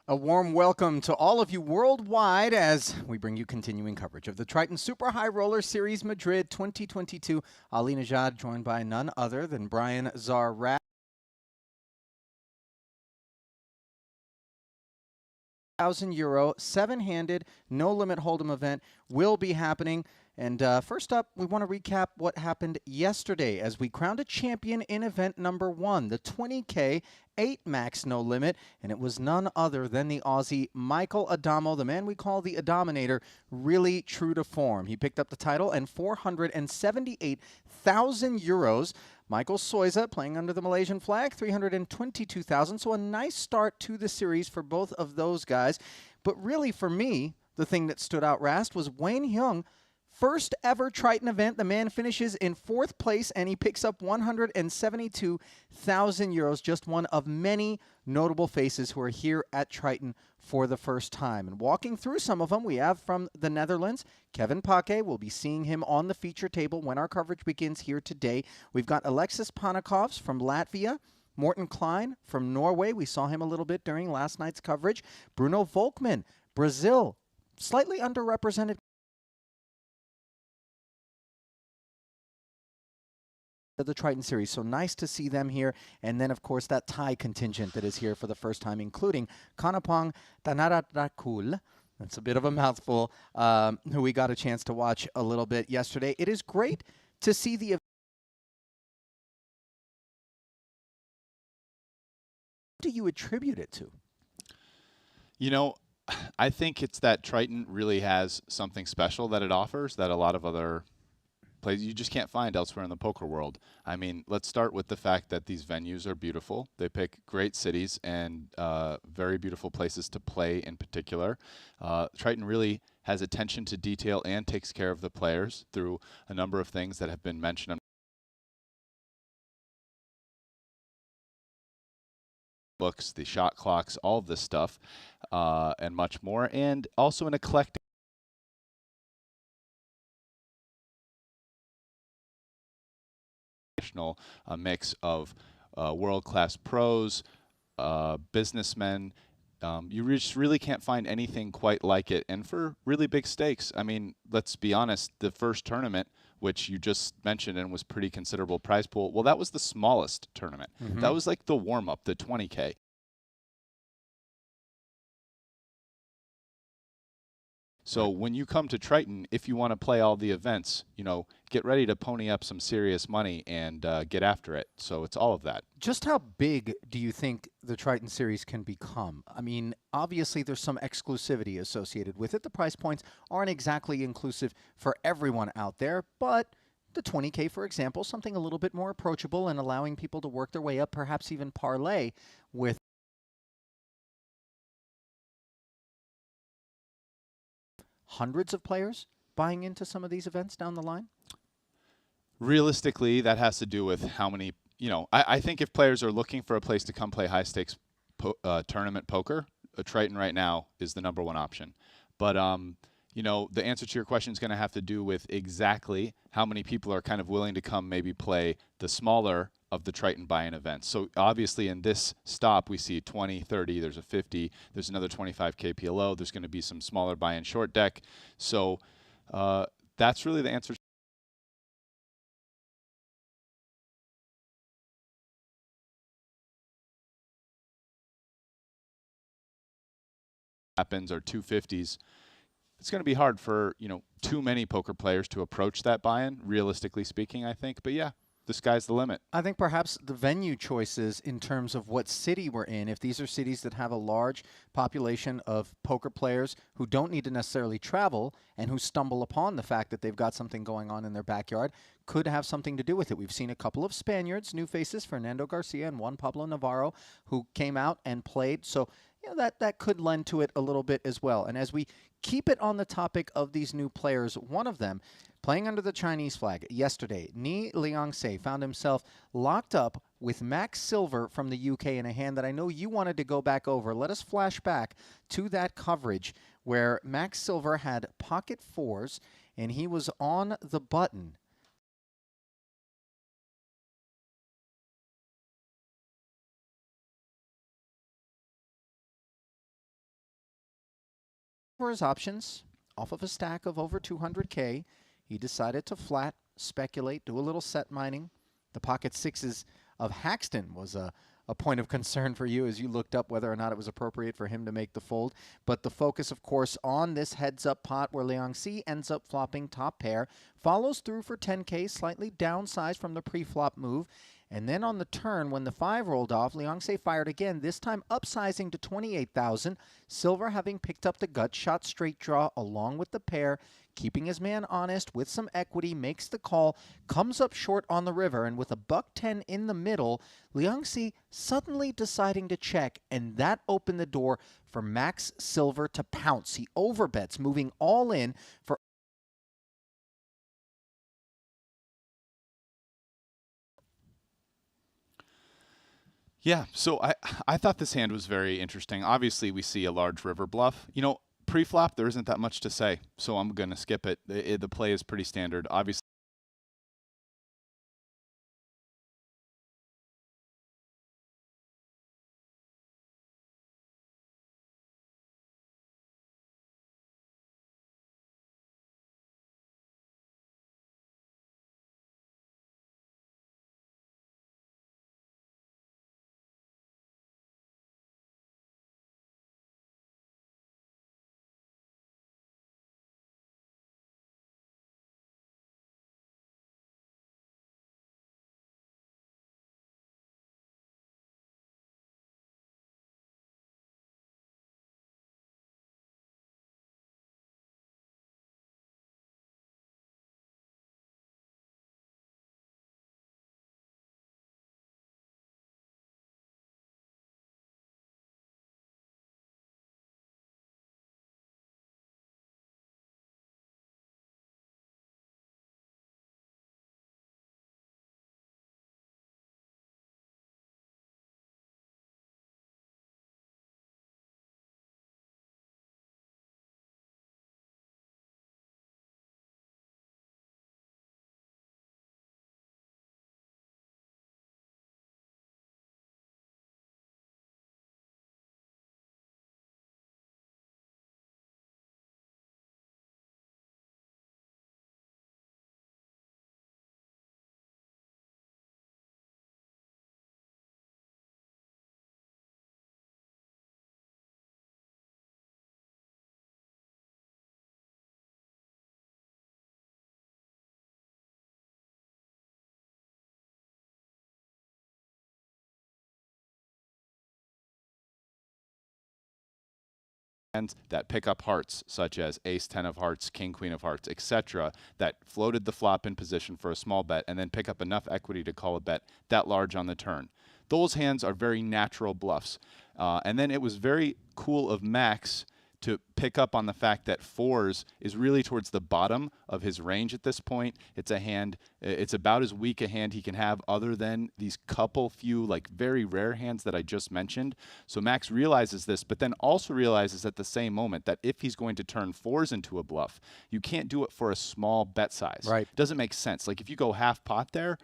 A warm welcome to all of you worldwide as we bring you continuing coverage of the Triton Super High Roller Series Madrid 2022. Ali Najad joined by none other than Brian Zarrat. €1,000 seven-handed no limit hold'em event will be happening. And first up, we want to recap what happened yesterday as we crowned a champion in event number 1, the 20K 8 max no limit, and it was none other than the Aussie Michael Adamo, the man we call the Adominator, really true to form. He picked up the title and €478,000. Michael Soiza playing under the Malaysian flag, $322,000. So a nice start to the series for both of those guys. But really, for me, the thing that stood out, Rast, was Wayne Hyung. First ever Triton event. The man finishes in 4th place, and he picks up €172,000. Just one of many notable faces who are here at Triton for the first time. And walking through some of them, we have from the Netherlands, Kevin Pake. We'll be seeing him on the feature table when our coverage begins here today. We've got Alexis Panakovs from Latvia. Morten Klein from Norway. We saw him a little bit during last night's coverage. Bruno Volkmann, Brazil. Slightly underrepresented of the Triton Series, so nice to see them here. And then, of course, that Thai contingent that is here for the first time, including Kanapong Tanaradakul. That's a bit of a mouthful, who we got a chance to watch a little bit yesterday. It is great to see the event. What do you attribute it to? You know, I think it's that Triton really has something special that it offers that a lot of other plays you just can't find elsewhere in the poker world. I mean, let's start with the fact that these venues are beautiful. They pick great cities and very beautiful places to play in particular. Triton really has attention to detail and takes care of the players through a number of things that have been mentioned on books, the shot clocks, all of this stuff, and much more, and also an eclectic mix of world-class pros, businessmen. You just really can't find anything quite like it, and for really big stakes. I mean, let's be honest, the first tournament, which you just mentioned and was pretty considerable prize pool, well, that was the smallest tournament. That was like the warm-up, the 20K. So when you come to Triton, if you want to play all the events, you know, get ready to pony up some serious money and get after it. So it's all of that. Just how big do you think the Triton Series can become? I mean, obviously there's some exclusivity associated with it. The price points aren't exactly inclusive for everyone out there, but the 20K, for example, something a little bit more approachable and allowing people to work their way up, perhaps even parlay with hundreds of players buying into some of these events down the line? Realistically, that has to do with how many, you know, I think if players are looking for a place to come play high-stakes tournament poker, a Triton right now is the #1 option. But, you know, the answer to your question is going to have to do with exactly how many people are kind of willing to come maybe play the smaller of the Triton buy-in events. So obviously in this stop, we see 20, 30, there's a 50, there's another 25K PLO, there's going to be some smaller buy-in short deck. So that's really the answer. Happens are 250s. It's going to be hard for, you know, too many poker players to approach that buy-in, realistically speaking, I think. But yeah, the sky's the limit. I think perhaps the venue choices in terms of what city we're in, if these are cities that have a large population of poker players who don't need to necessarily travel and who stumble upon the fact that they've got something going on in their backyard, could have something to do with it. We've seen a couple of Spaniards, new faces, Fernando Garcia and Juan Pablo Navarro, who came out and played. So you know, that could lend to it a little bit as well. And as we keep it on the topic of these new players, one of them, playing under the Chinese flag yesterday, Liang found himself locked up with Max Silver from the UK in a hand that I know you wanted to go back over. Let us flash back to that coverage where Max Silver had pocket fours and he was on the button For his options, off of a stack of over 200K, he decided to flat, speculate, do a little set mining. The pocket sixes of Haxton was a point of concern for you as you looked up whether or not it was appropriate for him to make the fold. But the focus, of course, on this heads-up pot where Liang ends up flopping top pair, follows through for 10K, slightly downsized from the pre-flop move. And then on the turn, when the 5 rolled off, Liang fired again, this time upsizing to 28,000. Silver, having picked up the gut shot straight draw along with the pair, keeping his man honest with some equity, makes the call, comes up short on the river, and with a $1.10 in the middle, Liang suddenly deciding to check, and that opened the door for Max Silver to pounce. He overbets, moving all in for Yeah, so I thought this hand was very interesting. Obviously, we see a large river bluff. You know, pre-flop, there isn't that much to say, so I'm going to skip it. The play is pretty standard. Obviously, that pick up hearts, such as ace 10 of hearts, king queen of hearts, etc., that floated the flop in position for a small bet and then pick up enough equity to call a bet that large on the turn. Those hands are very natural bluffs. And then it was very cool of Max to pick up on the fact that fours is really towards the bottom of his range at this point. It's a hand, it's about as weak a hand he can have other than these couple few like very rare hands that I just mentioned. So Max realizes this, but then also realizes at the same moment that if he's going to turn fours into a bluff, you can't do it for a small bet size. Right. It doesn't make sense. Like if you go half pot there,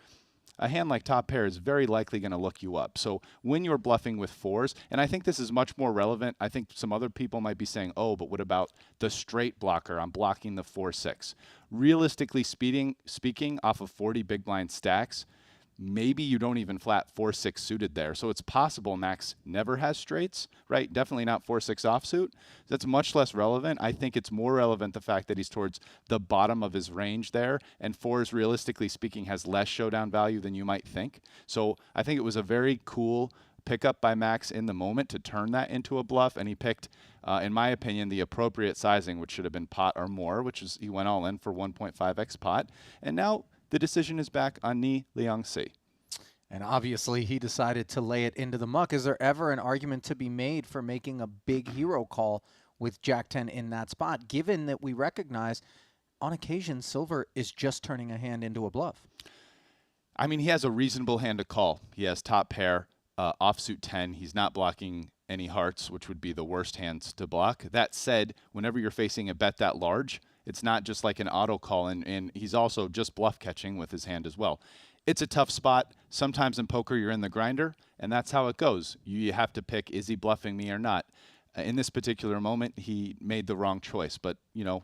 a hand like top pair is very likely going to look you up. So when you're bluffing with fours, and I think this is much more relevant, I think some other people might be saying, oh, but what about the straight blocker? I'm blocking the 4-6. Realistically speaking, off of 40 big blind stacks, maybe you don't even flat 4-6 suited there. So it's possible Max never has straights, right? Definitely not 4-6 offsuit. That's much less relevant. I think it's more relevant the fact that he's towards the bottom of his range there, and fours, realistically speaking, has less showdown value than you might think. So I think it was a very cool pickup by Max in the moment to turn that into a bluff, and he picked, in my opinion, the appropriate sizing, which should have been pot or more, which is he went all in for 1.5x pot, and now the decision is back on Liang. And obviously, he decided to lay it into the muck. Is there ever an argument to be made for making a big hero call with Jack 10 in that spot, given that we recognize on occasion Silver is just turning a hand into a bluff? I mean, he has a reasonable hand to call. He has top pair, offsuit 10. He's not blocking any hearts, which would be the worst hands to block. That said, whenever you're facing a bet that large, it's not just like an auto call, and he's also just bluff catching with his hand as well. It's a tough spot. Sometimes in poker, you're in the grinder, and that's how it goes. You have to pick, is he bluffing me or not? In this particular moment, he made the wrong choice. But,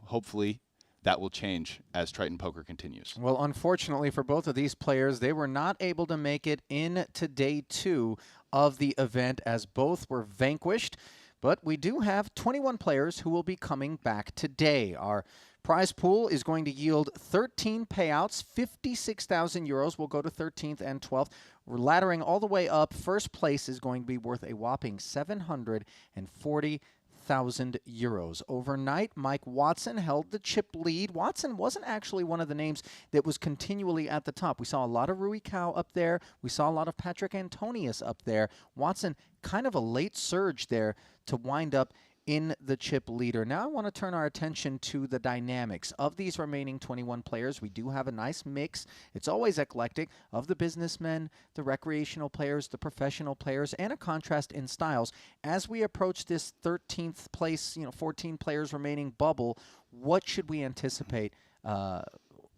hopefully that will change as Triton Poker continues. Well, unfortunately for both of these players, they were not able to make it into day 2 of the event as both were vanquished. But we do have 21 players who will be coming back today. Our prize pool is going to yield 13 payouts. 56,000 euros will go to 13th and 12th. We're laddering all the way up. First place is going to be worth a whopping 740,000 euros. Overnight, Mike Watson held the chip lead. Watson wasn't actually one of the names that was continually at the top. We saw a lot of Rui Cao up there. We saw a lot of Patrick Antonius up there. Watson, kind of a late surge there to wind up in the chip leader. Now I want to turn our attention to the dynamics of these remaining 21 players. We do have a nice mix. It's always eclectic of the businessmen, the recreational players, the professional players, and a contrast in styles. As we approach this 13th place, 14 players remaining bubble, what should we anticipate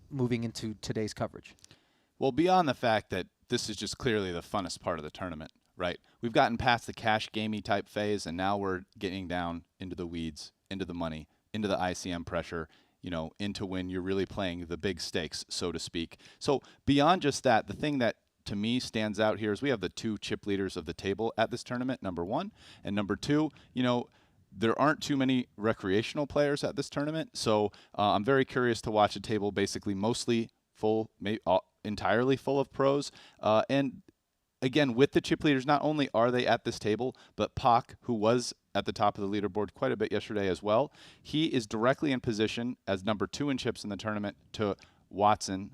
moving into today's coverage? Well, beyond the fact that this is just clearly the funnest part of the tournament, right? We've gotten past the cash gamey type phase, and now we're getting down into the weeds, into the money, into the ICM pressure, into when you're really playing the big stakes, so to speak. So beyond just that, the thing that to me stands out here is we have the 2 chip leaders of the table at this tournament, number 1. And number 2, there aren't too many recreational players at this tournament. So I'm very curious to watch a table basically mostly full, entirely full of pros. And again, with the chip leaders, not only are they at this table, but Pac, who was at the top of the leaderboard quite a bit yesterday as well, he is directly in position as number 2 in chips in the tournament to Watson,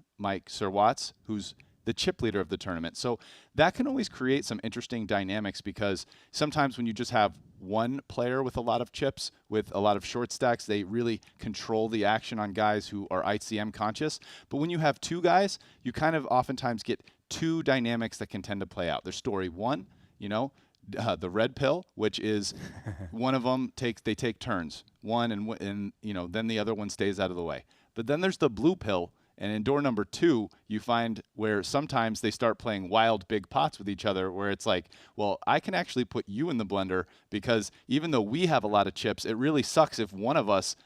Sir Watts, who's the chip leader of the tournament. So that can always create some interesting dynamics, because sometimes when you just have one player with a lot of chips, with a lot of short stacks, they really control the action on guys who are ICM conscious. But when you have 2 guys, you kind of oftentimes get 2 dynamics that can tend to play out. There's story 1, the red pill, which is one of them they take turns, one and then the other one stays out of the way. But then there's the blue pill, and in door number 2, you find where sometimes they start playing wild big pots with each other, where it's like, well, I can actually put you in the blender, because even though we have a lot of chips, it really sucks if one of us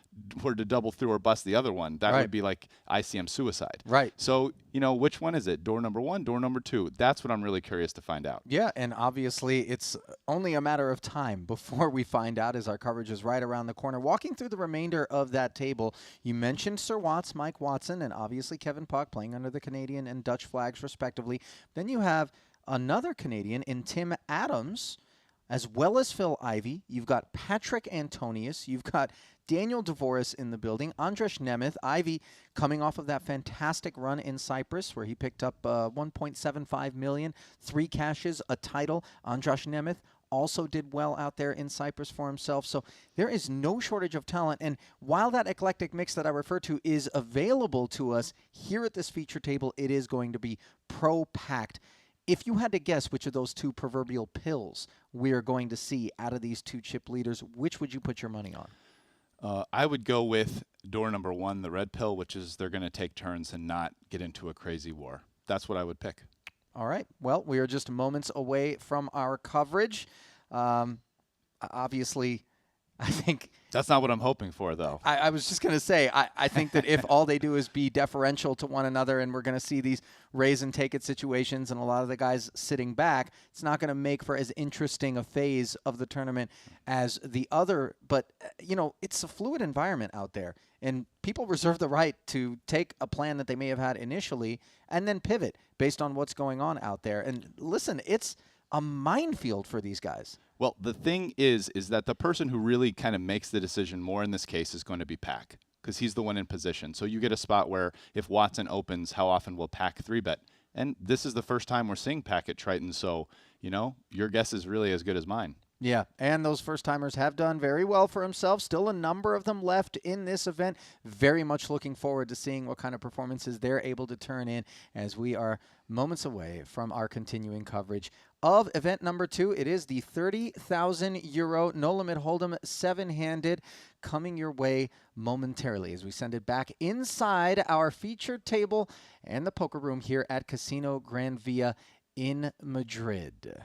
were to double through or bust the other one. That would be like ICM suicide. Right. So, which one is it? Door number 1, door number 2? That's what I'm really curious to find out. Yeah, and obviously it's only a matter of time before we find out, as our coverage is right around the corner. Walking through the remainder of that table, you mentioned Sir Watts, Mike Watson, and obviously Kevin Puck playing under the Canadian and Dutch flags respectively. Then you have another Canadian in Tim Adams, as well as Phil Ivey. You've got Patrick Antonius. You've got Daniel Dvoris in the building. Andras Nemeth. Ivey coming off of that fantastic run in Cyprus, where he picked up 1.75 million, 3 cashes, a title. Andras Nemeth also did well out there in Cyprus for himself. So there is no shortage of talent. And while that eclectic mix that I refer to is available to us here at this feature table, it is going to be pro-packed. If you had to guess which of those 2 proverbial pills we are going to see out of these 2 chip leaders, which would you put your money on? I would go with door number 1, the red pill, which is they're going to take turns and not get into a crazy war. That's what I would pick. All right. Well, we are just moments away from our coverage. Obviously, I think that's not what I'm hoping for, though. I was just going to say, I think that if all they do is be deferential to one another, and we're going to see these raise and take it situations and a lot of the guys sitting back, it's not going to make for as interesting a phase of the tournament as the other. But, it's a fluid environment out there, and people reserve the right to take a plan that they may have had initially and then pivot based on what's going on out there. And listen, it's a minefield for these guys. Well, the thing is that the person who really kind of makes the decision more in this case is going to be Pac, because he's the one in position. So you get a spot where if Watson opens, how often will Pac 3-bet? And this is the first time we're seeing Pac at Triton, so, your guess is really as good as mine. Yeah, and those first-timers have done very well for themselves. Still a number of them left in this event. Very much looking forward to seeing what kind of performances they're able to turn in as we are moments away from our continuing coverage of event number 2. It is the 30,000 euro No Limit Hold'em 7-handed coming your way momentarily as we send it back inside our featured table and the poker room here at Casino Gran Via in Madrid.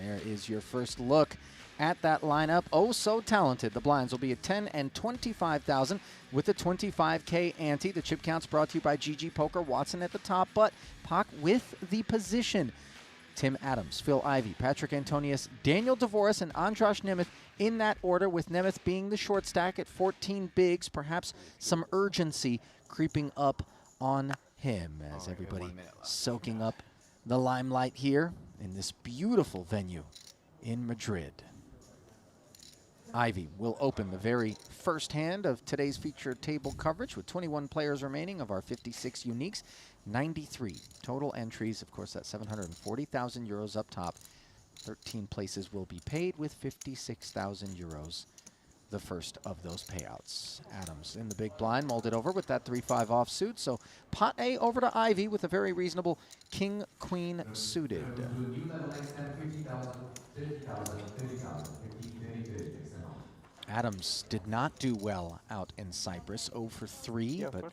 there is your first look at that lineup. Oh, so talented. The blinds will be at 10 and 25,000 with a 25K ante. The chip count's brought to you by GG Poker. Watson at the top, but Pac with the position. Tim Adams, Phil Ivey, Patrick Antonius, Daniel Dvoris, and Andras Nemeth in that order, with Nemeth being the short stack at 14 bigs. Perhaps some urgency creeping up on him as everybody soaking up the limelight here in this beautiful venue in Madrid. Ivy will open the very first hand of today's featured table coverage with 21 players remaining of our 56 uniques. 93 total entries. Of course, that's 740,000 euros up top. 13 places will be paid with 56,000 euros, the first of those payouts. Adams in the big blind, molded over with that 3-5 offsuit. So pot A over to Ivy with a very reasonable king-queen suited. Adams did not do well out in Cyprus, 0 for 3, but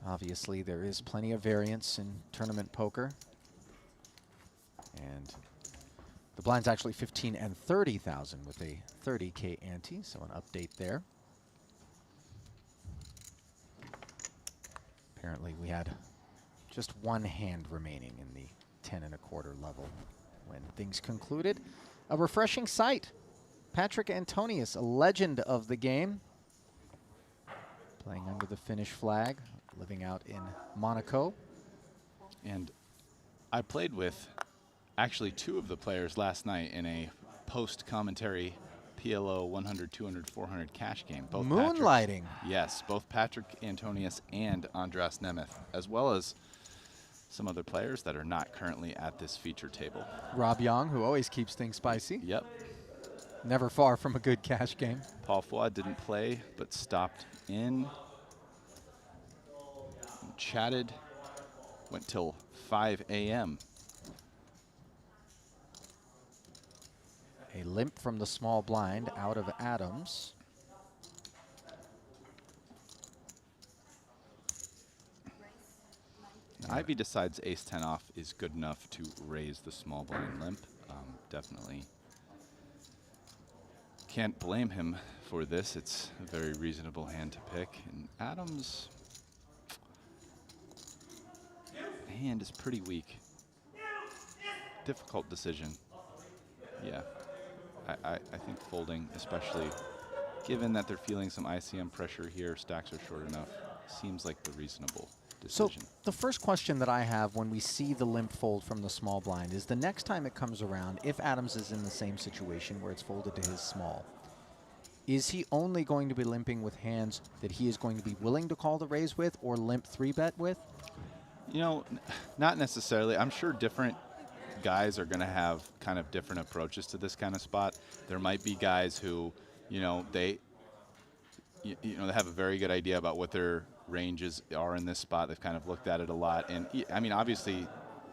obviously there is plenty of variance in tournament poker. And the blind's actually 15 and 30,000 with a 30K ante, so an update there. Apparently we had just one hand remaining in the 10 1/4 level when things concluded. A refreshing sight. Patrick Antonius, a legend of the game, playing under the Finnish flag, living out in Monaco. And I played with actually 2 of the players last night in a post-commentary PLO 100, 200, 400 cash game. Both Moonlighting. Yes, both Patrick Antonius and Andras Nemeth, as well as some other players that are not currently at this feature table. Rob Young, who always keeps things spicy. Yep. Never far from a good cash game. Paul Fouad didn't play, but stopped in, chatted, went till 5 a.m. A limp from the small blind out of Adams. Ivy decides ace-10 off is good enough to raise the small blind limp. Definitely can't blame him for this. It's a very reasonable hand to pick. And Adams' hand is pretty weak. Difficult decision. Yeah, I think folding, especially given that they're feeling some ICM pressure here, stacks are short enough, seems like the reasonable decision. So the first question that I have when we see the limp fold from the small blind is the next time it comes around, if Adams is in the same situation where it's folded to his small, is he only going to be limping with hands that he is going to be willing to call the raise with or limp 3-bet with? You know, not necessarily. I'm sure different guys are going to have kind of different approaches to this kind of spot. There might be guys who, they have a very good idea about what their ranges are in this spot. They've kind of looked at it a lot. And I mean, obviously,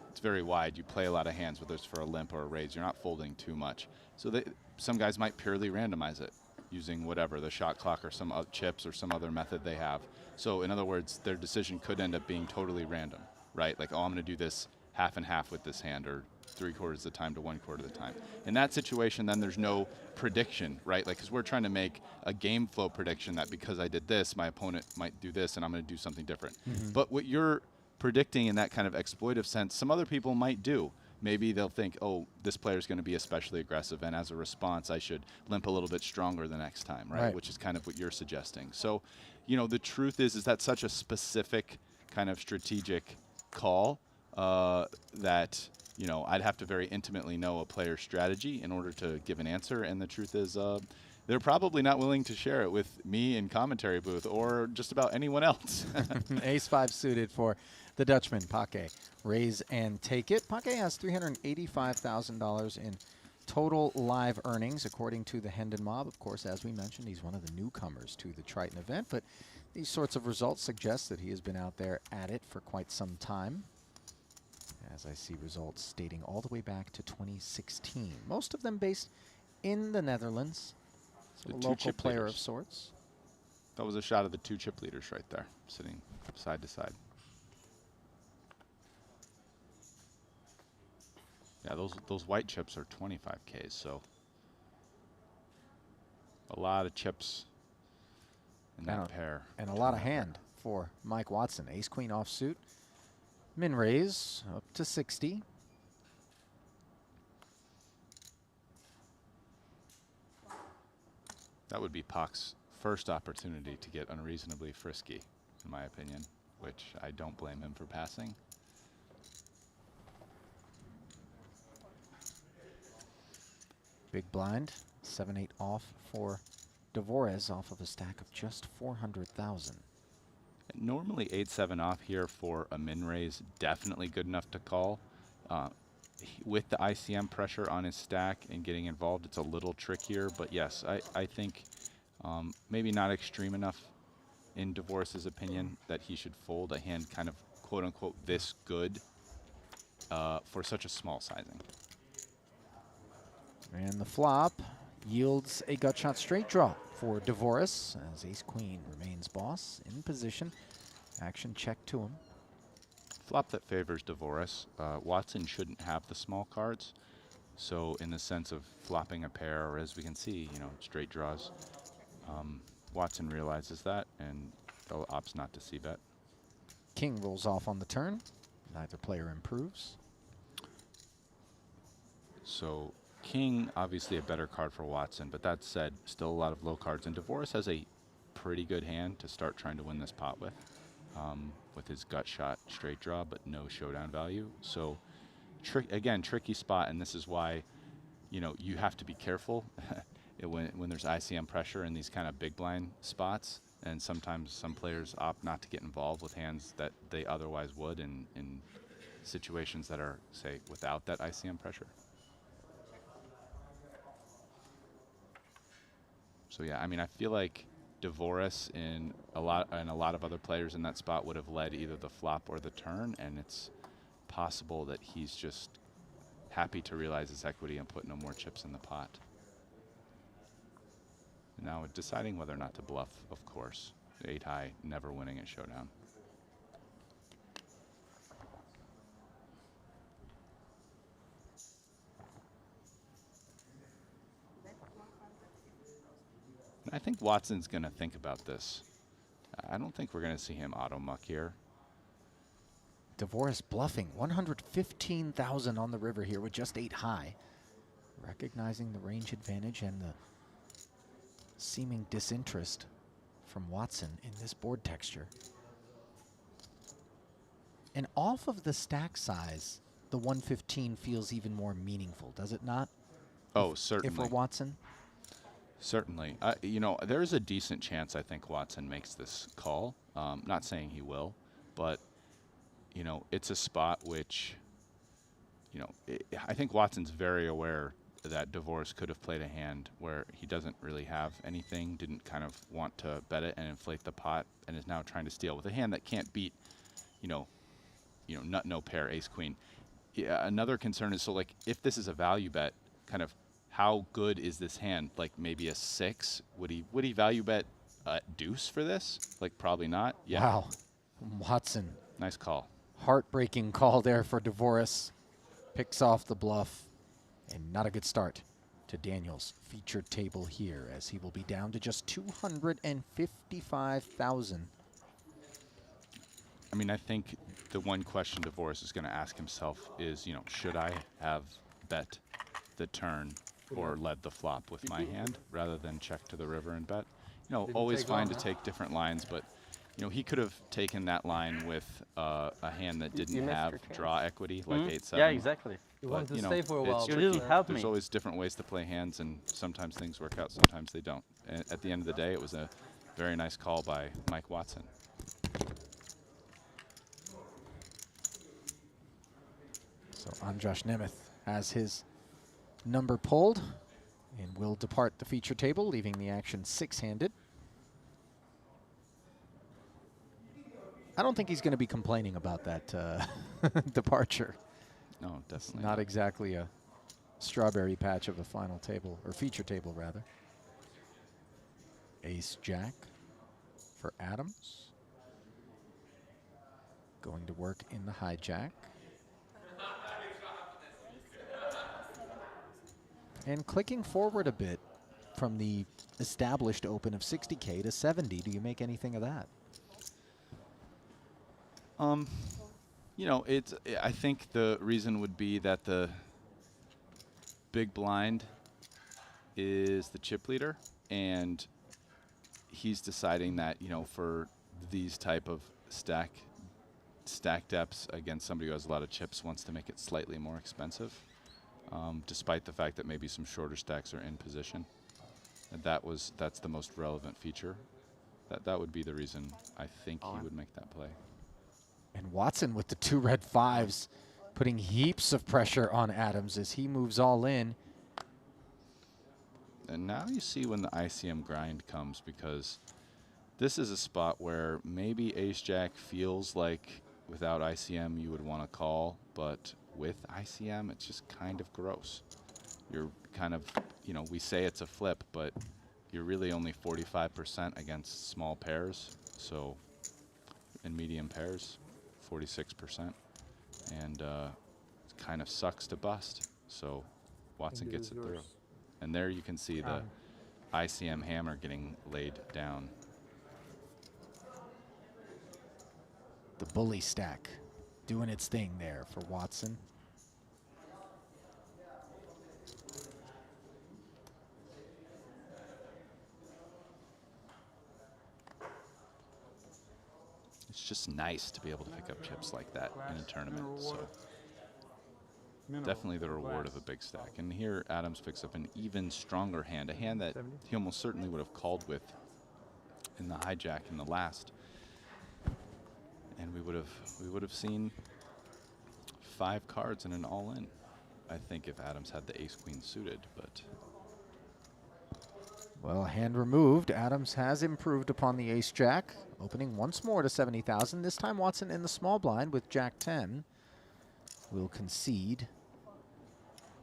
it's very wide. You play a lot of hands, whether it's for a limp or a raise. You're not folding too much. So some guys might purely randomize it using whatever, the shot clock or some chips or some other method they have. So in other words, their decision could end up being totally random, right? Like, oh, I'm going to do this half and half with this hand, or 3/4 of the time to 1/4 of the time. In that situation, then there's no prediction, right? Like, because we're trying to make a game flow prediction that because I did this, my opponent might do this, and I'm going to do something different. But what you're predicting in that kind of exploitive sense, some other people might do. Maybe they'll think, oh, this player's going to be especially aggressive, and as a response, I should limp a little bit stronger the next time, right? Which is kind of what you're suggesting. So, the truth is that such a specific kind of strategic call that, I'd have to very intimately know a player's strategy in order to give an answer. And the truth is they're probably not willing to share it with me in commentary booth or just about anyone else. Ace-5 suited for the Dutchman, Paquet. Raise and take it. Paquet has $385,000 in total live earnings, according to the Hendon Mob. Of course, as we mentioned, he's one of the newcomers to the Triton event, but these sorts of results suggest that he has been out there at it for quite some time, as I see results dating all the way back to 2016. Most of them based in the Netherlands, so a local player of sorts. That was a shot of the 2 chip leaders right there, sitting side to side. Yeah, those white chips are 25Ks, so a lot of chips in that pair. And a lot of hand for Mike Watson. Ace-queen offsuit. Min raise up to 60. That would be Pac's first opportunity to get unreasonably frisky, in my opinion, which I don't blame him for passing. Big blind, 7-8 off for Dvoress off of a stack of just 400,000. Normally 8-7 off here for a min raise, definitely good enough to call. With the ICM pressure on his stack and getting involved, it's a little trickier. But yes, I think maybe not extreme enough in Dvoress's opinion that he should fold a hand kind of quote unquote this good for such a small sizing. And the flop yields a gut shot straight draw for Dvoress as ace-queen remains boss in position. Action check to him. Flop that favors Dvoress. Watson shouldn't have the small cards. So in the sense of flopping a pair, or as we can see, straight draws, Watson realizes that and opts not to c-bet. King rolls off on the turn. Neither player improves. So King, obviously a better card for Watson, but that said, still a lot of low cards. And Dvoress has a pretty good hand to start trying to win this pot with his gut shot straight draw, but no showdown value. So again, tricky spot, and this is why you have to be careful when there's ICM pressure in these kind of big blind spots. And sometimes some players opt not to get involved with hands that they otherwise would in situations that are, say, without that ICM pressure. So yeah, I mean, I feel like Dvoress and a lot of other players in that spot would have led either the flop or the turn, and it's possible that he's just happy to realize his equity and put no more chips in the pot. Now deciding whether or not to bluff, of course. 8 high, never winning at Showdown. I think Watson's going to think about this. I don't think we're going to see him auto-muck here. Dvoress bluffing 115,000 on the river here with just 8 high. Recognizing the range advantage and the seeming disinterest from Watson in this board texture. And off of the stack size, the 115 feels even more meaningful, does it not? Oh, certainly. If we're Watson? Certainly. There's a decent chance I think Watson makes this call. Not saying he will, but, it's a spot which, I think Watson's very aware that Dvoress could have played a hand where he doesn't really have anything, didn't kind of want to bet it and inflate the pot, and is now trying to steal with a hand that can't beat, nut no pair, ace queen. Yeah, another concern is, so like, if this is a value bet, kind of how good is this hand? Like maybe a 6? Would he value bet deuce for this? Like probably not. Yeah. Wow. Watson. Nice call. Heartbreaking call there for Dvoress. Picks off the bluff. And not a good start to Daniel's featured table here, as he will be down to just 255,000. I mean, I think the one question Dvoress is going to ask himself is, should I have bet the turn or led the flop with my hand rather than check to the river and bet? Always fine to take different lines, but he could have taken that line with a hand that didn't have draw equity, like 8-7. Yeah, exactly. You wanted to stay for a while. It's You tricky. didn't help There's me. always different ways to play hands, and sometimes things work out, sometimes they don't. And at the end of the day, it was a very nice call by Mike Watson. So Andras Nemeth has his number pulled and will depart the feature table, leaving the action 6-handed. I don't think he's going to be complaining about that departure. No, definitely Not exactly a strawberry patch of a final table, or feature table rather. Ace Jack for Adams. Going to work in the hijack. And clicking forward a bit from the established open of 60K to 70, do you make anything of that? You know, I think the reason would be that the big blind is the chip leader, and he's deciding that, you know, for these type of stack depths against somebody who has a lot of chips, wants to make it slightly more expensive, despite the fact that maybe some shorter stacks are in position. And that's the most relevant feature. That would be the reason I think he would make that play. And Watson with the 2 red 5s, putting heaps of pressure on Adams as he moves all in. And now you see when the ICM grind comes, because this is a spot where maybe ace-jack feels like without ICM you would want to call, but with ICM it's just kind of gross. You're kind of, you know, we say it's a flip, but you're really only 45% against small pairs, so in medium pairs, 46%, and it kind of sucks to bust. So Watson gets it through, and there you can see the ICM hammer getting laid down. The bully stack doing its thing there for Watson. It's just nice to be able to pick up chips like that in a tournament. So definitely the reward of a big stack. And here Adams picks up an even stronger hand, a hand that he almost certainly would have called with in the hijack in the last. And we would have seen 5 cards and an all-in, I think, if Adams had the ace-queen suited, but well, hand removed. Adams has improved upon the ace-jack, opening once more to 70,000. This time Watson in the small blind with jack 10 will concede,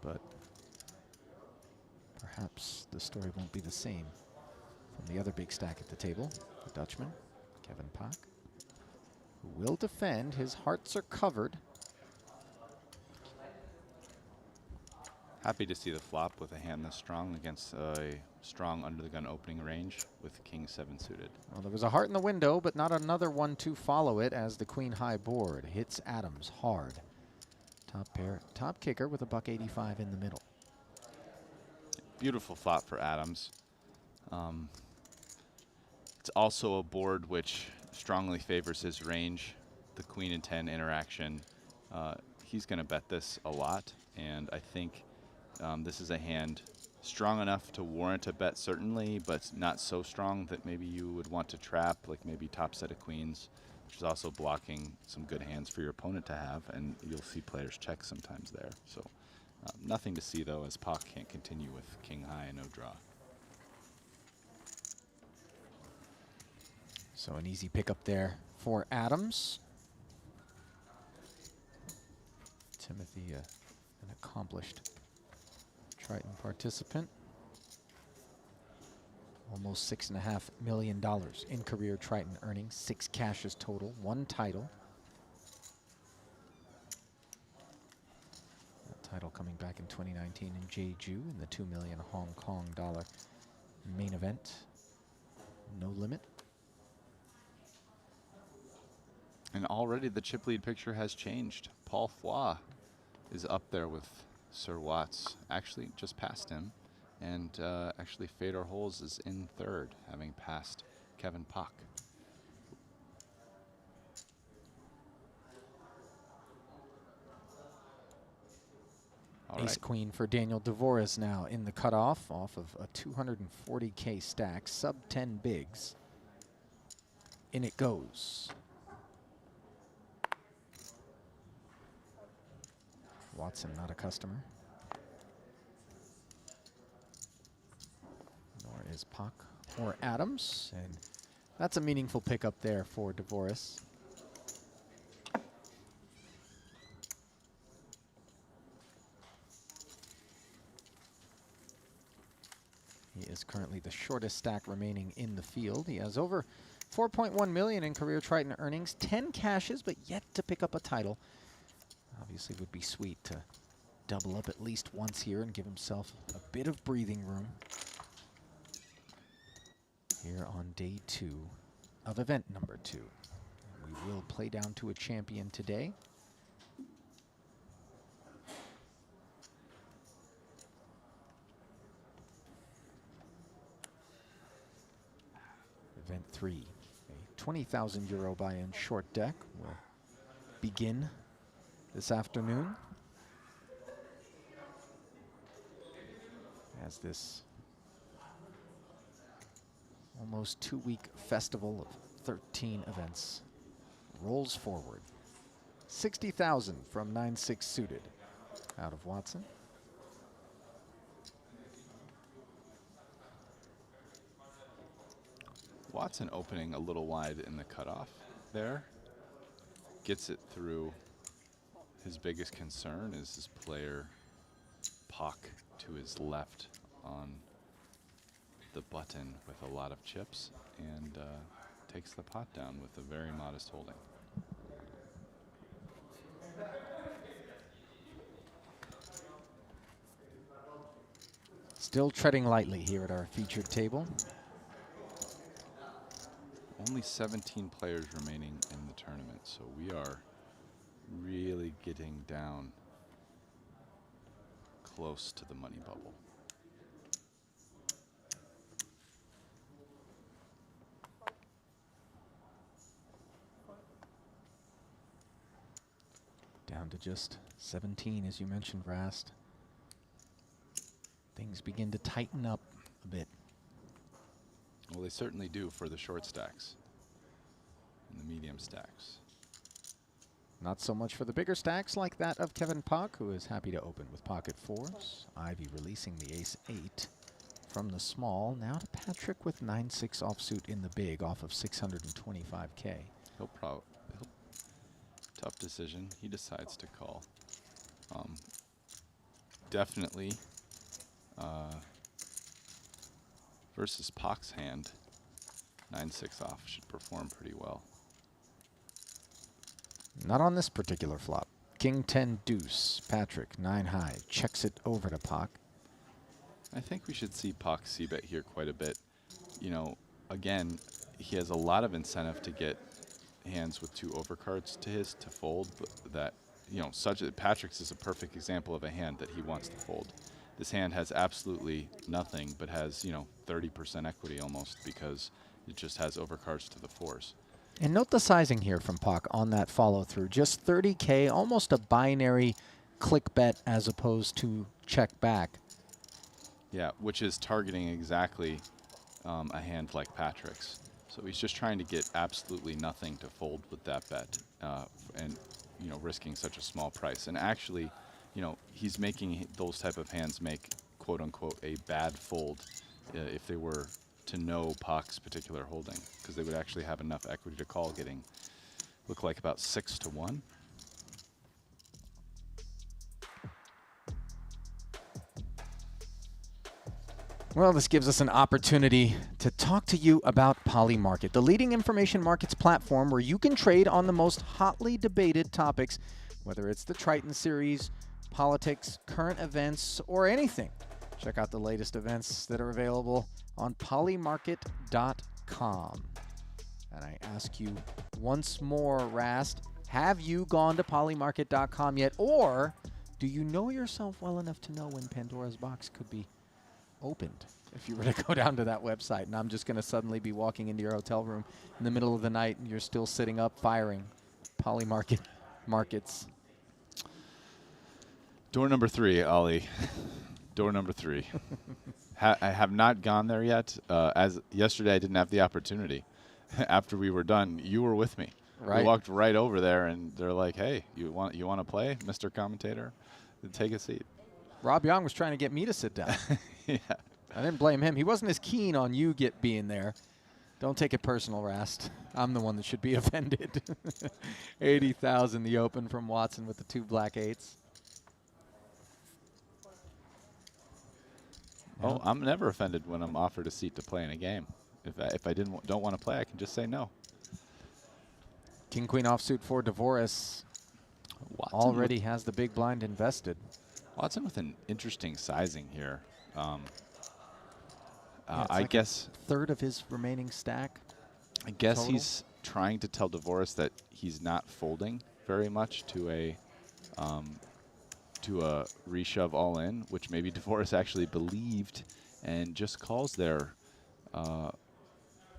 but perhaps the story won't be the same from the other big stack at the table, the Dutchman, Kevin Pak, who will defend. His hearts are covered. happy to see the flop with a hand this strong against a strong under-the-gun opening range with king 7 suited. Well, there was a heart in the window, but not another one to follow it as the queen high board hits Adams hard. Top pair, top kicker with a $1.85 in the middle. Beautiful flop for Adams. It's also a board which strongly favors his range. The queen and 10 interaction. He's going to bet this a lot, and I think this is a hand strong enough to warrant a bet, certainly, but not so strong that maybe you would want to trap, like maybe top set of queens, which is also blocking some good hands for your opponent to have, and you'll see players check sometimes there. So nothing to see, though, as Pak can't continue with king high and no draw. So an easy pickup there for Adams. Timothy, an accomplished Triton participant. Almost $6.5 million in career Triton earnings, 6 cashes total, 1 title. That title coming back in 2019 in Jeju in the 2 million Hong Kong dollar main event. No limit. And already the chip lead picture has changed. Paul Foy is up there with Sir Watts, actually just past him. And actually Fedor Holz is in third, having passed Kevin Pak. Ace queen for Daniel Dvorak now in the cutoff off of a 240K stack, sub 10 bigs. In it goes. Watson not a customer. Nor is Pak or Adams. And that's a meaningful pickup there for Dvorak. He is currently the shortest stack remaining in the field. He has over 4.1 million in career Triton earnings, 10 cashes, but yet to pick up a title. Obviously would be sweet to double up at least once here and give himself a bit of breathing room here on day 2 of event number 2. We will play down to a champion today. Event 3, a 20,000 euro buy-in short deck will begin this afternoon as this almost 2-week festival of 13 events rolls forward. 60,000 from 9-6 suited out of Watson. Watson opening a little wide in the cutoff there. Gets it through. His biggest concern is his player Pock to his left on the button with a lot of chips, and takes the pot down with a very modest holding. Still treading lightly here at our featured table. Only 17 players remaining in the tournament, so we are really getting down close to the money bubble. Down to just 17, as you mentioned, Rast. Things begin to tighten up a bit. Well, they certainly do for the short stacks and the medium stacks. Not so much for the bigger stacks like that of Kevin Pock, who is happy to open with pocket 4s. Ivy releasing the ace-8 from the small. Now to Patrick with 9-6 offsuit in the big off of 625K. Tough decision. He decides to call. Definitely versus Pock's hand, 9-6 off should perform pretty well. Not on this particular flop. King 10 deuce. Patrick 9 high checks it over to Pock. I think we should see Pock c-bet here quite a bit. You know, again, he has a lot of incentive to get hands with 2 overcards to his to fold, but that, you know, Patrick's is a perfect example of a hand that he wants to fold. This hand has absolutely nothing, but has, you know, 30% equity almost because it just has overcards to the 4s. And note the sizing here from Pock on that follow through. Just 30K, almost a binary click bet as opposed to check back. Yeah, which is targeting exactly a hand like Patrick's. So he's just trying to get absolutely nothing to fold with that bet, and, you know, risking such a small price. And actually, you know, he's making those type of hands make, quote unquote, a bad fold if they were to know Pock's particular holding, because they would actually have enough equity to call, getting look like about 6-1. Well, this gives us an opportunity to talk to you about Polymarket, the leading information markets platform where you can trade on the most hotly debated topics, whether it's the Triton series, politics, current events, or anything. Check out the latest events that are available on polymarket.com. And I ask you once more, Rast, have you gone to polymarket.com yet? Or do you know yourself well enough to know when Pandora's box could be opened if you were to go down to that website? And I'm just going to suddenly be walking into your hotel room in the middle of the night and you're still sitting up firing Polymarket markets. Door number 3, Ollie. Door number 3. I have not gone there yet. As yesterday, I didn't have the opportunity. After we were done, you were with me. Right. We walked right over there, and they're like, "Hey, you want to play, Mr. Commentator? Take a seat." Rob Young was trying to get me to sit down. Yeah. I didn't blame him. He wasn't as keen on you being there. Don't take it personal, Rast. I'm the one that should be offended. 80,000 the open from Watson with the 2 black 8s. Oh, I'm never offended when I'm offered a seat to play in a game. If I don't want to play, I can just say no. King Queen offsuit for Dvoris. Already has the big blind invested. Watson with an interesting sizing here. Yeah, it's I like guess a third of his remaining stack. Total. he's trying to tell Dvoris that he's not folding very much to a reshove all in, which maybe Dvoris actually believed and just calls there,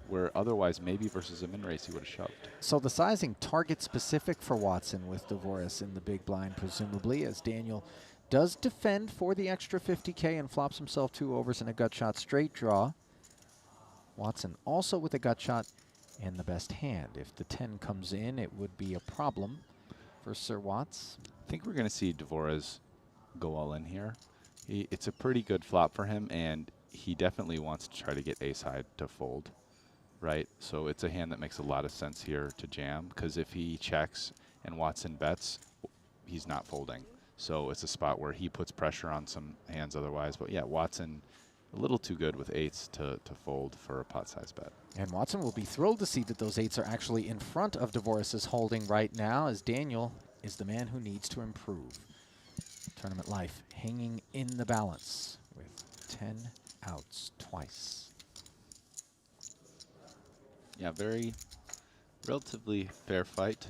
where otherwise maybe versus a min race he would have shoved. So the sizing target specific for Watson with Dvoris in the big blind, presumably, as Daniel does defend for the extra 50K and flops himself 2 overs in a gut shot straight draw. Watson also with a gut shot and the best hand. If the 10 comes in, it would be a problem for Sir Watts. I think we're going to see Dvoris go all in here. It's a pretty good flop for him, and he definitely wants to try to get ace high to fold, right? So it's a hand that makes a lot of sense here to jam, because if he checks and Watson bets, he's not folding. So it's a spot where he puts pressure on some hands otherwise. But yeah, Watson a little too good with eights to fold for a pot size bet. And Watson will be thrilled to see that those eights are actually in front of Dvoris's holding right now, as Daniel is the man who needs to improve. Tournament life hanging in the balance with 10 outs twice. Yeah, very relatively fair fight.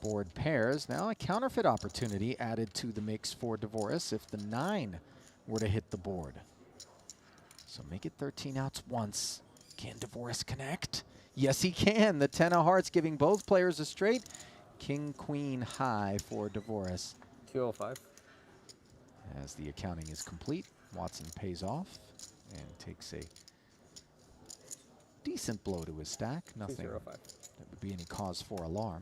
Board pairs. Now a counterfeit opportunity added to the mix for Dvoris if the 9 were to hit the board. So make it 13 outs once. Can Dvoris connect? Yes, he can. The 10 of hearts giving both players a straight. King, queen, high for Dvoris. 205. As the accounting is complete, Watson pays off and takes a decent blow to his stack. Nothing 205. that would be any cause for alarm.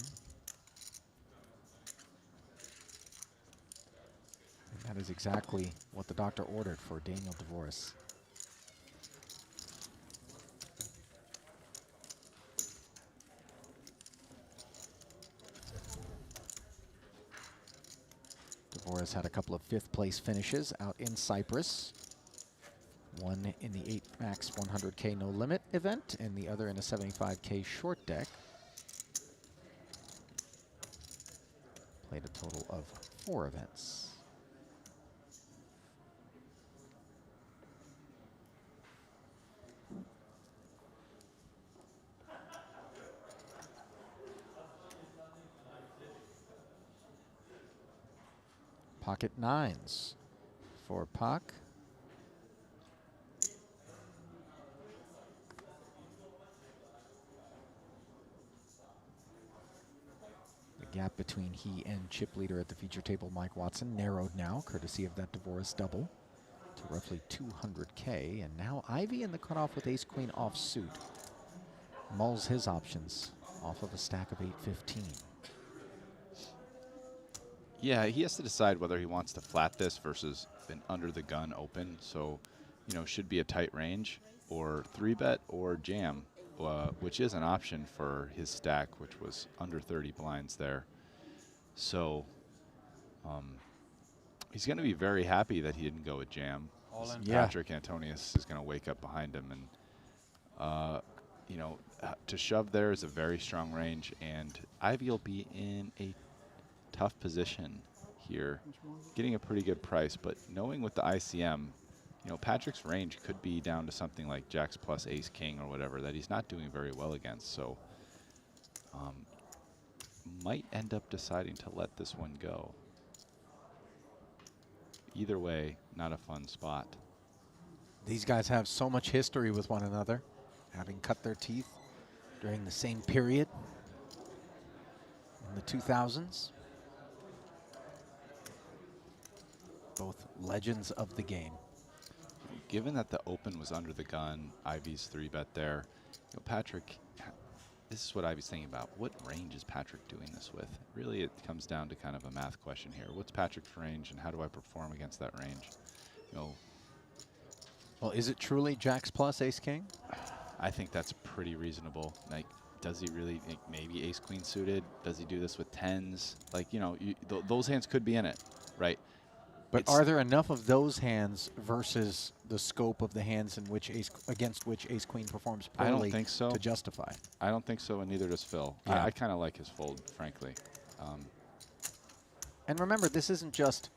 And that is exactly what the doctor ordered for Daniel Dvoris. Dvoris had a couple of 5th place finishes out in Cyprus. One in the 8 max 100K no limit event and the other in a 75K short deck. Played a total of 4 events. Pocket 9s for Pak. The gap between he and chip leader at the feature table, Mike Watson, narrowed now, courtesy of that Dvoris double, to roughly 200K. And now Ivy in the cutoff with ace-queen offsuit mulls his options off of a stack of 815. Yeah, he has to decide whether he wants to flat this versus an under the gun open. So, you know, should be a tight range, or 3-bet or jam, which is an option for his stack, which was under 30 blinds there. So he's going to be very happy that he didn't go with jam. Yeah. Patrick Antonius is going to wake up behind him, and you know, to shove there is a very strong range, and Ivy will be in a tough position here, getting a pretty good price, but knowing with the ICM, you know, Patrick's range could be down to something like jacks plus ace king or whatever that he's not doing very well against. So might end up deciding to let this one go. Either way, not a fun spot. These guys have so much history with one another, having cut their teeth during the same period in the 2000s. Both legends of the game. Given that the open was under the gun, Ivy's 3-bet there, you know, Patrick, this is what Ivy's thinking about. What range is Patrick doing this with? Really, it comes down to kind of a math question here. What's Patrick's range, and how do I perform against that range? You know, Well, is it truly jacks plus ace king? I think that's pretty reasonable. Like, does he really, like, maybe ace queen suited? Does he do this with 10s? Like, you know, those hands could be in it, right? But are there enough of those hands versus the scope of the hands in which against which ace queen performs poorly I don't think so. to justify? I don't think so, and neither does Phil. Yeah. I kind of like his fold, frankly. And remember, this isn't just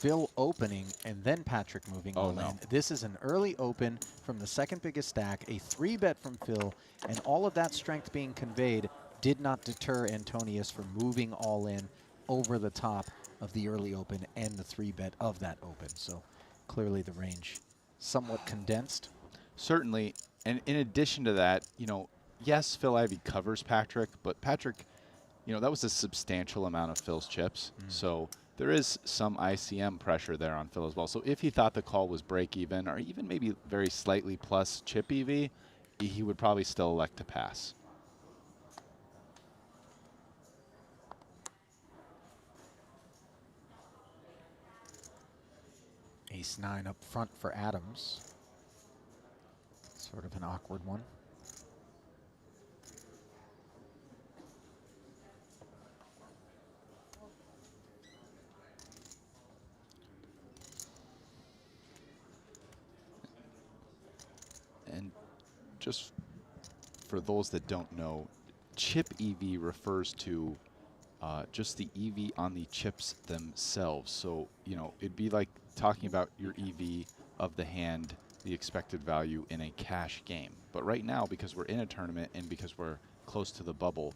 Phil opening and then Patrick moving all in. This is an early open from the second biggest stack, a 3-bet from Phil, and all of that strength being conveyed did not deter Antonius from moving all in over the top of the early open and the 3-bet of that open. So clearly the range somewhat condensed. Certainly, and in addition to that, you know, yes, Phil Ivey covers Patrick, but Patrick, you know, that was a substantial amount of Phil's chips. So there is some ICM pressure there on Phil as well. So if he thought the call was break even or even maybe very slightly plus chip EV, he would probably still elect to pass. Ace-9 up front for Adams. Sort of an awkward one. And just for those that don't know, chip EV refers to just the EV on the chips themselves. So, you know, it'd be like talking about your EV of the hand, the expected value in a cash game. But right now, because we're in a tournament and because we're close to the bubble,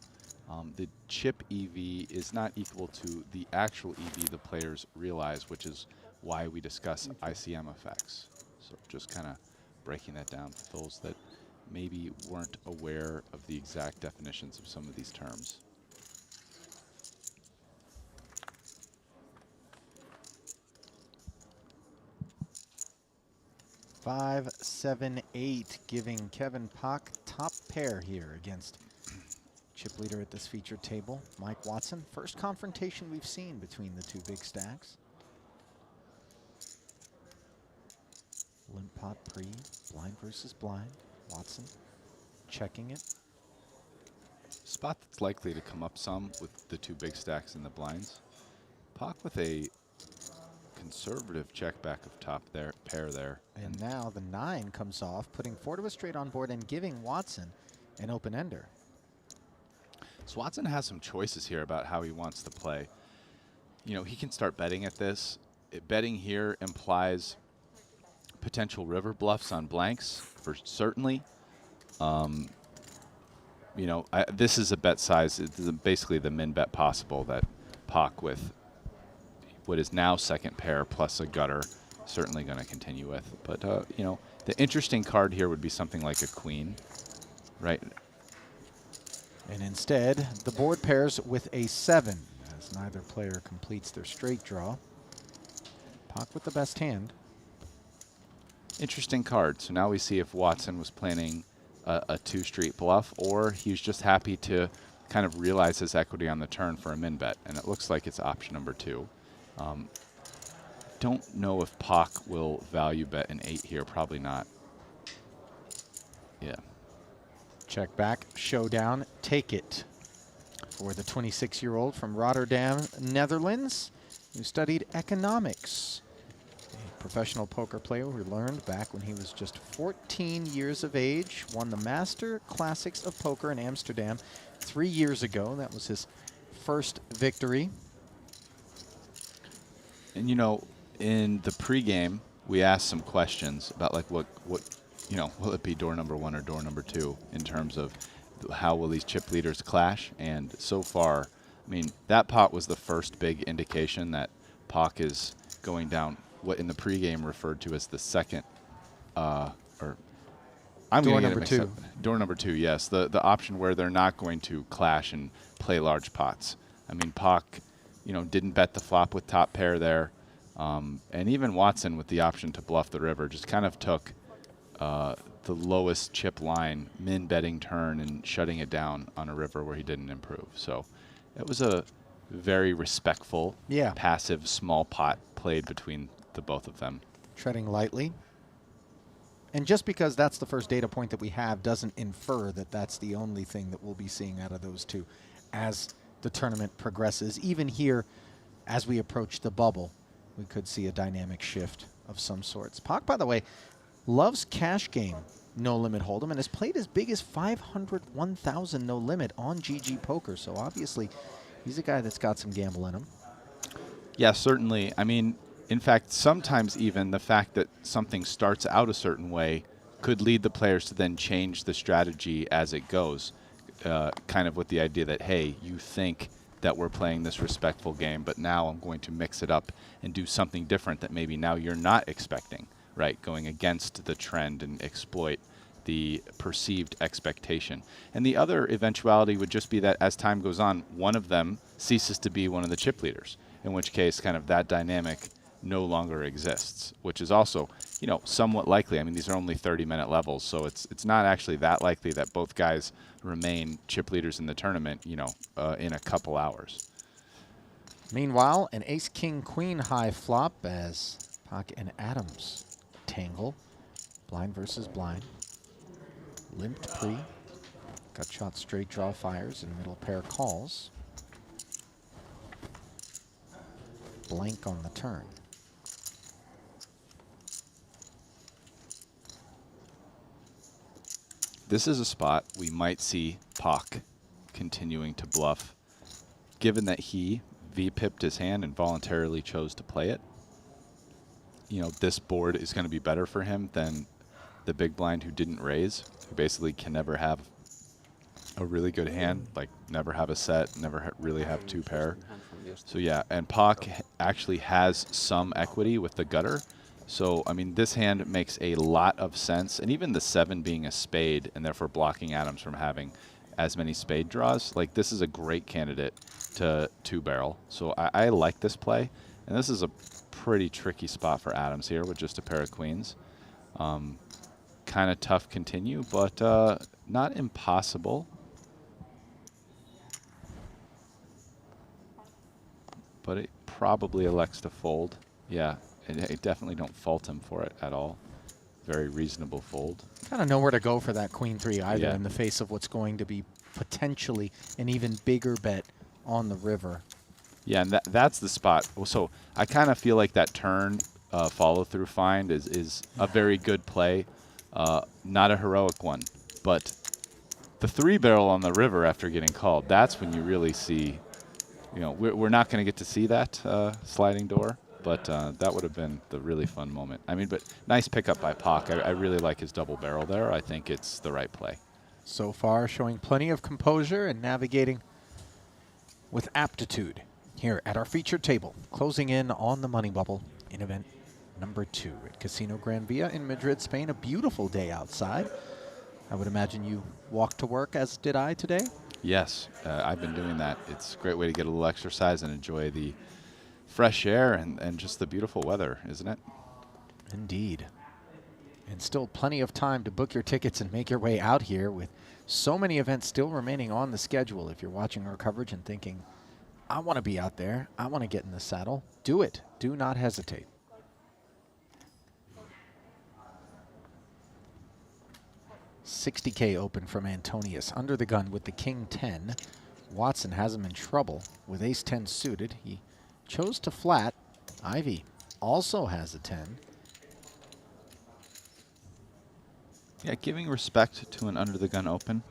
the chip EV is not equal to the actual EV the players realize, which is why we discuss ICM effects. So just kind of breaking that down for those that maybe weren't aware of the exact definitions of some of these terms. 5, 7, 8, giving Kevin Pak top pair here against chip leader at this featured table, Mike Watson. First confrontation we've seen between the two big stacks. Limp pot pre, blind versus blind. Watson checking it. Spot that's likely to come up some with the two big stacks in the blinds. Pak with a conservative check back of top there, pair there. And now the 9 comes off, putting 4 to a straight on board and giving Watson an open ender. So Watson has some choices here about how he wants to play. You know, he can start betting at this. Betting here implies potential river bluffs on blanks for certainly. You know, this is a bet size. It's basically the min bet possible that Pak with what is now second pair plus a gutter certainly going to continue with. But, you know, the interesting card here would be something like a queen, right? And instead, the board pairs with a 7 as neither player completes their straight draw. Pak with the best hand. Interesting card. So now we see if Watson was planning a 2-street bluff, or he was just happy to kind of realize his equity on the turn for a min bet. And it looks like it's option number 2. Don't know if Pak will value bet an 8 here. Probably not. Yeah. Check back, showdown, take it for the 26-year-old from Rotterdam, Netherlands, who studied economics. A professional poker player who learned back when he was just 14 years of age, won the Master Classics of Poker in Amsterdam 3 years ago. That was his first victory. And, you know, in the pregame, we asked some questions about, like, what you know, will it be door number 1 or door number 2 in terms of how will these chip leaders clash? And so far, I mean, that pot was the first big indication that Pak is going down what in the pregame referred to as the second, or I'm door going to number 2. Door number 2, yes. The option where they're not going to clash and play large pots. I mean, Pak, you know, didn't bet the flop with top pair there. And even Watson with the option to bluff the river just kind of took the lowest chip line, min betting turn, and shutting it down on a river where he didn't improve. So it was a very respectful, passive, small pot played between the both of them. Treading lightly. And just because that's the first data point that we have doesn't infer that that's the only thing that we'll be seeing out of those two as the tournament progresses. Even here, as we approach the bubble, we could see a dynamic shift of some sorts. Pak, by the way, loves cash game no limit hold'em and has played as big as 500, 1,000 no limit on GG Poker. So obviously, he's a guy that's got some gamble in him. Yeah, certainly. I mean, In fact, sometimes even the fact that something starts out a certain way could lead the players to then change the strategy as it goes, kind of with the idea that, hey, you think that we're playing this respectful game, but now I'm going to mix it up and do something different that maybe now you're not expecting, right? Going against the trend and exploit the perceived expectation. And the other eventuality would just be that as time goes on, one of them ceases to be one of the chip leaders, in which case kind of that dynamic no longer exists, which is also, you know, somewhat likely. I mean, these are only 30-minute levels, so it's not actually that likely that both guys remain chip leaders in the tournament, you know, in a couple hours. Meanwhile, an ace-king-queen high flop as Pock and Adams tangle. Blind versus blind. Limped pre. Gut shot straight draw fires and middle pair calls. Blank on the turn. This is a spot we might see Pock continuing to bluff, given that he V-pipped his hand and voluntarily chose to play it. You know, this board is going to be better for him than the big blind who didn't raise, who basically can never have a really good hand, like never have a set, never really have two pair. So yeah, and Pock actually has some equity with the gutter. So, I mean, this hand makes a lot of sense. And even the 7 being a spade and therefore blocking Adams from having as many spade draws, like this is a great candidate to 2-barrel. So I like this play. And this is a pretty tricky spot for Adams here with just a pair of queens. Kind of tough continue, but not impossible. But it probably elects to fold. Yeah. I definitely don't fault him for it at all. Very reasonable fold. Kind of know where to go for that queen 3 either Yeah. in the face of what's going to be potentially an even bigger bet on the river. Yeah, and that's the spot. So I kind of feel like that turn follow-through find is a very good play. Not a heroic one, but the 3-barrel on the river after getting called, that's when you really see, you know, we're not going to get to see that sliding door. But that would have been the really fun moment. I mean, but nice pickup by Pock. I really like his double barrel there. I think it's the right play. So far, showing plenty of composure and navigating with aptitude here at our featured table, closing in on the money bubble in event number 2 at Casino Gran Via in Madrid, Spain. A beautiful day outside. I would imagine you walked to work, as did I today. Yes, I've been doing that. It's a great way to get a little exercise and enjoy the fresh air and just the beautiful weather, isn't it? Indeed. And still plenty of time to book your tickets and make your way out here with so many events still remaining on the schedule. If you're watching our coverage and thinking, I want to be out there, I want to get in the saddle, do it. Do not hesitate. $60K open from Antonius under the gun with the king 10. Watson has him in trouble with ace 10 suited. He chose to flat. Ivy also has a 10. Yeah, giving respect to an under-the-gun open.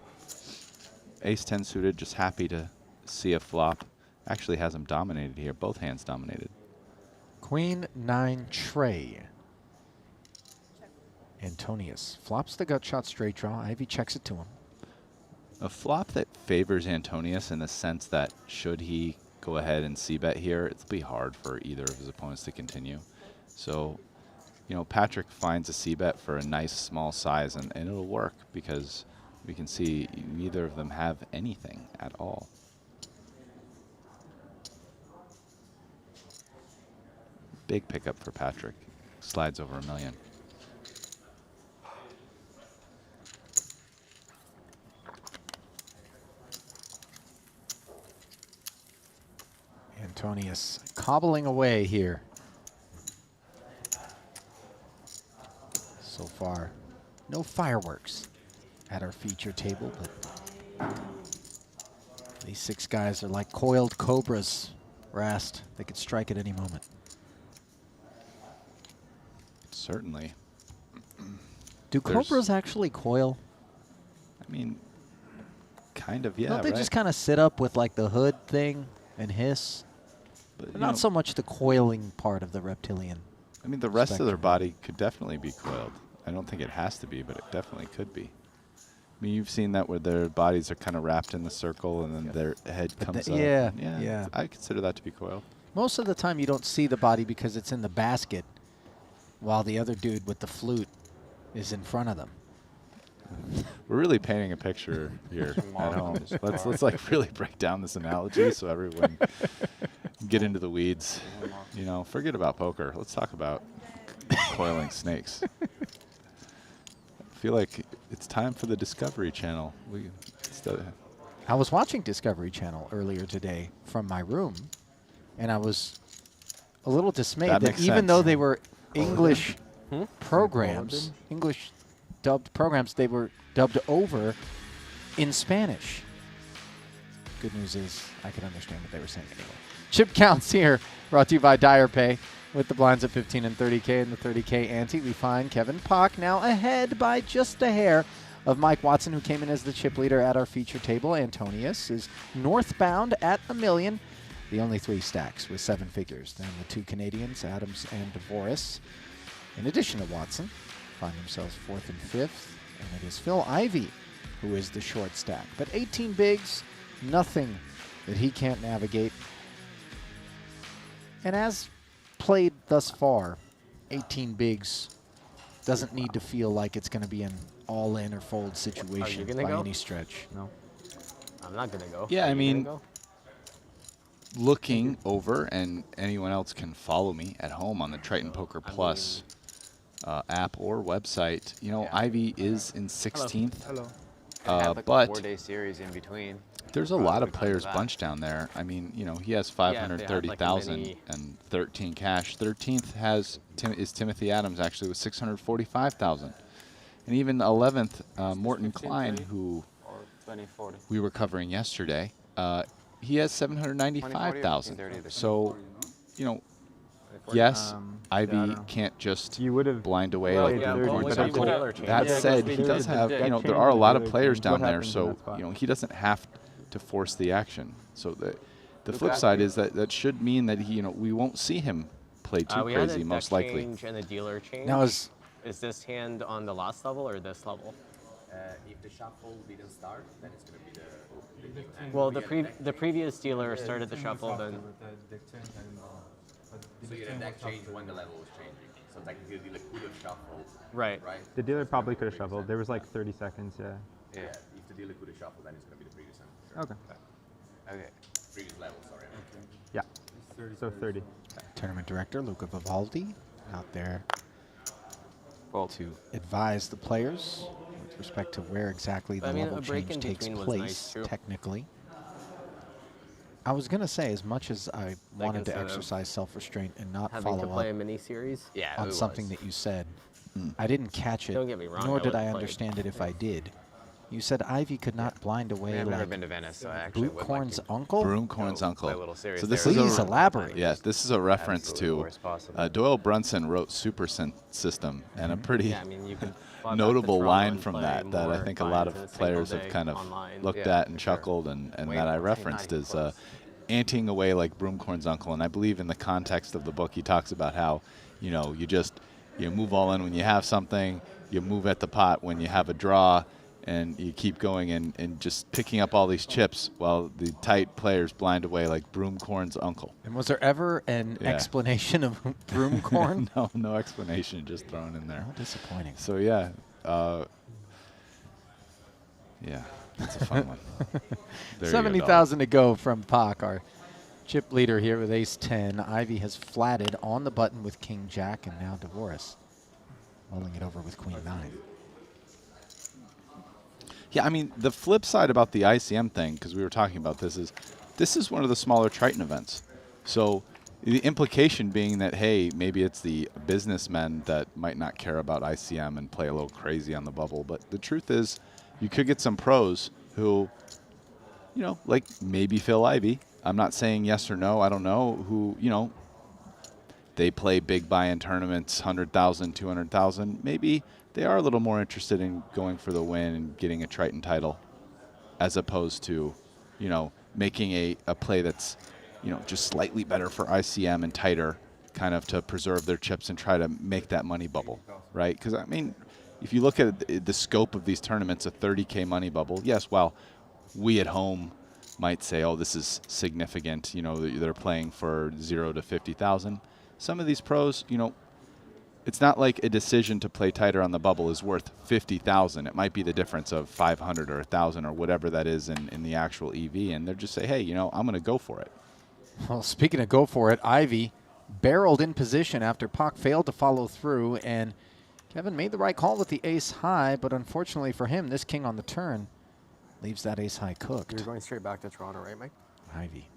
Ace-10 suited, just happy to see a flop. Actually has him dominated here. Both hands dominated. Queen 9 tray. Antonius flops the gut shot straight draw. Ivy checks it to him. A flop that favors Antonius in the sense that should he go ahead and c-bet here, it'll be hard for either of his opponents to continue. So, you know, Patrick finds a c-bet for a nice small size, and it'll work because we can see neither of them have anything at all. Big pickup for Patrick. Slides over $1 million. Antonius cobbling away here. So far, no fireworks at our feature table, but these 6 guys are like coiled cobras, Rast. They could strike at any moment. Certainly. Do cobras actually coil? I mean, kind of, yeah, Don't they right? just kind of sit up with like the hood thing and hiss? But you Not know, so much the coiling part of the reptilian. I mean, the rest of their spectrum. body could definitely be coiled. I don't think it has to be, but it definitely could be. I mean, you've seen that where their bodies are kind of wrapped in the circle and then their head But comes the- up. yeah, Yeah. yeah. I consider that to be coiled. Most of the time, you don't see the body because it's in the basket, while the other dude with the flute is in front of them. We're really painting a picture here at home. Let's like really break down this analogy so everyone can get into the weeds. You know, forget about poker. Let's talk about coiling snakes. I feel like it's time for the Discovery Channel. I was watching Discovery Channel earlier today from my room, and I was a little dismayed That that makes even sense. though they were English programs, English dubbed programs, they were dubbed over in Spanish. Good news is I could understand what they were saying anyway. Chip counts here, brought to you by Dyer Pay. With the blinds at 15 and 30K and the 30K ante, we find Kevin Pock now ahead by just a hair of Mike Watson, who came in as the chip leader at our feature table. Antonius is northbound at $1 million. The only 3 stacks with 7 figures. Then the 2 Canadians, Adams and DeVoris, in addition to Watson, find themselves 4th and 5th. And it is Phil Ivey who is the short stack. But 18 bigs, nothing that he can't navigate. And as played thus far, 18 bigs doesn't need to feel like it's going to be an all-in or fold situation by any stretch. No. I'm not going to go. Yeah, Are I you mean, gonna looking over, and anyone else can follow me at home on the Triton Poker Plus app or website. You know, Ivy is in 16th. Hello. Have like a but 4-day series in between. there's a Probably lot of would've gone to players that. bunched down there. I mean, you know, he has if they had, like, a 530,000 mini- and 13 cash. 13th is Timothy Adams, actually, with 645,000. And even 11th, Morton Klein, who Or 2040. we were covering yesterday, he has 795,000. 2040 or So, you know, yes, I Ivy don't know. can't just You would have blind away Well, like yeah, Blue but Corn what Circle. if the dealer changes? That Yeah, said, because he the does have, deck you know, there changes are a the lot of dealer players change. down What there, happens in so that spot? you know he doesn't have to force the action. So the flip side is that should mean that he, you know, we won't see him play too we had a crazy, deck most likely. change and a dealer change. Now is this hand on the last level or this level? If the shuffle didn't start, then it's going to be the new hand. Well, the previous dealer started the shuffle, then So yeah, the deck changed when the level was changing. So technically, the dealer could have shuffled, right. right? The dealer probably could have shuffled. There was like 30 seconds, yeah. Yeah. If the dealer could have shuffled, then it's going to be the previous hand. Okay. Okay. Previous level, sorry. Yeah. So 30. tournament director Luca Vivaldi out there Well, to advise the players with respect to where exactly the I mean, level a break change in takes between was place nice, too. technically. I was going to say, as much as I wanted to instead of exercise self-restraint and not Having to follow play a up mini series. yeah, on it something was. that you said, I didn't catch it, Don't get me wrong, nor I did would've I played. understand it if I did. You said Ivy could not blind away I've never like been to Venice, so I actually would like Bluecorn's to uncle? Broomcorn's go uncle. play a little serious So this there. is Please a elaborate. yeah, this is a reference Absolutely, to worst possible. Doyle Brunson wrote Super System, and a pretty Yeah, I mean, you can fly back to notable Toronto line and from play that I more think a lot buy-ins in a of single players have day kind of online. looked Yeah, at and for sure. chuckled and Way that I more. referenced Not is even close. anting away like Broomcorn's uncle. And I believe in the context of the book he talks about how, you know, you move all in when you have something, you move at the pot when you have a draw, and you keep going and just picking up all these chips while the tight players blind away like Broomcorn's uncle. And was there ever an Yeah. explanation of Broomcorn? No explanation, just thrown in there. How disappointing. So yeah, yeah, that's a fun one. There you go, 70,000 to go from Pac, our chip leader here with ace-10. Ivy has flatted on the button with king-jack, and now DeVoris rolling it over with queen-9. Yeah, I mean, the flip side about the ICM thing, because we were talking about this is one of the smaller Triton events. So the implication being that, hey, maybe it's the businessmen that might not care about ICM and play a little crazy on the bubble. But the truth is, you could get some pros who, you know, like maybe Phil Ivey. I'm not saying yes or no. I don't know who, you know, they play big buy-in tournaments, 100,000, 200,000. Maybe they are a little more interested in going for the win and getting a Triton title as opposed to, you know, making a play that's just slightly better for ICM and tighter, kind of to preserve their chips and try to make that money bubble, right? Because, I mean, if you look at the scope of these tournaments, a 30K money bubble, yes, while we at home might say, oh, this is significant, they're playing for 0 to 50,000. Some of these pros, it's not like a decision to play tighter on the bubble is worth 50,000. It might be the difference of 500 or 1,000 or whatever that is in the actual EV, and they're just say, hey, I'm going to go for it. Well, speaking of go for it, Ivy barreled in position after Pak failed to follow through, and Kevin made the right call with the ace high, but unfortunately for him, this king on the turn leaves that ace high cooked. You're going straight back to Toronto, right, Mike? Ivy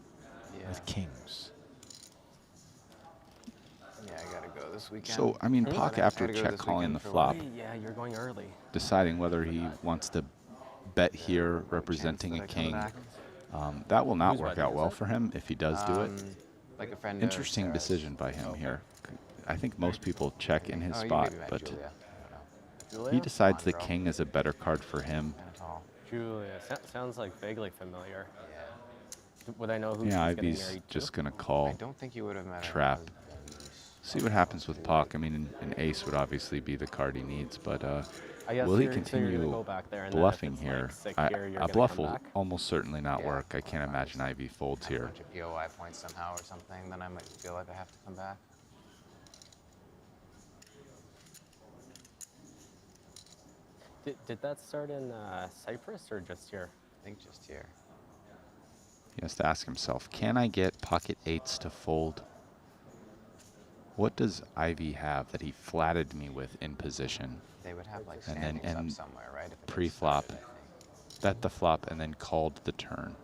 with kings. Yeah, I gotta go this weekend. So, I mean, Pak, after gotta go check this calling the weekend for flop, Yeah, you're going early. deciding whether he wants to bet here representing a king, that will not Whose work wedding out is well it? for him if he does do it. Like a friend. Interesting decision by him here. I think most people check in his Oh, you spot, maybe met but Julia. Julia? he decides the king is a better card for him. Julia. Sounds like vaguely familiar. Yeah. Would I know who Yeah, she's getting Ivy's married just to? going to I call, don't think you would have met her trap. husband. See what happens with Pak. I mean, an ace would obviously be the card he needs, but I guess will he so you're gonna continue go back there, and then if bluffing it's, here? like, sick here, you're A gonna bluff come will back? almost certainly not Yeah. work. I can't imagine Ivy folds Have a here. bunch of POI points somehow or something, then I might feel like I have to come back. Did that start in Cyprus or just here? I think just here. He has to ask himself, can I get pocket eights to fold? What does Ivy have that he flatted me with in position? They would have like And then standings up end somewhere, right? If it pre-flop, started, I think. bet the flop, and then called the turn.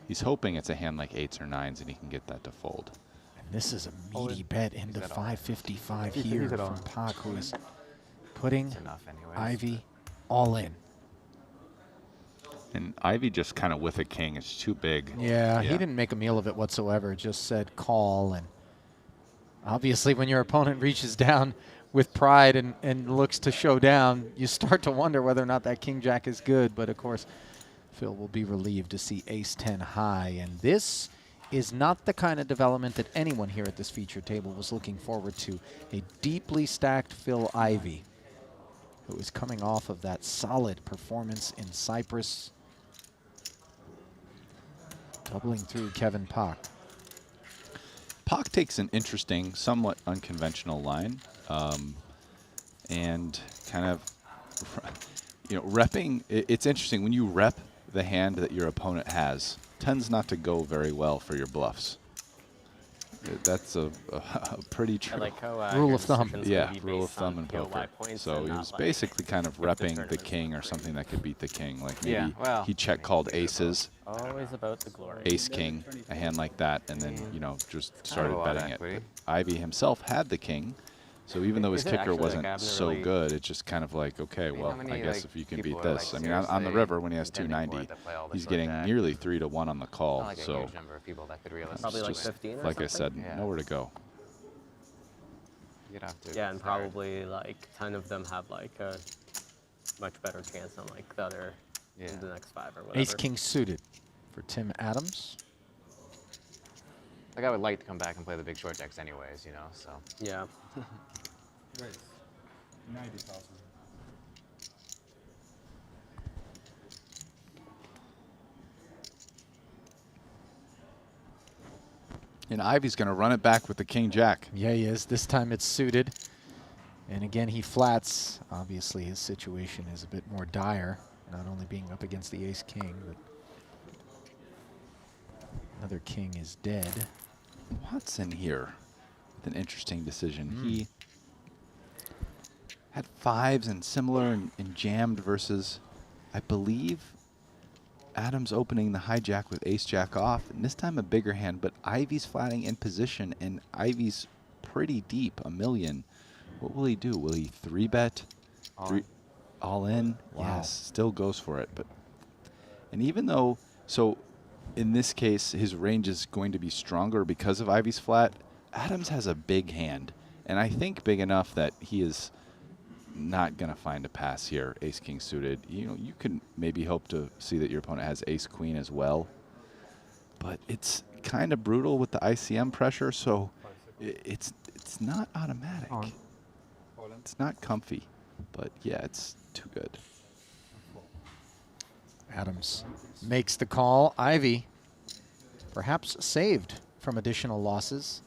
He's hoping it's a hand like eights or nines and he can get that to fold. And this is a meaty bet into that all? 555 He's here at all. from Pak, who is putting It's enough anyways. Ivy all in. And Ivy just kind of with a king, it's too big. Yeah, he didn't make a meal of it whatsoever. Just said call, and obviously when your opponent reaches down with pride and looks to show down, you start to wonder whether or not that king jack is good. But of course, Phil will be relieved to see ace 10 high, and this is not the kind of development that anyone here at this feature table was looking forward to. A deeply stacked Phil Ivy, who is coming off of that solid performance in Cyprus, doubling through Kevin Pak. Pak takes an interesting, somewhat unconventional line, and kind of, repping. It's interesting when you rep the hand that your opponent has. Tends not to go very well for your bluffs. That's a pretty I true. like how Rule your of thumb. decisions Yeah, can be rule of based on thumb in POI poker. points So and he not, was like, basically kind of if the repping the tournament's king or something that could beat the king. Like maybe Yeah, well, he check called aces, Always about the glory. ace king, a hand like that, and then just started a lot of betting it. equity. But Ivy himself had the king, so even though his Is it kicker actually, like, wasn't I haven't so really- good, it's just kind of like, okay, mean, well, how many, I guess like, if you can people beat are, this. like, I mean, on the seriously river when he has contending for 290, it that play all the he's short getting jack? nearly 3-1 on the call. Not like a So huge number of people that could realistically. Probably like just 15 or like I said, something? Yeah. nowhere to go. You'd have to. Yeah, and start. probably like 10 of them have like a much better chance than like the other, Yeah. the next 5 or whatever. Ace king suited for Tim Adams. Like I would like to come back and play the big short jacks anyways, so. Yeah. Right. 90,000. And Ivy's going to run it back with the king jack. Yeah, he is. This time it's suited. And again, he flats. Obviously, his situation is a bit more dire, not only being up against the ace king, but another king is dead. Watson here with an interesting decision. He had fives and similar and jammed versus, I believe, Adams opening the hijack with ace jack off, and this time a bigger hand, but Ivy's flatting in position, and Ivy's pretty deep, a million. What will he do? Will he 3-bet? All in? Wow. Yes, still goes for it. And even though, so in this case, his range is going to be stronger because of Ivy's flat, Adams has a big hand, and I think big enough that he is not going to find a pass here, ace-king suited. You can maybe hope to see that your opponent has ace-queen as well, but it's kind of brutal with the ICM pressure, so it's not automatic. On. It's not comfy, but yeah, it's too good. Adams makes the call. Ivy perhaps saved from additional losses,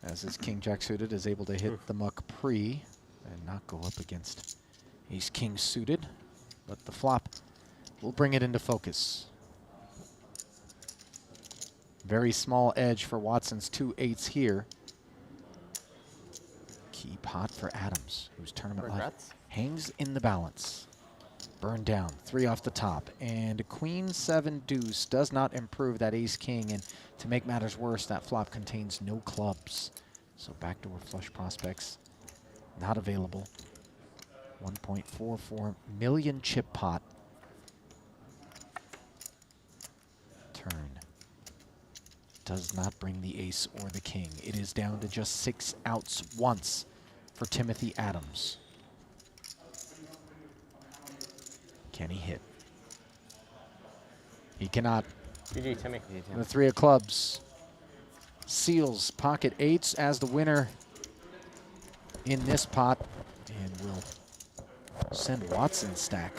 as his king-jack suited is able to hit the muck pre and not go up against ace-king suited. But the flop will bring it into focus. Very small edge for Watson's 2 8s here. Key pot for Adams, whose tournament life Regrets? hangs in the balance. Burn down, 3 off the top, and queen 7 deuce does not improve that ace king, and to make matters worse, that flop contains no clubs. So backdoor flush prospects not available. 1.44 million chip pot. Turn does not bring the ace or the king. It is down to just 6 outs once for Timothy Adams. Can he hit? He cannot. GG, Timmy. The 3 of clubs seals pocket 8s as the winner in this pot, and will send Watson's stack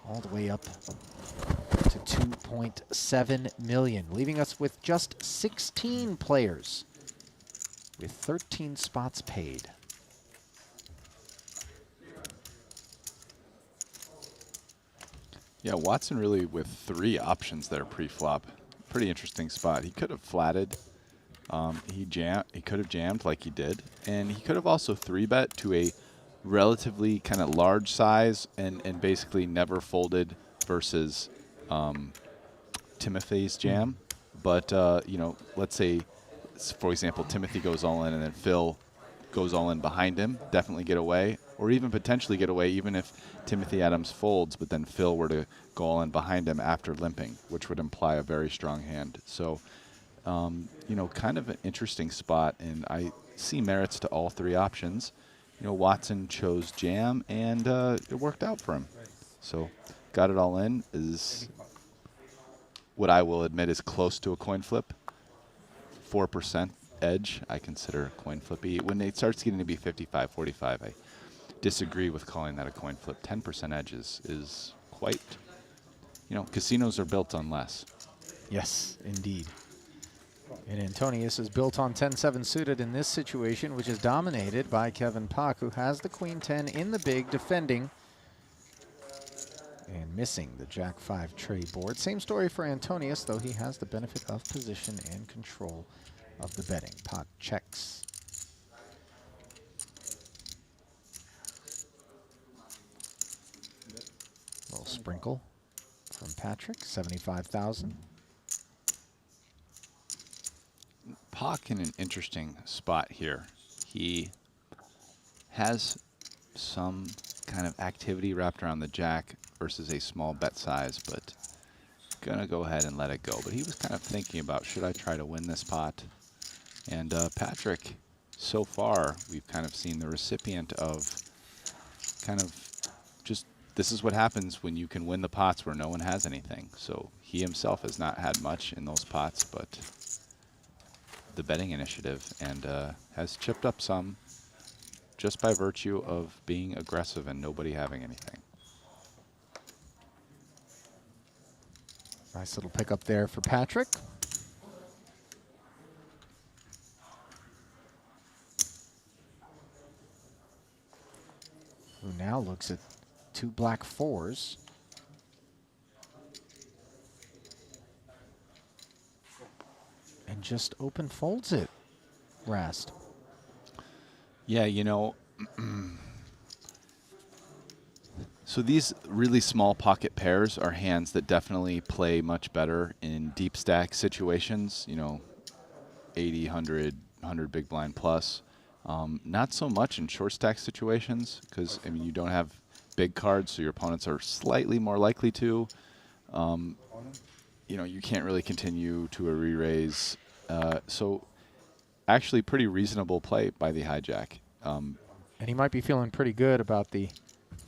all the way up to 2.7 million, leaving us with just 16 players with 13 spots paid. Yeah, Watson really with 3 options there pre-flop. Pretty interesting spot. He could have flatted. He could have jammed like he did, and he could have also 3-bet to a relatively kind of large size and basically never folded versus Timothy's jam. But you know, let's say, for example, Timothy goes all in and then Phil goes all in behind him, definitely get away, or even potentially get away even if Timothy Adams folds, but then Phil were to go all in behind him after limping, which would imply a very strong hand. So, you know, kind of an interesting spot, and I see merits to all 3 options. You know, Watson chose jam, and it worked out for him. So, got it all in is what I will admit is close to a coin flip. 4% edge, I consider a coin flippy. When it starts getting to be 55-45, I disagree with calling that a coin flip. 10% edge is quite, you know, casinos are built on less. Yes, indeed. And Antonius is built on 10-7 suited in this situation, which is dominated by Kevin Pak, who has the queen 10 in the big, defending and missing the jack 5 tray board. Same story for Antonius, though he has the benefit of position and control of the betting. Pak checks. Little sprinkle from Patrick, 75,000. Pak in an interesting spot here. He has some kind of activity wrapped around the jack versus a small bet size, but gonna go ahead and let it go. But he was kind of thinking about, should I try to win this pot? And Patrick, so far, we've kind of seen the recipient of kind of just, this is what happens when you can win the pots where no one has anything. So he himself has not had much in those pots, but the betting initiative, and has chipped up some just by virtue of being aggressive and nobody having anything. Nice little pickup there for Patrick. Who now looks at 2 black 4s. And just open folds it, Rast. Yeah, you know, so these really small pocket pairs are hands that definitely play much better in deep stack situations, you know, 80, 100 big blind plus. Not so much in short stack situations because, I mean, you don't have big cards, so your opponents are slightly more likely to. You know, you can't really continue to a re-raise. So actually pretty reasonable play by the hijack. And he might be feeling pretty good about the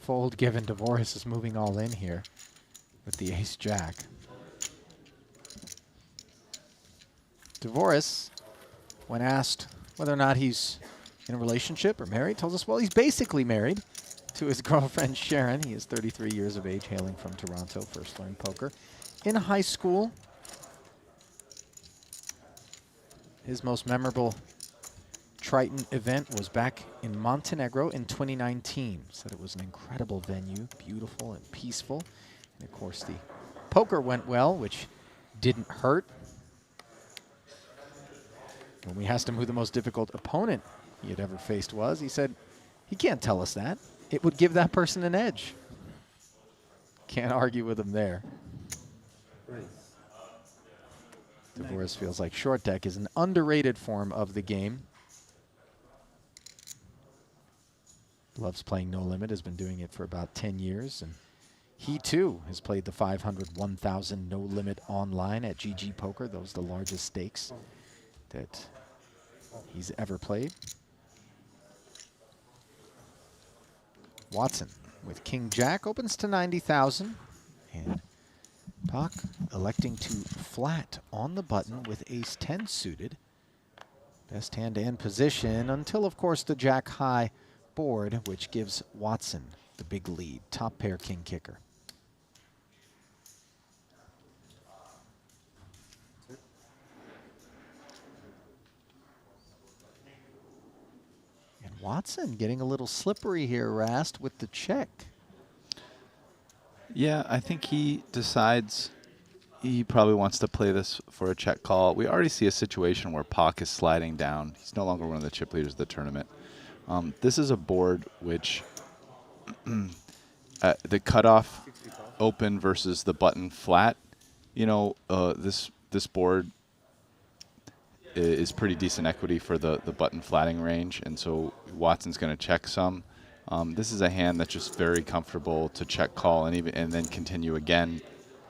fold given Dvoris is moving all in here with the ace-jack. Dvoris, when asked whether or not he's in a relationship or married, tells us, well, he's basically married to his girlfriend, Sharon. He is 33 years of age, hailing from Toronto, first learned poker. In high school, his most memorable Triton event was back in Montenegro in 2019. Said it was an incredible venue, beautiful and peaceful. And of course, the poker went well, which didn't hurt. When we asked him who the most difficult opponent he had ever faced was, he said, he can't tell us that. It would give that person an edge. Can't argue with him there. Dvoris feels like short deck is an underrated form of the game. Loves playing no limit, has been doing it for about 10 years. And he too has played the 500, 1000 no limit online at GG Poker. Those are the largest stakes that he's ever played. Watson with King Jack opens to 90,000. And Pak electing to flat on the button with Ace 10 suited. Best hand and position until, of course, the Jack high board, which gives Watson the big lead. Top pair king kicker. And Watson getting a little slippery here, Rast, with the check. Yeah, I think he decides he probably wants to play this for a check call. We already see a situation where Pak is sliding down. He's no longer one of the chip leaders of the tournament. This is a board which the cutoff open versus the button flat. You know, this board is pretty decent equity for the button flatting range, and so Watson's going to check some. This is a hand that's just very comfortable to check call and then continue again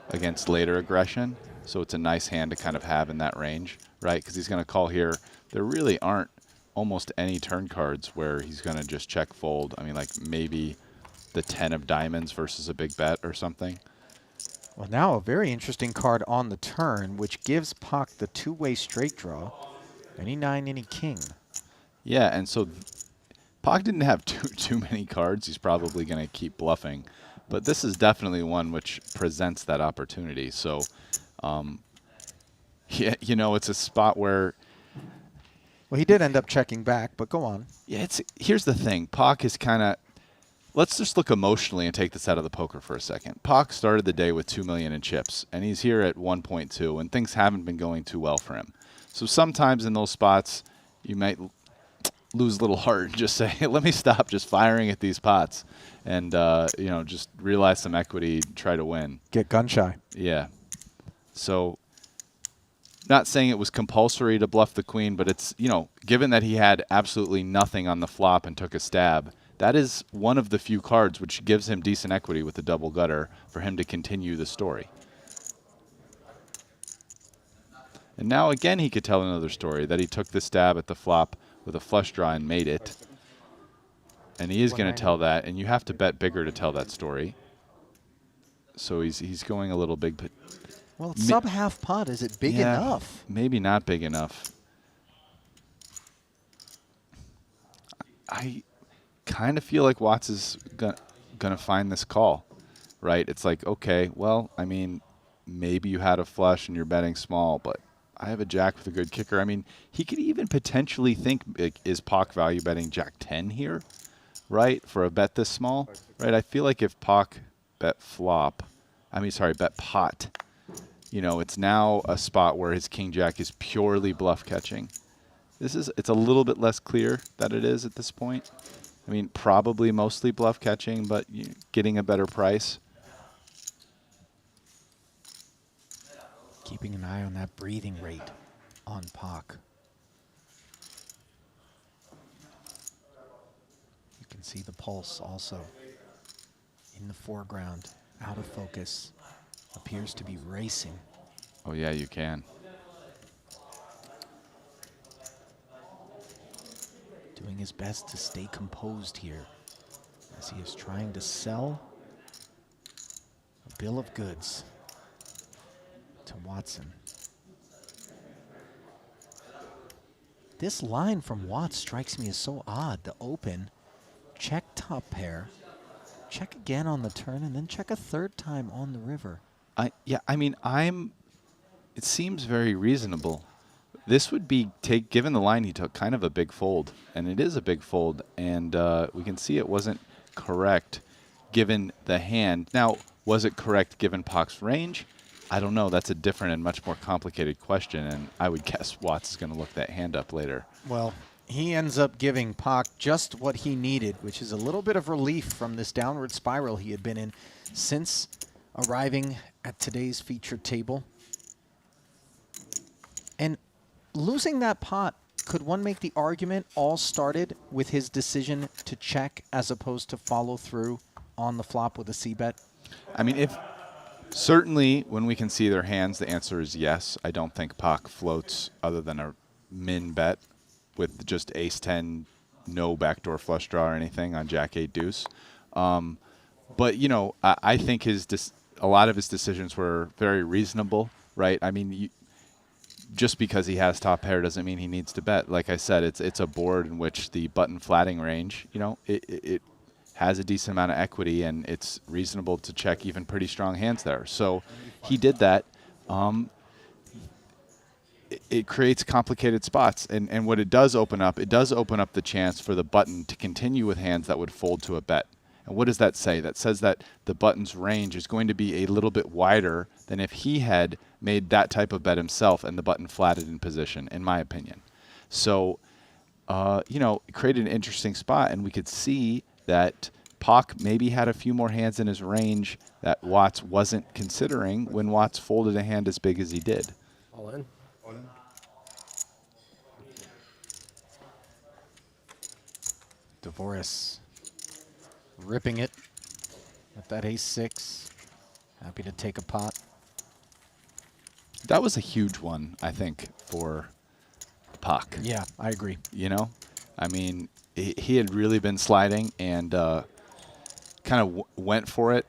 against later aggression. So it's a nice hand to kind of have in that range, right? Because he's going to call here. There really aren't almost any turn cards where he's going to just check fold. I mean, like maybe the 10 of diamonds versus a big bet or something. Well, now a very interesting card on the turn, which gives Pak the two-way straight draw. Any nine, any king. Yeah, and so Pak didn't have too many cards. He's probably going to keep bluffing. But this is definitely one which presents that opportunity. So, yeah, you know, it's a spot where... Well, he did end up checking back, but go on. Yeah, here's the thing. Pak is kind of... Let's just look emotionally and take this out of the poker for a second. Pak started the day with 2 million in chips, and he's here at 1.2, and things haven't been going too well for him. So sometimes in those spots, you might lose a little heart and just say, hey, let me stop just firing at these pots and, you know, just realize some equity, try to win. Get gun shy. Yeah. So not saying it was compulsory to bluff the queen, but it's, you know, given that he had absolutely nothing on the flop and took a stab, that is one of the few cards which gives him decent equity with the double gutter for him to continue the story. And now again he could tell another story, that he took the stab at the flop with a flush draw and made it. And he is going to tell that, and you have to bet bigger to tell that story. So he's going a little big, but... Well, it's sub half pot. Is it big enough? Maybe not big enough. I kind of feel like Watts is gonna find this call, right? It's like, okay, well, I mean, maybe you had a flush and you're betting small, but I have a jack with a good kicker. I mean, he could even potentially think, like, is Pak value betting jack 10 here, right, for a bet this small, right? I feel like if Pak bet bet pot, you know, it's now a spot where his king jack is purely bluff catching. It's a little bit less clear that it is at this point. I mean, probably mostly bluff catching, but getting a better price. Keeping an eye on that breathing rate on Pak. You can see the pulse also in the foreground, out of focus. Appears to be racing. Oh, yeah, you can. Doing his best to stay composed here as he is trying to sell a bill of goods to Watson. This line from Watts strikes me as so odd. The open, check top pair, check again on the turn, and then check a third time on the river. Yeah, I mean, it seems very reasonable. This would be, given the line he took, kind of a big fold. And it is a big fold. And we can see it wasn't correct given the hand. Now, was it correct given Pak's range? I don't know. That's a different and much more complicated question. And I would guess Watts is going to look that hand up later. Well, he ends up giving Pak just what he needed, which is a little bit of relief from this downward spiral he had been in since arriving at today's featured table. And losing that pot, could one make the argument all started with his decision to check as opposed to follow through on the flop with a c-bet? I mean, certainly when we can see their hands, the answer is yes. I don't think Pak floats other than a min bet with just ace-10, no backdoor flush draw or anything on jack-8 deuce. But, you know, I think a lot of his decisions were very reasonable, right? I mean, just because he has top pair doesn't mean he needs to bet. Like I said, it's a board in which the button flatting range, you know, it has a decent amount of equity, and it's reasonable to check even pretty strong hands there. So he did that. It creates complicated spots, and what it does open up the chance for the button to continue with hands that would fold to a bet. And what does that say? That says that the button's range is going to be a little bit wider than if he had made that type of bet himself and the button flatted in position, in my opinion. So, you know, it created an interesting spot, and we could see that Pak maybe had a few more hands in his range that Watts wasn't considering when Watts folded a hand as big as he did. All in. All in. Dvoris ripping it with that ace-6. Happy to take a pot. That was a huge one, I think, for Pak. Yeah, I agree. You know, I mean, he had really been sliding and kind of went for it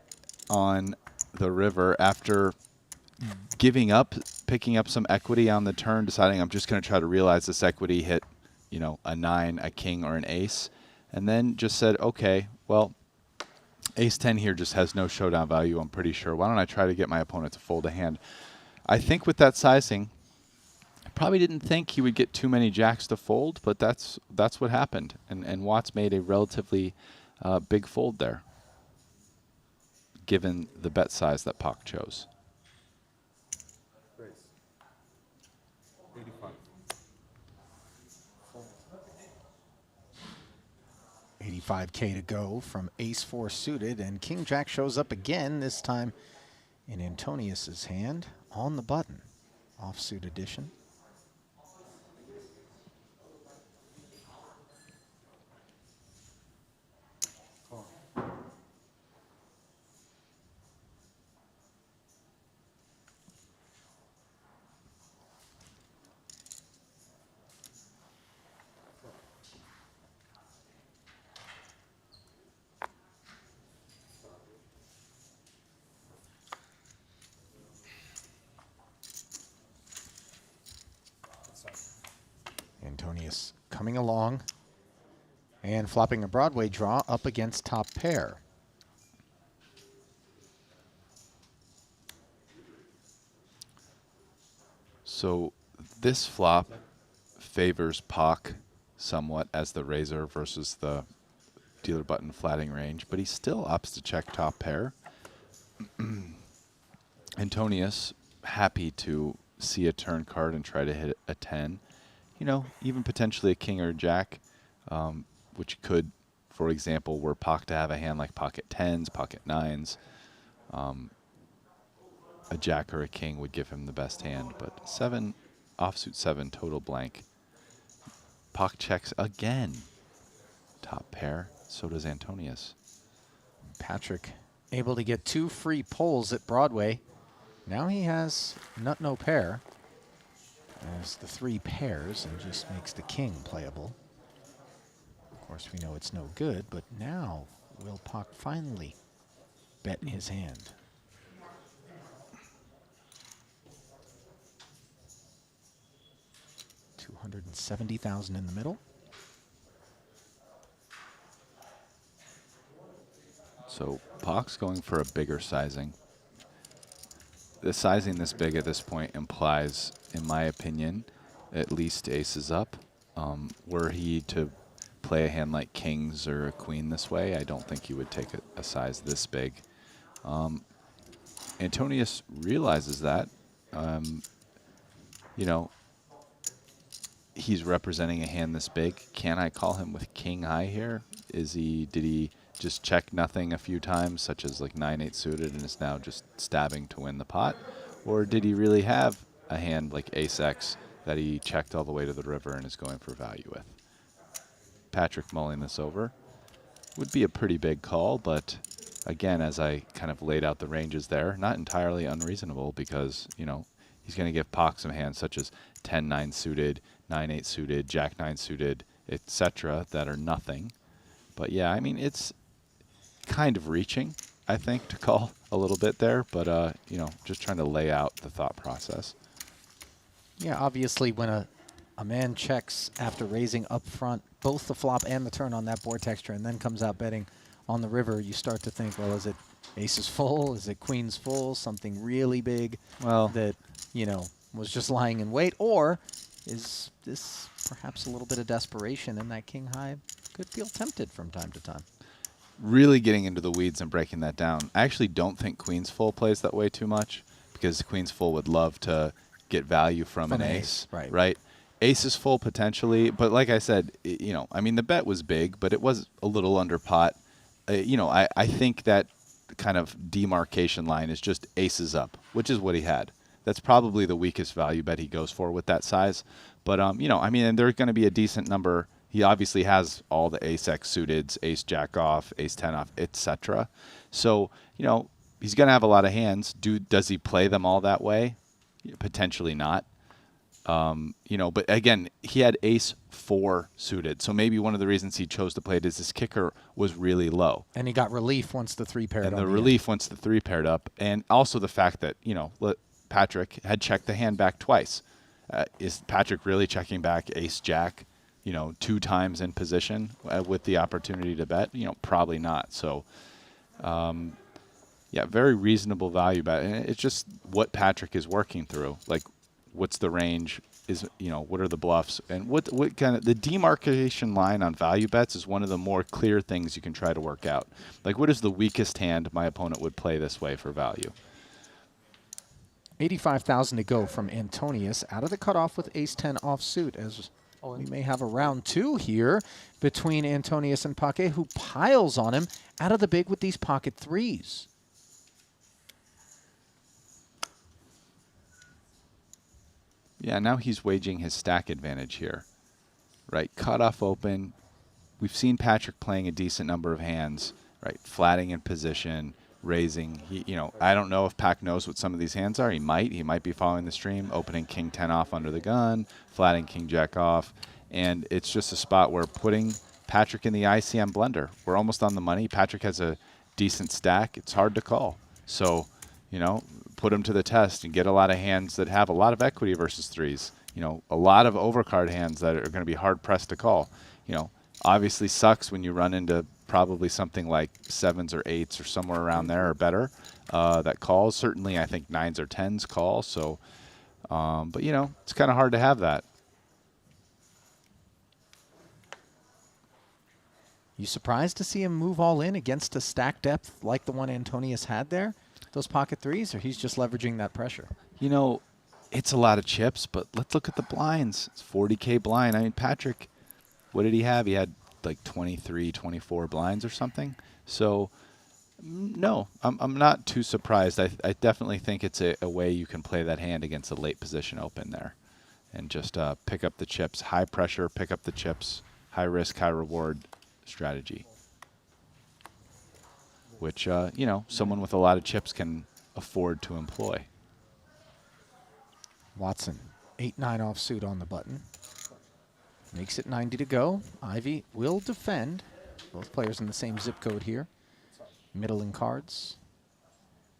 on the river after giving up, picking up some equity on the turn, deciding I'm just going to try to realize this equity, hit, you know, a 9, a king, or an ace, and then just said, okay, well, ace-10 here just has no showdown value, I'm pretty sure. Why don't I try to get my opponent to fold a hand? I think with that sizing, I probably didn't think he would get too many jacks to fold, but that's what happened. And Watts made a relatively big fold there, given the bet size that Pak chose. Raise. 85. 85K to go from ace-4 suited, and king-jack shows up again, this time in Antonius's hand on the button. Offsuit edition. Antonius coming along and flopping a Broadway draw up against top pair. So this flop favors Pak somewhat as the raiser versus the dealer button flatting range, but he still opts to check top pair. Antonius happy to see a turn card and try to hit a 10. You know, even potentially a king or a jack, which could, for example, were Pak to have a hand like pocket 10s, pocket 9s, a jack or a king would give him the best hand. But 7, offsuit 7, total blank. Pak checks again. Top pair. So does Antonius. Patrick able to get 2 free pulls at Broadway. Now he has nut no pair. As the 3 pairs and just makes the king playable. Of course, we know it's no good, but now will Pak finally bet his hand? 170,000 in the middle. So Pock's going for a bigger sizing. The sizing this big at this point implies, in my opinion, at least aces up. Were he to play a hand like kings or a queen this way, I don't think he would take a size this big. Antonius realizes that. You know, he's representing a hand this big. Can I call him with king high here? Did he just check nothing a few times, such as like 9-8 suited, and is now just stabbing to win the pot? Or did he really have a hand like ace-x that he checked all the way to the river and is going for value with? Patrick mulling this over would be a pretty big call, but again, as I kind of laid out the ranges there, not entirely unreasonable, because, you know, he's going to give Pock some hands such as 10-9 suited, 9-8 suited, jack-9 suited, etc. that are nothing. But yeah, I mean, it's kind of reaching, I think, to call a little bit there, but you know, just trying to lay out the thought process. Yeah, obviously when a man checks after raising up front both the flop and the turn on that board texture and then comes out betting on the river, you start to think, well, is it aces full? Is it queens full? Something really big that, you know, was just lying in wait? Or is this perhaps a little bit of desperation, and that king high could feel tempted from time to time? Really getting into the weeds and breaking that down, I actually don't think queens full plays that way too much, because queens full would love to get value from an ace. Right. Ace is full potentially, but like I said, you know, I mean, the bet was big, but it was a little under pot. You know, I think that kind of demarcation line is just aces up, which is what he had. That's probably the weakest value bet he goes for with that size. But, you know, I mean, and there's going to be a decent number. He obviously has all the ace-x suiteds, ace-jack off, ace-10 off, etc. So, you know, he's going to have a lot of hands. Does he play them all that way? Potentially not. You know, but again, he had ace-4 suited. So maybe one of the reasons he chose to play it is his kicker was really low. And he got relief once the three paired up. And the relief once the three paired up. And also the fact that, you know, Patrick had checked the hand back twice. Is Patrick really checking back ace-jack, you know, 2 times in position with the opportunity to bet? You know, probably not. So, yeah, very reasonable value bet. And it's just what Patrick is working through. Like, what's the range? You know, what are the bluffs? And what kind of the demarcation line on value bets is one of the more clear things you can try to work out. Like, what is the weakest hand my opponent would play this way for value? 85,000 to go from Antonius, out of the cutoff with ace-10 offsuit, as we may have a round 2 here between Antonius and Paquet, who piles on him out of the big with these pocket threes. Yeah, now he's waging his stack advantage here, right? Cutoff open. We've seen Patrick playing a decent number of hands, right? Flatting in position, raising. You know, I don't know if Pac knows what some of these hands are. He might be following the stream, opening king 10 off under the gun, flatting king jack off, and it's just a spot where putting Patrick in the ICM blender. We're almost on the money. Patrick has a decent stack. It's hard to call. So, you know, put him to the test and get a lot of hands that have a lot of equity versus threes. You know, a lot of overcard hands that are going to be hard pressed to call. You know, obviously sucks when you run into probably something like 7s or 8s or somewhere around there or better that calls. Certainly, I think 9s or 10s call. So, but you know, it's kind of hard to have that. You surprised to see him move all in against a stack depth like the one Antonius had there? Those pocket threes, or he's just leveraging that pressure? You know, it's a lot of chips, but let's look at the blinds. It's 40K blind. I mean, Patrick, what did he have? He had like 23, 24 blinds or something. So, no, I'm not too surprised. I definitely think it's a way you can play that hand against a late position open there. And just pick up the chips. High pressure, pick up the chips. High risk, high reward strategy. Which, you know, someone with a lot of chips can afford to employ. Watson, 8-9 offsuit on the button. Makes it 90 to go. Ivy will defend. Both players in the same zip code here. Middling cards.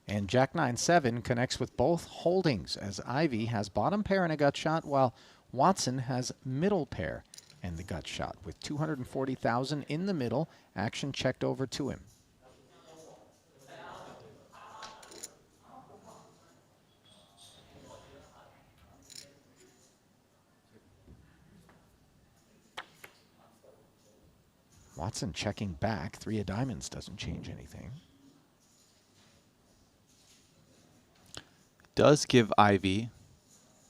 And Jack 9-7 connects with both holdings, as Ivy has bottom pair and a gut shot, while Watson has middle pair and the gut shot with 240,000 in the middle. Action checked over to him. Watson checking back. 3 of diamonds doesn't change anything. Does give Ivy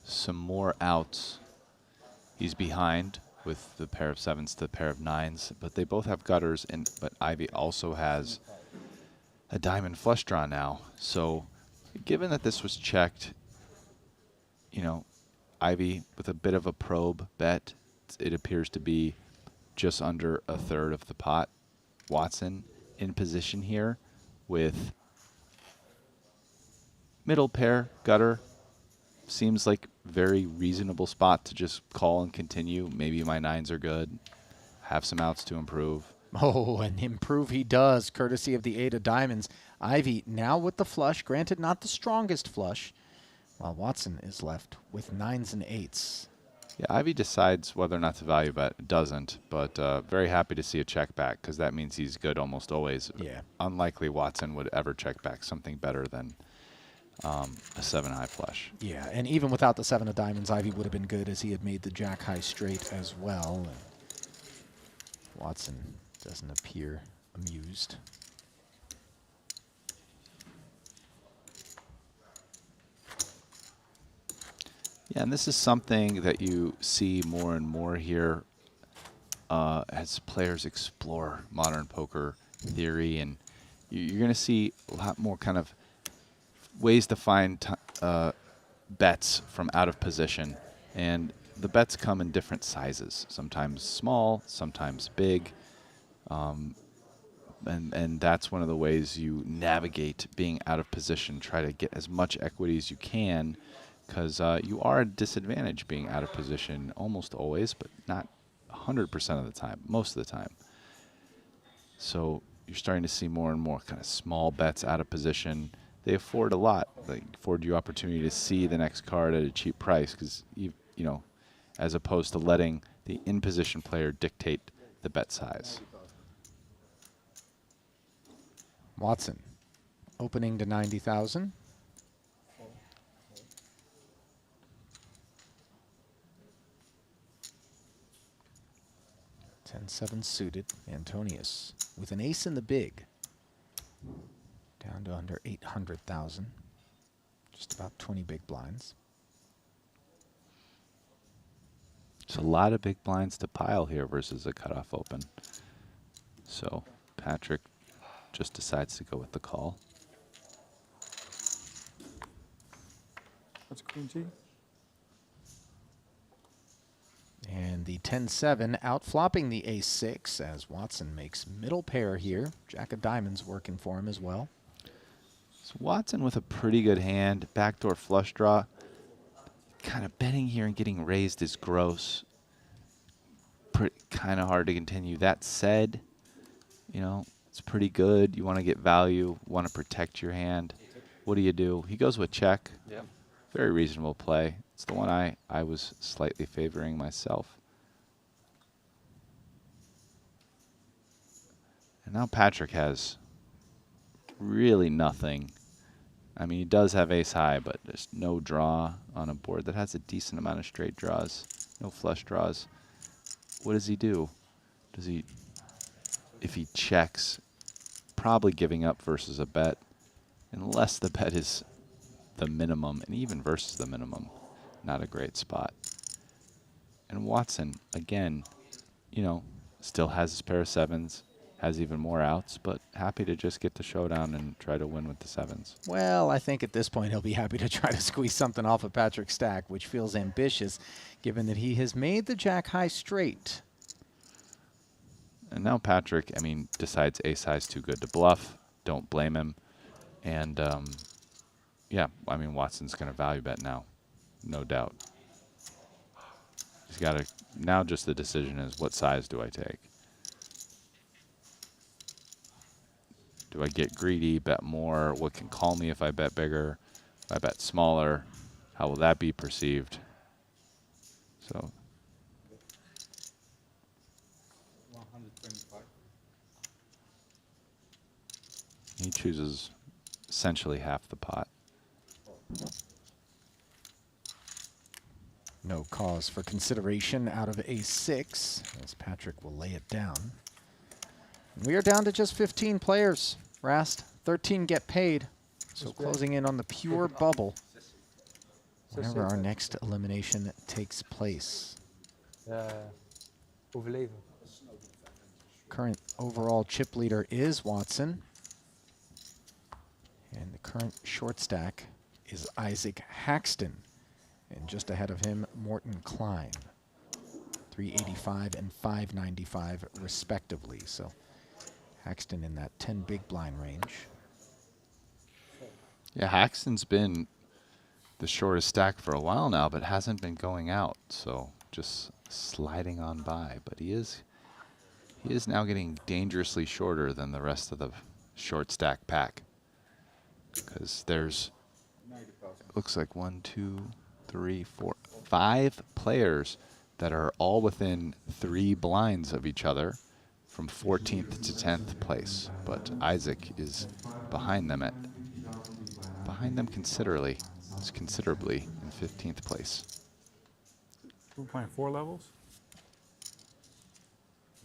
some more outs. He's behind with the pair of 7s to the pair of 9s, but they both have gutters, but Ivy also has a diamond flush draw now. So given that this was checked, you know, Ivy with a bit of a probe bet, it appears to be just under a third of the pot. Watson in position here with middle pair, gutter. Seems like very reasonable spot to just call and continue. Maybe my 9s are good. Have some outs to improve. Oh, and improve he does, courtesy of the 8 of diamonds. Ivy now with the flush, granted not the strongest flush, while Watson is left with 9s and 8s. Yeah, Ivy decides whether or not to value bet. Doesn't, but very happy to see a check back because that means he's good almost always. Yeah. Unlikely Watson would ever check back something better than a 7 high flush. Yeah, and even without the 7 of diamonds, Ivy would have been good as he had made the jack high straight as well. And Watson doesn't appear amused. Yeah, and this is something that you see more and more here as players explore modern poker theory, and you're going to see a lot more kind of ways to find bets from out of position. And the bets come in different sizes, sometimes small, sometimes big. And that's one of the ways you navigate being out of position. Try to get as much equity as you can, because you are at a disadvantage being out of position almost always, but not 100% of the time, most of the time. So you're starting to see more and more kind of small bets out of position. They afford a lot. They afford you opportunity to see the next card at a cheap price, because you know, as opposed to letting the in-position player dictate the bet size. Watson opening to 90,000. Ten-7 suited. Antonius with an ace in the big. Down to under 800,000. Just about 20 big blinds. There's a lot of big blinds to pile here versus a cutoff open. So Patrick just decides to go with the call. That's Queen G. And the 10-7 outflopping the ace-6 as Watson makes middle pair here. Jack of diamonds working for him as well. So Watson with a pretty good hand. Backdoor flush draw. Kind of betting here and getting raised is gross. Kind of hard to continue. That said, you know, it's pretty good. You want to get value, want to protect your hand. What do? He goes with check. Yep. Very reasonable play. It's the one I was slightly favoring myself. And now Patrick has really nothing. I mean, he does have ace high, but there's no draw on a board that has a decent amount of straight draws, no flush draws. What does he do? Does he, if he checks, probably giving up versus a bet, unless the bet is the minimum, and even versus the minimum, not a great spot. And Watson, again, you know, still has his pair of 7s, has even more outs, but happy to just get the showdown and try to win with the 7s. Well, I think at this point he'll be happy to try to squeeze something off of Patrick's stack, which feels ambitious, given that he has made the jack high straight. And now Patrick, I mean, decides ace high is too good to bluff. Don't blame him. And, yeah, I mean, Watson's going to value bet now, no doubt. He's got to, now just the decision is, what size do I take? Do I get greedy, bet more? What can call me if I bet bigger? If I bet smaller, how will that be perceived? So 125. he chooses essentially half the pot. No cause for consideration out of a6, as Patrick will lay it down. We are down to just 15 players. Rast, 13 get paid. So closing in on the pure bubble whenever our next elimination takes place. Overleven. Current overall chip leader is Watson. And the current short stack is Isaac Haxton. And just ahead of him, Morton Klein. 385 and 595 respectively. So Haxton in that 10 big blind range. Yeah, Haxton's been the shortest stack for a while now, but hasn't been going out. So just sliding on by. But he is now getting dangerously shorter than the rest of the short stack pack. Because there's, it looks like 1, 2, 3, 4, 5 players that are all within 3 blinds of each other from 14th to 10th place. But Isaac is behind them considerably. Is considerably in 15th place. We're playing 4 levels.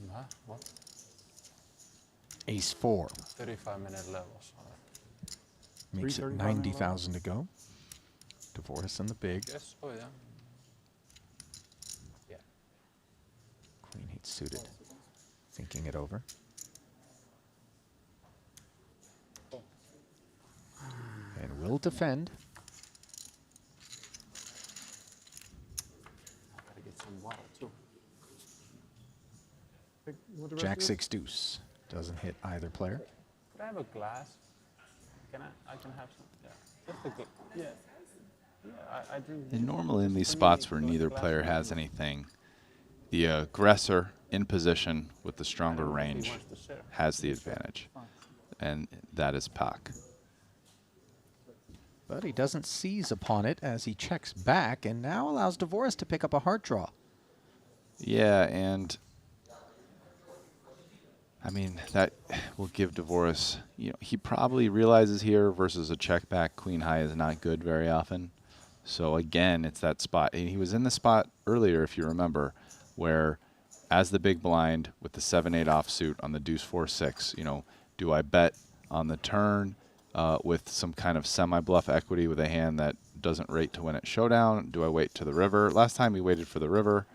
Huh? What? Ace 4. 35-minute levels. Makes it 335 90,000 to go. Divorce on the big. Yes. Oh yeah. Yeah. Queen 8 suited. Thinking it over. And will defend. Gotta get some water too. Jack 6 deuce. Doesn't hit either player. Could I have a glass? Can I can have some. Yeah. Just a good. Yeah. Yeah. I drink. And normally in these spots where neither player has anything, the aggressor in position with the stronger range has the advantage. And that is Pak. But he doesn't seize upon it as he checks back and now allows Divorce to pick up a heart draw. Yeah, and I mean, that will give Divorce, he probably realizes here versus a check back queen high is not good very often. So again, it's that spot. And he was in the spot earlier, if you remember, where as the big blind with the 7-8 offsuit on the deuce 4-6, do I bet on the turn with some kind of semi-bluff equity with a hand that doesn't rate to win at Showdown? Do I wait to the river? Last time he waited for the river,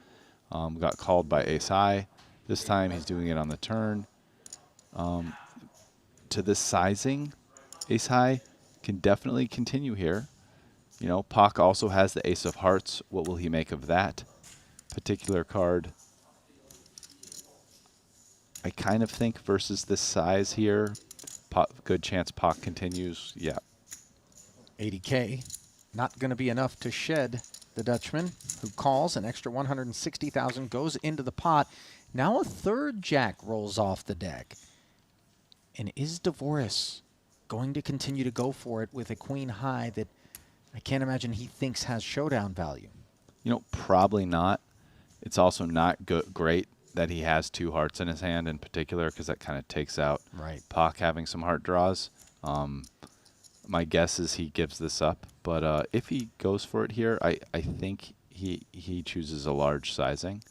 got called by ace high. This time he's doing it on the turn. To this sizing, ace high can definitely continue here. Pak also has the ace of hearts. What will he make of that particular card? I kind of think versus this size here, good chance Pak continues. Yeah. 80K. Not going to be enough to shed the Dutchman, who calls. An extra 160,000 goes into the pot. Now a third jack rolls off the deck. And is Divorce going to continue to go for it with a queen high that I can't imagine he thinks has showdown value? Probably not. It's also not great that he has 2 hearts in his hand in particular, because that kind of takes out Pak having some heart draws. My guess is he gives this up, but if he goes for it here, I think he chooses a large sizing.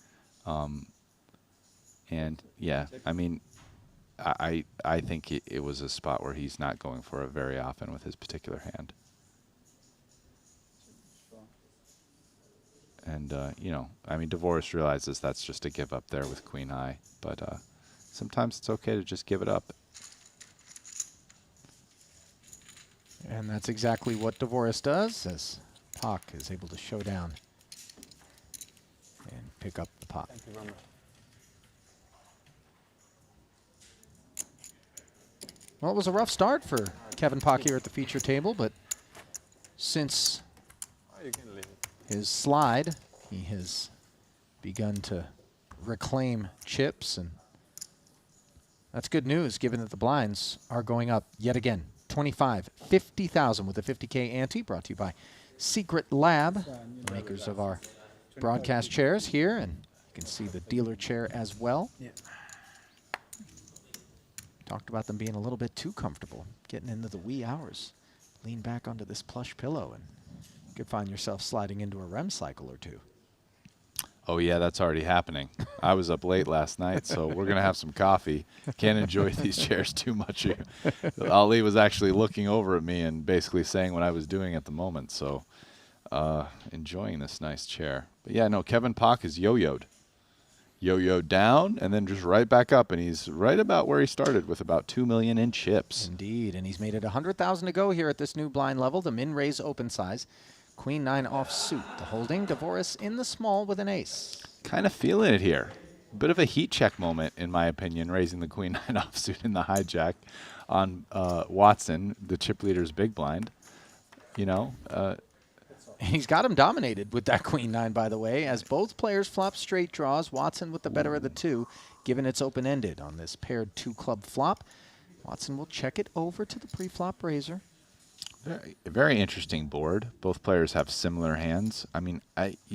And yeah, I mean, I think it was a spot where he's not going for it very often with his particular hand. And, I mean, Divorce realizes that's just a give up there with queen high, but sometimes it's okay to just give it up. And that's exactly what Divorce does, as Pak is able to show down and pick up the pot. Thank you very much. Well, it was a rough start for Kevin Pak here at the feature table, but since his slide, he has begun to reclaim chips, and that's good news given that the blinds are going up yet again. 25, 50,000 with a 50K ante, brought to you by Secret Lab, the makers of our broadcast chairs here, and you can see the dealer chair as well. Yeah. Talked about them being a little bit too comfortable, getting into the wee hours. Lean back onto this plush pillow, and you could find yourself sliding into a REM cycle or two. Oh, yeah, that's already happening. I was up late last night, so we're going to have some coffee. Can't enjoy these chairs too much. Ali was actually looking over at me and basically saying what I was doing at the moment, so enjoying this nice chair. But, yeah, no, Kevin Pak is yo-yoed. Yo-yoed down and then just right back up, and he's right about where he started with about 2 million in chips. Indeed, and he's made it 100,000 to go here at this new blind level, the min-raise open size. Queen 9 off suit. The holding, Dvoris in the small with an ace. Kind of feeling it here. A bit of a heat check moment, in my opinion, raising the Queen 9 offsuit in the hijack on Watson, the chip leader's big blind. You know, he's got him dominated with that Queen 9, by the way, as both players flop straight draws. Watson with the better of the two, given it's open-ended on this paired 2-club flop. Watson will check it over to the pre-flop raiser. Very interesting board. Both players have similar hands. I mean,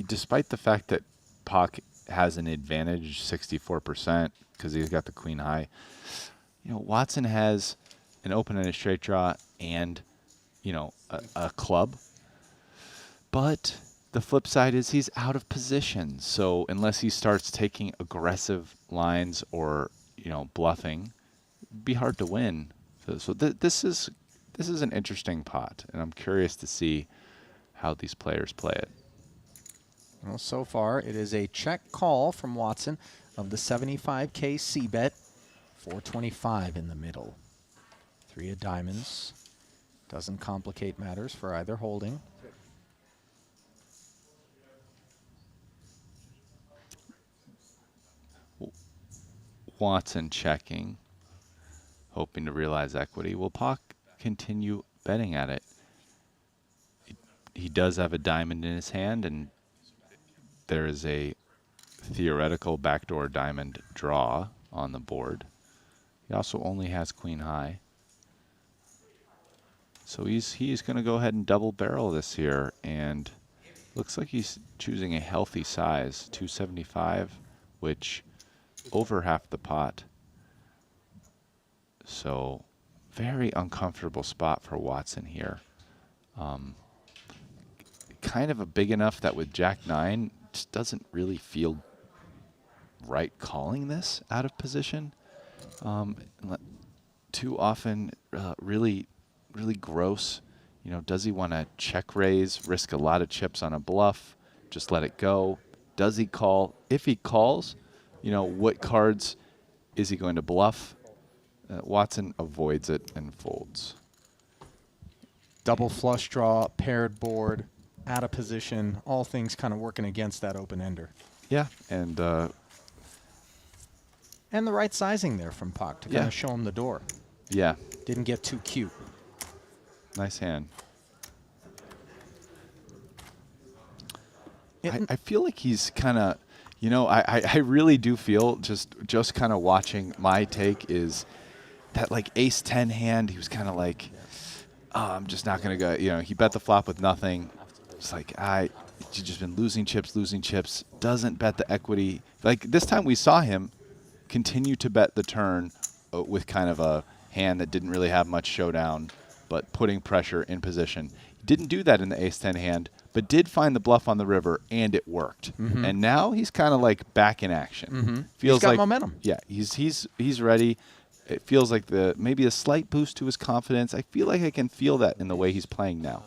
despite the fact that Pak has an advantage, 64%, because he's got the queen high, you know, Watson has an open-ended straight draw and, you know, a club. But the flip side is he's out of position. So unless he starts taking aggressive lines or, you know, bluffing, it'd be hard to win. So this is an interesting pot, and I'm curious to see how these players play it. Well, so far, it is a check call from Watson of the 75K C-bet, 425 in the middle. 3 of diamonds. Doesn't complicate matters for either holding. Watson checking, hoping to realize equity. Will Pak continue betting at it? He does have a diamond in his hand, and there is a theoretical backdoor diamond draw on the board. He also only has queen high. So he's going to go ahead and double barrel this here, and looks like he's choosing a healthy size, 275, which over half the pot. So very uncomfortable spot for Watson here. Kind of a big enough that with Jack 9, just doesn't really feel right calling this out of position. Too often, really gross. You know, does he want to check raise, risk a lot of chips on a bluff, just let it go? Does he call? If he calls, you know, what cards is he going to bluff? Watson avoids it and folds. Double flush draw, paired board, out of position, all things kind of working against that open-ender. Yeah, and the right sizing there from Pak to kind of show him the door. Yeah. Didn't get too cute. Nice hand. I feel like he's kind of, you know, I really do feel just kind of watching my take is that like ace 10 hand, he was kind of like, oh, I'm just not going to go, you know, he bet the flop with nothing. It's like, he's just been losing chips, doesn't bet the equity. Like this time we saw him continue to bet the turn with kind of a hand that didn't really have much showdown, but putting pressure in position. He didn't do that in the ace 10 hand, but did find the bluff on the river, and it worked. And now he's kind of like back in action. Feels he's got like momentum. Yeah, he's ready. It feels like maybe a slight boost to his confidence. I feel like I can feel that in the way he's playing now.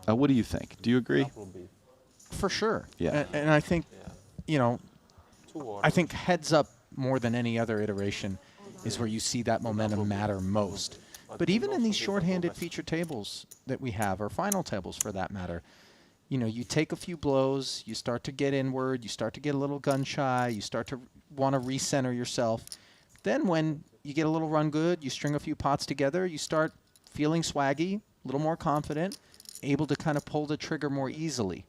What do you think? Do you agree? For sure. Yeah. And I think, you know, I think heads up more than any other iteration is where you see that momentum matter most. But even in these shorthanded feature tables that we have, or final tables for that matter, you know, you take a few blows, you start to get inward, you start to get a little gun shy, you start to want to recenter yourself. Then when you get a little run good, you string a few pots together, you start feeling swaggy, a little more confident, able to kind of pull the trigger more easily.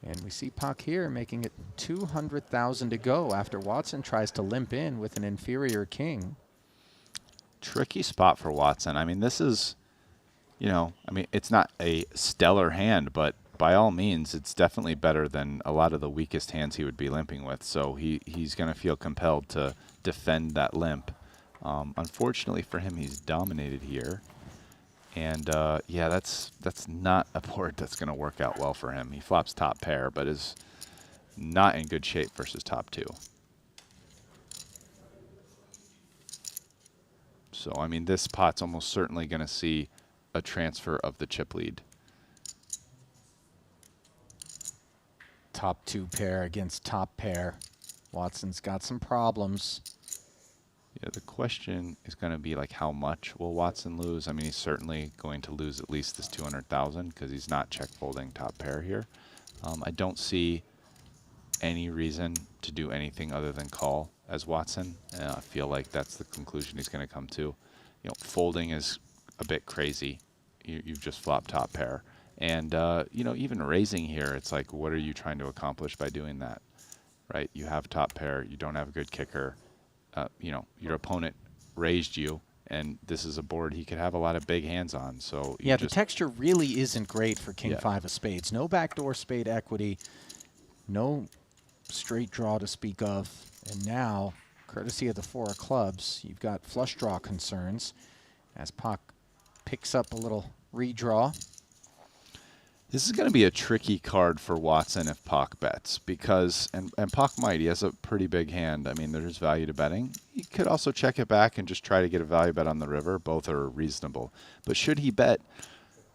And we see Pak here making it 200,000 to go after Watson tries to limp in with an inferior king. Tricky spot for Watson. I mean, this is, you know, I mean, it's not a stellar hand, but by all means, it's definitely better than a lot of the weakest hands he would be limping with. So he's going to feel compelled to defend that limp. Unfortunately for him, he's dominated here. And, yeah, that's not a board that's going to work out well for him. He flops top pair, but is not in good shape versus top 2. So, I mean, this pot's almost certainly going to see a transfer of the chip lead. Top 2 pair against top pair. Watson's got some problems. Yeah, the question is going to be, like, how much will Watson lose? I mean, he's certainly going to lose at least this 200,000 because he's not check folding top pair here. I don't see any reason to do anything other than call as Watson. I feel like that's the conclusion he's going to come to. You know, folding is a bit crazy. You've just flopped top pair. And, you know, even raising here, it's like, what are you trying to accomplish by doing that? Right? You have top pair. You don't have a good kicker. You know, your opponent raised you, and this is a board he could have a lot of big hands on. So yeah, the texture really isn't great for King 5 of spades. No backdoor spade equity. No straight draw to speak of. And now, courtesy of the 4 of clubs, you've got flush draw concerns as Pak picks up a little redraw. This is going to be a tricky card for Watson if Pak bets because, and Pak might, he has a pretty big hand. I mean, there's value to betting. He could also check it back and just try to get a value bet on the river. Both are reasonable. But should he bet,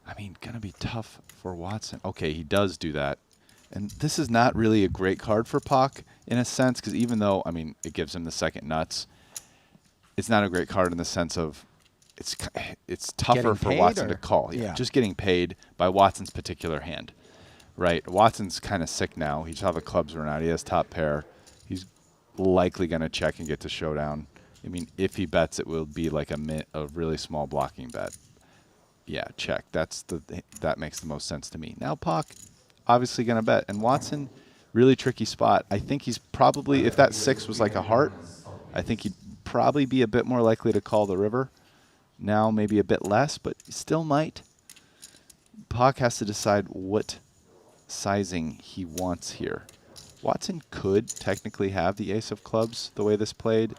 I mean, going to be tough for Watson. Okay, he does do that. And this is not really a great card for Pak in a sense because even though, I mean, it gives him the second nuts, it's not a great card in the sense of it's tougher for Watson to call. Yeah, just getting paid by Watson's particular hand, right? Watson's kind of sick now. He's how the clubs run out. He has top pair. He's likely going to check and get to showdown. I mean, if he bets, it will be like a really small blocking bet. Yeah, check. That makes the most sense to me. Now Pak obviously going to bet, and Watson, really tricky spot. I think he's probably, if that 6 was like a heart, I think he'd probably be a bit more likely to call the river. Now maybe a bit less, but still might. Pak has to decide what sizing he wants here. Watson could technically have the ace of clubs the way this played.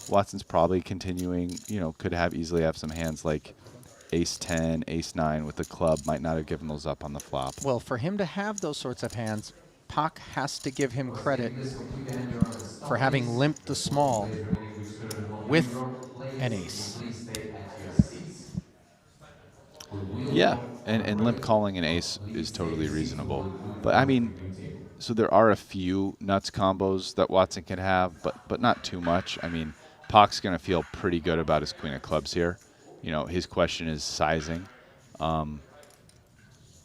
Watson's probably continuing, you know, could easily have some hands like ace 10, ace 9 with the club. Might not have given those up on the flop. Well, for him to have those sorts of hands, Pak has to give him credit for having limped the small with an ace. Yeah, and limp calling an ace is totally reasonable. But, I mean, so there are a few nuts combos that Watson can have, but not too much. I mean, Pak's going to feel pretty good about his queen of clubs here. You know, his question is sizing. And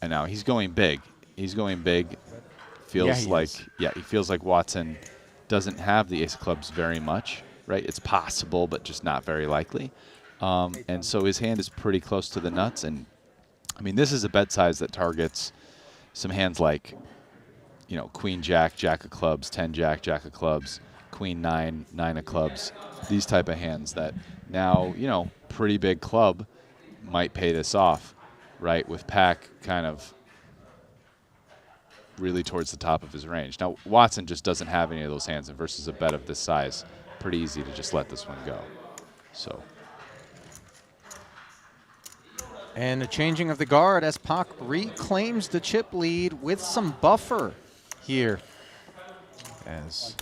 now he's going big. He's going big. Feels he feels like Watson doesn't have the ace of clubs very much, right? It's possible, but just not very likely. And so his hand is pretty close to the nuts. And, I mean, this is a bet size that targets some hands like, you know, queen, jack, jack of clubs, 10, jack, jack of clubs, queen, 9, 9 of clubs, these type of hands that now, you know, pretty big club might pay this off, right, with Pak kind of really towards the top of his range. Now, Watson just doesn't have any of those hands, and versus a bet of this size, pretty easy to just let this one go. So. And a changing of the guard as Pak reclaims the chip lead with some buffer here. As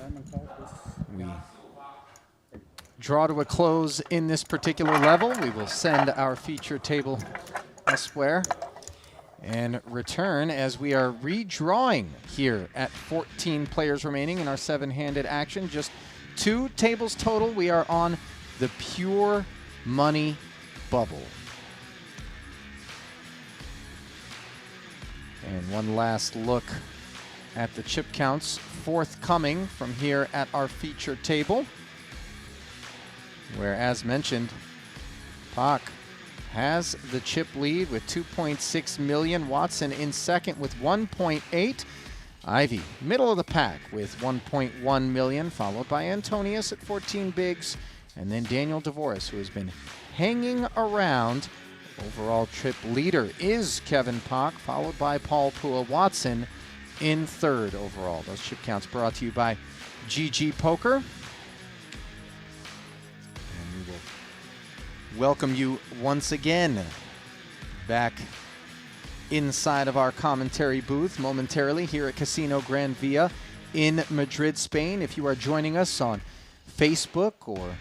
we draw to a close in this particular level, we will send our feature table elsewhere and return as we are redrawing here at 14 players remaining in our 7-handed action. Just 2 tables total. We are on the pure money bubble. And one last look at the chip counts forthcoming from here at our feature table, where, as mentioned, Pak has the chip lead with 2.6 million. Watson in second with 1.8. Ivy, middle of the pack with 1.1 million, followed by Antonius at 14 bigs, and then Daniel DeVoris, who has been hanging around Overall trip leader is Kevin Pock, followed by Paul Pua Watson in third overall. Those chip counts brought to you by GG Poker. And we will welcome you once again back inside of our commentary booth momentarily here at Casino Gran Via in Madrid, Spain. If you are joining us on Facebook or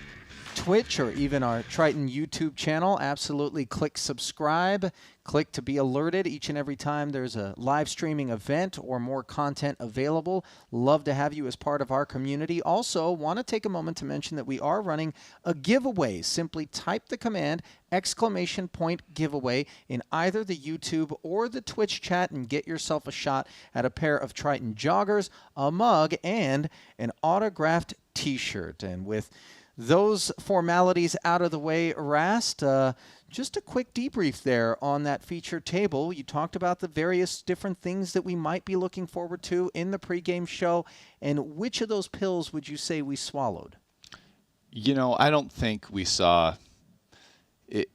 Twitch or even our Triton YouTube channel, absolutely click subscribe. Click to be alerted each and every time there's a live streaming event or more content available. Love to have you as part of our community. Also, want to take a moment to mention that we are running a giveaway. Simply type the command !giveaway in either the YouTube or the Twitch chat and get yourself a shot at a pair of Triton joggers, a mug, and an autographed t-shirt. And with those formalities out of the way, Rast, just a quick debrief there on that feature table. You talked about the various different things that we might be looking forward to in the pregame show, and which of those pills would you say we swallowed? You know, I don't think we saw it.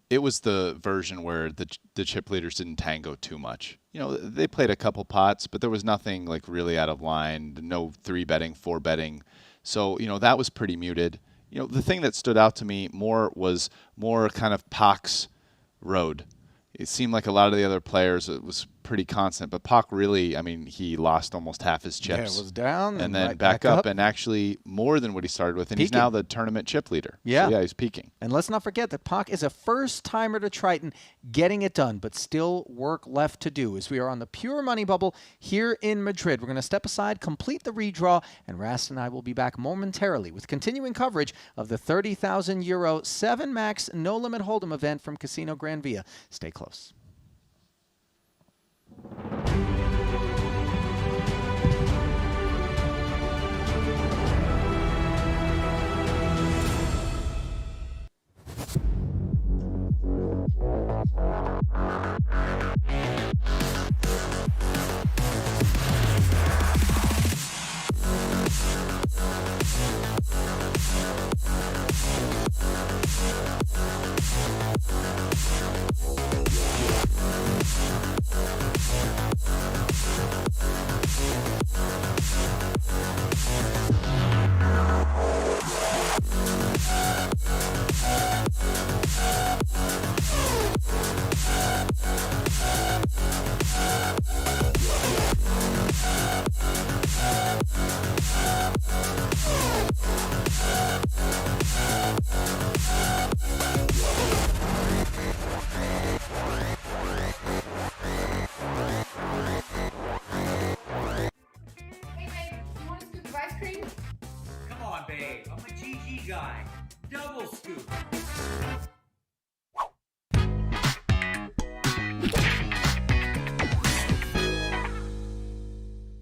It was the version where the chip leaders didn't tango too much. You know, they played a couple pots, but there was nothing like really out of line. No 3-betting, 4-betting. So, you know, that was pretty muted. You know, the thing that stood out to me was more kind of Pac's road. It seemed like a lot of the other players, it was pretty constant. But Pac really, I mean, he lost almost half his chips. Yeah, it was down. And then right back up and actually more than what he started with. And he's now the tournament chip leader. Yeah. So, yeah, he's peaking. And let's not forget that Pac is a first-timer to Triton, getting it done, but still work left to do as we are on the pure money bubble here in Madrid. We're going to step aside, complete the redraw, and Rast and I will be back momentarily with continuing coverage of the €30,000 7 Max No Limit Hold'em event from Casino Gran Via. Stay close.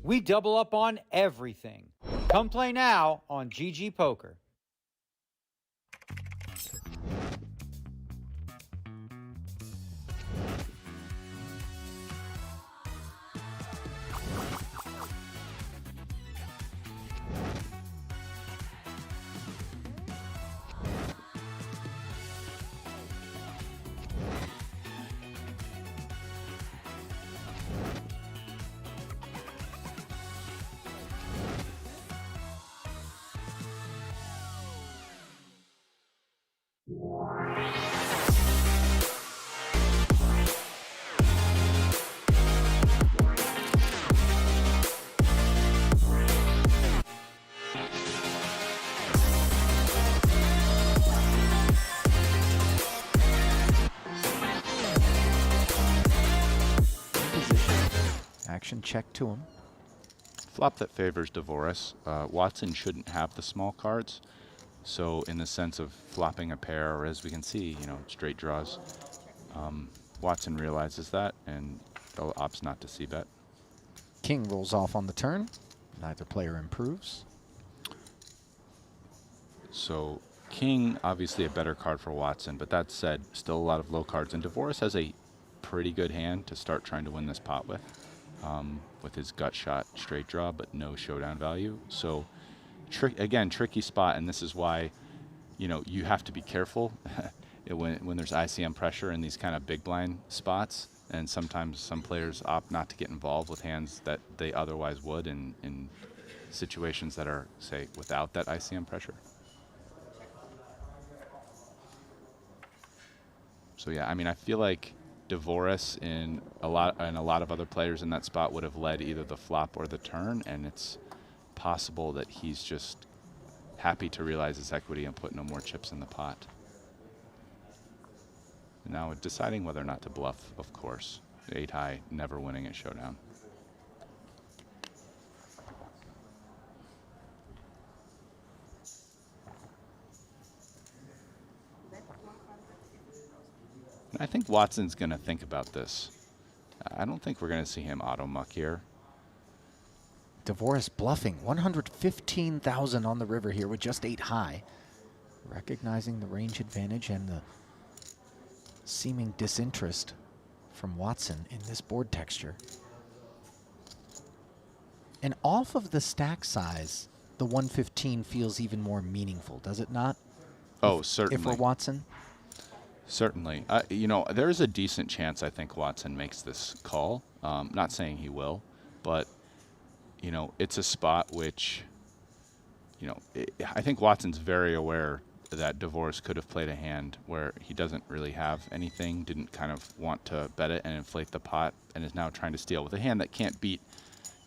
We double up on everything. Come play now on GG Poker. Action check to him. Flop that favors Dvoris. Watson shouldn't have the small cards. So in the sense of flopping a pair, or as we can see, you know, straight draws, Watson realizes that and opts not to c-bet. King rolls off on the turn. Neither player improves. So King, obviously a better card for Watson, but that said, still a lot of low cards. And Dvoris has a pretty good hand to start trying to win this pot with his gut shot straight draw, but no showdown value. So again, tricky spot, and this is why, you know, you have to be careful. when there's ICM pressure in these kind of big blind spots, and sometimes some players opt not to get involved with hands that they otherwise would in situations that are, say, without that ICM pressure. So yeah, I mean, I feel like Dvoris and a lot of other players in that spot would have led either the flop or the turn, and it's possible that he's just happy to realize his equity and put no more chips in the pot. And now deciding whether or not to bluff, of course. 8 high, never winning at Showdown. And I think Watson's going to think about this. I don't think we're going to see him auto muck here. Dvoris bluffing 115,000 on the river here with just 8 high. Recognizing the range advantage and the seeming disinterest from Watson in this board texture. And off of the stack size, the 115 feels even more meaningful, does it not? Oh, certainly. If we're Watson? Certainly. You know, there's a decent chance I think Watson makes this call. Not saying he will, but, you know, it's a spot which, you know, I think Watson's very aware that Dvoris could have played a hand where he doesn't really have anything, didn't kind of want to bet it and inflate the pot, and is now trying to steal with a hand that can't beat,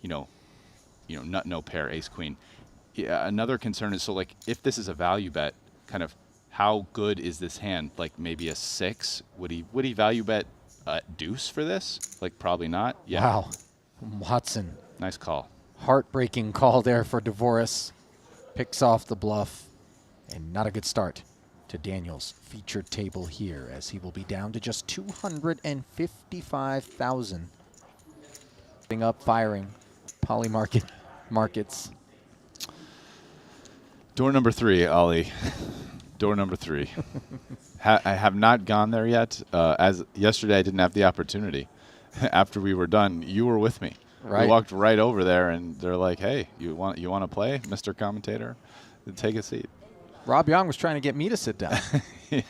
you know, nut, no pair, ace, queen. Yeah, another concern is, so like, if this is a value bet, kind of, how good is this hand? Like maybe a 6? Would he value bet deuce for this? Like probably not. Yeah. Wow. Watson. Nice call. Heartbreaking call there for Dvoris. Picks off the bluff. And not a good start to Daniel's featured table here, as he will be down to just 255,000. Up, firing. Poly markets. Door number 3, Ollie. Door number 3. I have not gone there yet. As yesterday, I didn't have the opportunity. After we were done, you were with me. Right. We walked right over there, and they're like, "Hey, you want to play, Mr. Commentator? Take a seat." Rob Young was trying to get me to sit down. Yeah.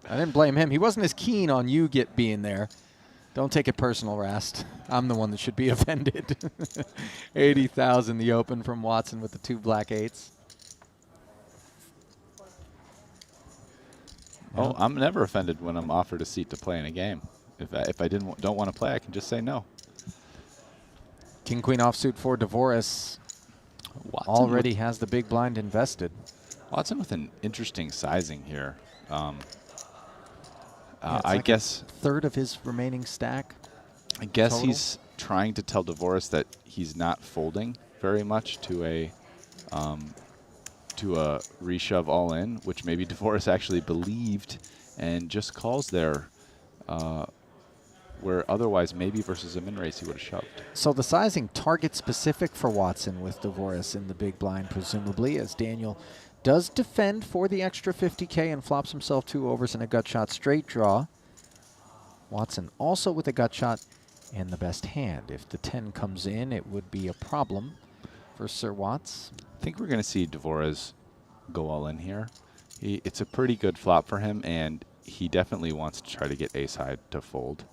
I didn't blame him. He wasn't as keen on you being there. Don't take it personal, Rast. I'm the one that should be offended. 80,000 the open from Watson with the 2 black 8s. Oh, I'm never offended when I'm offered a seat to play in a game. If I don't want to play, I can just say no. King Queen offsuit for Dvoris. Watson Already has the big blind invested. Watson with an interesting sizing here. Yeah, I guess a third of his remaining stack. I guess total. he's trying to tell Dvoris that he's not folding very much to a reshove all in, which maybe Dvoris actually believed and just calls there, where otherwise maybe versus a min race he would have shoved. So the sizing target specific for Watson with Dvoris in the big blind, presumably, as Daniel does defend for the extra 50K and flops himself 2 overs in a gut shot straight draw. Watson also with a gut shot and the best hand. If the 10 comes in, it would be a problem for Sir Watts. I think we're going to see Dvoris go all in here. It's a pretty good flop for him, and he definitely wants to try to get ace high to fold,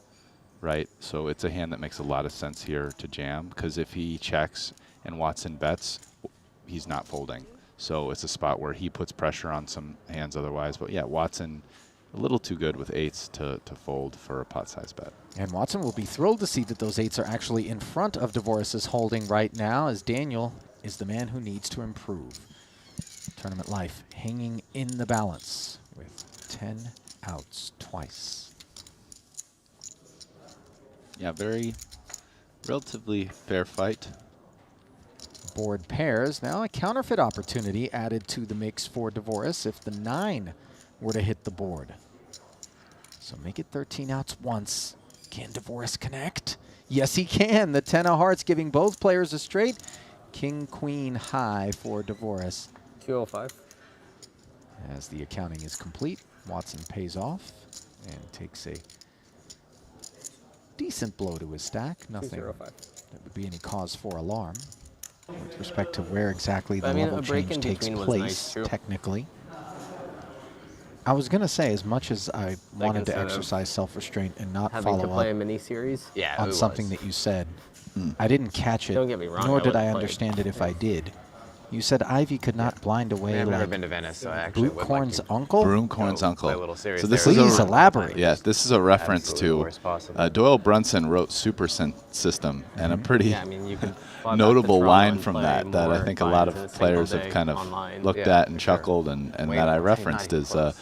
right? So it's a hand that makes a lot of sense here to jam, because if he checks and Watson bets, he's not folding. So it's a spot where he puts pressure on some hands otherwise. But yeah, Watson a little too good with 8s to fold for a pot size bet. And Watson will be thrilled to see that those 8s are actually in front of Dvoris's holding right now, as Daniel is the man who needs to improve. Tournament life hanging in the balance with 10 outs twice. Yeah, relatively fair fight. Board pairs. Now a counterfeit opportunity added to the mix for Dvoris if the 9 were to hit the board. So make it 13 outs once. Can Dvoris connect? Yes, he can. The 10 of hearts giving both players a straight. King, queen high for Dvoris. 205. As the accounting is complete, Watson pays off and takes a decent blow to his stack. Nothing 205. that would be any cause for alarm with respect to where exactly the I mean, level a break change in takes between was place nice too. technically. I was going to say, as much as I wanted to instead of exercise self-restraint and not having to follow play a up mini series. Yeah, on it something was. that you said, I didn't catch it, Don't get me wrong, nor I did would've I played. understand it if I did. You said Ivy could not blind away I've never like been to Venice, so I actually would like Brookcorn's to uncle? Broomcorn's go uncle. play a little series So this there. is Please a elaborate. Yeah, this is a reference Absolutely the to worst possible. Doyle Brunson wrote Super System, and a pretty Yeah, I mean, you could fly back to notable Toronto line and from play that I more think a lot of times in a single players have day kind of online. looked Yeah, at and for sure. chuckled and Way that I more. referenced Not is even close.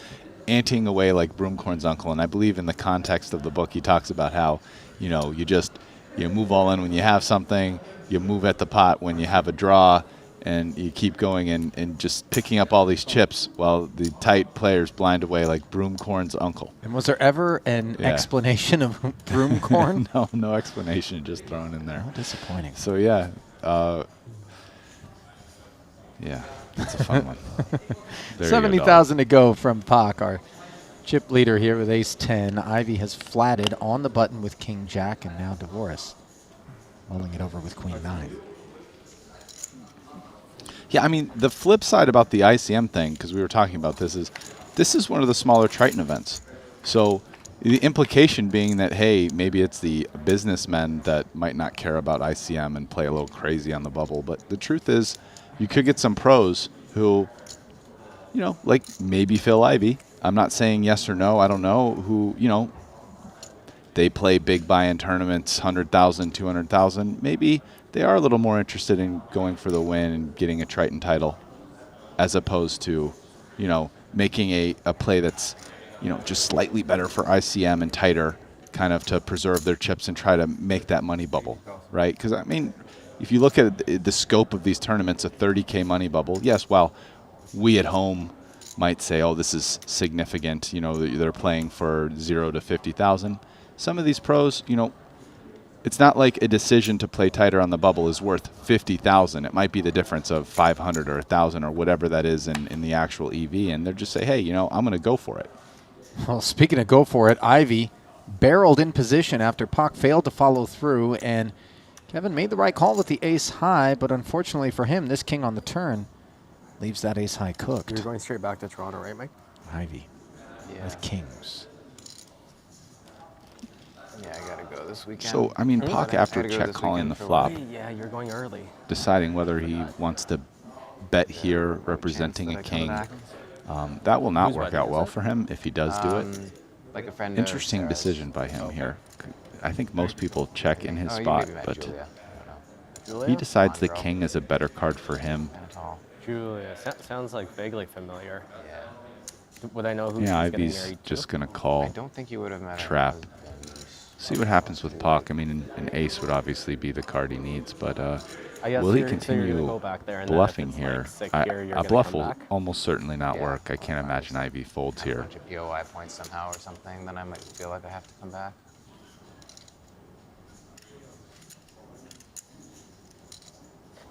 anting away like Broomcorn's uncle. And I believe in the context of the book he talks about how, you know, you move all in when you have something, you move at the pot when you have a draw, and you keep going and just picking up all these chips while the tight players blind away like Broomcorn's uncle. And was there ever an Yeah. explanation of Broomcorn? No explanation, just thrown in there. How disappointing. So yeah, it's a fun one. There you go, 70,000 to go from Pak, our chip leader here with ace-10. Ivy has flatted on the button with king-jack, and now Dvoris rolling it over with queen-9. Yeah, I mean, the flip side about the ICM thing, because we were talking about this is one of the smaller Triton events. So the implication being that, hey, maybe it's the businessmen that might not care about ICM and play a little crazy on the bubble. But the truth is, you could get some pros who, you know, like maybe Phil Ivey. I'm not saying yes or no. I don't know who, you know, they play big buy-in tournaments, 100,000, 200,000. Maybe they are a little more interested in going for the win and getting a Triton title as opposed to, you know, making a play that's, you know, just slightly better for ICM and tighter kind of to preserve their chips and try to make that money bubble, right? Because, I mean, if you look at the scope of these tournaments, a 30K money bubble, yes, well, we at home might say, oh, this is significant. You know, they're playing for 0 to 50,000. Some of these pros, you know, it's not like a decision to play tighter on the bubble is worth 50,000. It might be the difference of 500 or 1,000 or whatever that is in the actual EV, and they're just say, hey, you know, I'm going to go for it. Well, speaking of go for it, Ivy barreled in position after Pak failed to follow through, and Kevin made the right call with the ace high, but unfortunately for him, this king on the turn leaves that ace high cooked. You're going straight back to Toronto, right, Mike? Ivy with kings. Yeah, I gotta go this weekend. So, I mean, Pak, after Gotta go check this calling the weekend for flop, Yeah, you're going early. deciding whether he wants to bet here representing a that I come king, back. that will not Whose work wedding out is well it? for him if he does do it. Like a friend. Interesting Sarah's. decision by him here. I think most people check in his Oh, you spot, maybe met but Julia. I don't know. he decides the Girl. king is a better card for him. Not at all. Julia, sounds like vaguely familiar. Yeah. Would I know who Yeah, she's getting Ivy's married just to? going to I call. don't think you would have met her Trap. husband. See what happens with Pak. I mean, an ace would obviously be the card he needs, but I guess will he so you're gonna continue go back there, and then if bluffing it's, here? like, sick I- here, you're a gonna bluff come will back? almost certainly not Yeah. work. I can't imagine Ivy folds Have a here. bunch of POI points somehow or something, then I might feel like I have to come back.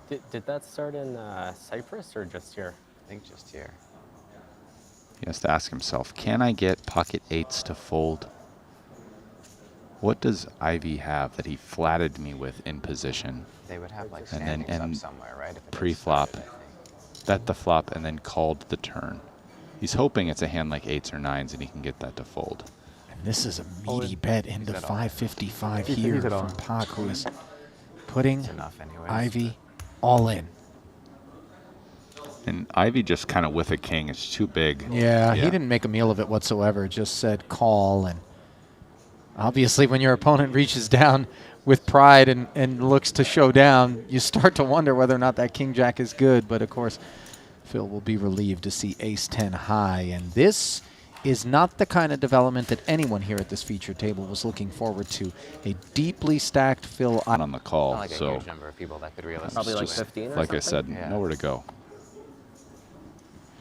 Did that start in Cyprus or just here? I think just here. He has to ask himself, can I get pocket eights to fold? What does Ivy have that he flatted me with in position? They would have like And then- standings and up somewhere, right? If it is pre-flop. started, I think. Bet the flop and then called the turn. He's hoping it's a hand like eights or nines and he can get that to fold. And this is a meaty bet into that all? 555 He's here at from all. Pak, who is putting It's enough anyways. Ivy all in. And Ivy just kind of with a king. It's too big. Yeah, he didn't make a meal of it whatsoever. Just said call, and obviously when your opponent reaches down with pride and looks to show down, you start to wonder whether or not that king-jack is good. But, of course, Phil will be relieved to see ace-10 high. And this is not the kind of development that anyone here at this feature table was looking forward to. A deeply stacked Phil. On the call, Not like a so huge number of people that could realistically Probably like just 15 or like I said, something? Yeah. nowhere to go.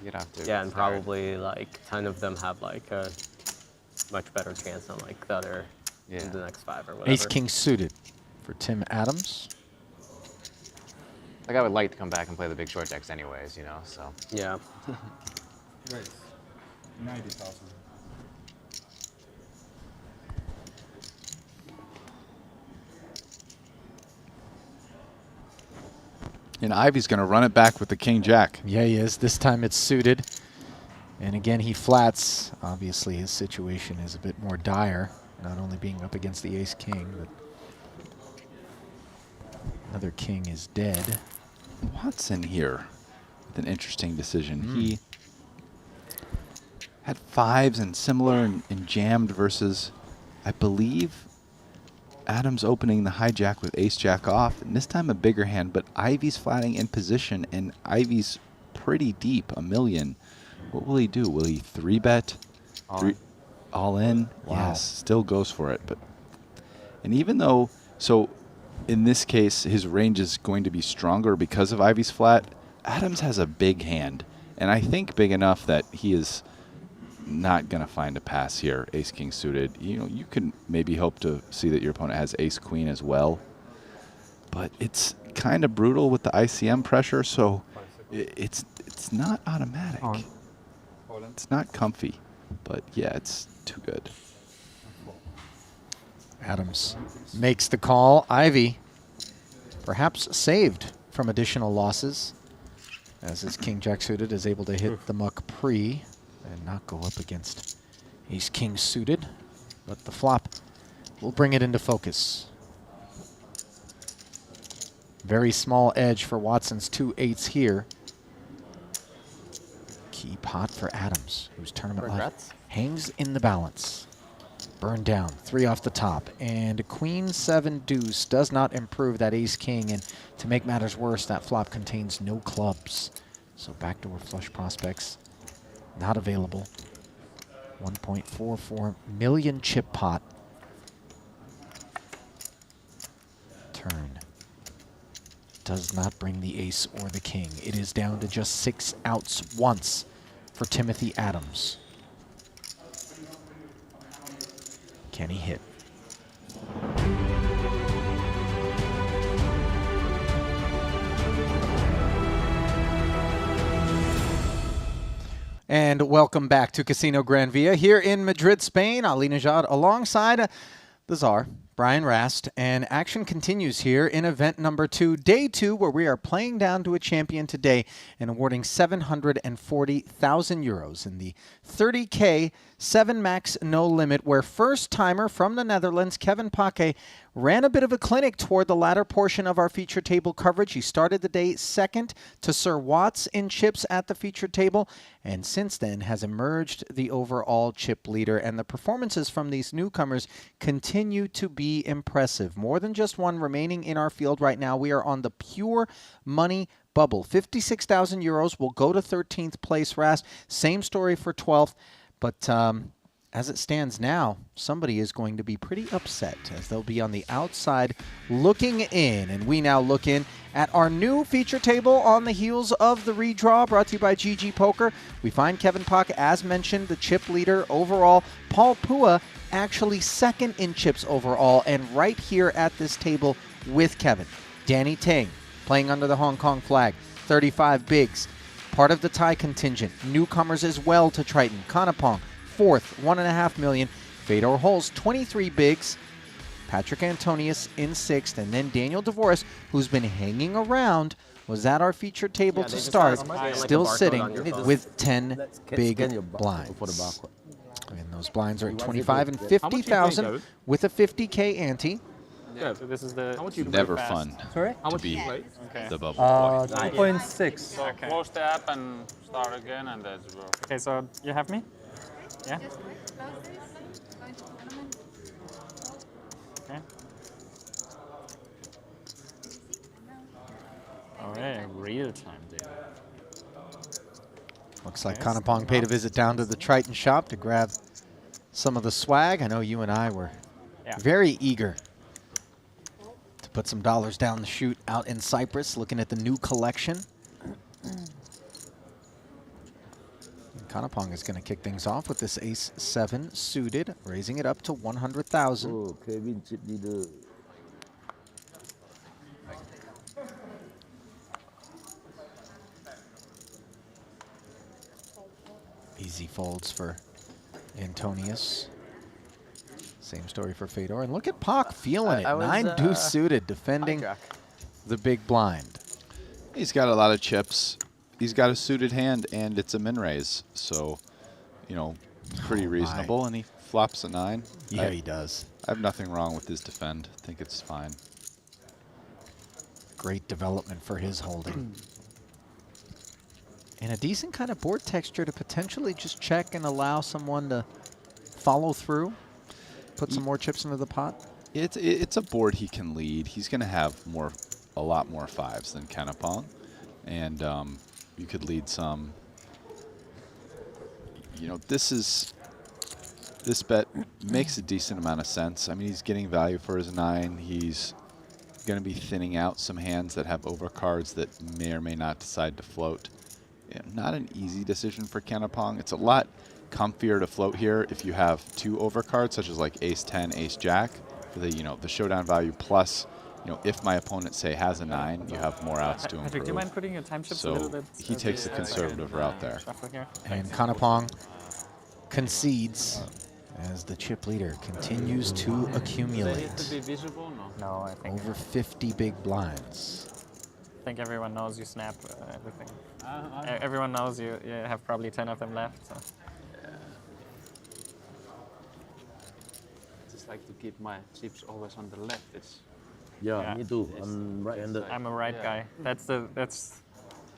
You'd have to Yeah, and start. probably like 10 of them have like a much better chance than like the other Yeah. the next 5 or whatever. Ace-king suited for Tim Adams. Like I would like to come back and play the big short decks anyways, you know, so. Yeah. Right. 90,000. And Ivy's going to run it back with the king-jack. Yeah, he is. This time it's suited. And again, he flats. Obviously, his situation is a bit more dire, not only being up against the ace-king, but another king is dead. Watson here with an interesting decision. Mm. He had fives and similar and jammed versus, I believe, Adams opening the hijack with ace-jack off. And this time a bigger hand, but Ivy's flatting in position, and Ivy's pretty deep, a million. What will he do? Will he 3-bet? All in? Wow. Yes, still goes for it. But and even though, so in this case, his range is going to be stronger because of Ivy's flat, Adams has a big hand. And I think big enough that he is not going to find a pass here, ace-king suited. You know, you can maybe hope to see that your opponent has ace-queen as well. But it's kind of brutal with the ICM pressure, so it's not automatic. It's not comfy, but yeah, it's too good. Adams makes the call. Ivy perhaps saved from additional losses, as his king-jack suited is able to hit the muck pre and not go up against ace-king suited. But the flop will bring it into focus. Very small edge for Watson's 2 8s here. Key pot for Adams, whose tournament life hangs in the balance. Burn down, 3 off the top, and queen 7 deuce does not improve that ace king, and to make matters worse, that flop contains no clubs. So backdoor flush prospects not available. 1.44 million chip pot. Turn does not bring the ace or the king. It is down to just 6 outs once for Timothy Adams. Can he hit? And welcome back to Casino Gran Via here in Madrid, Spain. Ali Najad alongside the Czar, Brian Rast, and action continues here in event number 2, day 2, where we are playing down to a champion today and awarding 740,000 euros in the 30K 7 max no limit, where first-timer from the Netherlands, Kevin Paquet, ran a bit of a clinic toward the latter portion of our feature table coverage. He started the day second to Sir Watts in chips at the feature table, and since then has emerged the overall chip leader. And the performances from these newcomers continue to be impressive. More than just one remaining in our field right now. We are on the pure money bubble. 56,000 euros will go to 13th place, Rast. Same story for 12th. But as it stands now, somebody is going to be pretty upset, as they'll be on the outside looking in. And we now look in at our new feature table on the heels of the redraw, brought to you by GG Poker. We find Kevin Pock, as mentioned, the chip leader overall. Paul Pua actually second in chips overall, and right here at this table with Kevin. Danny Ting playing under the Hong Kong flag, 35 bigs. Part of the tie contingent. Newcomers as well to Triton. Kanapong, 4th, 1.5 million. Fedor Holz, 23 bigs. Patrick Antonius in 6th. And then Daniel Dvoris, who's been hanging around, was at our feature table to start, still sitting with 10 big blinds. And those blinds are at 25 and 50,000 with a 50K ante. Yeah, so this is the Never fun Sorry? to be Okay. the bubble boy. 2.6. So close the app and start again, and that's go. Okay, so you have me? Yeah? Okay. All right, real time data. Looks like Kanapong paid a visit down to the Triton shop to grab some of the swag. I know you and I were very eager to put some dollars down the chute out in Cyprus, looking at the new collection. Kanapong is going to kick things off with this ace-7 suited, raising it up to 100,000. Easy folds for Antonius. Same story for Fedor. And look at Pak feeling it. 9 deuce suited, defending the big blind. He's got a lot of chips. He's got a suited hand, and it's a min raise. So you know, pretty reasonable, and he flops a 9. Yeah, he does. I have nothing wrong with his defend. I think it's fine. Great development for his holding. And a decent kind of board texture to potentially just check and allow someone to follow through, put some more chips into the pot. It's a board he can lead. He's going to have a lot more 5s than Kenapong, and you could lead some. You know, this bet makes a decent amount of sense. I mean, he's getting value for his 9. He's going to be thinning out some hands that have overcards that may or may not decide to float. Yeah, not an easy decision for Kenapong. It's a lot comfier to float here if you have 2 overcards, such as like Ace 10, Ace Jack, for the the showdown value plus. If my opponent say has a 9, you have more outs to improve. Do you mind putting your time chips a So little bit? he takes the conservative route there. And Kenapong concedes as the chip leader continues to accumulate. To be visible? No. No, I think. Over 50 big blinds. I think everyone knows you snap everything. Everyone knows you have probably 10 of them left. So. Just like to keep my chips always on the left. Yeah, me too. I'm right-handed. I'm a right guy. That's.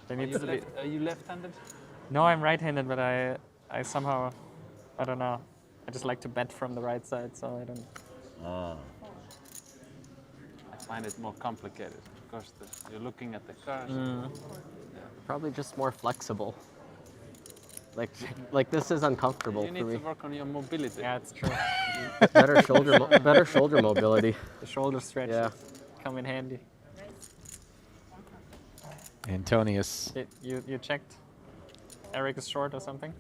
They need to be. Are you left-handed? No, I'm right-handed, but I somehow, I don't know. I just like to bet from the right side, so I don't. I find it more complicated because you're looking at the cards. Probably just more flexible. Like this is uncomfortable You for need me. to work on your mobility. Yeah, it's true. Better shoulder mobility. The shoulder stretches Yeah. come in handy. Antonius. You checked? Eric is short or something?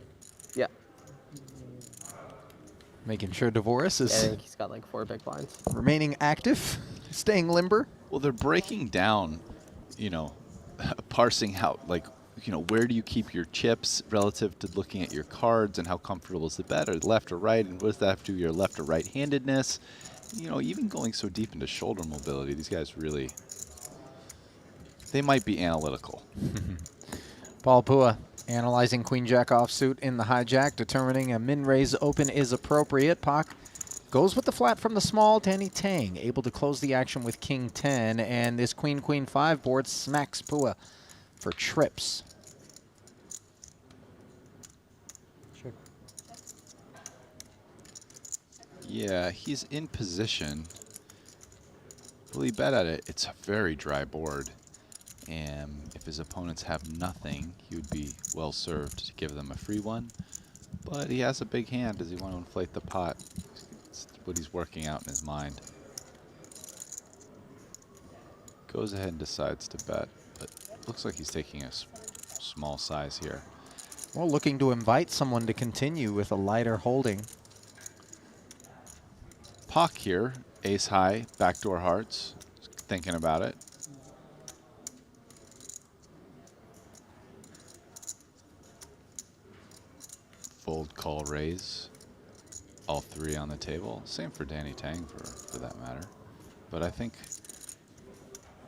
Yeah. Making sure Dvoris I is think he's got like 4 big blinds. remaining active, staying limber. Well, they're breaking down, parsing out, like, where do you keep your chips relative to looking at your cards and how comfortable is the bet, or left or right, and what does that have to do with your left or right-handedness? Even going so deep into shoulder mobility, these guys really, they might be analytical. Paul Pua analyzing Queen Jack offsuit in the hijack, determining a min-raise open is appropriate. Pak goes with the flat from the small. Danny Tang able to close the action with King 10, and this Queen 5 board smacks Pua for trips. Yeah, he's in position. Will he bet at it? It's a very dry board. And if his opponents have nothing, he would be well served to give them a free one. But he has a big hand. Does he want to inflate the pot? It's what he's working out in his mind. Goes ahead and decides to bet, but looks like he's taking a small size here. Well, looking to invite someone to continue with a lighter holding. Pak here, ace high, backdoor hearts, thinking about it. Fold, call, raise, all 3 on the table. Same for Danny Tang for that matter. But I think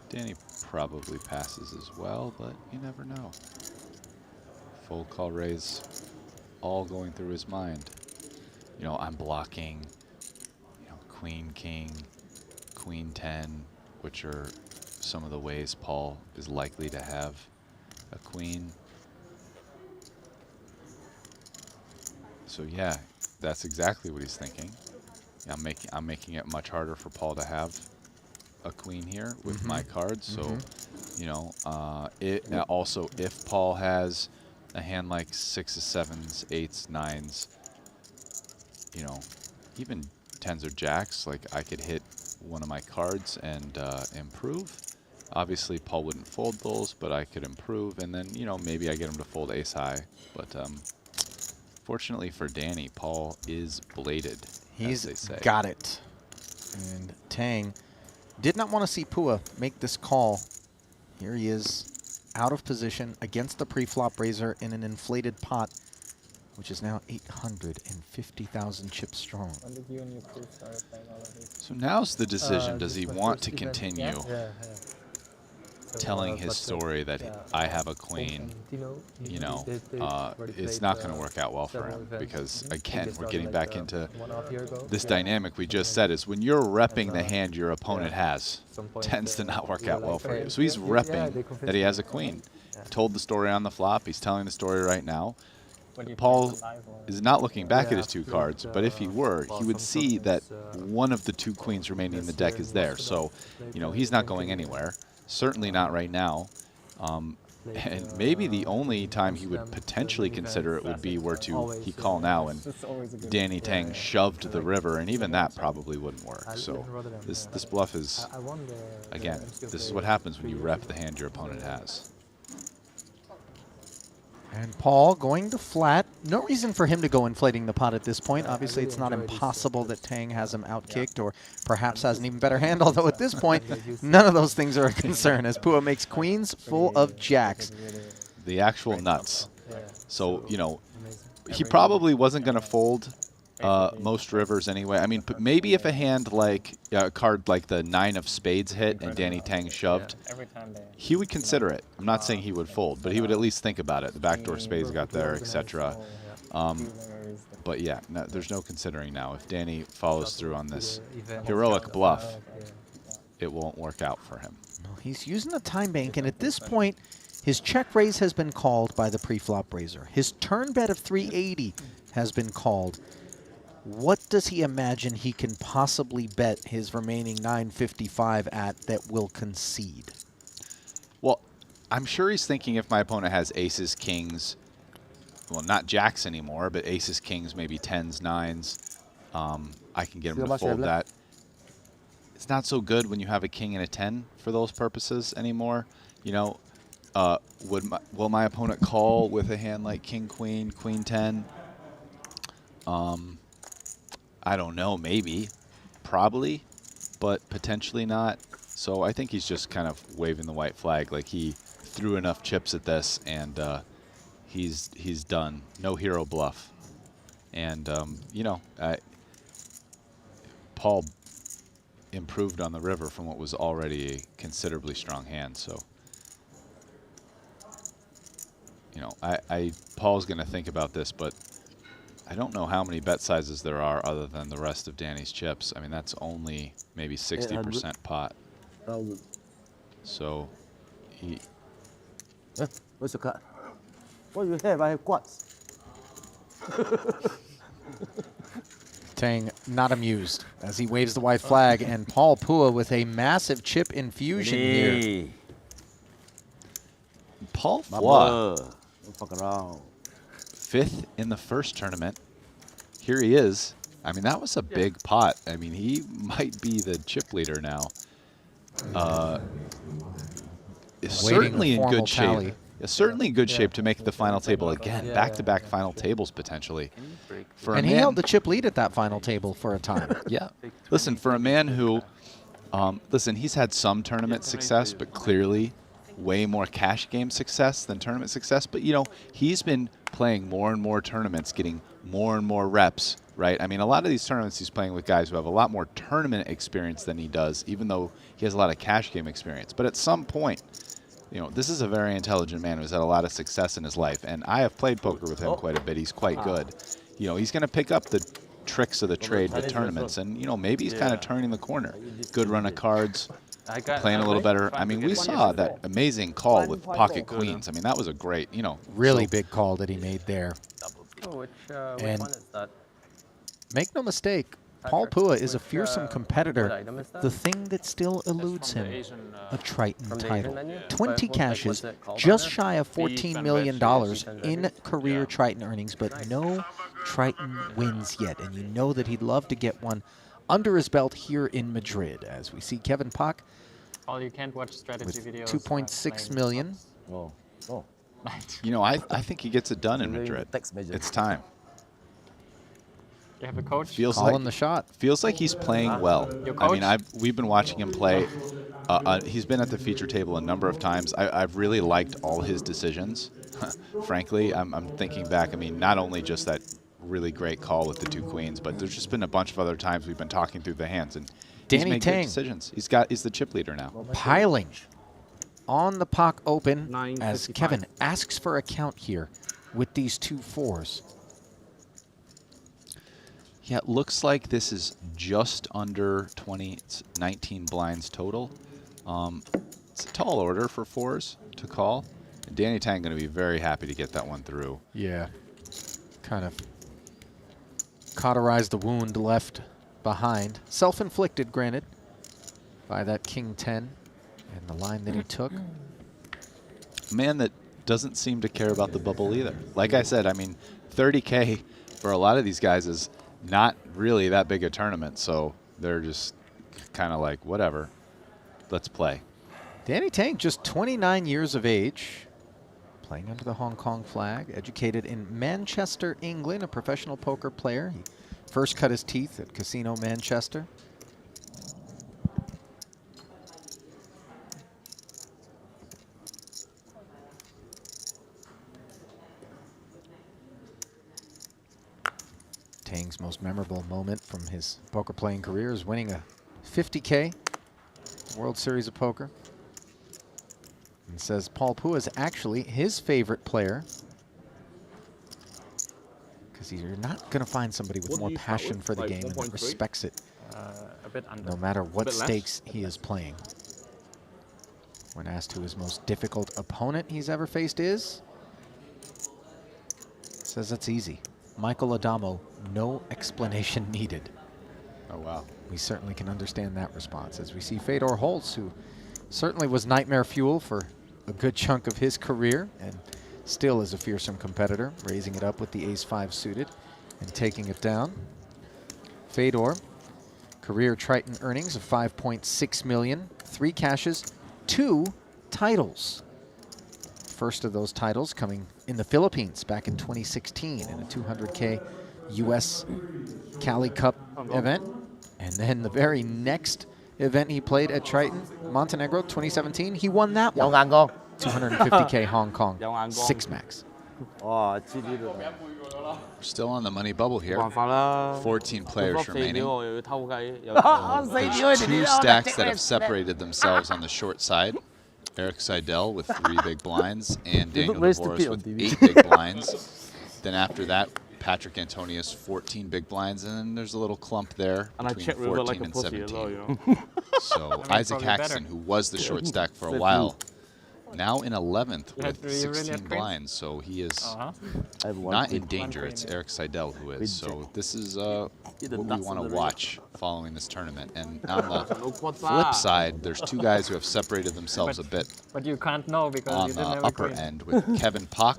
Danny probably passes as well, but you never know. Fold, call, raise, all going through his mind. I'm blocking, Queen, King, Queen 10, which are some of the ways Paul is likely to have a queen. So yeah, that's exactly what he's thinking. I'm making it much harder for Paul to have a queen here with my cards. So, also if Paul has a hand like 6s, 7s, 8s, 9s, even 10s or jacks, like I could hit one of my cards and improve. Obviously, Paul wouldn't fold those, but I could improve, and then maybe I get him to fold ace high. But fortunately for Danny, Paul is bladed. He's as they say. got it. And Tang did not want to see Pua make this call. Here he is, out of position against the pre-flop raiser in an inflated pot, which is now 850,000 chips strong. When did you and your crew start playing all of these? So now's the decision. Does he want to continue? Yeah. telling his story that I have a queen, you know, it's not going to work out well for him because, again, we're getting back into this dynamic we just said is when you're repping the hand your opponent has, tends to not work out well for you. So he's repping that he has a queen. Told the story on the flop. He's telling the story right now. Paul is not looking back at his 2 cards, but if he were, he would see that one of the 2 queens remaining in the deck is there. So, you know, he's not going anywhere. Certainly not right now. And maybe the only time he would potentially consider it would be were he call now and Danny Tang shoved the river, and even that probably wouldn't work. So this bluff is, again, this is what happens when you rep the hand your opponent has. And Paul going to flat. No reason for him to go inflating the pot at this point. Obviously, it's not impossible that Tang has him outkicked or perhaps has an even better hand, although at this point, none of those things are a concern as Pua makes queens full of jacks. The actual nuts. So, you know, he probably wasn't going to fold most rivers anyway. I mean, maybe if a hand like a card like the 9 of spades hit and Danny Tang shoved, he would consider it. I'm not saying he would fold, but he would at least think about it. The backdoor spades got there, etc. But yeah, no, there's no considering now. If Danny follows through on this heroic bluff, it won't work out for him. He's using a time bank, and at this point, his check raise has been called by the pre-flop raiser. His turn bet of 380 has been called. What does he imagine he can possibly bet his remaining 955 at that will concede? Well, I'm sure he's thinking if my opponent has aces, kings, well, not jacks anymore, but aces, kings, maybe 10s, 9s, I can get him to fold that. It's not so good when you have a king and a 10 for those purposes anymore. You know, will my opponent call with a hand like king, queen, queen 10? I don't know, maybe, probably, but potentially not. So I think he's just kind of waving the white flag, like he threw enough chips at this and he's done. No hero bluff. And, you know, Paul improved on the river from what was already a considerably strong hand. So, you know, Paul's going to think about this, but I don't know how many bet sizes there are other than the rest of Danny's chips. I mean, that's only maybe 60% pot. So he... Where's the cut? What you have? I have quads. Tang not amused as he waves the white flag, and Paul Pua with a massive chip infusion here. Paul Pua, 5th in the first tournament. Here he is. I mean, that was a big pot. I mean, he might be the chip leader now. Is certainly in good shape. Certainly in good shape to make the final table again. Back-to-back final tables potentially. And he held the chip lead at that final table for a time. Yeah. Listen, for a man who, listen, he's had some tournament success, but clearly way more cash game success than tournament success. But, you know, he's been playing more and more tournaments, getting more and more reps, right? I mean, a lot of these tournaments he's playing with guys who have a lot more tournament experience than he does, even though he has a lot of cash game experience. But at some point, you know, this is a very intelligent man who's had a lot of success in his life. And I have played poker with him quite a bit. He's quite good. You know, he's going to pick up the tricks of the trade with tournaments. And, you know, maybe he's kind of turning the corner. Good run of cards, playing a little better. I mean, we saw that amazing call with pocket queens. I mean, that was a great, you know. Really big call that he made there. Which And one is that? make no mistake, Paul Pua is a fearsome competitor. The thing that still eludes him, a Triton title. 20 cashes, just shy of $14 million in career Triton earnings, but no Triton wins yet. And you know that he'd love to get one under his belt here in Madrid, as we see Kevin Pak Well, you can't watch strategy with videos. 2.6 million. You know, I think he gets it done in Madrid. It's time. You have a coach? Feels Calling like the shot. Feels like he's playing well. Your I mean, coach? we've been watching him play. He's been at the feature table a number of times. I've really liked all his decisions. Frankly, I'm thinking back. I mean, not only just that really great call with the 2 queens, but there's just been a bunch of other times we've been talking through the hands, and he's Danny made Tang. good decisions. He's the chip leader now. Piling. on the Pock Open as 9:55. Kevin asks for a count here with these 2 4s. Yeah, it looks like this is just under 20. It's 19 blinds total. It's a tall order for 4s to call. And Danny Tang going to be very happy to get that one through. Yeah. Kind of cauterized the wound left behind. Self-inflicted, granted, by that King 10 and the line that he took. Man that doesn't seem to care about the bubble either. Like I said, I mean, 30K for a lot of these guys is not really that big a tournament, so they're just kind of like, whatever, let's play. Danny Tang, just 29 years of age, playing under the Hong Kong flag, educated in Manchester, England, a professional poker player. He first cut his teeth at Casino Manchester. Tang's most memorable moment from his poker playing career is winning a 50K World Series of Poker. And says Paul Pua is actually his favorite player because you're not going to find somebody with more passion for the game and that respects it A bit under. no matter what stakes he is playing. When asked who his most difficult opponent he's ever faced is, says it's easy. Michael Adamo, no explanation needed. Oh, wow. We certainly can understand that response as we see Fedor Holtz, who certainly was nightmare fuel for a good chunk of his career and still is a fearsome competitor, raising it up with the ace-5 suited and taking it down. Fedor, career Triton earnings of $5.6 million, 3 cashes, 2 titles. First of those titles coming in the Philippines back in 2016 in a 200K US Cali Cup event. And then the very next event he played at Triton, Montenegro, 2017, he won that one. 250K Hong Kong, 6 max. Wow, 知呢度。 We're still on the money bubble here. 冇辦法啦。 14 players remaining. 我又要偷雞。 There's 2 stacks that have separated themselves on the short side. Eric Seidel with 3 big blinds and Daniel Dvorak with 8 big blinds. Then after that, Patrick Antonius, 14 big blinds, and then there's a little clump there between 14 and 17. So Isaac Haxton, who was the short stack for a while, now in 11th with 16 blinds, so he is not in danger. It's Eric Seidel who is. So this is what we want to watch following this tournament. And on the flip side, there's 2 guys who have separated themselves a bit But you can't know because on you the didn't have a upper queen. end with Kevin Pock.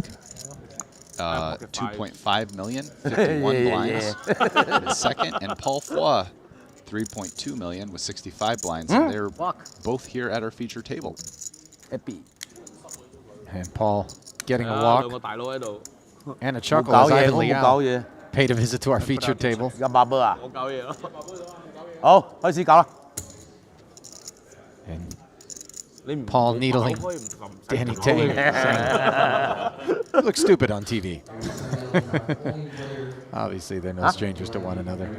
2.5 million, 51 blinds in the second, and Paul Foy, 3.2 million with 65 blinds, and they're both here at our feature table. Happy. And Paul getting a walk and a chuckle as Ivan Liang paid a visit to our featured table. 有馬波啊？我搞嘢咯。好，開始搞啦。 And Paul needling Danny Tang, saying, "You look stupid on TV." Obviously, they're no strangers to one another.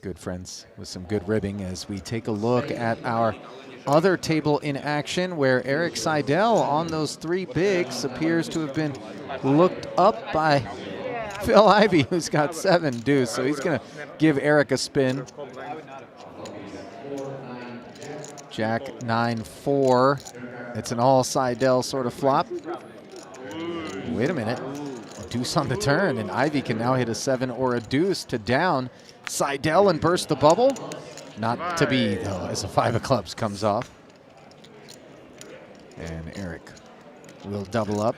Good friends with some good ribbing as we take a look at our other table in action where Eric Seidel on those 3 bigs appears to have been looked up by Phil Ivey, who's got 7 deuce. So he's going to give Eric a spin. Jack 9-4. It's an all Seidel sort of flop. Wait a minute. A deuce on the turn, and Ivy can now hit a 7 or a deuce to down Seidel and burst the bubble. Not to be, though, as a 5 of clubs comes off. And Eric will double up.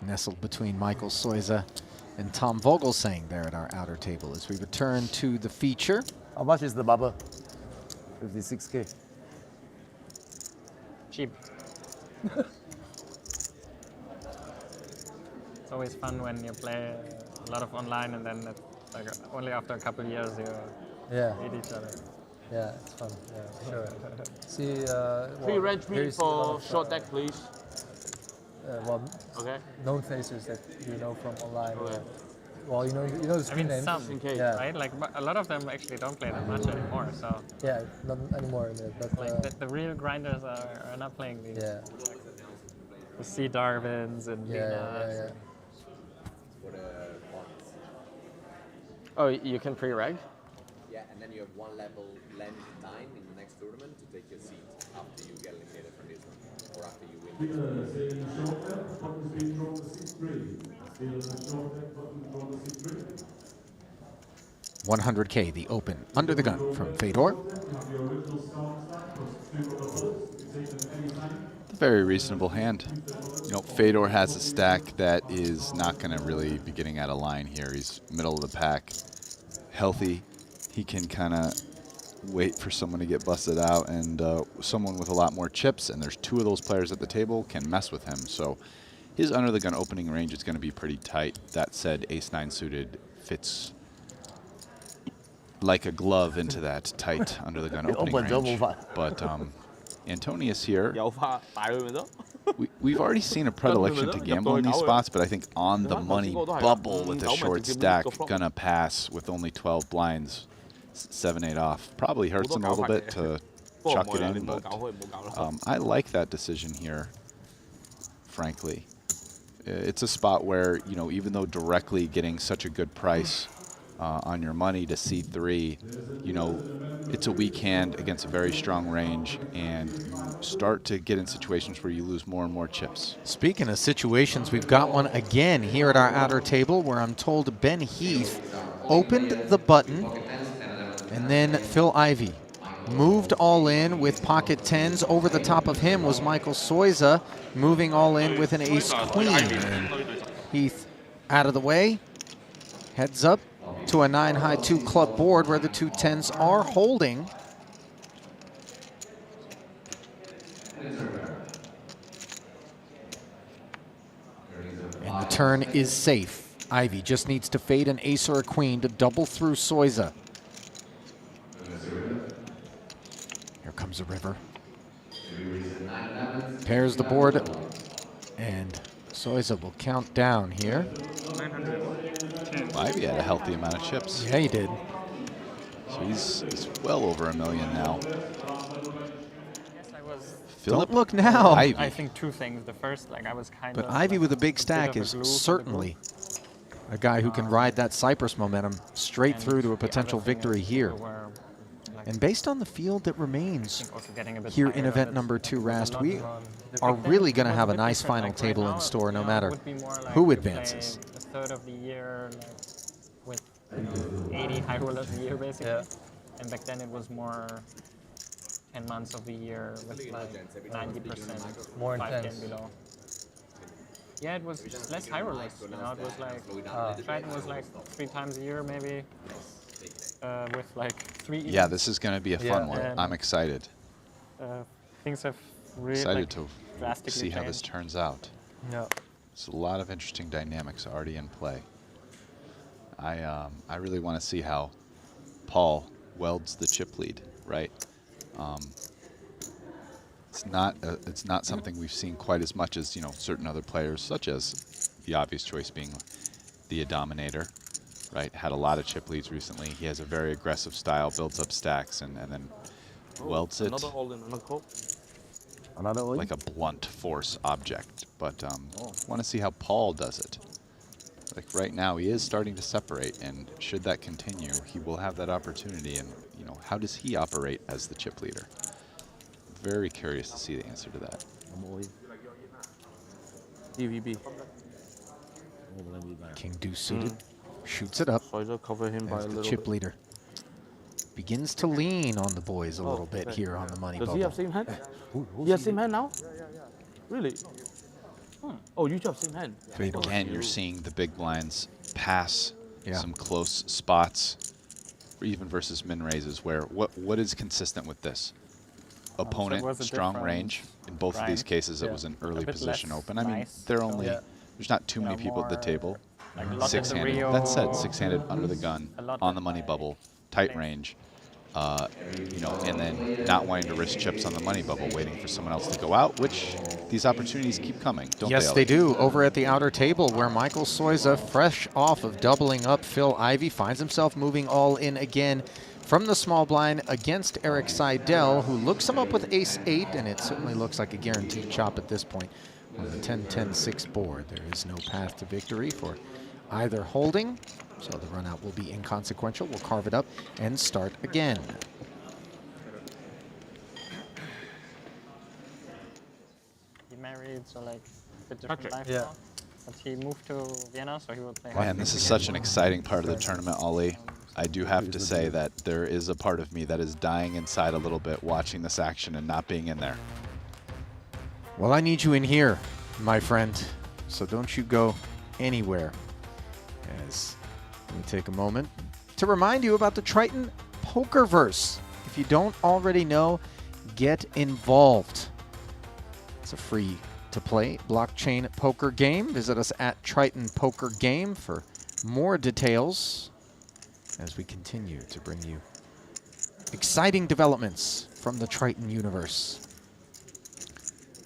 Nestled between Michael Soiza and Tom Vogelsang there at our outer table as we return to the feature. How much is the bubble? 56K. Cheap. It's always fun when you play a lot of online and then like only after a couple of years you meet each other. Yeah, it's fun. Yeah, sure. See, Pre-range me for short deck, please. Well, okay. Known faces that you know from online. Okay. Well, you know the I screen mean, names. some, Yeah. right? Like a lot of them actually don't play that much anymore. So Yeah, not anymore. But like the real grinders are not playing these. Yeah. The C. Darwins and Linas. For the points. Oh, you can pre-reg? Yeah, and then you have one level length time in the next tournament to take your seat after you get eliminated from this one, or after you win this one. 100K, the open under the gun from Fedor. Very reasonable hand. You know, Fedor has a stack that is not going to really be getting out of line here. He's middle of the pack, healthy. He can kind of wait for someone to get busted out, and someone with a lot more chips, and there's two of those players at the table, can mess with him. So his under the gun opening range is going to be pretty tight. That said, ace-9 suited fits like a glove into that tight under the gun opening range. But Antonius here, we've already seen a predilection to gamble in these spots, but I think on the money bubble with a short stack, gonna pass with only 12 blinds, 7-8 off. Probably hurts him a little bit to chuck it in, but I like that decision here, frankly. It's a spot where, you know, even though directly getting such a good price on your money to C3, you know, it's a weak hand against a very strong range, and you start to get in situations where you lose more and more chips. Speaking of situations, we've got one again here at our outer table where I'm told Ben Heath opened the button, and then Phil Ivey moved all in with pocket tens. Over the top of him was Michael Soiza, moving all in with an ace-queen. And Heath out of the way, heads up to a 9-high 2-club board where the 2 tens are holding. And the turn is safe. Ivy just needs to fade an ace or a queen to double through Soiza. Here comes a river. Pairs the board, and Soiza will count down here. Ivy had a healthy amount of chips. Yeah, he did. So he's well over $1 million now. Don't look now. Ivy. I think two things. The first, like I was kind of. But Ivy like with a big stack is certainly a guy who can ride that Cyprus momentum straight through to a potential victory here. And based on the field that remains here in event number 2, Rast, we are really going to have a nice final table in store no matter who advances. A third of the year, like, with 80 high rollers a year, basically. Yeah. And back then it was more 10 months of the year with like 90% More 5 intense. and below. Yeah, it was just less high rollers. You know, it was like Triton was like 3 times a year maybe. With like 3 events. Yeah, this is going to be a fun one. And, I'm excited. Things have really Excited like, to drastically see how this changed. turns out. Yeah. There's a lot of interesting dynamics already in play. I really want to see how Paul welds the chip lead, right? It's not something we've seen quite as much as, you know, certain other players, such as the obvious choice being the Dominator, right? Had a lot of chip leads recently. He has a very aggressive style, builds up stacks, and then welds it like a blunt force object. But want to see how Paul does it. Like right now, he is starting to separate, and should that continue, he will have that opportunity. And you know, how does he operate as the chip leader? Very curious to see the answer to that. King deuce suited, shoots it up. Cover him by As a the little chip bit. leader begins to lean on the boys a little bit here on the money Does bubble. he have same hand? He has same hand now? Really? Oh, you two have same hand. Again, you're seeing the big blinds pass some close spots, or even versus min raises. Where what is consistent with this? Opponent, so it was a strong different range. In both of these range. cases, it Yeah. was an A early bit position less open. I mean, nice. they're only Yeah. there's not too many people at the more table. like a lot in the Six-handed. Rio, That said, six-handed under the gun, a lot on the in money my bubble, tight place. range. you know, and then not wanting to risk chips on the money bubble, waiting for someone else to go out, which these opportunities keep coming, don't yes, they do. Over at the outer table, where Michael Soiza, fresh off of doubling up Phil Ivey, finds himself moving all in again from the small blind against Eric Seidel, who looks him up with ace-8, and it certainly looks like a guaranteed chop at this point on the 10-10-6 board. There is no path to victory for either holding, so the run out will be inconsequential. We'll carve it up and start again. He married, so like a bit different life Yeah. now. But he moved to Vienna, so he will play. Man, this is such an exciting part of the tournament, Ollie. I do have to say that there is a part of me that is dying inside a little bit watching this action and not being in there. Well, I need you in here, my friend, so don't you go anywhere. As let me take a moment to remind you about the Triton Pokerverse. If you don't already know, get involved. It's a free-to-play blockchain poker game. Visit us at Triton Poker Game for more details as we continue to bring you exciting developments from the Triton universe.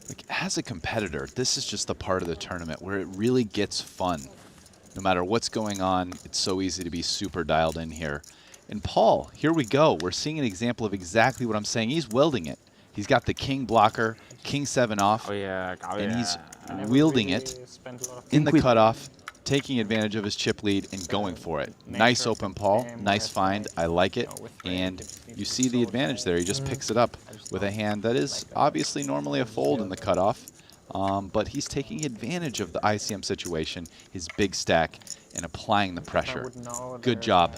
Like, as a competitor, this is just the part of the tournament where it really gets fun. No matter what's going on, it's so easy to be super dialed in here. And Paul, here we go. We're seeing an example of exactly what I'm saying. He's wielding it. He's got the king blocker, king 7 off, and he's wielding it in the cutoff, taking advantage of his chip lead and going for it. Nice open, Paul. Nice find. I like it. And you see the advantage there. He just picks it up with a hand that is obviously normally a fold in the cutoff. But he's taking advantage of the ICM situation, his big stack, and applying the pressure. Good job.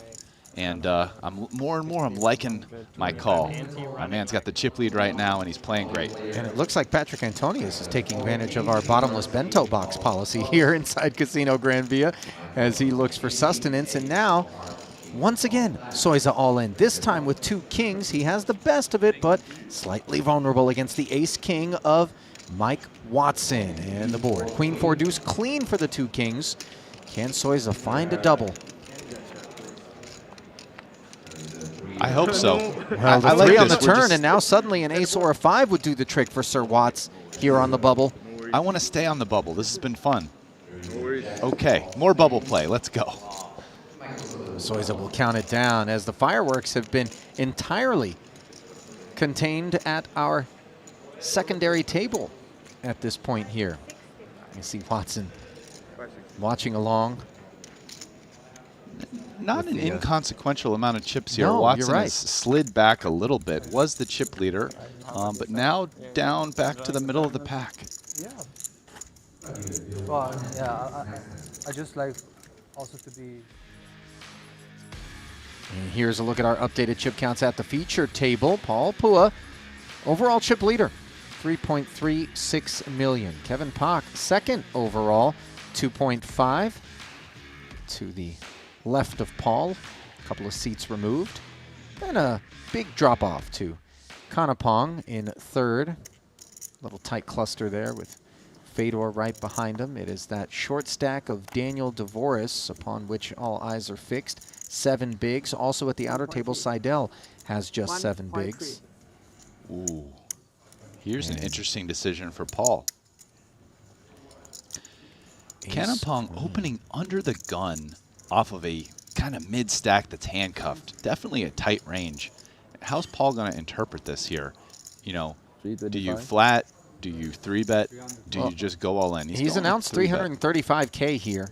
And I'm more and more I'm liking my call. My man's got the chip lead right now, and he's playing great. And it looks like Patrick Antonius is taking advantage of our bottomless bento box policy here inside Casino Gran Via as he looks for sustenance. And now, once again, Soiza all in. This time with 2 kings. He has the best of it, but slightly vulnerable against the ace-king of Mike Watson. And the board. Queen 4 deuce clean for the 2 kings. Can Soiza find a double? I hope so. Well, the I like 3 on this. the turn, and now suddenly an ace or a 5 would do the trick for Sir Watts here on the bubble. I want to stay on the bubble. This has been fun. Okay, more bubble play. Let's go. Soiza will count it down as the fireworks have been entirely contained at our secondary table at this point here. You see Watson watching along. Not an inconsequential amount of chips here. No, Watson you're right. has slid back a little bit, was the chip leader, but now down back to the middle of the pack. Yeah. Well, yeah, I just like also to be. And here's a look at our updated chip counts at the feature table. Paul Pua, overall chip leader, 3.36 million. Kevin Pak, second overall, 2.5. To the left of Paul, a couple of seats removed. And a big drop off to Kanapong in third. Little tight cluster there with Fedor right behind him. It is that short stack of Daniel Dvoris upon which all eyes are fixed. 7 bigs. Also at the outer table, Seidel has just 7 bigs. Ooh. Here's an interesting decision for Paul. Kanapong opening under the gun off of a kind of mid-stack that's handcuffed. Definitely a tight range. How's Paul going to interpret this here? You know, do you flat? Do you 3-bet? Do you just go all in? He's announced 335K here.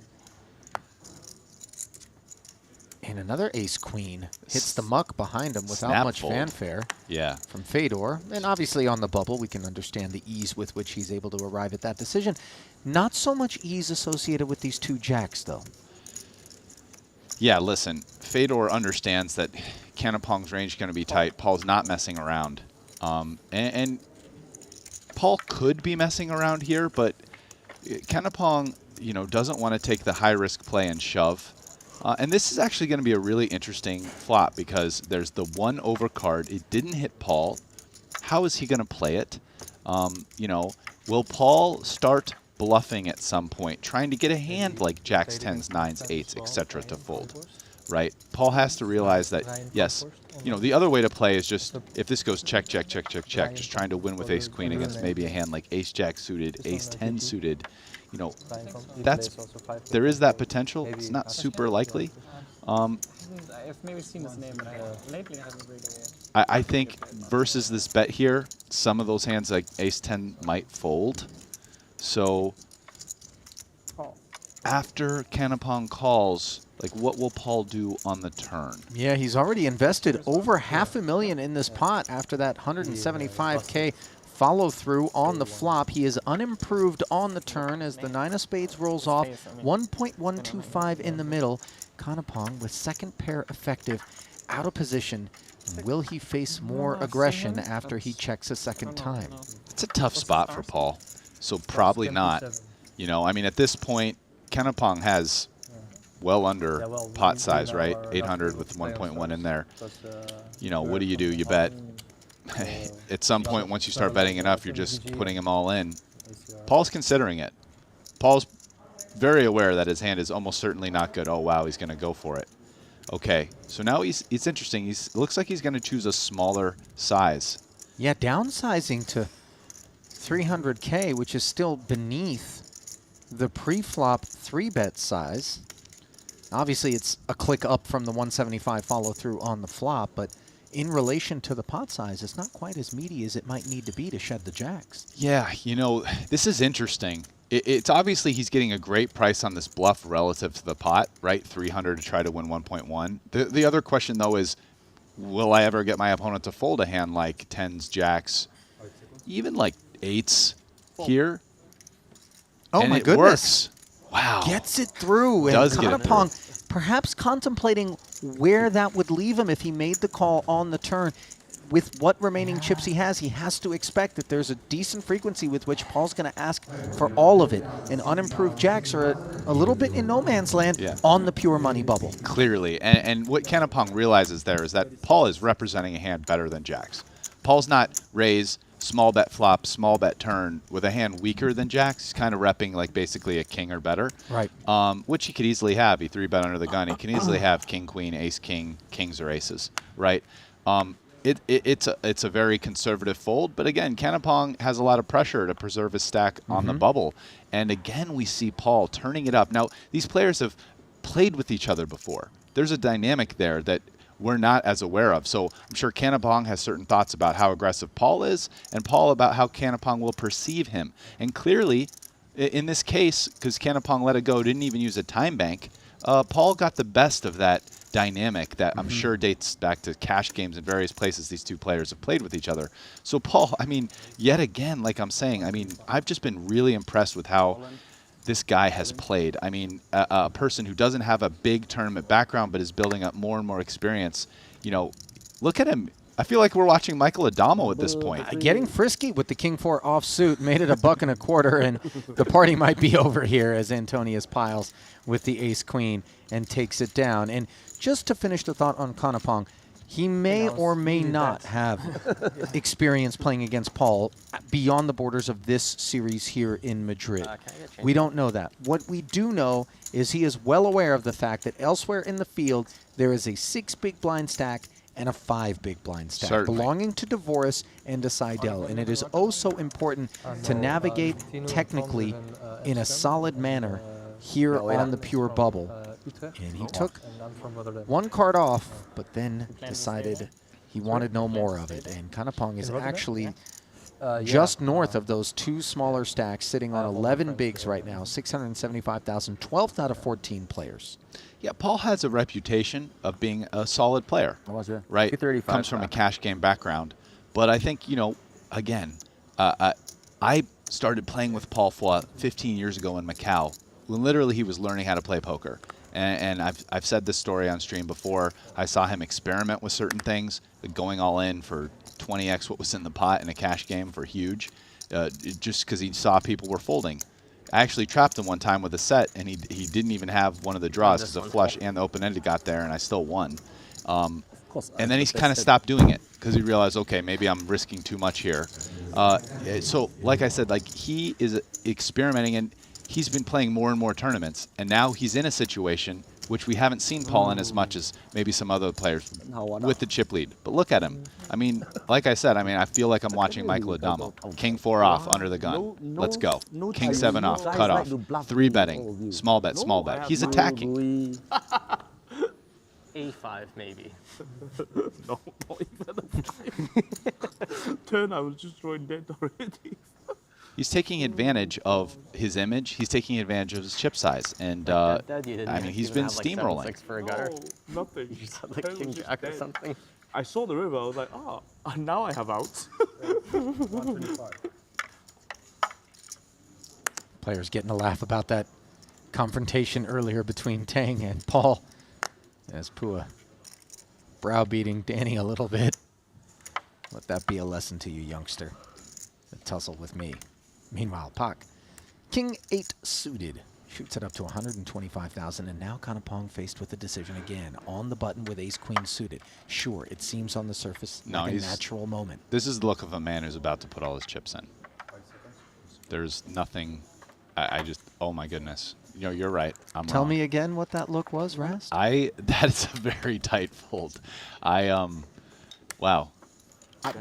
And another ace-queen hits the muck behind him without much fanfare. Yeah. From Fedor. And obviously on the bubble, we can understand the ease with which he's able to arrive at that decision. Not so much ease associated with these 2 jacks, though. Yeah, listen, Fedor understands that Kanapong's range is going to be tight. Paul's not messing around. And Paul could be messing around here, but Kanapong, you know, doesn't want to take the high-risk play and shove. And this is actually going to be a really interesting flop because there's the 1 over card. It didn't hit Paul. How is he going to play it? You know, will Paul start bluffing at some point, trying to get a hand like jacks, 10s, 9s, 8s, etc. to fold? right? Paul has to realize that, yes, you know, the other way to play is just, if this goes check, check, check, check, check, just trying to win with ace-queen against maybe a hand like ace-jack suited, ace-10 suited, you know, there is that potential. It's not super likely. I've maybe seen his name, but lately I haven't really. I think versus this bet here, some of those hands like ace-10 might fold. So after Canapong calls, like what will Paul do on the turn? Yeah, he's already invested over $500,000 in this pot after that 175K follow through on the flop. He is unimproved on the turn as the 9 of spades rolls off. 1.125 in the middle. Canapong with second pair effective, out of position. Will he face more aggression after he checks a second time? It's a tough spot for Paul, so probably not. You know, I mean, at this point, Canapong has well under pot size, right? 800 with 1.1 in there. You know, what do? You bet. At some point, once you start betting enough, you're just putting them all in. Paul's considering it. Paul's very aware that his hand is almost certainly not good. Oh, wow, he's going to go for it. Okay, so now it's interesting. It looks like he's going to choose a smaller size. Yeah, downsizing to 300K, which is still beneath the pre-flop 3-bet size. Obviously, it's a click up from the 175 follow-through on the flop, but in relation to the pot size, it's not quite as meaty as it might need to be to shed the jacks. Yeah, you know, this is interesting. It's obviously he's getting a great price on this bluff relative to the pot, right? 300 to try to win 1.1. The other question, though, is will I ever get my opponent to fold a hand like 10s, jacks, even like 8s here? Oh, and my it goodness. Works. Wow. Gets it through. And Canapong perhaps contemplating where that would leave him if he made the call on the turn. With what remaining chips he has to expect that there's a decent frequency with which Paul's going to ask for all of it. And unimproved jacks are a little bit in no man's land on the pure money bubble. Clearly. And what Canapong realizes there is that Paul is representing a hand better than jacks. Paul's not raise, small bet flop, small bet turn with a hand weaker than jacks. He's kind of repping like basically a king or better. Right. Which he could easily have. He 3-bet under the gun. He can easily have king, queen, ace, king, kings or aces. Right. It's a very conservative fold, but again, Canapong has a lot of pressure to preserve his stack on the bubble. And again, we see Paul turning it up. Now, these players have played with each other before. There's a dynamic there that we're not as aware of. So I'm sure Canapong has certain thoughts about how aggressive Paul is, and Paul about how Canapong will perceive him. And clearly, in this case, because Canapong let it go, didn't even use a time bank, Paul got the best of that dynamic that I'm sure dates back to cash games in various places these two players have played with each other. So Paul, I mean, yet again, like I'm saying, I mean, I've just been really impressed with how this guy has played. I mean, a person who doesn't have a big tournament background but is building up more and more experience. You know, look at him. I feel like we're watching Michael Adamo at this point. Getting frisky with the king 4 offsuit made it $1.25, and the party might be over here as Antonius piles with the ace queen and takes it down. And just to finish the thought on Canapong, he may or may not have experience playing against Paul beyond the borders of this series here in Madrid. We don't know that. What we do know is he is well aware of the fact that elsewhere in the field there is a 6 big blind stack and a 5 big blind stack belonging to DeVoris and to Seidel. And it is oh so important to navigate technically in a solid manner here on the pure bubble. And he took one card off, but then decided he wanted no more of it. And Canapong is actually just north of those 2 smaller stacks, sitting on 11 bigs right now, 675,000, 12th out of 14 players. Yeah, Paul has a reputation of being a solid player, right? Comes from a cash game background. But I think, you know, again, I started playing with Paul Foy 15 years ago in Macau, when literally he was learning how to play poker. And I've said this story on stream before. I saw him experiment with certain things, going all in for 20x what was in the pot in a cash game for huge, just because he saw people were folding. I actually trapped him one time with a set, and he didn't even have one of the draws because the flush and the open-ended got there, and I still won. And then he kind of stopped doing it because he realized, okay, maybe I'm risking too much here. So, like I said, like he is experimenting, and he's been playing more and more tournaments, and now he's in a situation which we haven't seen Paul in as much as maybe some other players with the chip lead. But look at him. I mean, like I said, I feel like I'm watching Michael Adamo. King 4 off under the gun. Let's go. King 7 off, cut off. 3 betting. Small bet, small bet. He's attacking. A5 maybe. No, not even. Turn, I was just throwing dead already. He's taking advantage of his image. He's taking advantage of his chip size, and I mean, he's been steamrolling. Like for a gutter. No, nothing. You just had like King Jack or something. I saw the river. I was like, now I have outs. Players getting a laugh about that confrontation earlier between Tang and Paul, as Pua browbeating Danny a little bit. Let that be a lesson to you, youngster. A tussle with me. Meanwhile, Pak, King 8 suited, shoots it up to 125,000, and now Kanapong faced with a decision again on the button with Ace Queen suited. Sure, it seems on the surface like a natural moment. This is the look of a man who's about to put all his chips in. There's nothing. I just, oh my goodness. You know, you're right. I'm Tell wrong. me again what that look was, Rast? That is a very tight fold. Wow.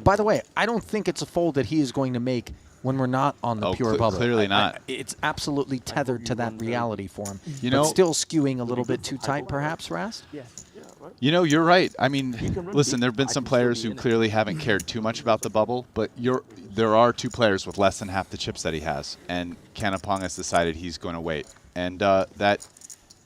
By the way, I don't think it's a fold that he is going to make when we're not on the pure bubble. Clearly not. It's absolutely tethered to that reality for him. You but know, still skewing a little bit too tight, perhaps, Rast? Yes. Yeah, right. You know, you're right. I mean, listen, there have been some players who clearly haven't cared too much about the bubble, but there are 2 players with less than half the chips that he has, and Kanapong has decided he's going to wait. And that,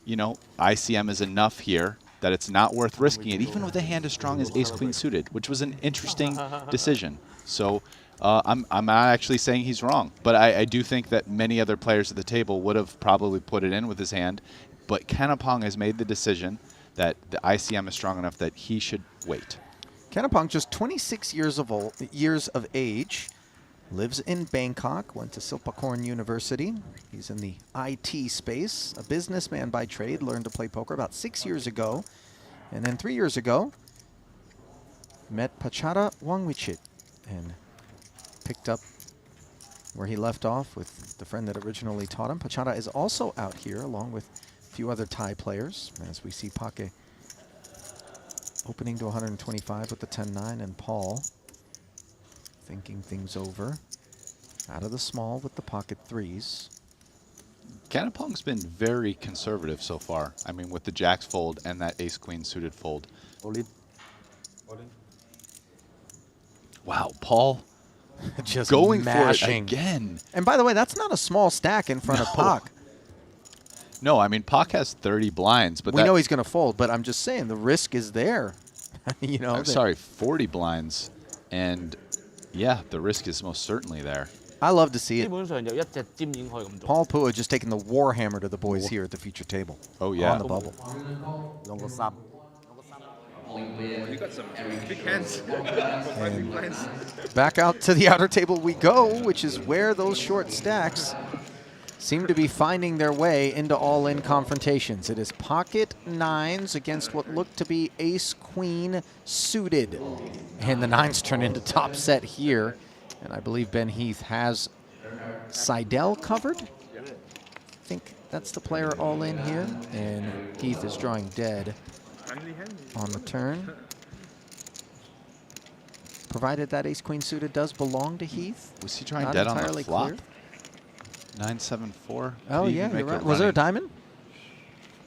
you know, ICM is enough here that it's not worth risking it, even with a hand as strong as Ace Queen suited, which was an interesting decision. So I'm not actually saying he's wrong, but I do think that many other players at the table would have probably put it in with his hand, but Kanapong has made the decision that the ICM is strong enough that he should wait. Kanapong, just 26 years of age, lives in Bangkok, went to Silpakorn University. He's in the IT space, a businessman by trade, learned to play poker about 6 years ago. And then 3 years ago, met Pachara Wangwichit and picked up where he left off with the friend that originally taught him. Pachara is also out here along with a few other Thai players, as we see Pake opening to 125 with the 10-9, and Paul thinking things over. Out of the small with the pocket 3s. Kanapong's been very conservative so far. I mean, with the jacks fold and that Ace Queen suited fold. Wow, Paul just going mashing for it again. And by the way, that's not a small stack in front of Pak. No, I mean, Pak has 30 blinds, but we know he's going to fold, but I'm just saying the risk is there. You know, I'm sorry, 40 blinds, and yeah, the risk is most certainly there. I love to see it. Paul Pua just taking the warhammer to the boys here at the feature table. Oh yeah, on the bubble. You got some big hands. Back out to the outer table we go, which is where those short stacks seem to be finding their way into all-in confrontations. It is pocket 9s against what looked to be Ace-Queen suited. And the 9s turn into top set here. And I believe Ben Heath has Seidel covered. I think that's the player all in here. And Heath is drawing dead on the turn. Provided that Ace-Queen suited does belong to Heath. Was he drawing Not dead on the entirely flop? clear. 9-7-4. Oh yeah, you're right. Was there a diamond?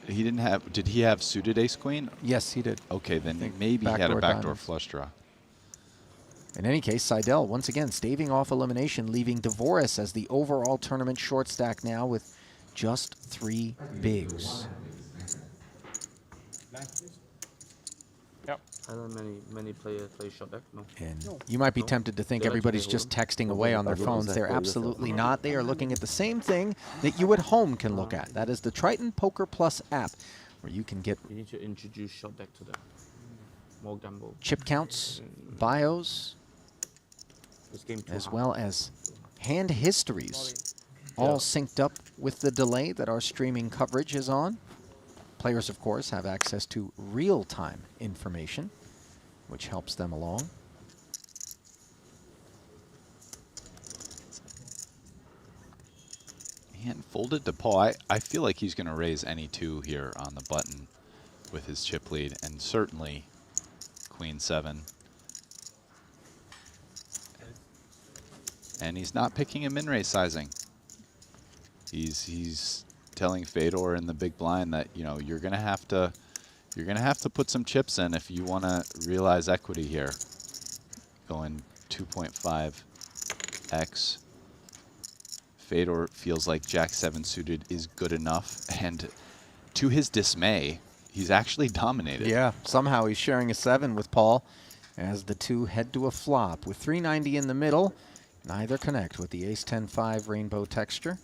He didn't have. Did he have suited Ace Queen? Yes, he did. Okay, then maybe he had a backdoor flush draw. In any case, Seidel once again staving off elimination, leaving Devoris as the overall tournament short stack now with just 3 bigs. Yep. I don't know many players play short deck. No. And you might be tempted to think everybody's just texting away on their phones. They're absolutely not. They are looking at the same thing that you at home can look at. That is the Triton Poker Plus app, where you can get You need to introduce short deck to them. More gamble. chip counts, bios, as well as hand histories, all synced up with the delay that our streaming coverage is on. Players, of course, have access to real-time information, which helps them along. And folded to Paul. I feel like he's going to raise any 2 here on the button with his chip lead, and certainly Queen 7. And he's not picking a min-raise sizing. He's telling Fedor in the big blind that, you know, you're going to have to put some chips in if you want to realize equity here. Going 2.5x. Fedor feels like Jack 7 suited is good enough, and to his dismay, he's actually dominated. Yeah, somehow he's sharing a 7 with Paul as the 2 head to a flop. With 390 in the middle, neither connect with the ace-10-5 rainbow texture.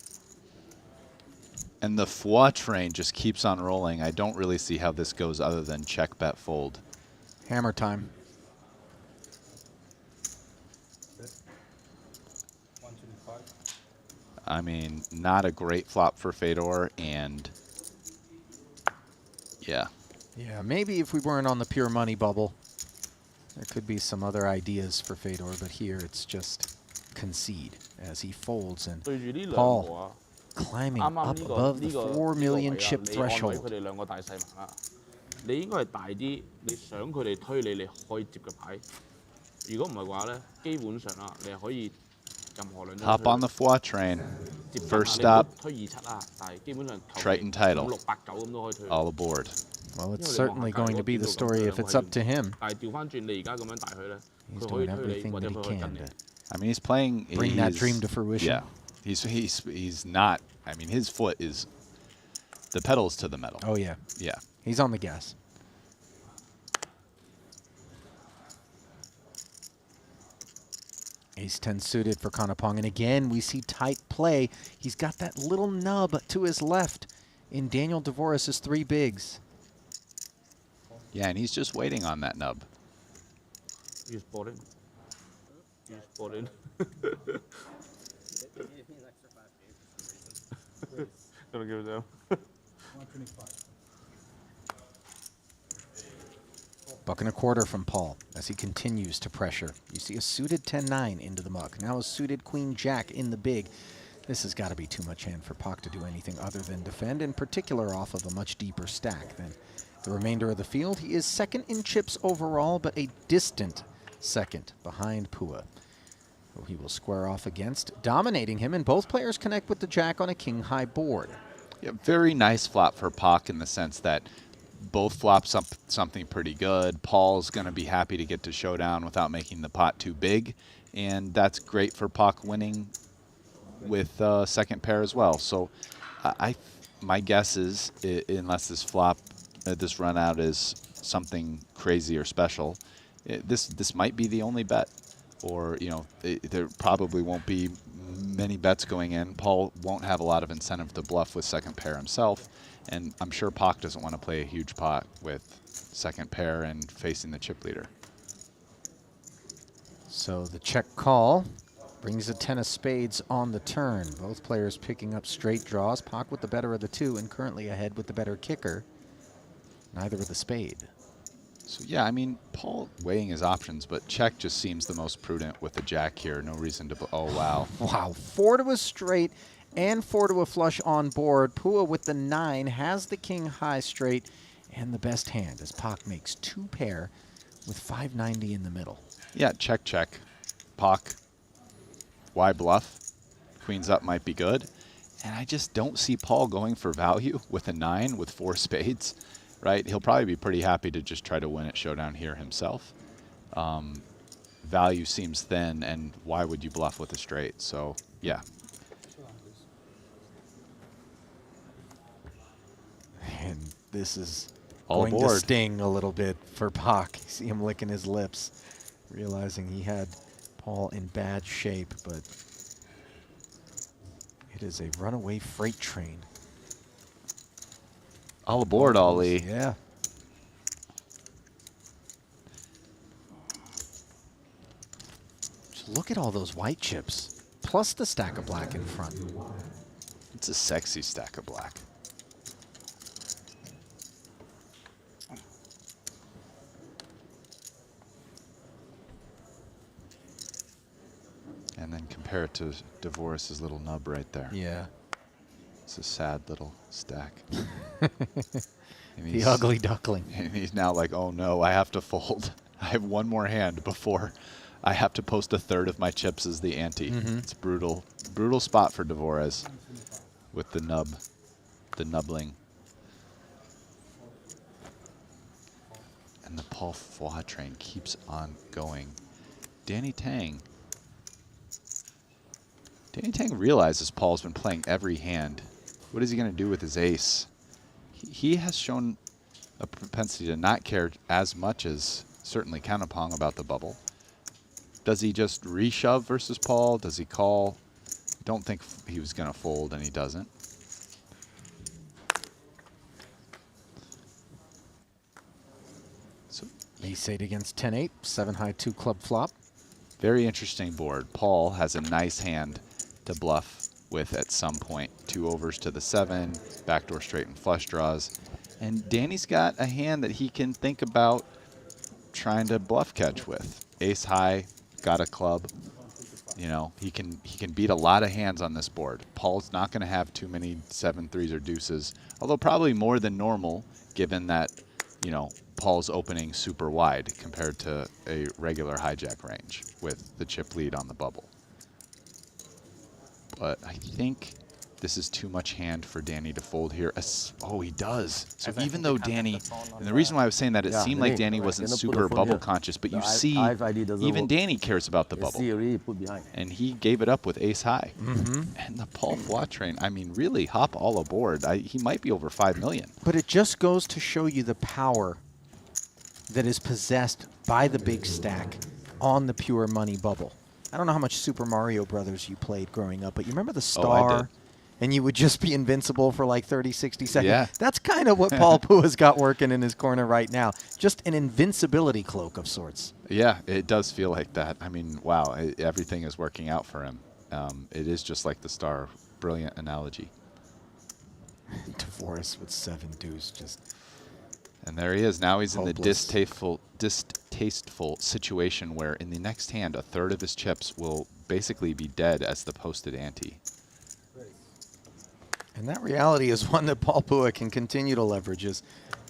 And the foie train just keeps on rolling. I don't really see how this goes other than check, bet, fold. Hammer time. I mean, not a great flop for Fedor, and yeah. Yeah, maybe if we weren't on the pure money bubble, there could be some other ideas for Fedor, but here it's just concede as he folds, and Paul climbing up above the 4 million chip threshold. 你應該係大啲，你想佢哋推你，你可以接個牌。如果唔係嘅話咧，基本上啦，你係可以任何兩張。Hop on the foie train. First stop. 推27啦，但係基本上 Triton title. 5、6、8、9咁都可以推。 All aboard. Well, it's certainly going to be the story if it's up to him. 但係調翻轉，你而家咁樣大佢咧， He's 佢可以 doing 推你， everything 或 that 者 he 佢可以 can 跟你。 to I mean, he's playing. bring that dream to fruition. Yeah, he's not. I mean, his foot is the pedals to the metal. Oh yeah, Yeah. he's on the gas. Ace-10 suited for Kanapong, and again we see tight play. He's got that little nub to his left in Daniel Dvorak's 3 bigs. Yeah, and he's just waiting on that nub. You just bought in. You just bought in. Gonna give it down. 125. $1.25 from Paul as he continues to pressure. You see a suited 10-9 into the muck. Now a suited Queen-Jack in the big. This has got to be too much hand for Pak to do anything other than defend, in particular off of a much deeper stack than the remainder of the field. He is second in chips overall, but a distant second behind Pua, who he will square off against, dominating him, and both players connect with the Jack on a king-high board. Yeah, very nice flop for Pak in the sense that both flops up something pretty good. Paul's going to be happy to get to Showdown without making the pot too big, and that's great for Pak winning with second pair as well. So my guess is, unless this flop, this run out is something crazy or special, this might be the only bet. Or, you know, there probably won't be many bets going in. Paul won't have a lot of incentive to bluff with second pair himself. And I'm sure Pak doesn't want to play a huge pot with second pair and facing the chip leader. So the check call brings a 10 of spades on the turn. Both players picking up straight draws. Pak with the better of the 2 and currently ahead with the better kicker. Neither with a spade. So yeah, I mean, Paul weighing his options, but check just seems the most prudent with the Jack here. No reason to, oh wow. Wow, 4 to a straight and 4 to a flush on board. Pua with the 9 has the king high straight and the best hand as Pak makes 2 pair with 590 in the middle. Yeah, check, check. Pak, why bluff? Queens up might be good. And I just don't see Paul going for value with a 9 with 4 spades. Right, he'll probably be pretty happy to just try to win at Showdown here himself. Value seems thin, and why would you bluff with a straight? So, yeah. And this is All going to aboard. sting a little bit for Pak. You see him licking his lips, realizing he had Paul in bad shape, but it is a runaway freight train. All aboard, Ali. Yeah. Just look at all those white chips, plus the stack of black in front. It's a sexy stack of black. And then compare it to Dvorak's little nub right there. Yeah. It's a sad little stack. The ugly duckling. And he's now like, oh no, I have to fold. I have one more hand before I have to post a third of my chips as the ante. It's brutal. Brutal spot for Dvorak with the nubbling. And the Paul Foix train keeps on going. Danny Tang realizes Paul's been playing every hand. What is he going to do with his ace? He has shown a propensity to not care as much as certainly Kanapong about the bubble. Does he just reshove versus Paul? Does he call? Don't think he was going to fold, and he doesn't. So Ace-8 against 10-8, 7-high 2-club flop. Very interesting board. Paul has a nice hand to bluff with at some point. 2 overs to the 7, backdoor straight and flush draws. And Danny's got a hand that he can think about trying to bluff catch with. Ace high, got a club. You know, he can beat a lot of hands on this board. Paul's not going to have too many 7-3s or deuces, although probably more than normal, given that, you know, Paul's opening super wide compared to a regular hijack range with the chip lead on the bubble. But I think this is too much hand for Danny to fold here. Oh, he does. So even though Danny, and the reason why I was saying that, it seemed like Danny wasn't super bubble conscious, but you see even Danny cares about the bubble. And he gave it up with ace high. And the Paul Foix train, I mean, really hop all aboard. He might be over 5 million. But it just goes to show you the power that is possessed by the big stack on the pure money bubble. I don't know how much Super Mario Brothers you played growing up, but you remember the star? I did. And you would just be invincible for like 30, 60 seconds. Yeah. That's kind of what Paul Pua's got working in his corner right now. Just an invincibility cloak of sorts. Yeah, it does feel like that. I mean, wow, everything is working out for him. It is just like the star. Brilliant analogy. Dvorak with 7 deuce, just... And there he is. Now he's hopeless. in the distasteful situation where in the next hand, a third of his chips will basically be dead as the posted ante. And that reality is one that Paul Pua can continue to leverage.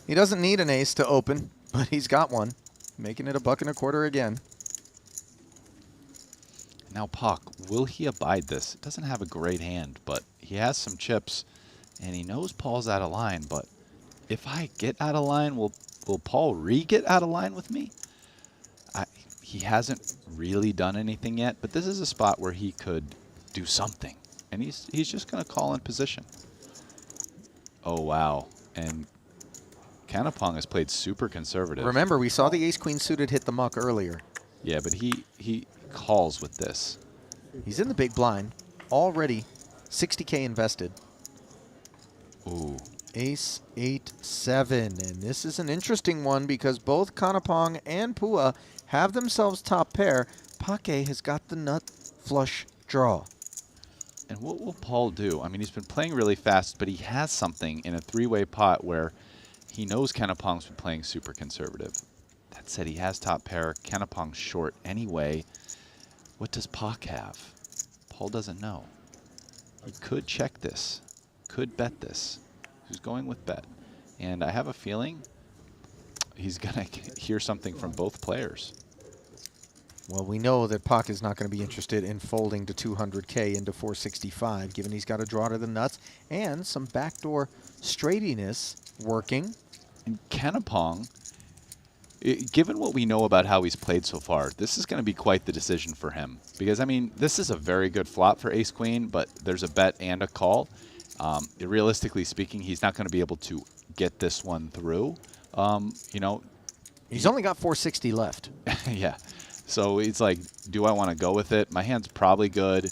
He doesn't need an ace to open, but he's got one, making it $1.25 again. Now Pak, will he abide this? It doesn't have a great hand, but he has some chips, and he knows Paul's out of line, but if I get out of line, will Paul re-get out of line with me? He hasn't really done anything yet, but this is a spot where he could do something. And he's just going to call in position. Oh, wow. And Kanapong has played super conservative. Remember, we saw the ace-queen suited hit the muck earlier. Yeah, but he calls with this. He's in the big blind. Already 60K invested. Ooh. Ace, 8, 7. And this is an interesting one because both Kanapong and Pua have themselves top pair. Pake has got the nut flush draw. And what will Paul do? I mean, he's been playing really fast, but he has something in a 3-way pot where he knows Kanapong's been playing super conservative. That said, he has top pair. Kanapong's short anyway. What does Pak have? Paul doesn't know. He could check this. Could bet this. He's going with bet. And I have a feeling he's going to hear something from both players. Well, we know that Pak is not going to be interested in folding to 200K into 465, given he's got a draw to the nuts and some backdoor straightiness working. And Kanapong, given what we know about how he's played so far, this is going to be quite the decision for him. Because, I mean, this is a very good flop for ace-queen, but there's a bet and a call. Realistically speaking, he's not going to be able to get this one through. You know, he's only got 460 left. Yeah. So it's like, do I want to go with it? My hand's probably good.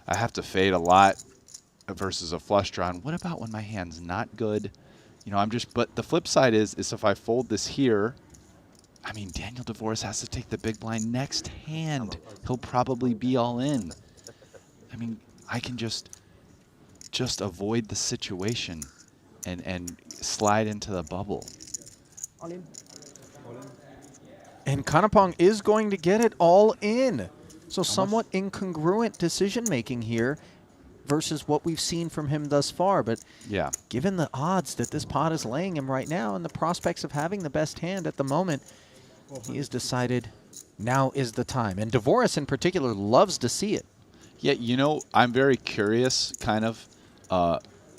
I have to fade a lot versus a flush draw. And what about when my hand's not good? You know, but the flip side is if I fold this here, I mean, Daniel Dvorak has to take the big blind next hand. He'll probably be all in. I mean, I can just avoid the situation and slide into the bubble. All in. And Kanapong is going to get it all in. So somewhat incongruent decision-making here. versus what we've seen from him thus far. But yeah, given the odds that this pot is laying him right now and the prospects of having the best hand at the moment, he has decided now is the time. And Dvoris in particular loves to see it. Yeah, you know, I'm very curious, kind of,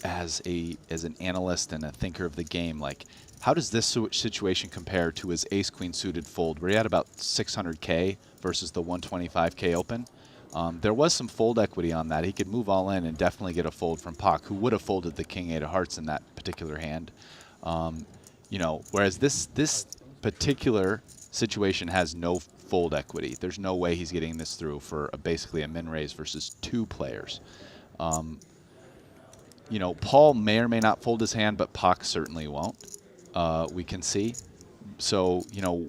as an analyst and a thinker of the game. Like, how does this situation compare to his ace-queen suited fold, where he had about 600K versus the 125K open? There was some fold equity on that. He could move all in and definitely get a fold from Pak, who would have folded the king-8 of hearts in that particular hand. You know, whereas this particular situation has no fold equity. There's no way he's getting this through for basically a min raise versus 2 players. You know, Paul may or may not fold his hand, but Pak certainly won't. We can see. So, you know,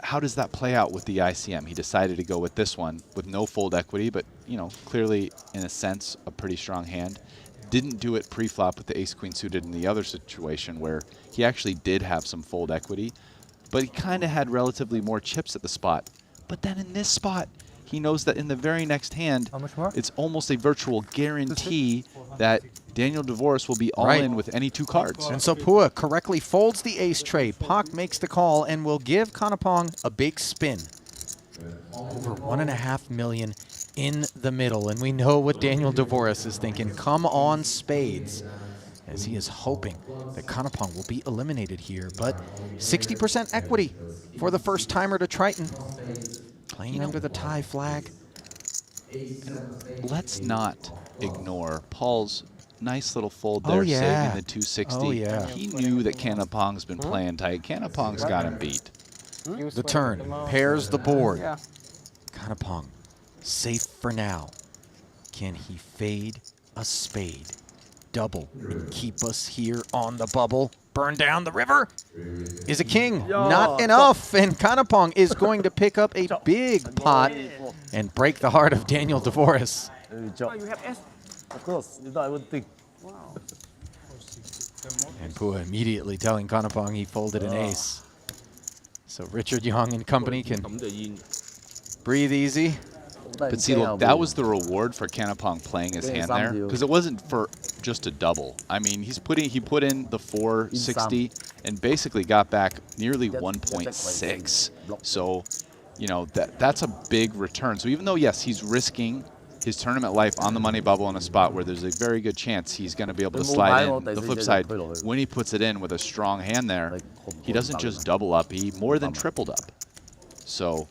how does that play out with the ICM? He decided to go with this one with no fold equity, but, you know, clearly, in a sense, a pretty strong hand. Didn't do it pre-flop with the ace-queen suited in the other situation where he actually did have some fold equity, but he kind of had relatively more chips at the spot. But then in this spot, he knows that in the very next hand, it's almost a virtual guarantee that Daniel Dvoris will be all in with any 2 cards. And so Pua correctly folds the ace trade. Pak makes the call and will give Kanapong a big spin. Over $1.5 million in the middle. And we know what Daniel Dvoris is thinking. Come on, spades. As he is hoping that Kanapong will be eliminated here. But 60% equity for the first timer to Triton. Playing under the tie flag. Let's not ignore Paul's nice little fold there, saving the 260. He knew that Kanapong's been playing tight. Kanapong's got him beat. The turn pairs the board. Kanapong safe for now. Can he fade a spade? Double and keep us here on the bubble. Burn down the river is a king. Not enough. And Kanapong is going to pick up a big pot and break the heart of Daniel Dvoris. You have S. Of course, you don't even think. Wow. And Pua immediately telling Kanapong he folded an ace. So Richard Young and company can breathe easy. But see, look, that was the reward for Kanapong playing his hand there, because it wasn't for just a double. I mean, he put in the 460 and basically got back nearly 1.6. So, you know, that's a big return. So even though, yes, he's risking his tournament life on the money bubble in a spot where there's a very good chance he's going to be able to slide in. The flip side, when he puts it in with a strong hand there, he doesn't just double up, he more than tripled up. So,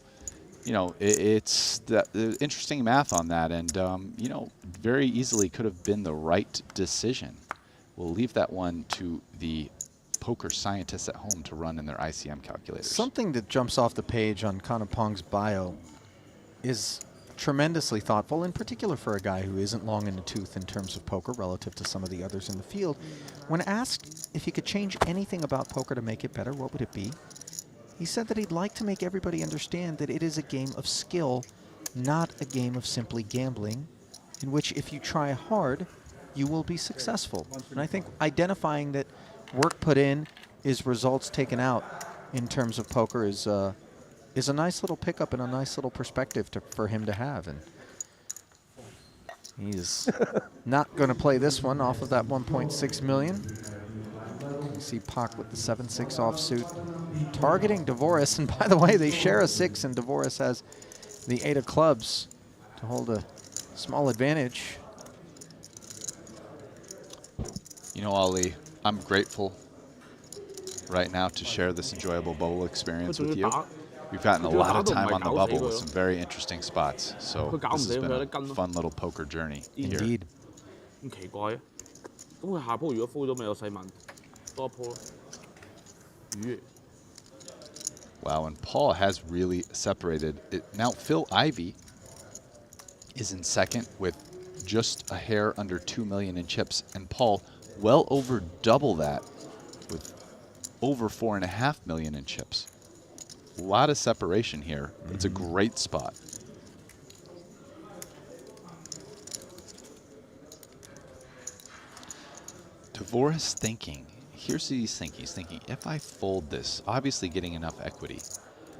you know, it's interesting math on that, and, you know, very easily could have been the right decision. We'll leave that one to the poker scientists at home to run in their ICM calculators. Something that jumps off the page on Kanapong's bio is tremendously thoughtful, in particular for a guy who isn't long in the tooth in terms of poker relative to some of the others in the field. When asked if he could change anything about poker to make it better, what would it be? He said that he'd like to make everybody understand that it is a game of skill, not a game of simply gambling, in which if you try hard, you will be successful. And I think identifying that work put in is results taken out in terms of poker is a nice little pickup and a nice little perspective for him to have. And he's not going to play this one off of that 1.6 million. You see Pak with the 7-6 offsuit, targeting Dvoris. And by the way, they share a 6, and Dvoris has the 8 of clubs to hold a small advantage. You know, Ali, I'm grateful right now to share this enjoyable bubble experience with you. We've gotten a lot of time on the bubble with some very interesting spots. So this has been a fun little poker journey. Indeed. Wow, and Paul has really separated it. Now Phil Ivey is in second with just a hair under 2 million in chips, and Paul well over double that with over 4.5 million in chips. A lot of separation here. It's a great spot. Dvoris thinking. Here's what he's thinking. He's thinking, if I fold this, obviously getting enough equity,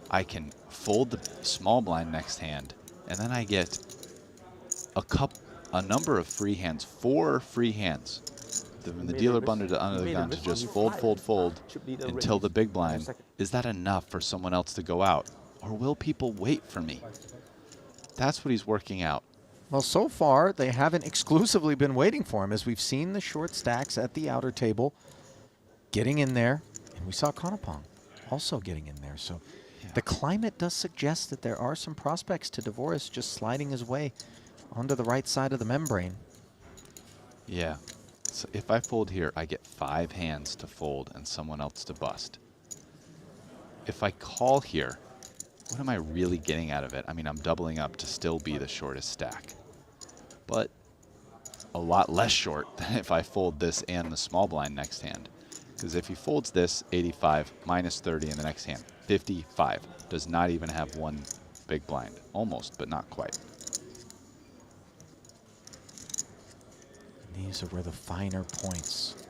I can fold the small blind next hand, and then I get a number of free hands, 4 free hands. When the dealer bundled it under the gun to just fold, fold, fold until the big blind. Is that enough for someone else to go out? Or will people wait for me? That's what he's working out. Well, so far, they haven't exclusively been waiting for him, as we've seen the short stacks at the outer table getting in there. And we saw Konopong also getting in there. So the climate does suggest that there are some prospects to Dvoris just sliding his way onto the right side of the membrane. Yeah. So if I fold here, I get 5 hands to fold and someone else to bust. If I call here, what am I really getting out of it? I mean, I'm doubling up to still be the shortest stack. But a lot less short than if I fold this and the small blind next hand. Because if he folds this, 85 minus 30 in the next hand, 55. Does not even have one big blind. Almost, but not quite. These are where the finer points.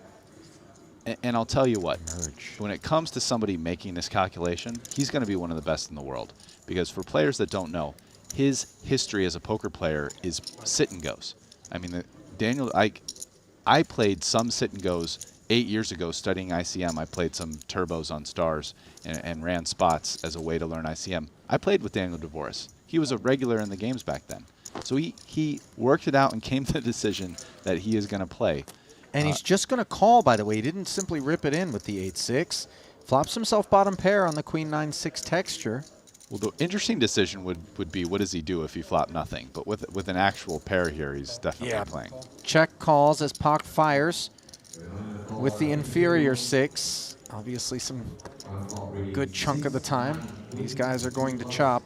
And I'll tell you what, emerge. When it comes to somebody making this calculation, he's going to be one of the best in the world. Because for players that don't know, his history as a poker player is sit and goes. I mean, Daniel, I played some sit and goes 8 years ago studying ICM. I played some turbos on stars and ran spots as a way to learn ICM. I played with Daniel Dvoris. He was a regular in the games back then. So he worked it out and came to the decision that he is going to play. And he's just going to call, by the way. He didn't simply rip it in with the 8-6. Flops himself bottom pair on the Queen 9-6 texture. Well, the interesting decision would be, what does he do if he flopped nothing? But with an actual pair here, he's definitely playing. Check calls as Pak fires with the inferior 6. Obviously some good chunk of the time. These guys are going to chop.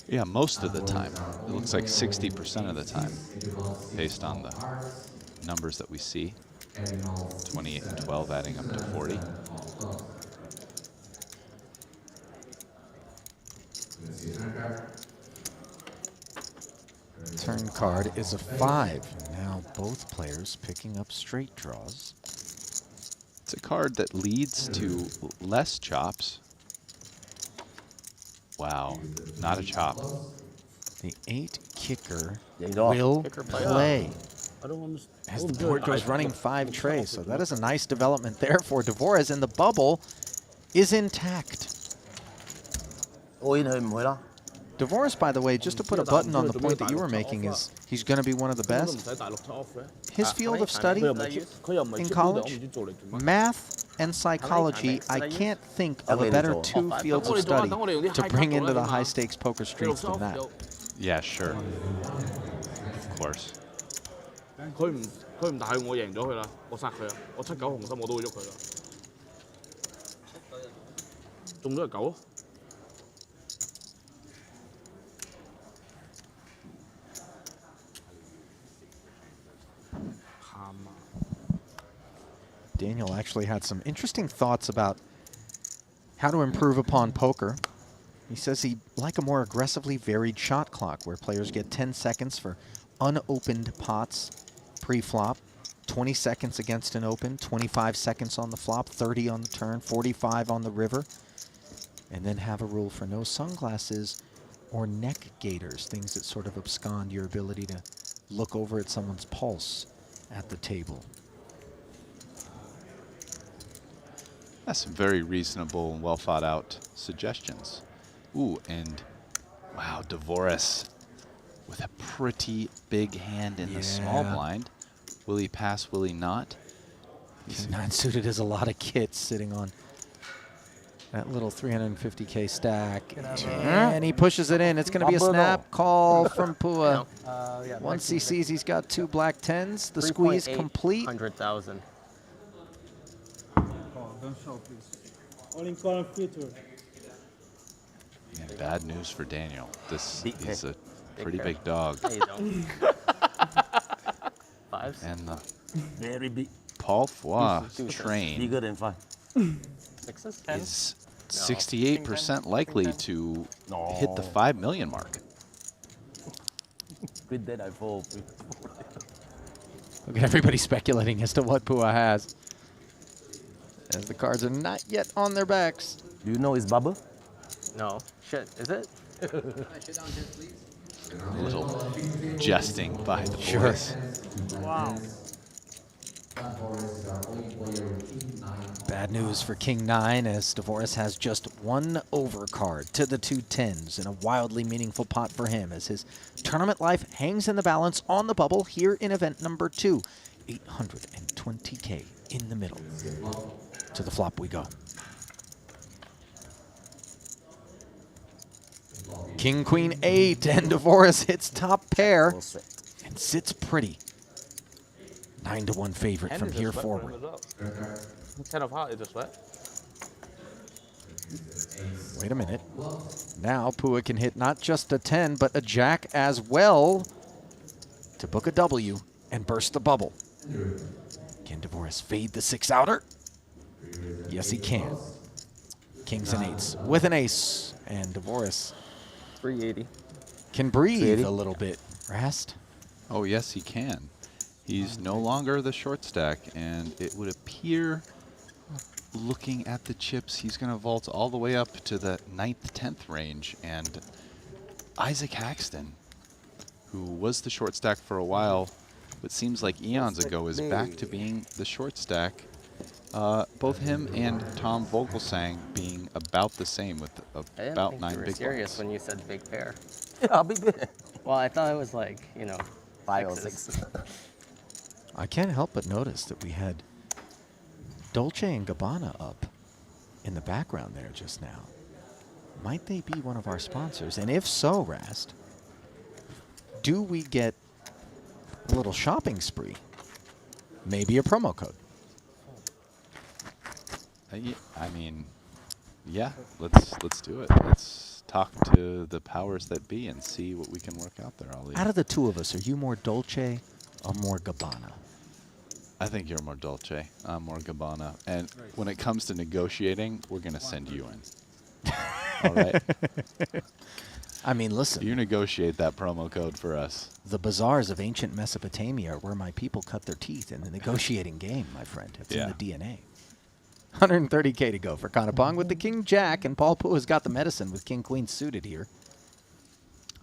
Yeah, most of the time. It looks like 60% of the time, based on the numbers that we see. 28 and 12 adding up to 40. Turn card is a 5. Now both players picking up straight draws. It's a card that leads to less chops. Wow, not a chop. The 8 kicker will play. I don't understand. As the board goes running 5 trays. So that is a nice development there for Dvoris, and the bubble is intact. Dvoris, by the way, just to put a button on the point that you were making, is he's going to be one of the best. His field of study in college, math and psychology, I can't think of a better 2 fields of study to bring into the high-stakes poker streets than that. Yeah, sure. Of course. 佢唔大，我贏咗佢啦，我殺佢啊！我7-9紅心我都會喐佢啦。中咗係9咯。Daniel actually had some interesting thoughts about how to improve upon poker. He says he'd like a more aggressively varied shot clock where players get 10 seconds for unopened pots pre-flop, 20 seconds against an open, 25 seconds on the flop, 30 on the turn, 45 on the river, and then have a rule for no sunglasses or neck gaiters, things that sort of abscond your ability to look over at someone's pulse at the table. That's some very reasonable and well thought out suggestions. Ooh, and wow, Dvoris with a pretty big hand in the small blind. Will he pass, will he not? King 9 suited is a lot of kits sitting on that little 350K stack. And he pushes it in. It's going to be a snap call from Pua. Once he sees he's got 2 black 10s, the squeeze complete. 100,000. Don't show, please. Only column filter. Yeah, bad news for Daniel. This is a pretty big dog. Fives? And the very big Paul Foy train bigger than 5. Sixes? is 68% likely to hit the 5 million mark. With that I fall. Look at everybody speculating as to what Pua has, as the cards are not yet on their backs. Do you know his bubble? No. Shit, is it? Little jesting by the Sure. boys. Wow. Bad news for King 9 as Dvoris has just one overcard to the 2 10s in a wildly meaningful pot for him as his tournament life hangs in the balance on the bubble here in event number 2. 820K in the middle. To the flop we go. King Queen 8 and Dvoris hits top pair and sits pretty. 9-1 favorite Hand from is a here sweat forward. for him as well. 10 of heart is a sweat. Wait a minute. Now Pua can hit not just a 10, but a jack as well to book a W and burst the bubble. Can Dvoris fade the 6-outer? Yes, he can. Kings and 8s with an ace, and Dvoris 380. can breathe 380. a little bit. Rast? Oh, yes, he can. He's no longer the short stack, and it would appear, looking at the chips, he's going to vault all the way up to the 9th, 10th range. And Isaac Haxton, who was the short stack for a while, but seems like eons ago, is back to being the short stack. Both him and Tom Vogelsang being about the same with about 9 big serious blinds. when you said big pair. Yeah, big bit. Well, I thought it was like, you know, 5 or sixes. 6. I can't help but notice that we had Dolce & Gabbana up in the background there just now. Might they be one of our sponsors? And if so, Rast, do we get a little shopping spree? Maybe a promo code. I mean, yeah, let's do it. Let's talk to the powers that be and see what we can work out there, Ali. Out of the two of us, are you more Dolce or more Gabbana? I think you're more Dolce. I'm more Gabbana. And when it comes to negotiating, we're going to send you in. All right? I mean, listen. You negotiate that promo code for us. The bazaars of ancient Mesopotamia are where my people cut their teeth in the negotiating game, my friend. It's in the DNA. 130K to go for Kanapong with the King Jack, and Paul Poo has got the medicine with King Queen suited here.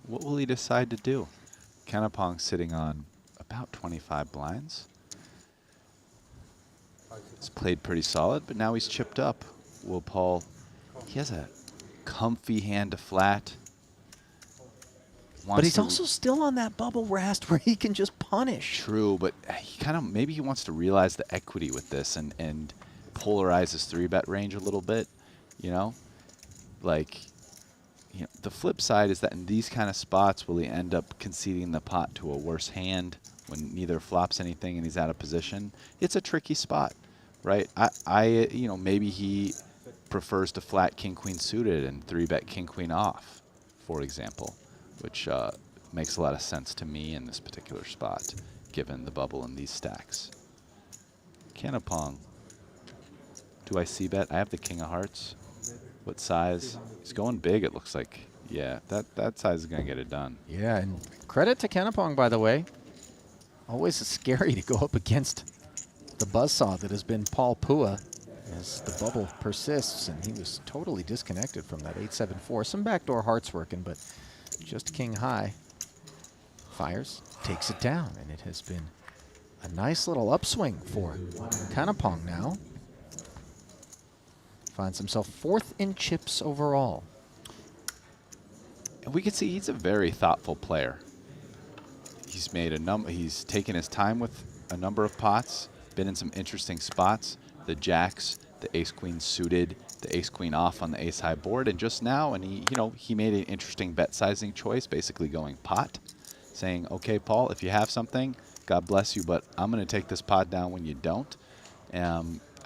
What will he decide to do? Kanapong sitting on about 25 blinds. He's played pretty solid, but now he's chipped up. Will Paul... He has a comfy hand to flat. But he's also still on that bubble, Rast, where he can just punish. True, but he kind of... Maybe he wants to realize the equity with this and polarize his 3-bet range a little bit, you know? Like, you know, the flip side is that in these kind of spots, will he end up conceding the pot to a worse hand when neither flops anything and he's out of position? It's a tricky spot, right? You know, maybe he prefers to flat king-queen suited and 3-bet king-queen off, for example, which makes a lot of sense to me in this particular spot, given the bubble in these stacks. Kanapong. Do I c-bet? I have the king of hearts. What size? He's going big, it looks like. Yeah, that size is going to get it done. Yeah, and credit to Kanapong, by the way. Always scary to go up against the buzzsaw that has been Paul Pua as the bubble persists, and he was totally disconnected from that 8-7-4. Some backdoor hearts working, but just king high. Fires, takes it down, and it has been a nice little upswing for Kanapong now. Finds himself 4th in chips overall. And we can see he's a very thoughtful player. He's made he's taken his time with a number of pots, been in some interesting spots. The jacks, the ace-queen suited, the ace-queen off on the ace-high board, and just now, and he made an interesting bet sizing choice, basically going pot, saying, okay, Paul, if you have something, God bless you, but I'm going to take this pot down when you don't.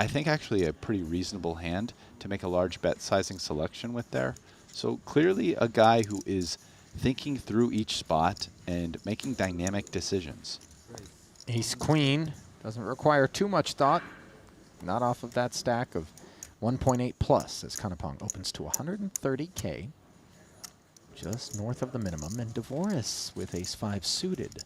I think actually a pretty reasonable hand to make a large bet sizing selection with there. So clearly a guy who is thinking through each spot and making dynamic decisions. Ace-queen doesn't require too much thought. Not off of that stack of 1.8 plus as Kanapong opens to 130K. Just north of the minimum. And Dvoris with ace-5 suited.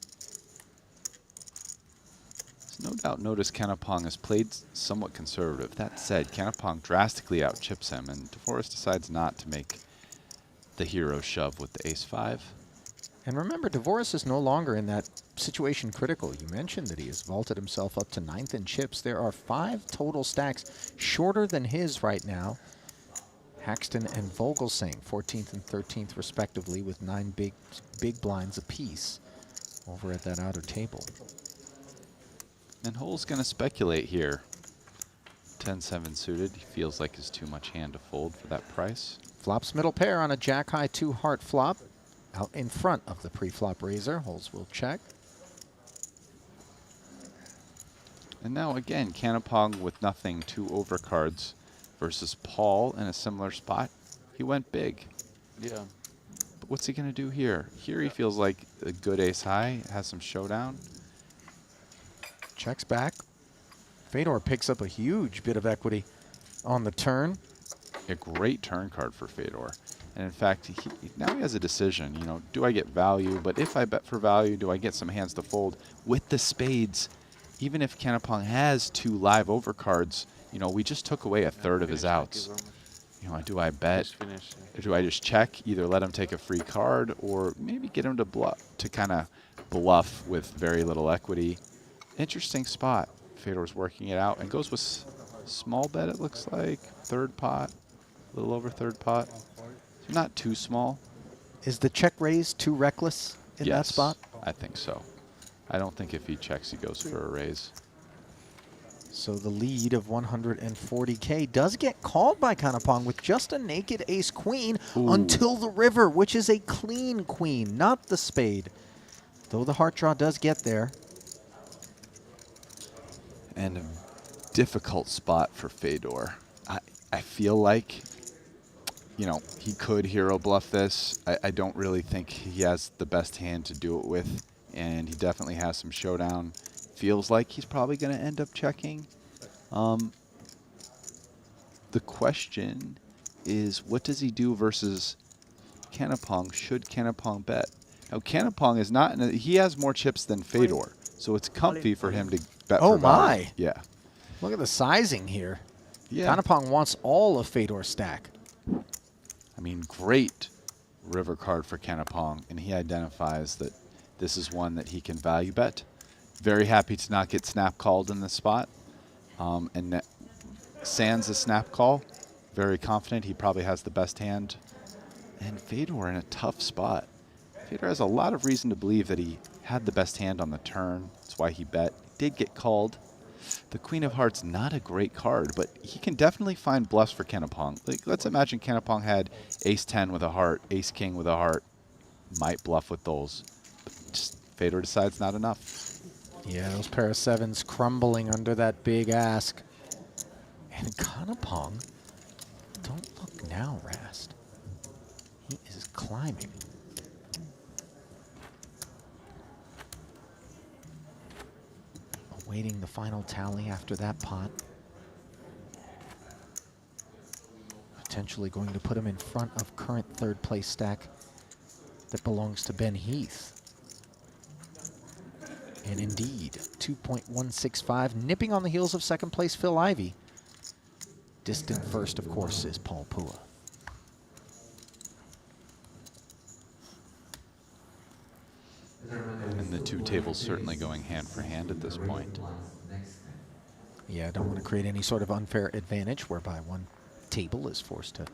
No doubt notice Kanapong has played somewhat conservative. That said, Kanapong drastically outchips him, and Dvoris decides not to make the hero shove with the ace-5. And remember, Dvorak is no longer in that situation critical. You mentioned that he has vaulted himself up to 9th in chips. There are 5 total stacks shorter than his right now. Haxton and Vogelsang, 14th and 13th respectively, with 9 big blinds apiece over at that outer table. And Hull's going to speculate here. 10-7 suited. He feels like it's too much hand to fold for that price. Flops middle pair on a jack-high 2-heart flop. Out in front of the pre-flop raiser. Holes will check. And now again, Canapong with nothing, 2 overcards versus Paul in a similar spot. He went big. Yeah. But what's he going to do here? Here he feels like a good ace high, has some showdown. Checks back. Fedor picks up a huge bit of equity on the turn. A great turn card for Fedor. And in fact, now he has a decision. You know, do I get value? But if I bet for value, do I get some hands to fold? With the spades, even if Canapong has 2 live overcards, you know, we just took away a third of his outs. You know, do I bet? Or do I just check? Either let him take a free card or maybe get him to bluff, to kind of bluff with very little equity. Interesting spot. Fedor's working it out and goes with small bet, it looks like. 3rd pot, a little over 3rd pot. So not too small. Is the check raise too reckless in that spot? I think so. I don't think if he checks, he goes for a raise. So the lead of 140K does get called by Canapong with just a naked ace-queen until the river, which is a clean queen, not the spade. Though the heart draw does get there. And a difficult spot for Fedor. I feel like, you know, he could hero bluff this. I don't really think he has the best hand to do it with, and he definitely has some showdown. Feels like he's probably going to end up checking. The question is, what does he do versus Canapong? Should Canapong bet? Now, Canapong is not, he has more chips than Fedor, so it's comfy for him to bet for value. My. Yeah. Look at the sizing here. Yeah. Canapong wants all of Fedor's stack. I mean, great river card for Canapong, and he identifies that this is one that he can value bet. Very happy to not get snap called in this spot. And sans a snap call. Very confident he probably has the best hand. And Fedor in a tough spot. Fedor has a lot of reason to believe that he had the best hand on the turn. That's why he bet. Did get called. The Queen of Hearts, not a great card, but he can definitely find bluffs for Canapong. Like, let's imagine Canapong had ace-10 with a heart, ace-king with a heart. Might bluff with those. But just Fedor decides not enough. Yeah, those pair of 7s crumbling under that big ask. And Canapong, don't look now, Rast. He is climbing. Awaiting the final tally after that pot. Potentially going to put him in front of current 3rd place stack that belongs to Ben Heath. And indeed, 2.165, nipping on the heels of 2nd place Phil Ivey. Distant first, of course, is Paul Pua. And the 2 tables certainly going hand for hand at this point. Yeah, I don't want to create any sort of unfair advantage whereby one table is forced to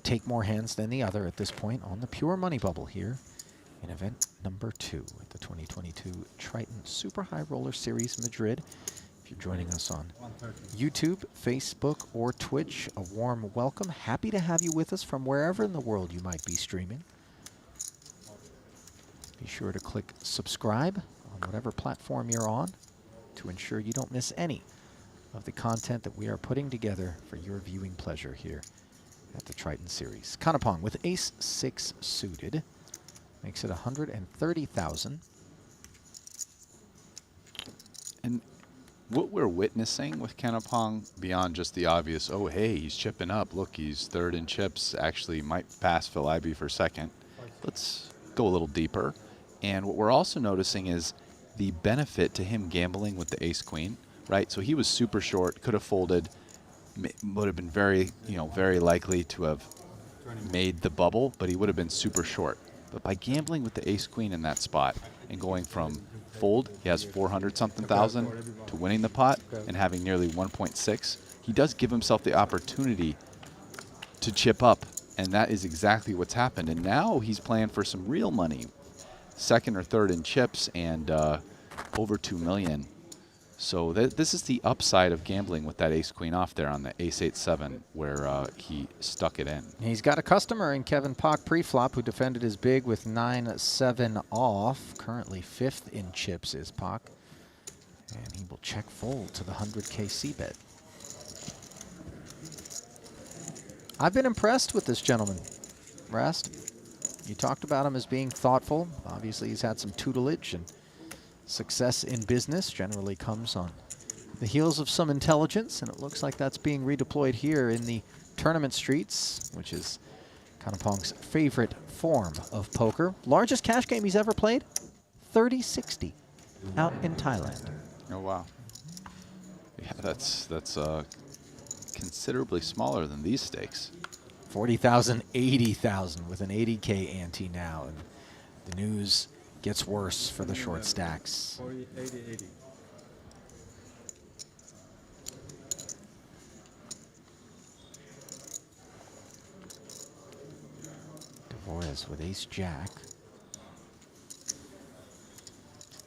take more hands than the other at this point on the pure money bubble here in event number 2 at the 2022 Triton Super High Roller Series Madrid. If you're joining us on YouTube, Facebook, or Twitch, a warm welcome. Happy to have you with us from wherever in the world you might be streaming. Be sure to click subscribe on whatever platform you're on to ensure you don't miss any of the content that we are putting together for your viewing pleasure here at the Triton Series. Canapong with ace-6 suited makes it 130,000. And what we're witnessing with Canapong, beyond just the obvious, oh, hey, he's chipping up. Look, he's 3rd in chips. Actually might pass Phil Ivey for 2nd. Let's go a little deeper. And what we're also noticing is the benefit to him gambling with the ace-queen, right? So he was super short, could have folded, would have been very, very likely to have made the bubble, but he would have been super short. But by gambling with the ace-queen in that spot and going from fold, he has 400-something thousand, to winning the pot and having nearly 1.6, he does give himself the opportunity to chip up. And that is exactly what's happened. And now he's playing for some real money. Second or third in chips and over 2 million. So this is the upside of gambling with that ace-queen off there on the ace-8-7 where he stuck it in. He's got a customer in Kevin Pock pre-flop who defended his big with 9-7 off. Currently 5th in chips is Pock. And he will check fold to the 100K c-bet. I've been impressed with this gentleman, Rast. You talked about him as being thoughtful. Obviously, he's had some tutelage, and success in business generally comes on the heels of some intelligence, and it looks like that's being redeployed here in the tournament streets, which is Kanapong's favorite form of poker. Largest cash game he's ever played, 30-60 out in Thailand. Oh, wow. Yeah, that's considerably smaller than these stakes. 40,000, 80,000 with an 80K ante now, and the news gets worse for the short stacks. 40, 80, 80. Devoris with ace-jack.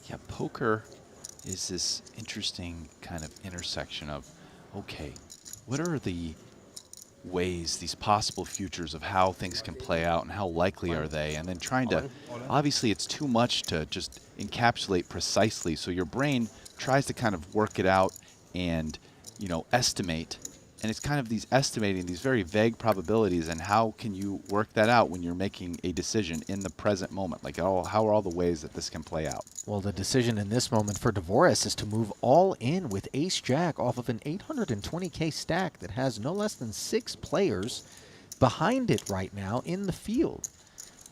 Yeah, poker is this interesting kind of intersection of, okay, what are the ways, these possible futures of how things can play out and how likely are they, and then trying to, obviously it's too much to just encapsulate precisely, so your brain tries to kind of work it out and, you know, estimate, and it's kind of these estimating these very vague probabilities, and how can you work that out when you're making a decision in the present moment? Like, oh, how are all the ways that this can play out? Well, the decision in this moment for Devoris is to move all in with ace-jack off of an 820K stack that has no less than 6 players behind it right now in the field.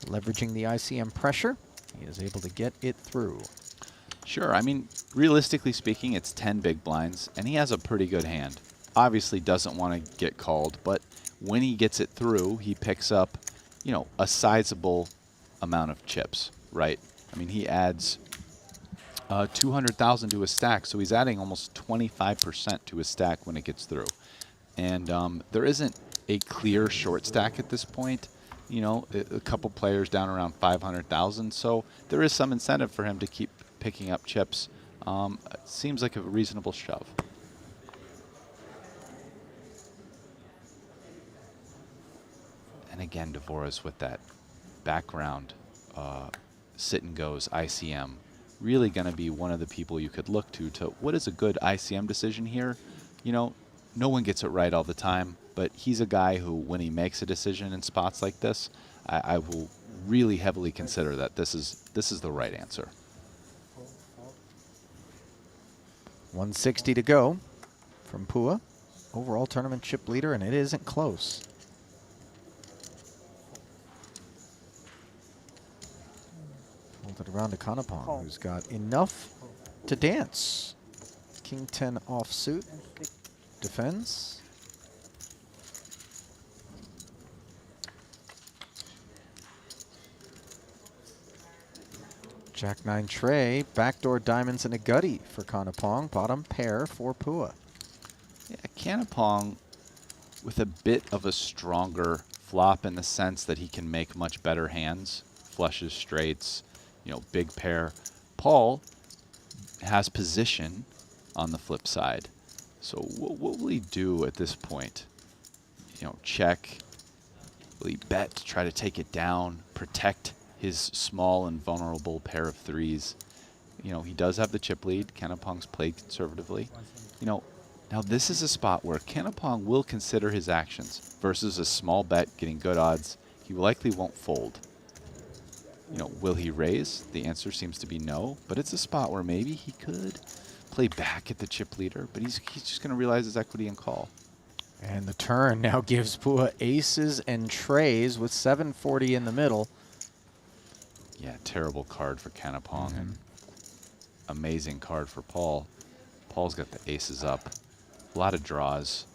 Leveraging the ICM pressure, he is able to get it through. Sure, I mean, realistically speaking, it's 10 big blinds, and he has a pretty good hand. Obviously doesn't want to get called, but when he gets it through, he picks up, you know, a sizable amount of chips, right? I mean, he adds 200,000 to his stack, so he's adding almost 25% to his stack when it gets through. And there isn't a clear short stack at this point. You know, a couple players down around 500,000, so there is some incentive for him to keep picking up chips. It seems like a reasonable shove. And again, Devoris with that background sit and goes ICM. Really going to be one of the people you could look to what is a good ICM decision here. You know, no one gets it right all the time, but he's a guy who, when he makes a decision in spots like this, I will really heavily consider that this is the right answer. 160 to go from Pua. Overall tournament chip leader, and it isn't close. Hold it around to Kanapong, who's got enough to dance. King 10 offsuit. Defends. Jack 9 tray, backdoor diamonds and a gutty for Kanapong. Bottom pair for Pua. Yeah, Kanapong with a bit of a stronger flop in the sense that he can make much better hands. Flushes, straights, you know, big pair. Paul has position on the flip side. So what will he do at this point? You know, check. Will he bet to try to take it down, protect his small and vulnerable pair of threes? You know, he does have the chip lead. Kanapong's played conservatively. You know, now this is a spot where Kanapong will consider his actions versus a small bet getting good odds. He likely won't fold. You know, will he raise? The answer seems to be no, but it's a spot where maybe he could play back at the chip leader, but he's just going to realize his equity and call. And the turn now gives Pua aces and trays with 740 in the middle. Yeah, terrible card for Kanapong and amazing card for Paul. Paul's got the aces up. A lot of draws.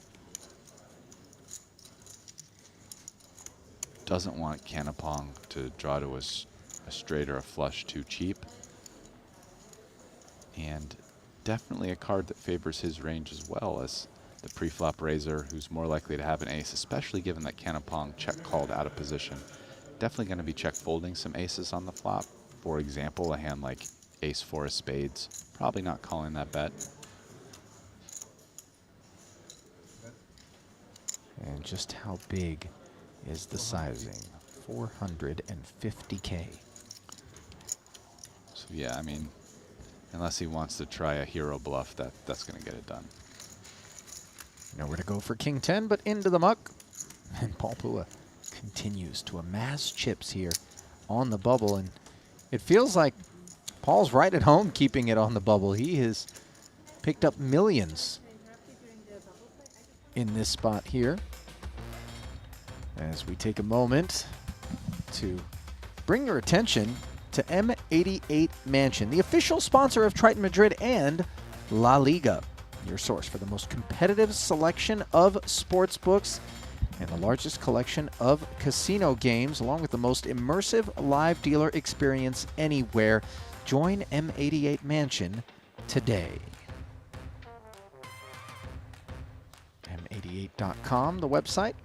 doesn't want Canapong to draw to a straight or a flush too cheap. And definitely a card that favors his range as well as the pre-flop raiser, who's more likely to have an ace, especially given that Canapong check called out of position. Definitely going to be check folding some aces on the flop. For example, a hand like ace-4 of spades. Probably not calling that bet. And just how big is the sizing? 450K. So yeah, I mean, unless he wants to try a hero bluff, that's going to get it done. Nowhere to go for King 10, but into the muck. And Paul Pua continues to amass chips here on the bubble. And it feels like Paul's right at home keeping it on the bubble. He has picked up millions in this spot here. As we take a moment to bring your attention to M88 Mansion, the official sponsor of Triton Madrid and La Liga, your source for the most competitive selection of sports books and the largest collection of casino games, along with the most immersive live dealer experience anywhere. Join M88 Mansion today. M88.com, the website.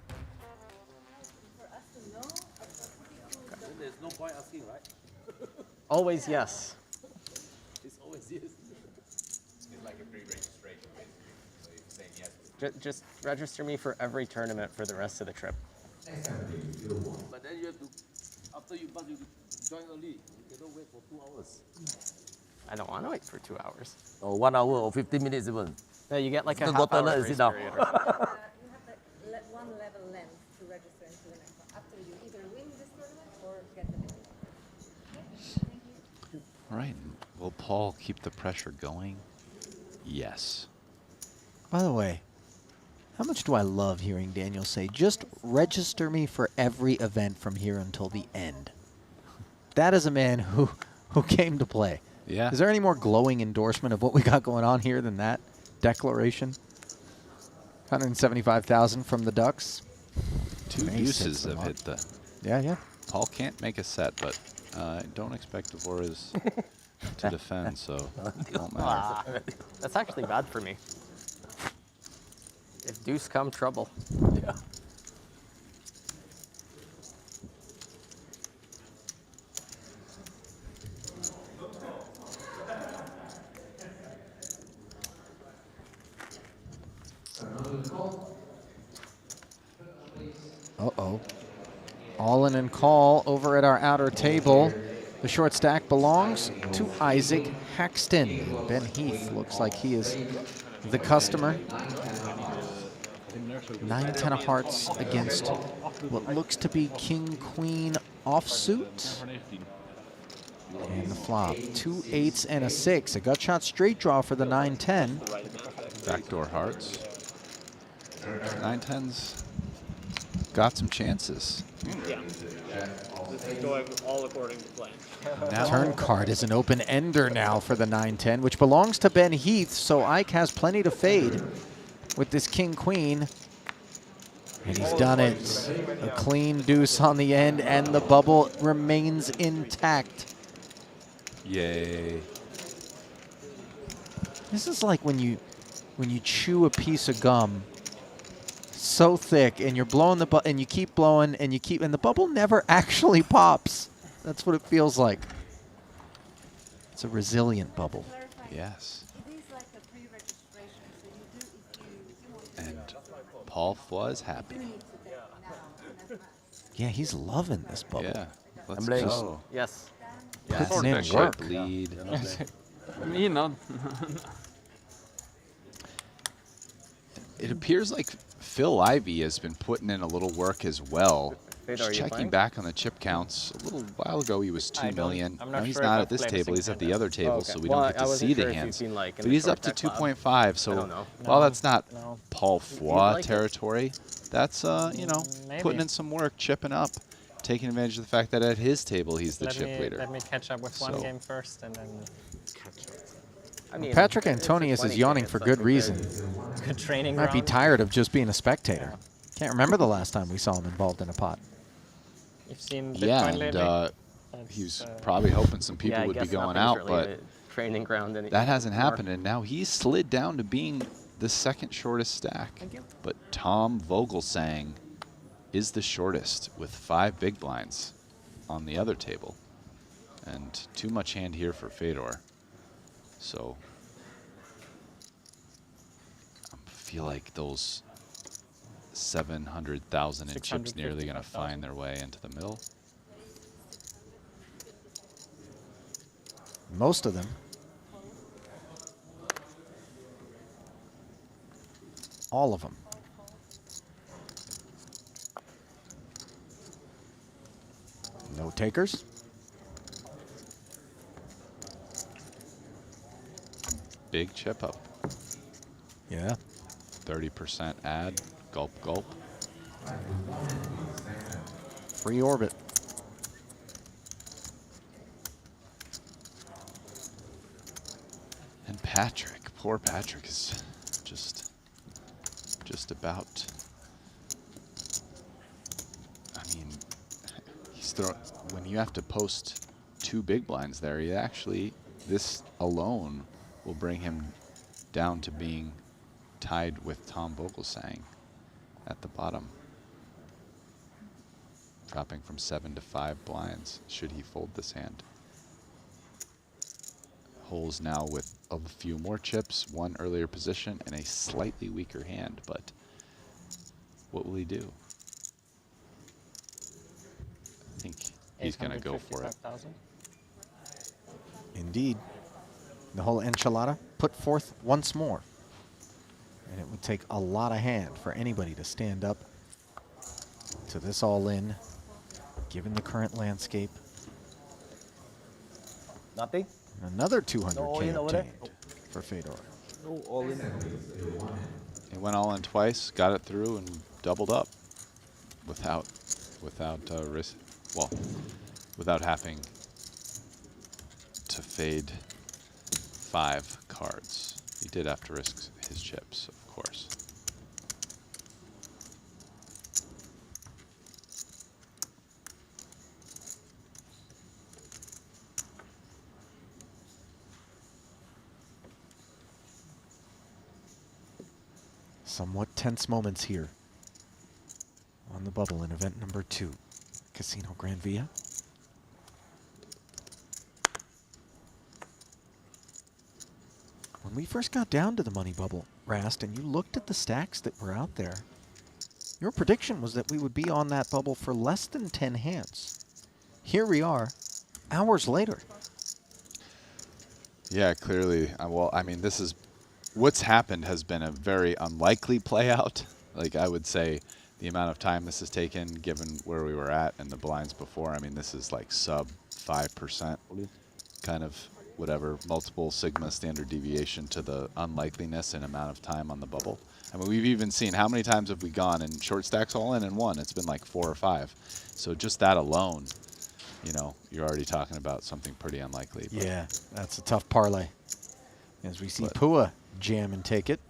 There's no point asking, right? Always yes. It's always yes. It's like a pre-registration, basically. So you're saying yes. Just register me for every tournament for the rest of the trip. But then you have to, after you join early, you cannot wait for 2 hours. I don't want to wait for 2 hours. Or 1 hour or 15 minutes even. No, you get like a Still half got hour toilet, grace sit down. period or something. You have one level length to register into the next one. After you either win this tournament or get the bid. Okay, thank you. All right. Will Paul keep the pressure going? Yes. By the way, how much do I love hearing Daniel say, just register me for every event from here until the end. That is a man who came to play. Yeah. Is there any more glowing endorsement of what we got going on here than that declaration? 175,000 from the Ducks. Two deuces have hit the... Yeah. Paul can't make a set, but don't expect Devora's to defend, so it won't matter. That's actually bad for me. If deuce come, trouble. Yeah. Uh-oh. All in and call over at our outer table. The short stack belongs to Isaac Haxton. Ben Heath looks like he is the customer. 9-10 of hearts against what looks to be king-queen offsuit. And the flop, 2 8s and a 6. A gut shot straight draw for the 9-10. Backdoor hearts. 9-10's got some chances. Yeah. This is going all according to plan. Turn card is an open ender now for the 9-10, which belongs to Ben Heath, so Ike has plenty to fade with this king-queen. And he's done it. A clean deuce on the end, and the bubble remains intact. Yay. This is like when you chew a piece of gum so thick and you're blowing the and you keep blowing and and the bubble never actually pops. That's what it feels like. It's a resilient bubble. Yes. And Paul was happy. Yeah, he's loving this bubble. Yeah. Let's playing. go. Yes. Putting in work. Lead. You know. It appears like Phil Ivey has been putting in a little work as well. Fade, Just are you checking playing? back on the chip counts. A little while ago he was 2 million. I'm Now not he's sure not if at this I've played a table, he's at the single other table, okay. so we Well, don't get I to wasn't see sure the if you've hands. been, like, in But the he's short up to stack lab. 2.5, so I don't know. while No. that's not No. Paul you'd Foy like it. territory, that's you know, Maybe. putting in some work, chipping up, taking advantage of the fact that at his table he's the Let chip me, leader. let me catch up with one So- game first and then I mean, Patrick it's a Antonius is 20K, yawning it's for like good a reason. good training Might be ground. tired of just being a spectator. Can't remember the last time we saw him involved in a pot. You've seen Bitcoin Yeah, lately? and he was probably hoping some people yeah, would I be guess going nothing's out, really but a training ground that hasn't anymore. happened, and now he's slid down to being the second shortest stack. Thank you. But Tom Vogelsang is the shortest with 5 big blinds on the other table, and too much hand here for Fedor. So I feel like those 700,000 in chips nearly going to find their way into the middle. Most of them. All of them. No takers. Big chip up. Yeah. 30% add. Gulp, gulp. Free orbit. And Patrick, poor Patrick is just about. I mean, he's throwing, when you have to post 2 big blinds there, he actually, this alone will bring him down to being tied with Tom Vogelsang at the bottom, dropping from 7 to 5 blinds should he fold this hand. Holes now with a few more chips, 1 earlier position, and a slightly weaker hand, but what will he do? I think he's going to go for it. Indeed. The whole enchilada put forth once more. And it would take a lot of hand for anybody to stand up to this all-in, given the current landscape. Nothing? Another 200K No all-in over there? obtained for Fedor. No all in. He went all in twice, got it through, and doubled up without risk. Well, without having to fade 5 cards. He did have to risk his chips, of course. Somewhat tense moments here on the bubble in event number 2, Casino Gran Via. When we first got down to the money bubble, Rast, and you looked at the stacks that were out there, your prediction was that we would be on that bubble for less than 10 hands. Here we are, hours later. Yeah, clearly. Well, I mean, this is what's happened has been a very unlikely play out. Like, I would say the amount of time this has taken, given where we were at and the blinds before, I mean, this is like sub 5% kind of whatever, multiple sigma standard deviation to the unlikeliness and amount of time on the bubble. I mean, we've even seen, how many times have we gone and short stacks all in and won? It's been like 4 or 5. So just that alone, you know, you're already talking about something pretty unlikely. But Yeah, that's a tough parlay. As we see Pua jam and take it,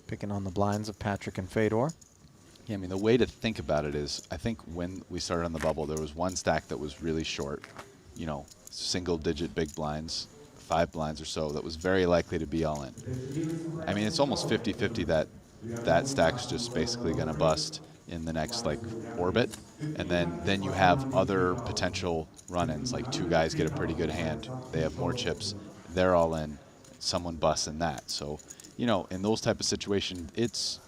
picking on the blinds of Patrick and Fedor. Yeah, I mean, the way to think about it is, I think when we started on the bubble, there was one stack that was really short, you know, single-digit big blinds, 5 blinds or so, that was very likely to be all in. I mean, it's almost 50-50 that that stack's just basically going to bust in the next, like, orbit. And then you have other potential run-ins, like 2 guys get a pretty good hand, they have more chips, they're all in, someone busts in that. So, you know, in those type of situations, it's,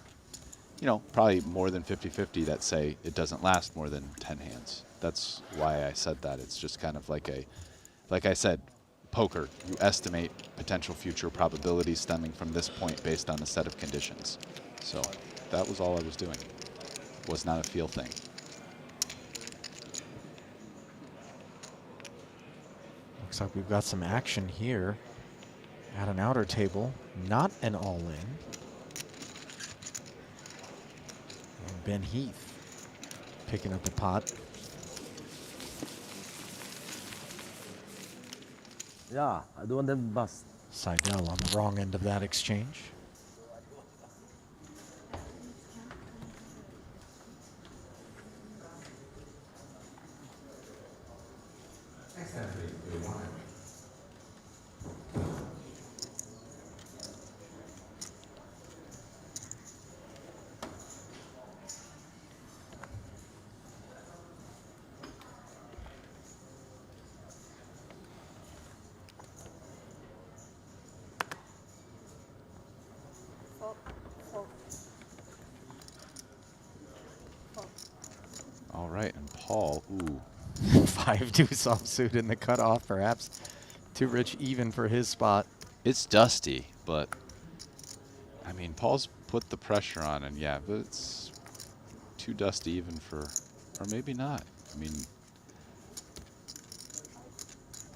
you know, probably more than 50-50 that say it doesn't last more than 10 hands. That's why I said that. It's just kind of like a, like I said, poker. You estimate potential future probabilities stemming from this point based on a set of conditions. So that was all I was doing. It was not a feel thing. Looks like we've got some action here at an outer table, not an all-in. And Ben Heath picking up the pot. Yeah, I don't want them to bust. Seidel on the wrong end of that exchange. Paul. Ooh. 5 deuce offsuit in the cutoff, perhaps too rich even for his spot. It's dusty, but I mean, Paul's put the pressure on, and yeah, but it's too dusty even for, or maybe not. I mean,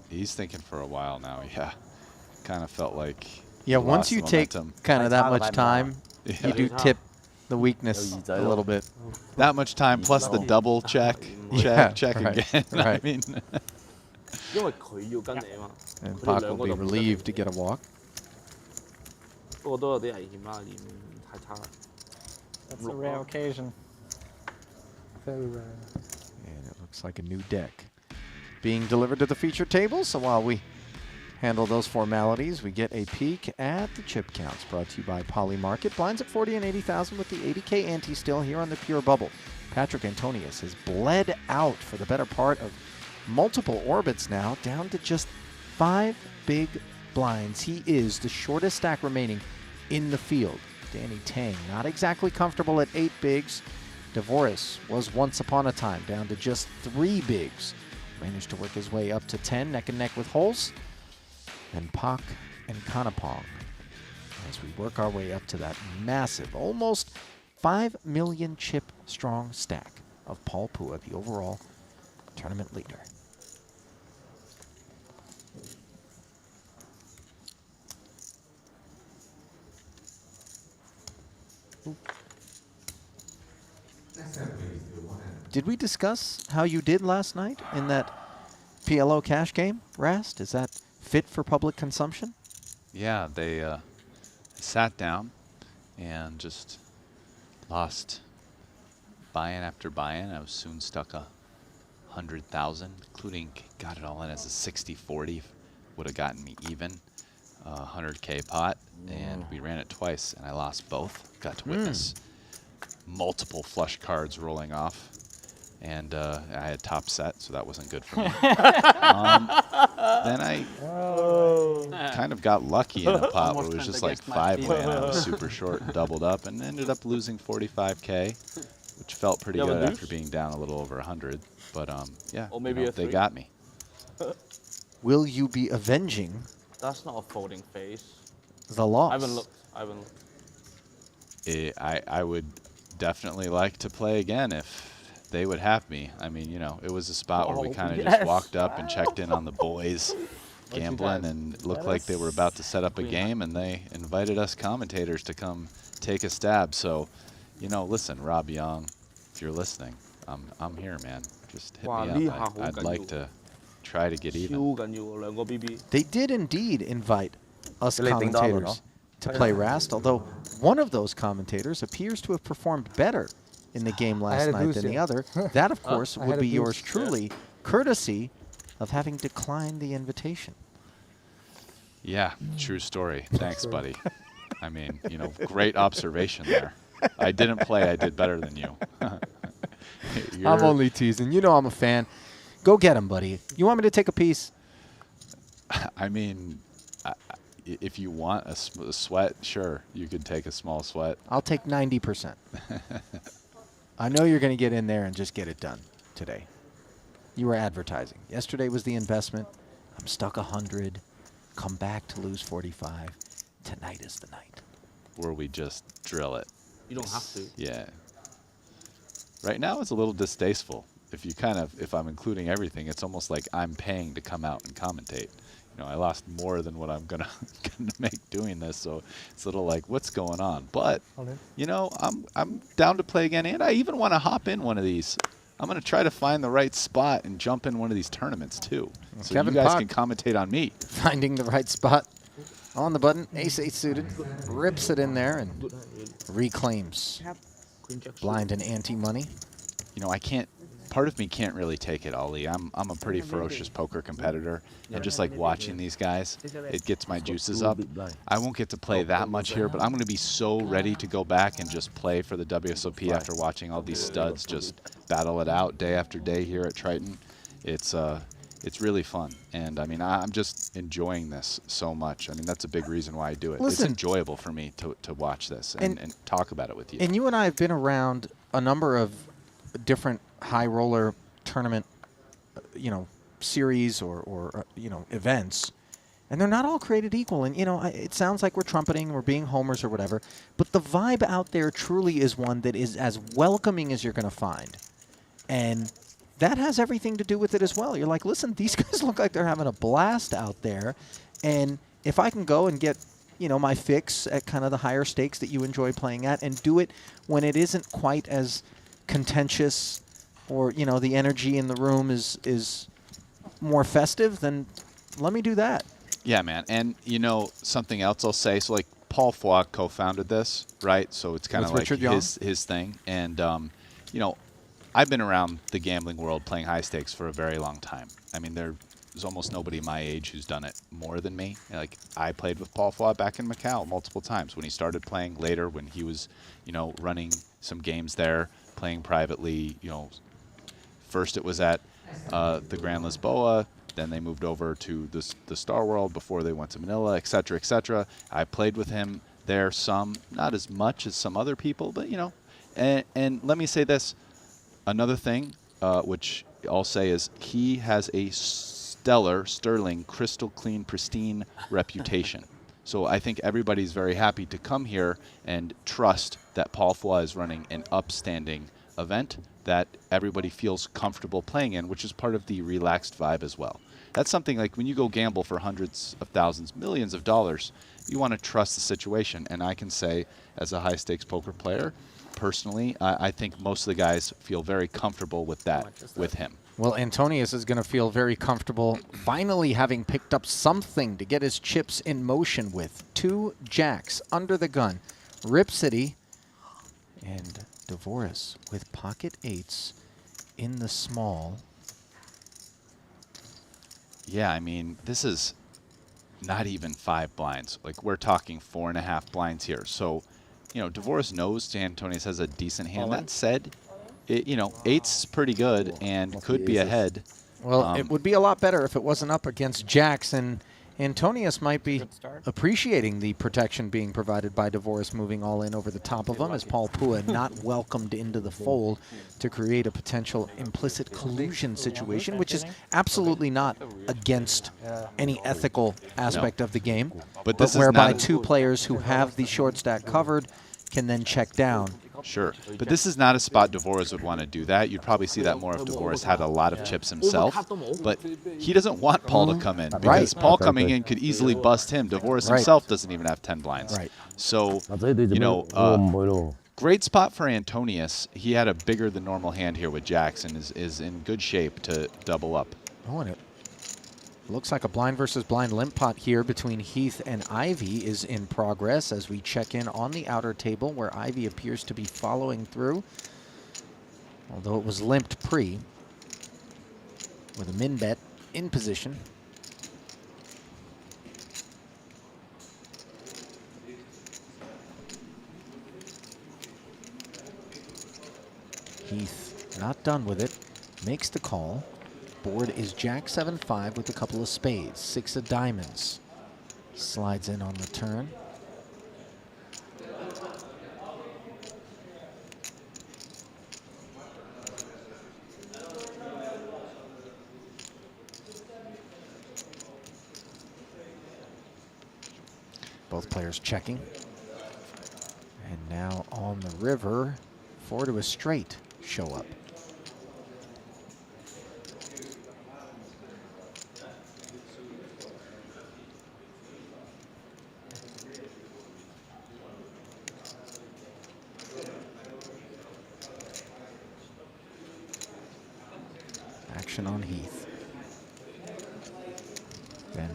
he's thinking for a while now. Yeah, kind of felt like. Yeah, once you take kind of that much time, you do tip the weakness a little bit. That much time plus the double check, check again. Right. I mean. And Pak will be relieved to get a walk. That's a rare occasion. Very rare. And it looks like a new deck being delivered to the feature table. So while we handle those formalities, we get a peek at the chip counts brought to you by Poly Market. Blinds at 40 and 80,000 with the 80K ante still here on the pure bubble. Patrick Antonius has bled out for the better part of multiple orbits now, down to just 5 big blinds. He is the shortest stack remaining in the field. Danny Tang not exactly comfortable at 8 bigs. Devoris was once upon a time down to just 3 bigs. Managed to work his way up to 10, neck and neck with Holz. And Pak and Kanapong as we work our way up to that massive, almost 5 million chip strong stack of Paul Pua, the overall tournament leader. Did we discuss how you did last night in that PLO cash game, Rast? Is that fit for public consumption? Yeah, they sat down and just lost buy-in after buy-in. I was soon stuck 100,000, including got it all in as a 60-40. Would have gotten me even, 100K pot, and we ran it twice, and I lost both. Got to witness multiple flush cards rolling off, and I had top set, so that wasn't good for me. Then I kind of got lucky in a pot where it was just like 5 land. I was super short and doubled up, and ended up losing 45K, which felt pretty good after being down a little over 100. But yeah, or maybe they got me. Will you be avenging? That's not a folding face. The loss. I haven't looked. I would definitely like to play again if they would have me. I mean, you know, it was a spot where we kind of just walked up and checked in on the boys gambling, and it looked like they were about to set up a game, and they invited us commentators to come take a stab. So, you know, listen, Rob Young, if you're listening, I'm here, man. Just hit me up. I'd like to try to get even. They did indeed invite us commentators to play Rast, although one of those commentators appears to have performed better in the game last night than the other. That, of course, would be yours truly, courtesy of having declined the invitation. Yeah, true story. Thanks, buddy. I mean, you know, great observation there. I didn't play. I did better than you. I'm only teasing. You know I'm a fan. Go get him, buddy. You want me to take a piece? I mean, if you want a sweat, sure, you could take a small sweat. I'll take 90%. I know you're going to get in there and just get it done today. You were advertising. Yesterday was the investment. I'm stuck 100. Come back to lose 45. Tonight is the night. Where we just drill it. You don't have to. Yeah. Right now it's a little distasteful. If I'm including everything, it's almost like I'm paying to come out and commentate. You know, I lost more than what I'm gonna make doing this, so it's a little like, what's going on? But you know, I'm down to play again, and I even want to hop in one of these. I'm gonna try to find the right spot and jump in one of these tournaments too, so Kevin you guys Pak can commentate on me. Finding the right spot on the button, ace-8 suited, rips it in there and reclaims blind and ante money. You know, I can't. Part of me can't really take it, Ali. I'm a pretty ferocious poker competitor, and just like watching these guys, it gets my juices up. I won't get to play that much here, but I'm going to be so ready to go back and just play for the WSOP after watching all these studs just battle it out day after day here at Triton. It's really fun, and I mean, I'm just enjoying this so much. I mean, that's a big reason why I do it. Listen, it's enjoyable for me to watch this and talk about it with you. And you and I have been around a number of different high roller tournament, series or events. And they're not all created equal. And, it sounds like we're trumpeting, we're being homers or whatever. But the vibe out there truly is one that is as welcoming as you're going to find. And that has everything to do with it as well. You're like, listen, these guys look like they're having a blast out there. And if I can go and get, my fix at kind of the higher stakes that you enjoy playing at and do it when it isn't quite as contentious or, the energy in the room is more festive, then let me do that. Yeah, man. And, something else I'll say, so like Paul Foy co-founded this, right? So it's kind of like his thing. And, I've been around the gambling world playing high stakes for a very long time. I mean, there's almost nobody my age who's done it more than me. Like, I played with Paul Foy back in Macau multiple times when he started playing, later when he was, running some games there, playing privately. First it was at the Gran Lisboa, then they moved over to the Star World before they went to Manila, et cetera, et cetera. I played with him there some, not as much as some other people, but, and let me say this. Another thing, which I'll say, is he has a sterling, crystal clean, pristine reputation. So I think everybody's very happy to come here and trust that Paul Foy is running an upstanding event that everybody feels comfortable playing in, which is part of the relaxed vibe as well. That's something like when you go gamble for hundreds of thousands, millions of dollars, you want to trust the situation. And I can say, as a high-stakes poker player, personally, I think most of the guys feel very comfortable with that, with him. Well, Antonius is going to feel very comfortable finally having picked up something to get his chips in motion with. 2 jacks under the gun. Rip City and Dvoris with pocket 8s in the small. Yeah, I mean, this is not even 5 blinds. Like, we're talking 4.5 blinds here. So, Dvoris knows Antonius has a decent hand. That said, 8's pretty good and could be ahead. Well, it would be a lot better if it wasn't up against jacks, and Antonius might be appreciating the protection being provided by Dvoris moving all in over the top of him, as Paul Pua not welcomed into the fold to create a potential implicit collusion situation, which is absolutely not against any ethical aspect of the game, but whereby 2 players who have the short stack covered can then check down. Sure, but this is not a spot Dvoris would want to do that. You'd probably see that more if Dvoris had a lot of chips himself, but he doesn't want Paul to come in, because Paul coming in could easily bust him. Dvoris himself doesn't even have 10 blinds. So, great spot for Antonius. He had a bigger than normal hand here with jacks and is in good shape to double up. Oh, and it looks like a blind versus blind limp pot here between Heath and Ivy is in progress as we check in on the outer table, where Ivy appears to be following through, although it was limped pre, with a min bet in position. Heath not done with it, makes the call. Board is Jack 7-5 with a couple of spades, 6 of diamonds. Slides in on the turn. Both players checking. And now on the river, 4 to a straight show up. Action on Heath. Ben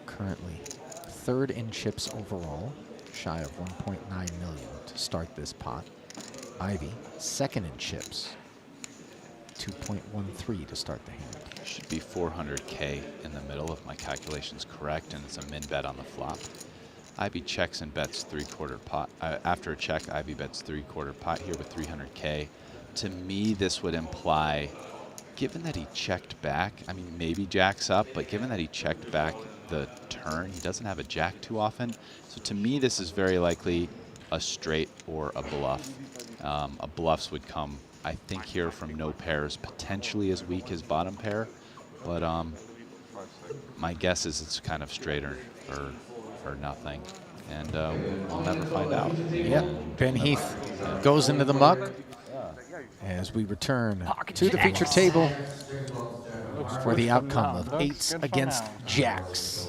currently 3rd in chips overall, shy of 1.9 million to start this pot. Ivy 2nd in chips, 2.13 to start the hand. Should be 400K in the middle if my calculation's correct, and it's a min bet on the flop. Ivy checks and bets 3/4 pot. After a check, Ivy bets 3/4 pot here with 300K. To me, this would imply, given that he checked back, I mean, maybe jacks up, but given that he checked back the turn, he doesn't have a jack too often. So to me, this is very likely a straight or a bluff. A bluffs would come I think here from no pairs, potentially as weak as bottom pair, but my guess is it's kind of straight or nothing, and we'll never find out. Yep, Ben Heath goes into the muck as we return to the feature table for the outcome of 8s against jacks.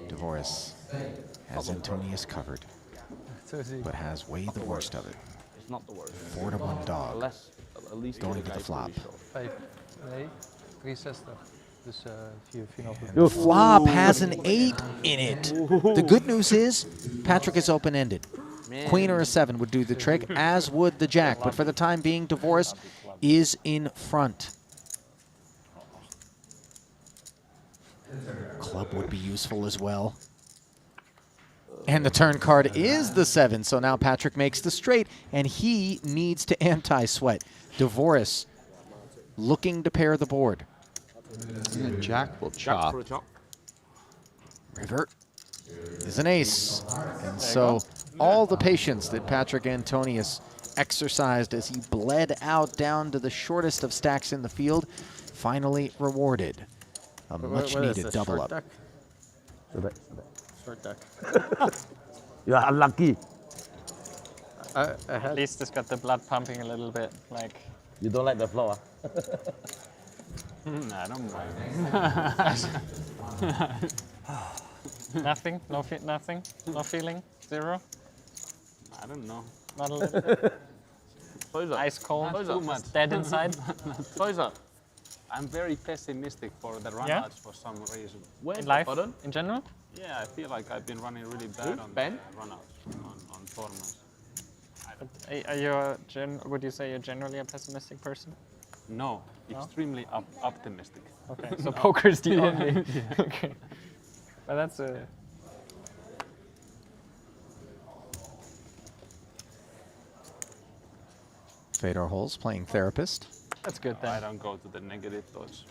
Dvoris has Antonius covered, but has way the worst of it. It's not the worst. 4-1 dog At least going to the flop. Nee, 360. Dus 4,5. The flop has an 8 in it. The good news is Patrick is open-ended. Queen or a 7 would do the trick, as would the jack. But for the time being, Dvoris is in front. Club would be useful as well. And the turn card is the 7, so now Patrick makes the straight, and he needs to anti-sweat. Dvoris looking to pair the board. And Jack will chop. River is an ace. And so all the patience that Patrick Antonius exercised as he bled out down to the shortest of stacks in the field, finally rewarded. A much-needed double up. Short deck. You are unlucky. At least it's got the blood pumping a little bit. Like. You don't like the flow, I don't mind. Nothing? Nothing? No feeling? Zero? I don't know. Not a little? Ice cold? Too much. Dead inside? I'm very pessimistic for the runouts for some reason. In life? In general? Yeah, I feel like I've been running really bad on runouts on tournaments. Are you would you say you're generally a pessimistic person? No, extremely optimistic. Okay, so poker's the only. Okay, but that's a. Fedor Holz playing therapist. That's good then. I don't go to the negative thoughts.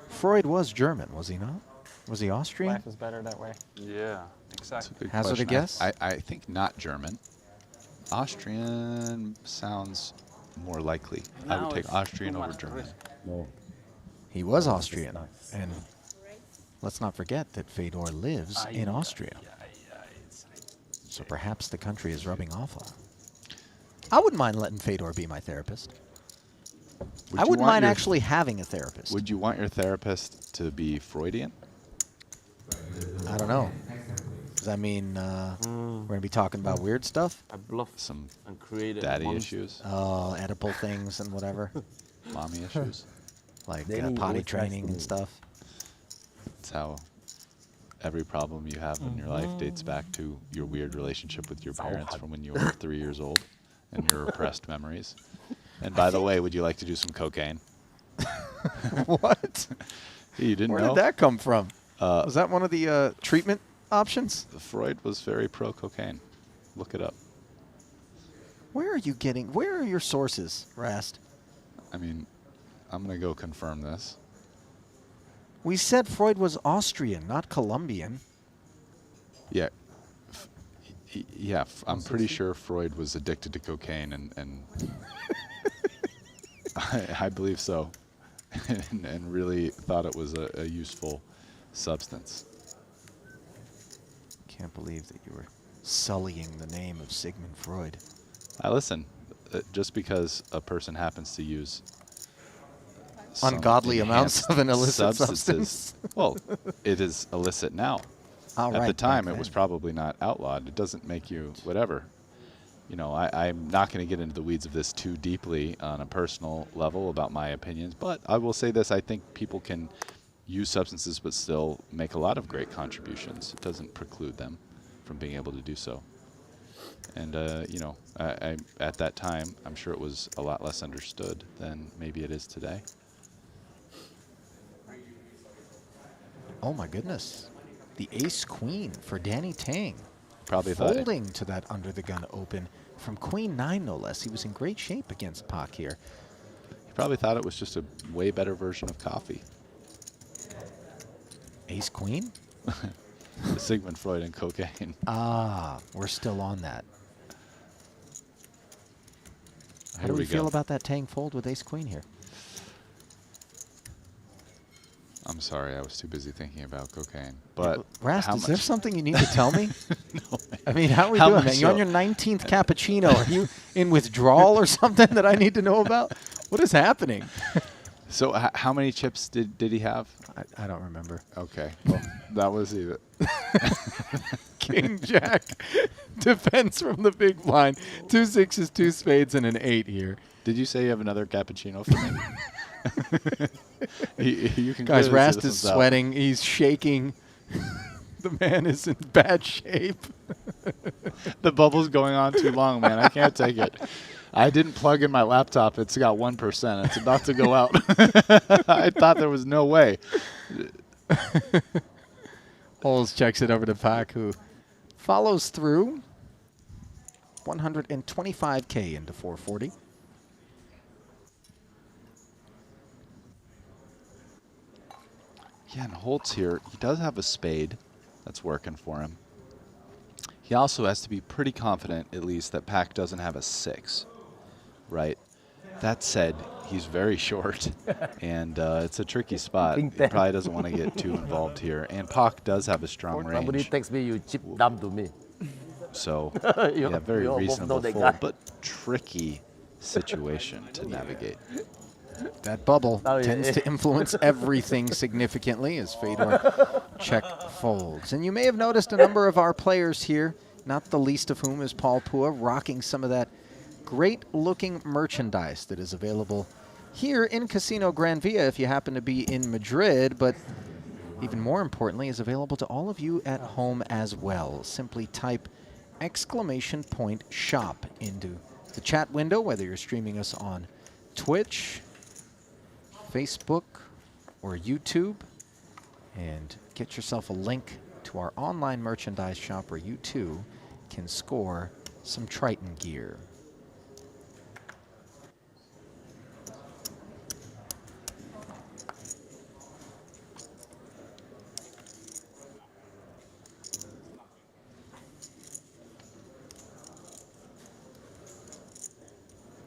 Freud was German, was he not? Was he Austrian? Life is better that way. Yeah, exactly. Hazard a guess? I think not German. Austrian sounds more likely. I would take Austrian over German. No. He was Austrian. And let's not forget that Fedor lives in Austria. So perhaps the country is rubbing off on him. I wouldn't mind letting Fedor be my therapist. I wouldn't mind actually having a therapist. Would you want your therapist to be Freudian? I don't know. Does that mean we're going to be talking about weird stuff? I bluffed some and created daddy issues. Oh, Oedipal things and whatever. Mommy issues. Like potty training and stuff. That's how every problem you have in your life dates back to your weird relationship with your parents from when you were 3 years old and your repressed memories. And by the way, would you like to do some cocaine? What? You didn't know? Where did that come from? Was that one of the treatment options? Freud was very pro-cocaine. Look it up. Where are your sources, Rast? I mean, I'm going to go confirm this. We said Freud was Austrian, not Colombian. Yeah. I'm pretty sure Freud was addicted to cocaine, and I believe so, and really thought it was a useful substance. Can't believe that you were sullying the name of Sigmund Freud. Listen, just because a person happens to use ungodly amounts of an illicit substance. Well, it is illicit now. At the time, it was probably not outlawed. It doesn't make you whatever. You know, I'm not going to get into the weeds of this too deeply on a personal level about my opinions, but I will say this. I think people can use substances but still make a lot of great contributions. It doesn't preclude them from being able to do so. And, you know, at that time, I'm sure it was a lot less understood than maybe it is today. Oh, my goodness. The ace-queen for Danny Tang. Probably folding to that under-the-gun open from queen 9, no less. He was in great shape against Pak here. He probably thought it was just a way better version of coffee. Ace-queen? Sigmund Freud and cocaine. Ah, we're still on that. How do we feel about that Tang fold with ace queen here? I'm sorry, I was too busy thinking about cocaine. But Rast, how is much? there something you need to tell me? No, I mean, how are we how doing, much man? You're on so? your 19th cappuccino. Are you in withdrawal or something that I need to know about? What is happening? So how many chips did he have? I don't remember. Okay, well, that was it. King Jack defends from the big blind. 2 6s, 2 spades, and an 8 here. Did you say you have another cappuccino for me? You can Guys, clearly see Rast this is one's out. sweating. He's shaking. The man is in bad shape. The bubble's going on too long, man. I can't take it. I didn't plug in my laptop. It's got 1%. It's about to go out. I thought there was no way. Holes checks it over to Pak, who follows through. 125K into 440. Yeah, and Holtz here, he does have a spade that's working for him. He also has to be pretty confident, at least, that Pak doesn't have a 6, right? That said, he's very short, and it's a tricky spot. He probably doesn't want to get too involved here. And Pak does have a strong Somebody range. text me, you chip dumb to me. So, You- yeah, very you all both know reasonable that fold, guy. but tricky situation to navigate. That bubble Oh, yeah, tends yeah. to influence everything significantly as Fedor check folds. And you may have noticed a number of our players here, not the least of whom is Paul Pua, rocking some of that great-looking merchandise that is available here in Casino Gran Via if you happen to be in Madrid, but even more importantly is available to all of you at home as well. Simply type !shop into the chat window, whether you're streaming us on Twitch, Facebook, or YouTube, and get yourself a link to our online merchandise shop where you too can score some Triton gear.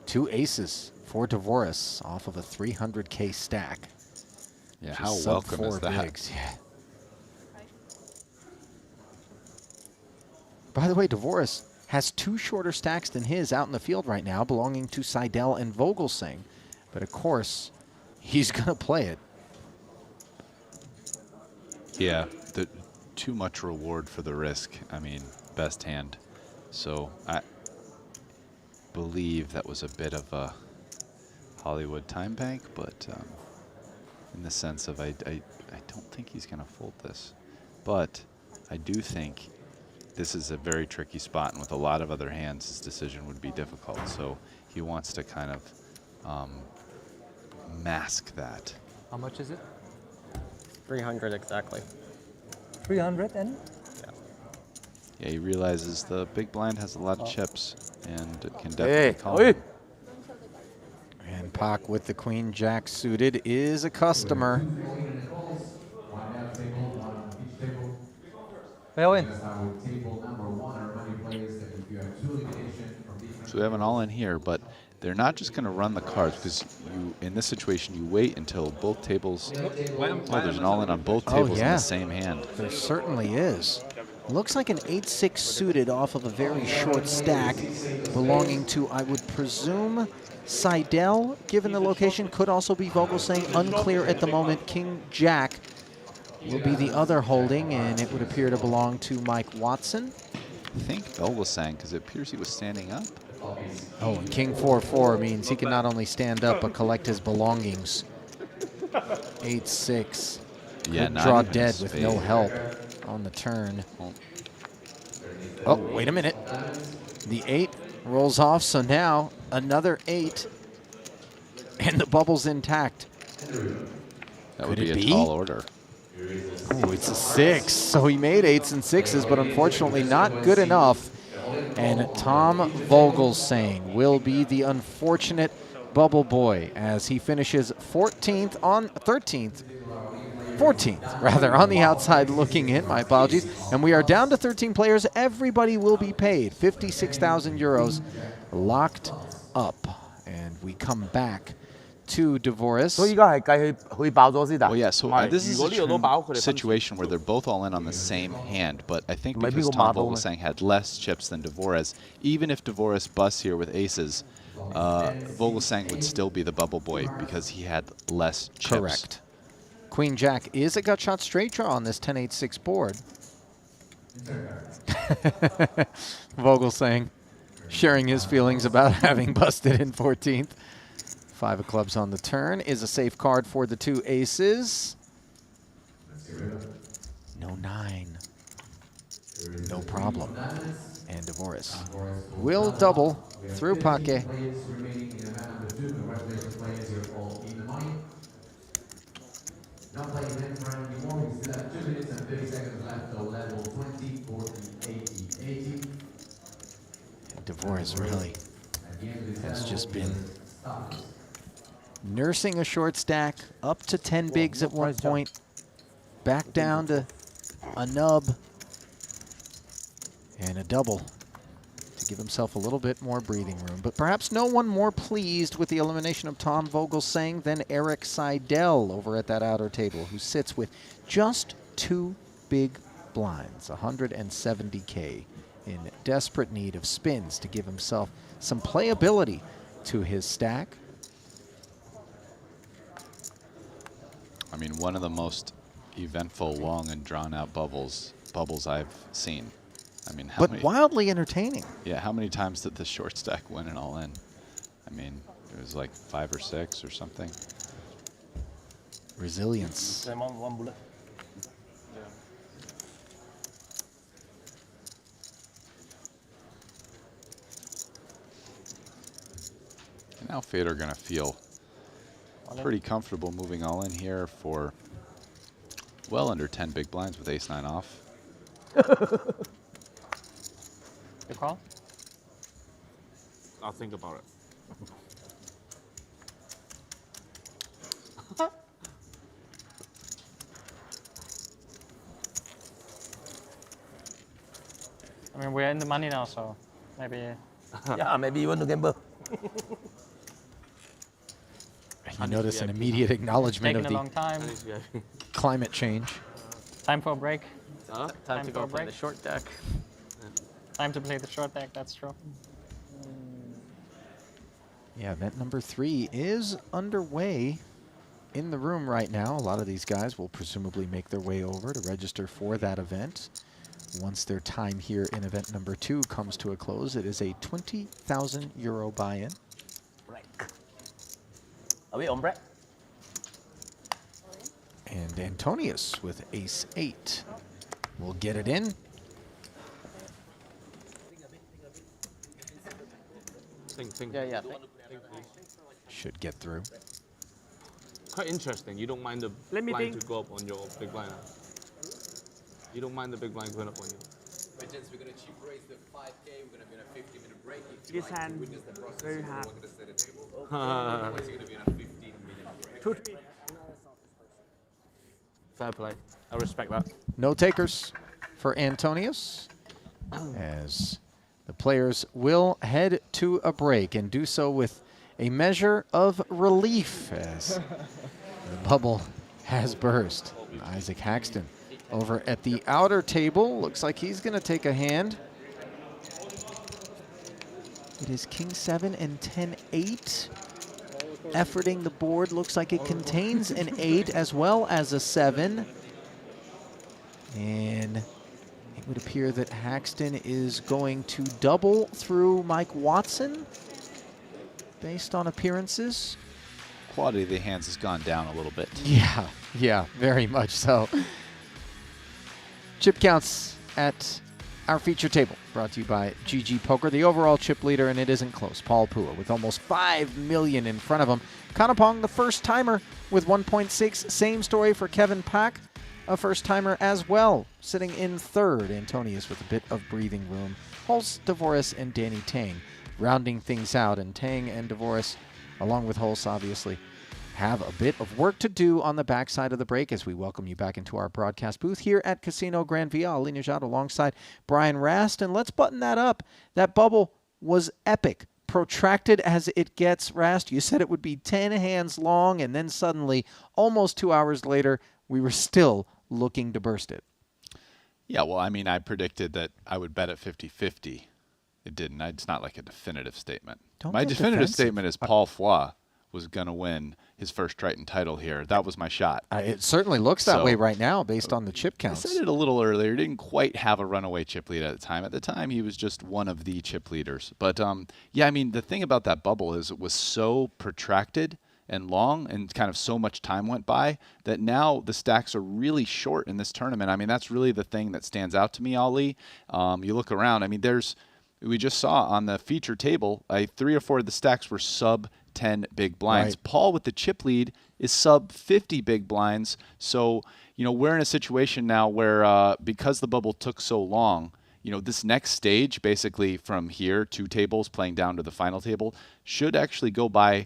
Two aces for Dvoris off of a 300K stack. Yeah, which how is welcome sub is 4 that? bigs. Yeah. By the way, Dvoris has 2 shorter stacks than his out in the field right now, belonging to Seidel and Vogelsang. But of course, he's going to play it. Yeah, too much reward for the risk. I mean, best hand. So I believe that was a bit of a Hollywood time bank, but in the sense of I don't think he's going to fold this. But I do think this is a very tricky spot, and with a lot of other hands, his decision would be difficult. So he wants to kind of mask that. How much is it? 300 exactly. 300 and? Yeah, he realizes the big blind has a lot of chips, and it can Hey, definitely call. oi. And Pak with the queen jack suited is a customer. Well in. So we have an all-in here, but they're not just going to run the cards, because you, in this situation, you wait until both tables. Oh, there's an all-in on both tables in the same hand. There certainly is. Looks like an 8-6 suited off of a very short stack belonging to, I would presume, Seidel, given the location. Could also be Vogelsang. Unclear at the moment. King Jack will be the other holding, and it would appear to belong to Mike Watson. I think Vogelsang, because it appears he was standing up. Oh, and King 4-4 means he can not only stand up, but collect his belongings. 8-6. Yeah, Could not draw even a dead with spade. no help on the turn. Oh, wait a minute. The 8 rolls off, so now another 8, and the bubble's intact. That would Could be it a be? tall order. Oh, it's a 6. So he made 8s and 6s, but unfortunately not good enough. And Tom Vogelsang will be the unfortunate bubble boy as he finishes 14th on 13th. 14th, rather, on the outside looking in. My apologies. And we are down to 13 players. Everybody will be paid 56,000 euros locked up And we come back to Dvoris. 所以依家係計佢爆咗先得。 Well, yeah, so 唔係 this is 如 a 果呢度都爆，佢 true 哋分 situation where they're both all in on the same hand, but I think 唔係邊 because 個 Tom 罵到咩？ Vogelsang had less chips than Dvoris, even if Dvoris busts here with aces, Vogelsang would still be the bubble boy because he had less chips. Correct. Queen Jack is a gut shot straight draw on this 10-8-6 board. Vogelsang sharing his feelings about having busted in 14th. 5 of clubs on the turn is a safe card for the 2 aces. No 9. No problem. And Dvoris will double through Pake. Now playing in front of you, Morgan still have 2 minutes and 30 seconds left, so level 20, 40, 80, 80. And Dvoris really has just been nursing a short stack up to 10 bigs at one point, back down to a nub and a double to give himself a little bit more breathing room. But perhaps no one more pleased with the elimination of Tom Vogelsang than Eric Seidel over at that outer table, who sits with just 2 big blinds, 170K, in desperate need of spins to give himself some playability to his stack. I mean, one of the most eventful, long and drawn-out bubbles I've seen. I mean, how many, wildly entertaining. Yeah, how many times did the short stack win and all in? I mean, it was like 5 or 6 or something. Resilience. One bullet. And now Fade are going to feel pretty comfortable moving all in here for well under 10 big blinds with ace-9 off. Good call. I'll think about it. I mean, we're in the money now, so maybe. Yeah, maybe you want to gamble. You notice an immediate acknowledgement of Taking a long the time. climate change. Time for a break. Time to go for a play break. the short deck. Time to play the short deck, that's true. Yeah, event number 3 is underway in the room right now. A lot of these guys will presumably make their way over to register for that event. Once their time here in event number 2 comes to a close, it is a €20,000 buy-in. Are we on break? And Antonius with ace-8 will get it in. Think. Yeah. Should get through. Quite interesting. You don't mind the Let me blind think. to go up on your big blind. You don't mind the big blind going up on you. But gents, we're going to cheap raise the 5K. We're going to be on a 50-minute break. If you This like hand, to witness the process, very we're hard. going to set a table. Otherwise, you're going to be on a 15-minute break. Fair play. I respect that. No takers for Antonius, as the players will head to a break and do so with a measure of relief as the bubble has burst. Isaac Haxton over at the outer table. Looks like he's going to take a hand. It is King 7 and 10-8. Efforting the board. Looks like it contains an 8 as well as a 7. And it would appear that Haxton is going to double through Mike Watson based on appearances. Quality of the hands has gone down a little bit. Yeah, very much so. Chip counts at our feature table, brought to you by GG Poker, the overall chip leader, and it isn't close. Paul Pua with almost 5 million in front of him. Kanapong, the first timer, with 1.6. Same story for Kevin Pak, a first timer as well, sitting in third. Antonius with a bit of breathing room. Holst, Dvoris, and Danny Tang rounding things out, and Tang and Dvoris, along with Holst, obviously, have a bit of work to do on the backside of the break as we welcome you back into our broadcast booth here at Casino Gran Via. Ali Najad alongside Brian Rast, and let's button that up. That bubble was epic. protracted as it gets, Rast? You said it would be 10 hands long, and then suddenly, almost 2 hours later, we were still looking to burst it. Yeah, well, I mean, I predicted that I would bet at 50-50. It didn't. It's not like a definitive statement. My definitive statement is Paul Foy was going to win his first Triton title here. That was my shot. It certainly looks that way right now based on the chip counts. I said it a little earlier. He didn't quite have a runaway chip lead at the time. At the time, he was just one of the chip leaders. But, yeah, I mean, the thing about that bubble is it was so protracted and long and kind of so much time went by that now the stacks are really short in this tournament. I mean, that's really the thing that stands out to me, Ali. You look around. I mean, we just saw on the feature table, 3 or 4 of the stacks were sub 10 big blinds. Right. Paul with the chip lead is sub 50 big blinds. So, you know, we're in a situation now where because the bubble took so long, you know, this next stage, basically from here, 2 tables playing down to the final table, should actually go by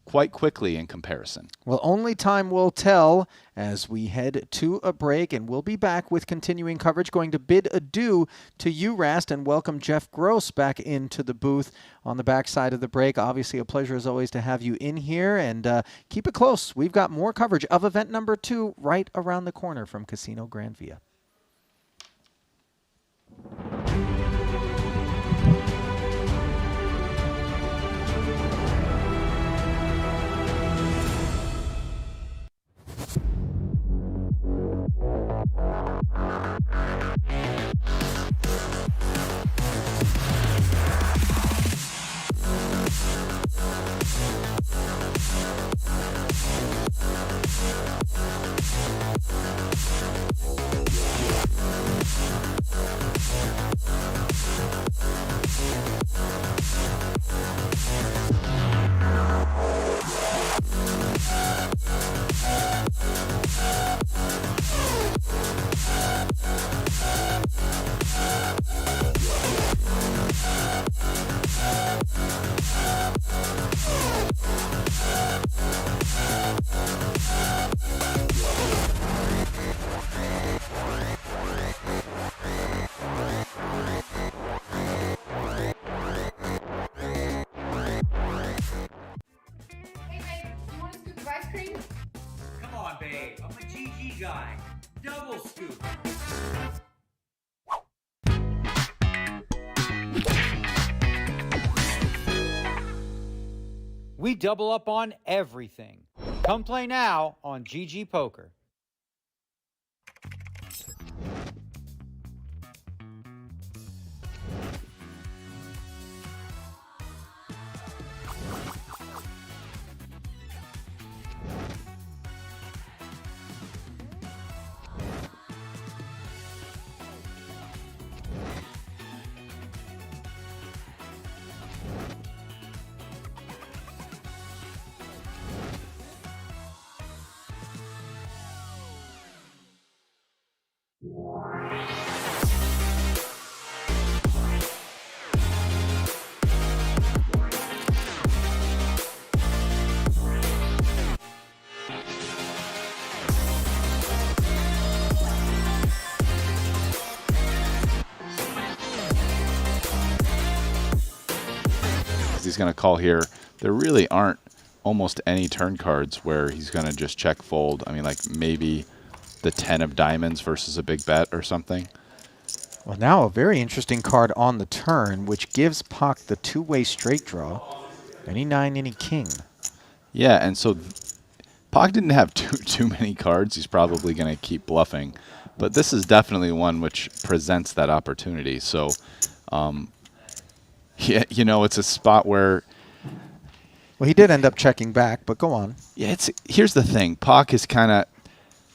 quite quickly in comparison. Well, only time will tell as we head to a break, and we'll be back with continuing coverage. Going to bid adieu to you, Rast, and welcome Jeff Gross back into the booth on the backside of the break. Obviously, a pleasure as always to have you in here, and keep it close. We've got more coverage of event number 2 right around the corner from Casino Gran Via. Come on, babe. I'm a GG guy. Double scoop. We double up on everything. Come play now on GG Poker. He's going to call here. There really aren't almost any turn cards where he's going to just check fold. I mean, like maybe the 10 of diamonds versus a big bet or something. Well, now a very interesting card on the turn, which gives Pak the 2-way straight draw. Any 9, any king. Yeah, and so Pak didn't have too many cards. He's probably going to keep bluffing. But this is definitely one which presents that opportunity. So, yeah, you know, it's a spot where... Well, he did end up checking back, but go on. Yeah, here's the thing. Pak is kind of...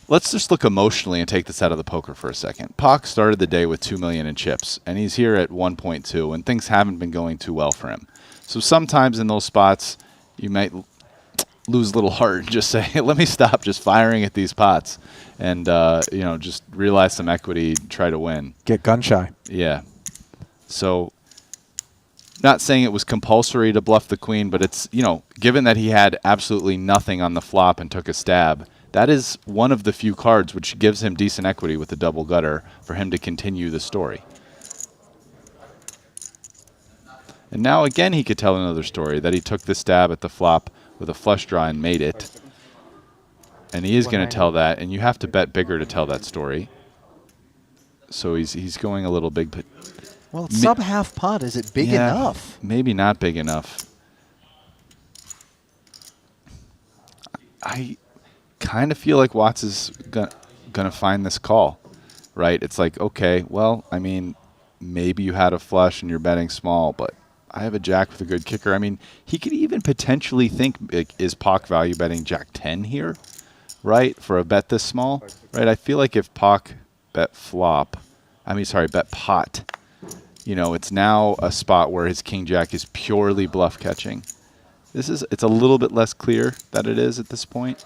Let's just look emotionally and take this out of the poker for a second. Pak started the day with 2 million in chips, and he's here at 1.2, and things haven't been going too well for him. So sometimes in those spots, you might lose a little heart and just say, hey, let me stop just firing at these pots and, you know, just realize some equity, try to win. Get gun shy. Yeah. So... Not saying it was compulsory to bluff the queen, but it's, you know, given that he had absolutely nothing on the flop and took a stab, that is one of the few cards which gives him decent equity with the double gutter for him to continue the story. And now again he could tell another story, that he took the stab at the flop with a flush draw and made it. And he is going to tell that, and you have to bet bigger to tell that story. So he's going a little big. But well, it's sub half pot. Is it big enough? Maybe not big enough. I kind of feel like Watts is going to find this call, right? It's like, okay, well, I mean, maybe you had a flush and you're betting small, but I have a jack with a good kicker. I mean, he could even potentially think, like, is Pak value betting jack 10 here, right, for a bet this small, right? I feel like if Pak bet pot, you know, it's now a spot where his king jack is purely bluff catching. It's a little bit less clear that it is at this point.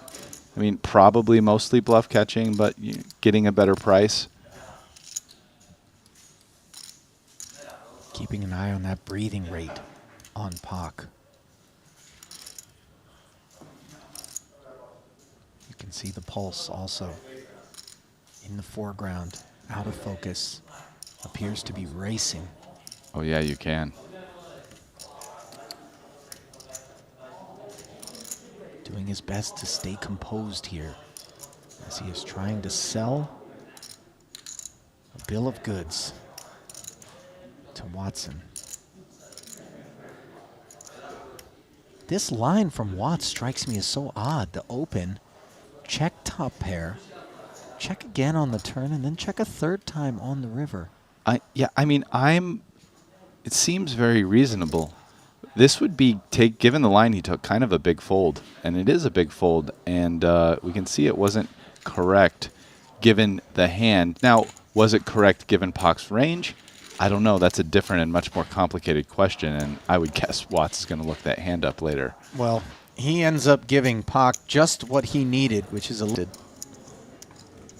I mean, probably mostly bluff catching, but getting a better price. Keeping an eye on that breathing rate on Pak. You can see the pulse also in the foreground, out of focus. Appears to be racing. Oh, yeah, you can. Doing his best to stay composed here as he is trying to sell a bill of goods to Watson. This line from Watts strikes me as so odd. The open, check top pair, check again on the turn, and then check a third time on the river. It seems very reasonable. This would be, given the line he took, kind of a big fold. And it is a big fold. And we can see it wasn't correct given the hand. Now, was it correct given Pak's range? I don't know. That's a different and much more complicated question. And I would guess Watts is going to look that hand up later. Well, he ends up giving Pak just what he needed, which is a little.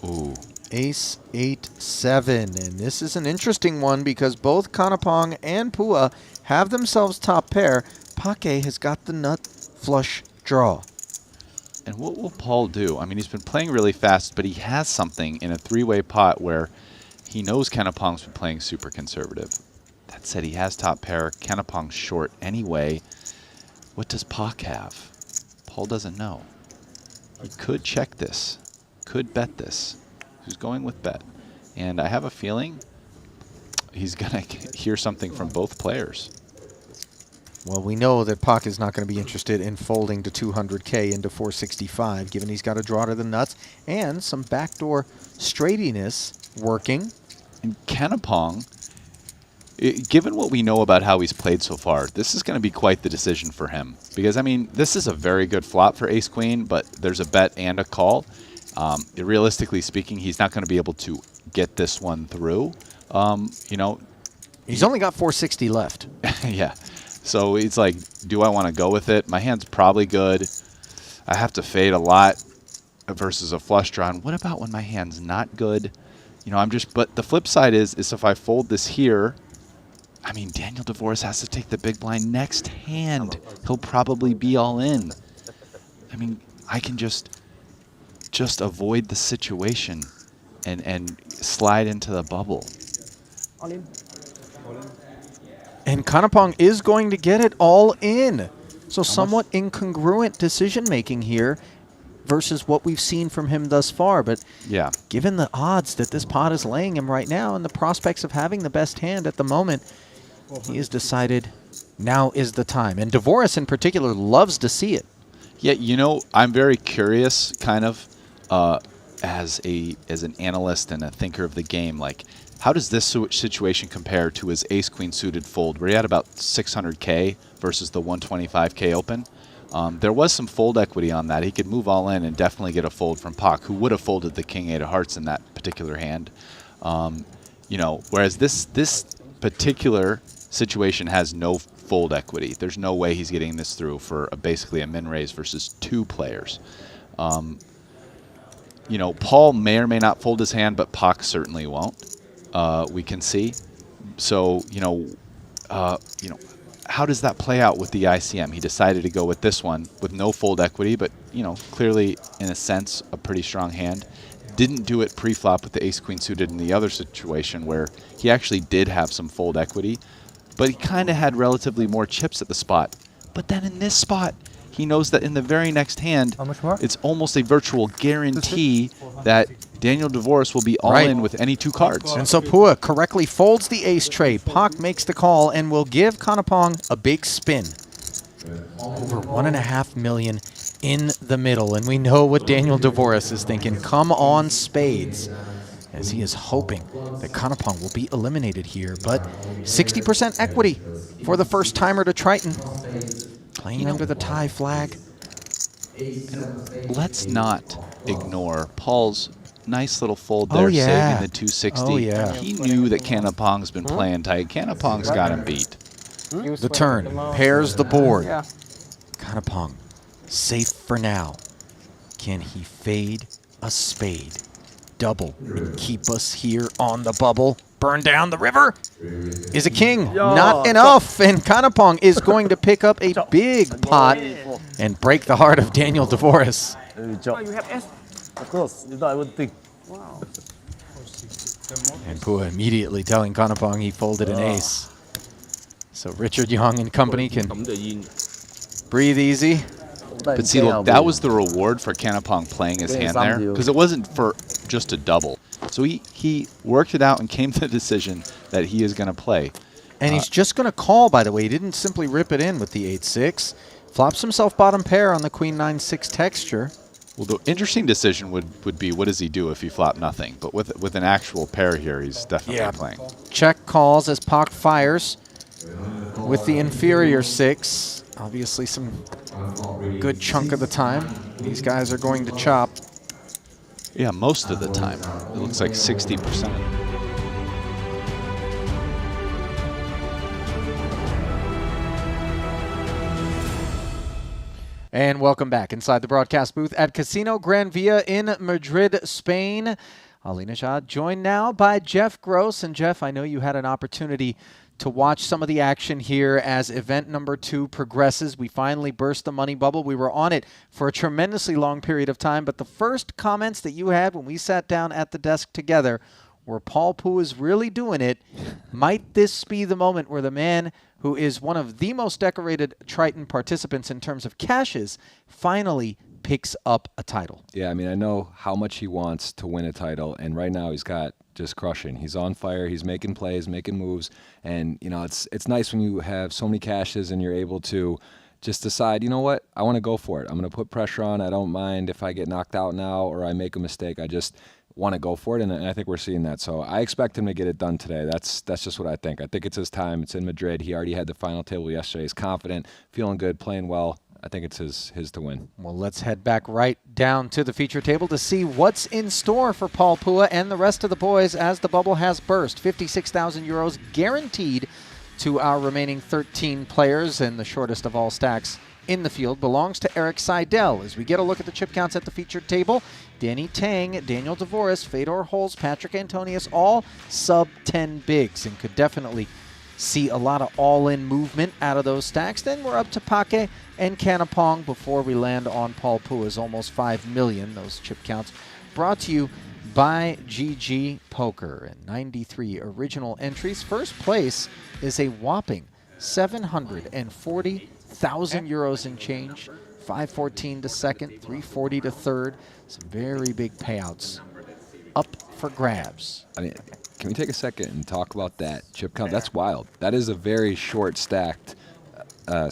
Ooh. Ace, 8, 7. And this is an interesting one because both Kanapong and Pua have themselves top pair. Pake has got the nut flush draw. And what will Paul do? I mean, he's been playing really fast, but he has something in a three-way pot where he knows Kanapong's been playing super conservative. That said, he has top pair. Kanapong's short anyway. What does Pak have? Paul doesn't know. He could check this, could bet this. He's going with bet. And I have a feeling he's going to hear something from both players. Well, we know that Pak is not going to be interested in folding to 200K into 465, given he's got to draw to the nuts and some backdoor straightiness working. And Kanapong, given what we know about how he's played so far, this is going to be quite the decision for him. Because, I mean, this is a very good flop for ace-queen, but there's a bet and a call. Realistically speaking, he's not going to be able to get this one through. You know, he's only got 460 left. Yeah. So it's like, do I want to go with it? My hand's probably good. I have to fade a lot versus a flush draw. And what about when my hand's not good? You know, but the flip side is if I fold this here, I mean, Daniel DeVoris has to take the big blind next hand. He'll probably be all in. I mean, I can just avoid the situation and slide into the bubble. All in. And Kanapong is going to get it all in. So somewhat incongruent decision-making here versus what we've seen from him thus far. But yeah, given the odds that this pot is laying him right now and the prospects of having the best hand at the moment, he has decided now is the time. And DeVoris in particular loves to see it. Yeah, you know, I'm very curious kind of as an analyst and a thinker of the game, like, how does this situation compare to his ace-queen suited fold, where he had about 600K versus the 125K open? There was some fold equity on that. He could move all in and definitely get a fold from Pak, who would have folded the king 8 of hearts in that particular hand. You know, whereas this particular situation has no fold equity. There's no way he's getting this through for basically a min raise versus 2 players. You know, Paul may or may not fold his hand, but Pak certainly won't. We can see. So, you know, how does that play out with the ICM? He decided to go with this one with no fold equity, but, you know, clearly, in a sense, a pretty strong hand. Didn't do it pre-flop with the ace-queen suited in the other situation where he actually did have some fold equity, but he kind of had relatively more chips at the spot. But then in this spot, he knows that in the very next hand, it's almost a virtual guarantee that Daniel Dvoris will be all in with any 2 cards. And so Pua correctly folds the ace tray. Pak makes the call and will give Kanapong a big spin. Over 1.5 million in the middle. And we know what Daniel Dvoris is thinking. Come on, spades. As he is hoping that Kanapong will be eliminated here. But 60% equity for the first timer to Triton. Playing under the tie flag. Let's not ignore Paul's nice little fold there, saving the 260. He knew that Kanapong's been playing tight. Kanapong's got him beat. The turn pairs the board. Kanapong safe for now. Can he fade a spade? Double and keep us here on the bubble. Burn down the river is a king. Not enough. And Kanapong is going to pick up a big pot and break the heart of Daniel Dvoris. You have S? Of course. If not, I would think. Wow. And Pua immediately telling Kanapong he folded an ace. So Richard Young and company can breathe easy. But see, look, that was the reward for Kanapong playing his hand there, because it wasn't for just a double. So he worked it out and came to the decision that he is going to play. And he's just going to call, by the way. He didn't simply rip it in with the 8-6. Flops himself bottom pair on the Queen 9-6 texture. Well, the interesting decision would be, what does he do if he flopped nothing? But with an actual pair here, he's definitely playing. Check calls as Pak fires with the inferior 6. Obviously some good chunk of the time these guys are going to chop. Yeah, most of the time. It looks like 60%. And welcome back inside the broadcast booth at Casino Gran Via in Madrid, Spain. Ali Nejad joined now by Jeff Gross. And Jeff, I know you had an opportunity to watch some of the action here as event number 2 progresses. We finally burst the money bubble. We were on it for a tremendously long period of time, but the first comments that you had when we sat down at the desk together were Paul Pua is really doing it. Might this be the moment where the man who is one of the most decorated Triton participants in terms of cashes finally picks up a title? Yeah, I mean, I know how much he wants to win a title, and right now he's got just crushing. He's on fire. He's making plays, making moves, and you know it's nice when you have so many cashes and you're able to just decide, you know what, I want to go for it. I'm going to put pressure on. I don't mind if I get knocked out now or I make a mistake. I just want to go for it, and I think we're seeing that. So I expect him to get it done today. That's just what I think. I think it's his time. It's in Madrid. He already had the final table yesterday. He's confident, feeling good, playing well. I think it's his to win. Well, let's head back right down to the feature table to see what's in store for Paul Pua and the rest of the boys as the bubble has burst. 56,000 euros guaranteed to our remaining 13 players, and the shortest of all stacks in the field belongs to Eric Seidel. As we get a look at the chip counts at the featured table, Danny Tang, Daniel Dvoris, Fedor Holz, Patrick Antonius, all sub 10 bigs, and could definitely see a lot of all-in movement out of those stacks. Then we're up to Pake and Kanapong before we land on Paul Pua's almost 5 million. Those chip counts brought to you by GG Poker, and 93 original entries. First place is a whopping 740,000 euros in change. 514 to second, 340 to third. Some very big payouts up for grabs. I mean, can we take a second and talk about that chip count? That's wild. That is a very short stacked. A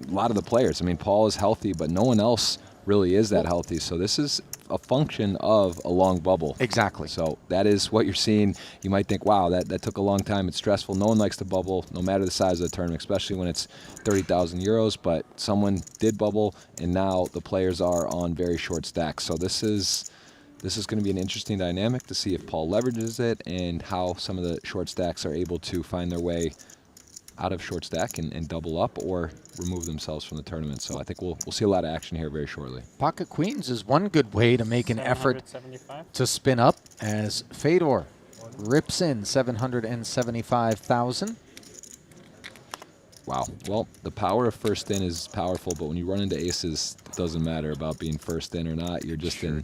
lot of the players. I mean, Paul is healthy, but no one else really is that healthy. So this is a function of a long bubble. Exactly. So that is what you're seeing. You might think, wow, that took a long time. It's stressful. No one likes to bubble, no matter the size of the tournament, especially when it's 30,000 euros. But someone did bubble, and now the players are on very short stacks. So this is going to be an interesting dynamic to see if Paul leverages it and how some of the short stacks are able to find their way out of short stack and double up or remove themselves from the tournament. So I think we'll see a lot of action here very shortly. Pocket Queens is one good way to make an effort to spin up, as Fedor rips in 775,000. Wow. Well, the power of first in is powerful, but when you run into aces, it doesn't matter about being first in or not. You're just in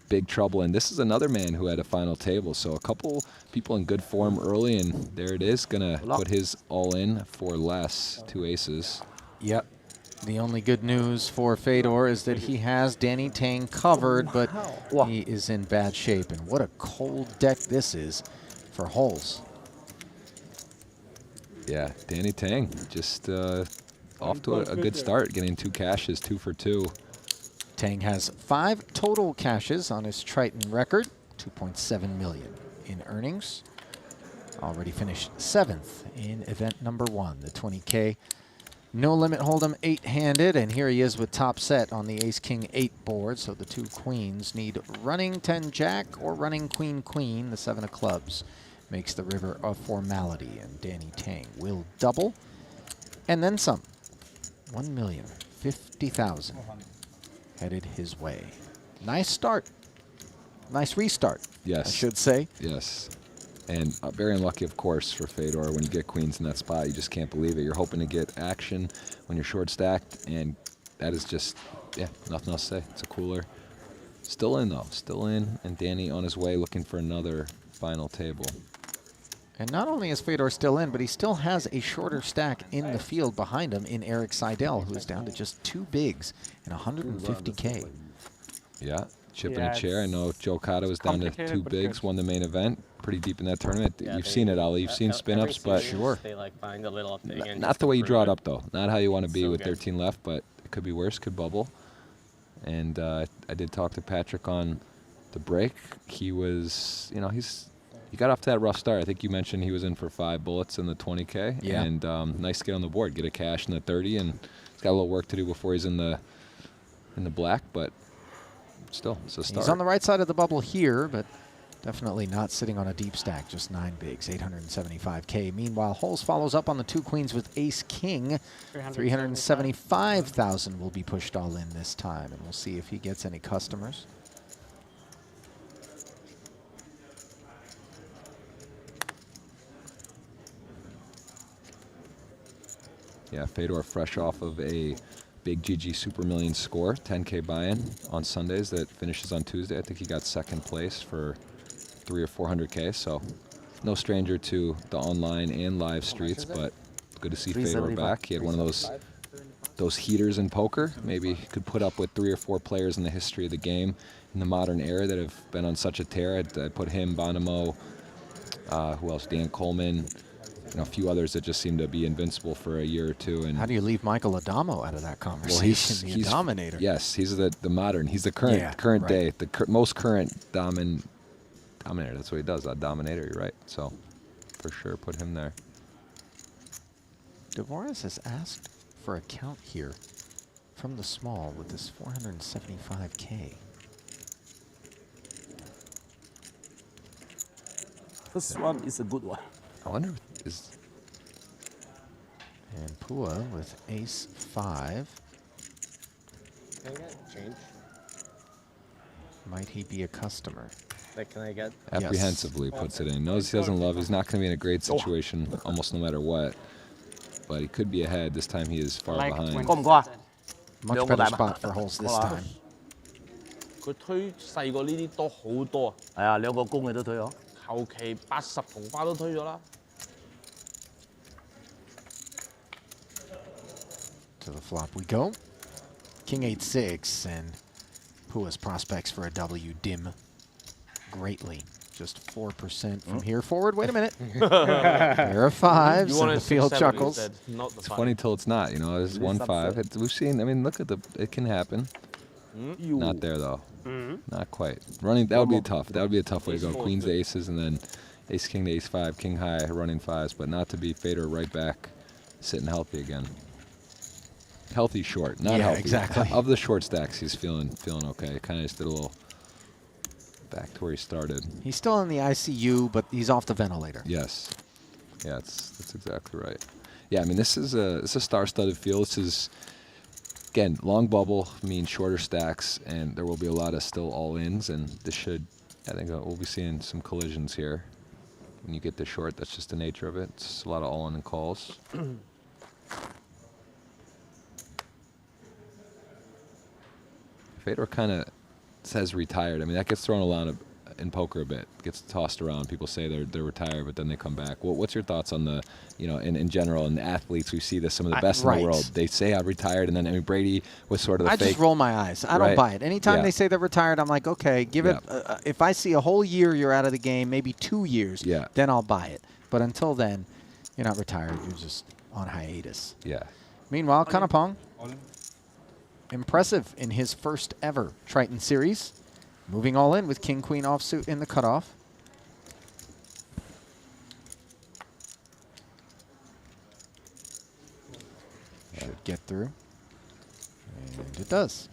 big trouble. And this is another man who had a final table. So a couple people in good form early, and there it is. Going to put his all in for less, 2 aces. Yep. The only good news for Fedor is that he has Danny Tang covered, but he is in bad shape. And what a cold deck this is for holes. Yeah, Danny Tang just off to a good start, getting 2 cashes, 2 for 2. Tang has 5 total cashes on his Triton record, 2.7 million in earnings. Already finished 7th in event number 1, the 20K. No limit hold'em 8-handed, and here he is with top set on the Ace-King 8 board, so the 2 queens need running 10-Jack or running Queen-Queen, the 7 of clubs. Makes the river a formality, and Danny Tang will double, and then some. 1,050,000 headed his way. Nice start. Nice restart, yes, I should say. Yes. And very unlucky, of course, for Fedor. When you get queens in that spot, you just can't believe it. You're hoping to get action when you're short stacked, and that is just, yeah, nothing else to say. It's a cooler. Still in, though. Still in, and Danny on his way looking for another final table. And not only is Fedor still in, but he still has a shorter stack in the field behind him in Eric Seidel, who is down to just 2 bigs and 150K. Yeah, chipping a chair. I know Joe Cotto was down to 2 bigs, won the main event. Pretty deep in that tournament. Yeah, You've seen it, Ali. You've seen spin-ups, but they like find a little thing. And not the way you draw it up, though. Not how you want to be So with good. 13 left, but it could be worse, could bubble. And I did talk to Patrick on the break. He was, you know, he got off to that rough start. I think you mentioned he was in for 5 bullets in the 20K. Yeah. And nice to get on the board, get a cash in the 30, and he's got a little work to do before he's in the black, but still, it's a start. He's on the right side of the bubble here, but definitely not sitting on a deep stack, just 9 bigs, 875K. Meanwhile, Holes follows up on the 2 queens with Ace-King. 375,000 will be pushed all in this time, and we'll see if he gets any customers. Yeah, Fedor fresh off of a big GG Super Millions score, 10K buy-in on Sundays that finishes on Tuesday. I think he got 2nd place for 300 or 400K, so no stranger to the online and live streets, but good to see Fedor back. He had one of those heaters in poker. Maybe he could put up with 3 or 4 players in the history of the game in the modern era that have been on such a tear. I'd put him, Bonomo, who else? Dan Coleman, you know, a few others that just seem to be invincible for a year or 2. And how do you leave Michael Adamo out of that conversation? Well, he's the dominator. Yes, he's the modern. He's the current day, the most current dominator. That's what he does, a dominator. You're right. So, for sure, put him there. Dvorak has asked for a count here from the small with this 475K. First one is a good one. I wonder is. And Pua with Ace-5. Can I get change? Might he be a customer? Like, can I get? Apprehensively puts it in. Knows he doesn't love. He's not going to be in a great situation almost no matter what. But he could be ahead. This time he is far behind. Much better spot for Holes this time. 佢推細過呢啲多好多。係啊，兩個公嘅都推咗。求其80同花都推咗啦。To the flop we go. King 8-6, and Pua's prospects for a W dim greatly. Just 4% from here forward. Wait a minute. There are 5s, and the field chuckles. It's funny till it's not. You know, it's 1-5. We've seen. I mean, look at it can happen. Not there though. Not quite. Running that would be tough. That would be a tough way to go. Queens to aces, and then Ace King to Ace-5, King high, running 5s, but not to be Fedor right back, sitting healthy again. Healthy short, not healthy. Exactly. Of the short stacks, he's feeling okay. Kind of just did a little back to where he started. He's still in the ICU, but he's off the ventilator. Yes. Yeah, that's exactly right. Yeah, I mean, this is a star-studded field. This is, again, long bubble means shorter stacks, and there will be a lot of still all-ins, and this should, I think we'll be seeing some collisions here. When you get the short, that's just the nature of it. It's a lot of all-in and calls. Fedor kind of says retired. I mean, that gets thrown around in poker a bit. Gets tossed around. People say they're retired, but then they come back. What's your thoughts on the, in general, and the athletes? We see this, some of the best in the world. They say I'm retired, and then Brady was sort of the I fake. just roll my eyes. I don't buy it. Anytime they say they're retired, I'm like, okay, give it. If I see a whole year you're out of the game, maybe 2 years, then I'll buy it. But until then, you're not retired. You're just on hiatus. Yeah. Meanwhile, Kanapong, impressive in his first ever Triton series. Moving all in with king-queen offsuit in the cutoff. Should get through. And it does.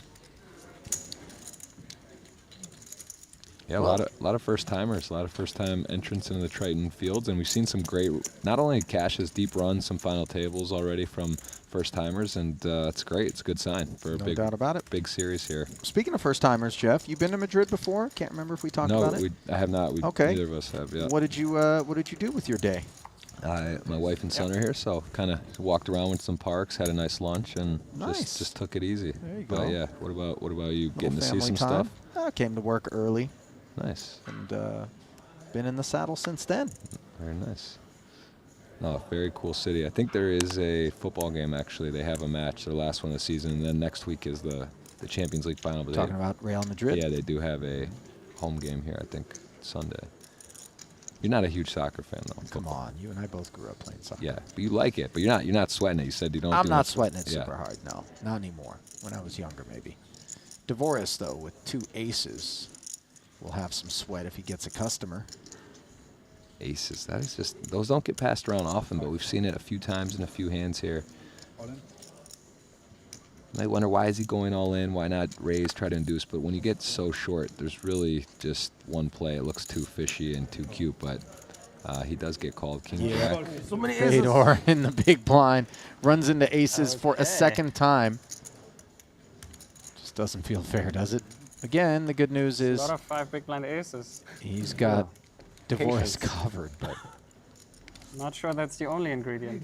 Yeah, a lot of first timers, a lot of first time entrants into the Triton fields, and we've seen some great, not only cashes, deep runs, some final tables already from first timers, and it's great. It's a good sign for a No doubt about it. Big series here. Speaking of first timers, Jeff, you been to Madrid before? Can't remember if we talked about it. No, I have not. Okay. Neither of us have. Yeah. What did you do with your day? My wife and son are here, so kind of walked around with some parks, had a nice lunch, and just took it easy. There you but go. yeah, what about you? Getting to see some time. stuff? I came to work early. Nice. And been in the saddle since then. Very nice. No, very cool city. I think there is a football game, actually. They have a match, their last one of the season, and then next week is the Champions League final. But Talking about Real Madrid? Yeah, they do have a home game here, I think, Sunday. You're not a huge soccer fan, though. Come on, you and I both grew up playing soccer. Yeah, but you like it, but you're not sweating it. You said you don't. I'm not sweating it super hard, no. Not anymore. When I was younger, maybe. Dvoris, though, with 2 aces, will have some sweat if he gets a customer. Aces, that is just, those don't get passed around often, but we've seen it a few times in a few hands here. You might wonder, why is he going all in? Why not raise, try to induce? But when you get so short, there's really just one play. It looks too fishy and too cute, but he does get called king jack. So many aces. Fedor in the big blind runs into aces for a second time. Just doesn't feel fair, does it? Again, the good news is a lot of 5 big blind aces. He's got Dvoris covered, but not sure that's the only ingredient.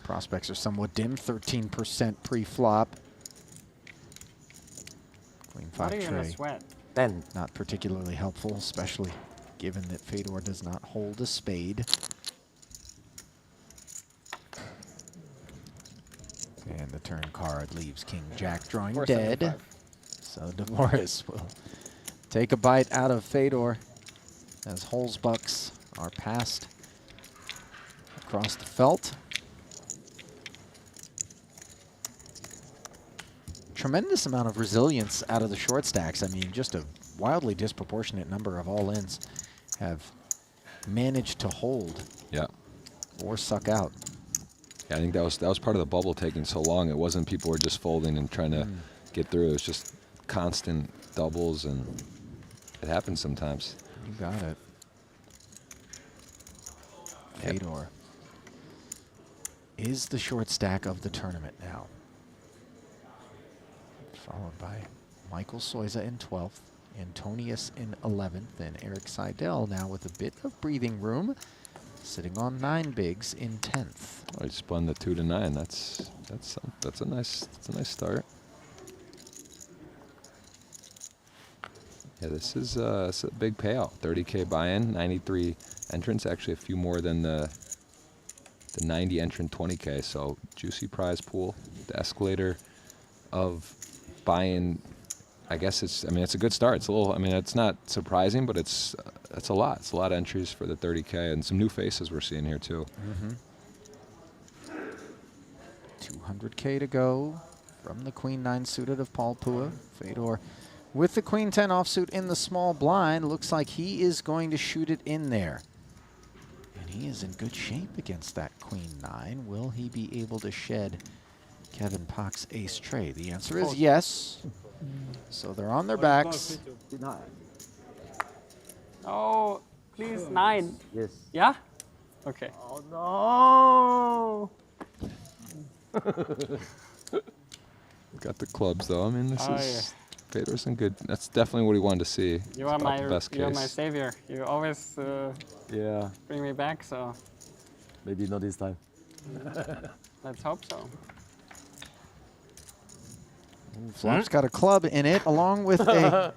Prospects are somewhat dim, 13% pre-flop. Queen 5 Not even a tray. sweat. Then not particularly helpful, especially given that Fedor does not hold a spade. And the turn card leaves King Jack drawing dead. So Dvoris will take a bite out of Fedor as Holzbucks are passed across the felt. Tremendous amount of resilience out of the short stacks. I mean, just a wildly disproportionate number of all-ins have managed to hold or suck out. Yeah, I think that was part of the bubble taking so long. It wasn't people were just folding and trying to get through. It was just constant doubles, and it happens sometimes. You got it. Fedor is the short stack of the tournament now. Followed by Michael Soiza in 12th, Antonius in 11th, and Eric Seidel now with a bit of breathing room, sitting on 9 bigs in 10th. Oh, he spun the 2 to 9. That's a nice start. Yeah, this is it's a big payout. 30K buy-in, 93 entrants, actually a few more than the 90 entrant 20K. So juicy prize pool. The escalator of buy-in, I guess it's a good start. It's a little, it's not surprising, but it's a lot. It's a lot of entries for the 30K, and some new faces we're seeing here too. 200K to go from the Queen 9 suited of Paul Pua. Fedor with the Queen 10 offsuit in the small blind. Looks like he is going to shoot it in there. And he is in good shape against that Queen 9. Will he be able to shed Kevin Pock's ace tray? The answer is yes. So they're on their backs. Oh, please, 9. Yes. Yeah? Okay. Oh, no. Got the clubs, though. This is Fedor's in good. That's definitely what he wanted to see. You are my savior. You always bring me back, so Maybe not this time. Let's hope so. Flop's got a club in it, along with a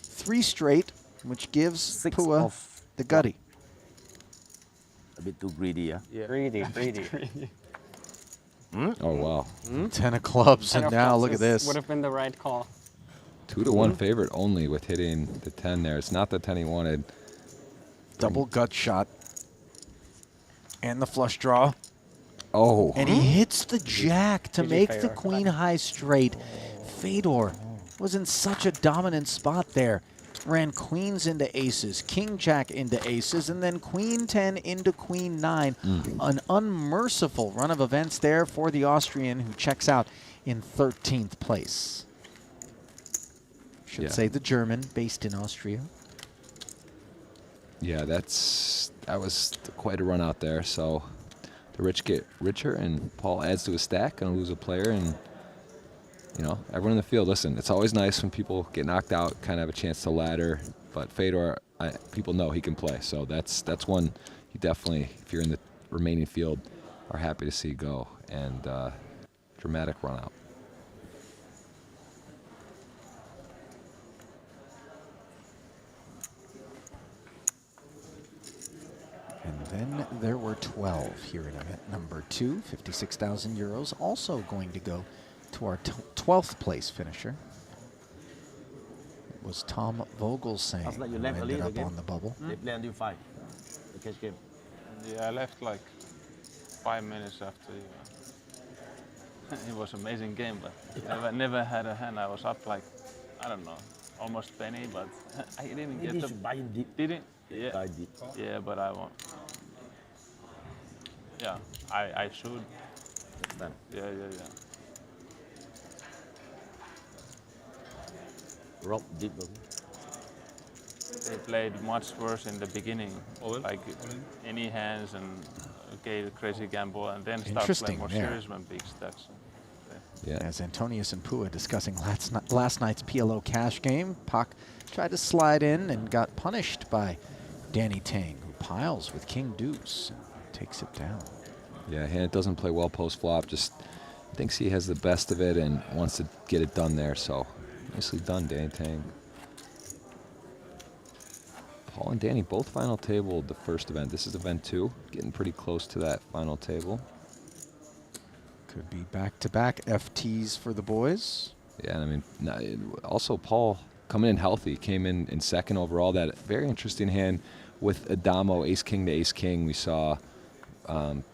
3 straight, which gives Pua the gutty. A bit too greedy, yeah? Greedy. Oh, wow. 10 of clubs, and now look at this. Would have been the right call. 2-1 favorite only with hitting the 10 there. It's not the 10 he wanted. Double gut shot. And the flush draw. Oh. And he hits the jack to GG make the Fedor. queen high straight. Fedor was in such a dominant spot there. Ran queens into aces, king jack into aces, and then queen 10 into queen 9. An unmerciful run of events there for the Austrian, who checks out in 13th place. Should say the German, based in Austria. Yeah, that was quite a run out there. So the rich get richer, and Paul adds to his stack, gonna lose a player, and you know, everyone in the field. Listen, it's always nice when people get knocked out, kind of have a chance to ladder. But Fedor, people know he can play, so that's one you definitely, if you're in the remaining field, are happy to see go. And dramatic run out. And then there were 12 here in event number 2. 56,000 euros, also going to go to our 12th place finisher. It was Tom Vogelsang Last night you who left early ended up again? on the bubble. They play until 5. The cash game. Yeah, I left like 5 minutes after you. It was an amazing game, but never had a hand. I was up like, I don't know, almost penny, but I didn't Maybe get you the. should buy in deep. Didn't? Yeah. Buy deep. Yeah, but I won't. Yeah, I should. Next time. Yeah. Rock deep. They played much worse in the beginning, like any hands and a crazy gamble, and then start playing more serious when big stacks. Yeah. As Antonius and Pua discussing last night's PLO cash game, Pak tried to slide in and got punished by Danny Tang, who piles with king deuce and takes it down. Yeah, hand doesn't play well post flop. Just thinks he has the best of it and wants to get it done there. So nicely done, Danny Tang. Paul and Danny both final tabled the first event. This is event 2, getting pretty close to that final table. Could be back-to-back FTs for the boys. Yeah, I mean, also Paul coming in healthy, came in second overall. That very interesting hand with Adamo, ace-king to ace-king. We saw kind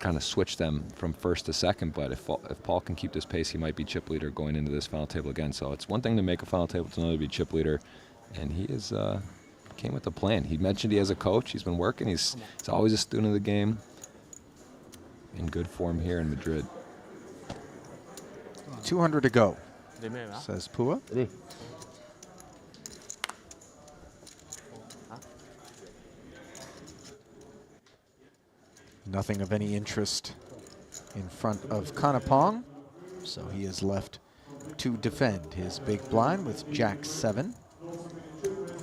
of switch them from first to second, but if Paul can keep this pace, he might be chip leader going into this final table again. So it's one thing to make a final table, it's another to be chip leader, and he is came with a plan. He mentioned he has a coach. He's been working. He's always a student of the game. In good form here in Madrid. 200 to go, says Pua. Nothing of any interest in front of Kanapong, so he is left to defend his big blind with Jack 7.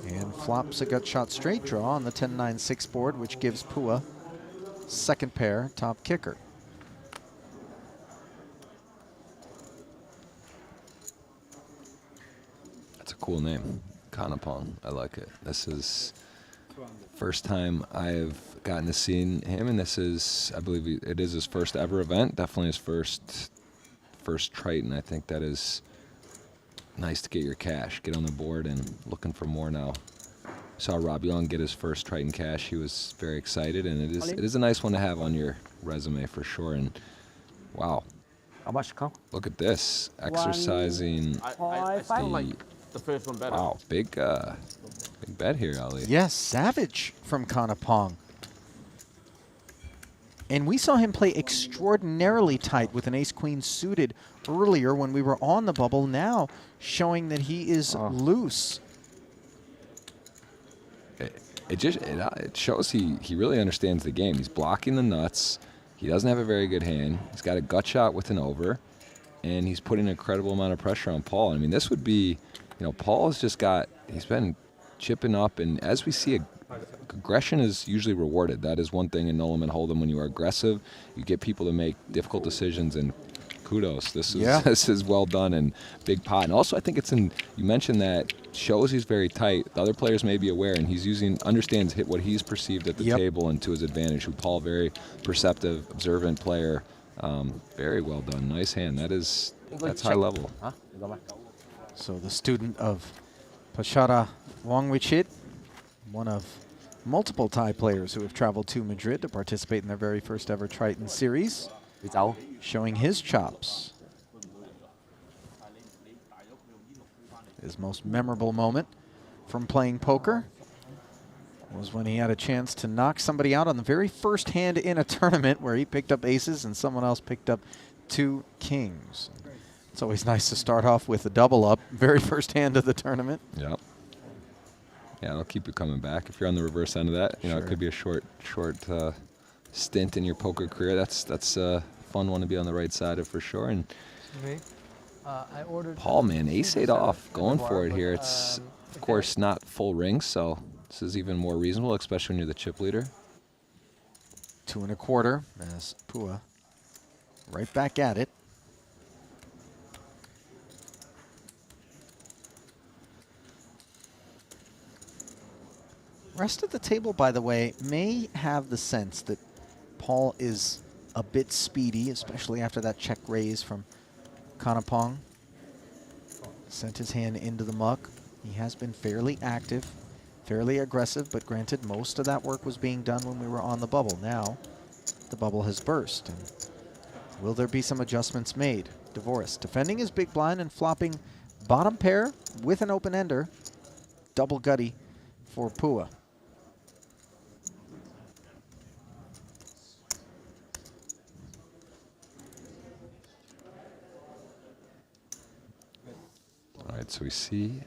And flops a gut shot straight draw on the 10-9-6 board, which gives Pua second pair top kicker. That's a cool name, Kanapong. I like it. This is first time I've gotten to see him, and this is, I believe it is his first ever event. Definitely his first Triton. I think that is nice to get your cash, get on the board, and looking for more now. Saw Rob Young get his first Triton cash. He was very excited, and it is a nice one to have on your resume for sure. And wow, how much count? Look at this, exercising. I still like the first one better. Wow, big bet here, Ali. Yes, savage from Kanapong. And we saw him play extraordinarily tight with an ace-queen suited earlier when we were on the bubble, now showing that he is loose. It shows he really understands the game. He's blocking the nuts. He doesn't have a very good hand. He's got a gut shot with an over, and he's putting an incredible amount of pressure on Paul. I mean, this would be, Paul has just got, he's been chipping up, and as we see a aggression is usually rewarded. That is one thing in No Limit Hold'em. When you are aggressive, you get people to make difficult decisions, and kudos. This is this is well done and big pot. And also, I think it's in. You mentioned that shows he's very tight. The other players may be aware, and he's understands what he's perceived at the table and to his advantage. Who Paul, very perceptive, observant player. Very well done. Nice hand. That's high level. So the student of Pashara Wangwichit, one of multiple Thai players who have traveled to Madrid to participate in their very first ever Triton series, showing his chops. His most memorable moment from playing poker was when he had a chance to knock somebody out on the very first hand in a tournament where he picked up aces and someone else picked up 2 kings. It's always nice to start off with a double up, very first hand of the tournament. Yep. Yeah, it'll keep you coming back. If you're on the reverse end of that, you know, it could be a short stint in your poker career. That's a fun one to be on the right side of for sure. And I ordered Paul, man, ace-8 off, going for it here. It's, of course, not full rings, so this is even more reasonable, especially when you're the chip leader. 2 1/4 as Pua right back at it. Rest of the table, by the way, may have the sense that Paul is a bit speedy, especially after that check raise from Kanapong. Sent his hand into the muck. He has been fairly active, fairly aggressive, but granted, most of that work was being done when we were on the bubble. Now, the bubble has burst. And will there be some adjustments made? Dvoris defending his big blind and flopping bottom pair with an open ender. Double gutty for Pua. All right, so we see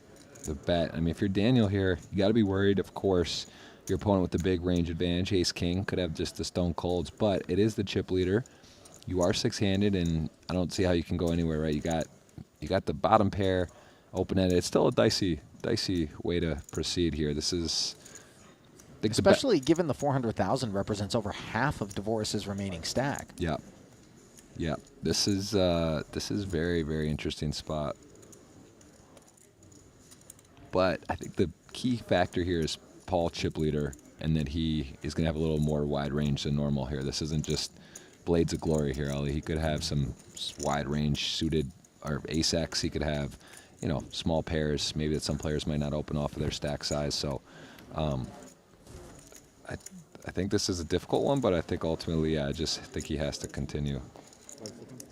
the bet. I mean, if you're Daniel here, you got to be worried, of course. Your opponent with the big range advantage, ace-king, could have just the stone colds, but it is the chip leader. You are 6-handed, and I don't see how you can go anywhere, right? You got the bottom pair, open-ended. It's still a dicey way to proceed here. This is, especially given the 400,000 represents over half of Dvoris's remaining stack. Yeah, yeah. This is very, very interesting spot. But I think the key factor here is Paul chip leader, and that he is going to have a little more wide range than normal here. This isn't just blades of glory here, Ellie. He could have some wide range suited or ace-x. He could have, you know, small pairs. Maybe that some players might not open off of their stack size. So I think this is a difficult one, but I think ultimately, yeah, I just think he has to continue.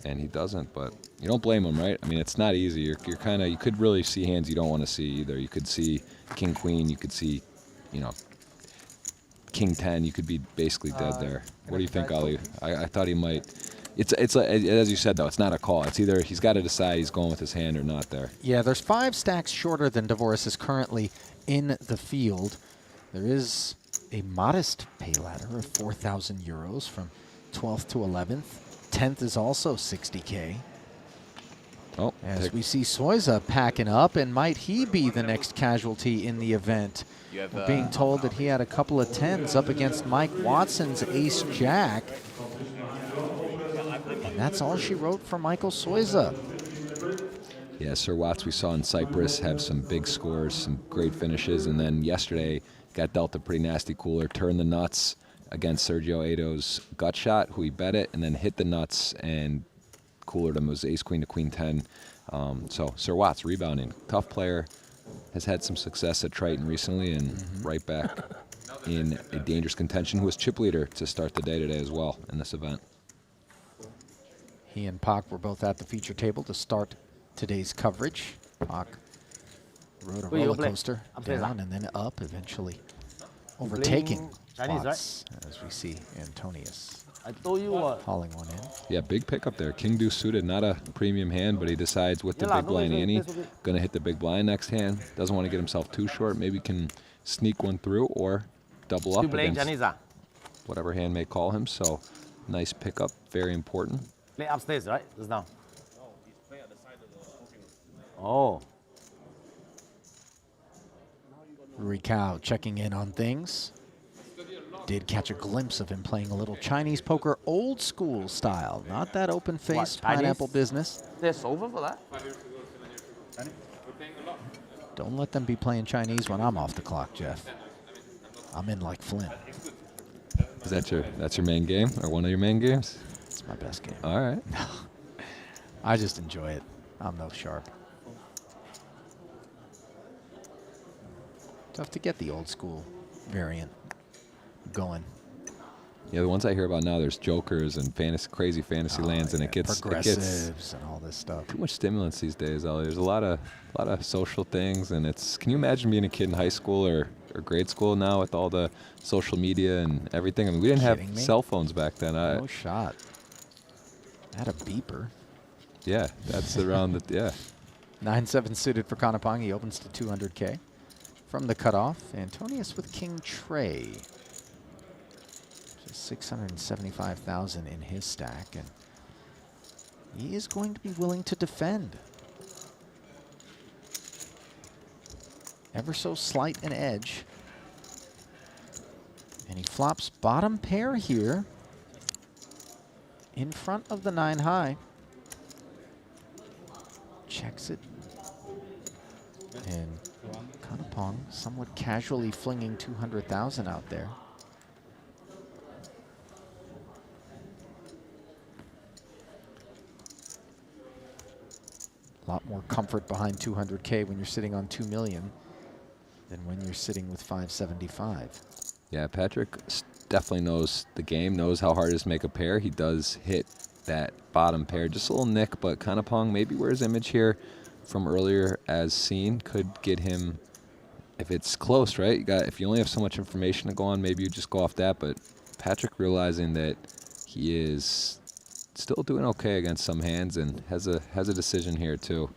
And he doesn't, but you don't blame him, right? I mean, it's not easy. You're kind of, you could really see hands you don't want to see either. You could see king, queen. You could see, you know, king 10. You could be basically dead there. What do you think, Ali? I thought he might. It's as you said, though, it's not a call. It's either he's got to decide he's going with his hand or not there. Yeah, there's 5 stacks shorter than Dvoris is currently in the field. There is a modest pay ladder of 4,000 euros from 12th to 11th. 10th is also 60K. Oh, as we see Soiza packing up, and might he be the next casualty in the event? We're being told that he had a couple of 10s up against Mike Watson's ace-jack. And that's all she wrote for Michael Soiza. Yeah, Sir Watts we saw in Cyprus have some big scores, some great finishes, and then yesterday got dealt a pretty nasty cooler, turned the nuts against Sergio Eto's gut shot, who he bet it, and then hit the nuts and coolered him. It was ace-queen to queen 10. So Sir Watts rebounding. Tough player, has had some success at Triton recently, and right back in a dangerous contention, who was chip leader to start the day today as well in this event. He and Pak were both at the feature table to start today's coverage. Pak rode a roller coaster down and then up, eventually overtaking Watts, as we see Antonius hauling one in. Yeah, big pickup there. King deuce suited, not a premium hand, but he decides with the big blind ante, going to hit the big blind next hand. Doesn't want to get himself too short. Maybe can sneak one through or double up against whatever hand may call him. So nice pickup, very important. Play upstairs, right? Just now. Oh. Rui Cao checking in on things. Did catch a glimpse of him playing a little Chinese poker old school style, not that open-faced What, Chinese? pineapple business. There's over for that? Don't let them be playing Chinese when I'm off the clock, Jeff. I'm in like Flynn. Is that that's your main game or one of your main games? It's my best game. All right. I just enjoy it. I'm no sharp. Tough to get the old school variant going. Yeah, the ones I hear about now, there's jokers and crazy fantasy lands, and it gets progressives and all this stuff. Too much stimulants these days, Ollie. There's a lot of social things, and it's. Can you imagine being a kid in high school or grade school now with all the social media and everything? I mean, we didn't have cell phones back then. No shot. Had a beeper. Yeah, that's around the 9-7 suited for Kanapong. He opens to 200K. From the cutoff, Antonius with King Trey. Just 675,000 in his stack, and he is going to be willing to defend. Ever so slight an edge. And he flops bottom pair here in front of the 9 high. Checks it. And Kanapong somewhat casually flinging 200,000 out there. A lot more comfort behind 200K when you're sitting on 2 million than when you're sitting with 575. Yeah, Patrick definitely knows the game, knows how hard it is to make a pair. He does hit that bottom pair, just a little nick, but Kanapong maybe where his image here from earlier as seen could get him, if it's close, right? If you only have so much information to go on, maybe you just go off that, but Patrick realizing that he is still doing okay against some hands and has a decision here too,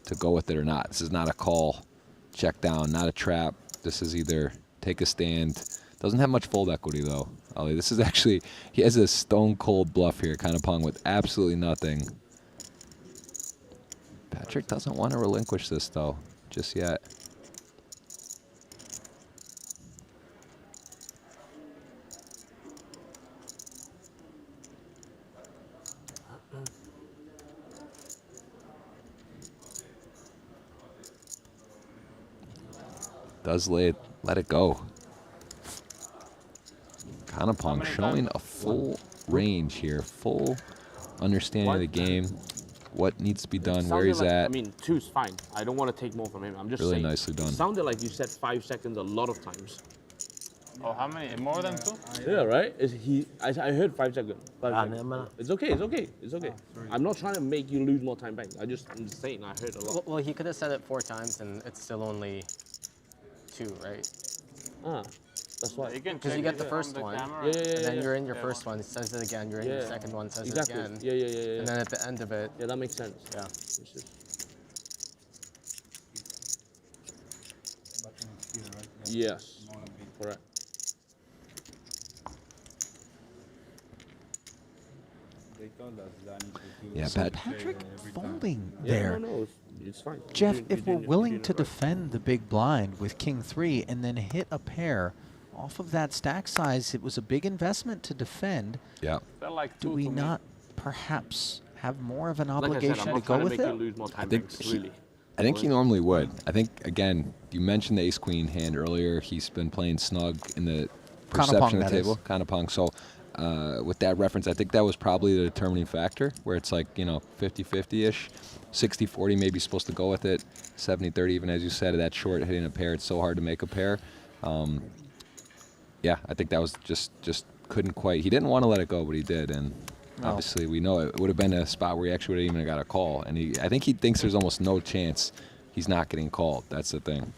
to go with it or not. This is not a call, check down, not a trap. This is either take a stand. Doesn't have much fold equity though, Ollie. This is actually, he has a stone cold bluff here, Kanapong with absolutely nothing. Patrick doesn't want to relinquish this though, just yet. Does let it go. Kanapong showing a full range here, full understanding of the game, what needs to be done, where he's at. I mean, 2's fine. I don't want to take more from him. I'm just really saying. Nicely done. It sounded like you said 5 seconds a lot of times. Oh, how many? More than 2? Yeah, right? I heard 5 seconds. 5 seconds. It's okay, it's okay, it's okay. I'm not trying to make you lose more time back. I'm just saying I heard a lot. Well, he could have said it 4 times and it's still only 2, right? That's why. Because you get the first one, and then you're in your first one, it says it again, you're in your second one, says it again. Yeah. And then at the end of it. Yeah, that makes sense. Yeah. Yes, correct. Yeah, so Patrick folding there. No, it's fine. Jeff, if we're willing to defend the big blind with King 3 and then hit a pair off of that stack size, it was a big investment to defend. Yeah. Do we not perhaps have more of an obligation to go with it? I think he normally would. I think, again, you mentioned the ace-queen hand earlier. He's been playing snug in the perception of the table. Kanapong. So with that reference, I think that was probably the determining factor, where it's like, 50-50-ish. 60-40 maybe supposed to go with it. 70-30, even as you said, that short hitting a pair, it's so hard to make a pair. Yeah, I think that was just couldn't quite. He didn't want to let it go, but he did, and obviously we know it would have been a spot where he actually would have even got a call. And I think he thinks there's almost no chance he's not getting called. That's the thing.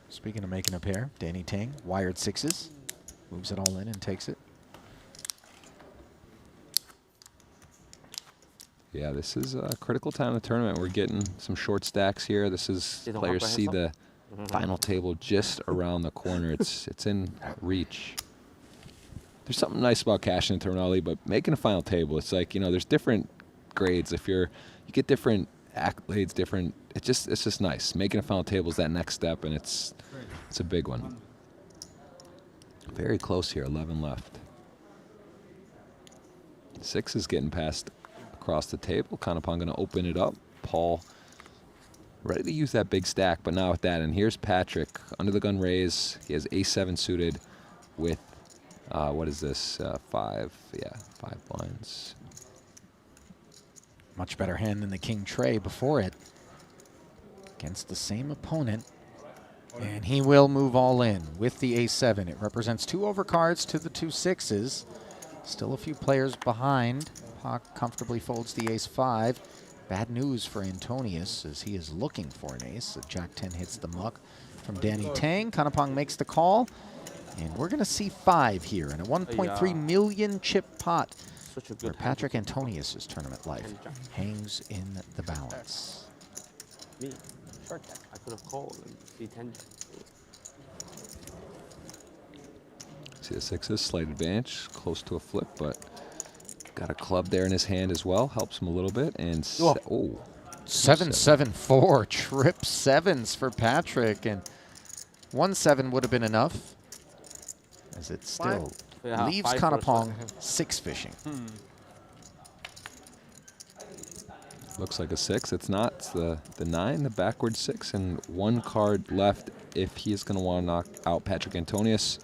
Speaking of making a pair, Danny Tang, wired 6s, moves it all in and takes it. Yeah, this is a critical time in the tournament. We're getting some short stacks here. This is players see the final table just around the corner. It's in reach. There's something nice about cashing in tournament, but making a final table, it's like, there's different grades. If you get different accolades, different. It's just nice. Making a final table is that next step, and it's a big one. Very close here, 11 left. 6 is getting passed across the table. Kanapong going to open it up. Paul ready to use that big stack, but not with that. And here's Patrick, under the gun raise. He has ace-7 suited with, what is this, 5 blinds. Much better hand than the king tray before it. Against the same opponent. And he will move all in with the ace-7. It represents 2 overcards to the 2 6s. Still a few players behind. Pak comfortably folds the ace-5. Bad news for Antonius as he is looking for an ace. Jack-10 hits the muck from Danny Tang. Kanapong makes the call. And we're going to see 5 here in a 1.3 million chip pot where Patrick Antonius's tournament life hangs in the balance. Me, short deck. I could have called and C10. See the 6s, slight advantage, close to a flip, but got a club there in his hand as well. Helps him a little bit. And 7-7-4 trip 7s for Patrick, and 1-7 would have been enough, as it still leaves Kanapong 6 fishing. Looks like a 6. It's not. It's the 9, the backward 6, and 1 card left if he is going to want to knock out Patrick Antonius.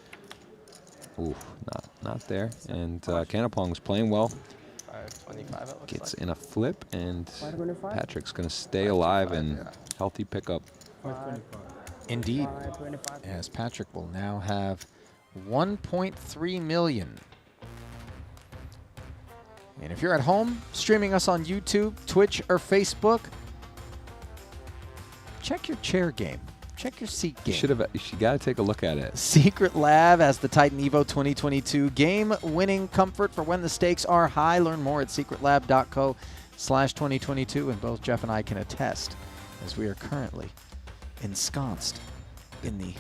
Ooh, not there. And Kanapong's playing well. 525 it looks Gets like. in a flip, and Patrick's going to stay alive and healthy pickup. Indeed, as Patrick will now have 1.3 million. And if you're at home streaming us on YouTube, Twitch, or Facebook, check your chair game. Check your seat game. You got to take a look at it. Secret Lab as the Titan Evo 2022 game-winning comfort for when the stakes are high. Learn more at secretlab.co/2022, and both Jeff and I can attest as we are currently ensconced in the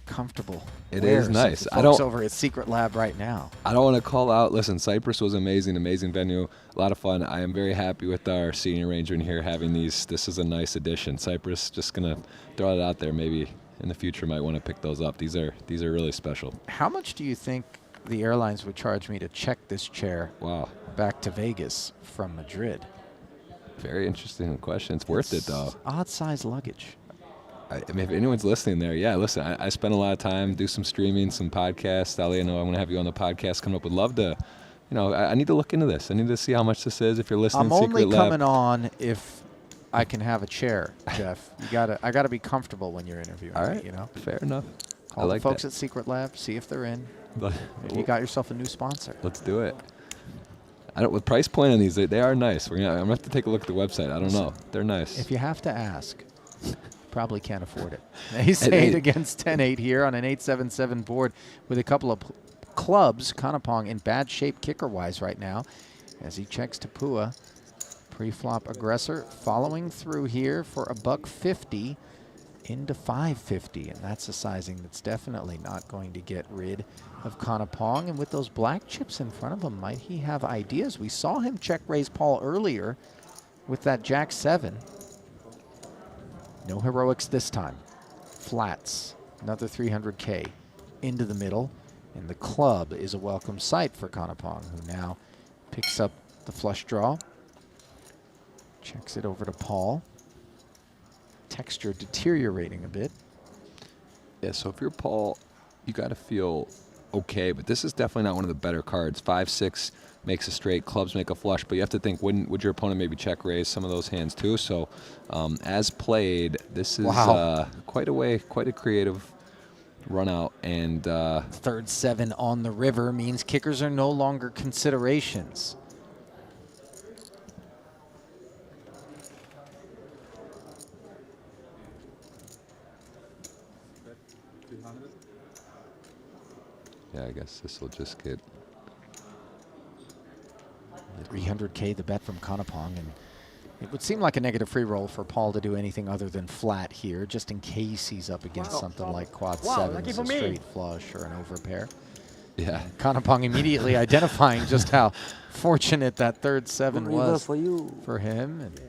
comfortable It is nice. I don't over at Secret Lab right now. I don't want to call out. Listen, Cyprus was amazing venue, a lot of fun. I am very happy with our seating arrangement here, having these. This is a nice addition. Cyprus, just gonna throw it out there. Maybe in the future might want to pick those up. These are really special. How much do you think the airlines would charge me to check this chair back to Vegas from Madrid? Very interesting question. It's worth it though. Odd size luggage. I mean, if anyone's listening there, yeah, listen, I spend a lot of time, do some streaming, some podcasts. Ali, I know I'm going to have you on the podcast coming up. Would love to, I need to look into this. I need to see how much this is. If you're listening, I'm only coming on if I can have a chair, Jeff. I gotta be comfortable when you're interviewing. All right, me, fair enough. Call the folks at Secret Lab, see if they're in. Maybe you got yourself a new sponsor. Let's do it. With price point on these, they are nice. I'm gonna have to take a look at the website. I don't know. They're nice. If you have to ask. Probably can't afford it. Ace-8 against 10-8 here on an 8-7-7 board with a couple of clubs. Kanapong in bad shape kicker-wise right now as he checks Tapua. Pre-flop aggressor following through here for a $150 into $550, and that's a sizing that's definitely not going to get rid of Kanapong. And with those black chips in front of him, might he have ideas? We saw him check raise Paul earlier with that Jack-7. No heroics this time. Flats, another 300K into the middle. And the club is a welcome sight for Kanapong, who now picks up the flush draw. Checks it over to Paul. Texture deteriorating a bit. Yeah, so if you're Paul, you got to feel okay, but this is definitely not one of the better cards. 5-6 makes a straight, clubs make a flush, but you have to think, would your opponent maybe check raise some of those hands too? So as played, this is quite a creative run out. And third 7 on the river means kickers are no longer considerations. Yeah, I guess this will just get 300K the bet from Kanapong, and it would seem like a negative free roll for Paul to do anything other than flat here, just in case he's up against something like quad 7, a straight flush or an overpair. Yeah. Kanapong immediately identifying just how fortunate that third 7 was for him. And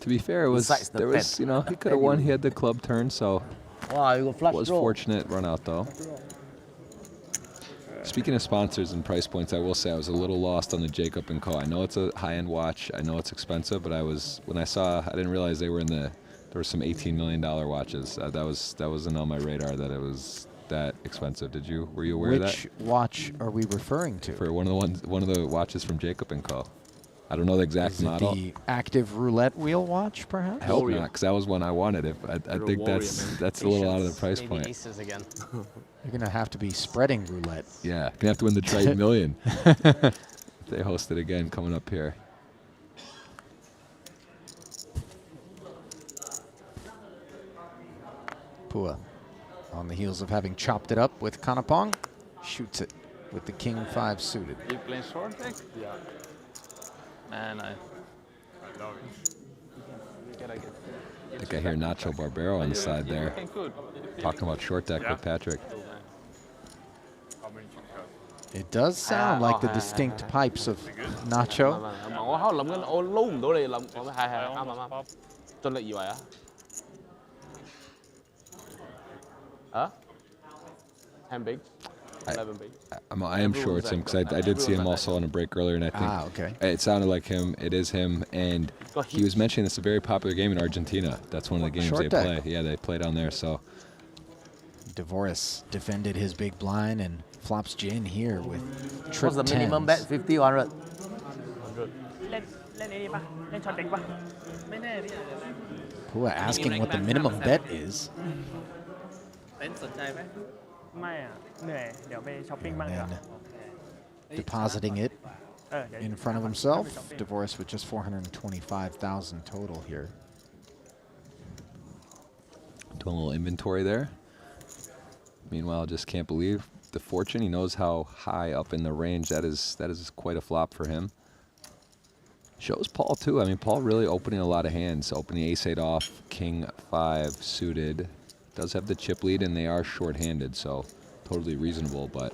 to be fair, it was he could have won. He had the club turn, so wow, you got flush was draw. Fortunate run out though. Speaking of sponsors and price points, I will say I was a little lost on the Jacob & Co. I know it's a high-end watch. I know it's expensive, but when I saw, I didn't realize they were there were some $18 million watches. That wasn't on my radar that it was that expensive. Were you aware of that? Which watch are we referring to? For one of the watches from Jacob & Co. I don't know the exact Is it model. the active roulette wheel watch, perhaps? I hope not, because that was one I wanted. I think that's a little out of the price point. Aces again. You're going to have to be spreading roulette. Yeah, going to have to win the Triton Million. They host it again coming up here. Pua, on the heels of having chopped it up with Kanapong, shoots it with the King 5 suited. You playing short deck? Yeah. Man, I love it. I think I hear Nacho Barbero on the side there, talking about short deck with Patrick. It does sound like the distinct pipes of Nacho. 我喺度諗緊，我撈唔到你諗，我係啱，盡力而為啊！啊？10 big, 11 big. I am sure it's him because I did see him also on a break earlier, and I think it sounded like him. It is him, and he was mentioning it's a very popular game in Argentina. That's one of the games they play. Yeah, they play down there. So Dvoris defended his big blind and flops Jin here with What's trip the minimum bet? 50 or 100? เล่นไอ้นี่ปะเล่นช็อตเด็กปะไม่แน่พี่ Pua asking what the minimum bet is. เป็นสนใจไหมไม่อ่ะเหนื่อยเดี๋ยวไปช้อปปิ้งบ้างดีกว่า Depositing it in front of himself. Dvoris with just 425,000 total here. Doing a little inventory there. Meanwhile, just can't believe the fortune. He knows how high up in the range that is quite a flop for him. Shows Paul too. I mean, Paul really opening a lot of hands. Opening ace-8 off, king 5 suited. Does have the chip lead, and they are short-handed, so totally reasonable. But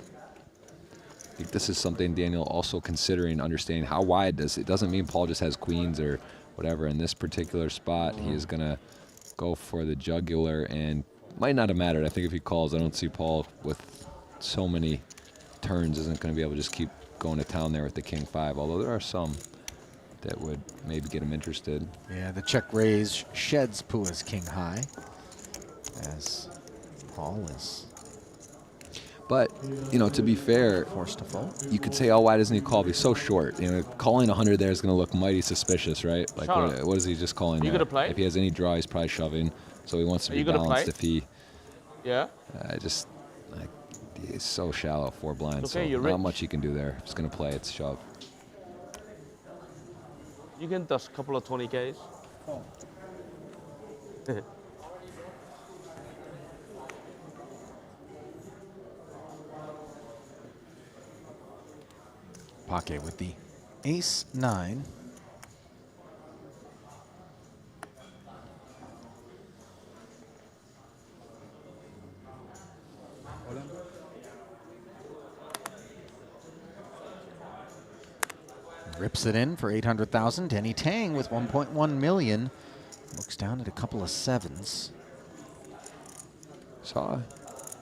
I think this is something Daniel also considering, understanding how wide this. It doesn't mean Paul just has queens or whatever. In this particular spot, he is gonna go for the jugular, and might not have mattered. I think if he calls, I don't see Paul with so many turns isn't going to be able to just keep going to town there with the king 5. Although there are some that would maybe get him interested. Yeah, the check raise sheds Pua's king high, as Paul is. But, you know, to be fair, forced to fold. You could say, oh, why doesn't he call? He's so short. You know, calling 100 there is going to look mighty suspicious, right? Like, what is he just calling there? If he has any draw, he's probably shoving. So he wants to be balanced if he... Yeah? He's so shallow, 4 blinds, so not much he can do there. He's going to play, it's shove. You can dust a couple of 20Ks. Pocket with the ace-9. Rips it in for 800,000. Denny Tang with 1.1 million. Looks down at a couple of 7s. Saw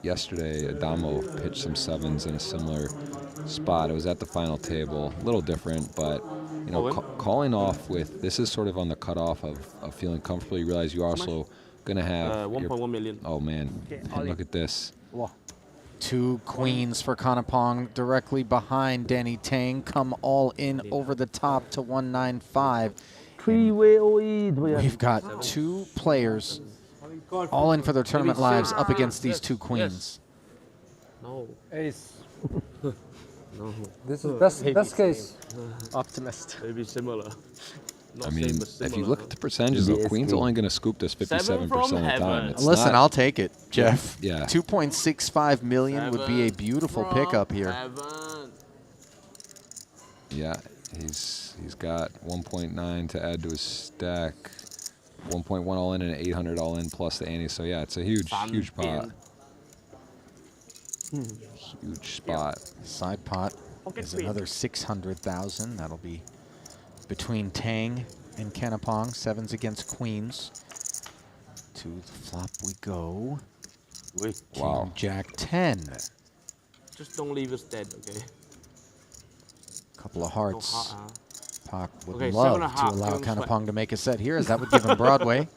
yesterday Adamo pitched some 7s in a similar spot. It was at the final table. A little different, but you know, calling off with this is sort of on the cutoff of feeling comfortable. You realize you're also going to have 1.1 million. Oh man, and look at this. 2 queens for Kanapong directly behind Danny Tang. Come all in over the top to 195. We've got 2 players all in for their tournament lives up against these 2 queens. No. Ace. This is best case. Optimist. Maybe similar. I mean, if you look at the percentages, though, Queen's only going to scoop this 57% of the time. Listen, I'll take it, Jeff. Yeah. 2.65 million would be a beautiful pickup here. Yeah, he's got 1.9 to add to his stack, 1.1 all in and 800 all in plus the ante. So yeah, it's a huge pot. Huge spot. Side pot is another 600,000. That'll be between Tang and Kanapong. 7s against queens. To the flop we go. Wow. King Jack 10. Just don't leave us dead, okay? Couple of hearts. No heart, Pak would Okay, love 7.5, to allow give him Kanapong to make a set here, as that would give him Broadway.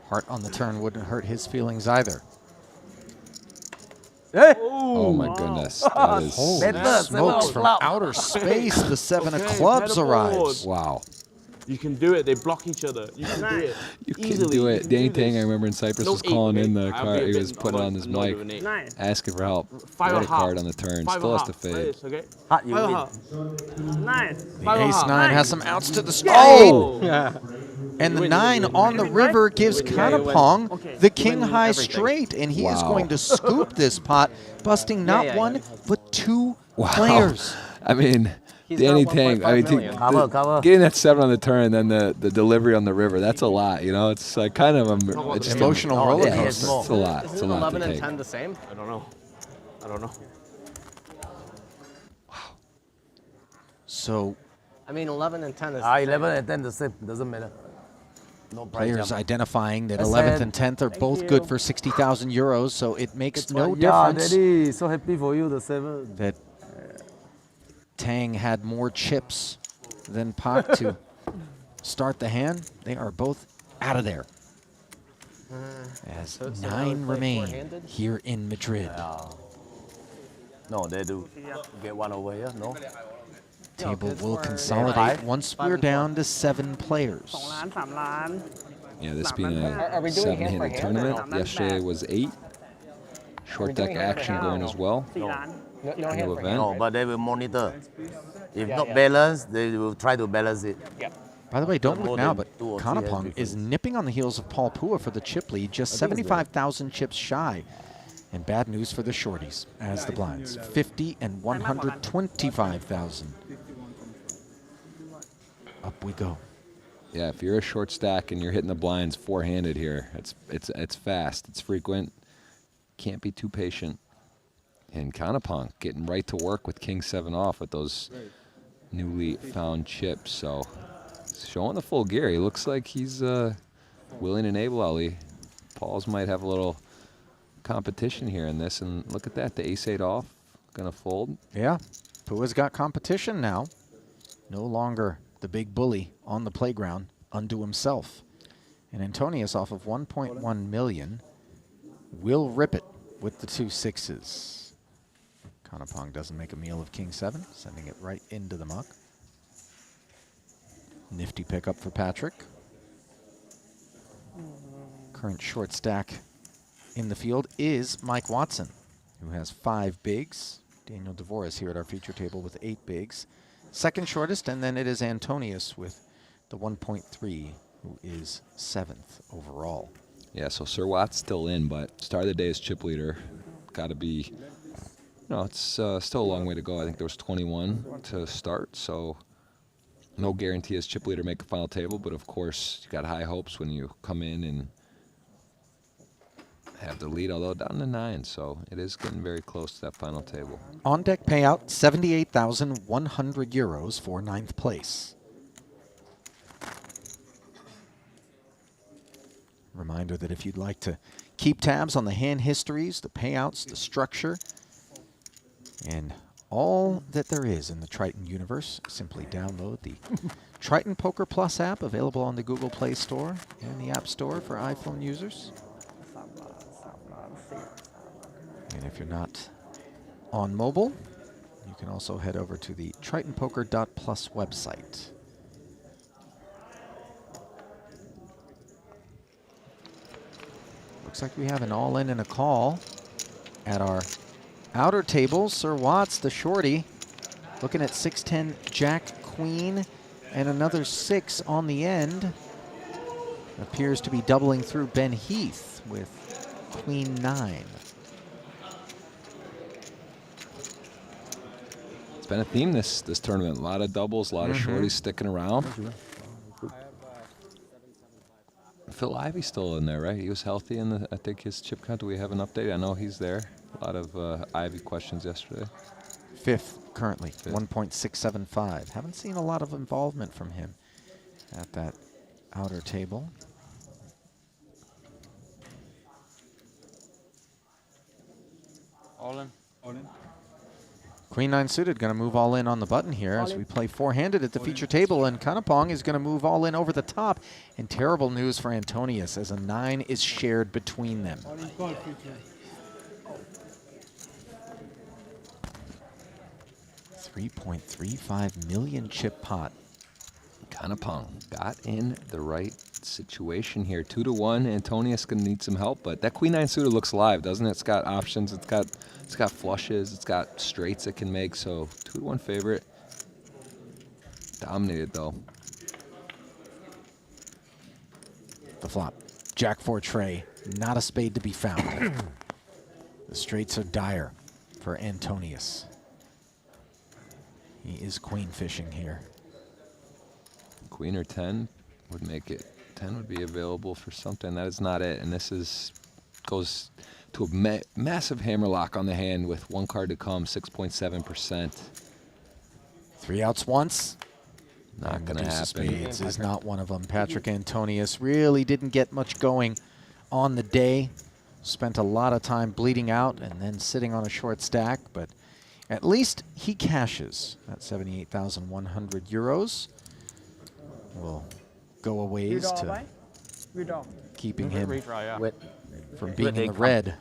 Heart on the turn wouldn't hurt his feelings either. Oh my goodness. That is holy smokes from outer space. The 7 of clubs arrives. Wow. You can do it. They block each other. You can do it. You can Easily. do You it. can Danny do Tang, I this. remember in Cyprus, No was 8, calling in okay? the I'll car. be a He bit was putting on his annoyed mic, with an 8. asking for help. 5 What and a a half. card on the turn. 5 Still and has a to half. fade. Nice, okay? Heart, you 5 and a win. half. Nice. The ace-9 has some outs to the screen. Oh! And the 9 on the river gives Kanapong the king-high straight, and he is going to scoop this pot, busting not one, but 2 players. I mean, Danny Tang, I mean, getting that 7 on the turn and then the delivery on the river, that's a lot, you know? It's like kind of it's just emotional roller coaster. It's a lot. It's a Isn't lot 11 to and take. 10 the same? I don't know. I don't know. So, I mean, 11 and 10 is 11 and 10 the same. Doesn't matter. No price players jump. identifying that That's 11th it. and 10th are Thank both you. good for 60,000 euros, so it makes no Yeah, difference Daddy, so happy for you, the 7. that Tang had more chips than Pak to start the hand. They are both out of there. As so 9 play remain four-handed? here in Madrid. No, they do get one over here, no? Table it's will for consolidate 5. once 5 we're and 4. down to 7 players. 2 ล้าน 3 ล้าน Yeah, this being Are we a doing hand for 7-handed hand or tournament. no? Yesterday was 8. Short deck doing hand for action hand? going as well. 4 ล้าน No hand New for event. hand. No, right? but they will monitor. If Yeah, not yeah. balanced, they will try to balance it. Yep. By the way, don't More look now, than but 2 or 3 Kanapong has is difference. nipping on the heels of Paul Pua for the chip lead, just I think it's better. 75,000 chips shy. And bad news for the shorties as the blinds. 50 and 125,000. Up we go. Yeah, if you're a short stack and you're hitting the blinds 4-handed here, it's fast, it's frequent. Can't be too patient. And Kanapong getting right to work with King 7 off with those newly found chips. So showing the full gear. He looks like he's willing and able, Ali. Paul's might have a little competition here in this, and look at that, the ace-8 off, gonna fold. Yeah, Pua's got competition now. No longer the big bully on the playground unto himself. And Antonius off of 1.1 million will rip it with the 2 6s. Kanapong doesn't make a meal of King 7, sending it right into the muck. Nifty pickup for Patrick. Current short stack in the field is Mike Watson, who has 5 bigs. Daniel DeVore here at our feature table with 8 bigs. Second shortest, and then it is Antonius with the 1.3, who is 7th overall. Yeah, so Sir Watt's still in, but start of the day is chip leader. Got to be, it's still a long way to go. I think there was 21 to start, so no guarantee as chip leader make a final table, but of course you got high hopes when you come in and have the lead, although down to 9, so it is getting very close to that final table. On deck payout, 78,100 euros for 9th place. Reminder that if you'd like to keep tabs on the hand histories, the payouts, the structure, and all that there is in the Triton universe, simply download the Triton Poker Plus app, available on the Google Play Store and the App Store for iPhone users. And if you're not on mobile, you can also head over to the tritonpoker.plus website. Looks like we have an all-in and a call at our outer table. Sir Watts, the shorty, looking at 6-10 Jack Queen and another 6 on the end. Appears to be doubling through Ben Heath with Queen 9. It's been a theme this tournament. A lot of doubles, a lot of shorties sticking around. Phil Ivey's still in there, right? He was healthy in the, I think, his chip count. Do we have an update? I know he's there. A lot of Ivey questions yesterday. 5th currently, 1.675. Haven't seen a lot of involvement from him at that outer table. All in. All in. Queen 9 suited going to move all in on the button here as we play four-handed at the feature table, and Kanapong is going to move all in over the top. And terrible news for Antonius as a 9 is shared between them. 3.35 million chip pot. Kanapong got in the right situation here. 2-1. Antonius gonna need some help, but that Queen 9 suited looks live, doesn't it? It's got options. It's got flushes. It's got straights it can make. So 2-1 favorite. Dominated though. The flop. Jack 4 tray. Not a spade to be found. The straights are dire for Antonius. He is queen fishing here. Queen or 10 would make it. 10 would be available for something. That is not it. And this goes to a massive hammerlock on the hand with one card to come, 6.7%. 3 outs once. Not going to happen. Spades is not one of them. Patrick Antonius really didn't get much going on the day. Spent a lot of time bleeding out and then sitting on a short stack, but at least he cashes. That 78,100 euros will go a ways to keeping him from being in the red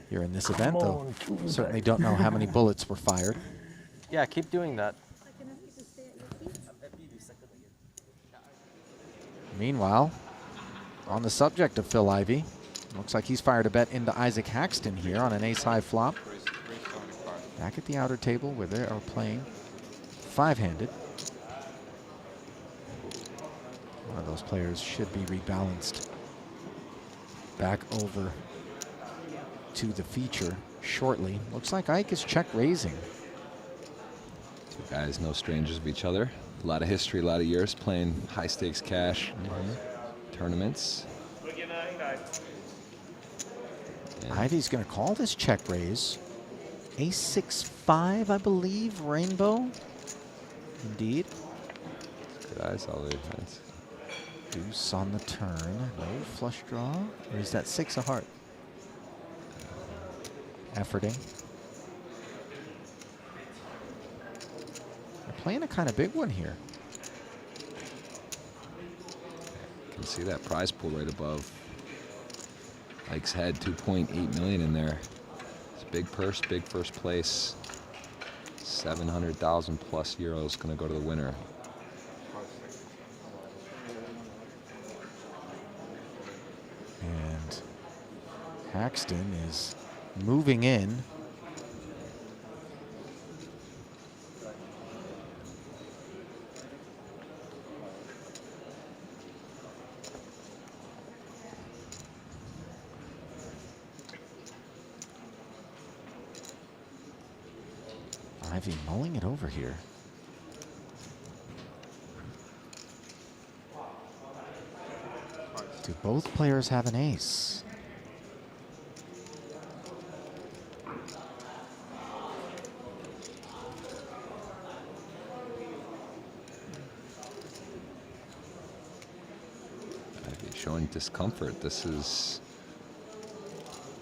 here in this event, though. Certainly don't know how many bullets were fired. Yeah, keep doing that. Meanwhile, on the subject of Phil Ivey, looks like he's fired a bet into Isaac Haxton here on an ace-high flop. Back at the outer table where they are playing five-handed. One of those players should be rebalanced back over to the feature shortly. Looks like Ike is check raising. Two guys, no strangers of each other. A lot of history, a lot of years playing high stakes cash tournaments. Ivy's going to call this check raise. Ace-6-5, I believe, rainbow. Indeed. Good eyes, all the hands. Deuce on the turn. No flush draw. Or is that 6 of heart? Efforting. They're playing a kind of big one here. You can see that prize pool right above Ike's head, 2.8 million in there. It's a big purse, big first place. 700,000 plus euros going to go to the winner. And Haxton is moving in. Ivy mulling it over here. Do both players have an ace? Ivy showing discomfort. This is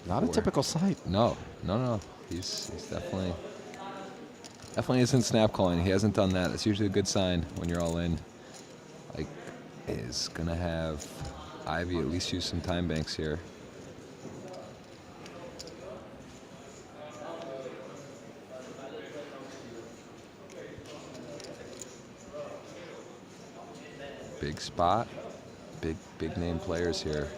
not a typical sight. No. He's definitely isn't snap calling. He hasn't done that. That's usually a good sign when you're all in. Like, is gonna have Ivy at least use some time banks here. Big spot, big name players here.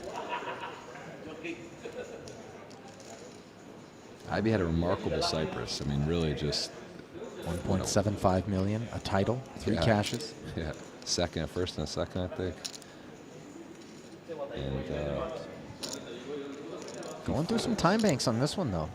Ivy had a remarkable Cyprus. I mean, really just 1.75 million, a title, 3 cashes. Yeah, first and a second, I think. And going through some time banks on this one, though.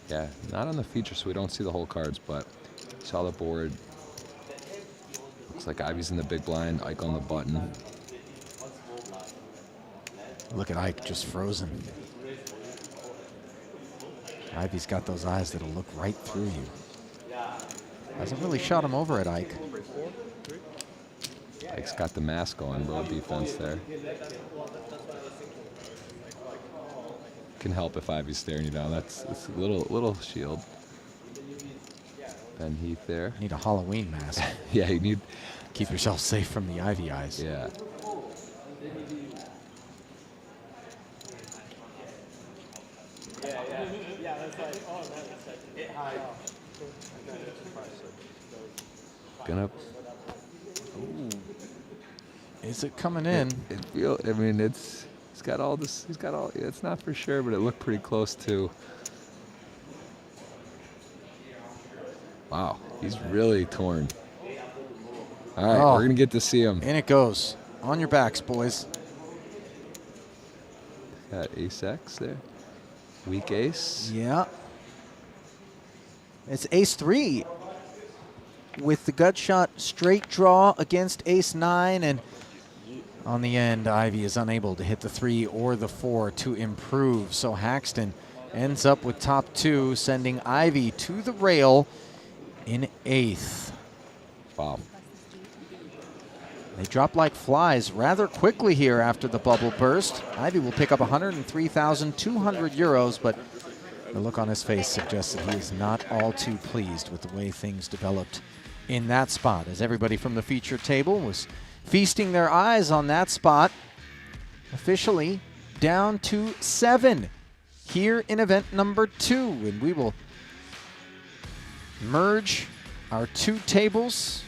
yeah, not on the feature, so we don't see the whole cards, but saw the board. Looks like Ivy's in the big blind, Ike on the button. Look at Ike just frozen. Ivy's got those eyes that'll look right through you. Hasn't really shot him over at Ike. Ike's got the mask on, low defense there. Can help if Ivy's staring you down. It's a little shield. Ben Heath there. Need a Halloween mask. Yeah, you need. Keep yourself safe from the Ivy eyes. Yeah. Gonna. Ooh. Is it coming in? I mean, he's got all this. He's got all. It's not for sure, but it looked pretty close to. Wow, he's really torn. All right, we're gonna get to see him. In it goes. On your backs, boys. Got ace X there. Weak ace. Yeah. It's ace 3 with the gut shot straight draw against ace 9, and on the end, Ivy is unable to hit the 3 or the 4 to improve. So Haxton ends up with top 2, sending Ivy to the rail in 8th. Wow. They drop like flies rather quickly here after the bubble burst. Ivy will pick up 103,200 euros, but the look on his face suggests that he is not all too pleased with the way things developed in that spot, as everybody from the feature table was feasting their eyes on that spot. Officially down to 7 here in event number 2, and we will merge our 2 tables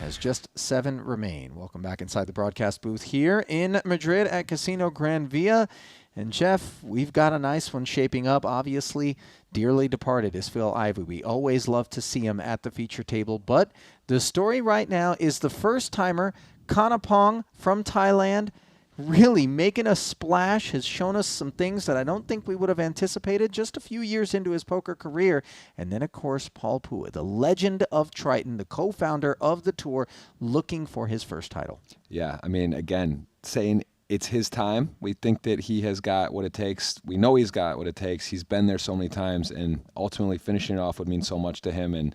as just 7 remain. Welcome back inside the broadcast booth here in Madrid at Casino Gran Via. And Jeff, we've got a nice one shaping up. Obviously, dearly departed is Phil Ivey. We always love to see him at the feature table. But the story right now is the first-timer, Kanapong from Thailand, really making a splash, has shown us some things that I don't think we would have anticipated just a few years into his poker career. And then, of course, Paul Pua, the legend of Triton, the co-founder of the tour, looking for his first title. Yeah, I mean, again, saying it's his time. We think that he has got what it takes. We know he's got what it takes. He's been there so many times, and ultimately finishing it off would mean so much to him, and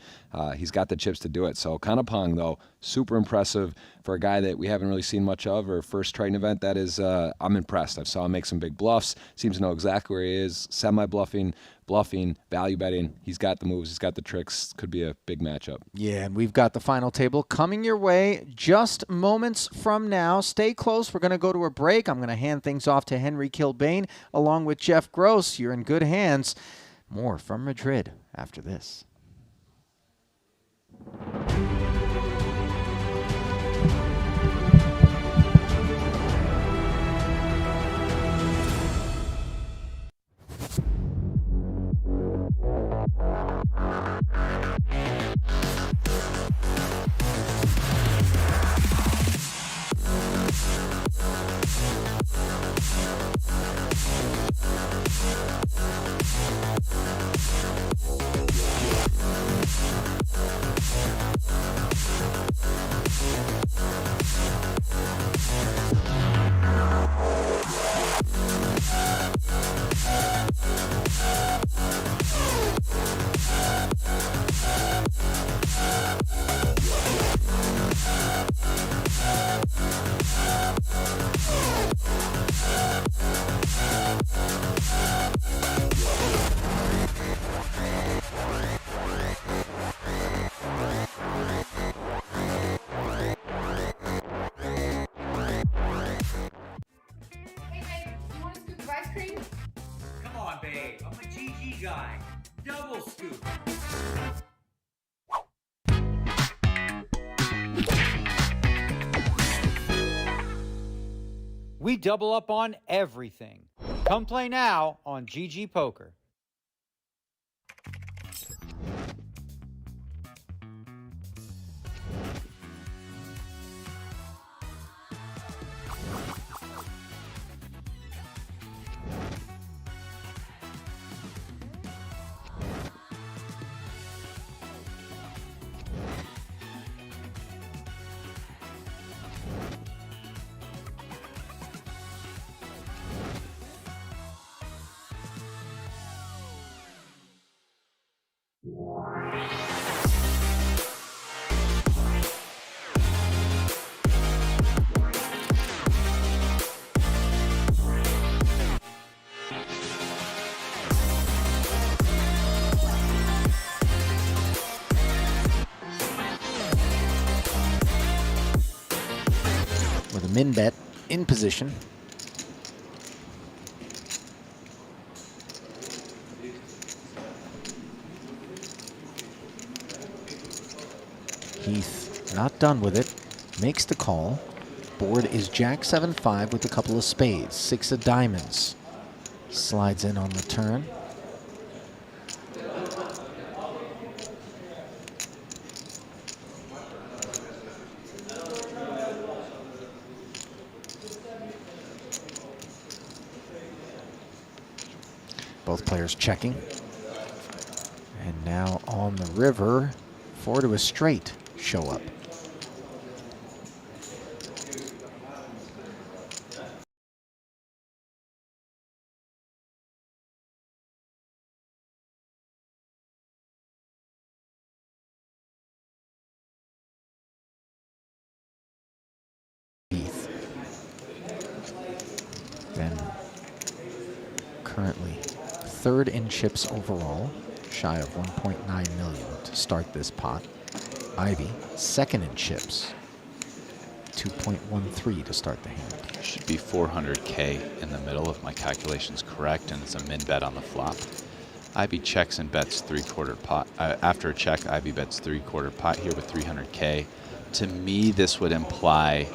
he's got the chips to do it. So Kanapong, though, super impressive for a guy that we haven't really seen much of, or first Triton event. That is, I'm impressed. I saw him make some big bluffs. Seems to know exactly where he is. Semi-bluffing, bluffing, value betting. He's got the moves. He's got the tricks. Could be a big matchup. Yeah, and we've got the final table coming your way just moments from now. Stay close. We're going to go to a break. I'm going to hand things off to Henry Kilbane along with Jeff Gross. You're in good hands. More from Madrid after this. We double up on everything. Come play now on GG Poker. min bet in position. Heath not done with it, makes the call. Board is Jack 7-5 with a couple of spades, 6 of diamonds. Slides in on the turn. Both players checking. And now on the river, 4 to a straight show up. Then currently third in chips overall, shy of 1.9 million to start this pot. Ivy, second in chips, 2.13 to start the hand. Should be 400K in the middle if my calculation's correct, and it's a min bet on the flop. Ivy checks and bets 3/4 pot. After a check, Ivy bets 3/4 pot here with 300K. To me, this would imply,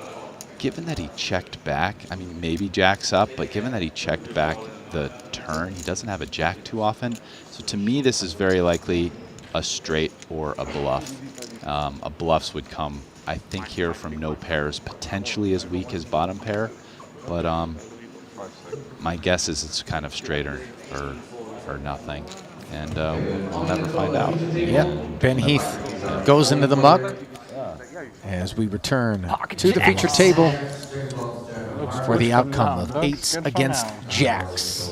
given that he checked back, I mean, maybe jacks up, but given that he checked back the turn, he doesn't have a jack too often. So to me, this is very likely a straight or a bluff. A bluffs would come, I think, here from no pairs, potentially as weak as bottom pair. But my guess is it's kind of straight or nothing. And we'll never find out. Yep, Ben Heath goes into the muck as we return to the feature table for the outcome of 8s against jacks.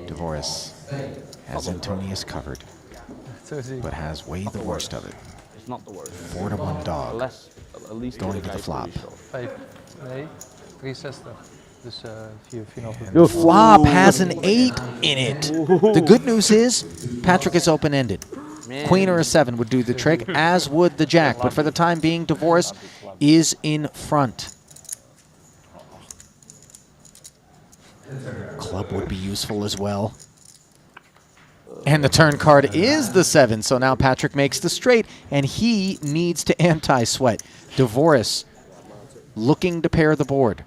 Dvoris has Antonius covered, but has way the worst of it. It's not the worst. 4-1 dog. At least going to the flop. The flop has an 8 in it. The good news is Patrick is open-ended. Queen or a 7 would do the trick, as would the jack. But for the time being, Dvoris is in front. Club would be useful as well. And the turn card is the 7, so now Patrick makes the straight, and he needs to anti-sweat. Dvoris looking to pair the board.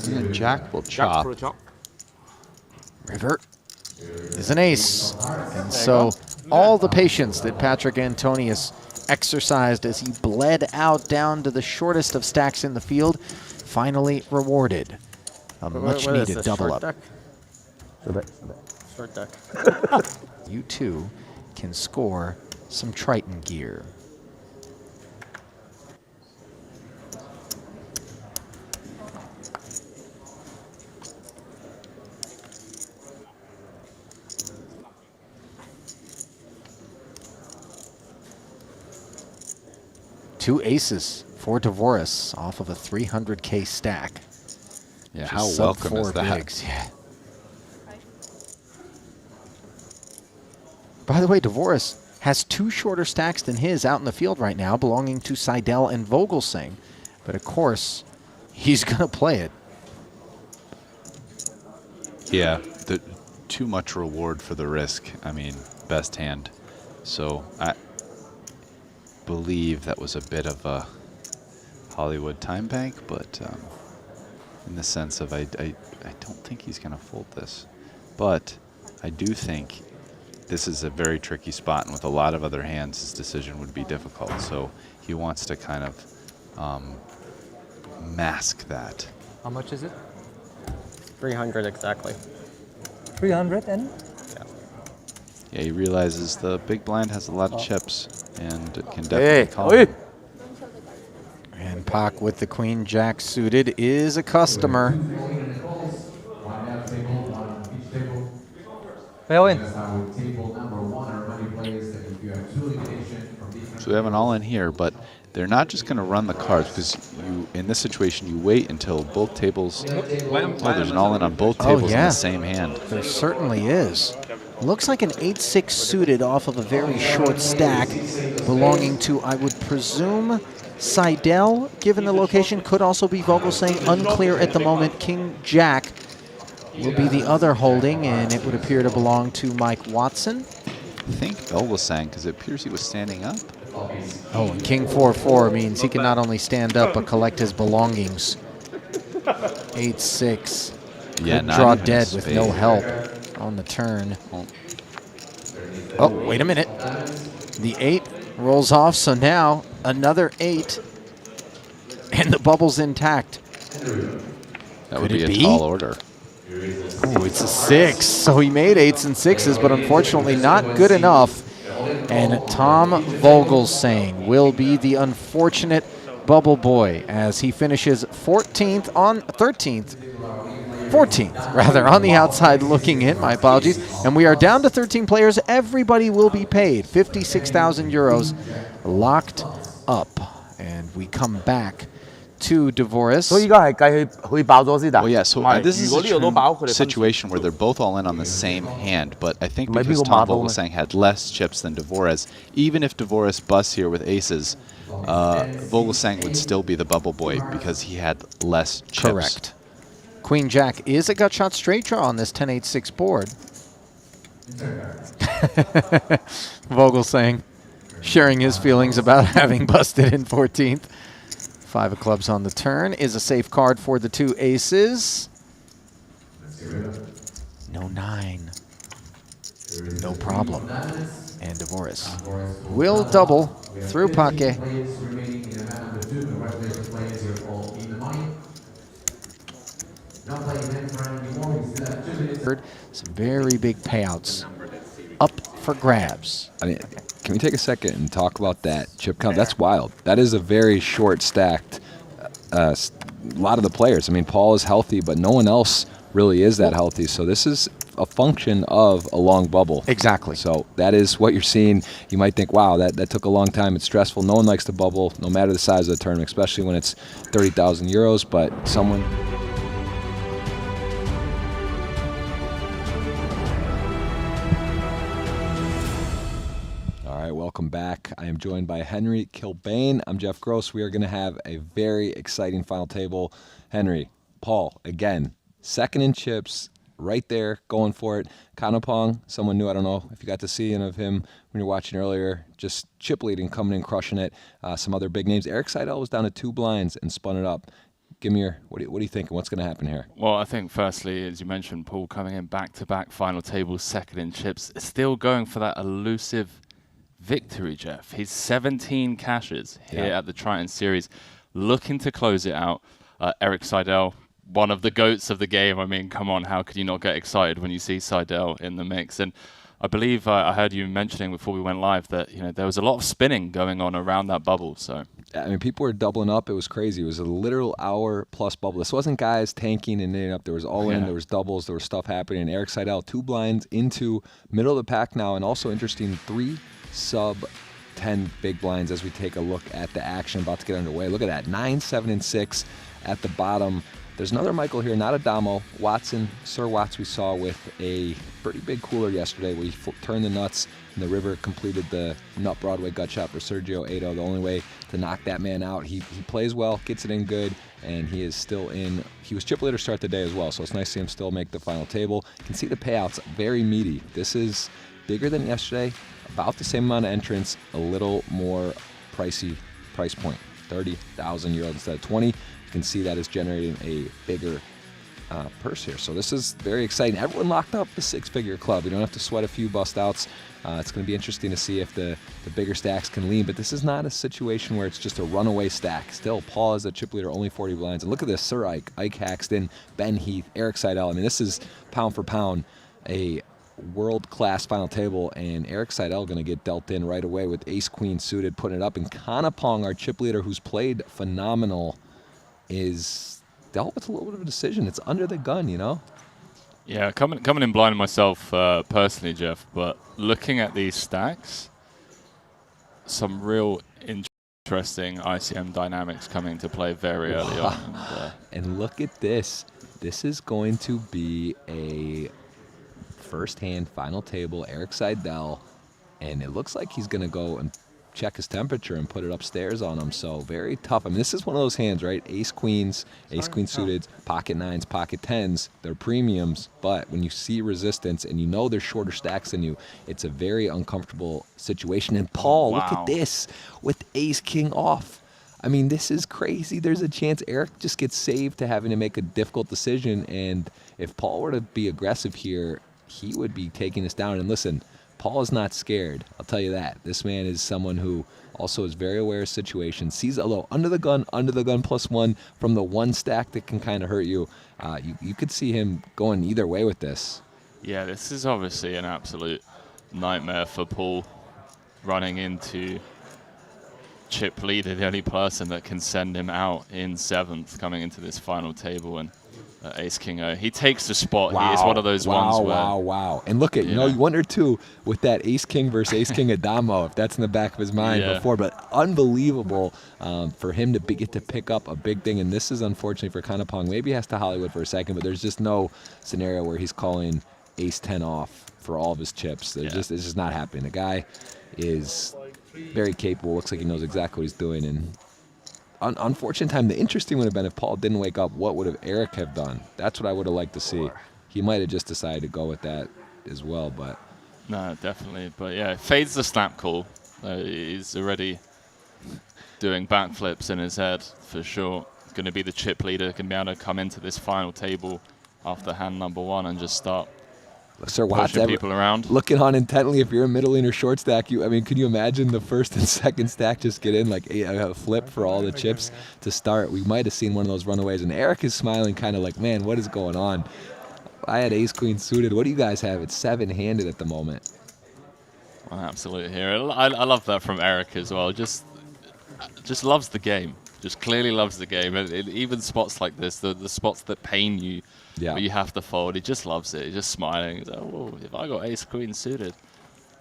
And Jack will chop. River is an ace. And so all the patience that Patrick Antonius exercised as he bled out down to the shortest of stacks in the field, finally rewarded. A much-needed double up. Short deck. You two can score some Triton gear. Two aces for Dvoris off of a 300K stack. Yeah, how welcome is that? Bigs. Yeah. By the way, Dvoris has 2 shorter stacks than his out in the field right now, belonging to Seidel and Vogelsang. But of course, he's going to play it. Yeah, too much reward for the risk. I mean, best hand. So I believe that was a bit of a Hollywood time bank, but in the sense of I don't think he's going to fold this. But I do think this is a very tricky spot, and with a lot of other hands, his decision would be difficult. So he wants to kind of mask that. How much is it? 300 exactly. 300 and? Yeah, he realizes the big blind has a lot of chips, and it can definitely call him. And Pak with the queen jack suited is a customer. So we have an all-in here, but they're not just going to run the cards, because in this situation you wait until both tables. Oh, there's an all-in on both tables in the same hand. There certainly is. Looks like an 8-6 suited off of a very short stack, belonging to, I would presume, Seidel, given the location. Could also be Vogelsang, unclear at the moment. King Jack will be the other holding, and it would appear to belong to Mike Watson. I think Vogelsang, because it appears he was standing up. Oh, and King 4-4 means he can not only stand up, but collect his belongings. 8-6. Yeah, could not draw even a dead with no spade. help on the turn. Oh, wait a minute. The 8 rolls off, so now another 8. And the bubble's intact. That would be a tall order. Oh, it's a 6. So he made 8s and 6s, but unfortunately not good enough. And Tom Vogelsang will be the unfortunate bubble boy as he finishes 14th on 13th. 14th, rather, on the outside looking in. My apologies. And we are down to 13 players. Everybody will be paid 56,000 euros locked up. And we come back to Dvoris. Well, yeah, so this is a situation where they're both all in on the same hand, but I think because Tom Vogelsang had less chips than Dvoris, even if Dvoris busts here with aces, Vogelsang would still be the bubble boy because he had less chips. Correct. Queen Jack is a gut shot straight draw on this 10-8-6 board. Vogelsang sharing his feelings about having busted in 14th. 5 of clubs on the turn is a safe card for the 2 aces. No 9. No problem. And Dvoris will double through Pake. Some very big payouts up for grabs. I mean, can we take a second and talk about that chip count? That's wild. That is a very short stacked. A lot of the players. I mean, Paul is healthy, but no one else really is that healthy. So this is a function of a long bubble. Exactly. So that is what you're seeing. You might think, wow, that took a long time. It's stressful. No one likes to bubble, no matter the size of the tournament, especially when it's 30,000 euros. But someone. All right, welcome back. I am joined by Henry Kilbane. I'm Jeff Gross. We are going to have a very exciting final table. Henry, Paul, again, second in chips, right there, going for it. Kanapong, someone new, I don't know if you got to see any of him when you were watching earlier, just chip leading, coming in, crushing it. Some other big names. Eric Seidel was down to 2 blinds and spun it up. Give me your, what do you think, and what's going to happen here? Well, I think firstly, as you mentioned, Paul coming in back-to-back final tables, second in chips, still going for that elusive victory, Jeff. He's 17 cashes here at the Triton Series, looking to close it out. Eric Seidel, one of the GOATs of the game. I mean, come on, how could you not get excited when you see Seidel in the mix? And I believe I heard you mentioning before we went live that there was a lot of spinning going on around that bubble. So I mean, people were doubling up. It was crazy. It was a literal hour-plus bubble. This wasn't guys tanking and knitting up. There was all-in, there was doubles, there was stuff happening. And Eric Seidel, 2 blinds into middle of the pack now, and also interesting, 3 sub-10 big blinds as we take a look at the action about to get underway. Look at that, 9, 7, and 6 at the bottom. There's another Michael here, not a Damo. Watson, Sir Watts, we saw with a pretty big cooler yesterday where he turned the nuts and the river completed the nut Broadway gut shot for Sergio Ado. The only way to knock that man out. He plays well, gets it in good, and he is still in. He was chip leader start the day as well, so it's nice to see him still make the final table. You can see the payouts, very meaty. This is bigger than yesterday, about the same amount of entrants, a little more pricey price point, 30,000 euros instead of 20. You can see that is generating a bigger purse here. So this is very exciting. Everyone locked up the 6-figure club. You don't have to sweat a few bust outs. It's going to be interesting to see if the bigger stacks can lean, but this is not a situation where it's just a runaway stack. Still, Paul is a chip leader, only 40 blinds. And look at this, Sir Ike, Ike Haxton, Ben Heath, Eric Seidel. I mean, this is pound for pound a world-class final table, and Eric Seidel going to get dealt in right away with ace-queen suited, putting it up. And Kanapong, our chip leader, who's played phenomenal, is dealt with a little bit of a decision. It's under the gun, Yeah, coming in blind myself personally, Jeff, but looking at these stacks, some real interesting ICM dynamics coming into play very early on. And look at this. This is going to be a first-hand final table, Eric Seidel, and it looks like he's going to go and check his temperature and put it upstairs on him. So very tough. I mean, this is one of those hands, right? Ace queens suited, pocket nines, pocket tens. They're premiums, but when you see resistance and you know they're shorter stacks than you, it's a very uncomfortable situation. And Paul, look at this with ace king off. I mean, this is crazy. There's a chance Eric just gets saved to having to make a difficult decision. And if Paul were to be aggressive here, he would be taking this down. And listen, Paul is not scared. I'll tell you that. This man is someone who also is very aware of situations, sees a little under the gun +1 from the one stack that can kind of hurt you. You could see him going either way with this. Yeah, this is obviously an absolute nightmare for Paul, running into chip leader, the only person that can send him out in 7th coming into this final table. And ace king O, he takes the spot. He is one of those ones where wow. And look at, you wonder too with that ace king versus ace king Adamo, if that's in the back of his mind before, but unbelievable for him to get to pick up a big thing. And this is unfortunately for Kanapong. Maybe he has to Hollywood for a second, but there's just no scenario where he's calling ace 10 off for all of his chips. It's just not happening. The guy is very capable. Looks like he knows exactly what he's doing. And unfortunate time. The interesting would have been if Paul didn't wake up, what would have Eric have done? That's what I would have liked to see. He might have just decided to go with that as well, but no, definitely. But yeah, fades the snap call. He's already doing backflips in his head for sure. Going to be the chip leader, can be able to come into this final table after hand number 1 and just start Sir Watts, people around. Looking on intently, if you're a middle lane or short stack, I mean, could you imagine the first and second stack just get in like a flip for all the chips to start? We might have seen one of those runaways. And Eric is smiling kind of like, man, what is going on? I had ace queen suited. What do you guys have? It's 7-handed at the moment. Well, absolutely here. I love that from Eric as well. Just loves the game. Just clearly loves the game. And even spots like this, the spots that pain you, where you have to fold, he just loves it. He's just smiling. He's like, whoa, if I got ace queen suited,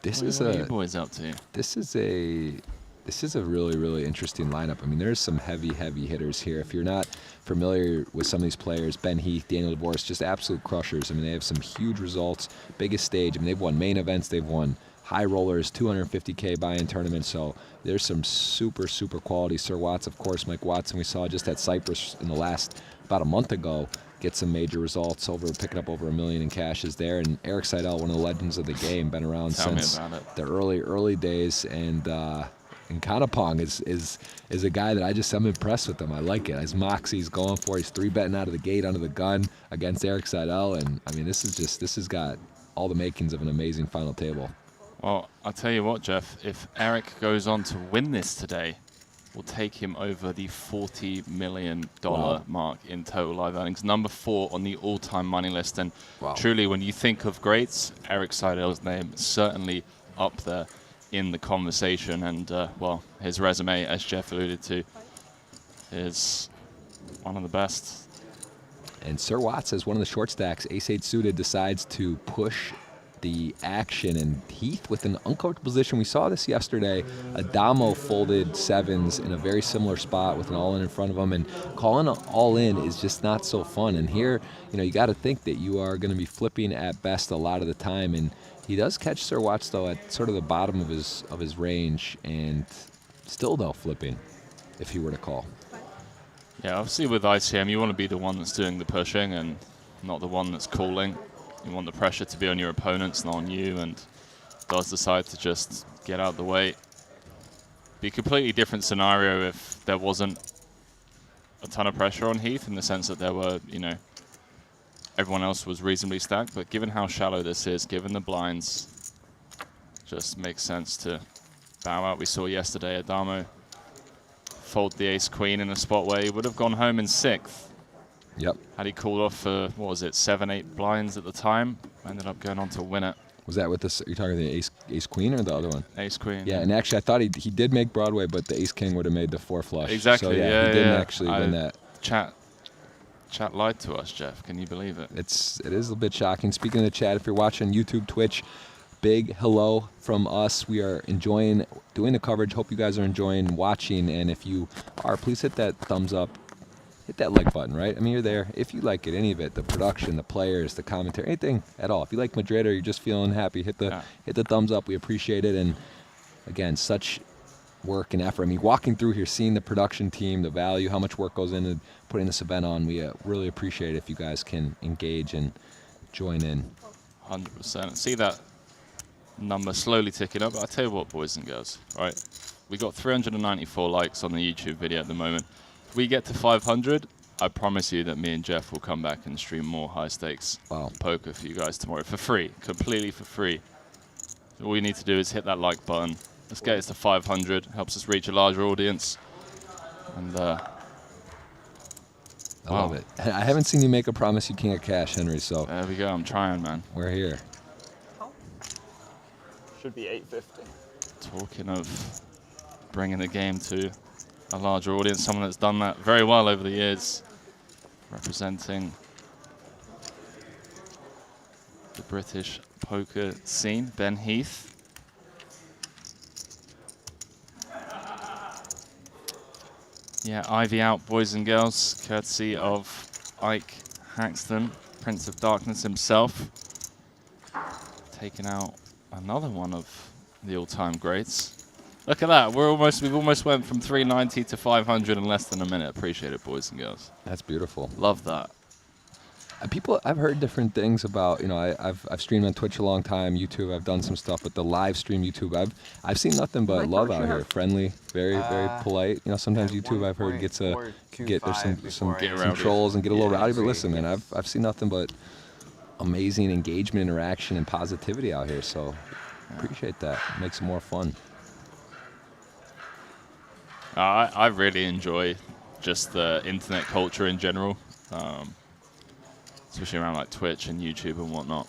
what are you boys up to? This is a really, really interesting lineup. I mean, there's some heavy hitters here. If you're not familiar with some of these players, Ben Heath, Daniel DeVoris, just absolute crushers. I mean, they have some huge results, biggest stage. I mean, they've won main events, they've won high rollers, 250K buy-in tournaments. So there's some super, super quality. Sir Watts, of course, Mike Watson, we saw just at Cyprus in the last about a month ago, get some major results, picking up over $1 million in cashes there. And Eric Seidel, one of the legends of the game, been around since the early days. And Kanapong is a guy that I'm impressed with him. I like it. His moxie's going for. He's 3-betting out of the gate under the gun against Eric Seidel. And I mean, this has got all the makings of an amazing final table. Well, I'll tell you what, Jeff, if Eric goes on to win this today, we'll take him over the $40 million mark in total live earnings. Number 4 on the all-time money list. And truly, when you think of greats, Eric Seidel's name is certainly up there in the conversation. And, well, his resume, as Jeff alluded to, is one of the best. And Sir Watts, as one of the short stacks, ace-8 suited, decides to push the action, and Heath with an uncomfortable position. We saw this yesterday. Adamo folded 7s in a very similar spot with an all-in front of him, and calling an all-in is just not so fun. And here, you got to think that you are going to be flipping at best a lot of the time, and he does catch Sir Watts, though, at sort of the bottom of his range, and still, though, flipping if he were to call. Yeah, obviously with ICM, you want to be the one that's doing the pushing and not the one that's calling. You want the pressure to be on your opponents, not on you, and does decide to just get out of the way. Be a completely different scenario if there wasn't a ton of pressure on Heath, in the sense that there were, everyone else was reasonably stacked. But given how shallow this is, given the blinds, just makes sense to bow out. We saw yesterday Adamo fold the ace-queen in a spot where he would have gone home in 6th. Yep. Had he called off for, 7-8 blinds at the time, ended up going on to win it. Was that with the, you're talking the ace-queen or the other one? Ace-queen. Yeah, and actually I thought he did make Broadway, but the ace-king would have made the 4 flush. Exactly, so, yeah, he didn't actually win that. Chat lied to us, Jeff. Can you believe it? It is a bit shocking. Speaking of the chat, if you're watching YouTube, Twitch, big hello from us. We are enjoying doing the coverage. Hope you guys are enjoying watching, and if you are, please hit that thumbs up. Hit that like button, right? I mean, you're there. If you like it, any of it, the production, the players, the commentary, anything at all. If you like Madrid or you're just feeling happy, hit the thumbs up. We appreciate it. And again, such work and effort. I mean, walking through here, seeing the production team, the value, how much work goes into putting this event on, we really appreciate it if you guys can engage and join in. 100%. See that number slowly ticking up. But I tell you what, boys and girls, right? We got 394 likes on the YouTube video at the moment. If we get to 500, I promise you that me and Jeff will come back and stream more high stakes poker for you guys tomorrow for free, completely for free. So all you need to do is hit that like button. Let's get us to 500. Helps us reach a larger audience. And I love it. I haven't seen you make a promise you can't cash, Henry. So there we go. I'm trying, man. We're here. Should be 850. Talking of bringing the game to a larger audience, someone that's done that very well over the years, representing the British poker scene, Ben Heath. Yeah, Ivy out, boys and girls, courtesy of Ike Haxton, Prince of Darkness himself. Taking out another one of the all-time greats. Look at that, we've almost went from 390 to 500 in less than a minute. Appreciate it, boys and girls. That's beautiful. Love that. People, I've heard different things about, I've streamed on Twitch a long time, YouTube, I've done some stuff, but the live stream YouTube, I've seen nothing but love out here. Friendly, very polite. Sometimes YouTube, I've heard there's some trolls and get a little rowdy, but listen, man, I've seen nothing but amazing engagement, interaction, and positivity out here, so appreciate that. It makes it more fun. I really enjoy just the internet culture in general. Especially around like Twitch and YouTube and whatnot.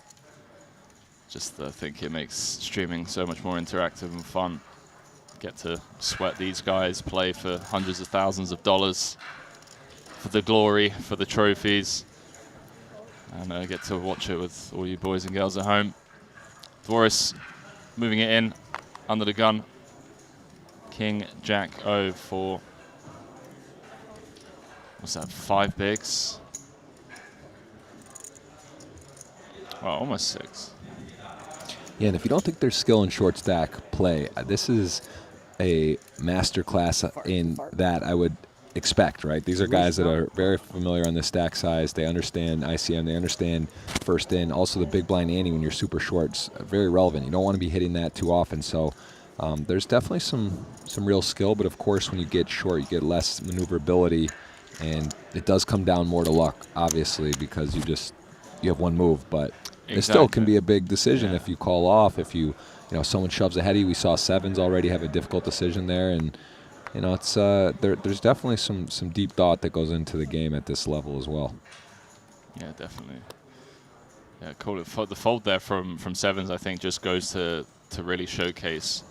Just think it makes streaming so much more interactive and fun. Get to sweat these guys, play for hundreds of thousands of dollars for the glory, for the trophies, and get to watch it with all you boys and girls at home. Dvoris moving it in under the gun. King Jack O for, what's that, 5 bigs? Well, almost 6. Yeah, and if you don't think there's skill in short stack play, this is a masterclass in that I would expect, right? These are guys that are very familiar on the stack size. They understand ICM. They understand first in. Also, the big blind ante when you're super short is very relevant. You don't want to be hitting that too often. So there's definitely some real skill. But, of course, when you get short, you get less maneuverability. And it does come down more to luck, obviously, because you have one move. But it still can be a big decision if you call off, if someone shoves ahead of you. We saw sevens already have a difficult decision there, and it's there's definitely some deep thought that goes into the game at this level as well. Yeah, definitely. Yeah, cool. The fold there from sevens, I think, just goes to really showcase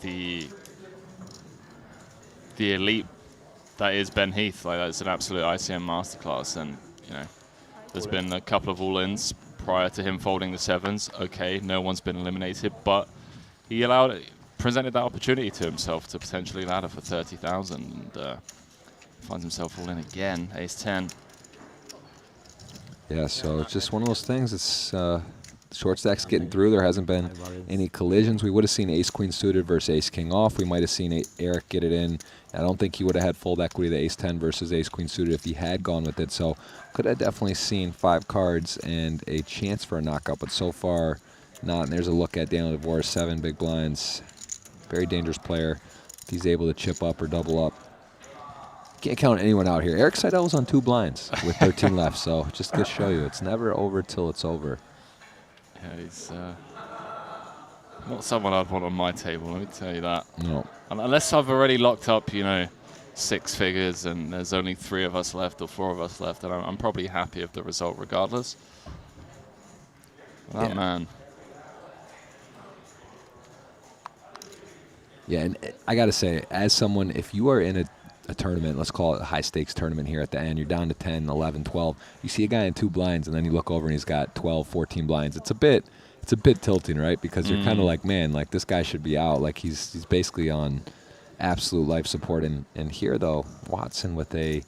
the elite that is Ben Heath. Like, that's an absolute ICM masterclass, and there's been a couple of all-ins prior to him folding the sevens. Okay, no one's been eliminated, but he presented that opportunity to himself to potentially ladder for 30,000, and finds himself all in again, ace-10. Yeah, so it's just one of those things. It's short stack's getting through. There hasn't been any collisions. We would have seen ace-queen suited versus ace-king off. We might have seen Eric get it in. I don't think he would have had full equity, the ace-10 versus ace-queen suited, if he had gone with it. So could have definitely seen 5 cards and a chance for a knockout, but so far not. And there's a look at Daniel Dvoris, 7 big blinds. Very dangerous player. If he's able to chip up or double up. Can't count anyone out here. Eric Seidel was on 2 blinds with 13 left, so just to show you, it's never over till it's over. Yeah, he's not someone I'd want on my table, let me tell you that. No. Unless I've already locked up, 6 figures and there's only 3 of us left or 4 of us left, and I'm probably happy with the result regardless. That man. Yeah, and I got to say, as someone, if you are in a tournament, let's call it a high-stakes tournament here at the end, you're down to 10, 11, 12, you see a guy in 2 blinds, and then you look over and he's got 12, 14 blinds. It's a bit tilting, right? Because you're kind of like, man, like this guy should be out. Like he's basically on absolute life support. And here, though, Watson with a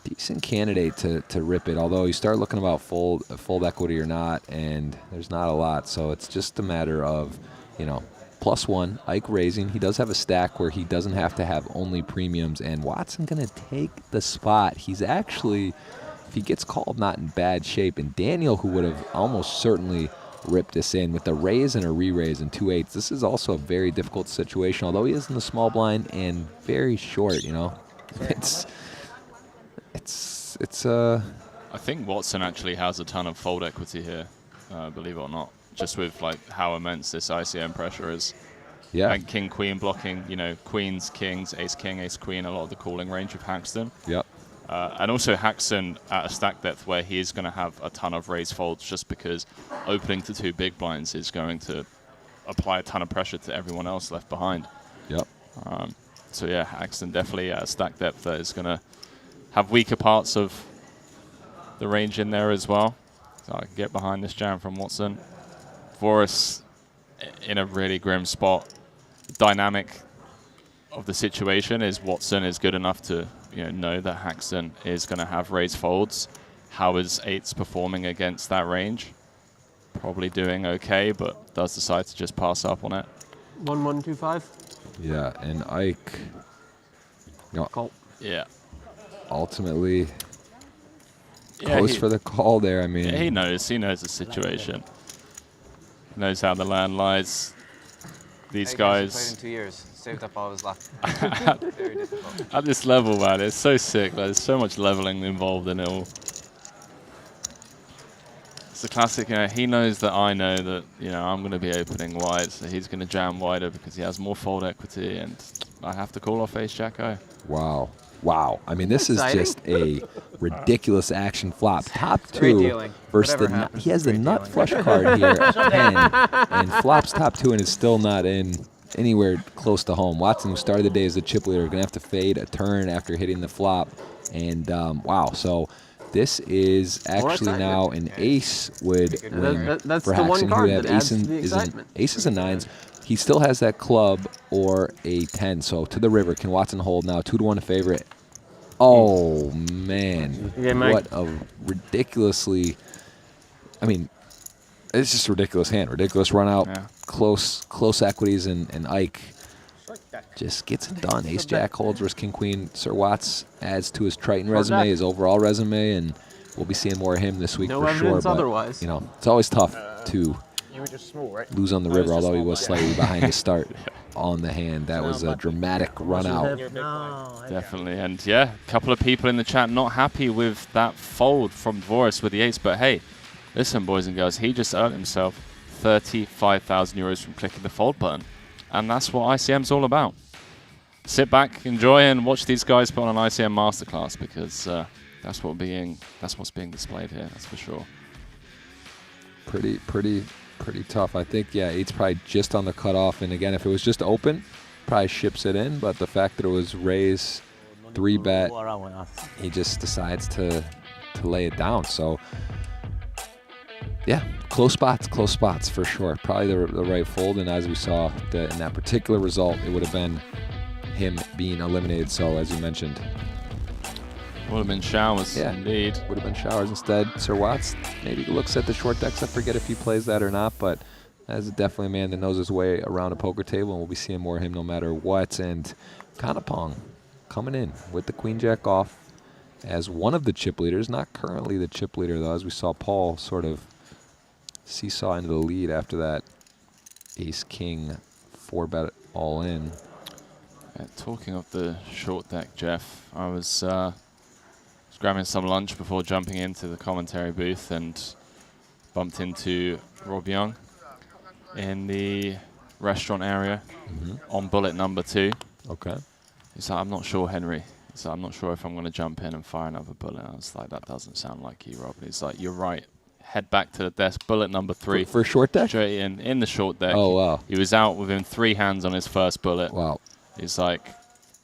decent candidate to rip it, although you start looking about fold equity or not, and there's not a lot. So it's just a matter of, +1. Ike raising. He does have a stack where he doesn't have to have only premiums. And Watson going to take the spot. He's actually, if he gets called, not in bad shape. And Daniel, who would have almost certainly ripped this in with a raise and a re-raise and 2/8. This is also a very difficult situation, although he is in the small blind and very short, you know. It's I think Watson actually has a ton of fold equity here, believe it or not, just with like how immense this ICM pressure is. Yeah. And king queen blocking, you know, queens, kings, ace king, ace queen, a lot of the calling range of Haxton. Yep. And also Haxton at a stack depth where he is going to have a ton of raise folds just because opening to 2 big blinds is going to apply a ton of pressure to everyone else left behind. Yep. So yeah, Haxton definitely at a stack depth that is going to have weaker parts of the range in there as well. So I can get behind this jam from Watson. Voris in a really grim spot. Dynamic of the situation is Watson is good enough to know that Haxton is going to have raise folds. How is eights performing against that range? Probably doing okay, but does decide to just pass up on it. 1-1-2-5. Yeah, and Ike. Call. Yeah. Ultimately, goes for the call there. I mean, yeah, he knows the situation. He knows how the land lies. These guys played in 2 years, saved up all his luck. Very difficult. At this level, man, it's so sick. Like, there's so much leveling involved in it all. It's a classic. He knows that I know that I'm going to be opening wide, so he's going to jam wider because he has more fold equity, and I have to call off ace jack O. Wow. Wow. I mean, this is just a ridiculous action flop. Top Great 2 dealing. versus he has the nut flush card here at 10 and flops top 2 and is still not in anywhere close to home. Watson, who started the day as a chip leader, going to have to fade a turn after hitting the flop. And wow, so this is actually now an ace would win that's for the one Haxton, card who have that adds to the excitement. aces and nines. He still has that club or a 10. So to the river, can Watson hold now? 2-1 favorite. Oh, man. Yeah, what a ridiculously, I mean, it's just a ridiculous hand. Ridiculous run out, close equities, and Ike just gets it done. Ace Jack holds versus King Queen. Sir Watts adds to his Triton resume, his overall resume, and we'll be seeing more of him this week No for sure. evidence But, otherwise. it's always tough to You were just small, right? lose on the river, although he was slightly behind his start on the hand. That was a dramatic run out. Definitely, and yeah, a couple of people in the chat not happy with that fold from Voris with the ace, but hey, listen, boys and girls, he just earned himself 35,000 euros from clicking the fold button, and that's what ICM's all about. Sit back, enjoy, and watch these guys put on an ICM masterclass, because that's what's being displayed here. That's for sure. Pretty tough. I think, yeah, 8's probably just on the cutoff. And again, if it was just open, probably ships it in. But the fact that it was raise 3-bet, he just decides to lay it down. So, yeah, close spots for sure. Probably the right fold. And as we saw in that particular result, it would have been him being eliminated. So, as you mentioned, would have been showers, indeed. Would have been showers instead. Sir Watts maybe looks at the short decks. I forget if he plays that or not, but that's definitely a man that knows his way around a poker table, and we'll be seeing more of him no matter what. And Kanapong coming in with the queen jack off as one of the chip leaders, not currently the chip leader, though, as we saw Paul sort of seesaw into the lead after that ace-king 4-bet all in. Yeah, talking of the short deck, Jeff, I was grabbing some lunch before jumping into the commentary booth and bumped into Rob Young in the restaurant area on bullet number 2. Okay. He's like, I'm not sure, Henry. He's like, I'm not sure if I'm going to jump in and fire another bullet. I was like, that doesn't sound like you, Rob. And he's like, you're right. Head back to the desk. Bullet number 3. For short deck? Straight in the short deck. Oh, wow. He was out within 3 hands on his first bullet. Wow. He's like,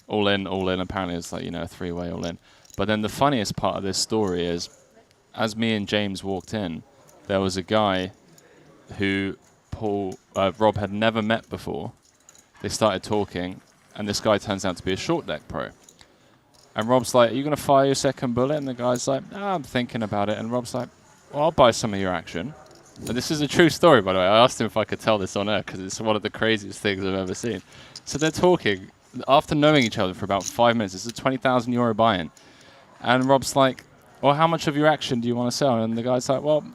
all in. Apparently it's like, a 3-way all in. But then the funniest part of this story is, as me and James walked in, there was a guy who Rob had never met before. They started talking, and this guy turns out to be a short deck pro. And Rob's like, are you going to fire your second bullet? And the guy's like, I'm thinking about it. And Rob's like, well, I'll buy some of your action. And this is a true story, by the way. I asked him if I could tell this on air because it's one of the craziest things I've ever seen. So they're talking after knowing each other for about 5 minutes. It's a 20,000 euro buy-in. And Rob's like, well, how much of your action do you want to sell? And the guy's like, well,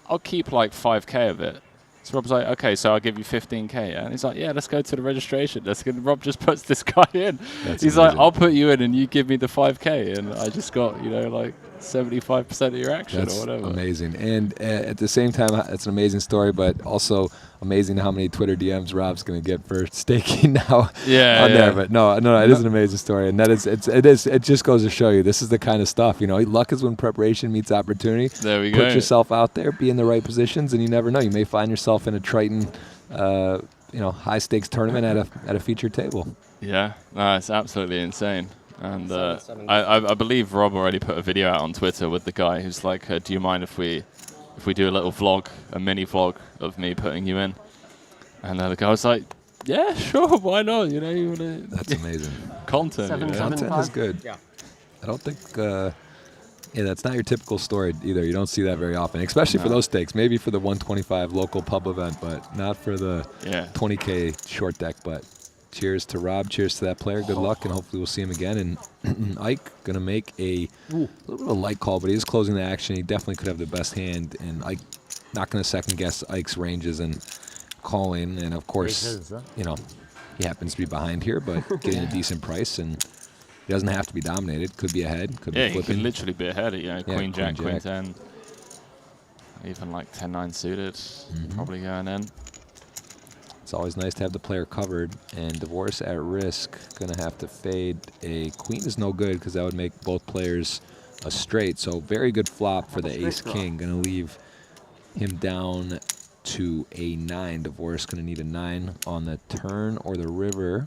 I'll keep like 5K of it. So Rob's like, okay, so I'll give you 15K. Yeah? And he's like, yeah, let's go to the registration desk. And Rob just puts this guy in. He's like, I'll put you in and you give me the 5K. And I just got, you know, like 75% of your action or whatever. Amazing. And at the same time, it's an amazing story, but also amazing how many Twitter DMs Rob's going to get for staking now on there. But no, it is an amazing story. And it just goes to show you, this is the kind of stuff, you know, luck is when preparation meets opportunity. There we go. Put yourself out there, be in the right positions, and you never know. You may find yourself in a Triton, high stakes tournament at a featured table. Yeah, no, it's absolutely insane. And I believe Rob already put a video out on Twitter with the guy who's like, do you mind if we do a little vlog, a mini vlog of me putting you in? And the guy was like, yeah, sure, why not? You know, you wanna That's amazing. Content. Content is good. Yeah. I don't think, that's not your typical story either. You don't see that very often, especially for those stakes. Maybe for the 125 local pub event, but not for the 20K short deck. But cheers to Rob. Cheers to that player. Good luck, and hopefully we'll see him again. And Ike going to make a little bit of a light call, but he is closing the action. He definitely could have the best hand, and Ike not going to second guess Ike's ranges and calling. And of course, you know, he happens to be behind here, but getting a decent price, and he doesn't have to be dominated. Could be ahead. Could be flipping. He could literally be ahead. You know, Queen Jack, Queen 10, even like 10-9 suited, probably going in. It's always nice to have the player covered, and Divorce at risk, going to have to fade. A queen is no good because that would make both players a straight. So very good flop for the ace-king. Going to leave him down to a 9. Divorce going to need a 9 on the turn or the river.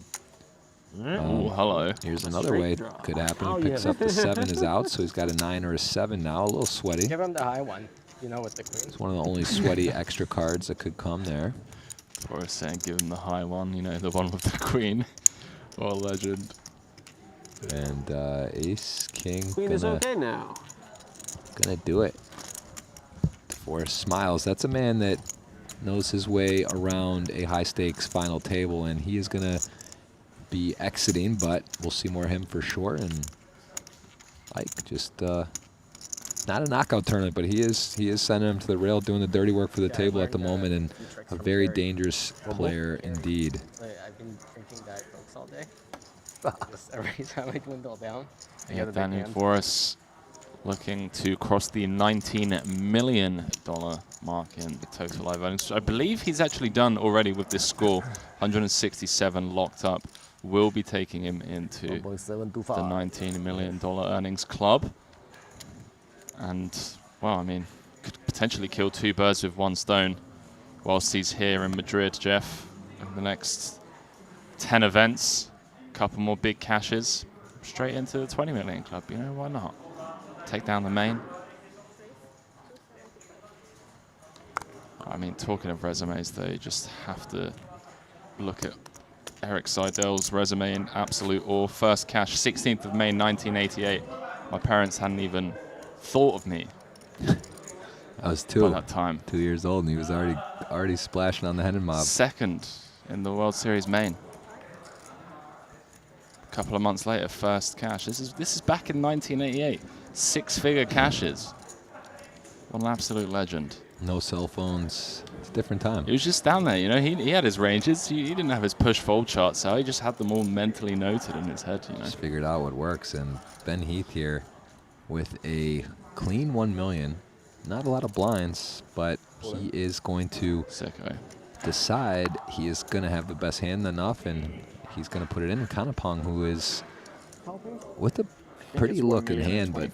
Oh, hello. Here's another way it could happen. He picks up the 7 is out, so he's got a 9 or a 7 now. A little sweaty. Give him the high one, you know, with the queen. It's one of the only sweaty extra cards that could come there. Or saying, give him the high one, you know, the one with the queen. What a legend. And ace, king. Queen is okay now. Gonna do it. Divorce smiles. That's a man that knows his way around a high stakes final table, and he is gonna be exiting, but we'll see more of him for sure. And Ike just not a knockout tournament, but he is sending him to the rail, doing the dirty work for the table at the moment, and a very dangerous player indeed. I've been drinking Diet Cokes all day. Just every time I dwindle down. Yeah, Daniel Boris looking to cross the $19 million mark in total live earnings. I believe he's actually done already with this score, 167 locked up. Will be taking him into the $19 million earnings club. And, well, I mean, could potentially kill 2 birds with 1 stone whilst he's here in Madrid, Jeff. Over the next 10 events, a couple more big cashes, straight into the 20 million club. You know, why not? Take down the main. I mean, talking of resumes, though, you just have to look at Eric Seidel's resume in absolute awe. First cash, 16th of May, 1988. My parents hadn't even thought of me. I was 2 by that time. 2 years old, and he was already splashing on the Hennen mob. Second in the World Series main. A couple of months later, first cash. This is back in 1988. 6-figure cashes. What an absolute legend. No cell phones. It's a different time. He was just down there, you know. He had his ranges. He didn't have his push-fold charts out. He just had them all mentally noted in his head, you know. Just figured out what works. And Ben Heath here with a clean 1 million. Not a lot of blinds, but he is going to decide he is going to have the best hand enough, and he's going to put it in. Kanapong, who is with a pretty looking hand, but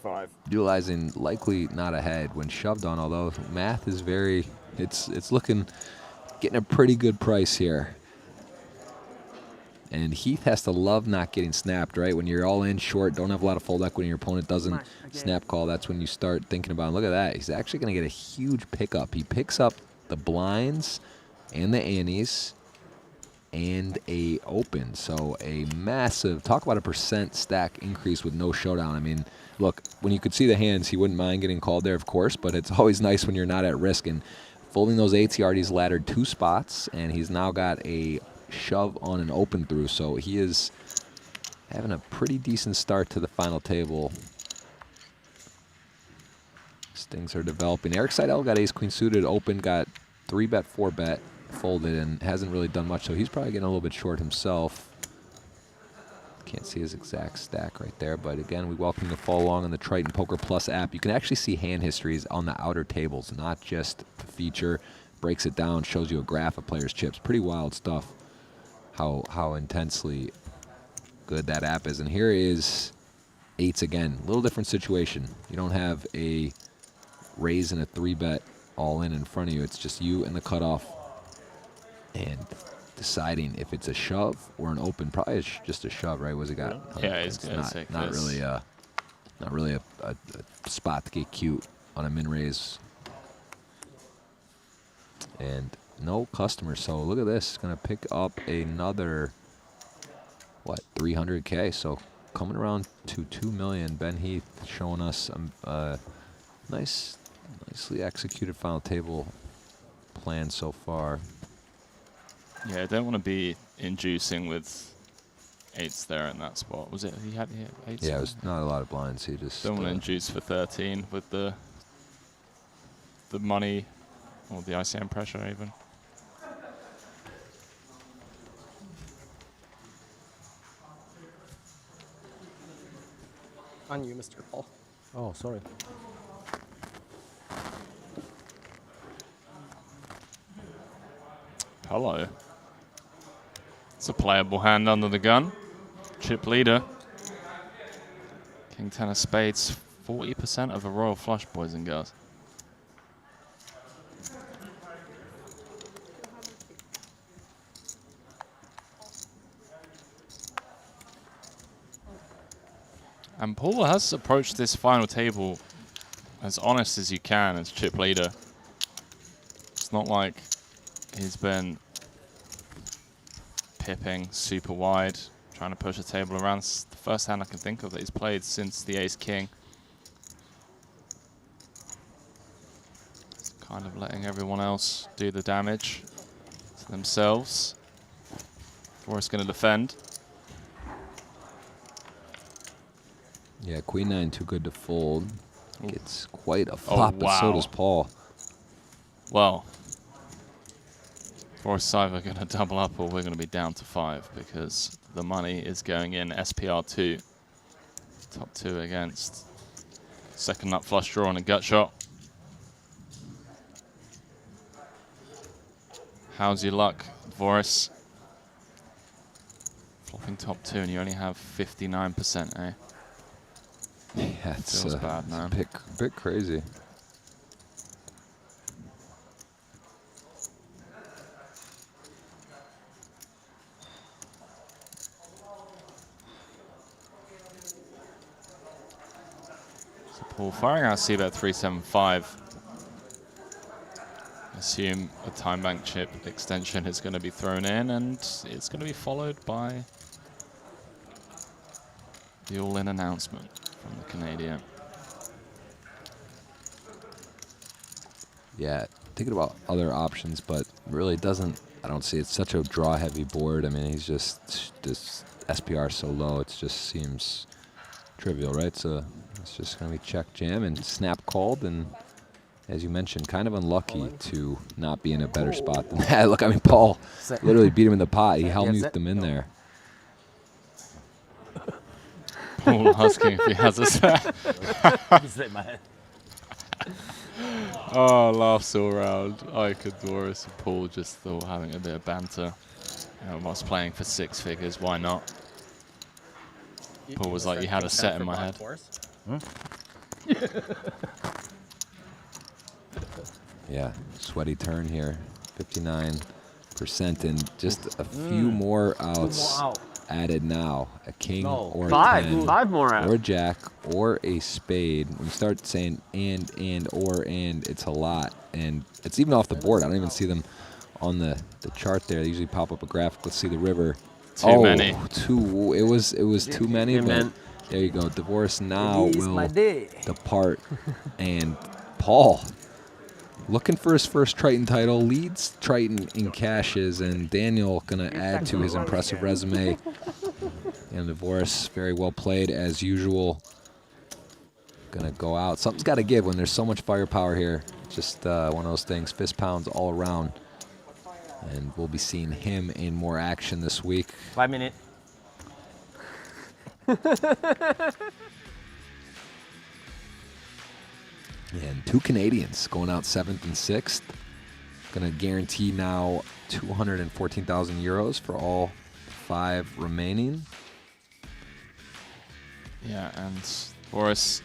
utilizing likely not ahead when shoved on, although math is very, it's looking, getting a pretty good price here. And Heath has to love not getting snapped, right? When you're all in short, don't have a lot of fold equity, your opponent doesn't snap call, that's when you start thinking about, look at that, he's actually going to get a huge pickup. He picks up the blinds and the antes and a open. So a massive, talk about a percent stack increase with no showdown. I mean, look, when you could see the hands, he wouldn't mind getting called there, of course, but it's always nice when you're not at risk. And Folding those 8s, he already's laddered 2 spots, and he's now got a shove on an open through, so he is having a pretty decent start to the final table. As things are developing. Eric Seidel got ace-queen suited, open, got 3-bet, 4-bet, folded, and hasn't really done much, so he's probably getting a little bit short himself. Can't see his exact stack right there, but again, we welcome you to follow along on the Triton Poker Plus app. You can actually see hand histories on the outer tables, not just the feature. Breaks it down, shows you a graph of players' chips. Pretty wild stuff, how intensely good that app is. And here is 8s again. A little different situation. You don't have a raise and a 3-bet all in front of you. It's just you and the cutoff. And deciding if it's a shove or an open. Probably just a shove, right? What's it got? Yeah, it's not really a spot to get cute on a min raise. And no customers. So look at this. It's gonna pick up another 300K. So coming around to 2 million. Ben Heath showing us a nicely executed final table plan so far. Yeah, I don't want to be inducing with 8s there in that spot. Was it? He had 8s? Yeah, it was not a lot of blinds. He just don't want to induce for 13 with the money or the ICM pressure even. On you, Mr. Paul. Oh, sorry. Hello. It's a playable hand under the gun. Chip leader. King 10 of spades. 40% of a royal flush, boys and girls. And Paul has approached this final table as honest as you can as chip leader. It's not like he's been pipping super wide, trying to push the table around. It's the first hand I can think of that he's played since the ace-king. Kind of letting everyone else do the damage to themselves. Forrest's going to defend. Yeah, queen 9 too good to fold. Gets quite a flop, but so does Paul. Well, Forrest's either going to double up or we're going to be down to 5 because the money is going in SPR2. Top 2 against second nut flush draw and a gut shot. How's your luck, Voris? Flopping top 2 and you only have 59%, eh? Yeah, it's feels bad, man. It's a bit crazy. So Paul firing out C-bet 375. Assume a time bank chip extension is going to be thrown in and it's going to be followed by the all-in announcement from the Canadian. Yeah, thinking about other options, but really doesn't, I don't see, it's such a draw-heavy board. I mean, he's just, this SPR so low, it just seems trivial, right? So it's just going to be check jam and snap called, and as you mentioned, kind of unlucky to not be in a better spot than that. Look, I mean, Paul literally beat him in the pot. He hell-muted them in there. Paul asking if he has a set. Oh, laughs all around. I could Doris and Paul just thought having a bit of banter. Whilst playing for 6 figures, why not? Paul was like, you had a set in my head. Yeah, sweaty turn here. 59% and just a few more outs added now. A king or a 10, 5 more outs. or a jack or a spade. When you start saying and, it's a lot. And it's even off the board. I don't even see them on the chart there. They usually pop up a graphic. Let's see the river. Too many. It was too many, but there you go. Divorce now will depart. And Paul looking for his first Triton title, leads Triton in cashes, and Daniel going to add to his impressive resume. And Divorce, very well played as usual. Going to go out. Something's got to give when there's so much firepower here. Just one of those things, fist pounds all around. And we'll be seeing him in more action this week. 5 minutes. And 2 Canadians going out 7th and 6th. Going to guarantee now 214,000 euros for all 5 remaining. Yeah, and Boris,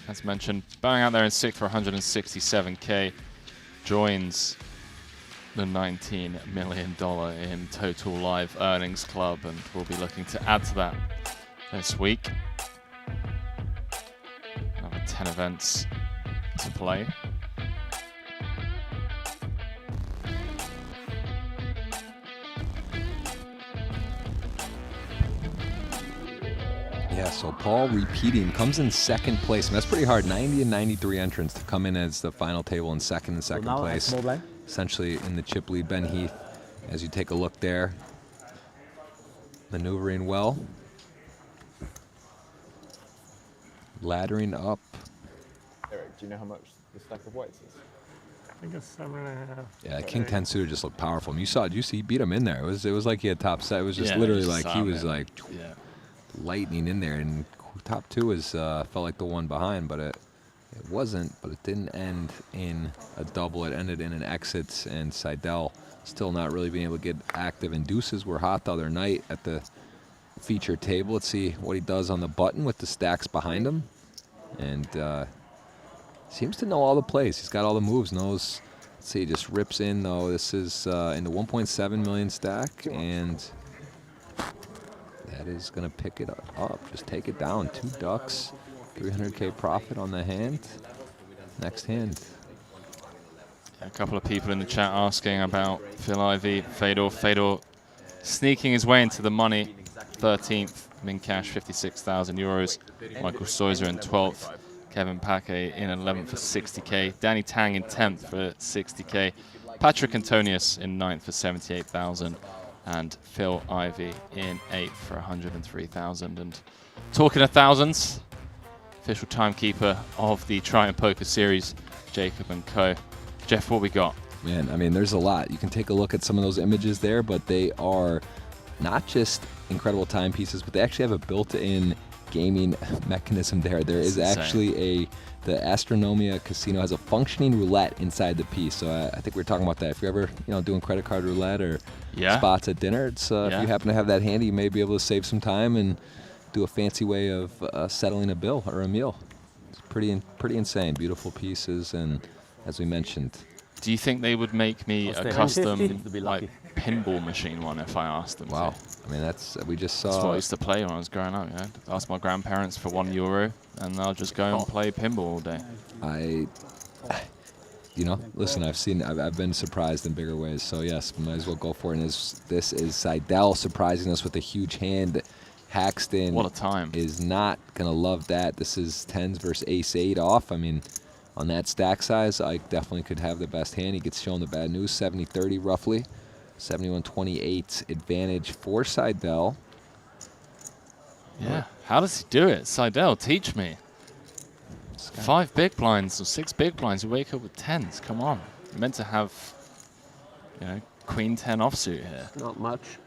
as mentioned, bowing out there in 6th for 167K, joins the $19 million in total live earnings club, and we'll be looking to add to that this week. Another 10 events to play. Yeah, so Paul repeating, comes in 2nd place. And that's pretty hard, 90 and 93 entrants to come in as the final table in 2nd and 2nd place. Essentially in the chip lead. Ben Heath, as you take a look there, maneuvering well. Laddering up. Eric, do you know how much the stack of whites is? I think it's 7.5. Yeah, King 10 suitor just looked powerful. And you saw, did you see, he beat him in there. It was like he had top set. It was just literally like he was like lightning in there. And top 2 was felt like the one behind, but it wasn't. But it didn't end in a double. It ended in an exit, and Seidel still not really being able to get active. And deuces were hot the other night at the feature table. Let's see what he does on the button with the stacks behind him. And seems to know all the plays. He's got all the moves. Knows. Let's see, just rips in though. This is in the 1.7 million stack, and that is going to pick it up. Just take it down. 2 ducks, 300K profit on the hand. Next hand. A couple of people in the chat asking about Phil Ivey, Fedor. Fedor sneaking his way into the money. 13th, min cash 56,000 euros. Michael Soiser in 12th. Kevin Paquet in 11th for 60K. Danny Tang in 10th for 60K. Patrick Antonius in 9th for 78,000. And Phil Ivey in 8th for 103,000. And talking of thousands, official timekeeper of the Triton Poker Series, Jacob and Co. Jeff, what we got? Man, I mean, there's a lot. You can take a look at some of those images there, but they are not just incredible timepieces, but they actually have a built-in gaming mechanism there. There is actually the Astronomia Casino has a functioning roulette inside the piece. So I think we were talking about that. If you're ever doing credit card roulette or spots at dinner, it's if you happen to have that handy, you may be able to save some time and do a fancy way of settling a bill or a meal. It's pretty insane. Beautiful pieces, and as we mentioned. Do you think they would make me a custom like pinball machine one if I asked them? Wow. I mean, we just saw. That's what I used to play when I was growing up. Yeah, ask my grandparents for €1, and I'll just go and play pinball all day. Listen, I've been surprised in bigger ways. So yes, might as well go for it. And this is Seidel surprising us with a huge hand. Haxton what a time. Is not gonna love that. This is 10s versus ace-8 off. I mean, on that stack size, Ike definitely could have the best hand. He gets shown the bad news, 70-30 roughly. 71-28 advantage for Seidel. Yeah, how does he do it? Seidel, teach me. 5 big blinds or 6 big blinds, you wake up with 10s, come on. You're meant to have, Queen 10 offsuit here. Not much.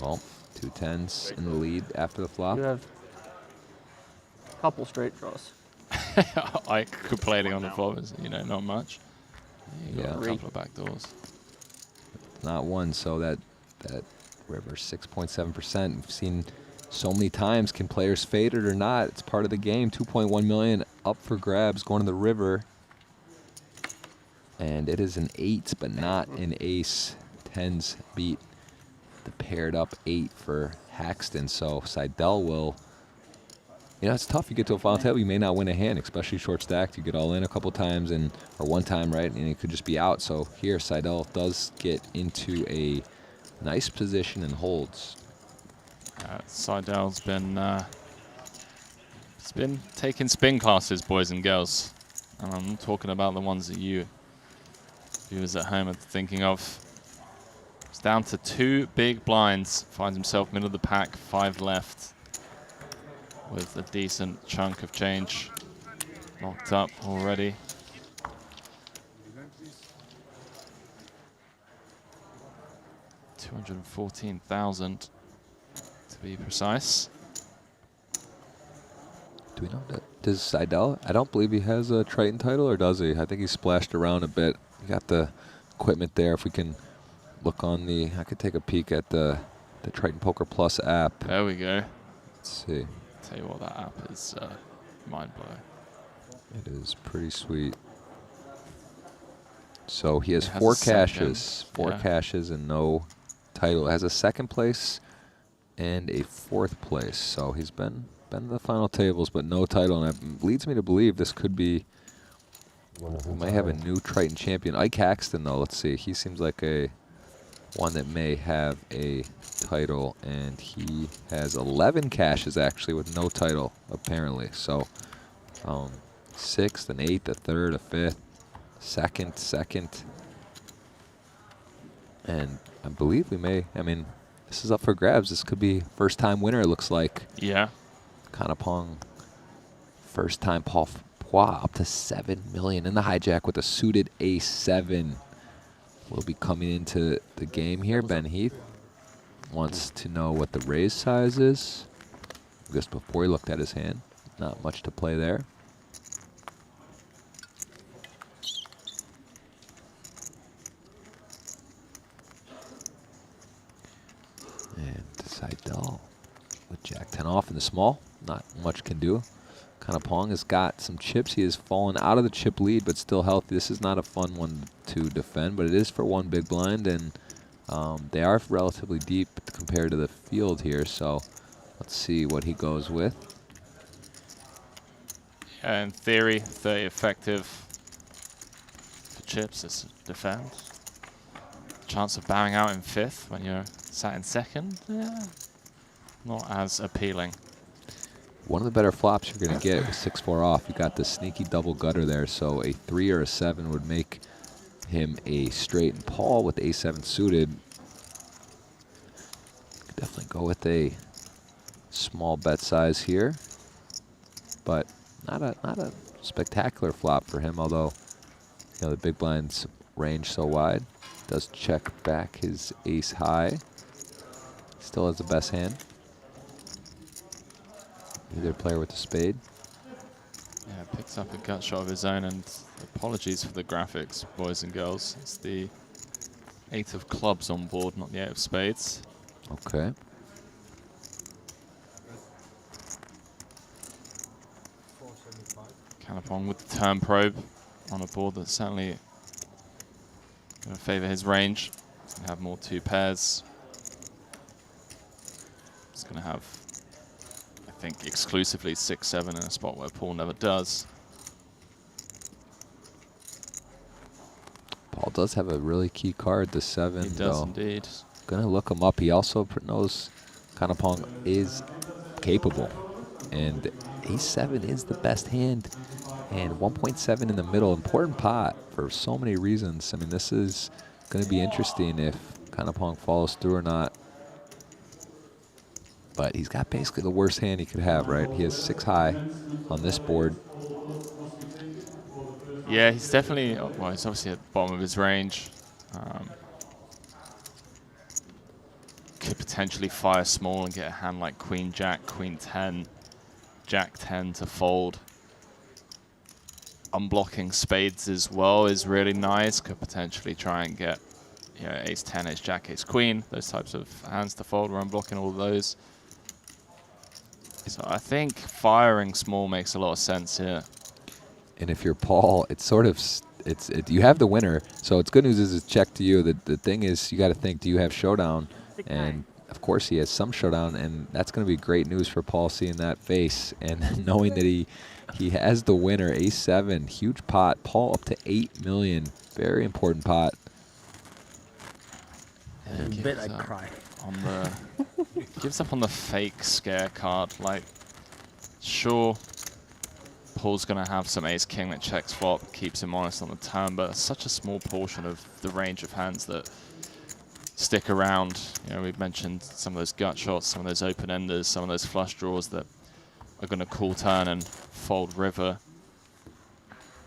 Well, 2 10s in the lead after the flop. You have a couple straight draws. Ike complaining on the flop is, not much. You got a couple of back doors. Not one, so that river 6.7%. We've seen so many times. Can players fade it or not? It's part of the game. 2.1 million up for grabs going to the river, and it is an 8, but not an ace. 10s beat the paired up 8 for Haxton. So Seidel will. It's tough. You get to a final table, you may not win a hand, especially short stacked. You get all in a couple times or one time, right? And it could just be out. So here, Seidel does get into a nice position and holds. Seidel's been taking spin classes, boys and girls. And I'm talking about the ones that you viewers at home are thinking of. It's down to 2 big blinds. Finds himself middle of the pack, 5 left, with a decent chunk of change locked up already. $214,000 to be precise. Do we know that? Does Seidel? I don't believe he has a Triton title, or does he? I think he splashed around a bit. You got the equipment there. If we can look on the, I could take a peek at the Triton Poker Plus app. There we go. Let's see. Tell you what, that app is mind blowing. It is pretty sweet. So he has It has 4 a second, cashes, 4 yeah. cashes and no title. It has a 2nd place and a 4th place. So he's been to the final tables, but no title. And that leads me to believe this could be, we might have a new Triton champion. Ike Haxton, though, let's see. He seems like one that may have a title, and he has 11 cashes, actually, with no title, apparently. So 6th, an 8th, a 3rd, a 5th, 2nd. And I believe we may, I mean, this is up for grabs. This could be first-time winner, it looks like. Yeah. Kanapong, first-time Paul Pois, up to $7 million in the hijack with a suited A7. Will be coming into the game here. Ben Heath wants to know what the raise size is. Just before he looked at his hand, not much to play there. And Seidel with Jack 10 off in the small. Not much can do. Kanapong has got some chips. He has fallen out of the chip lead, but still healthy. This is not a fun one to defend, but it is for 1 big blind, and they are relatively deep compared to the field here, so let's see what he goes with. Yeah, in theory, 30 effective for chips is defend. Chance of bowing out in 5th when you're sat in 2nd, yeah, not as appealing. One of the better flops you're going to get with 6-4 off. You got the sneaky double gutter there, so a 3 or a 7 would make him a straight. And Paul with A7 suited could definitely go with a small bet size here, but not a spectacular flop for him. Although the big blind's range so wide, does check back his ace high. Still has the best hand. Either player with a spade. Yeah, picks up a gut shot of his own, and apologies for the graphics, boys and girls. It's the 8 of clubs on board, not the 8 of spades. Okay. Kanapong with the turn probe on a board that's certainly going to favour his range. He's going to have more 2 pairs. He's going to have, I think, exclusively 6-7 in a spot where Paul never does. Paul does have a really key card, the 7. He does indeed. Gonna look him up. He also knows Kanapong is capable, and A7 is the best hand, and 1.7 in the middle. Important pot for so many reasons. I mean, this is going to be interesting if Kanapong follows through or not. But he's got basically the worst hand he could have, right? He has 6 high on this board. Yeah, he's definitely, well, he's obviously at the bottom of his range. Could potentially fire small and get a hand like Queen Jack, Queen 10, Jack 10 to fold. Unblocking spades as well is really nice. Could potentially try and get, Ace 10, Ace Jack, Ace Queen, those types of hands to fold. We're unblocking all of those. So I think firing small makes a lot of sense here. And if you're Paul, it's sort of, you have the winner. So it's good news is it's check to you. The thing is, you got to think, do you have Showdown? And of course he has some Showdown, and that's going to be great news for Paul, seeing that face and knowing that he has the winner. A7, huge pot. Paul up to 8 million. Very important pot. And a bit I cry. On the gives up on the fake scare card. Like, sure, Paul's going to have some ace-king that checks flop, keeps him honest on the turn, but it's such a small portion of the range of hands that stick around. You know, we've mentioned some of those gut shots, some of those open-enders, some of those flush draws that are going to call turn and fold river.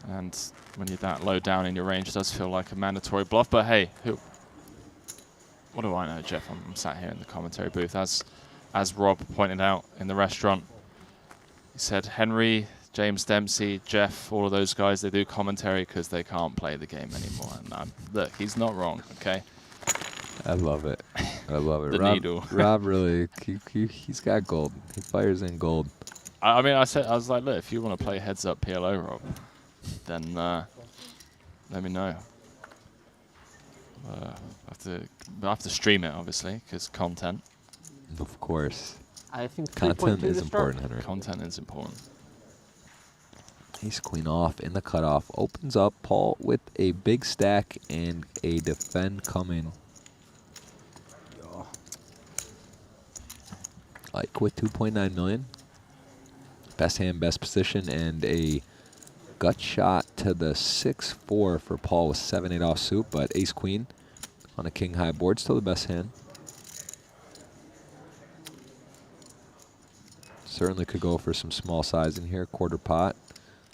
And when you're that low down in your range, it does feel like a mandatory bluff. But hey, what do I know, Jeff? I'm sat here in the commentary booth. As Rob pointed out in the restaurant, he said Henry, James Dempsey, Jeff, all of those guys, they do commentary because they can't play the game anymore. And look, he's not wrong, okay? I love it. I love it. The needle. Rob really, he's got gold. He fires in gold. I mean, I was like, look, if you want to play heads up PLO, Rob, then let me know. I have to stream it, obviously, because content. Of course. I think content is important, Henry. Content is important. Ace queen off in the cutoff. Opens up Paul with a big stack and a defend coming. Ike with 2.9 million. Best hand, best position, and a gut shot to the 6-4 for Paul with 7-8 offsuit, but ace queen on a king high board, still the best hand. Certainly could go for some small size in here, quarter pot,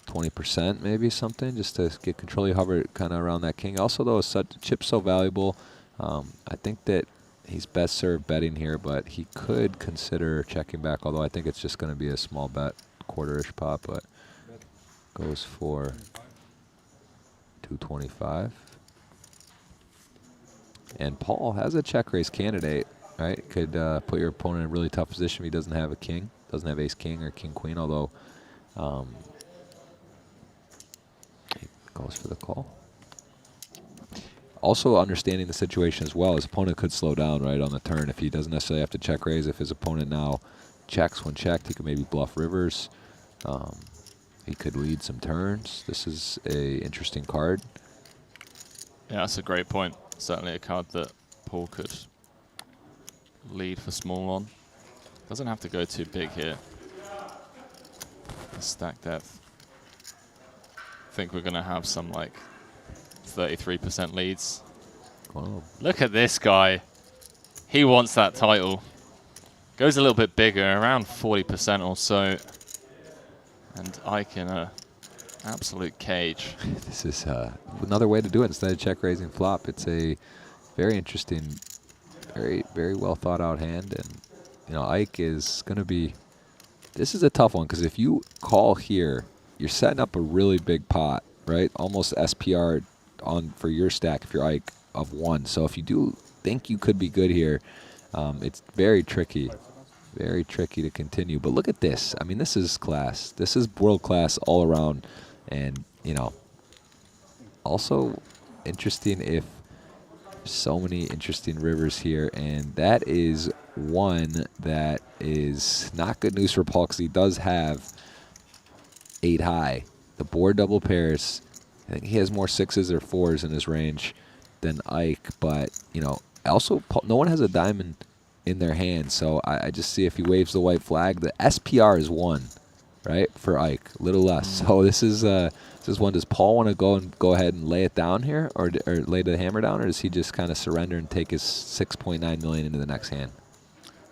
20% maybe something, just to get control. You hover kind of around that king. Also though, chip's so valuable. I think that he's best served betting here, but he could consider checking back, although I think it's just going to be a small bet, quarter-ish pot, but goes for 225. And Paul has a check raise candidate, right? Could put your opponent in a really tough position if he doesn't have a king, doesn't have ace-king or king-queen, although he goes for the call. Also understanding the situation as well, his opponent could slow down right on the turn if he doesn't necessarily have to check raise. If his opponent now checks when checked, he could maybe bluff rivers. He could lead some turns. This is a interesting card. Yeah, that's a great point. Certainly a card that Paul could lead for small on. Doesn't have to go too big here. The stack depth. I think we're going to have some like 33% leads. Wow. Look at this guy. He wants that title. Goes a little bit bigger, around 40% or so. And Ike in a absolute cage. This is another way to do it instead of check raising flop. It's a very interesting, very well thought out hand. And you know, Ike is going to be. This is a tough one because if you call here, you're setting up a really big pot, right? Almost SPR on for your stack if you're Ike of 1. So if you do think you could be good here, it's very tricky. Very tricky to continue. But look at this. I mean, this is class. This is world class all around. And, you know, also interesting if so many interesting rivers here. And that is one that is not good news for Paul because he does have 8 high. The board double pairs. I think he has more 6s or 4s in his range than Ike. But, you know, also no one has a diamond in their hand, so I just see if he waves the white flag. The SPR is 1, right, for Ike, a little less. So this is one. Does Paul want to go ahead and lay it down here, or lay the hammer down, or does he just kind of surrender and take his 6.9 million into the next hand?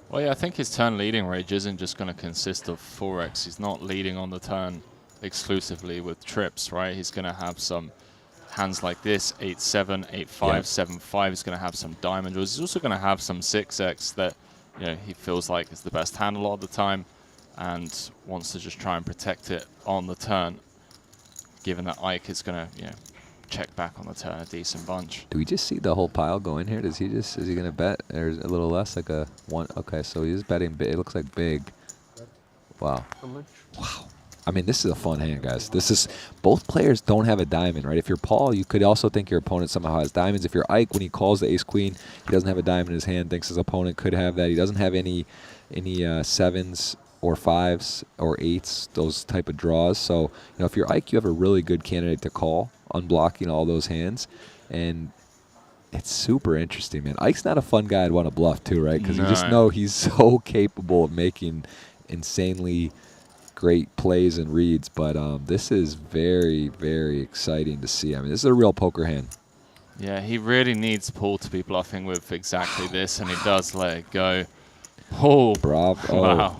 Well, yeah, I think his turn leading range isn't just going to consist of 4x. He's not leading on the turn exclusively with trips, right? He's going to have some hands like this, 8-7, 8-5, 7-5. He's going to have some diamond draws. He's also going to have some 6x that, you know, he feels like is the best hand a lot of the time and wants to just try and protect it on the turn, given that Ike is going to, you know, check back on the turn a decent bunch. Do we just see the whole pile go in here? Is he going to bet? Or is it a little less, like a 1? Okay, so he's betting big. It looks like big. Wow. Wow. I mean, this is a fun hand, guys. This is, both players don't have a diamond, right? If you're Paul, you could also think your opponent somehow has diamonds. If you're Ike, when he calls the ace-queen, he doesn't have a diamond in his hand, thinks his opponent could have that. He doesn't have any 7s or 5s or 8s, those type of draws. So, you know, if you're Ike, you have a really good candidate to call, unblocking all those hands. And it's super interesting, man. Ike's not a fun guy I'd want to bluff, too, right? Because you just know he's so capable of making insanely great plays and reads, but this is very, very exciting to see. I mean, this is a real poker hand. Yeah, he really needs Paul to be bluffing with exactly this, and he does let it go. Oh, bravo! Wow.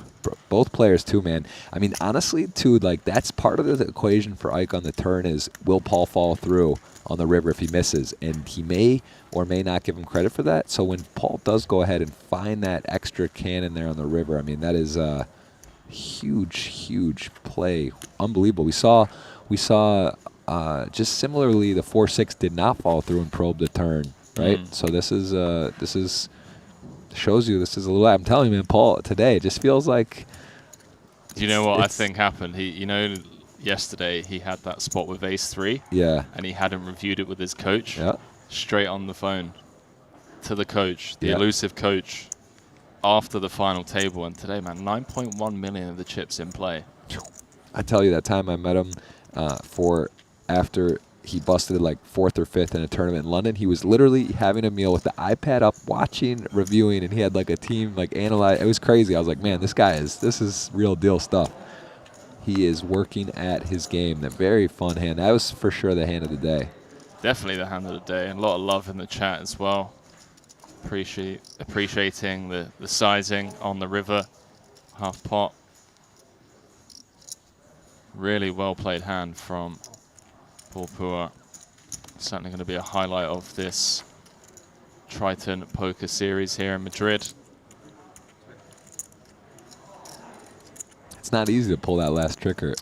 Both players too, man. I mean, honestly, too, like that's part of the equation for Ike on the turn is will Paul fall through on the river if he misses, and he may or may not give him credit for that. So when Paul does go ahead and find that extra cannon there on the river, I mean that is a huge, huge play, unbelievable. We saw just similarly the 4-6 did not fall through and probe the turn, right? So this is shows you this is a little. I'm telling you, man, Paul today it just feels like. Do you know what I think happened? Yesterday he had that spot with ace-3. Yeah. And he hadn't reviewed it with his coach. Yeah. Straight on the phone to the coach, the Yeah. elusive coach, after the final table. And today, man, 9.1 million of the chips in play. I tell you, that time I met him after he busted like 4th or 5th in a tournament in London, he was literally having a meal with the iPad up, watching, reviewing, and he had like a team like analyze. It was crazy. I was like, man, this is real deal stuff. He is working at his game. A very fun hand. That was for sure the hand of the day. Definitely the hand of the day, and a lot of love in the chat as well. Appreciating the sizing on the river, half pot. Really well played hand from Paul Pua. Certainly going to be a highlight of this Triton poker series here in Madrid. It's not easy to pull that last trigger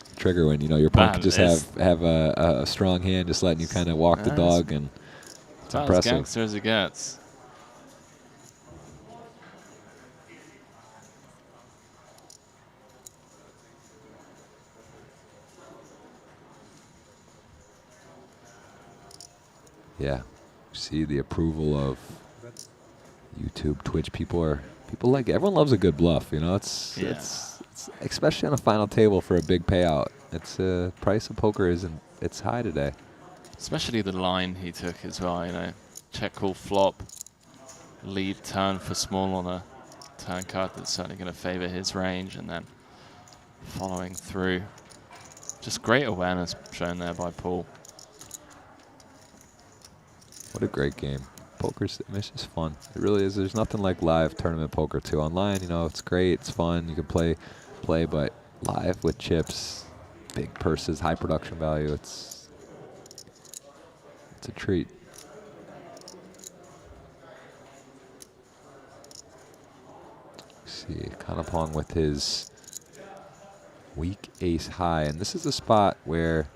when your opponent can just have a strong hand, just letting you kind of walk the dog, and it's impressive. As gangster as it gets. Yeah, see the approval of YouTube, Twitch. People like, everyone loves a good bluff. It's especially on a final table for a big payout. It's price of poker it's high today. Especially the line he took as well. Check call flop, lead turn for small on a turn card that's certainly going to favor his range, and then following through. Just great awareness shown there by Paul. What a great game. Poker's it's just fun. It really is. There's nothing like live tournament poker too. Online, it's great. It's fun. You can play, but live with chips, big purses, high production value. It's a treat. See, Kanapong with his weak ace high, and this is a spot where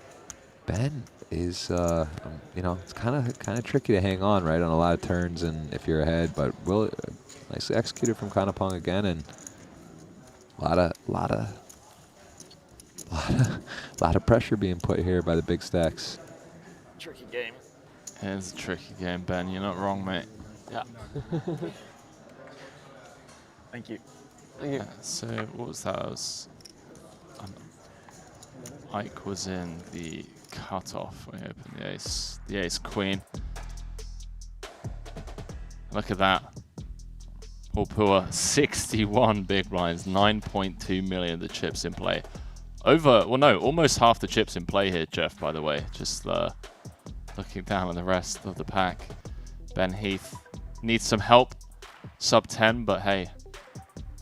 Ben is, it's kind of tricky to hang on, right, on a lot of turns, and if you're ahead, but nicely executed from Kanapong again, and a lot of pressure being put here by the big stacks. Tricky game. It is a tricky game, Ben. You're not wrong, mate. Yeah. Thank you. So what was that? Ike was in the cutoff when he opened the ace queen. Look at that. Paul Pua, 61 big blinds, 9.2 million of the chips in play. Almost half the chips in play here, Jeff, by the way. Just looking down on the rest of the pack. Ben Heath needs some help. Sub 10, but hey,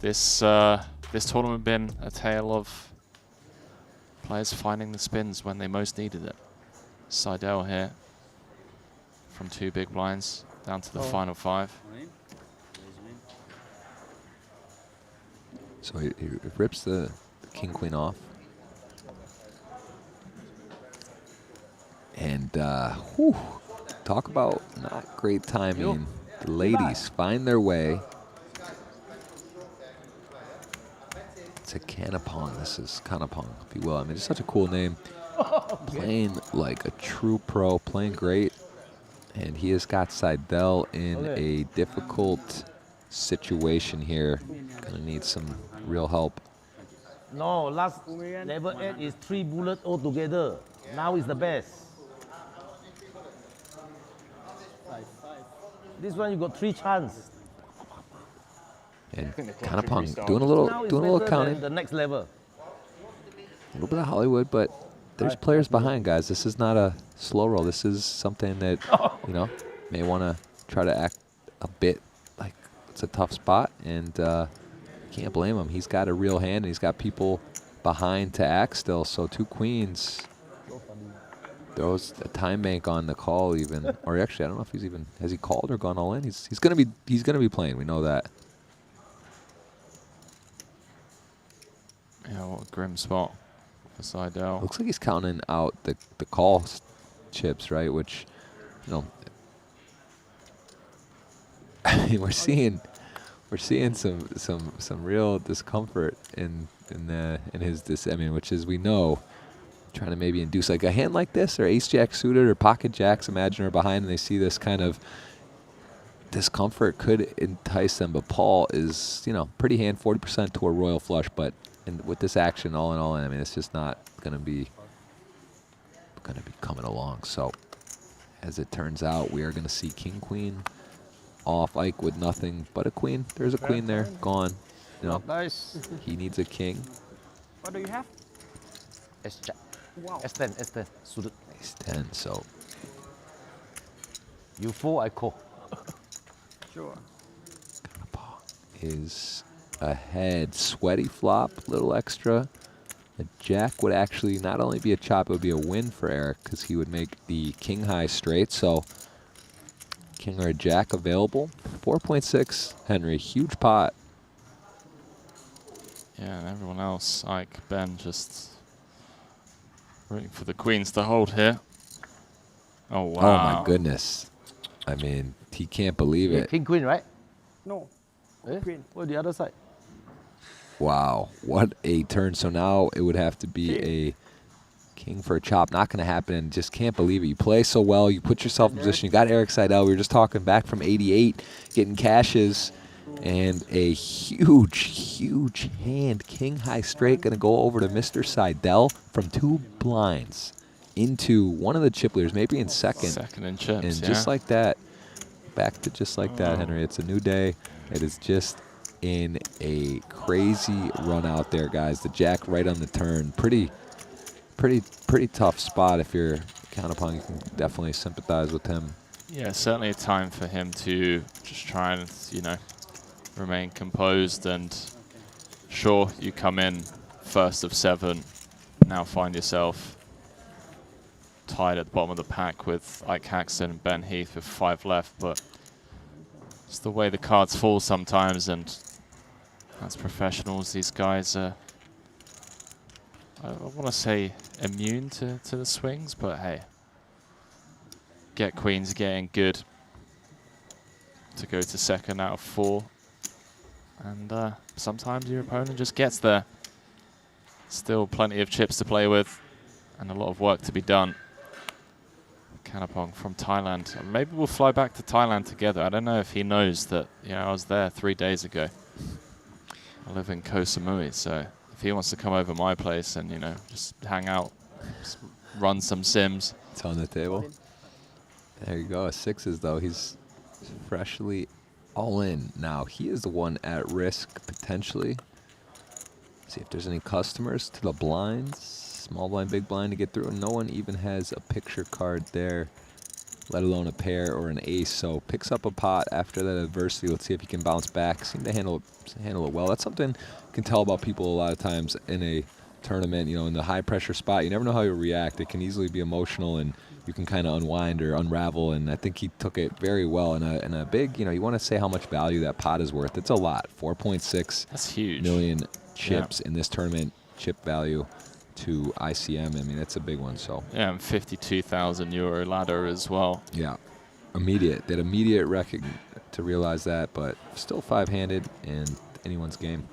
this tournament been a tale of players finding the spins when they most needed it. Seidel here from 2 big blinds down to the final 5. So he rips the king queen off. And talk about not great timing. The ladies find their way to Kanapong. This is Kanapong, if you will. I mean, it's such a cool name. Playing like a true pro, playing great. And he has got Seidel in a difficult situation here. Gonna need some real help. No, last level 8 is 3 bullets altogether. Now is the best. This one you got 3 chances. And Kanapong doing a little counting. The next level. little bit of Hollywood, but there's players behind, guys. This is not a slow roll. This is something that, you know, may want to try to act a bit like it's a tough spot, and can't blame him. He's got a real hand, and he's got people behind to act still. So 2 queens. Throws a time bank on the call even, or actually I don't know if he's even, has he called or gone all in? He's gonna be playing. We know that. Yeah, what a grim spot for Seidel. Looks like he's counting out the call chips, right? Which, you know, I mean, we're seeing some real discomfort in his I mean, which is, we know, trying to maybe induce like a hand like this, or ace jack suited, or pocket jacks, imagine, are behind, and they see this kind of discomfort could entice them. But Paul is, you know, pretty hand, 40% to a royal flush, but with this action all in all, I mean, it's just not gonna be coming along. So as it turns out, we are gonna see king queen off, Ike with nothing but a queen. There's a queen there, gone. You know, nice. He needs a king. What do you have? S-Jack. Wow. S10, S10. Suited. Ace 10, so. You fold, I call. Sure. Is ahead. Sweaty flop, little extra. The jack would actually not only be a chop, it would be a win for Eric, because he would make the king high straight. So king or a jack available. 4.6, Henry, huge pot. Yeah, and everyone else, Ike, Ben, just rooting for the queens to hold here. Oh, wow. Oh, my goodness. I mean, he can't believe it. King queen, right? No. Queen. Oh, the other side. Wow, what a turn. So now it would have to be a king for a chop. Not going to happen. Just can't believe it. You play so well. You put yourself in position. You got Eric Seidel. We were just talking back from 88, getting cashes. And a huge, huge hand. King high straight going to go over to Mr. Seidel from 2 blinds into one of the chip leaders, maybe in second. Second in chips, and just like that, back to just like that, Henry. It's a new day. It is just in a crazy run out there, guys. The jack right on the turn. Pretty tough spot. If you're Counterpunk, you can definitely sympathize with him. Yeah, certainly a time for him to just try and, you know, remain composed. And sure, you come in first of 7, now find yourself tied at the bottom of the pack with Ike Haxton and Ben Heath with 5 left, but it's the way the cards fall sometimes, and as professionals, these guys are, I want to say, immune to the swings, but hey, get queens getting good to go to second out of 4. And sometimes your opponent just gets there. Still plenty of chips to play with and a lot of work to be done. Kanapong from Thailand. And maybe we'll fly back to Thailand together. I don't know if he knows that, you know, I was there 3 days ago. I live in Koh Samui, so if he wants to come over my place and, you know, just hang out, just run some sims. It's on the table. There you go. 6s, though. He's freshly all in. Now, he is the one at risk, potentially. See if there's any customers to the blinds. Small blind, big blind to get through. And no one even has a picture card there, let alone a pair or an ace. So picks up a pot after that adversity. Let's see if he can bounce back. Seem to handle it well. That's something you can tell about people a lot of times in a tournament. You know, in the high pressure spot, you never know how you react. It can easily be emotional, and you can kind of unwind or unravel. And I think he took it very well. In a big, you know, you want to say how much value that pot is worth. It's a lot. 4.6 That's huge. million chips in this tournament. Chip value to ICM. I mean, it's a big one. So yeah, and 52,000 euro ladder as well. Yeah, immediate. That immediate to realize that, but still 5-handed and anyone's game.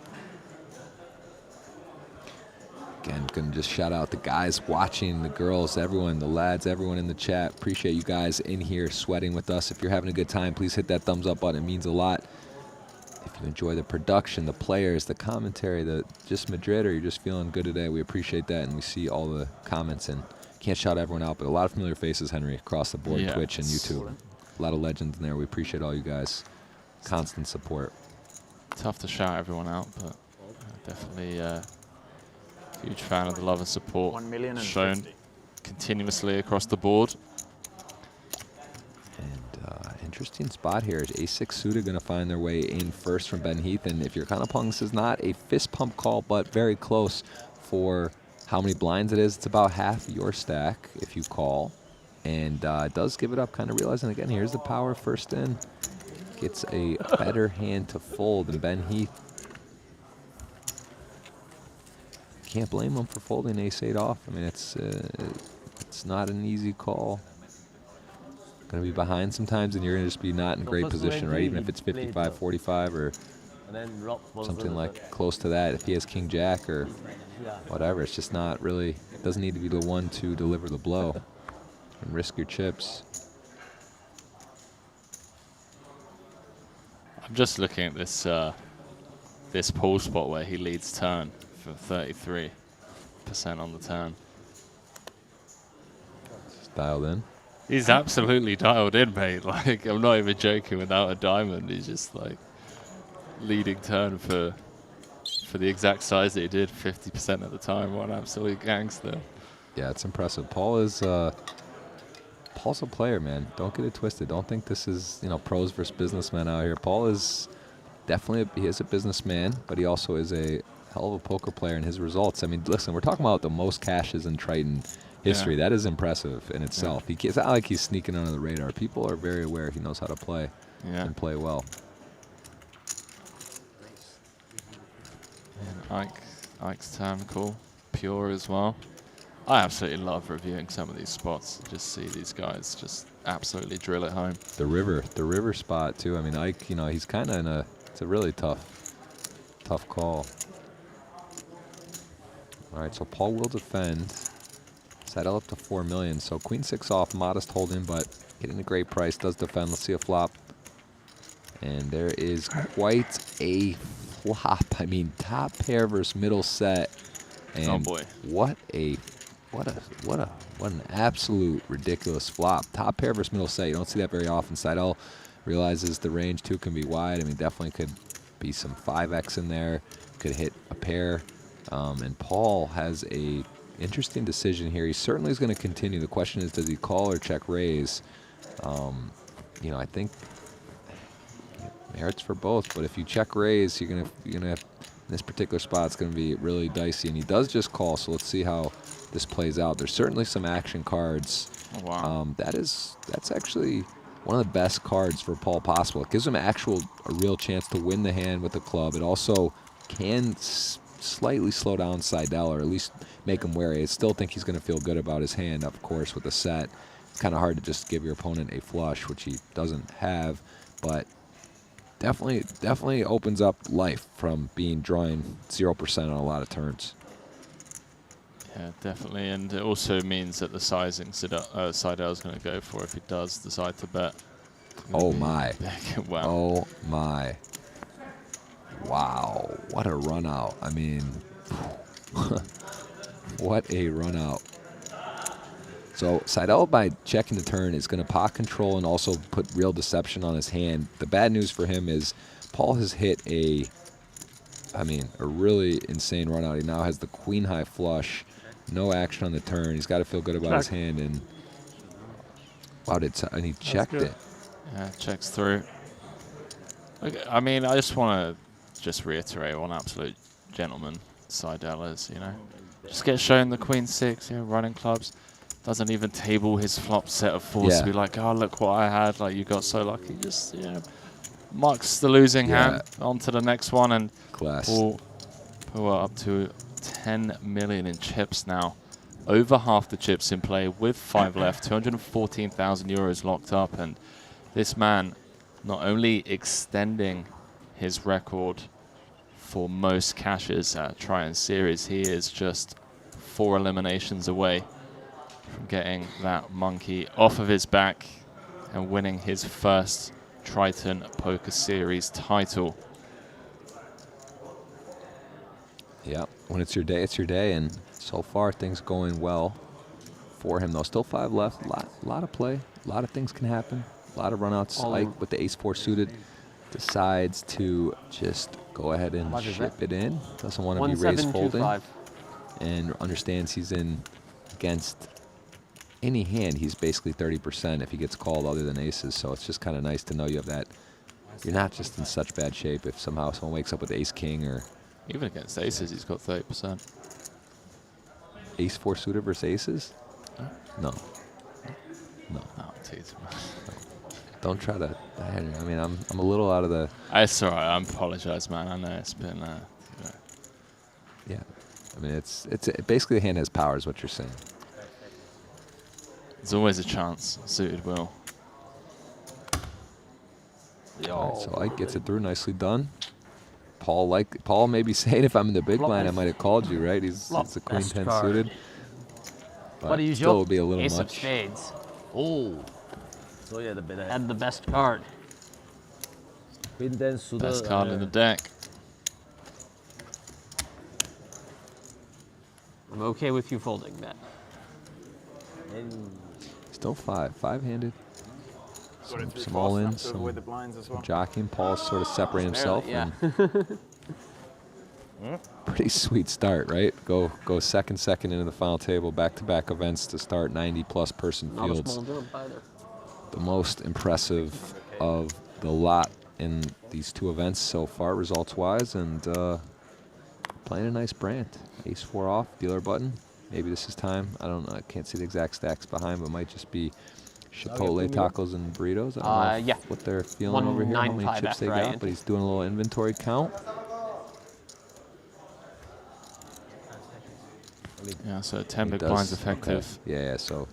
Again, gonna just shout out the guys watching, the girls, everyone, the lads, everyone in the chat. Appreciate you guys in here sweating with us. If you're having a good time, please hit that thumbs up button. It means a lot. If you enjoy the production, the players, the commentary, just Madrid, or you're just feeling good today, we appreciate that, and we see all the comments. And can't shout everyone out, but a lot of familiar faces, Henry, across the board, Yeah, Twitch and YouTube. A lot of legends in there. We appreciate all you guys. Constant support. Tough to shout everyone out, but definitely Huge fan of the love and support 1,050,000. shown continuously across the board. Interesting spot here. Is Ace-6 suited going to find their way in first from Ben Heath? And if you're kind of pong, this is not a fist pump call, but very close for how many blinds it is. It's about half your stack if you call. And it does give it up, kind of realizing, again, here's the power first in. Gets a better hand to fold than Ben Heath. Can't blame him for folding Ace-8 off. I mean, it's not an easy call. Going to be behind sometimes, and you're going to just be not in great position, right? Even if it's 55-45 or something like close to that. If he has King-Jack or whatever, it's just not really, it doesn't need to be the one to deliver the blow and risk your chips. I'm just looking at this this pool spot where he leads turn for 33% on the turn. It's dialed in. He's absolutely dialed in, mate. Like, I'm not even joking. Without a diamond, he's just like leading turn for the exact size that he did, 50% at the time. What an absolute gangster. Yeah, it's impressive. Paul's a player, man. Don't get it twisted. Don't think this is, you know, pros versus businessmen out here. Paul is definitely he is a businessman, but he also is a hell of a poker player in his results. I mean, listen, we're talking about the most cashes in Triton history. That is impressive in itself. It's not like he's sneaking under the radar. People are very aware he knows how to play and play well. And Ike's turn, cool. Pure as well. I absolutely love reviewing some of these spots. Just see these guys just absolutely drill it home. The river spot too. I mean, Ike, you know, he's kind of in a, it's a really tough call. All right, so Paul will defend. Settle up to 4 million. So Queen-6 off, modest holding, but getting a great price. Does defend. Let's see a flop. And there is quite a flop. I mean, top pair versus middle set. And oh boy, what an absolute ridiculous flop. Top pair versus middle set. You don't see that very often. Seidel realizes the range too can be wide. I mean, definitely could be some 5x in there. Could hit a pair. And Paul has a interesting decision here. He certainly is going to continue. The question is, does he call or check raise? You know, I think merits for both. But if you check raise, you're gonna have, in this particular spot, it's going to be really dicey. And he does just call. So let's see how this plays out. There's certainly some action cards. Oh, wow. That's actually one of the best cards for Paul possible. It gives him a real chance to win the hand with the club. It also can slightly slow down Seidel, or at least make him wary. I still think he's going to feel good about his hand, of course, with a set. It's kind of hard to just give your opponent a flush, which he doesn't have, but definitely opens up life from drawing 0% on a lot of turns. Yeah, definitely, and it also means that the sizing Seidel's going to go for if he does decide to bet. Oh my! Wow. Oh my! Wow! What a run out! I mean, what a run out! So Seidel, by checking the turn, is going to pot control and also put real deception on his hand. The bad news for him is Paul has hit a really insane run out. He now has the queen high flush. No action on the turn. He's got to feel good about his hand, and wow, and he checked it. Yeah, checks through. Okay, I mean, I just want to reiterate what an absolute gentleman Seidel is. You know, just get shown the Queen-6, you know, running clubs. Doesn't even table his flop set of fours to be like, oh, look what I had. Like, you got so lucky. Just, you know, marks the losing hand onto the next one, and pull up to 10 million in chips now. Over half the chips in play with 5 left, 214,000 euros locked up. And this man not only extending his record for most cashes at Triton Series, he is just 4 eliminations away from getting that monkey off of his back and winning his first Triton Poker Series title. Yeah, when it's your day, it's your day, and so far things going well for him, though. Still 5 left, a lot of play, a lot of things can happen, a lot of runouts. Like with the ace-4 suited, decides to just go ahead and ship it in. Doesn't want to be raised folding. and understands he's in against any hand. He's basically 30% if he gets called other than aces. So it's just kind of nice to know you have that. You're not just in such bad shape if somehow someone wakes up with ace king or even against aces, he's got 30%. Ace 4 suited versus aces? No. No. Oh, geez. Don't try to. I mean, I'm a little out of the. It's all right. I apologize, man. I know it's been. Yeah, I mean, it's basically the hand has power, is what you're saying. There's always a chance. Suited will. All right, so Ike gets it through. Nicely done. Paul may be saying if I'm in the big blind, I might have called you, right? He's a queen 10 suited. But still would be a little Ace much. of spades. Oh. So yeah, Had the best card. Queen 10 suited. Best card in the deck. I'm okay with you folding that. Still five-handed. Got it through Some all in, to avoid the blinds as well. jockeying. Paul's sort of separating himself. Yeah. And pretty sweet start, right? Go second into the final table. Back-to-back events to start 90-plus person Not fields. a small jump either. The most impressive of the lot in these two events so far, results-wise, and playing a nice brand. Ace 4 off, dealer button. Maybe this is time. I don't know. I can't see the exact stacks behind, but it might just be Chipotle tacos and burritos. I don't know what they're feeling over here, how many chips they got, but he's doing a little inventory count. Yeah, so 10 big blinds effective. Okay. Yeah, so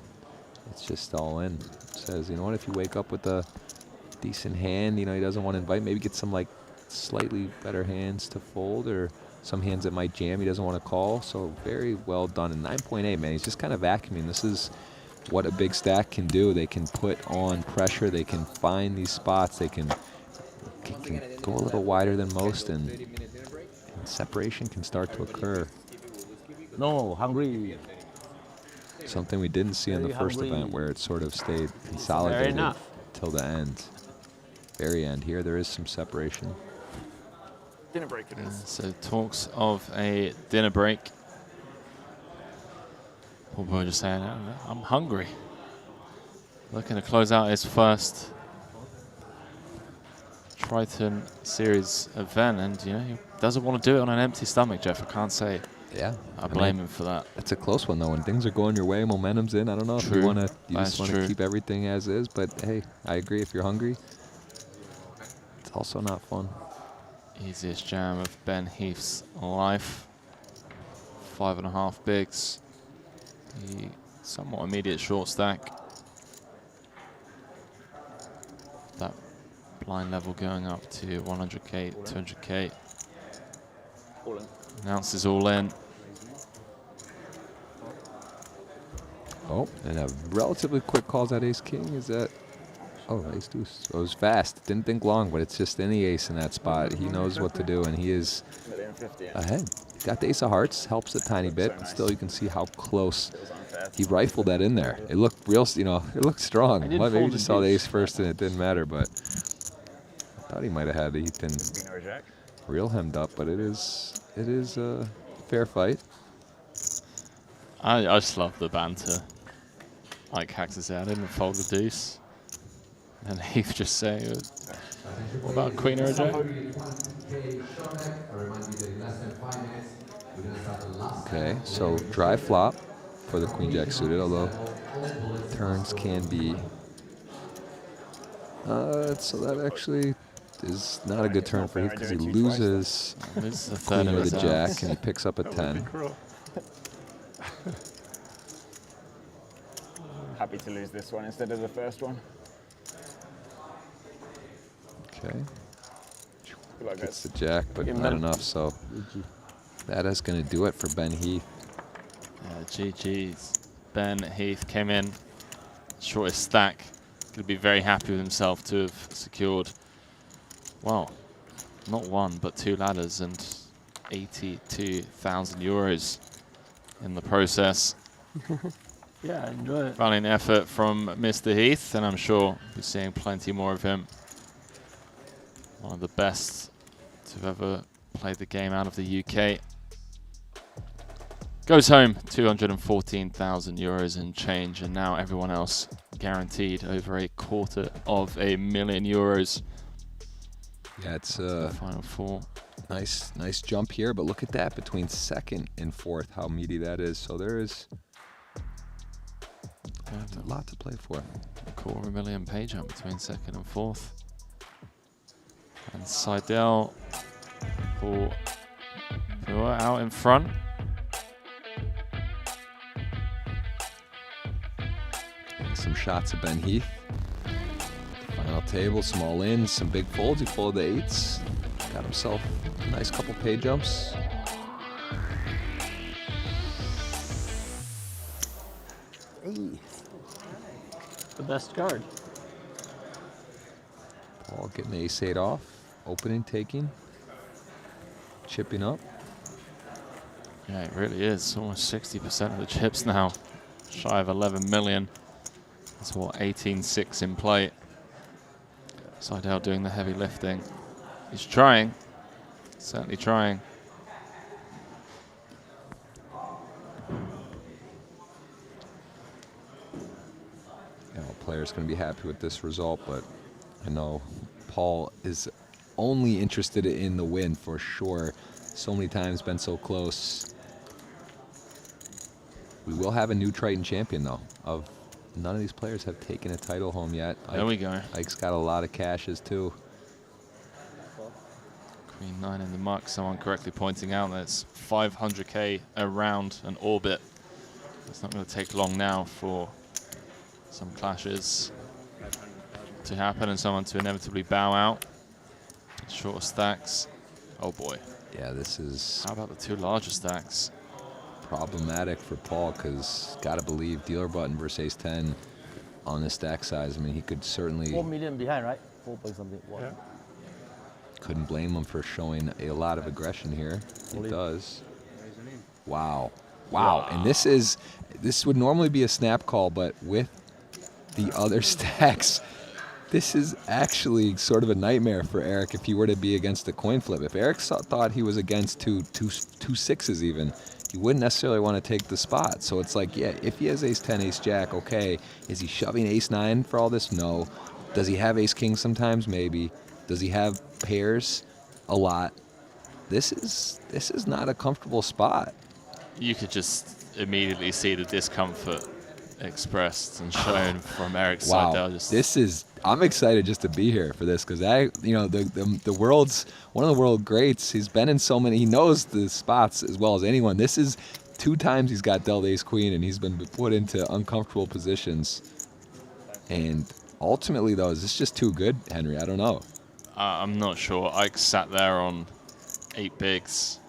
it's just all in. Says, you know what, if you wake up with a decent hand, you know, he doesn't want to invite, maybe get some like slightly better hands to fold or some hands that might jam he doesn't want to call. So very well done. And 9.8, man, he's just kind of vacuuming. This is what a big stack can do. They can put on pressure. They can find these spots. They can go a little wider than most, and separation can start to occur. No, hungry. Something we didn't see in the first event, where it sort of stayed consolidated till the end. Very end. Here there is some separation. Dinner break it is. So talks of a dinner break. Paul Boy just saying, I'm hungry. Looking to close out his first Triton series event, and you know he doesn't want to do it on an empty stomach, Jeff. I can't say. Yeah, I blame him for that. It's a close one though. When things are going your way, momentum's in. I don't know if you want to. You just want to keep everything as is. But hey, I agree. If you're hungry, it's also not fun. Easiest jam of Ben Heath's life. 5.5 bigs. The somewhat immediate short stack. That blind level going up to 100k, 200k. All in. Announces all in. Oh, and a relatively quick calls out ace king. Is that? Oh, ace deuce. Oh, it was fast. Didn't think long, but it's just any ace in that spot. He knows what to do, and he is ahead. Got the ace of hearts, helps a tiny bit, but still you can see how close he rifled that in there. It looked real, you know, it looked strong. Well, maybe you just saw the ace first and it didn't matter, but I thought he might have had Ethan real hemmed up, but it is a fair fight. I just love the banter. Like Hax's out in and fold the deuce. And Heath just saying, what about queen or a jack? Okay, so dry flop for the queen jack suited, although turns can be. So that actually is not a good turn for Heath because he loses the queen or the jack and he picks up a 10. Happy to lose this one instead of the first one. Okay. Gets the jack, but not enough, so that is going to do it for Ben Heath. GG's. Ben Heath came in, shortest stack. Going to be very happy with himself to have secured, well, not one, but 2 ladders and 82,000 euros in the process. Yeah, enjoy it. Valiant effort from Mr. Heath, and I'm sure we'll be seeing plenty more of him. One of the best to have ever played the game out of the UK. Goes home, 214,000 euros and change, and now everyone else guaranteed over €250,000 euros. Yeah, it's final four. Nice jump here, but look at that between second and fourth, how meaty that is. So there is a lot to play for. $250,000 pay jump between second and fourth. And Seidel for out in front. And some shots of Ben Heath. Final table, small ins, some big folds. He folded the eights. Got himself a nice couple pay jumps. Hey. The best card. Paul getting the ace-8 off. Opening, taking. Chipping up. Yeah, it really is. Almost 60% of the chips now. Shy of 11 million. That's what, 18-6 in play. Seidel doing the heavy lifting. He's trying. Certainly trying. Players going to be happy with this result, but I know Paul is only interested in the win for sure. So many times been so close. We will have a new Triton champion though. None of these players have taken a title home yet. There we go. Ike's got a lot of cashes too. Queen 9 in the muck. Someone correctly pointing out that it's 500k around an orbit. It's not going to take long now for some clashes to happen and someone to inevitably bow out. Shorter stacks. Oh boy. Yeah, this is... How about the two larger stacks? Problematic for Paul, because gotta believe dealer button versus ace-10 on the stack size. I mean, he could certainly... 4 million behind, right? 4 point something. Yeah. Couldn't blame him for showing a lot of aggression here. He does. Wow. Wow. And this would normally be a snap call, but with the other stacks, this is actually sort of a nightmare for Eric if he were to be against a coin flip. If Eric thought he was against two sixes even, he wouldn't necessarily want to take the spot. So it's like, yeah, if he has ace-10, ace-jack, okay. Is he shoving ace-9 for all this? No. Does he have ace-king sometimes? Maybe. Does he have pairs? A lot. This is not a comfortable spot. You could just immediately see the discomfort expressed and shown from Eric's side. Wow, I'm excited just to be here for this, because the world's one of the world greats. He's been in so many. He knows the spots as well as anyone. This is 2 times he's got dealt ace queen, and he's been put into uncomfortable positions. And ultimately, though, is this just too good, Henry? I don't know. I'm not sure. Ike sat there on 8 bigs.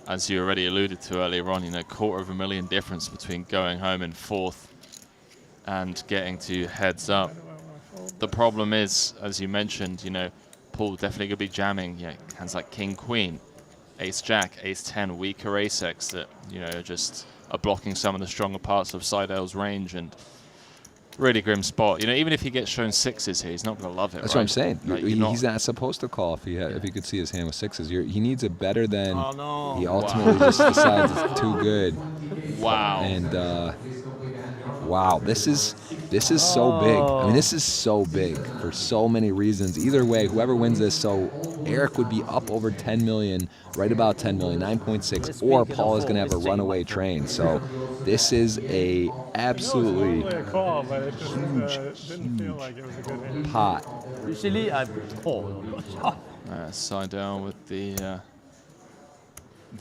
As you already alluded to earlier on, $250,000 difference between going home in 4th and getting to heads up. The problem is, as you mentioned, Paul definitely gonna be jamming. Hands like King Queen, Ace Jack, Ace 10, weaker Ace X that just are blocking some of the stronger parts of Seidel's range, and really grim spot. Even if he gets shown 6s here, he's not gonna love it. That's what I'm saying. He's not supposed to call if he could see his hand with 6s. He needs a better than. Oh, no. He ultimately just decides it's too good. Wow. And wow, this is so big. I mean, this is so big for so many reasons. Either way, whoever wins this, so Eric would be up over 10 million, right about 10 million, 9.6, or Paul is going to have a runaway train. So this is a absolutely huge pot. Usually I call. Seidel with the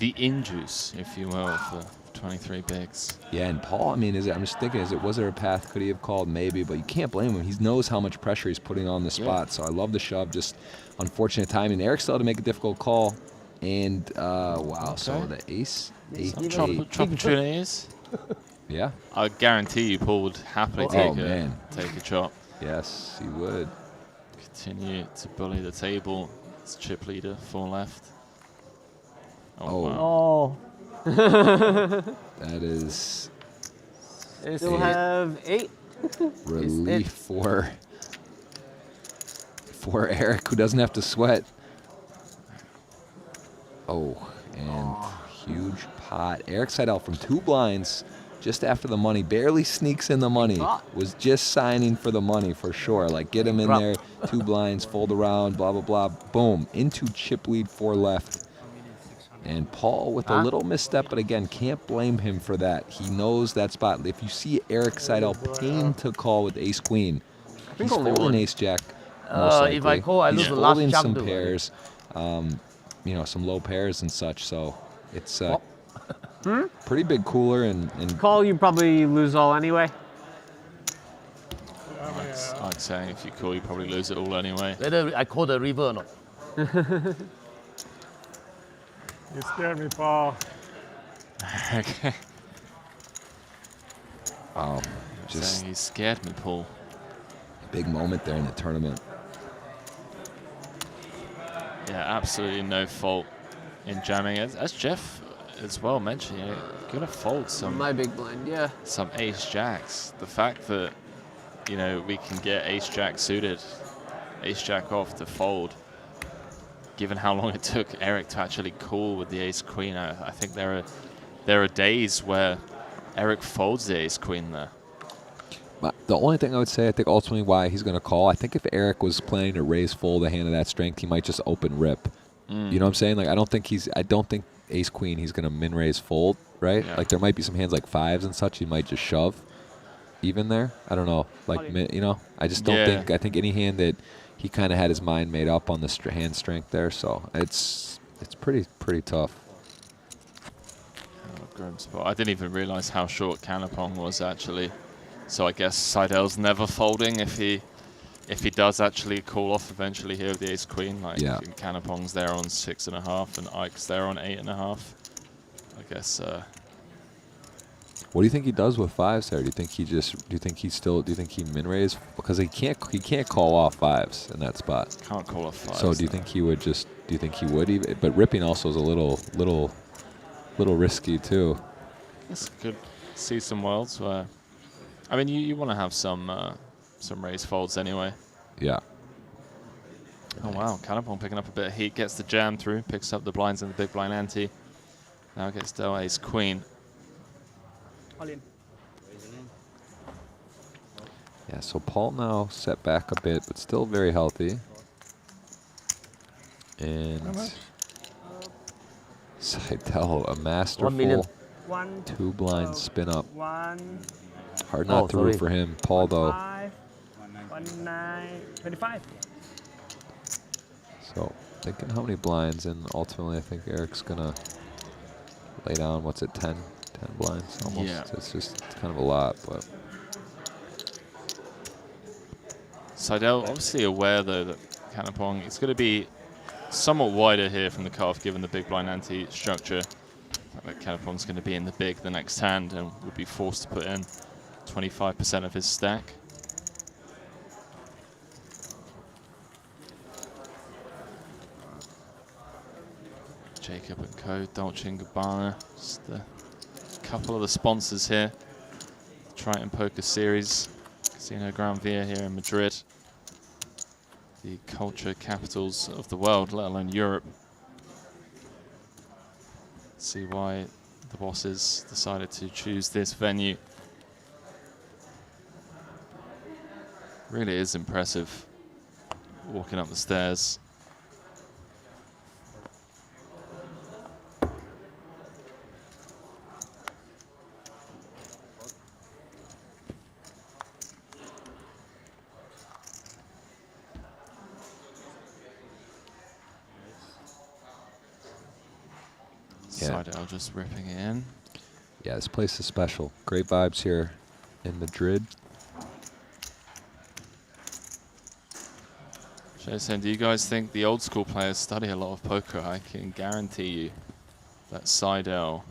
in-juice, if you will, for 23 bigs. Yeah, and Paul, I mean, I'm just thinking, was there a path? Could he have called? Maybe, but you can't blame him. He knows how much pressure he's putting on the spot, so I love the shove, just unfortunate timing. Eric still had to make a difficult call, and wow, okay. So the ace, 8, opportunities. Yeah. I guarantee you Paul would happily take a chop. Yes, he would. Continue to bully the table. It's chip leader, 4 left. Oh. Wow. That is. They still have 8. Relief for Eric, who doesn't have to sweat. Oh, and Huge pot. Eric Seidel from 2 blinds just after the money. Barely sneaks in the money. Was just signing for the money for sure. Like, get him in there. 2 blinds, fold around, blah, blah, blah. Boom. Into chip lead 4 left. And Paul with a little misstep, but again, can't blame him for that. He knows that spot. If you see Eric Seidel pain to call with ace-queen, he's folding ace-jack. If I call, I lose the last folding jump some to it. pairs, you know, some low pairs and such. So it's pretty big cooler. And Call, you probably lose all anyway. Like saying if you call, you probably lose it all anyway. Whether I call the river or not. You scared me, Paul. Okay. Wow. Just saying he scared me, Paul. Big moment there in the tournament. Yeah, absolutely no fault in jamming. As Jeff as well mentioned, you know, gonna fold some. My big blind, yeah. Some ace jacks. The fact that, you know, we can get ace jack suited, ace jack off to fold. Given how long it took Eric to actually call with the ace queen, I think there are days where Eric folds the ace queen there. The only thing I would say, I think ultimately why he's going to call, I think if Eric was planning to raise fold a hand of that strength, he might just open rip. You know what I'm saying? Like, I don't think ace queen he's going to min raise fold, right? Yeah. Like, there might be some hands like 5s and such he might just shove even there. I don't know. Like, you know, I just don't think, I think any hand that he kind of had his mind made up on the hand strength there, so it's pretty tough. Grim spot. I didn't even realize how short Canapong was actually. So I guess Seidel's never folding if he does actually call off eventually here with the ace queen. Like, Canapong's there on 6.5 and Ike's there on 8.5. I guess. What do you think he does with 5s there? Do you think he min raise, because he can't call off 5s in that spot. Can't call off 5s. So do you think he would even? But ripping also is a little risky too. This could see some worlds where, I mean, you want to have some raise folds anyway. Yeah. Oh wow, Canapong picking up a bit of heat, gets the jam through, picks up the blinds and the big blind ante. Now gets Del ace queen. All in. Yeah, so Paul now set back a bit, but still very healthy. And Seidel, a masterful 2 blind spin up. Hard not through for him. Paul though. 25. So thinking how many blinds, and ultimately I think Eric's gonna lay down, what's it, 10 blinds almost. Yeah. It's kind of a lot, but Seidel obviously aware though that Canapong, it's going to be somewhat wider here from the cutoff given the big blind ante structure. That Canapong's going to be in the big the next hand and would be forced to put in 25% of his stack. Jacob & Co, Dolce & Gabbana, just a couple of the sponsors here. Triton Poker Series, Casino Gran Via here in Madrid. The culture capitals of the world, let alone Europe. See why the bosses decided to choose this venue. Really is impressive walking up the stairs. Seidel just ripping it in. yeah, this place is special. Great vibes here in Madrid. Jason, do you guys think the old school players study a lot of poker? I can guarantee you that Seidel,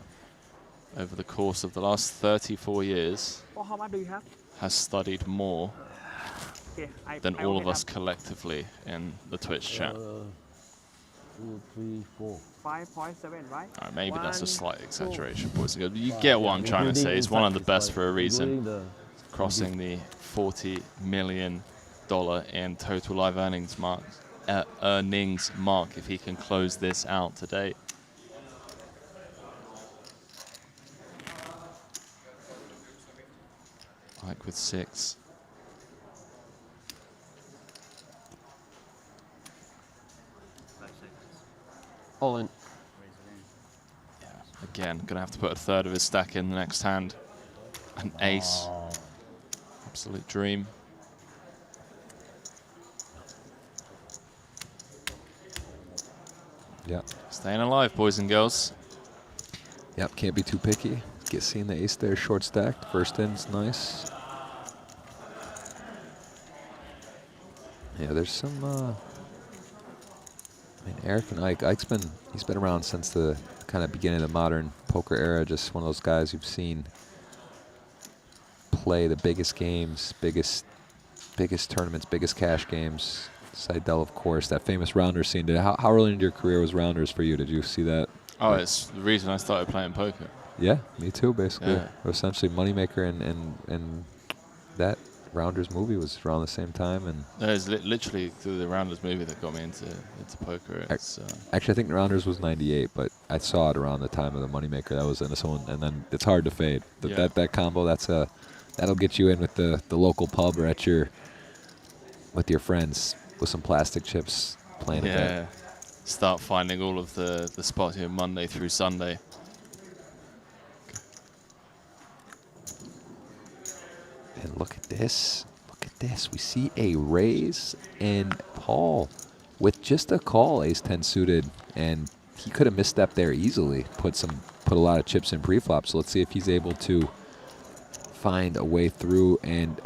over the course of the last 34 years, Well, how much do you have? has studied more Okay, than I all open of us up. collectively in the Twitch chat. 2, 3, 4. 5.7, right? Maybe that's a slight 1, exaggeration, boys and girls. You get what I'm trying to say. He's one of the best for a reason. Crossing the $40 million in total live earnings mark if he can close this out today. Like with 6. All in. Yeah. Again, gonna have to put a third of his stack in the next hand. An ace. Absolute dream. Yeah. Staying alive, boys and girls. Yep, can't be too picky. Get seeing the ace there, short stacked. First in's nice. Yeah, there's some. I mean, Eric and Ike. He's been around since the kind of beginning of the modern poker era. Just one of those guys you've seen play the biggest games, biggest tournaments, biggest cash games. Seidel, of course, that famous rounders scene. How early into your career was rounders for you? Did you see that? Oh, it's the reason I started playing poker. Yeah, me too, basically. Yeah. Essentially, Moneymaker and that Rounders movie was around the same time. And No, it's literally through the Rounders movie that got me into poker. It's, actually, I think the Rounders was '98, but I saw it around the time of the Moneymaker. That was in this one, and then it's hard to fade. That combo, that'll get you in with the local pub or with your friends with some plastic chips playing. Yeah. Start finding all of the spots here Monday through Sunday. And look at this. Look at this. We see a raise, and Paul with just a call, ace-10 suited, and he could have misstepped there easily. Put a lot of chips in pre-flop. So let's see if he's able to find a way through. And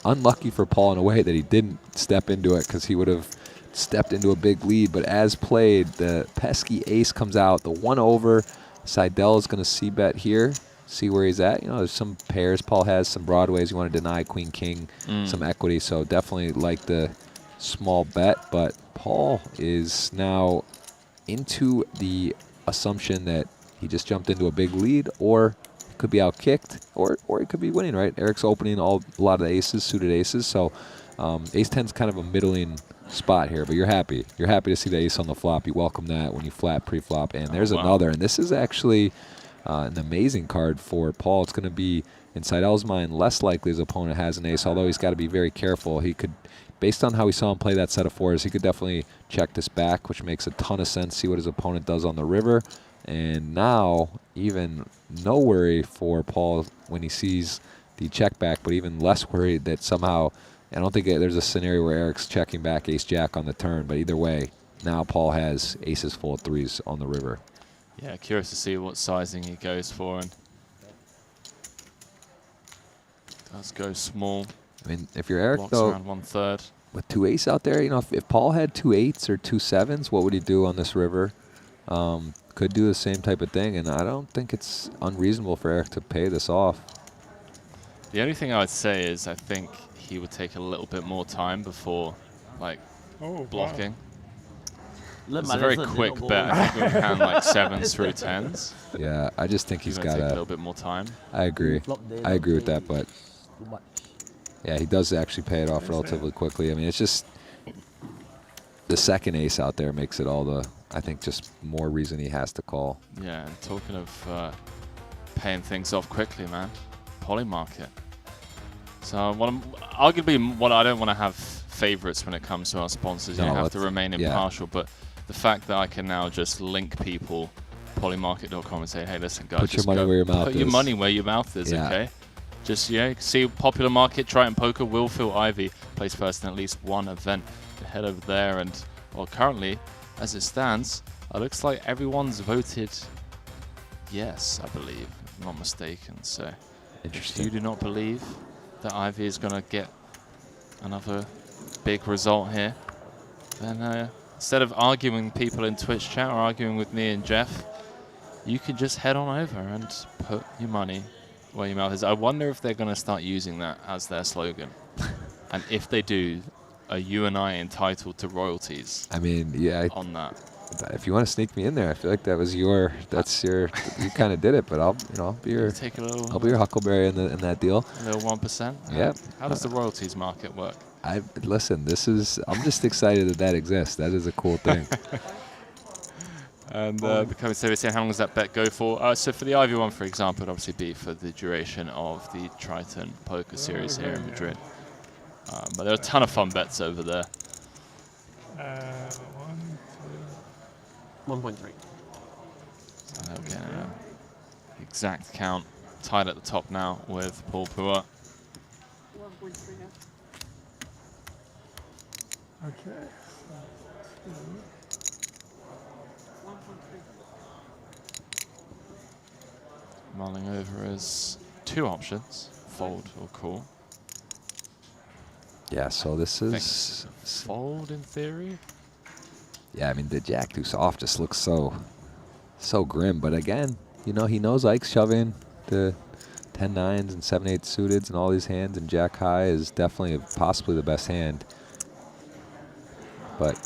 unlucky for Paul in a way that he didn't step into it, because he would have stepped into a big lead. But as played, the pesky ace comes out. The 1 over. Seidel is going to c-bet here. See where he's at. You know, there's some pairs Paul has, some broadways. You want to deny Queen King, some equity. So definitely like the small bet. But Paul is now into the assumption that he just jumped into a big lead, or could be out kicked, or he could be winning. Right? Eric's opening a lot of the aces, suited aces. So ace-10's kind of a middling spot here. But you're happy. You're happy to see the ace on the flop. You welcome that when you flat pre-flop. And there's another. And this is actually an amazing card for Paul. It's going to be, in Seidel's mind, less likely his opponent has an ace, although he's got to be very careful. He could, based on how we saw him play that set of 4s, he could definitely check this back, which makes a ton of sense. See what his opponent does on the river. And now, even no worry for Paul when he sees the check back, but even less worried that somehow, I don't think there's a scenario where Eric's checking back ace-jack on the turn, but either way, now Paul has aces full of 3s on the river. Yeah, curious to see what sizing he goes for, and does go small. I mean, if you're Eric, blocks though, around 1/3. With 2 ace out there, you know, if Paul had 2 8s or 2 7s, what would he do on this river? Could do the same type of thing, and I don't think it's unreasonable for Eric to pay this off. The only thing I would say is I think he would take a little bit more time before, like, blocking. Wow. It's a very quick bet. I think we can like 7s through 10s. Yeah, I just think he's got a little bit more time. I agree. I agree with that, but yeah, he does actually pay it off relatively quickly. I mean, it's just the second ace out there makes it all the, I think, just more reason he has to call. Yeah, and talking of paying things off quickly, man, Polymarket. So arguably, what I don't want to have favorites when it comes to our sponsors. You have to remain impartial, but the fact that I can now just link people, polymarket.com, and say, hey, listen, guys, put your money where your mouth is. Put your money where your mouth is, okay? Just, see Popular Market, Triton Poker, Will Phil Ivy plays first in at least one event. Head over there, and, well, currently, as it stands, it looks like everyone's voted yes, I believe, if I'm not mistaken. So, if you do not believe that Ivy is going to get another big result here, then instead of arguing people in Twitch chat or arguing with me and Jeff, you can just head on over and put your money where your mouth is. I wonder if they're going to start using that as their slogan. And if they do, are you and I entitled to royalties? I mean, yeah. On that. If you want to sneak me in there, I feel like that's your, you kind of did it, but I'll be your, I'll be your huckleberry in that deal. A little 1%? Yeah. How does the royalties market work? Listen, I'm just excited that exists. That is a cool thing. And becoming serious here, how long does that bet go for? So for the IV1, for example, it would obviously be for the duration of the Triton poker series here in Madrid. But there are a ton of fun bets over there. 1.3. So again, exact count, tied at the top now with Paul Pua. 1.3, yeah. Okay. Mulling over as 2 options, fold or call. Yeah, so this is fold in theory. Yeah, I mean the jack deuce off just looks so grim, but again, you know, he knows Ike's shoving the 10-9s and 7-8 suiteds and all these hands, and jack high is definitely possibly the best hand. But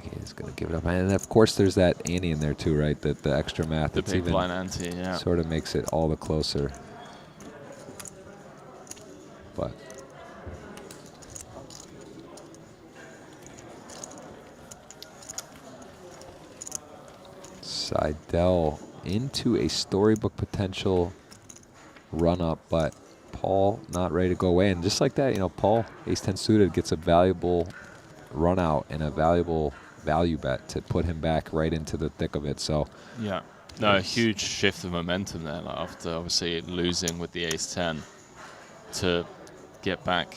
he's going to give it up. And of course there's that ante in there too, right? The extra math. The that's big even blind ante, yeah. sort of makes it all the closer. But Seidel into a storybook potential run up, but Paul not ready to go away. And just like that, you know, Paul, ace-10 suited, gets a valuable run out and a valuable value bet to put him back right into the thick of it. So yeah, no, a huge shift of momentum there, like after obviously losing with the ace-10 to get back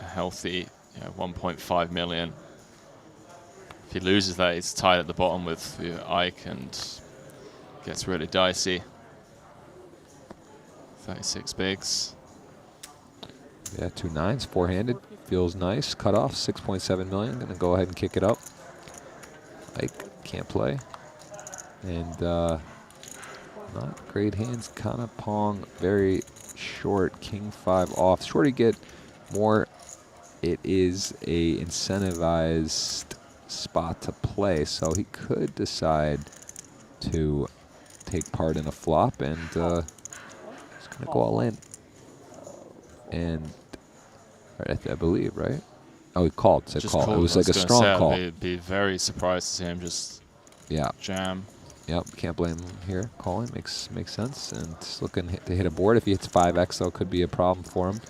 a healthy 1.5 million. If he loses that, he's tied at the bottom with Ike and gets really dicey. 36 bigs. yeah, 2 9s, 4-handed, feels nice. Cut off 6.7 million. Gonna go ahead and kick it up. Ike can't play, and not great hands. Kind of Pong, very short. King 5 off. The shorter you get, more it is a incentivized spot to play. So he could decide to take part in a flop, and he's gonna go all in. And I believe, right? Oh, he called. Said Just call. called. It was like a strong call. I'd be very surprised to see him just jam. Yep, can't blame him here. Calling makes sense, and just looking to hit a board. If he hits 5x, though, could be a problem for him.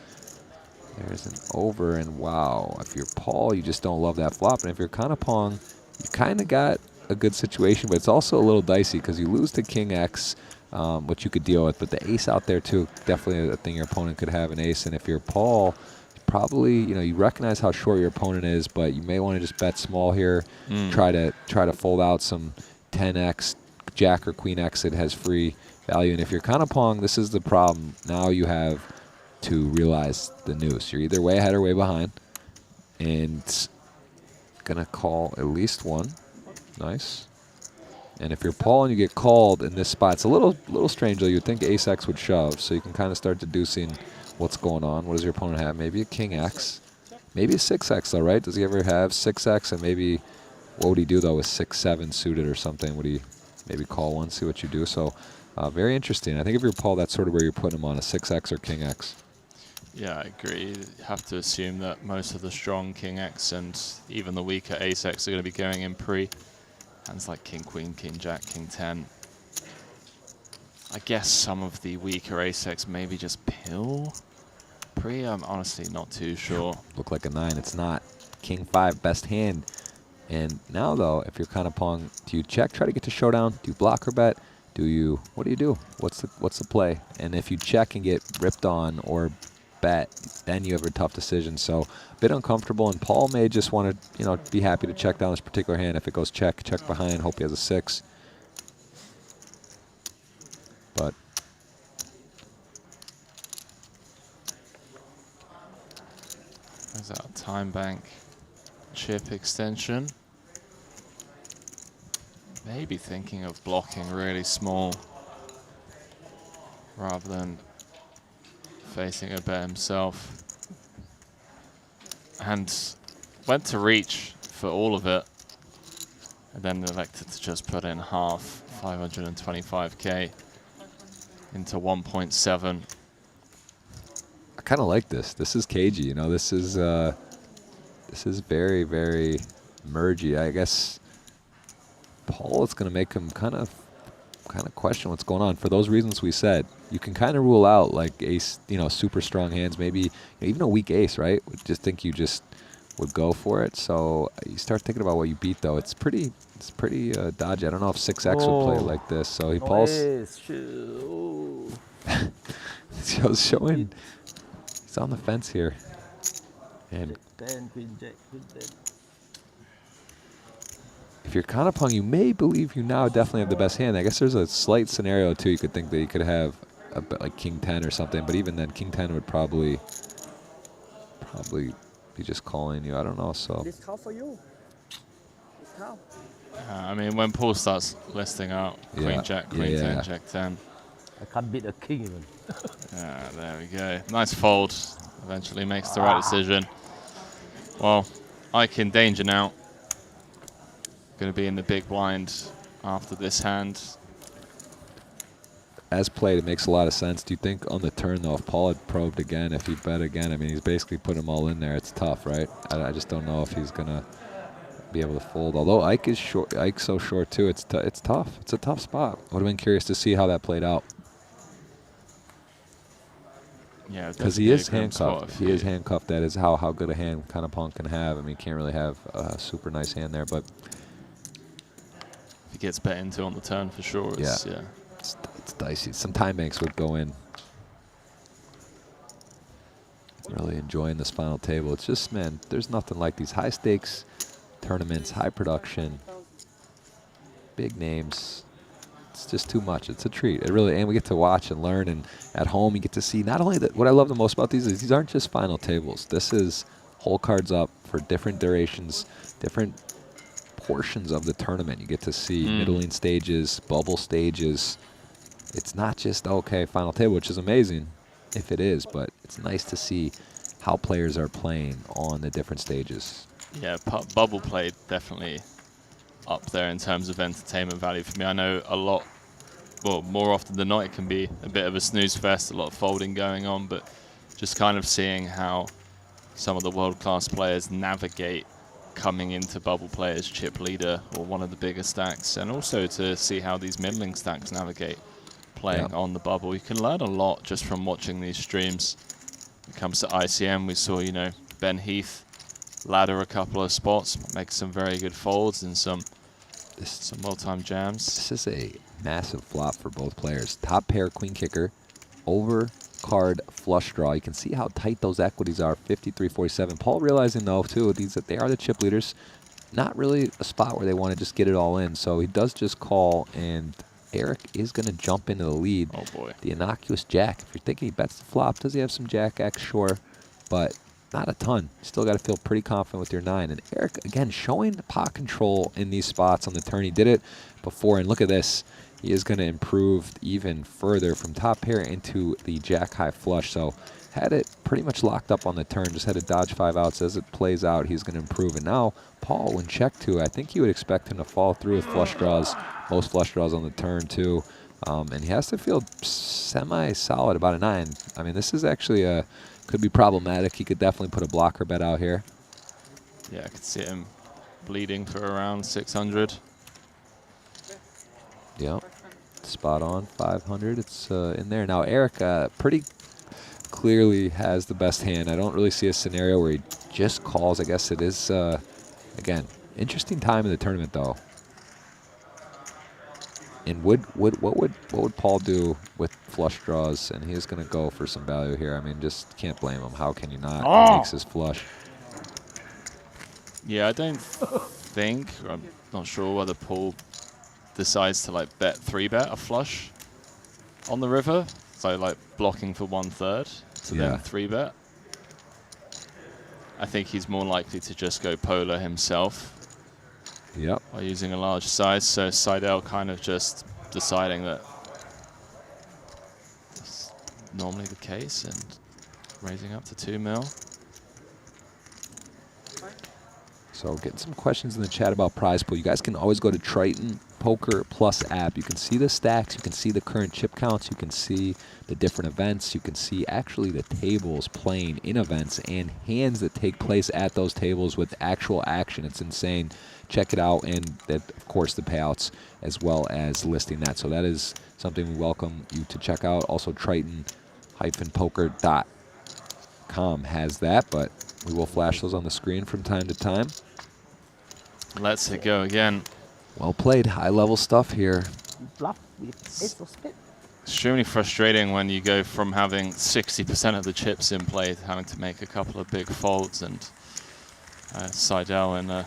There's an over, and wow, if you're Paul, you just don't love that flop. And if you're kind of Pong, you kind of got a good situation, but it's also a little dicey because you lose to King X, which you could deal with, but the ace out there too, definitely a thing your opponent could have an ace. And if you're Paul, probably, you know, you recognize how short your opponent is, but you may want to just bet small here, try to fold out some 10x, jack or queen x that has free value. And if you're kind of Pong, this is the problem. Now you have to realize the noose. You're either way ahead or way behind, and gonna call at least one. Nice. And if you're Paul and you get called in this spot, it's a little strange though. You'd think ace x would shove, so you can kind of start deducing what's going on. What does your opponent have? Maybe a king x, maybe a 6x though, right? Does he ever have 6x? And maybe what would he do though with 6-7 suited or something? Would he maybe call one, see what you do? So very interesting. I think if you're Paul, that's sort of where you're putting him on, a 6x or king x. Yeah, I agree. You have to assume that most of the strong king x and even the weaker ace x are going to be going in pre. Hands like king queen, king jack, king 10. I guess some of the weaker ace x maybe just pill pre. I'm honestly not too sure. Look like a 9. It's not. King 5, best hand. And now though, if you're kind of Pong, do you check, try to get to showdown? Do you block or bet? Do you? What do you do? What's the play? And if you check and get ripped on or bet, then you have a tough decision. So a bit uncomfortable, and Paul may just want to, you know, be happy to check down this particular hand. If it goes check behind, hope he has a 6. But there's our time bank chip extension. Maybe thinking of blocking really small rather than facing a bet himself. And went to reach for all of it and then elected to just put in half, 525k into 1.7. I kind of like this. This is cagey, you know. This is very, very mergy. I guess Paul is going to make him kind of question what's going on. For those reasons we said, you can kind of rule out like ace, super strong hands, maybe even a weak ace, right? Just think you just would go for it. So you start thinking about what you beat, though. It's pretty dodgy. I don't know if 6X would play like this. So he pulls. Showing. He's on the fence here. And if you're Kanapung, you may believe you now definitely have the best hand. I guess there's a slight scenario, too. You could think that you could have a bit like King 10 or something. But even then, King 10 would probably be just calling you. I don't know. So. This call for you. This call. I mean, when Paul starts listing out Queen Jack, Queen 10, Jack 10. I can't beat a king even. There we go. Nice fold. Eventually makes the right decision. Well, Ike in danger now. Going to be in the big blind after this hand. As played, it makes a lot of sense. Do you think on the turn, though, if Paul had probed again, if he bet again, I mean, he's basically put them all in there. It's tough, right? I just don't know if he's going to be able to fold. Although Ike is short, Ike's so short, too. It's tough. It's a tough spot. Would have been curious to see how that played out. Yeah, because he is handcuffed. He is handcuffed. That is how good a hand Kanapung can have. I mean, he can't really have a super nice hand there, but if he gets bet into on the turn for sure, it's, it's dicey. Some time banks would go in. Really enjoying this final table. It's just, man, there's nothing like these high stakes tournaments, high production, big names. It's just too much. It's a treat. It really, and we get to watch and learn, and at home you get to see not only that. What I love the most about these is these aren't just final tables. This is whole cards up for different durations, different portions of the tournament. You get to see middling stages, bubble stages. It's not just okay final table, which is amazing if it is, but it's nice to see how players are playing on the different stages. Yeah, bubble play definitely up there in terms of entertainment value for me. I know a lot, well, more often than not, it can be a bit of a snooze fest, a lot of folding going on, but just kind of seeing how some of the world-class players navigate coming into bubble play as chip leader or one of the bigger stacks, and also to see how these middling stacks navigate playing on the bubble. You can learn a lot just from watching these streams. When it comes to ICM, we saw, Ben Heath ladder a couple of spots, make some very good folds and some well-timed jams. This is a massive flop for both players. Top pair queen kicker, over card flush draw. You can see how tight those equities are, 53-47. Paul realizing, though, too, that they are the chip leaders. Not really a spot where they want to just get it all in. So he does just call, and Eric is going to jump into the lead. Oh, boy. The innocuous jack. If you're thinking he bets the flop, does he have some jack X? Sure, but not a ton. Still got to feel pretty confident with your 9. And Eric, again, showing pot control in these spots on the turn. He did it before, and look at this. He is going to improve even further from top pair into the jack high flush. So had it pretty much locked up on the turn. Just had to dodge 5 outs. As it plays out, he's going to improve. And now, Paul, when check 2, I think you would expect him to fall through with flush draws. Most flush draws on the turn, too. And he has to feel semi-solid about a 9. I mean, this is actually could be problematic. He could definitely put a blocker bet out here. Yeah, I could see him bleeding for around 600. Yep, spot on, 500. It's in there. Now, Eric pretty clearly has the best hand. I don't really see a scenario where he just calls. I guess it is, again, interesting time in the tournament, though. And what would Paul do with flush draws? And he is going to go for some value here. I mean, just can't blame him. How can you not? He makes his flush. Yeah, I don't think, I'm not sure whether Paul decides to bet 3-bet a flush on the river. So blocking for 1/3 to then 3-bet. I think he's more likely to just go polar himself. Yep. By using a large size, so Seidel kind of just deciding that it's normally the case and raising up to 2 mil. So getting some questions in the chat about prize pool. You guys can always go to Triton Poker Plus app. You can see the stacks, you can see the current chip counts, you can see the different events, you can see actually the tables playing in events and hands that take place at those tables with actual action. It's insane. Check it out, and of course the payouts as well as listing that. So that is something we welcome you to check out. Also Triton-poker.com has that, but we will flash those on the screen from time to time. Let's go again. Well played. High-level stuff here. Extremely frustrating when you go from having 60% of the chips in play to having to make a couple of big folds, and Seidel in a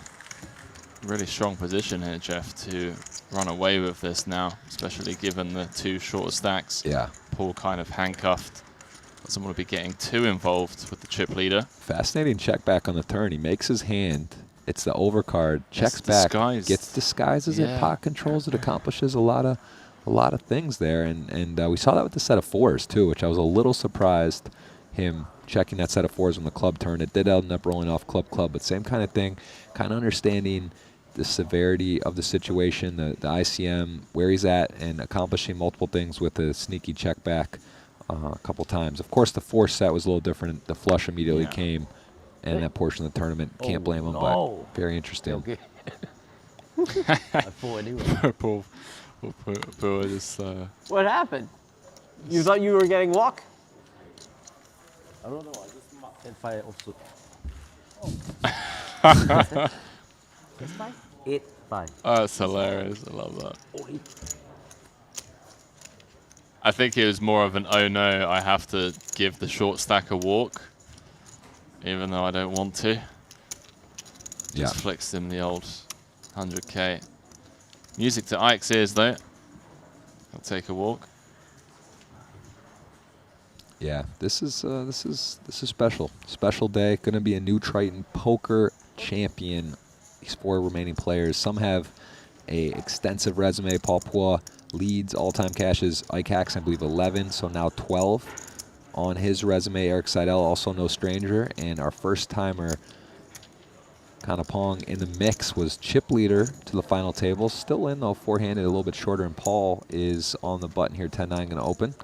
really strong position here, Jeff, to run away with this now, especially given the 2 short stacks. Yeah. Paul kind of handcuffed. Doesn't want to be getting too involved with the chip leader. Fascinating check back on the turn. He makes his hand. It's the overcard. Checks back. Gets disguises it. Pot controls it. Accomplishes a lot of things there. And we saw that with the set of 4s too, which I was a little surprised. Him checking that set of 4s on the club turn. It did end up rolling off club, but same kind of thing. Kind of understanding the severity of the situation, the ICM, where he's at, and accomplishing multiple things with a sneaky check back a couple times. Of course, the 4 set was a little different. The flush immediately came, and that portion of the tournament, can't blame him, but very interesting. Okay. I thought anyway. Paul just, What happened? You thought you were getting walk? I don't know. I just can fire also. That's fine. 8-5. Oh, that's hilarious. I love that. I think it was more of an, oh no, I have to give the short stack a walk, even though I don't want to. Just flicks him the old 100k. Music to Ike's ears though. I'll take a walk. Yeah, this is special. Special day. Going to be a new Triton poker champion. These 4 remaining players. Some have a extensive resume. Paul Poix leads all-time cashes. Ike Hacks, I believe, 11, so now 12 on his resume. Eric Seidel, also no stranger, and our first-timer, Kanapong, in the mix was chip leader to the final table. Still in, though, four-handed, a little bit shorter, and Paul is on the button here, 10-9, going to open.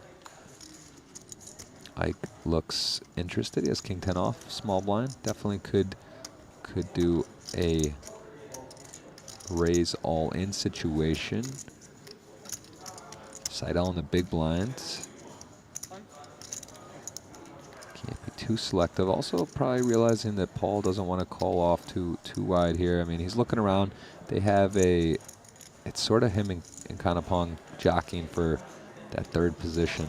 Ike looks interested. He has king 10 off, small blind. Definitely could do a raise all-in situation. Seidel in the big blind. Can't be too selective. Also probably realizing that Paul doesn't want to call off too wide here. I mean, he's looking around. They have it's sort of him and Kanapong jockeying for that 3rd position.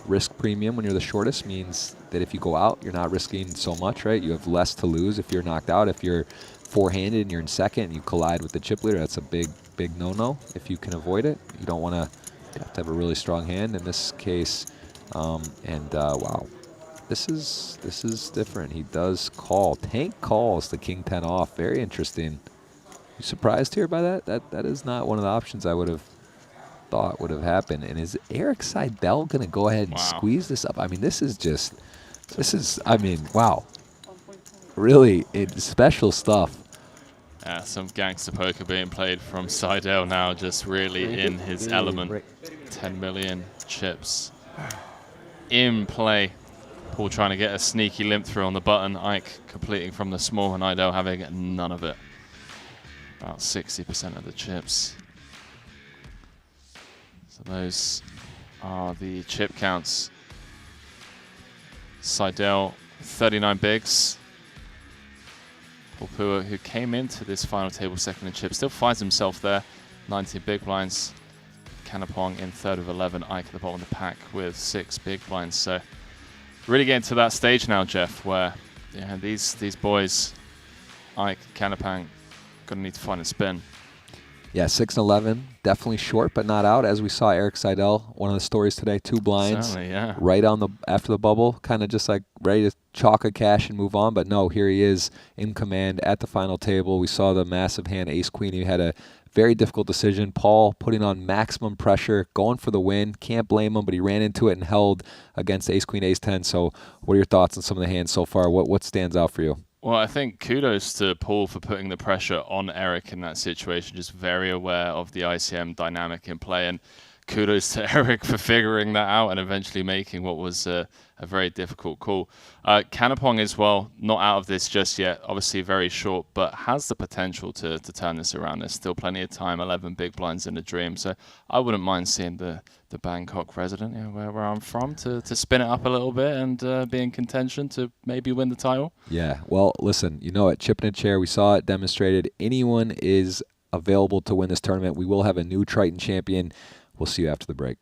Risk premium when you're the shortest means that if you go out, you're not risking so much, right? You have less to lose if you're knocked out. If you're four-handed and you're in second and you collide with the chip leader, that's a big no-no if you can avoid it. You don't want to have a really strong hand in this case. Wow, this is different. He does call. Tank calls the king 10 off. Very interesting. You surprised here by that? That is not one of the options I would have thought would have happened. And is Eric Seidel going to go ahead and squeeze this up? I mean, wow. Really special stuff. Yeah, some gangster poker being played from Seidel now, just really in his element. 10 million chips in play. Paul trying to get a sneaky limp through on the button. Ike completing from the small and Idel having none of it. About 60% of the chips. So those are the chip counts. Seidel, 39 bigs. Paul Pua, who came into this final table second in chips, still finds himself there. 19 big blinds. Kanapong in 3rd of 11. Ike at the bottom of the pack with 6 big blinds. So really getting to that stage now, Jeff, where these boys, Ike, Kanapong, gonna need to find a spin. Yeah, 6 and 11, definitely short, but not out. As we saw Eric Seidel, one of the stories today, 2 blinds, certainly, yeah. Right on after the bubble, kind of just like ready to chalk a cash and move on. But no, here he is in command at the final table. We saw the massive hand, Ace Queen. He had a very difficult decision. Paul putting on maximum pressure, going for the win. Can't blame him, but he ran into it and held against Ace Queen, Ace 10. So, what are your thoughts on some of the hands so far? What stands out for you? Well, I think kudos to Paul for putting the pressure on Eric in that situation, just very aware of the ICM dynamic in play. And kudos to Eric for figuring that out and eventually making what was a very difficult call. Canapong as well, not out of this just yet, obviously very short, but has the potential to turn this around. There's still plenty of time, 11 big blinds in the dream. So I wouldn't mind seeing the Bangkok resident, you know, where I'm from, to spin it up a little bit and be in contention to maybe win the title. Yeah, well, listen, you know, at Chip in a Chair, we saw it demonstrated. Anyone is available to win this tournament. We will have a new Triton champion. We'll see you after the break.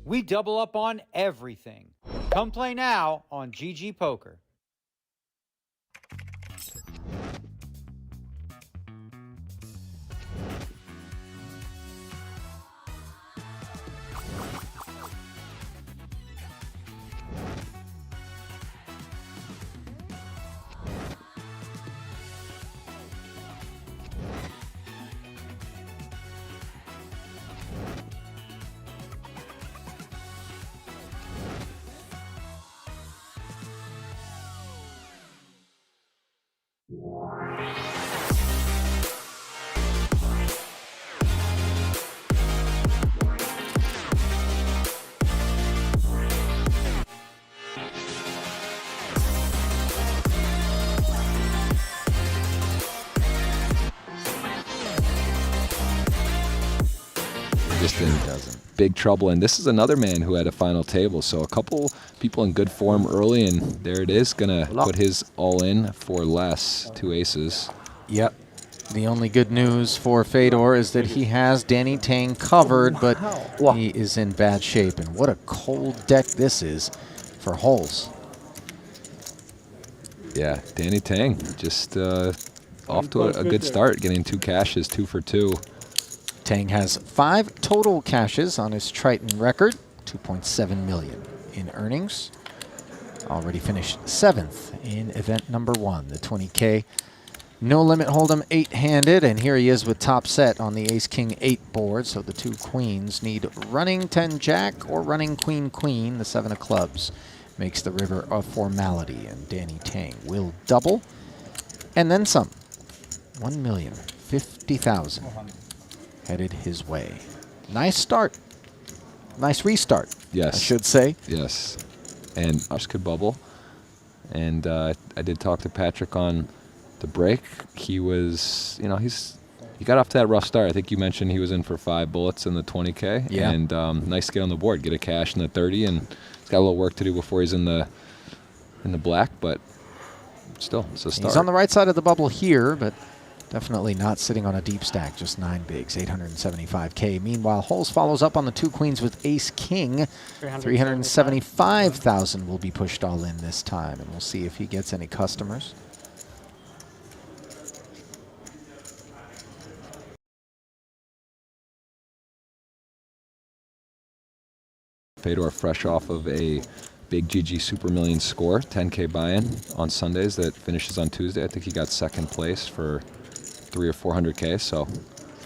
We double up on everything. Come play now on GG Poker. Just in big trouble, and this is another man who had a final table, so a couple people in good form early, and there it is, gonna put his all in for less, 2 aces. Yep. The only good news for Fedor is that he has Danny Tang covered, but he is in bad shape, and what a cold deck this is for holes. Yeah, Danny Tang just off to a good start, getting 2 cashes, 2 for 2. Tang has 5 total cashes on his Triton record, 2.7 million in earnings. Already finished 7th in event number 1, the 20K. No limit hold'em 8-handed, and here he is with top set on the Ace-King 8 board, so the 2 queens need running 10-Jack or running Queen-Queen, the 7 of clubs. Makes the river a formality, and Danny Tang will double, and then some. 1,050,000 headed his way. Nice start. Nice restart. Yes. I should say. Yes. And us could bubble. And I did talk to Patrick on the break. He was, you know, he got off to that rough start. I think you mentioned he was in for 5 bullets in the 20K. Yeah. And nice to get on the board, get a cash in the 30, and he's got a little work to do before he's in the black, but still, it's a start. He's on the right side of the bubble here, but definitely not sitting on a deep stack, just 9 bigs, 875K. Meanwhile, Holes follows up on the 2 queens with Ace-King. 375,000 will be pushed all in this time, and we'll see if he gets any customers. Fedor fresh off of a big GG Super Million score, 10K buy-in on Sundays that finishes on Tuesday. I think he got 2nd place for 300 or 400K, so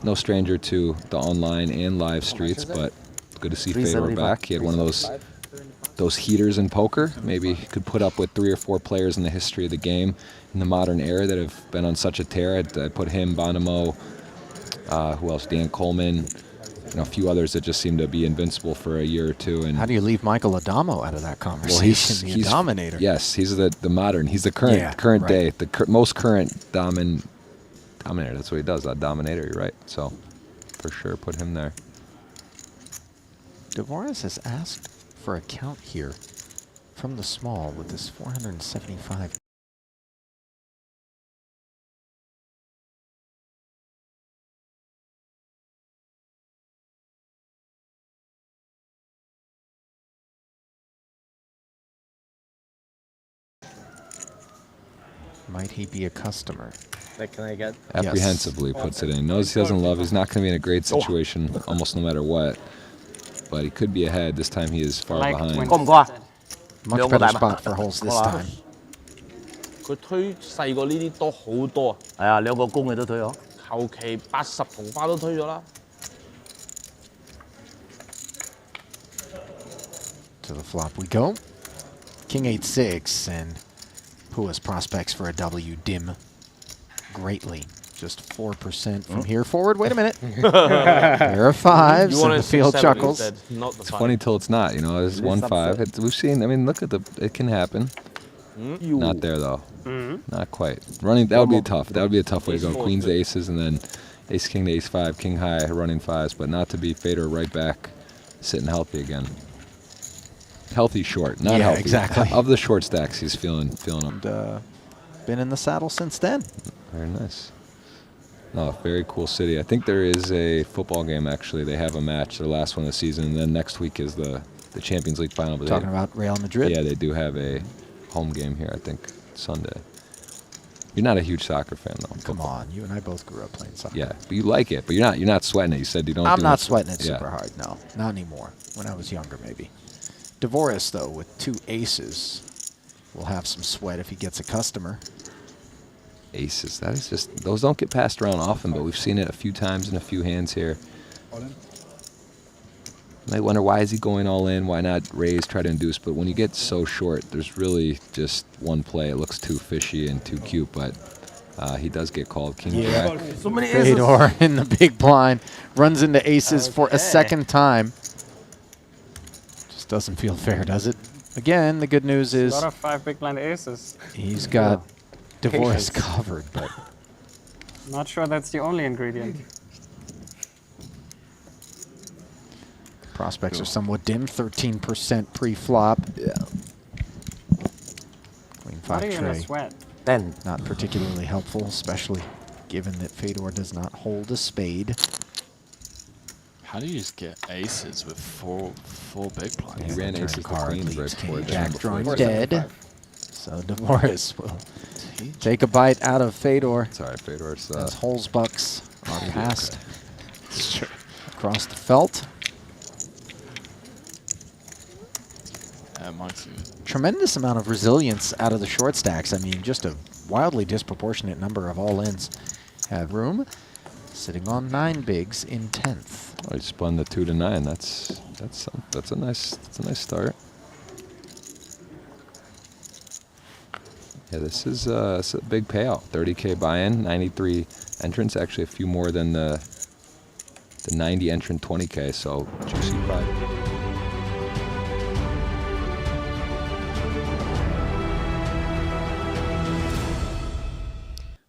no stranger to the online and live streets, but good to see Fedor back. He had one of those heaters in poker. Maybe he could put up with 3 or 4 players in the history of the game in the modern era that have been on such a tear. I'd put him, Bonomo, who else? Dan Coleman, a few others that just seem to be invincible for a year or two. And how do you leave Michael Adamo out of that conversation? Well, he's a dominator. Yes, he's the modern. He's the current day, the most current dominator. That's what he does. A dominator. You're right. So, for sure, put him there. Dvorak has asked for a count here from the small with this 475. Might he be a customer? Can I get? Apprehensively puts it in. Knows he doesn't love. He's not going to be in a great situation almost no matter what. But he could be ahead. This time he is far behind. Much better spot for holes this time. 佢推細過呢啲多好多。係啊，2個公嘅都推咗。求其80同花都推咗啦。To the flop we go. King 8-6 and Pua's prospects for a W dim greatly. Just 4% from here forward. Wait a minute. There are 5s and the field chuckles. It's funny till it's not. It's 1-5. We've seen. I mean, look at it can happen. Not there though. Not quite. Running that would be tough. That would be a tough way to go. Queens to aces and then ace king to ace 5, king high running 5s, but not to be Fedor right back, sitting healthy again. Healthy short, not healthy. Exactly. Of the short stacks, he's feeling them. And, been in the saddle since then. Very nice. Oh, very cool city. I think there is a football game, actually. They have a match, their last one of the season, and then next week is the Champions League final. But talking about Real Madrid? Yeah, they do have a home game here, I think, Sunday. You're not a huge soccer fan, though. Come on, you and I both grew up playing soccer. Yeah, but you like it, but you're not sweating it. You said you don't. I'm not sweating it super hard, no. Not anymore. When I was younger, maybe. Dvorak, though, with 2 aces, will have some sweat if he gets a customer. Aces, that is just, those don't get passed around often, but we've seen it a few times in a few hands here. You might wonder, why is he going all in? Why not raise, try to induce? But when you get so short, there's really just one play. It looks too fishy and too cute, but he does get called king jack. So many aces. Fedor in the big blind runs into aces for a second time. Just doesn't feel fair, does it? Again, the good news is a lot of 5 big blind aces. He's got Dvorak covered, but not sure that's the only ingredient. Prospects are somewhat dim, 13% pre-flop. Yeah. Queen 5 tray. Sweat. 10. Not particularly helpful, especially given that Fedor does not hold a spade. How do you just get aces with four big blinds? He ran aces to queens right before Jack drawing dead. So Dvorak will take a bite out of Fedor. Sorry, Fedor's as holes bucks are passed across the felt. Tremendous amount of resilience out of the short stacks. I mean, just a wildly disproportionate number of all-ins have room. Sitting on 9 bigs in 10th. Oh, he spun the 2 to 9. That's a nice start. Yeah, this is a big payout. 30K buy-in, 93 entrants. Actually, a few more than the 90 entrant 20K. So juicy prize.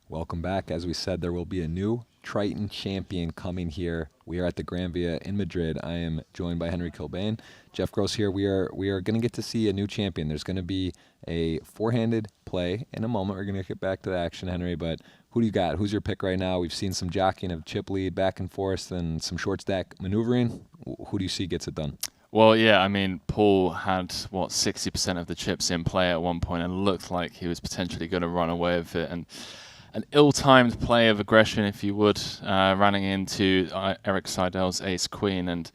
Welcome back. As we said, there will be a new Triton champion coming here. We are at the Gran Via in Madrid. I am joined by Henry Kilbane. Jeff Gross here. We are going to get to see a new champion. There's going to be a 4-handed play in a moment. We're going to get back to the action, Henry. But who do you got? Who's your pick right now? We've seen some jockeying of chip lead back and forth and some short stack maneuvering. Who do you see gets it done? Well, yeah, I mean, Paul had, 60% of the chips in play at one point and looked like he was potentially going to run away with it. And an ill-timed play of aggression, if you would, running into Eric Seidel's ace-queen. And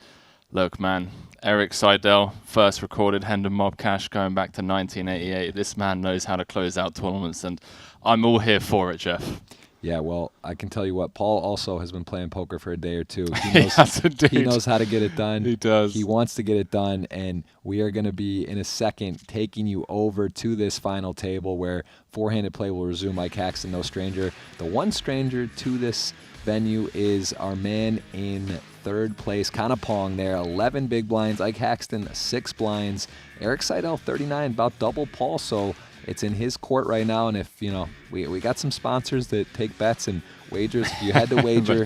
look, man, Eric Seidel, first recorded Hendon Mob Cash going back to 1988. This man knows how to close out tournaments, and I'm all here for it, Jeff. Yeah, well, I can tell you what, Paul also has been playing poker for a day or two. He knows how to get it done. He does. He wants to get it done, and we are going to be, in a second, taking you over to this final table where four-handed play will resume. Mike Haxton, no stranger. The one stranger to this venue is our man in third place, Kanapong there, 11 big blinds. Ike Haxton, 6 blinds. Eric Seidel, 39, about double Paul, so it's in his court right now, and if, you know, we got some sponsors that take bets and wagers. If you had to wager,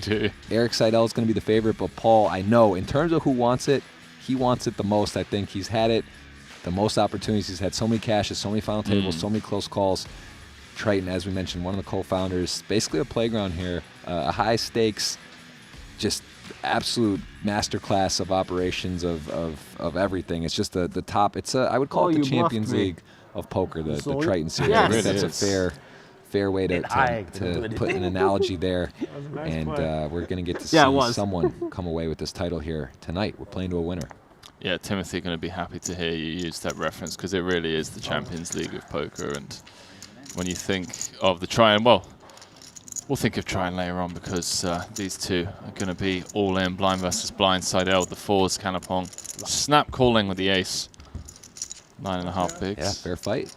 Eric Seidel is going to be the favorite, but Paul, I know, in terms of who wants it, he wants it the most. I think he's had it the most opportunities. He's had so many cashes, so many final tables, so many close calls. Triton, as we mentioned, one of the co-founders, basically a playground here, a high stakes, just absolute masterclass of operations of everything. It's just the top. It's I would call it the Champions League of poker, the Triton series. Yes. Really That's a fair way to put an analogy there. And we're going to get to see someone come away with this title here tonight. We're playing to a winner. Yeah, Timothy, going to be happy to hear you use that reference because it really is the Champions League of poker. And when you think of the Triton, well, we'll think of Triton later on because these two are going to be all in, blind versus blind. Seidel, the fours, Kanapong, snap calling with the ace. 9.5 bigs. Yeah, fair fight.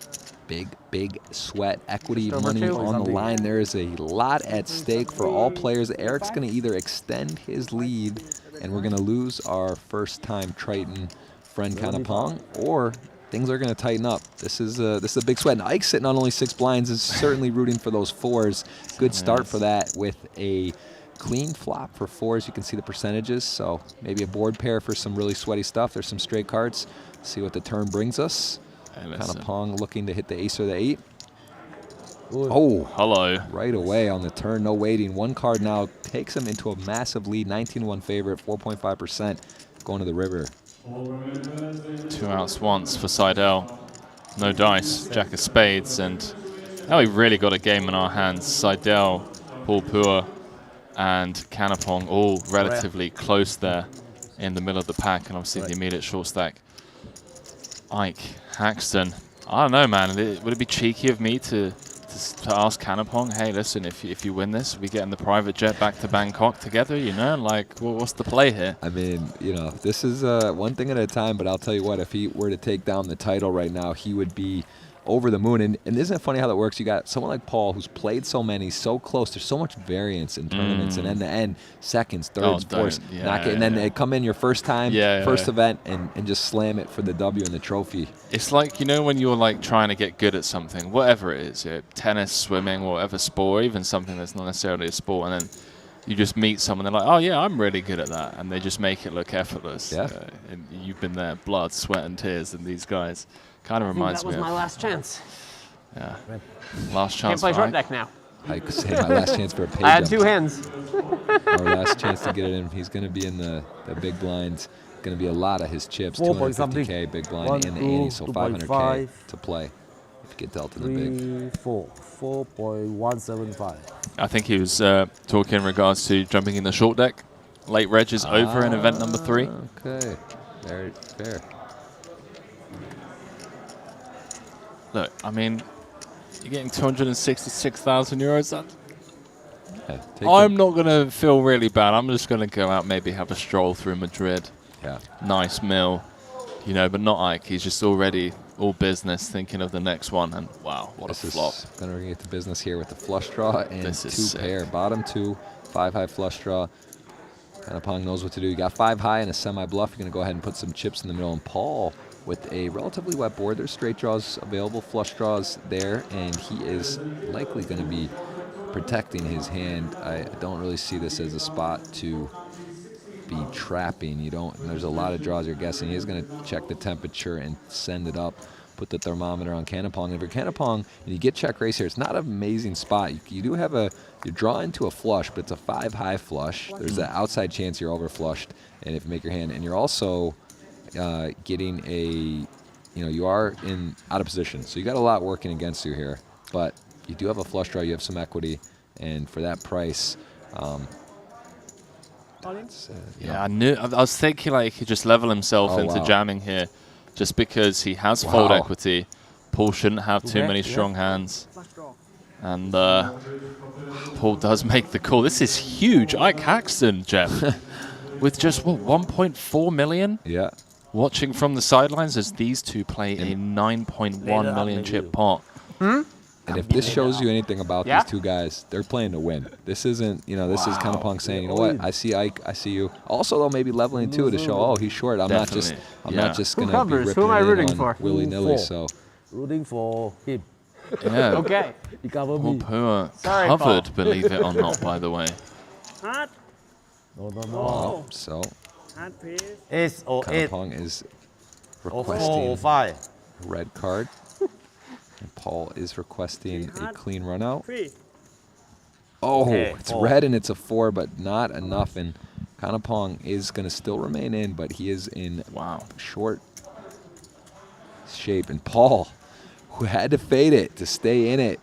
Big sweat. Equity money on the line. There is a lot at stake for all players. Eric's going to either extend his lead, and we're going to lose our first-time Triton friend Kanapong, or things are going to tighten up. This is a big sweat. And Ike sitting on only 6 blinds is certainly rooting for those fours. Good start for that with a clean flop for fours. You can see the percentages. So maybe a board pair for some really sweaty stuff. There's some straight cards. See what the turn brings us. Kanapong looking to hit the ace or the 8. Oh, hello. Right away on the turn, no waiting. One card now takes him into a massive lead. 19-1 favorite, 4.5% going to the river. 2 outs once for Seidel. No dice, jack of spades, and now we really got a game in our hands. Seidel, Paul Pua, and Kanapong all relatively close there in the middle of the pack, and obviously the immediate short stack. Ike, Haxton. I don't know, man. Would it be cheeky of me to ask Kanapong, hey, listen, if you win this, we get in the private jet back to Bangkok together, you know? Like, what's the play here? I mean, you know, this is one thing at a time, but I'll tell you what, if he were to take down the title right now, he would be over the moon. And isn't it funny how that works? You got someone like Paul who's played so many, so close. There's so much variance in tournaments and end-to-end, seconds, thirds, fourths. And then they come in your first time, first event, and just slam it for the W and the trophy. It's like, you know, when you're like trying to get good at something, whatever it is, tennis, swimming, or whatever sport, even something that's not necessarily a sport, and then you just meet someone, they're like, oh yeah, I'm really good at that, and they just make it look effortless. Yeah. And you've been there, blood, sweat, and tears, and these guys kind of reminds me of. That was my last chance. Yeah. Last chance. Can't play short deck now. I could say my last chance for a pay I had jump. 2 hands. Our last chance to get it in. He's going to be in the big blinds. Going to be a lot of his chips. 250K big blind and the ante, so 500K to play if you get dealt in the big. 4.175. I think he was talking in regards to jumping in the short deck. Late reg is over in event number 3. Okay, very fair. Look, I mean, you're getting 266,000 euros. I'm not going to feel really bad. I'm just going to go out, maybe have a stroll through Madrid. Yeah. Nice meal, you know, but not Ike. He's just already all business, thinking of the next one. And wow, what a flop. Going to get to business here with the flush draw and this is 2 sick. pair. Bottom 2, 5 high flush draw. Kanapong knows what to do. You got 5 high and a semi bluff. You're going to go ahead and put some chips in the middle. And Paul, with a relatively wet board, there's straight draws available, flush draws there, and he is likely going to be protecting his hand. I don't really see this as a spot to be trapping. There's a lot of draws you're guessing. He's going to check the temperature and send it up, put the thermometer on Kanapong. And if you're Kanapong and you get check raise here, it's not an amazing spot. You do have you draw into a flush, but it's a 5 high flush. There's an outside chance you're over flushed, and if you make your hand, and you're also getting you are out of position. So you got a lot working against you here, but you do have a flush draw, you have some equity, and for that price, I was thinking like he could just level himself into jamming here, just because he has fold equity. Paul shouldn't have too many strong hands, And Paul does make the call. This is huge. Ike Haxton, Jeff, with just, what, 1.4 million? Yeah. Watching from the sidelines as these two play a 9.1 million chip pot. And if this shows you anything about these two guys, they're playing to win. This isn't, you know, this is kind of Pong saying, you know what, I see Ike, I see you. Also, though, maybe leveling too to show, oh, he's short. I'm not just going to be ripping it in on willy-nilly. So. Rooting for him. Yeah. Okay. He covered Paul me. Pua Sorry, covered, Paul. believe it or not, by the way. Hot. No. Oh, so. Hot, please. Ace or Kind of 8. Pong is 4 requesting or 5. a red card. And Paul is requesting a clean run out. Oh, Okay, it's 4. red and it's a 4, but not enough. And kind of Pong is going to still remain in, but he is in short shape. And Paul, who had to fade it to stay in it,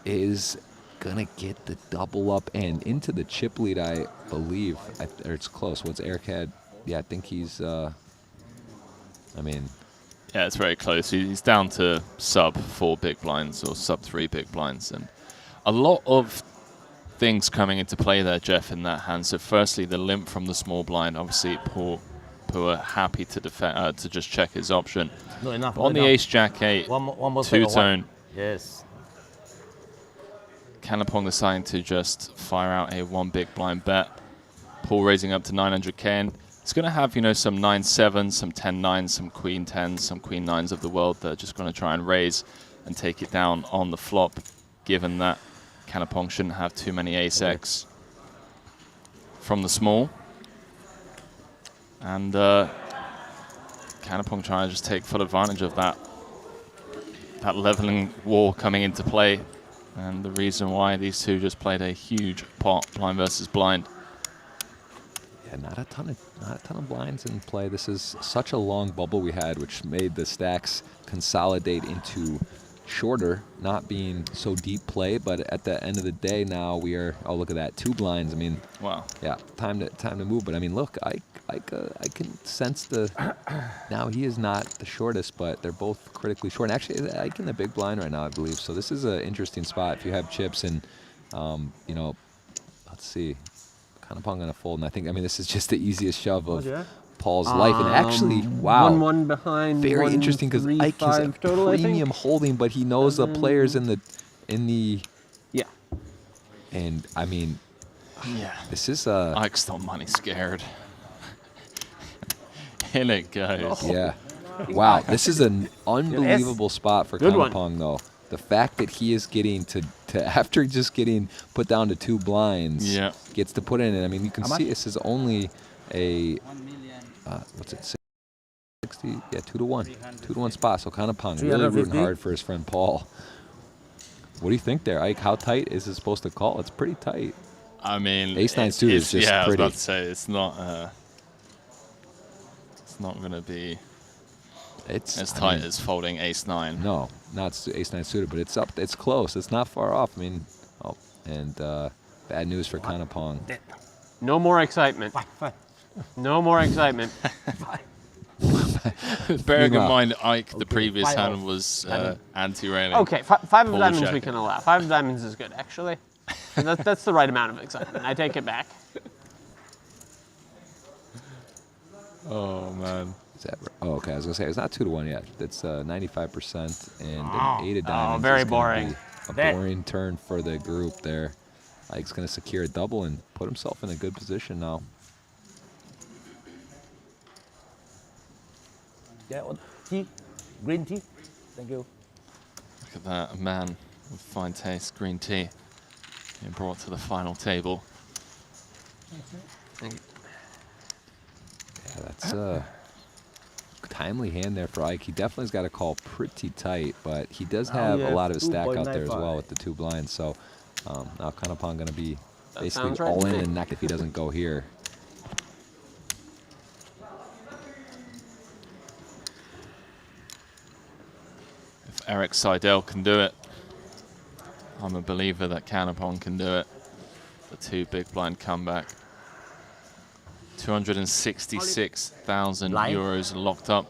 is going to get the double up and into the chip lead, I believe. Or it's close. What's Eric had? Yeah, I think he's, I mean. Yeah, it's very close. He's down to sub 4 big blinds or sub 3 big blinds. And a lot of things coming into play there, Jeff, in that hand. So firstly, the limp from the small blind. Obviously, Paul Pua happy to defend, to just check his option. Not enough. On the ace jack 8, one more second, two-tone. Yes. Kanapong deciding to just fire out a 1 big blind bet. Paul raising up to 900k. And it's going to have, you know, some 9-7s, some 10-9s, some queen 10s, some queen 9s of the world that are just going to try and raise and take it down on the flop, given that Kanapong shouldn't have too many ace-x from the small. And Kanapong trying to just take full advantage of that leveling war coming into play. And the reason why these two just played a huge pot, blind versus blind. Yeah, not a ton of blinds in play. This is such a long bubble we had, which made the stacks consolidate into shorter, not being so deep play. But at the end of the day, now we are. Oh, look at that, 2 blinds. I mean, wow. Yeah, time to move. But I mean, look, I can sense the. Now he is not the shortest, but they're both critically short. And actually, Ike in the big blind right now, I believe. So this is an interesting spot if you have chips and, you know, let's see. Kanapong gonna fold, and I think, I mean, this is just the easiest shove of Paul's life. And actually, wow, 1-1 behind. Very interesting because Ike is a total, premium holding, but he knows the players in the yeah. And I mean, yeah, this is Ike's not money scared. In it goes. Yeah, wow, this is an unbelievable spot for Kanapong though. The fact that he is getting to after just getting put down to 2 blinds, gets to put in it. I mean, you can see this is only a what's it, 60? Yeah, 2-1, 2-1 spot. So Kanapong really rooting hard for his friend Paul. What do you think there, Ike? How tight is it supposed to call? It's pretty tight. I mean, ace-9 suit is just yeah, pretty. I was about to say it's not going to be as tight as folding ace-9. No, not ace-9 suited, but it's up. It's close. It's not far off. I mean, oh, and bad news for Kanapong. No more excitement. No more excitement. Bearing in mind, Ike, the previous hand was anti-railing. Okay, 5 of diamonds we can allow. 5 of diamonds is good, actually. That's the right amount of excitement. I take it back. Oh, man. Is that right? Oh, okay. I was going to say, it's not 2-1 yet. It's 95%, and an 8 of diamonds. Very is boring. Be a boring turn for the group there. Ike's going to secure a double and put himself in a good position now. Yeah, tea, green tea. Thank you. Look at that, a man with fine taste, green tea, being brought to the final table. Thank you. Yeah, that's a timely hand there for Ike. He definitely has got a call pretty tight, but he does have a lot of his stack out there as well with the 2 blinds. So now Kanapong going to be basically all in and neck if he doesn't go here. If Eric Seidel can do it, I'm a believer that Kanapong can do it. The 2 big blind comeback. 266,000 euros locked up.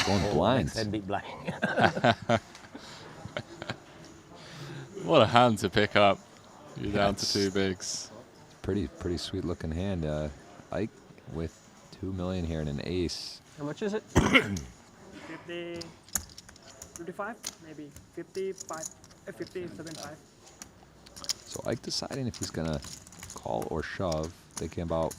Going blind. Big blind. What a hand to pick up. You're down to 2 bigs. Pretty sweet looking hand. Ike with 2 million here and an ace. How much is it? 50, 55, maybe 55, 50, 75. So Ike deciding if he's gonna call or shove, thinking about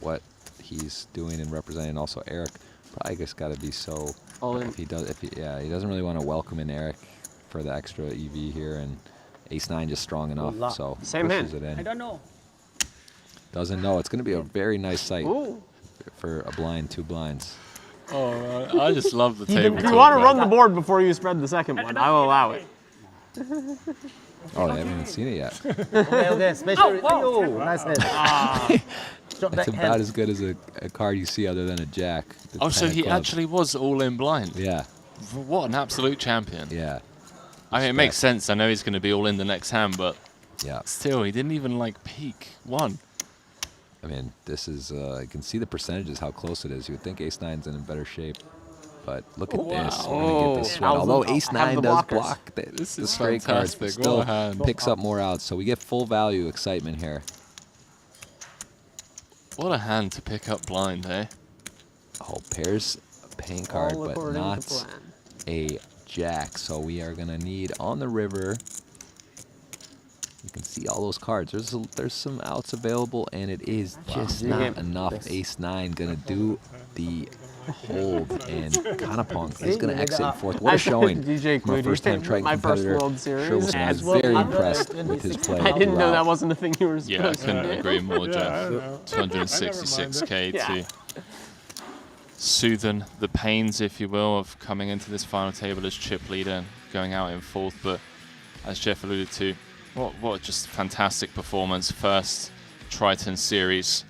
what he's doing and representing. Also Eric probably just got to be so. If he doesn't really want to welcome in Eric for the extra EV here, and ace-9 just strong enough, so pushes it in. I don't know. Doesn't know. It's going to be a very nice sight for a blind, 2 blinds. Oh, man. I just love the table. If you want to run the board before you spread the second one, I will allow it. Oh, they haven't even seen it yet. Okay, special. Nice hit. It's about as good as a card you see other than a jack. Oh, so he actually was all in blind? Yeah. What an absolute champion. Yeah. I mean, it makes sense. I know he's going to be all in the next hand, but yeah, still, he didn't even, like, peek one. I mean, this is, you can see the percentages, how close it is. You would think ace-9's in better shape. But look at this. We're going to get this sweat. Although ace-9 does block the straight cards, but still picks up more outs. So we get full value excitement here. What a hand to pick up blind, eh? Oh, pairs a paying card, but not a jack. So we are going to need on the river. You can see all those cards. There's some outs available, and it is just not enough. Ace-9 going to do the hold, and Kanapong is going to exit in 4th. What a showing from our first-time Triton competitor. Sherwood was very impressed with his play. I didn't know that wasn't the thing you were supposed to do. Yeah, I couldn't agree more, Jeff. 266k to soothe the pains, if you will, of coming into this final table as chip leader and going out in 4th. But as Jeff alluded to, what just fantastic performance. First Triton series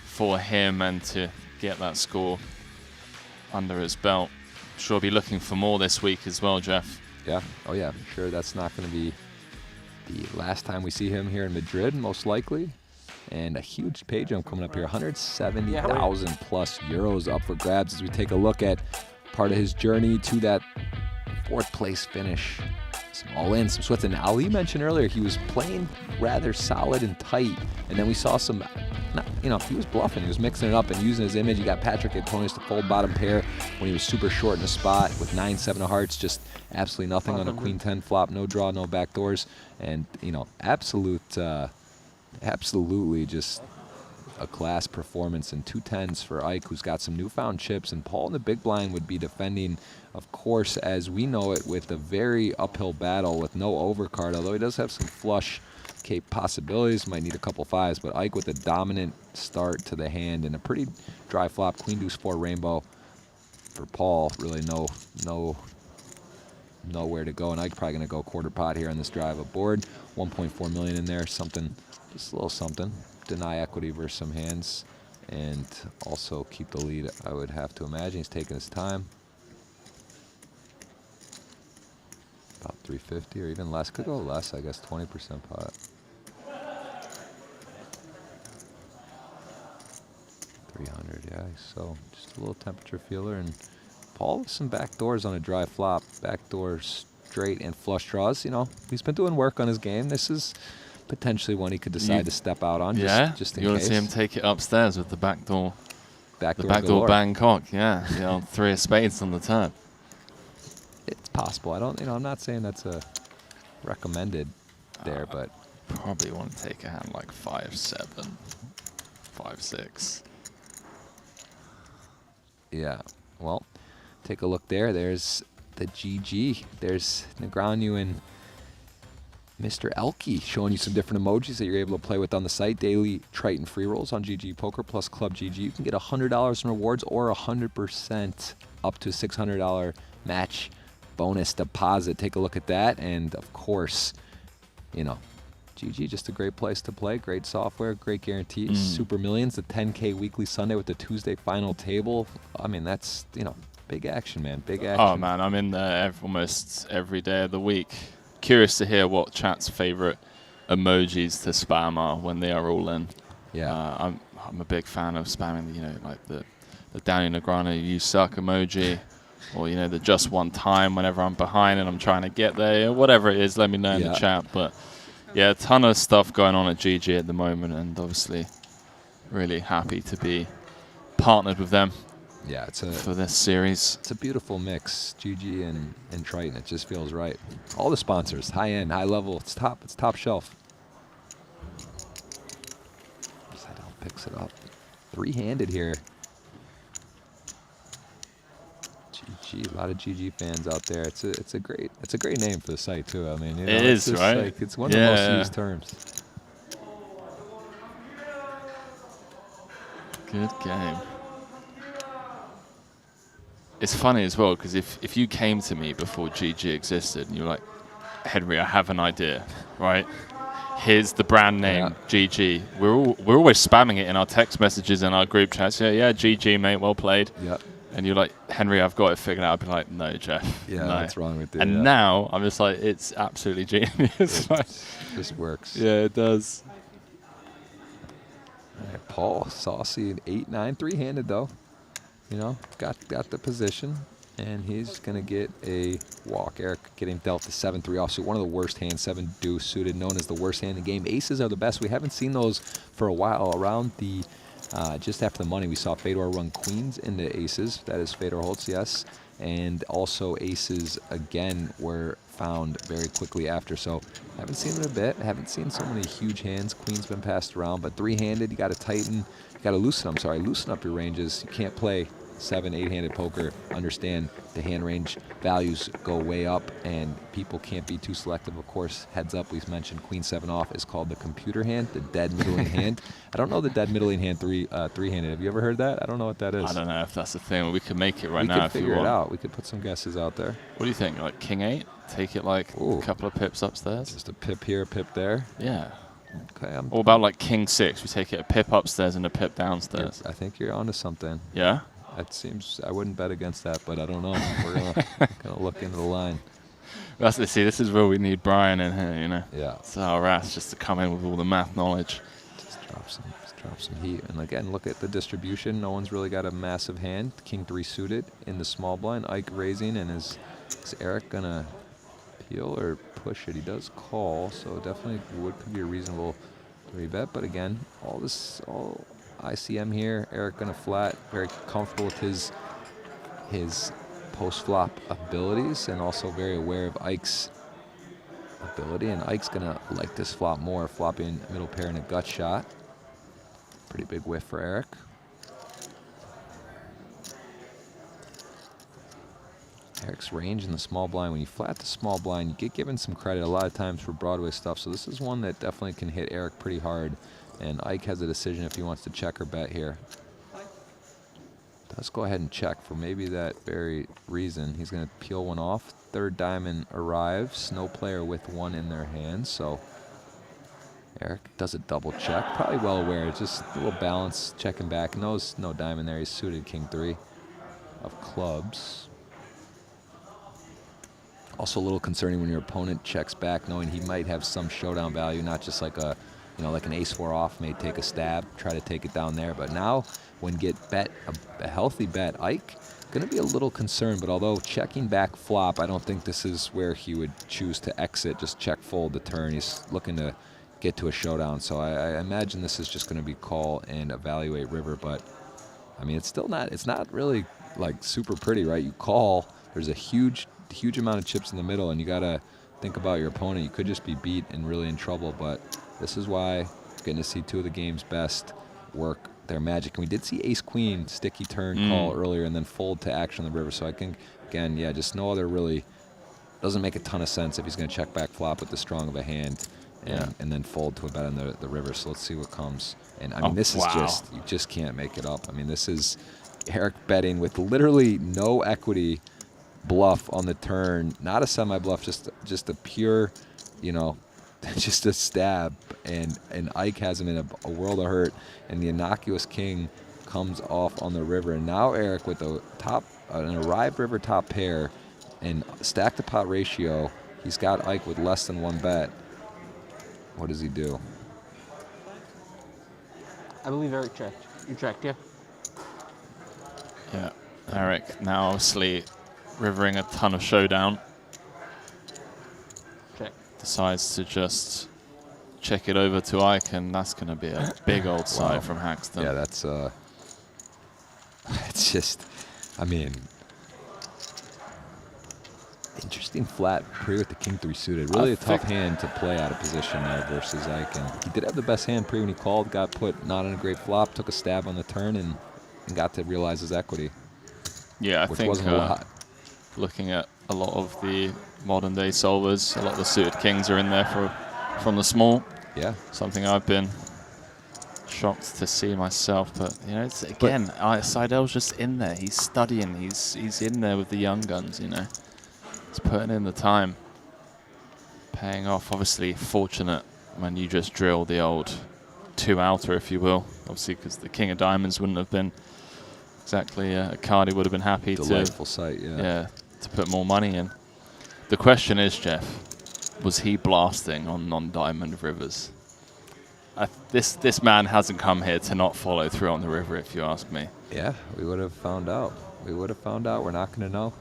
for him, and to get that score under his belt. Sure be looking for more this week as well, Jeff. Yeah. Oh, yeah. I'm sure that's not going to be the last time we see him here in Madrid, most likely. And a huge pay jump coming up here. 170,000 plus euros up for grabs as we take a look at part of his journey to that 4th place finish. Some all in, some sweats. And Ali mentioned earlier he was playing rather solid and tight. And then we saw some, he was bluffing. He was mixing it up and using his image. He got Patrick Antonius to fold bottom pair when he was super short in a spot with 9-7 of hearts. Just absolutely nothing on a queen-10 flop. No draw, no backdoors. And, absolutely just a class performance, and 2 10s for Ike, who's got some newfound chips. And Paul in the big blind would be defending, of course, as we know it, with a very uphill battle with no overcard, although he does have some flush possibilities, might need a couple 5s, but Ike with a dominant start to the hand and a pretty dry flop. Queen deuce 4 rainbow for Paul. Really nowhere to go, and Ike probably gonna go quarter pot here on this drive. A board, 1.4 million in there, something, just a little something. Deny equity versus some hands, and also keep the lead. I would have to imagine he's taking his time. About 350 or even less. Could go less, I guess. 20% pot. 300, yeah. So just a little temperature feeler, and Paul with some back doors on a dry flop. Backdoor straight and flush draws. He's been doing work on his game. This is potentially one he could decide to step out on. Just in case. You want to see him take it upstairs with the backdoor. Backdoor Bangkok, yeah. 3 of spades on the turn. It's possible. I'm not saying that's a recommended there, but probably want to take a hand like 5-7, 5-6. Yeah. Well, take a look there. There's the GG. There's Negreanu and Mr. Elke showing you some different emojis that you're able to play with on the site. Daily Triton free rolls on GG Poker plus Club GG. You can get $100 in rewards or 100% up to $600 match bonus deposit. Take a look at that. And of course, GG, just a great place to play. Great software, great guarantees. Super Millions, the 10K weekly Sunday with the Tuesday final table. I mean, that's, big action, man. Big action. Oh, man, I'm in there almost every day of the week. Curious to hear what chat's favorite emojis to spam are when they are all in. Yeah. I'm a big fan of spamming, like the Danny Negreanu "you suck" emoji. or you know, the just one time whenever I'm behind and I'm trying to get there, whatever it is, let me know in the chat. But yeah, a ton of stuff going on at GG at the moment, and obviously really happy to be partnered with them. Yeah, it's for this series. It's a beautiful mix, GG and Triton. It just feels right. All the sponsors, high end, high level. It's top shelf. Seidel picks it up, 3-handed here. GG, a lot of GG fans out there. It's a great name for the site too. I mean, you know, it is just right. Like, it's one of the most used terms. Good game. It's funny as well, because if you came to me before GG existed and you're like, Henry, I have an idea, right? Here's the brand name, GG. We're always spamming it in our text messages and our group chats. Yeah, GG, mate, well played. Yeah. And you're like, Henry, I've got it figured out. I'd be like, no, Jeff. Yeah, no. what's wrong with you? And now I'm just like, it's absolutely genius. This works. Yeah, it does. All right, Paul, saucy, 8-9, 3-handed though. You know, got the position, and he's gonna get a walk. Eric getting dealt the 7-3 offsuit, one of the worst hands, 7 deuce suited, known as the worst hand in the game. Aces are the best. We haven't seen those for a while. Around the just after the money, we saw Fedor run queens into aces. That is Fedor Holtz, yes, and also aces again were found very quickly after. So haven't seen it a bit. Haven't seen so many huge hands. Queen's been passed around, but 3-handed, you got to tighten. You got to loosen up your ranges. You can't play 7, 8-handed poker. Understand the hand range values go way up, and people can't be too selective. Of course, heads up, we've mentioned Queen 7 off is called the computer hand, the dead middling hand. I don't know the dead middling hand 3-handed. Have you ever heard that? I don't know what that is. I don't know if that's a thing. We could make it right now We could if you figure want. it out. We could put some guesses out there. What do you think? Like King 8? Take it like a couple of pips upstairs? Just a pip here, a pip there. Yeah. Okay. Or about like King 6? We take it a pip upstairs and a pip downstairs. I think you're onto something. Yeah? That seems, I wouldn't bet against that, but I don't know. We're gonna look into the line. See, this is where we need Brian in here, you know. Yeah. It's our ass just to come in with all the math knowledge. Just drop some heat. And again, look at the distribution. No one's really got a massive hand. King 3 suited in the small blind. Ike raising, and is Eric gonna peel or push it? He does call, so definitely could be a reasonable 3-bet. But again, all ICM here. Eric gonna flat, very comfortable with his post-flop abilities, and also very aware of Ike's ability. And Ike's gonna like this flop more, flopping middle pair in a gut shot. Pretty big whiff for Eric. Eric's range in the small blind. When you flat the small blind, you get given some credit a lot of times for Broadway stuff. So this is one that definitely can hit Eric pretty hard. And Ike has a decision if he wants to check or bet here. Let's go ahead and check for maybe that very reason. He's going to peel one off. Third diamond arrives. No player with one in their hands. So Eric does a double check. Probably well aware. Just a little balance, checking back. Knows no diamond there. He's suited King 3 of clubs. Also a little concerning when your opponent checks back, knowing he might have some showdown value, not just like a, like an ace-4 off, may take a stab, try to take it down there. But now, when get bet, a healthy bet, Ike, gonna be a little concerned, but although checking back flop, I don't think this is where he would choose to exit, just check fold the turn. He's looking to get to a showdown, so I imagine this is just gonna be call and evaluate river, but I mean, it's not really like super pretty, right? You call, there's a huge amount of chips in the middle, and you gotta think about your opponent. You could just be beat and really in trouble, but this is why we're getting to see two of the game's best work their magic. And we did see ace-queen sticky turn call earlier and then fold to action on the river. So I think, again, yeah, just no other really, doesn't make a ton of sense if he's going to check back flop with this strong of a hand and then fold to a bet on the river. So let's see what comes. And I mean, this is just, you just can't make it up. I mean, this is Eric betting with literally no equity, bluff on the turn, not a semi-bluff, just a pure, just a stab, and Ike has him in a world of hurt, and the innocuous king comes off on the river, and now Eric with a an arrived river top pair and stack to pot ratio, he's got Ike with less than one bet. What does he do? I believe Eric checked. You checked, yeah? Yeah, Eric now obviously rivering a ton of Showdown. Check. Decides to just check it over to Ike, and that's going to be a big old side from Haxton. Yeah, that's it's just, I mean, interesting flat pre with the king 3 suited. Really a tough hand to play out of position there versus Ike. And he did have the best hand pre when he called, got put not in a great flop, took a stab on the turn, and got to realize his equity. Yeah, I which think wasn't a lot. Looking at a lot of the modern day solvers, a lot of the suited kings are in there from the small. Yeah. Something I've been shocked to see myself, but you know, it's again, Seidel's just in there. He's studying. He's in there with the young guns. You know, he's putting in the time, paying off. Obviously, fortunate when you just drill the old 2 outer, if you will. Obviously, because the king of diamonds wouldn't have been exactly a card he would have been happy Delightful sight, yeah, to put more money in. The question is, Jeff, was he blasting on non-diamond rivers? This man hasn't come here to not follow through on the river, if you ask me. Yeah, we would have found out. We would have found out. We're not going to know.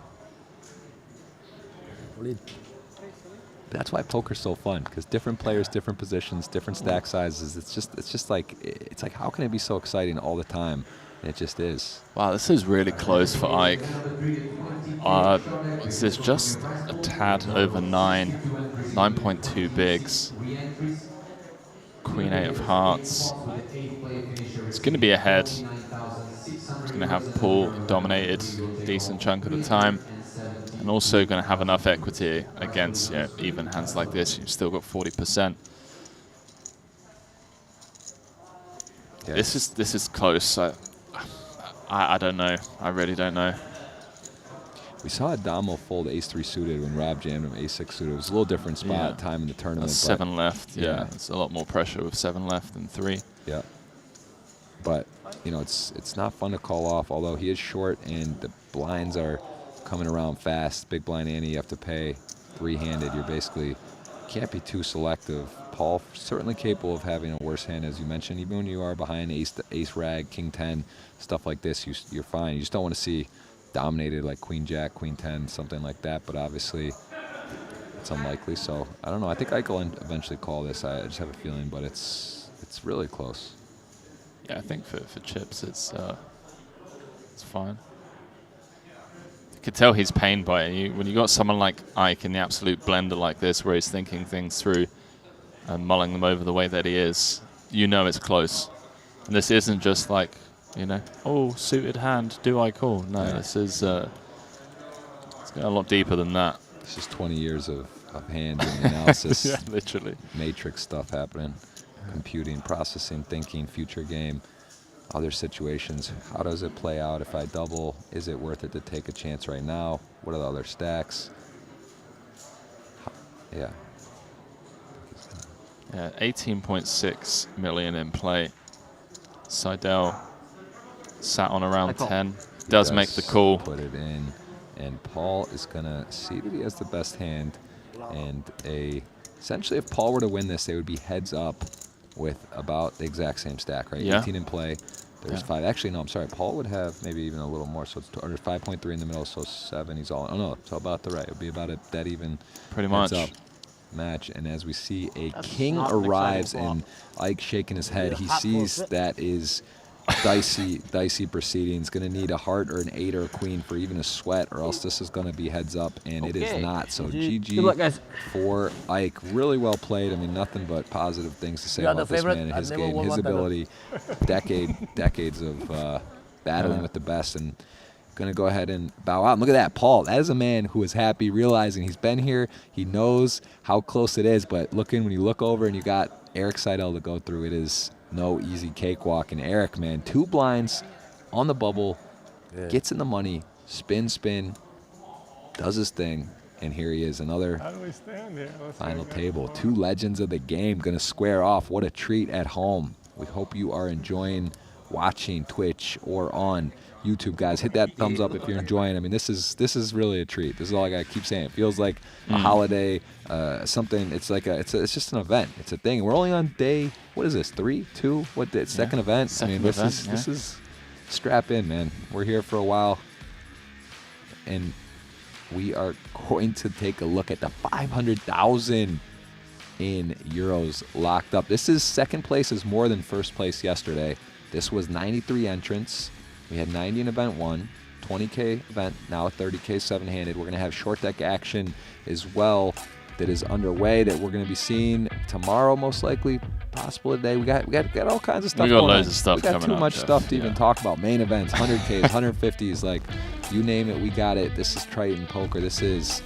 That's why poker's so fun, because different players, different positions, different stack sizes. It's just like how can it be so exciting all the time? It just is. Wow, this is really close for Ike. This is just a tad over 9.2 bigs. Queen 8 of hearts. It's going to be ahead. It's going to have Paul dominated a decent chunk of the time. And also going to have enough equity against even hands like this. You've still got 40%. Yes. This is close. I don't know. I really don't know. We saw Adamo fold ace-3 suited when Rob jammed him ace-6 suited. It was a little different spot time in the tournament. That's 7 left. Yeah, it's a lot more pressure with 7 left than 3. Yeah. But you know, it's not fun to call off. Although he is short and the blinds are coming around fast. Big blind ante, you have to pay 3-handed. You're basically can't be too selective. Paul certainly capable of having a worse hand, as you mentioned. Even when you are behind ace rag, king 10, stuff like this, you're fine. You just don't want to see dominated like queen jack, queen 10, something like that. But obviously, it's unlikely. So I don't know. I think Ike will eventually call this. I just have a feeling, but it's really close. Yeah, I think for chips, it's fine. You could tell he's pained by it. When you got someone like Ike in the absolute blender like this, where he's thinking things through and mulling them over the way that he is, you know it's close. And this isn't just like, you know, oh, suited hand, do I call? No, this is it's going a lot deeper than that. It's just 20 years of hands and analysis. Yeah, literally. Matrix stuff happening. Computing, processing, thinking, future game, other situations. How does it play out if I double? Is it worth it to take a chance right now? What are the other stacks? Yeah. Yeah, 18.6 million in play. Seidel sat on around 10. Does make the call. Put it in. And Paul is going to see that he has the best hand. And essentially, if Paul were to win this, they would be heads up with about the exact same stack, right? Yeah. 18 in play. There's 5. Actually, no, I'm sorry. Paul would have maybe even a little more. So it's 5.3 in the middle, so 7. He's all. Oh, no, it's about the right. It would be about a dead even. Pretty heads much. Up match. And as we see, a king arrives, and Ike shaking his head. He sees that is dicey proceedings. Going to need a heart or an 8 or a queen for even a sweat, or else this is going to be heads up, and it is not. So GG Good luck, guys. for Ike. Really well played. I mean, nothing but positive things to say about this man and his game, his ability. Decades of battling with the best, and going to go ahead and bow out. And look at that, Paul. That is a man who is happy, realizing he's been here. He knows how close it is, but when you look over and you got Eric Seidel to go through, it is no easy cakewalk. And Eric, man, 2 blinds on the bubble, gets in the money, spin, does his thing, and here he is, another final table. 2 legends of the game going to square off. What a treat at home. We hope you are enjoying watching Twitch or on YouTube, guys. Hit that thumbs up if you're enjoying. I mean, this is really a treat. This is all I gotta keep saying. It feels like a holiday, something. It's like it's just an event. It's a thing. We're only on day. What is this? 3, 2? What? Second event. Second I mean, event, this is strap in, man. We're here for a while, and we are going to take a look at the 500,000 in euros locked up. This is second place is more than first place yesterday. This was 93 entrants. We had 90 in event 1, 20K event, now a 30K 7-handed. We're going to have short deck action as well that is underway that we're going to be seeing tomorrow, most likely, possible today. We got all kinds of stuff. We got going loads on. of stuff We got coming too up, much Jeff. stuff to even talk about. Main events, 100Ks, 150s, like you name it, we got it. This is Triton Poker. This is,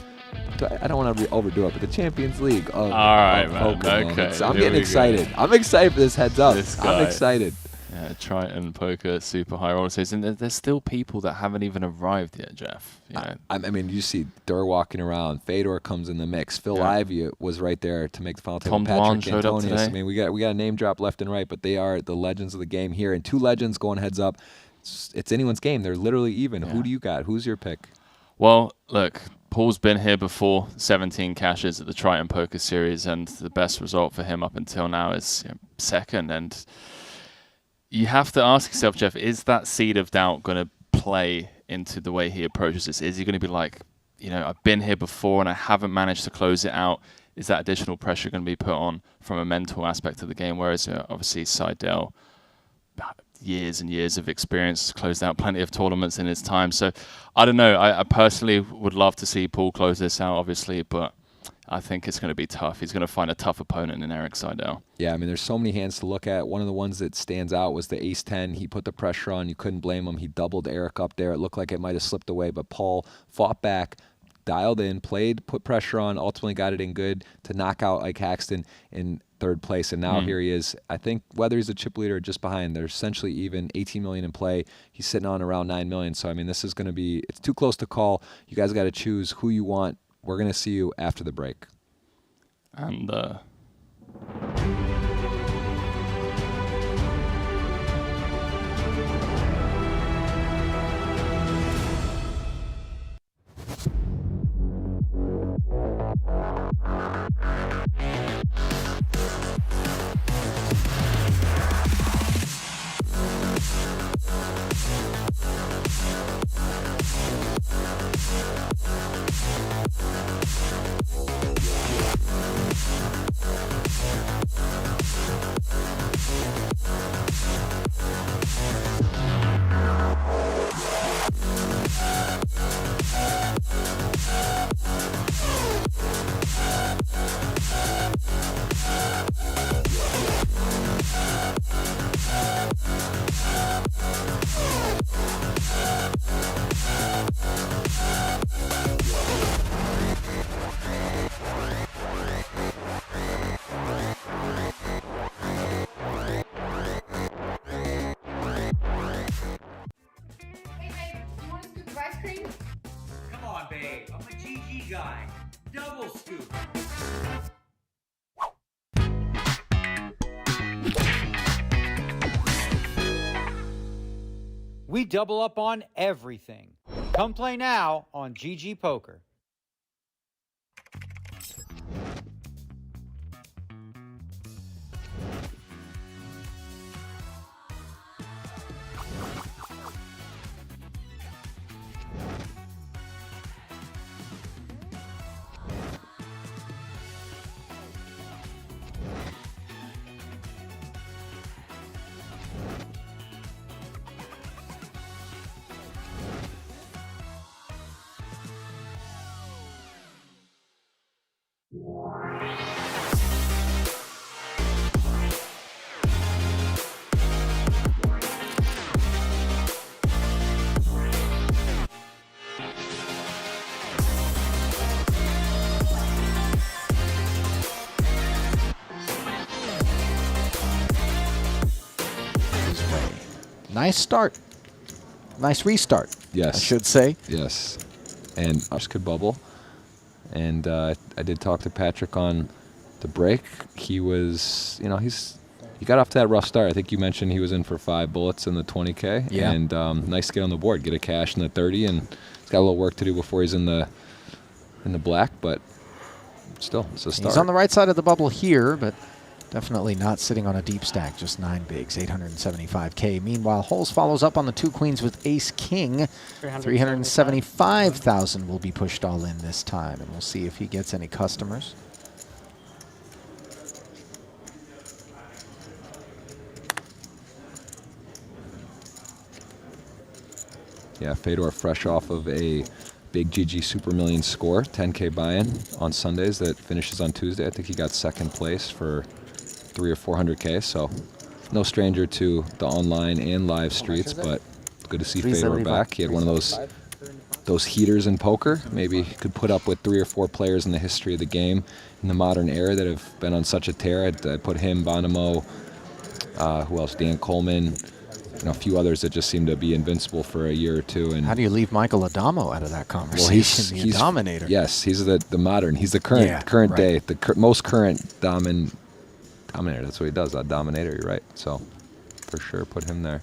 I don't want to overdo it, but the Champions League of, of poker. Man. Okay. I'm Here getting we excited. go. I'm excited for this heads up. This guy. I'm excited. Yeah, Triton Poker, super high royalties. And there's still people that haven't even arrived yet, Jeff. You know? I mean, you see Durr walking around. Fedor comes in the mix. Phil Ivey was right there to make the final table. Tom Dwan Patrick showed up Antonius. I today. mean, we got a name drop left and right, but they are the legends of the game here. And two legends going heads up. It's anyone's game. They're literally even. Who do you got? Who's your pick? Well, look, Paul's been here before, 17 cashes at the Triton Poker Series, and the best result for him up until now is second. And you have to ask yourself, Jeff, is that seed of doubt going to play into the way he approaches this? Is he going to be like, I've been here before and I haven't managed to close it out? Is that additional pressure going to be put on from a mental aspect of the game? Whereas obviously Seidel, years and years of experience, closed out plenty of tournaments in his time. So I don't know. I personally would love to see Paul close this out, obviously, but I think it's going to be tough. He's going to find a tough opponent in Eric Seidel. Yeah, I mean, there's so many hands to look at. One of the ones that stands out was the ace-10. He put the pressure on. You couldn't blame him. He doubled Eric up there. It looked like it might have slipped away, but Paul fought back, dialed in, played, put pressure on, ultimately got it in good to knock out Ike Haxton in third place. And now here he is. I think whether he's a chip leader or just behind, they're essentially even. 18 million in play. He's sitting on around 9 million. So, I mean, this is going to be, it's too close to call. You guys got to choose who you want. We're going to see you after the break. And guy. Double scoop. We double up on everything. Come play now on GG Poker. Nice start. Nice restart. Yes. I should say. Yes. And us could bubble. And I did talk to Patrick on the break. He was, he got off to that rough start. I think you mentioned he was in for 5 bullets in the 20K. Yeah. And nice to get on the board, get a cash in the 30, and he's got a little work to do before he's in the black, but still, it's a start. He's on the right side of the bubble here, but Definitely not sitting on a deep stack, just 9 bigs, 875K. Meanwhile, Holes follows up on the 2 queens with ace-king. 375,000 will be pushed all in this time, and we'll see if he gets any customers. Yeah, Fedor fresh off of a big GG Super Millions score, 10K buy-in on Sundays that finishes on Tuesday. I think he got second place for 300 or 400K, so no stranger to the online and live streets, but good to see Fedor back. He had one of those heaters in poker. Maybe he could put up with 3 or 4 players in the history of the game in the modern era that have been on such a tear. I'd put him, Bonomo, who else? Dan Coleman, a few others that just seem to be invincible for a year or two. And how do you leave Michael Adamo out of that conversation? Well, he's a dominator. Yes, he's the modern. He's the current day, the most current dominator. That's what he does. A dominator. You're right. So, for sure, put him there.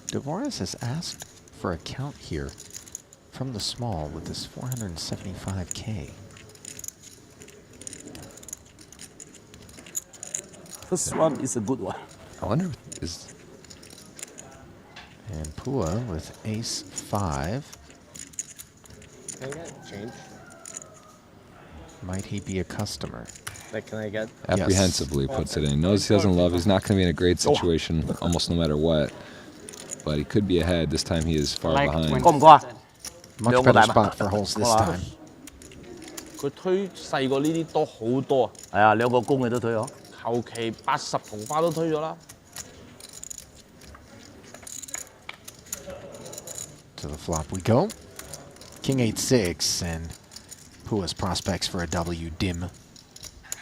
Dvorak has asked for a count here from the small with this 475K. First one is a good one. I wonder is. And Pua with ace-5. Can I get change? Might he be a customer? Like, can I get? Apprehensively puts it in. He knows he doesn't love. He's not going to be in a great situation almost no matter what. But he could be ahead. This time he is far behind. Much better spot for Holes this time. 佢推細過呢啲多好多。係啊，2個公嘅都推咗。求其80同花都推咗啦。To the flop we go. King 8-6, and Pua's prospects for a W dim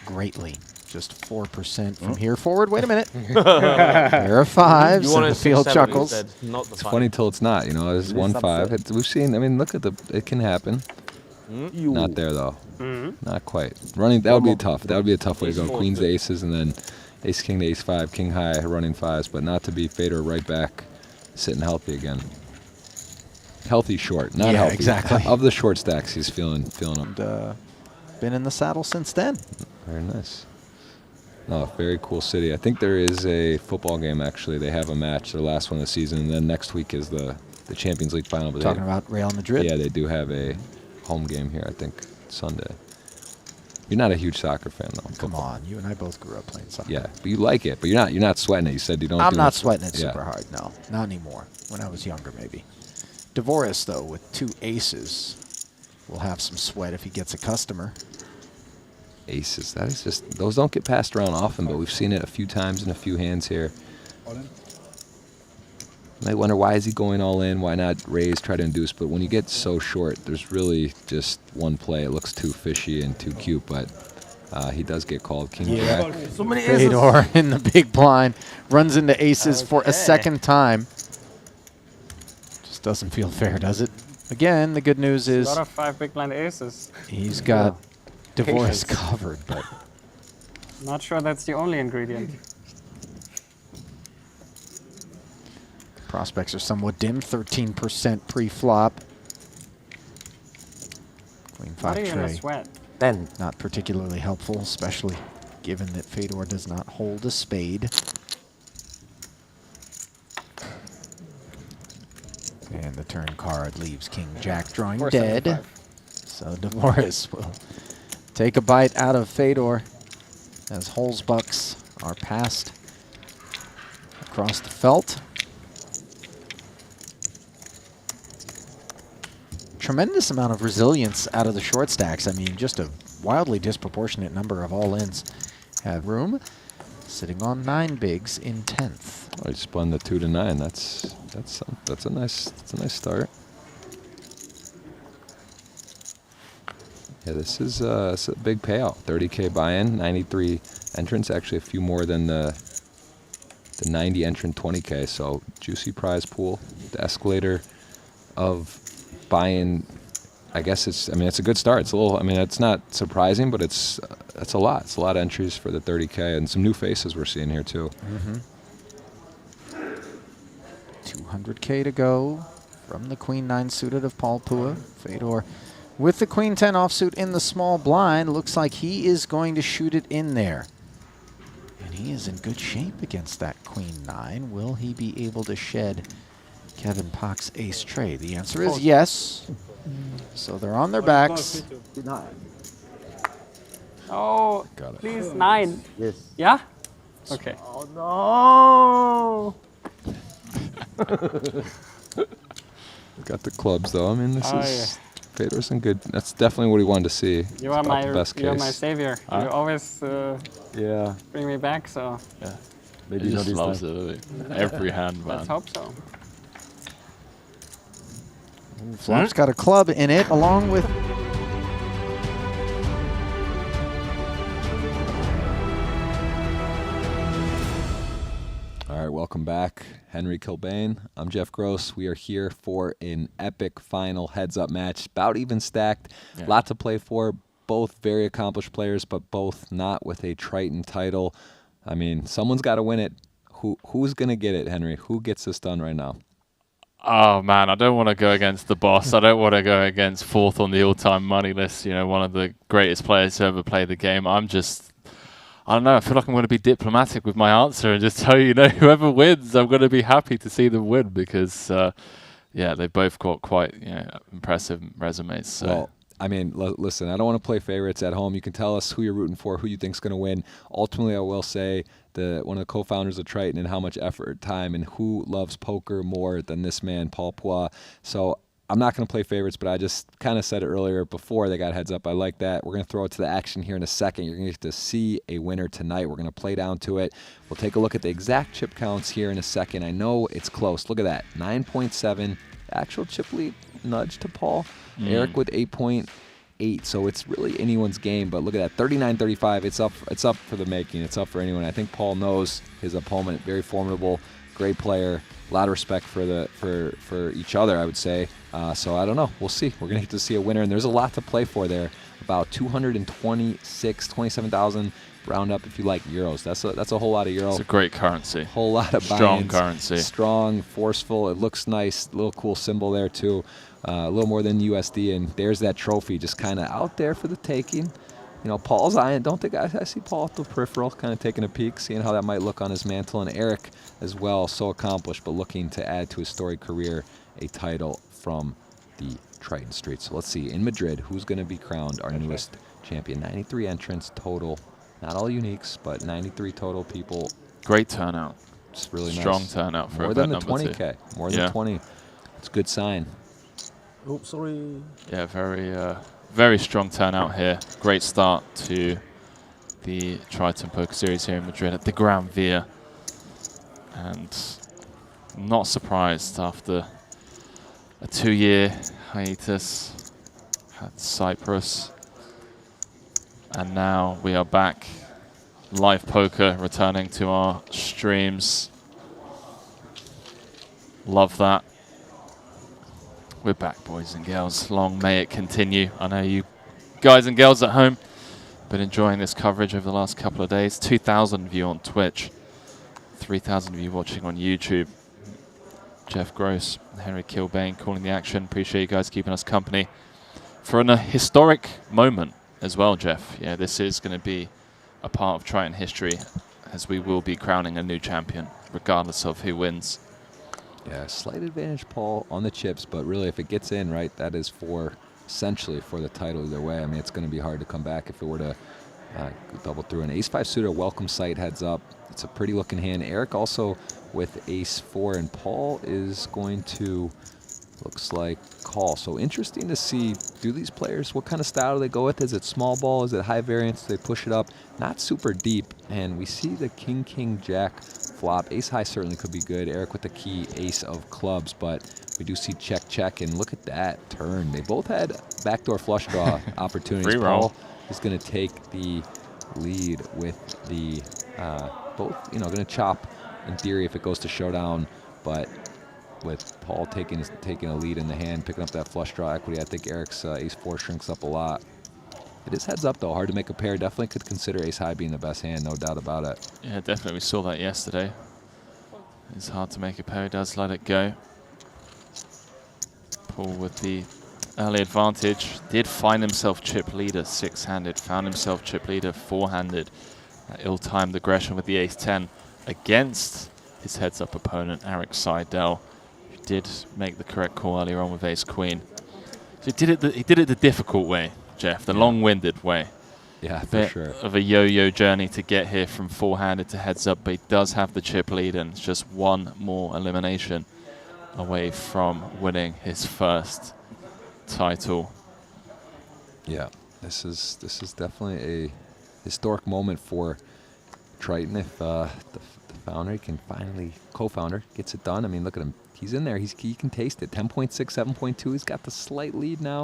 greatly. Just 4% from here forward. Wait a minute. There are 5s, and the field chuckles. It's funny till it's not. It's 1-5. We've seen. I mean, look at it can happen. Not there though. Not quite. Running that would be tough. That would be a tough way to go. Queens to aces, and then ace king to ace 5, king high, running 5s, but not to be Fedor right back, sitting healthy again. Healthy short, not healthy. Exactly. Of the short stacks, he's feeling them. And, been in the saddle since then. Very nice. Oh, very cool city. I think there is a football game actually. They have a match, their last one of the season, and then next week is the Champions League final. But talking about Real Madrid. Yeah, they do have a home game here. I think Sunday. You're not a huge soccer fan though. Come on, you and I both grew up playing soccer. Yeah, but you like it. But you're not sweating it. You said you don't. I'm not sweating it super hard. No, not anymore. When I was younger, maybe. Dvorak though, with 2 aces, will have some sweat if he gets a customer. Aces. That is just, those don't get passed around often, but we've seen it a few times in a few hands here. You might wonder, why is he going all in? Why not raise, try to induce? But when you get so short, there's really just one play. It looks too fishy and too cute, but he does get called king jack. So many aces. Fedor in the big blind runs into aces for a second time. Just doesn't feel fair, does it? Again, the good news is a lot of 5 big blind aces. He's got Dvorak covered, but not sure that's the only ingredient. Prospects are somewhat dim, 13% pre-flop. Queen 5 tray. Sweat. 10. Not particularly helpful, especially given that Fedor does not hold a spade. And the turn card leaves King Jack drawing dead. So Dvorak will take a bite out of Fedor as Holes bucks are passed across the felt. Tremendous amount of resilience out of the short stacks. I mean, just a wildly disproportionate number of all-ins have room. Sitting on 9 bigs in 10th. I spun the 2 to 9. That's a nice start. Yeah, this is a big payout. 30K buy-in, 93 entrants. Actually, a few more than the 90 entrant 20K. So juicy prize pool. The escalator of buy-in. I guess it's a good start. It's a little. I mean, it's not surprising, but it's a lot. It's a lot of entries for the 30K and some new faces we're seeing here too. 200K to go from the Queen 9 suited of Paul Pua. Fedor With the queen 10 offsuit in the small blind, looks like he is going to shoot it in there. And he is in good shape against that queen 9. Will he be able to shed Kevin Pock's ace trade? The answer is yes. So they're on their backs. Oh, Got it. please, 9. Yes. Yeah? Okay. Oh, no. Got the clubs, though. I mean, this Oh, is Fedor's in good. That's definitely what he wanted to see. You It's are about my the best you are case. my savior. You always Yeah. bring me back. So Yeah. Maybe He not just this loves time. it, doesn't he? Every hand, man. let's hope so. Flop's got a club in it, along with. All right, welcome back. Henry Kilbane. I'm Jeff Gross. We are here for an epic final heads-up match. About even stacked. Yeah. Lot to play for. Both very accomplished players, but both not with a Triton title. I mean, someone's got to win it. Who's going to get it, Henry? Who gets this done right now? Oh, man, I don't want to go against the boss. I don't want to go against fourth on the all-time money list, you know, one of the greatest players to ever play the game. I don't know, I feel like I'm going to be diplomatic with my answer and just tell you, whoever wins, I'm going to be happy to see them win because, yeah, they've both got quite impressive resumes. So. Well, I mean, listen, I don't want to play favorites at home. You can tell us who you're rooting for, who you think's going to win. Ultimately, I will say one of the co-founders of Triton and how much effort, time, and who loves poker more than this man, Paul Poix. So I'm not going to play favorites, but I just kind of said it earlier before they got heads up. I like that. We're going to throw it to the action here in a second. You're going to get to see a winner tonight. We're going to play down to it. We'll take a look at the exact chip counts here in a second. I know it's close. Look at that, 9.7. Actual chip lead nudge to Paul. Eric with 8.8. So it's really anyone's game. But look at that, 39-35. It's up for the making. It's up for anyone. I think Paul knows his opponent. Very formidable, great player. A lot of respect for each other, I would say. So I don't know. We'll see. We're gonna get to see a winner, and there's a lot to play for there. About 27,000 round up if you like euros. That's a whole lot of euro. It's a great currency. Whole lot of strong buy-ins. currency. Strong, forceful. It looks nice. Little cool symbol there too. A little more than USD, and there's that trophy just kind of out there for the taking. You know, Paul's eyeing. Don't think I see Paul at the peripheral, kind of taking a peek, seeing how that might look on his mantle. And Eric as well, so accomplished, but looking to add to his storied career a title from the Triton Street. So let's see, in Madrid, who's going to be crowned our newest champion? 93 entrants total. Not all uniques, but 93 total people. Great turnout. It's really strong nice. turnout for more than the number 20K. two. More than 20. It's a good sign. Oh, sorry. Yeah, very strong turnout here. Great start to the Triton Poker Series here in Madrid at the Gran Via. And not surprised after a 2-year hiatus at Cyprus. And now we are back. Live poker returning to our streams. Love that. We're back, boys and girls. Long may it continue. I know you guys and girls at home been enjoying this coverage over the last couple of days. 2,000 view on Twitch, 3,000 of you watching on YouTube. Jeff Gross, Henry Kilbane calling the action. Appreciate you guys keeping us company for a historic moment as well, Jeff. Yeah, this is going to be a part of Triton history as we will be crowning a new champion, regardless of who wins. Yeah, slight advantage, Paul, on the chips, but really if it gets in, right, that is essentially for the title either way. I mean, it's going to be hard to come back if it were to double through. An ace-5 suited, welcome sight, heads up. It's a pretty looking hand. Eric also with ace-4, and Paul is going to, looks like, call. So interesting to see, do these players, what kind of style do they go with? Is it small ball? Is it high variance? Do they push it up? Not super deep. And we see the king, king, jack flop. Ace high certainly could be good. Eric with the key ace of clubs, but we do see check, check, and look at that turn. They both had backdoor flush draw opportunities. Paul is going to take the lead with the, both, going to chop in theory if it goes to showdown, but with Paul taking a lead in the hand, picking up that flush draw equity, I think Eric's ace-4 shrinks up a lot. It is heads up, though. Hard to make a pair. Definitely could consider ace-high being the best hand, no doubt about it. Yeah, definitely. We saw that yesterday. It's hard to make a pair. He does let it go. Paul with the early advantage. Did find himself chip leader six-handed, found himself chip leader four-handed. Ill-timed aggression with the ace-10 against his heads-up opponent, Eric Seidel, who did make the correct call earlier on with ace-queen. So he did it the difficult way, Jeff, the long-winded way. Yeah, a for bit sure. of a yo-yo journey to get here from four-handed to heads-up, but he does have the chip lead, and it's just one more elimination away from winning his first title. Yeah, this is definitely a historic moment for Triton if the founder can finally, co-founder, gets it done. I mean, look at him. He's in there. He can taste it. 10.6, 7.2. He's got the slight lead now,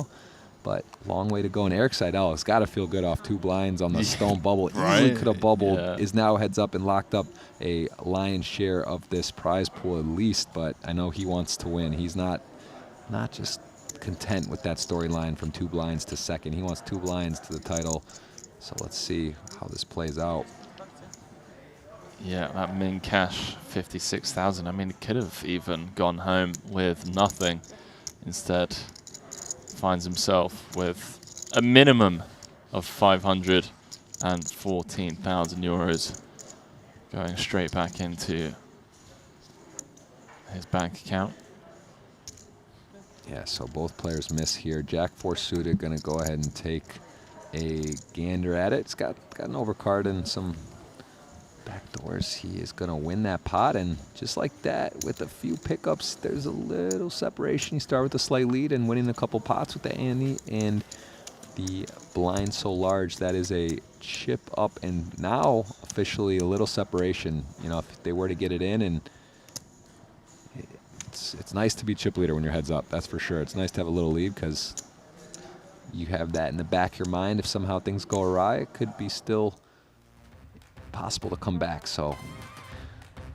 but long way to go. And Eric Seidel has got to feel good off 2 blinds on the stone bubble. Right. Easily could have bubbled. Yeah. Is now heads up and locked up a lion's share of this prize pool at least, but I know he wants to win. He's not just content with that storyline from 2 blinds to second. He wants 2 blinds to the title. So let's see how this plays out. Yeah, that min cash, 56,000. I mean, he could have even gone home with nothing. Instead, finds himself with a minimum of 514,000 euros going straight back into his bank account. Yeah, so both players miss here. Jack 4 suited going to go ahead and take a gander at it. It's got an overcard and some backdoors. He is going to win that pot, and just like that, with a few pickups, there's a little separation. You start with a slight lead and winning a couple pots with the ante, and the blind so large that is a chip up, and now officially a little separation. You know, if they were to get it in, and it's nice to be chip leader when your head's up. That's for sure. It's nice to have a little lead because you have that in the back of your mind. If somehow things go awry, it could be still possible to come back. So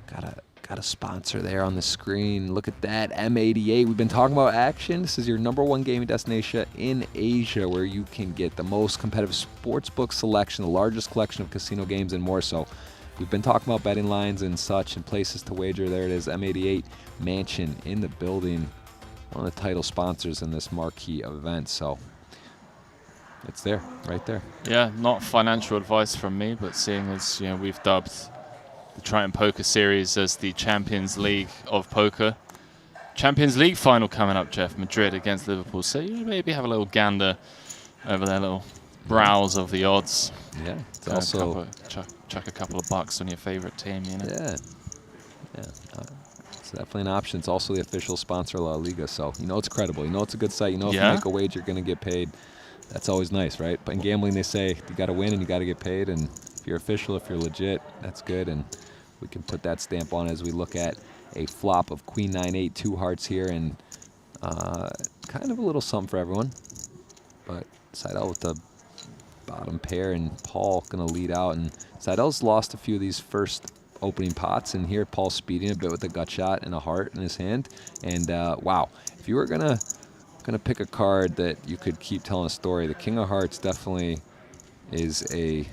got a sponsor there on the screen. Look at that, M88. We've been talking about action. This is your #1 gaming destination in Asia, where you can get the most competitive sportsbook selection, the largest collection of casino games, and more. So we've been talking about betting lines and such and places to wager. There it is, M88 Mansion in the building, one of the title sponsors in this marquee event. So it's there, right there. Yeah, not financial advice from me, but seeing as we've dubbed the Triton Poker Series as the Champions League of poker. Champions League final coming up, Jeff, Madrid against Liverpool. So you maybe have a little gander over their little browse of the odds. Yeah, it's also chuck a couple of bucks on your favorite team, Yeah, it's definitely an option. It's also the official sponsor of La Liga, so you know it's credible. You know it's a good site. You know if you make a wager, you're going to get paid. That's always nice, right? But in gambling, they say you got to win and you got to get paid. And if you're official, if you're legit, that's good. And we can put that stamp on as we look at a flop of Queen 9-8, 2 hearts here, and kind of a little something for everyone. But Seidel with the bottom pair, and Paul going to lead out. And Seidel's lost a few of these first opening pots, and here Paul's speeding a bit with a gut shot and a heart in his hand. And wow, if you were gonna pick a card that you could keep telling a story, the King of Hearts definitely is a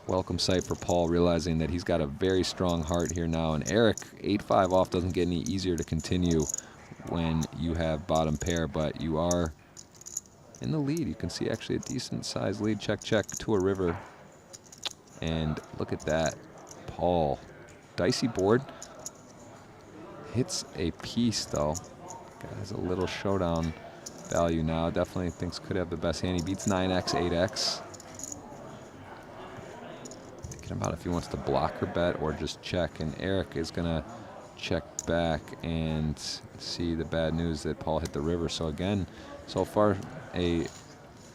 welcome sight for Paul, realizing that he's got a very strong heart here now. And Eric, 8-5 off doesn't get any easier to continue when you have bottom pair, but you are in the lead. You can see actually a decent sized lead. Check to a river. And look at that. Paul, dicey board. Hits a piece though. Guy has a little showdown value now. Definitely thinks could have the best hand. He beats 9x, 8x. Thinking about if he wants to block or bet or just check. And Eric is going to check back and see the bad news that Paul hit the river. So again, so far a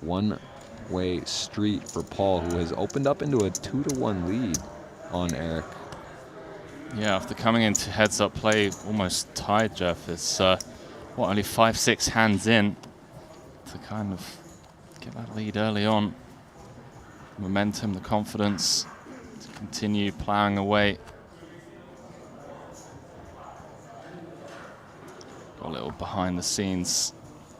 one-way street for Paul, who has opened up into a 2-1 lead on Eric. Yeah, after coming into heads-up play, almost tied, Jeff. It's only 5-6 hands in to kind of get that lead early on. Momentum, the confidence to continue plowing away. Got a little behind-the-scenes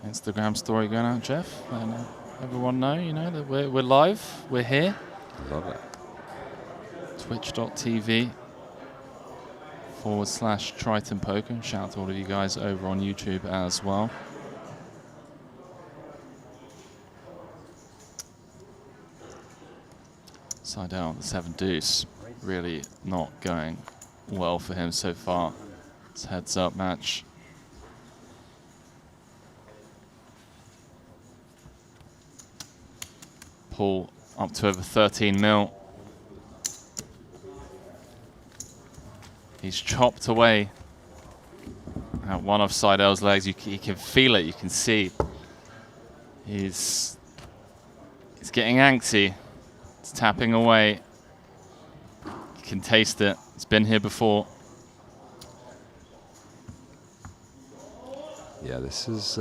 Instagram story going out, Jeff. And everyone know, that we're live, we're here. Love it. Twitch.tv/Triton Poker. Shout out to all of you guys over on YouTube as well. Seidel, the 7 deuce, really not going well for him so far. It's heads up match. Paul up to over 13 mil. He's chopped away at one of Seidel's legs. You can feel it, you can see. He's getting angsty. It's tapping away. You can taste it. It's been here before. Yeah, this is,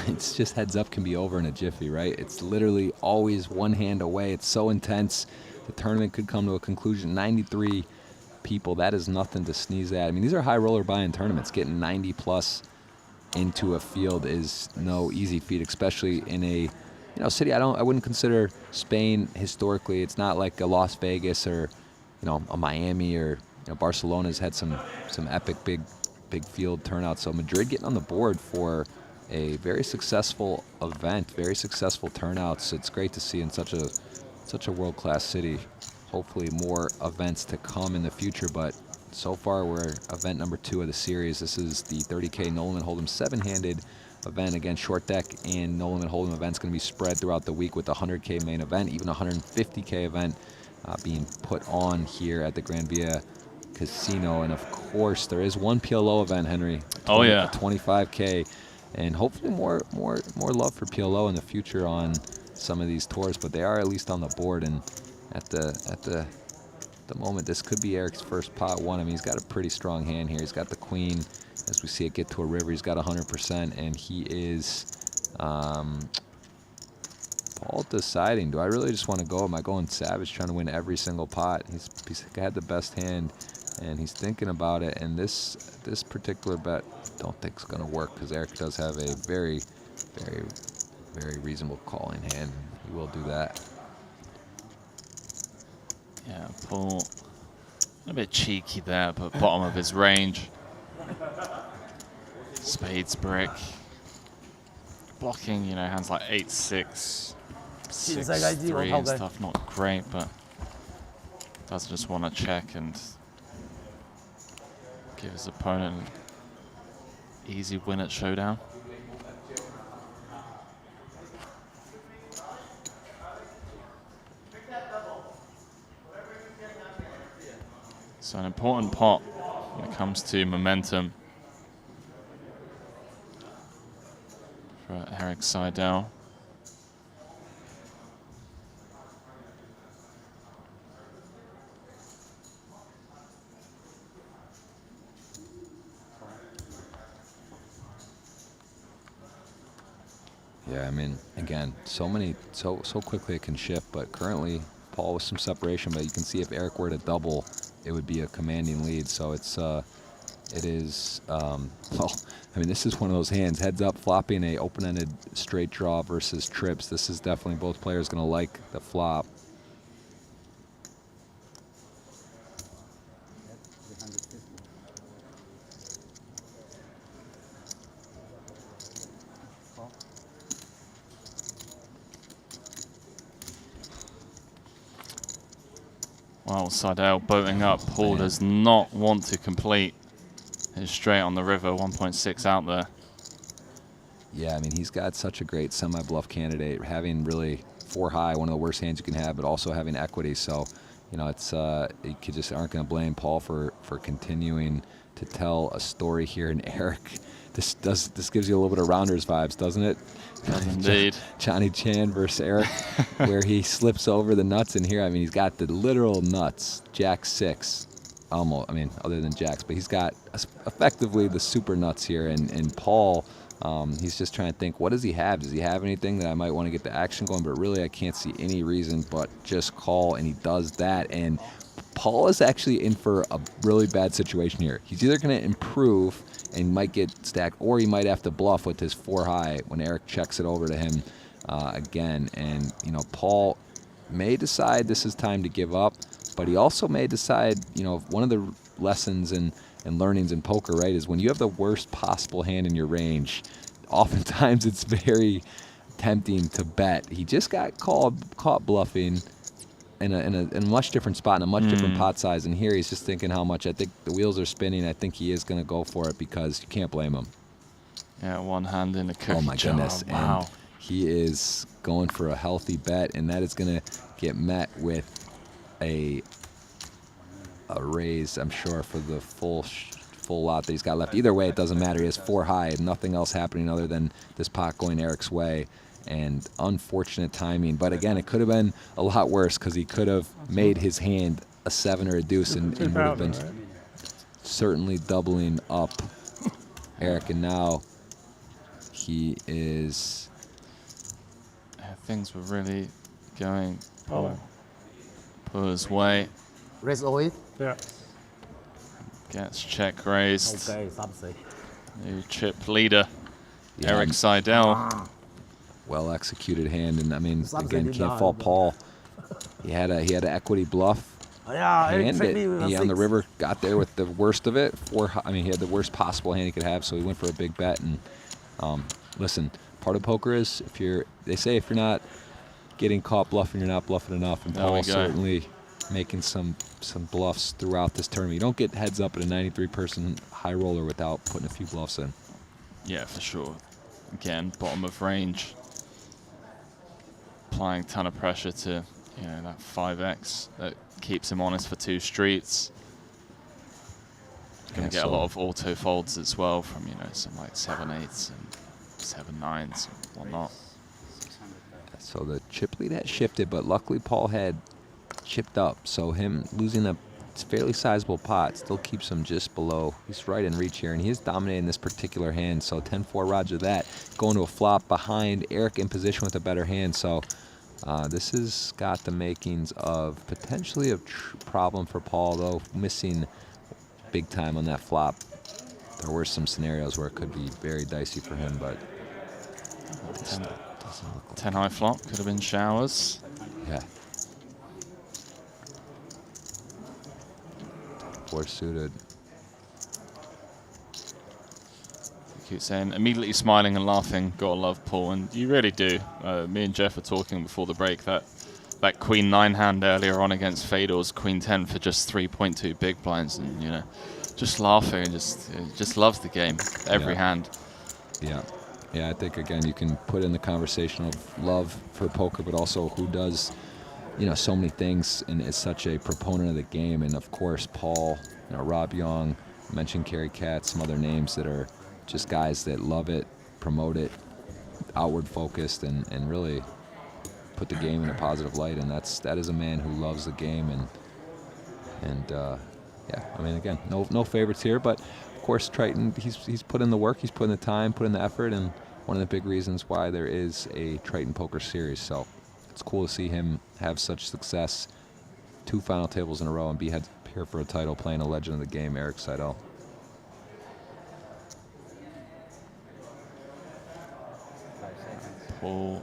it's just heads up can be over in a jiffy, right? It's literally always one hand away. It's so intense. The tournament could come to a conclusion. 93 people, that is nothing to sneeze at. I mean, these are high roller buy-in tournaments. Getting 90 plus into a field is no easy feat, especially in a city. I wouldn't consider Spain historically. It's not like a Las Vegas or a Miami or Barcelona's had some epic big field turnout. So Madrid getting on the board for a very successful event, very successful turnouts. It's great to see in such a world-class city. Hopefully more events to come in the future, but so far we're event number 2 of the series. This is the 30K No Limit Hold'em 7-handed event. Again, short deck and No Limit Hold'em events going to be spread throughout the week with the 100K main event, even a 150K event being put on here at the Gran Via Casino. And of course, there is one PLO event, Henry. Oh yeah, 25K, and hopefully more love for PLO in the future on some of these tours. But they are at least on the board, and at the moment, this could be Eric's first pot one. I mean, he's got a pretty strong hand here. He's got the queen. As we see it get to a river, he's got 100%, and he is Paul deciding, do I really just want to go? Am I going savage, trying to win every single pot? He's had the best hand, and he's thinking about it. And this particular bet, don't think it's going to work, because Eric does have a very, very, very reasonable calling hand. He will do that. Yeah, Paul a bit cheeky there, but bottom of his range. Spades brick. Blocking, hands like 8-6, 6-3 and stuff. Not great, but does just want to check and give his opponent an easy win at Showdown. So an important pot when it comes to momentum for Eric Seidel. Yeah, I mean, again, so quickly it can shift, but currently Paul with some separation, but you can see if Eric were to double, it would be a commanding lead. So it is, well, I mean, this is one of those hands, heads up, flopping a open-ended straight draw versus trips. This is definitely both players going to like the flop. Well, Seidel boating up. Paul does not want to complete his straight on the river. 1.6 out there. Yeah, I mean, he's got such a great semi-bluff candidate, having really 4 high, one of the worst hands you can have, but also having equity. So, it's you just aren't going to blame Paul for continuing to tell a story here. And Eric, this gives you a little bit of Rounders vibes, doesn't it? Indeed. Johnny Chan versus Eric, where he slips over the nuts in here. I mean, he's got the literal nuts. Jack 6, almost. I mean, other than jacks, but he's got effectively the super nuts here. And Paul, he's just trying to think, what does he have? Does he have anything that I might want to get the action going? But really, I can't see any reason but just call, and he does that. And Paul is actually in for a really bad situation here. He's either going to improve and might get stacked, or he might have to bluff with his 4 high when Eric checks it over to him again. And, Paul may decide this is time to give up, but he also may decide, one of the lessons and learnings in poker, right, is when you have the worst possible hand in your range, oftentimes it's very tempting to bet. He just got caught bluffing, in a much different spot, in a much different pot size. And here he's just thinking how much. I think the wheels are spinning. I think he is going to go for it because you can't blame him. Yeah, one hand in the cookie jar. Oh my goodness! Wow. And he is going for a healthy bet, and that is going to get met with a raise, I'm sure, for the full lot that he's got left. Either way, it doesn't matter. He has 4 high, nothing else happening other than this pot going Eric's way. And unfortunate timing. But again, it could have been a lot worse because he could have made his hand a 7 or a deuce and would have been certainly doubling up Eric. And now he is... things were really going Paul's way. Raise always? Yeah. Gets check raised. Okay, something. New chip leader, Eric Seidel. Well executed hand, and I mean, again, can't fault Paul. He had an equity bluff. Yeah, Hand it. He on the river got there with the worst of it. He had the worst possible hand he could have, so he went for a big bet. And listen, part of poker is they say if you're not getting caught bluffing, you're not bluffing enough. And Paul's certainly making some bluffs throughout this tournament. You don't get heads up at a 93-person high roller without putting a few bluffs in. Yeah, for sure. Again, bottom of range. Applying a ton of pressure to, that 5x that keeps him honest for 2 streets. Going to get a lot of auto folds as well from, some like 7/8s and 7/9s and whatnot. So the chip lead had shifted, but luckily Paul had chipped up. So him losing a fairly sizable pot still keeps him just below. He's right in reach here, and he is dominating this particular hand. So 10-4 roger that. Going to a flop behind Eric in position with a better hand. So this has got the makings of potentially a problem for Paul, though missing big time on that flop. There were some scenarios where it could be very dicey for him, but 10 high flop could have been showers. Yeah. 4 suited. Keep saying, immediately smiling and laughing, gotta love Paul, and you really do. Me and Jeff were talking before the break that Queen 9 hand earlier on against Fedor's Queen 10 for just 3.2 big blinds, and just laughing and just loves the game, every hand. Yeah. Yeah, I think again you can put in the conversation of love for poker, but also who does so many things and is such a proponent of the game. And of course Paul, Rob Young, mentioned Kerry Katz, some other names that are just guys that love it, promote it, outward focused, and really put the game in a positive light. And that is a man who loves the game. And yeah, I mean, again, no favorites here, but of course Triton, he's put in the work, he's put in the time, put in the effort, and one of the big reasons why there is a Triton Poker Series. So it's cool to see him have such success, 2 final tables in a row, and be here for a title, playing a legend of the game, Eric Seidel. Paul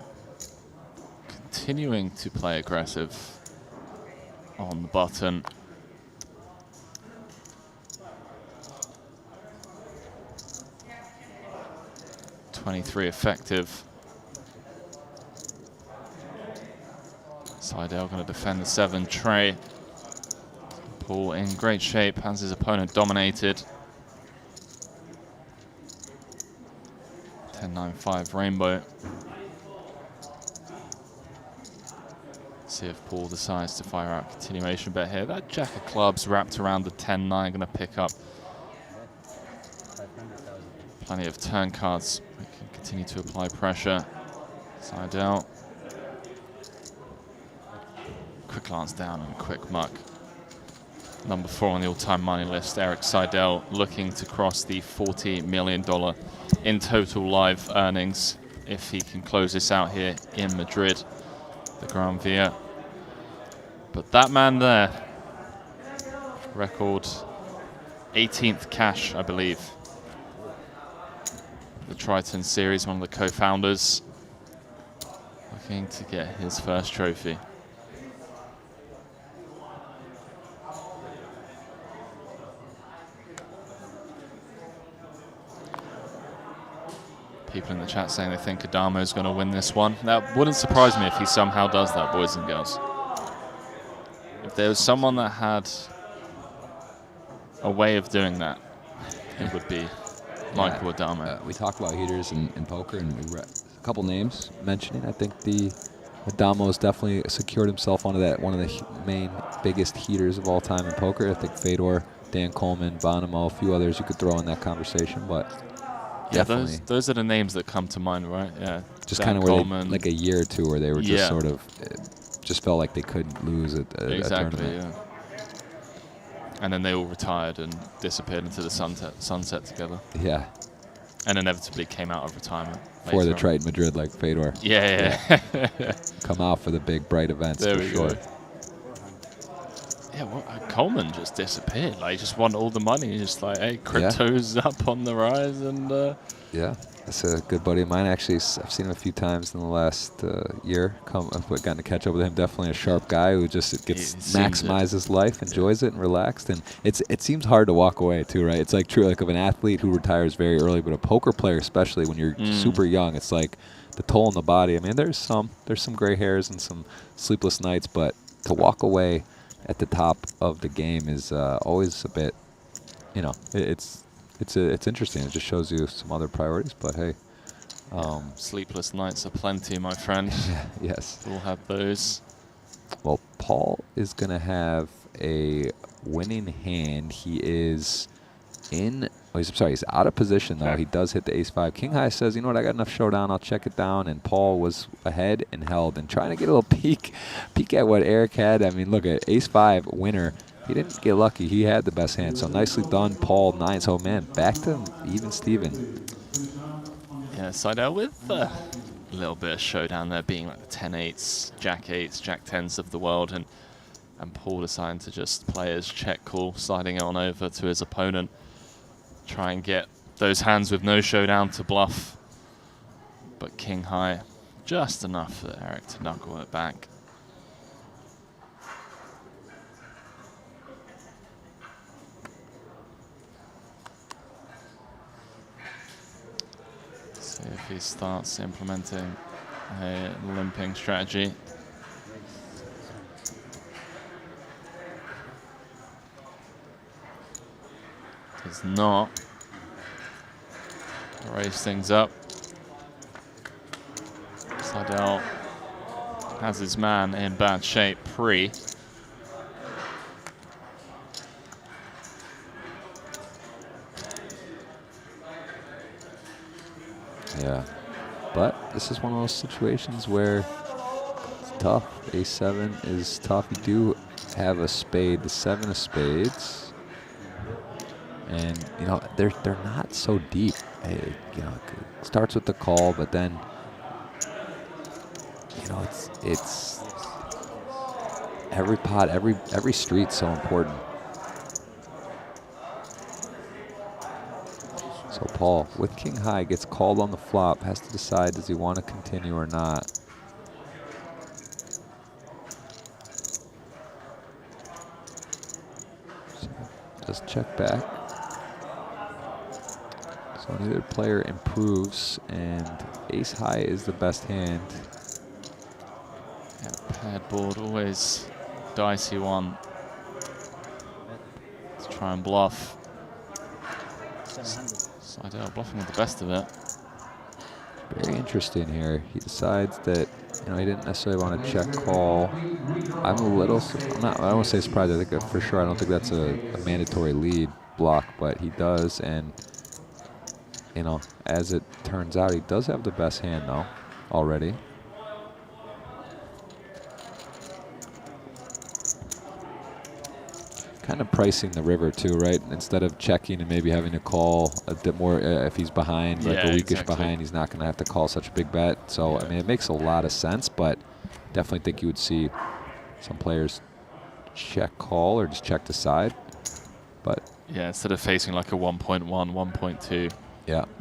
continuing to play aggressive on the button. .23 effective. Seidel going to defend the 7 tray. Paul in great shape, has his opponent dominated. 10-9-5 rainbow. See if Paul decides to fire out a continuation bet here. That jack of clubs wrapped around the 10-9, going to pick up plenty of turn cards. We can continue to apply pressure. Seidel. Quick glance down and a quick muck. Number 4 on the all-time money list, Eric Seidel, looking to cross the $40 million in total live earnings if he can close this out here in Madrid, the Gran Via. But that man there, record 18th cash, I believe. The Triton series, one of the co-founders, looking to get his first trophy. People in the chat saying they think Adamo is going to win this one. That wouldn't surprise me if he somehow does that, boys and girls. If there was someone that had a way of doing that, it would be Michael Adama. We talked about heaters in poker, and we read a couple names mentioning. I think the Adamo's definitely secured himself onto that one of the main biggest heaters of all time in poker. I think Fedor, Dan Coleman, Bonomo, a few others you could throw in that conversation, but yeah, definitely those are the names that come to mind, right? Yeah, just kind of where like a year or two where they were just sort of just felt like they couldn't lose at a tournament. Yeah. And then they all retired and disappeared into the sunset together. Yeah. And inevitably came out of retirement. For the Triton Madrid, like Fedor. Yeah. Come out for the big, bright events, there for we sure. Go. Yeah, well, Coleman just disappeared. Like, he just won all the money. He's just like, hey, crypto's up on the rise. And yeah, that's a good buddy of mine. Actually, I've seen him a few times in the last year. I've gotten to catch up with him. Definitely a sharp guy who just maximizes life, enjoys it, and relaxed. And it seems hard to walk away too, right? It's like true, like of an athlete who retires very early, but a poker player, especially when you're super young, it's like the toll on the body. I mean, there's some gray hairs and some sleepless nights, but to walk away at the top of the game is always a bit, you know, it's interesting. It just shows you some other priorities, but hey. Sleepless nights are plenty, my friend. Yes. We'll have those. Well, Paul is going to have a winning hand. He is he's out of position, though. He does hit the ace-5. King High says, you know what, I got enough showdown. I'll check it down. And Paul was ahead and held and trying to get a little peek at what Eric had. I mean, look at ace-5 winner. He didn't get lucky. He had the best hand. So nicely done, Paul. 9. So, man, back to even Steven. Yeah, Seidel with a little bit of showdown there, being like the 10-8s, Jack-8s, Jack-10s of the world. And Paul deciding to just play his check call, sliding it on over to his opponent. Try and get those hands with no showdown to bluff. But King High, just enough for Eric to knuckle it back. See if he starts implementing a limping strategy. Does not. Raise things up. Seidel has his man in bad shape pre. Yeah, but this is one of those situations where it's tough. A7 is tough. You do have a spade, the 7 of spades. And, you know, they're not so deep. You know, it starts with the call, but then, you know, it's every pot, every street's so important. So Paul, with King High, gets called on the flop, has to decide, does he want to continue or not? So just check back. So neither player improves, and ace high is the best hand. Yeah, paired board, always dicey one. Let's try and bluff. Seidel bluffing with the best of it. Very interesting here. He decides that, you know, he didn't necessarily want to check call. I'm a little, I don't want to say surprised. I think for sure, I don't think that's a mandatory lead block, but he does. And, you know, as it turns out, he does have the best hand, though, already. Kind of pricing the river too, right? Instead of checking and maybe having to call a bit more if he's behind, like a weekish behind, he's not going to have to call such a big bet. So, I mean, it makes a lot of sense, but definitely think you would see some players check call or just check the side. But yeah, instead of facing like a 1.1, 1.2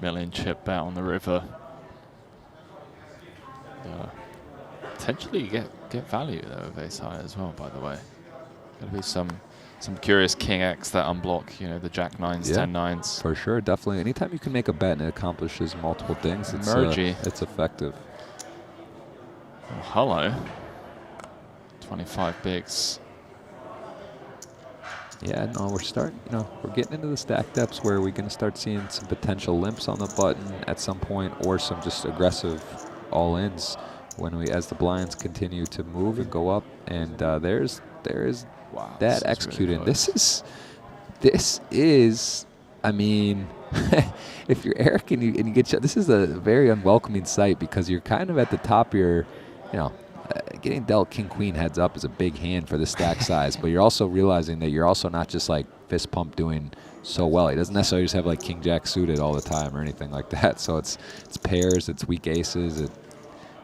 million chip bet on the river, potentially get value there with ace high as well, by the way. There'll be some curious king X that unblock, you know, the jack 9s, 10 9s. For sure, definitely. Anytime you can make a bet and it accomplishes multiple things, it's effective. Oh, hello. 25 bigs. Yeah, no, we're starting, we're getting into the stack depths where we're going to start seeing some potential limps on the button at some point, or some just aggressive all-ins as the blinds continue to move and go up. And there is wow, that executing. Really this is, I mean, if you're Eric and you get shot, this is a very unwelcoming sight, because you're kind of at the top of your, getting dealt king queen heads up is a big hand for the stack size, but you're also realizing that you're also not just like fist pump doing so well. He doesn't necessarily just have like king jack suited all the time or anything like that. So it's pairs, it's weak aces.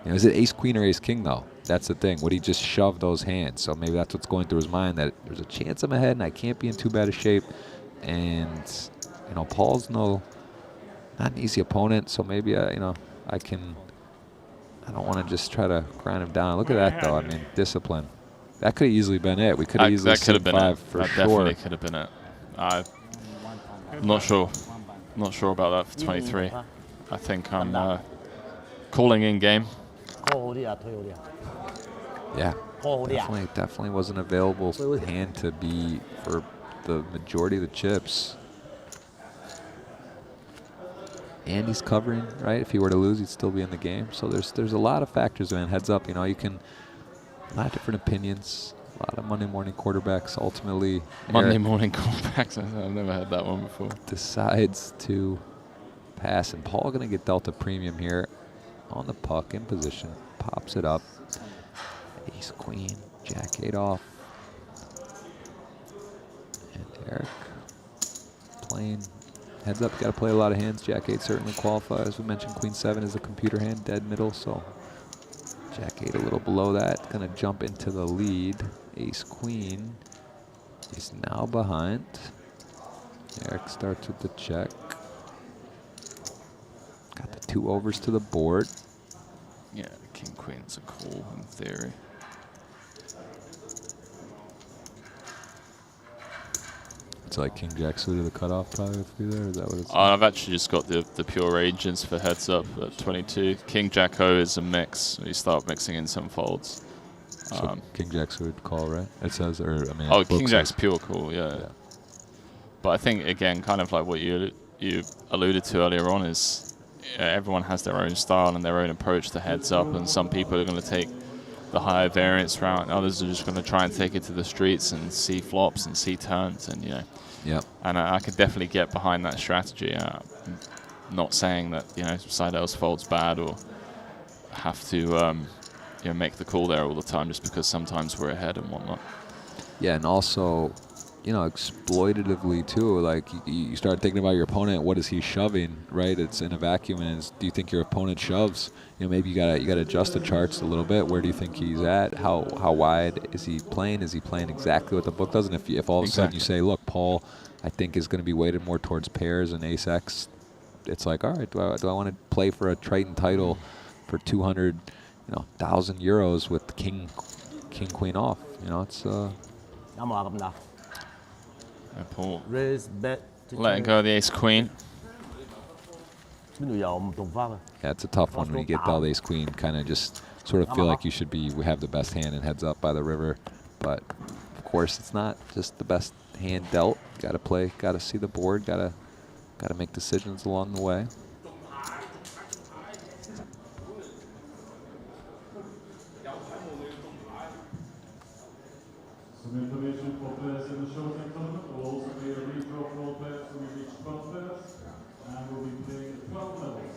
Is it ace queen or ace king though? That's the thing. Would he just shove those hands? So maybe that's what's going through his mind, that there's a chance I'm ahead and I can't be in too bad a shape. And Paul's not an easy opponent, so maybe I don't want to just try to grind him down. Look at that, though. I mean, discipline. That could have easily been it. We could have easily seen 5 for that sure. Definitely could have been it. I'm not sure. Not sure about that for 23. I think I'm calling in game. Yeah, definitely wasn't available hand to be for the majority of the chips. And he's covering, right? If he were to lose, he'd still be in the game. So there's a lot of factors, man. Heads up, you can, a lot of different opinions, a lot of Monday morning quarterbacks. Ultimately, Monday morning quarterbacks. I've never had that one before. Decides to pass, and Paul going to get dealt a premium here on the puck in position. Pops it up. Ace queen, jack 8 off, and Eric playing. Heads up, got to play a lot of hands. Jack 8 certainly qualifies. We mentioned queen 7 is a computer hand, dead middle, so jack 8 a little below that. Going to jump into the lead. Ace queen is now behind. Eric starts with the check. Got the 2 overs to the board. Yeah, king queen's a call in theory. It's like king jack suited the cutoff probably for you there. Is that what it's? I've actually just got the pure agents for heads up at 22. King jack O is a mix. You start mixing in some folds. So king jack suited call, right? It says, or I mean. Oh, king jack's pure call, yeah. But I think again, kind of like what you alluded to earlier on, is everyone has their own style and their own approach to heads up, and some people are going to take the higher variance route, and others are just going to try and take it to the streets and see flops and see turns, and Yep. And I could definitely get behind that strategy. Not saying that Seidel's fold's bad or have to make the call there all the time, just because sometimes we're ahead and whatnot. Yeah, and also, exploitatively too. Like you start thinking about your opponent. What is he shoving? Right? It's in a vacuum, and do you think your opponent shoves? Maybe you gotta adjust the charts a little bit. Where do you think he's at? How wide is he playing? Is he playing exactly what the book does? And if all of a sudden you say, look, Paul, I think is going to be weighted more towards pairs and ace X, it's like, all right, do I want to play for a Triton title for 200,000 euros with king queen off? It's. Paul letting go of the ace queen. Yeah, it's a tough one when you get dealt ace queen. Kind of just sort of feel like we have the best hand and heads up by the river, but of course it's not just the best hand dealt. Got to play, got to see the board, got to make decisions along the way. Some information for players in the Showdown tournament will also be a redraw for all players who reach 12 players, and we'll be playing 12 levels.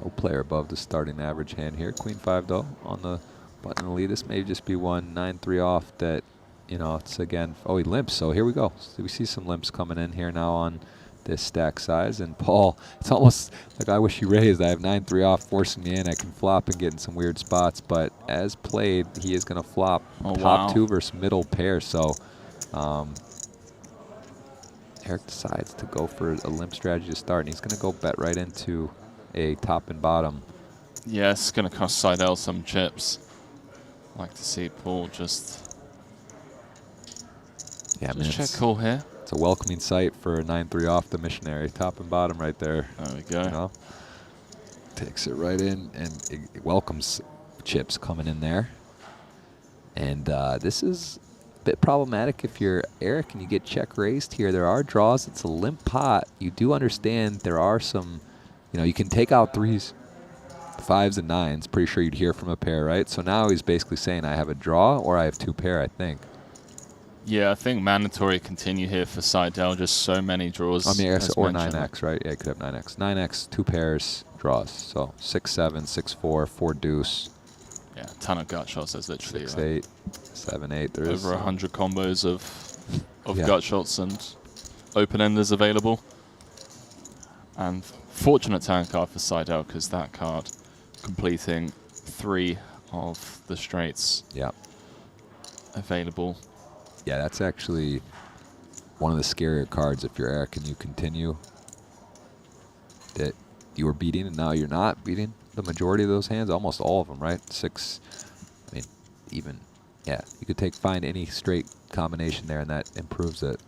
No player above the starting average hand here. Queen 5 though on the button lead. This may just be one 9-3 off that, it's again, oh, he limps. So here we go. So we see some limps coming in here now on this stack size. And Paul, it's almost like I wish you raised. I have 9-3 off forcing me in. I can flop and get in some weird spots, but as played, he is going to flop top 2 versus middle pair. So Eric decides to go for a limp strategy to start, and he's going to go bet right into a top and bottom. Yeah, it's going to cost Seidel some chips. I'd like to see Paul just check call here. It's a welcoming sight for a 9-3 off the missionary. Top and bottom right there. There we go. Takes it right in, and it welcomes chips coming in there. And this is bit problematic if you're Eric and you get check raised here. There are draws. It's a limp pot. You do understand there are some, you can take out 3s, 5s, and 9s. Pretty sure you'd hear from a pair, right? So now he's basically saying I have a draw or I have 2 pair, I think. Yeah, I think mandatory continue here for Seidel. Just so many draws. I mean, or 9x, right? Yeah, you could have 9x. 9x, 2 pairs, draws. So 6-7, 6-4, 4 deuce. Yeah, a ton of gut shots. There's literally 6-8, 7-8. There is over 100 combos of yeah. gut shots and open-enders available. And fortunate turn card for Seidel because that card completing 3 of the straights. Yeah. Available. Yeah, that's actually one of the scarier cards if you're Eric and you continue that you were beating and now you're not beating the majority of those hands, almost all of them, right? 6, I mean, even, yeah, you could find any straight combination there and that improves it.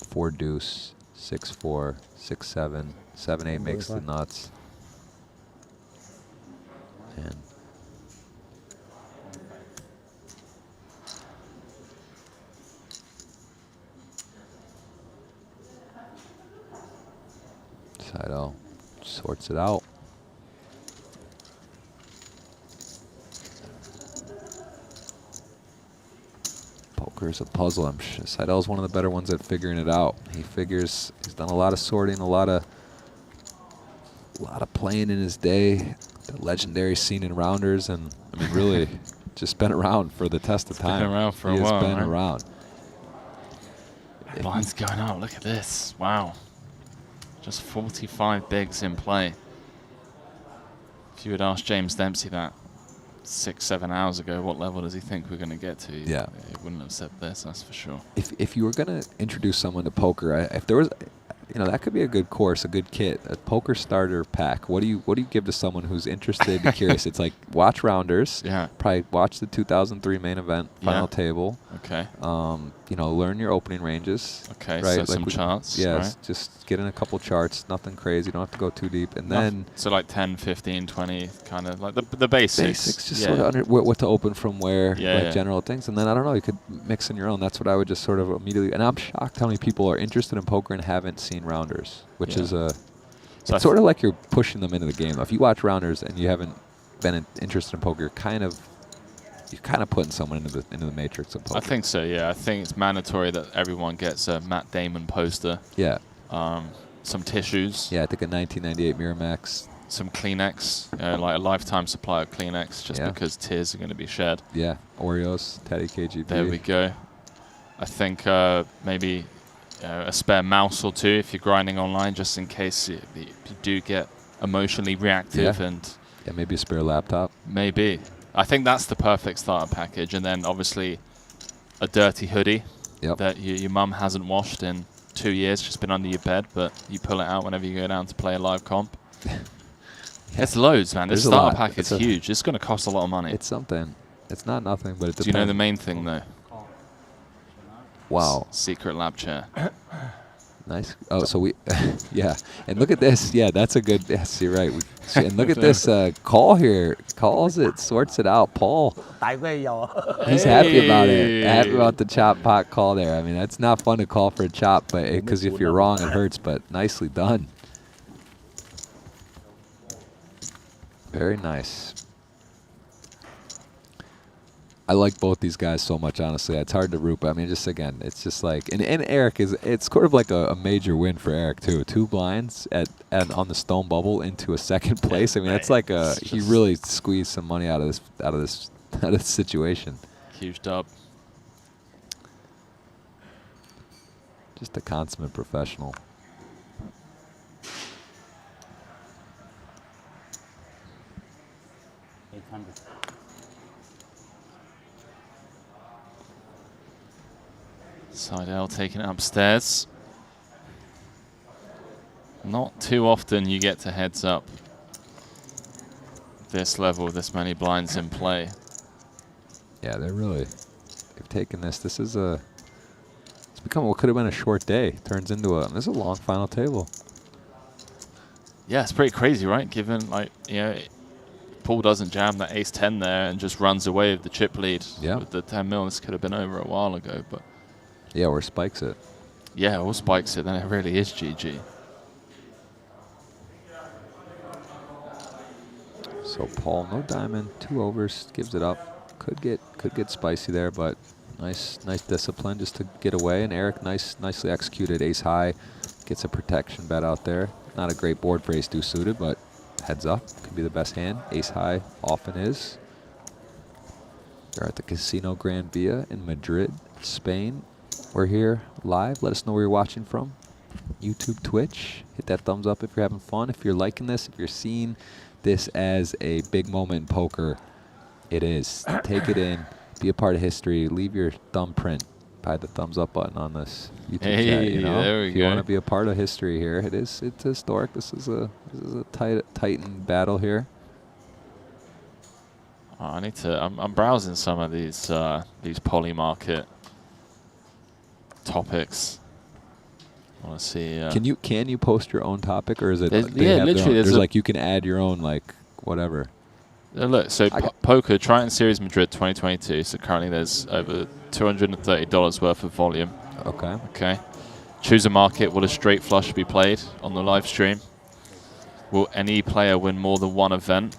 4 deuce, 6-4, 6-7, 7-8 makes the nuts. And Seidel sorts it out. Poker is a puzzle. I'm sure Seidel's one of the better ones at figuring it out. He figures he's done a lot of sorting, a lot of playing in his day. The legendary scene in rounders, and I mean, really, just been around for the test of time. Been around for a while. He has been right? around. Blinds going up. Look at this. Wow. Just 45 bigs in play. If you had asked James Dempsey that 6-7 hours ago, what level does he think we're going to get to? Yeah. He wouldn't have said this, that's for sure. If you were going to introduce someone to poker, if there was, that could be a good course, a good kit, a poker starter pack. What do you give to someone who's interested, be curious? It's like watch rounders. Yeah. Probably watch the 2003 main event final table. Okay. Learn your opening ranges. Okay. Right. So some charts. Yes. Right? Just get in a couple charts. Nothing crazy. You don't have to go too deep. And then so like 10, 15, 20, kind of like the basics. Basics. Just sort of what to open from where, yeah. general things. And then I don't know. You could mix in your own. That's what I would just sort of immediately. And I'm shocked how many people are interested in poker and haven't seen rounders, which is it's sort of like you're pushing them into the game. If you watch rounders and you haven't been interested in poker, you're kind of putting someone into the matrix of poker. I think so. Yeah, I think it's mandatory that everyone gets a Matt Damon poster. Yeah. Some tissues. Yeah, I think a 1998 Miramax. Some Kleenex, like a lifetime supply of Kleenex, just because tears are going to be shed. Yeah, Oreos, Teddy KGB. There we go. I think maybe a spare mouse or two if you're grinding online, just in case you do get emotionally reactive. And maybe a spare laptop. Maybe. I think that's the perfect starter package. And then obviously a dirty hoodie that your mum hasn't washed in 2 years, just been under your bed, but you pull it out whenever you go down to play a live comp. It's loads, man. This starter pack is huge. It's going to cost a lot of money. It's something. It's not nothing, but it depends. Do you know the main thing, though? Wow. Secret lab chair. Nice. Oh, so we, yeah. And look at this. Yeah, that's a good, yes, you're right. And look at this call here. Calls it, sorts it out. Paul. He's happy about it. Happy about the chop pot call there. I mean, that's not fun to call for a chop, but because if you're wrong, it hurts, but nicely done. Very nice. I like both these guys so much, honestly. It's hard to root, but I mean, just again, it's just like, and Eric it's sort of like a major win for Eric too. 2 blinds on the stone bubble into a second place. I mean, that's like he really squeezed some money out of this situation. Huge dub. Just a consummate professional. Seidel taking it upstairs. Not too often you get to heads up this level, this many blinds in play. Yeah, they've taken this. This is it's become what could have been a short day. Turns into this is a long final table. Yeah, it's pretty crazy, right? Given Paul doesn't jam that ace-10 there and just runs away with the chip lead with the 10 mil, this could have been over a while ago. But yeah, or spikes it. Yeah, or spikes it, then it really is GG. So Paul, no diamond, 2 overs, gives it up. Could get spicy there, but nice discipline just to get away. And Eric, nicely executed ace high, gets a protection bet out there. Not a great board for ace 2 suited, but heads up, could be the best hand. Ace high often is. They're at the Casino Gran Via in Madrid, Spain. We're here live. Let us know where you're watching from. YouTube, Twitch. Hit that thumbs up if you're having fun. If you're liking this, if you're seeing this as a big moment in poker, it is. Take it in. Be a part of history. Leave your thumbprint by the thumbs up button on this YouTube chat. You know? There we if you go. want to be a part of history here, it's historic. This is a Titan battle here. Oh, I need to. I'm browsing some of these poly market topics. I want to see. Can you post your own topic, or is it? Yeah, literally. There's like you can add your own like whatever. Look, so poker Triton Series Madrid 2022. So currently there's over $230 worth of volume. Okay. Okay. Choose a market. Will a straight flush be played on the live stream? Will any player win more than one event?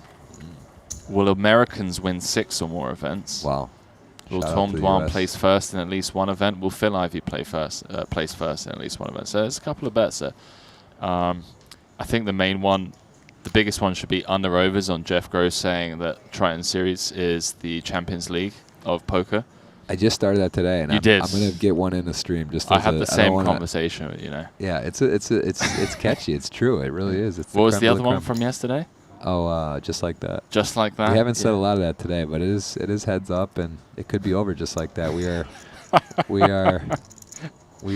Will Americans win 6 or more events? Wow. Will Shout out Tom to the Dwan US. place first in at least one event? Will Phil Ivey place first in at least one event? So there's a couple of bets there. I think the main one, the biggest one, should be under overs on Jeff Gross saying that Triton Series is the Champions League of poker. I just started that today, and You I'm did. going to get one in the stream. Just I as had a- the I same don't wanna- conversation with you know. Yeah, it's catchy. It's true. It really is. It's What was creme the de other one creme. from yesterday? Oh, just like that. Just like that. We haven't said Yeah. a lot of that today, but it is heads up, and it could be over just like that. We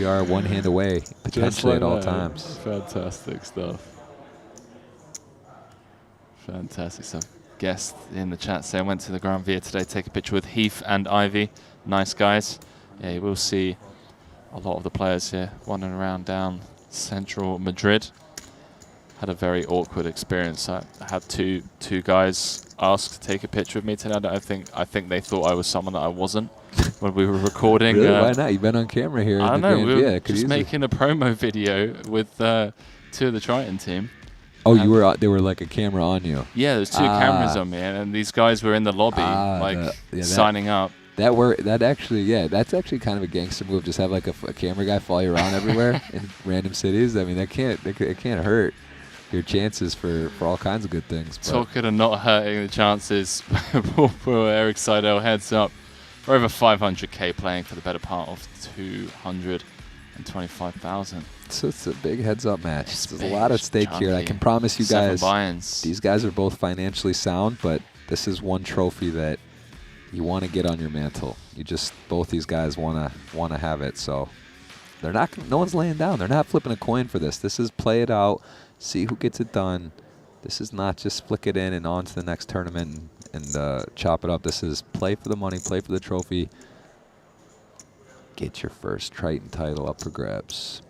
are one hand away potentially at all times. Fantastic stuff. Fantastic stuff. Guest in the chat saying went to the Gran Via today. Take a picture with Heath and Ivy. Nice guys. Yeah, you will see a lot of the players here wandering around down central Madrid. Had a very awkward experience. I had two guys ask to take a picture of me today. I think they thought I was someone that I wasn't when we were recording. Really? Why not? You've been on camera here. I don't in the know. Grand We Via. were It could just easily- making a promo video with 2 of the Triton team. Oh, you were. They were like a camera on you. Yeah, there's 2 cameras on me, and these guys were in the lobby, signing up. That's actually kind of a gangster move. Just have like a camera guy follow you around everywhere in random cities. I mean, it can't hurt your chances for all kinds of good things. But Talking of not hurting the chances, for Eric Seidel, heads up. We're over 500k playing for the better part of 225,000. So it's a big heads-up match. There's a lot at stake here. And I chunky. can promise you 7 guys, buy-ins. these guys are both financially sound, but this is one trophy that you want to get on your mantle. Both these guys want to have it. So they're not. No one's laying down. They're not flipping a coin for this. This is play it out, see who gets it done. This is not just flick it in and on to the next tournament and chop it up. This is play for the money, play for the trophy. Get your first Triton title up for grabs.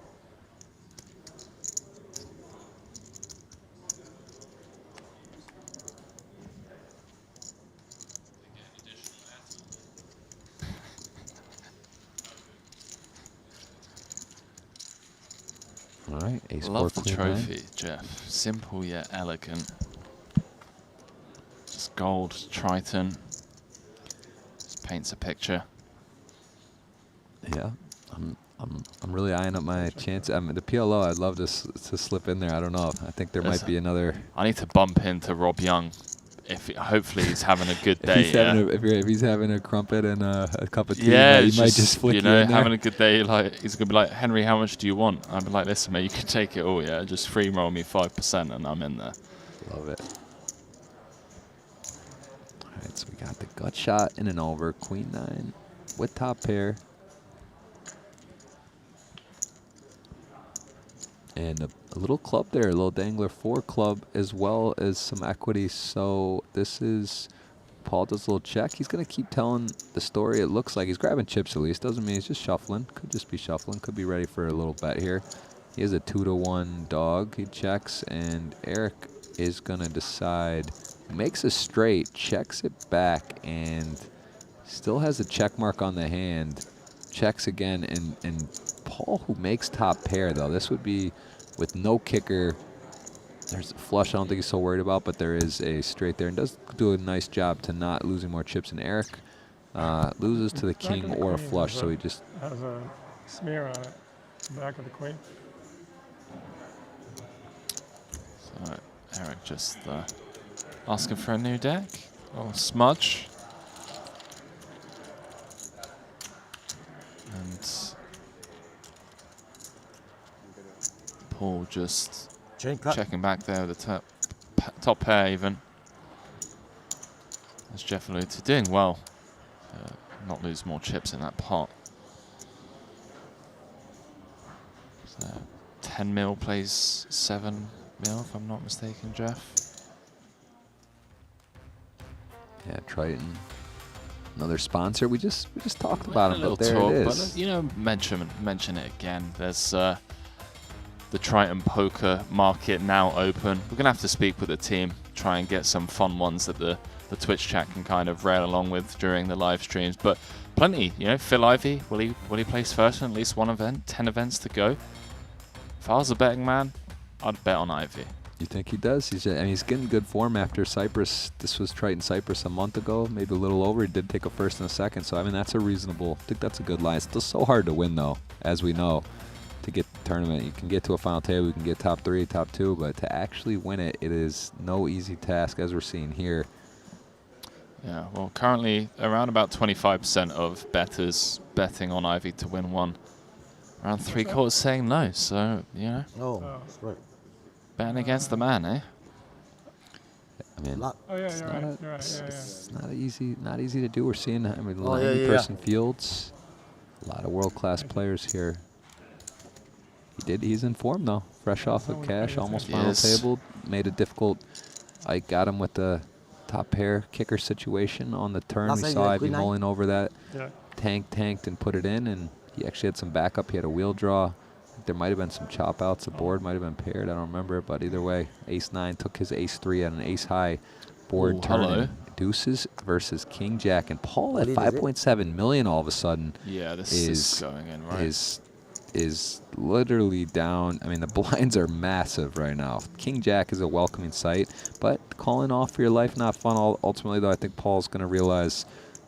All right, ace Love four, the queen nine. trophy, Jeff. Simple yet elegant. Just gold Triton. Just paints a picture. Yeah, I'm really eyeing up my chance. I mean, the PLO, I'd love to slip in there. I don't know. I think there might be another. I need to bump into Rob Young. Hopefully he's having a good day. If he's having a crumpet and a cup of tea, yeah, he might just flick you you know, in there. having a good day. Like he's gonna be like, Henry, how much do you want? I'd be like, listen, mate, you can take it all. Yeah, just free roll me 5% and I'm in there. Love it. All right, so we got the gut shot and an over, queen nine with top pair. And a little club there, a little dangler 4 club, as well as some equity. So this is, Paul does a little check. He's going to keep telling the story. It looks like he's grabbing chips at least. Doesn't mean he's just shuffling. Could just be shuffling. Could be ready for a little bet here. He has a 2-to-1 dog. He checks, and Eric is going to decide makes a straight, checks it back, and still has a check mark on the hand. Checks again, and Paul, who makes top pair, though. This would be with no kicker. There's a flush I don't think he's so worried about, but there is a straight there, and does do a nice job to not losing more chips. And Eric loses to the king or a flush, so he just has a smear on it, back of the queen. So Eric just asking for a new deck or smudge. And Paul just checking back there with the top pair even. As Jeff alluded to, doing well. Not lose more chips in that pot. So 10 mil plays 7 mil, if I'm not mistaken, Jeff. Yeah, Triton. Another sponsor. We just talked about him, A little but there talk, it is. but you know, mention it again. There's the Triton poker market now open. We're gonna have to speak with the team, try and get some fun ones that the Twitch chat can kind of rail along with during the live streams. But plenty, you know. Phil Ivey, will he place first in at least one event? 10 events to go. If I was a betting man, I'd bet on Ivey. You think he does? I mean, he's getting good form after Cyprus. This was Triton Cyprus a month ago, maybe a little over. He did take a first and a second, so I mean that's a reasonable. I think that's a good line. It's still so hard to win though, as we know, to get the tournament. You can get to a final table, you can get top 3, top 2, but to actually win it, it is no easy task, as we're seeing here. Yeah, well, currently around about 25% of bettors betting on Ivy to win one. Around 3/4 saying no, so you know. Oh, that's right. Betting against the man, eh? I mean, Oh yeah, you're right. It's not easy to do. We're seeing, I mean, 90-person fields, a lot of world-class players here. He's in form though. Fresh off of cash, almost final table. Made it difficult. I got him with the top pair kicker situation on the turn. We saw Ivy mulling over that. Yeah. Tanked and put it in, and he actually had some backup. He had a wheel draw. There might have been some chop outs. The board might have been paired. I don't remember, but either way, ace-9 took his ace-3 at an ace-high board turn. Deuces versus King Jack, and Paul at 5.7 million all of a sudden. Yeah, this is going in, right? Is literally down. I mean, the blinds are massive right now. King Jack is a welcoming sight, but calling off for your life, not fun. Ultimately, though, I think Paul's going to realize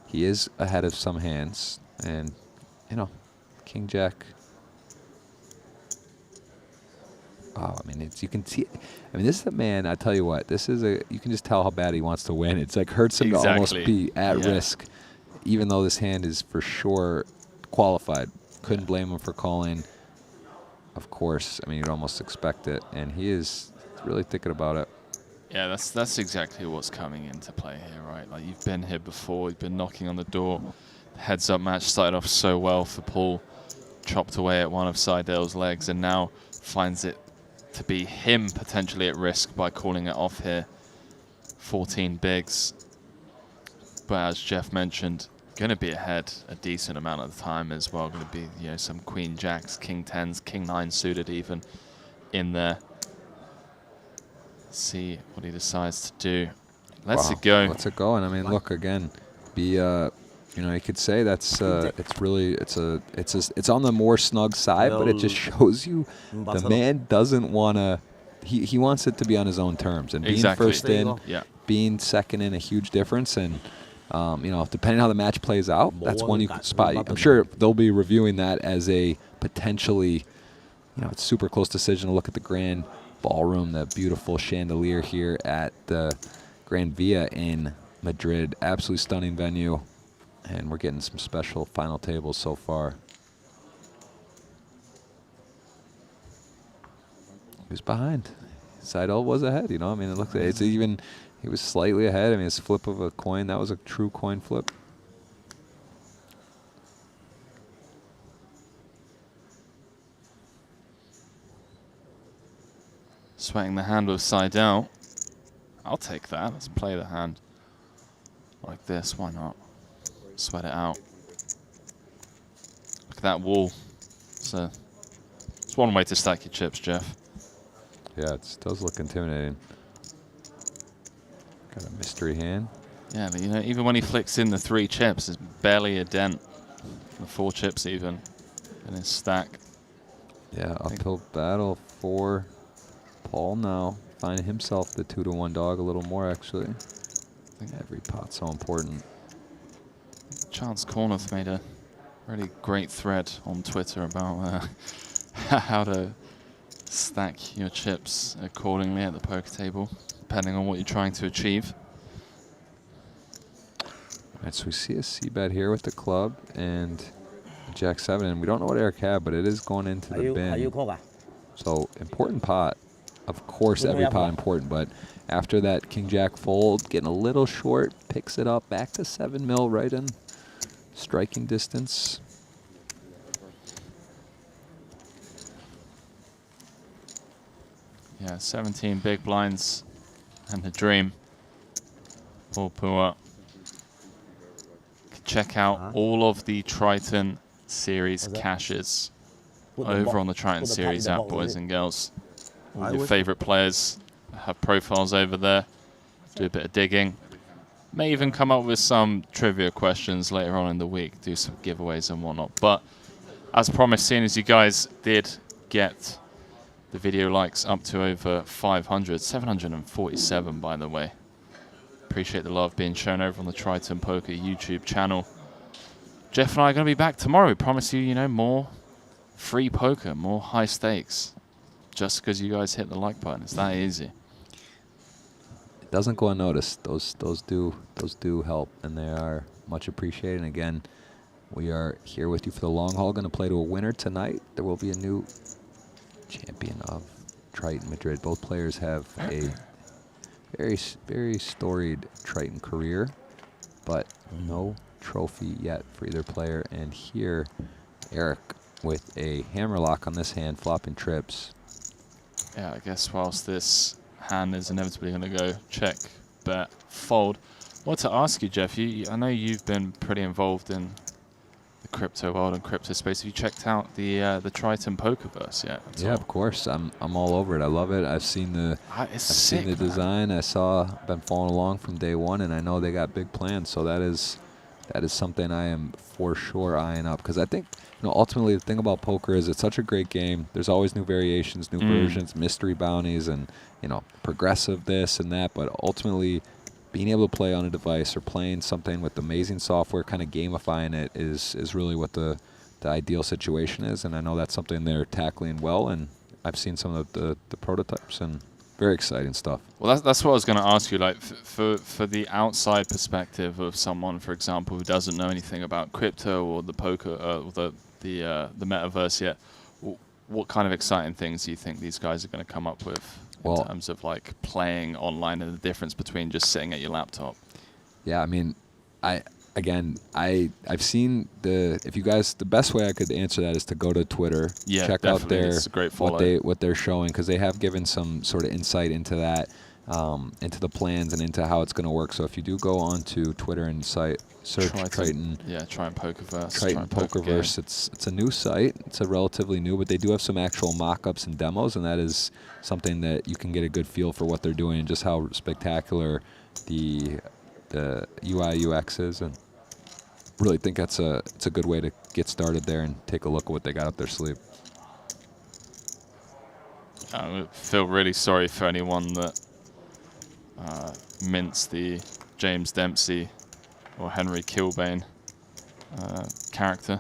he is ahead of some hands, and you know, King Jack. Oh, I mean, you can see. I mean, this is a man. I tell you what, this is a. You can just tell how bad he wants to win. It's like hurts him to almost be at risk, even though this hand is for sure qualified. Couldn't blame him for calling. Of course, I mean, you'd almost expect it, and he is really thinking about it. Yeah, that's exactly what's coming into play here, right? Like, you've been here before, you've been knocking on the door. The heads-up match started off so well for Paul, chopped away at one of Seidele's legs, and now finds it to be him potentially at risk by calling it off here. 14 bigs. But as Jeff mentioned, going to be ahead a decent amount of the time as well. Going to be, you know, some Queen Jacks, King 10s, King 9 suited even in there. See what he decides to do. Let's it go. Let's it go. And I mean, look again. You know, you could say that's it's really it's on the more snug side, but it just shows you the man doesn't want to. He wants it to be on his own terms, and being first in, being second in, a huge difference. And you know, depending how the match plays out, that's one you can spot. I'm sure they'll be reviewing that as a potentially, you know, it's super close decision. To look at the Grand Ballroom, the beautiful chandelier here at the Grand Via in Madrid. Absolutely stunning venue. And we're getting some special final tables so far. Who's behind? Seidel was ahead, you know. I mean, it looks like it's even, he was slightly ahead. I mean, his flip of a coin, that was a true coin flip. Sweating the hand with Seidel. I'll take that. Let's play the hand like this. Why not? Sweat it out. Look at that wall. So it's one way to stack your chips, Jeff. Yeah, it does look intimidating. Got a mystery hand. Yeah, but you know, even when he flicks in the 3 chips, there's barely a dent. The 4 chips even in his stack. Yeah, uphill battle for Paul now. Finding himself the 2-to-1 dog a little more, actually. I think every pot's so important. Chance Corneth made a really great thread on Twitter about how to stack your chips accordingly at the poker table, depending on what you're trying to achieve. All right, so we see a C-bet here with the club and Jack-7, and we don't know what Eric had, but it is going into the bin. So important pot. Of course, every pot important, but after that King-Jack fold, getting a little short, picks it up back to 7 mil, right in striking distance. Yeah, 17 big blinds and the dream. Paul Pua. Check out all of the Triton series caches over on the Triton series app, boys and girls. All your favorite players have profiles over there. Do a bit of digging. May even come up with some trivia questions later on in the week. Do some giveaways and whatnot. But as promised, seeing as you guys did get the video likes up to over 500, 747 by the way. Appreciate the love being shown over on the Triton Poker YouTube channel. Jeff and I are going to be back tomorrow. We promise you, you know, more free poker, more high stakes. Just because you guys hit the like button. It's that easy. It doesn't go unnoticed. Those do help, and they are much appreciated. And again, we are here with you for the long haul. Going to play to a winner tonight. There will be a new champion of Triton Madrid. Both players have a very storied Triton career, but no trophy yet for either player. And here, Eric with a hammerlock on this hand, flopping trips. Yeah, I guess whilst this hand is inevitably going to go check, bet, fold. I want to ask you, Jeff, I know you've been pretty involved in the crypto world and crypto space. Have you checked out the Triton Pokerverse yet? Yeah, of course. I'm all over it. I love it. I've seen the seen the design. Been following along from day one, and I know they got big plans. So that is something I am for sure eyeing up, because I think, you know, ultimately the thing about poker is it's such a great game. There's always new variations, new versions, mystery bounties, and, you know, progressive this and that. But ultimately, being able to play on a device or playing something with amazing software, kind of gamifying it, is really what the ideal situation is. And I know that's something they're tackling well. And I've seen some of the prototypes, and very exciting stuff. Well, that's what I was going to ask you. Like, for the outside perspective of someone, for example, who doesn't know anything about crypto or the poker, or the metaverse yet, what kind of exciting things do you think these guys are going to come up with in terms of like playing online and the difference between just sitting at your laptop? Yeah, I mean, I've seen the best way I could answer that is to go to Twitter, check out it's a great follow. what they're showing, because they have given some sort of insight into that, into the plans and into how it's going to work. So if you do go onto Twitter and search Triton, Triton Pokerverse, Triton Pokerverse, it's a new site. It's a relatively new, but they do have some actual mock-ups and demos, and that is something that you can get a good feel for what they're doing and just how spectacular the UI UX is. And really think it's a good way to get started there and take a look at what they got up their sleeve. I feel really sorry for anyone that minced the James Dempsey or Henry Kilbane character.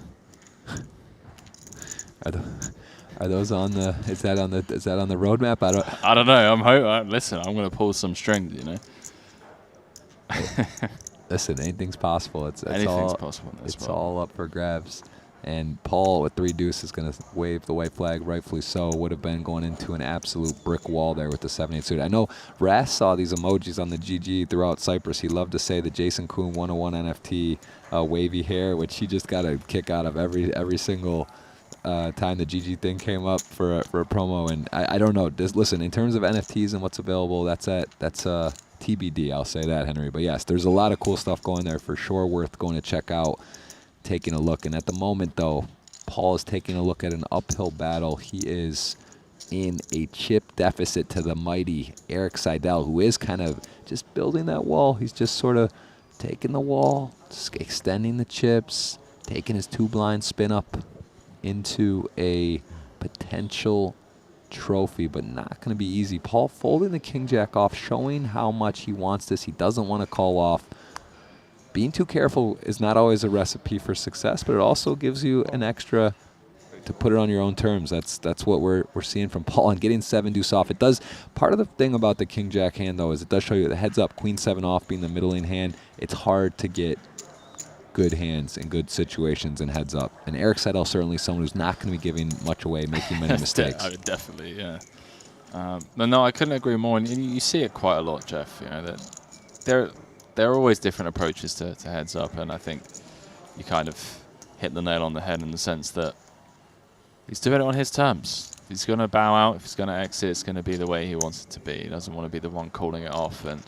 Are those on the? Is that on the roadmap? I don't know. Listen, I'm going to pull some strings, you know. Listen, anything's possible. Anything's possible. It's all up for grabs. And Paul with 3 deuce is going to wave the white flag, rightfully so. Would have been going into an absolute brick wall there with the 7-8 suit. I know Ras saw these emojis on the GG throughout Cyprus. He loved to say the Jason Kuhn 101 NFT wavy hair, which he just got a kick out of every single time the GG thing came up for a promo. And I don't know. Listen, in terms of NFTs and what's available, that's TBD. I'll say that, Henry. But yes, there's a lot of cool stuff going there for sure, worth going to check out, taking a look. And at the moment, though, Paul is taking a look at an uphill battle. He is in a chip deficit to the mighty Erik Seidel, who is kind of just building that wall. He's just sort of taking the wall, just extending the chips, taking his 2-blind spin up into a potential trophy, but not going to be easy. Paul folding the king-jack off, showing how much he wants this. He doesn't want to call off. Being too careful is not always a recipe for success, but it also gives you an extra to put it on your own terms. That's what we're seeing from Paul, and getting 7-deuce off. It does. Part of the thing about the king-jack hand, though, is it does show you the heads up, queen 7 off being the middling hand. It's hard to get good hands in good situations and heads up. And Erik Seidel certainly someone who's not going to be giving much away, making many mistakes. Definitely, yeah. No, I couldn't agree more. And you see it quite a lot, Jeff. You know that there are always different approaches to heads up, and I think you kind of hit the nail on the head in the sense that he's doing it on his terms. If he's going to bow out, if he's going to exit, it's going to be the way he wants it to be. He doesn't want to be the one calling it off. And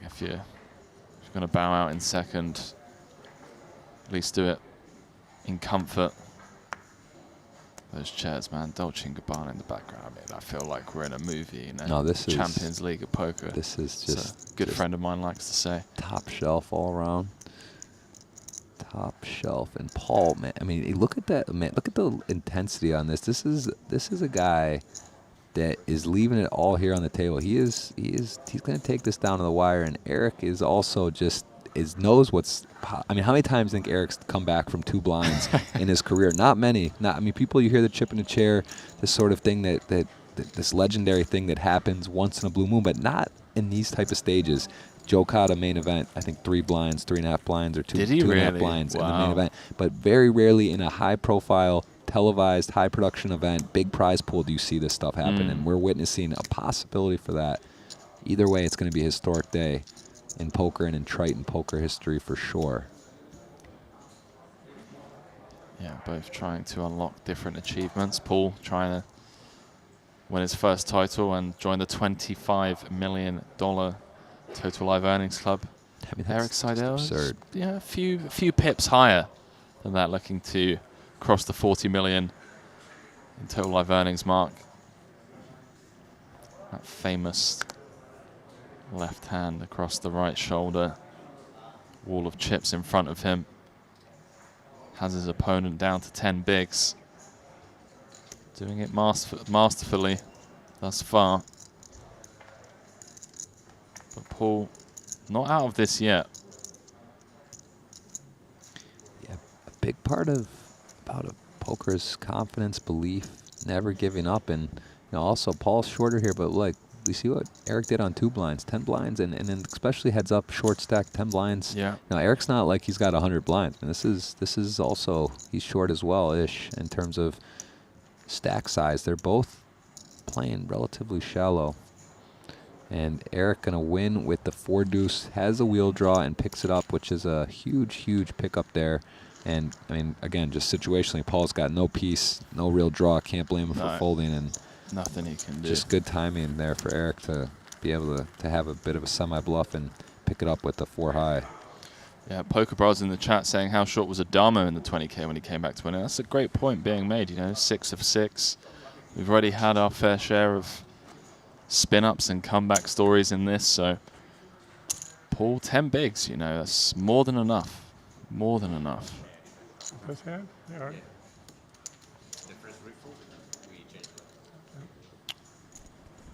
if you're going to bow out in second, at least do it in comfort. Those chairs, man, Dolce & Gabbana in the background. I mean, I feel like we're in a movie, you know. No, this is Champions League of Poker. This is just a good friend of mine likes to say. Top shelf all around. Top shelf. And Paul, man, I mean, look at that, man. Look at the intensity on this. This is a guy that is leaving it all here on the table. He's going to take this down to the wire, and Erik is also just knows what's. I mean, how many times do you think Erik's come back from 2 blinds in his career? Not many. I mean, people, you hear the chip in the chair, this sort of thing that this legendary thing that happens once in a blue moon, but not in these type of stages. Joe Cotta main event, I think 3 blinds, 3.5 blinds, or 2.5 blinds in the main event, but very rarely in a high-profile, televised, high-production event, big prize pool do you see this stuff happen, and we're witnessing a possibility for that. Either way, it's going to be a historic day in poker and in Triton poker history for sure. Yeah, both trying to unlock different achievements. Paul trying to win his first title and join the $25 million total live earnings club. I mean, Erik Seidel, absurd. Yeah, a few pips higher than that, looking to cross the 40 million in total live earnings mark. That famous left hand across the right shoulder. Wall of chips in front of him. Has his opponent down to 10 bigs. Doing it masterfully thus far. But Paul not out of this yet. Yeah, a big part of poker's confidence, belief, never giving up, and also Paul's shorter here, but like we see what Erik did on 2 blinds, 10 blinds, and then especially heads up, short stack, 10 blinds. Yeah. Now Erik's not like he's got 100 blinds, and this is also, he's short as well ish in terms of stack size. They're both playing relatively shallow. And Erik gonna win with the 4-deuce, has a wheel draw and picks it up, which is a huge pickup there. And I mean, again, just situationally, Paul's got no piece, no real draw. Can't blame him for folding, and nothing he can do. Just good timing there for Erik to be able to have a bit of a semi-bluff and pick it up with the 4-high. Yeah, Poker Bros in the chat saying how short was Adamo in the 20K when he came back to win it. That's a great point being made. 6 of 6. We've already had our fair share of spin-ups and comeback stories in this, so Paul, 10 bigs, that's more than enough. More than enough.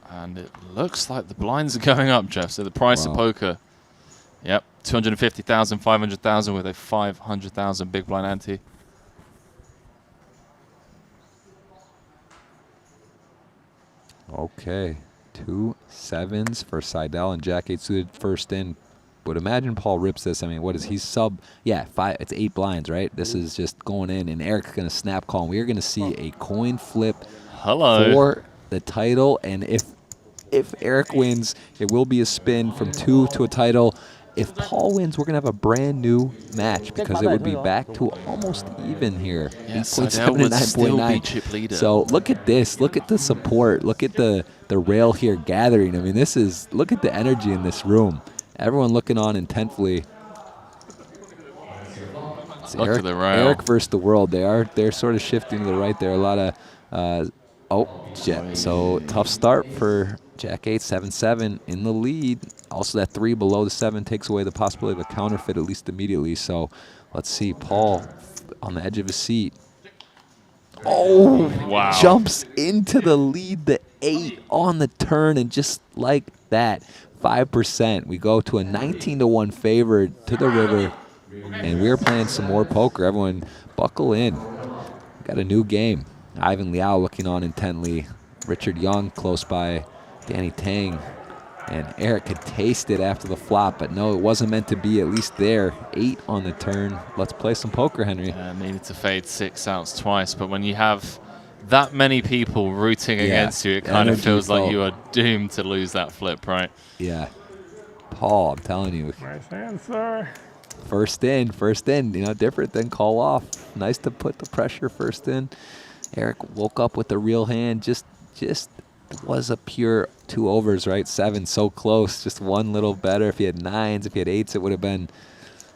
And it looks like the blinds are going up, Jeff. So the price of poker, yep, 250,000, 500,000 with a 500,000 big blind ante. Okay, 2 7s for Seidel and Jack 8 suited first in. Would imagine Paul rips this. I mean, what is he sub? Yeah, 5. It's 8 blinds, right? This is just going in, and Erik's gonna snap call. And we are gonna see a coin flip for the title. And if Erik wins, it will be a spin from 2 to a title. If Paul wins, we're gonna have a brand new match because it would be back to almost even here. Yes, 8.7 to 9.9. So look at this. Look at the support. Look at the rail here gathering. I mean, look at the energy in this room. Everyone looking on intently. It's Look Eric, at the rail. Eric versus the world. They're sort of shifting to the right there. A lot of jet. So tough start for Jack 8, 7-7 in the lead. Also that 3 below the 7 takes away the possibility of a counterfeit at least immediately. So let's see, Paul on the edge of his seat. Oh, wow. Jumps into the lead, the 8 on the turn, and just like that, 5%. We go to a 19-1 favorite to the river, and we're playing some more poker. Everyone buckle in. Got a new game. Ivan Liao looking on intently. Richard Young close by. Danny Tang. And Eric could taste it after the flop, but no, it wasn't meant to be, at least there. 8 on the turn. Let's play some poker, Henry. Yeah, needed to fade 6 outs twice, but when you have that many people rooting against you, it kind of feels like you are doomed to lose that flip, right? Yeah. Paul, I'm telling you. Nice answer. First in, you know, different than call off. Nice to put the pressure first in. Eric woke up with the real hand, just was a pure 2 overs, right? 7, so close, just one little better. If he had 9s, if he had 8s, it would have been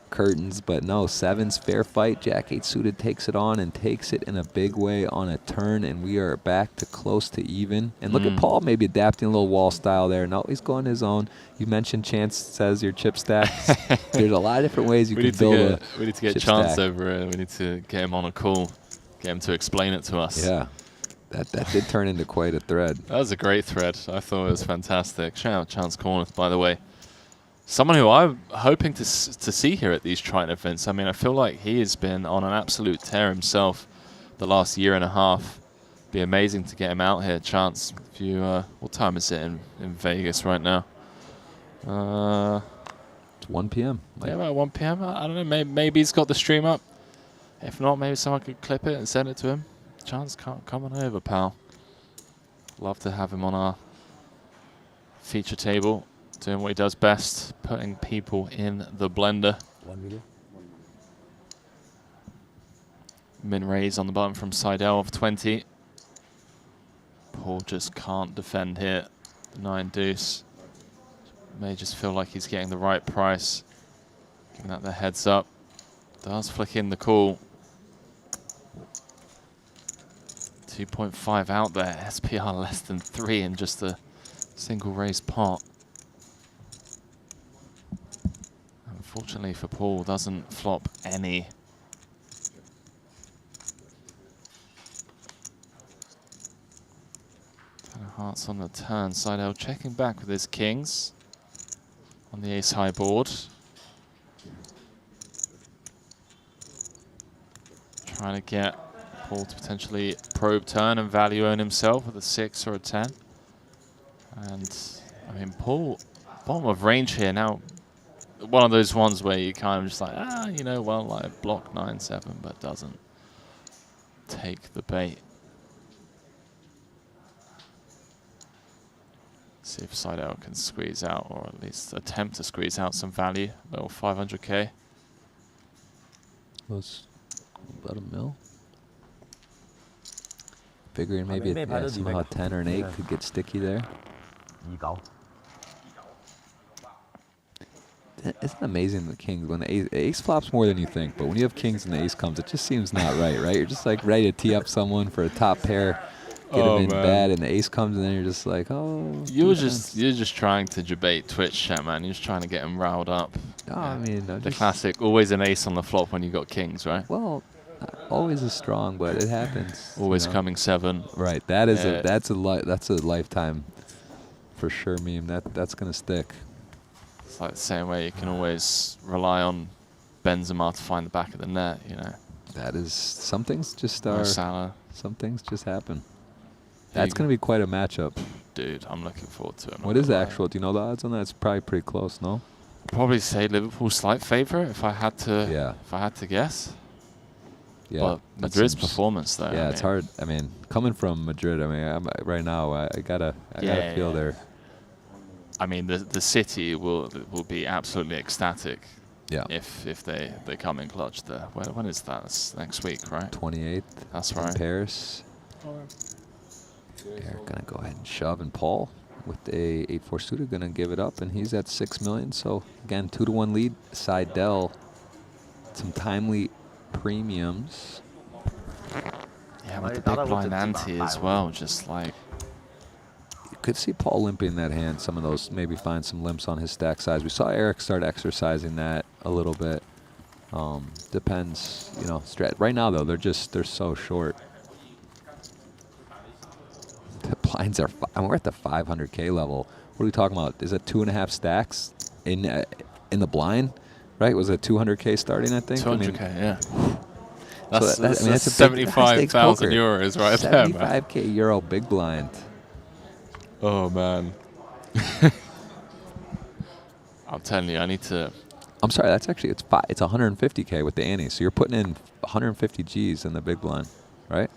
curtains, but no, 7's fair fight. Jack 8 suited takes it on and takes it in a big way on a turn, and we are back to close to even. And look at Paul maybe adapting a little wall style there. No, he's going his own. You mentioned Chance says your chip stacks. There's a lot of different ways you can build a We need to get chip Chance stack. over here. We need to get him on a call, get him to explain it to us. Yeah. That did turn into quite a thread. That was a great thread. I thought it was fantastic. Shout out Chance Corneth, by the way. Someone who I'm hoping to see here at these Triton events. I mean, I feel like he has been on an absolute tear himself the last year and a half. Be amazing to get him out here. Chance, if you, what time is it in Vegas right now? It's 1 p.m. Yeah, about 1 p.m. I don't know. Maybe he's got the stream up. If not, maybe someone could clip it and send it to him. Chance, come on over, pal. Love to have him on our feature table, doing what he does best, putting people in the blender. Min raise on the button from Seidel of 20. Paul just can't defend here. The 9 deuce. May just feel like he's getting the right price. Giving that the heads up. Does flick in the call. 2.5 out there. SPR less than 3 in just a single raised pot. Unfortunately for Paul, doesn't flop any. Ten of hearts on the turn. Seidel checking back with his kings on the ace high board. Trying to get Paul to potentially probe turn and value own himself with a 6 or a 10. And I mean, Paul, bottom of range here now. One of those ones where you kind of just like, you know, well, like block 9-7, but doesn't take the bait. See if Seidel can squeeze out, or at least attempt to squeeze out some value. Little 500k. Was about a mil. Figuring maybe somehow a 10 or an 8 could get sticky there. Isn't it amazing the kings, when the ace flops more than you think, but when you have kings and the ace comes, it just seems not right, right? You're just like ready to tee up someone for a top pair, get them in bad, and the ace comes, and then you're just like, oh. You're just trying to debate Twitch chat, man. You're just trying to get them riled up. No, I mean, the classic, always an ace on the flop when you got kings, right? Well, always is strong, but it happens. Always coming 7. Right. That is that's a lifetime for sure meme. That's gonna stick. It's like the same way you can always rely on Benzema to find the back of the net, you know. That is, some things just Or are. Salah. Some things just happen. That's gonna be quite a matchup. Dude, I'm looking forward to it. What is the actual? Do you know the odds on that? It's probably pretty close, no? I'd probably say Liverpool slight favourite if I had to. Yeah. If I had to guess. Yeah. But Madrid's performance, though. Yeah, it's hard. I mean, coming from Madrid, I mean, right now, I gotta feel there. I mean, the city will be absolutely ecstatic. Yeah. If they come in clutch there. When is that? That's next week, right? 28th. That's in right. Paris. Eric gonna go ahead and shove, and Paul with a 8-4 suited gonna give it up, and he's at 6 million. So again, 2-1 lead. Seidel, some timely premiums. Yeah, with the big blind ante as well, just like. You could see Paul limping that hand, some of those, maybe find some limps on his stack size. We saw Eric start exercising that a little bit. Depends, you know, right now though, they're so short. The blinds are, we're at the 500K level. What are we talking about? Is it 2.5 stacks in the blind? Right? Was it 200K starting, I think? 200K, yeah. That's, that's, I mean, that's a 75,000 euros right there, man. 75K euro big blind. Oh, man. I'm telling you, I need to... I'm sorry, that's actually, it's 150K with the ante. So you're putting in 150 Gs in the big blind, right?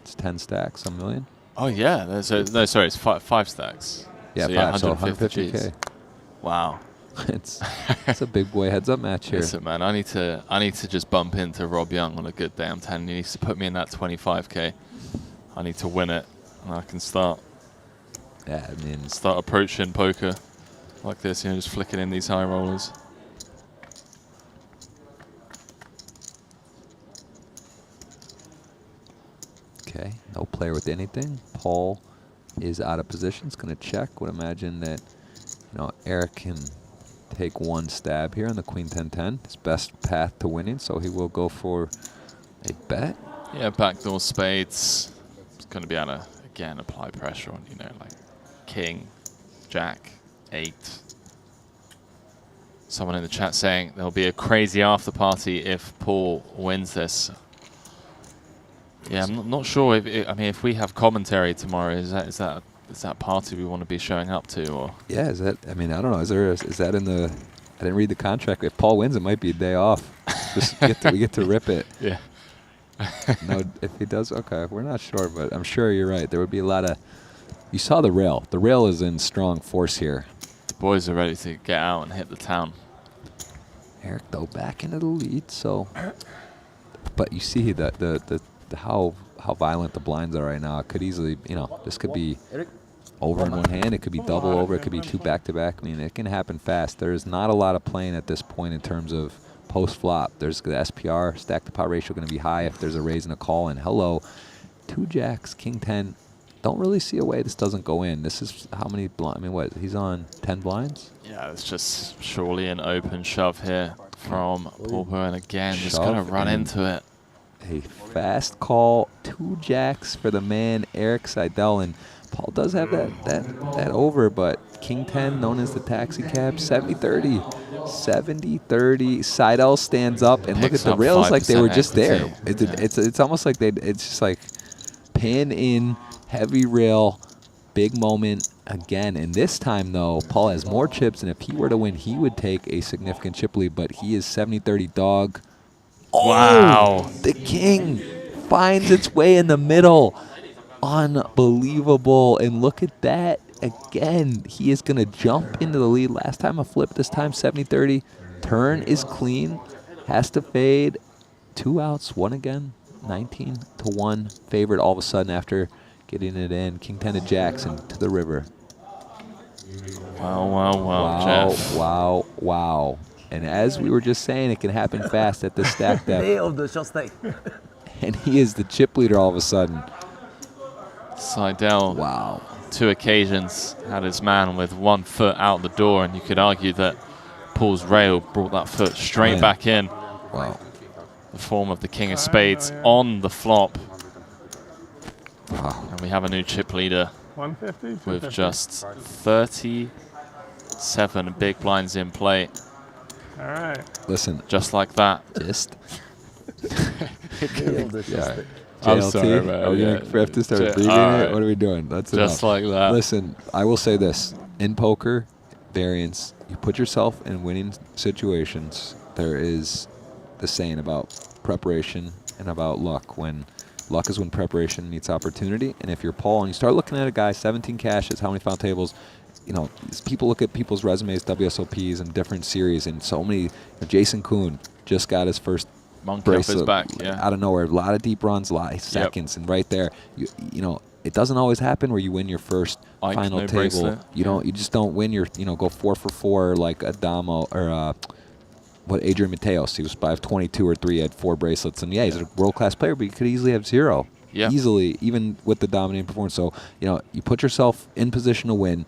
It's 10 stacks, $1 million. Oh, yeah. No, sorry, it's 5 stacks. Yeah, so, 5, so 150K. Wow. It's a big boy heads-up match here. Listen, man, I need to just bump into Rob Young on a good day. I'm telling you, he needs to put me in that 25K. I need to win it, and I can start. Yeah, I mean, start approaching poker like this, you know, just flicking in these high rollers. Okay, no player with anything. Paul is out of position. It's going to check. Would imagine that, you know, Eric can take one stab here on the Queen 10-10. His best path to winning, so he will go for a bet. Yeah, backdoor spades. It's going to be able to, again, apply pressure on, you know, like King, Jack, 8. Someone in the chat saying there'll be a crazy after party if Paul wins this. Yeah, I'm not sure. I mean, if we have commentary tomorrow, is that party we want to be showing up to, or? Yeah, is that? I mean, I don't know. Is that in the? I didn't read the contract. If Paul wins, it might be a day off. Just we get to rip it. Yeah. No, if he does, okay. We're not sure, but I'm sure you're right. There would be a lot of. You saw the rail. The rail is in strong force here. The boys are ready to get out and hit the town. Eric though back into the lead, so. But you see the how violent the blinds are right now. It could easily, you know, this could be over in one hand. It could be double over. It could be 2 back-to-back. I mean, it can happen fast. There is not a lot of playing at this point in terms of post-flop. There's the SPR, stack-to-pot ratio, going to be high if there's a raise and a call. And hello, 2 jacks, King 10. Don't really see a way this doesn't go in. This is how many blinds? I mean, what? He's on 10 blinds? Yeah, it's just surely an open shove here from Pulpo, and again, just going to run into it. A fast call, 2 jacks for the man Eric Seidel, and Paul does have that over, but King 10, known as the taxi cab, 70-30, 70-30. Seidel stands up and look at the rails like they were just there. It's almost like it's just like pin in, heavy rail, big moment again. And this time though, Paul has more chips, and if he were to win, he would take a significant chip lead. But he is 70-30 dog. Oh, wow. The king finds its way in the middle. Unbelievable. And look at that. Again, he is going to jump into the lead. Last time a flip, this time 70-30. Turn is clean. Has to fade. 2 outs, 1 again. 19-1. Favorite all of a sudden after getting it in. King 10 to Jackson to the river. Wow, Jeff. Wow. And as we were just saying, it can happen fast at the stack depth. And he is the chip leader all of a sudden. Seidel, wow. 2 occasions had his man with 1 foot out the door, and you could argue that Paul's rail brought that foot straight back in. Wow. The form of the king of spades on the flop. Wow. And we have a new chip leader 150, with just 37 big blinds in play. All right. Listen. Just like that. Just. Yeah. I'm sorry, man. Are we going to have to start breathing it? What are we doing? That's just enough. like that. Listen, I will say this. In poker, variance, you put yourself in winning situations. There is the saying about preparation and about luck. When luck is when preparation meets opportunity. And if you're Paul and you start looking at a guy, 17 cashes, how many final tables, you know, people look at people's resumes, WSOPs, and different series, and so many. Jason Kuhn just got his first Monkey bracelet off his back, yeah. out of nowhere. A lot of deep runs, a lot of seconds, and right there, you know, it doesn't always happen where you win your first final no table. bracelet. You don't, you just don't win your, you know, go 4 for 4 like a Damo or what Adrian Mateos, he was 5'22" or 3, had 4 bracelets, and yeah, he's a world-class player, but he could easily have 0. Yeah. Easily, even with the dominating performance. So, you know, you put yourself in position to win,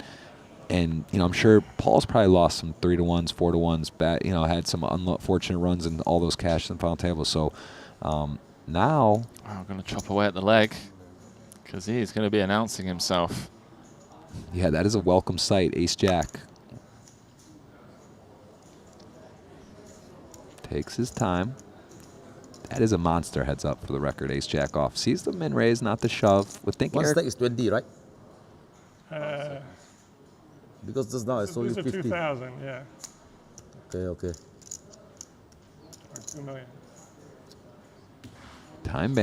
and, you know, I'm sure Paul's probably lost some 3-1s, 4-1s, you know, had some unfortunate runs in all those cash in the final table. So, now... I'm going to chop away at the leg, because he's going to be announcing himself. Yeah, that is a welcome sight, ace-jack. Takes his time. That is a monster heads up for the record, ace-jack off. Sees the min raise, not the shove. Would think One Eric stack is 20, right? Because just now I saw you These are 50. 2,000, yeah. Okay. Or 2 million. Time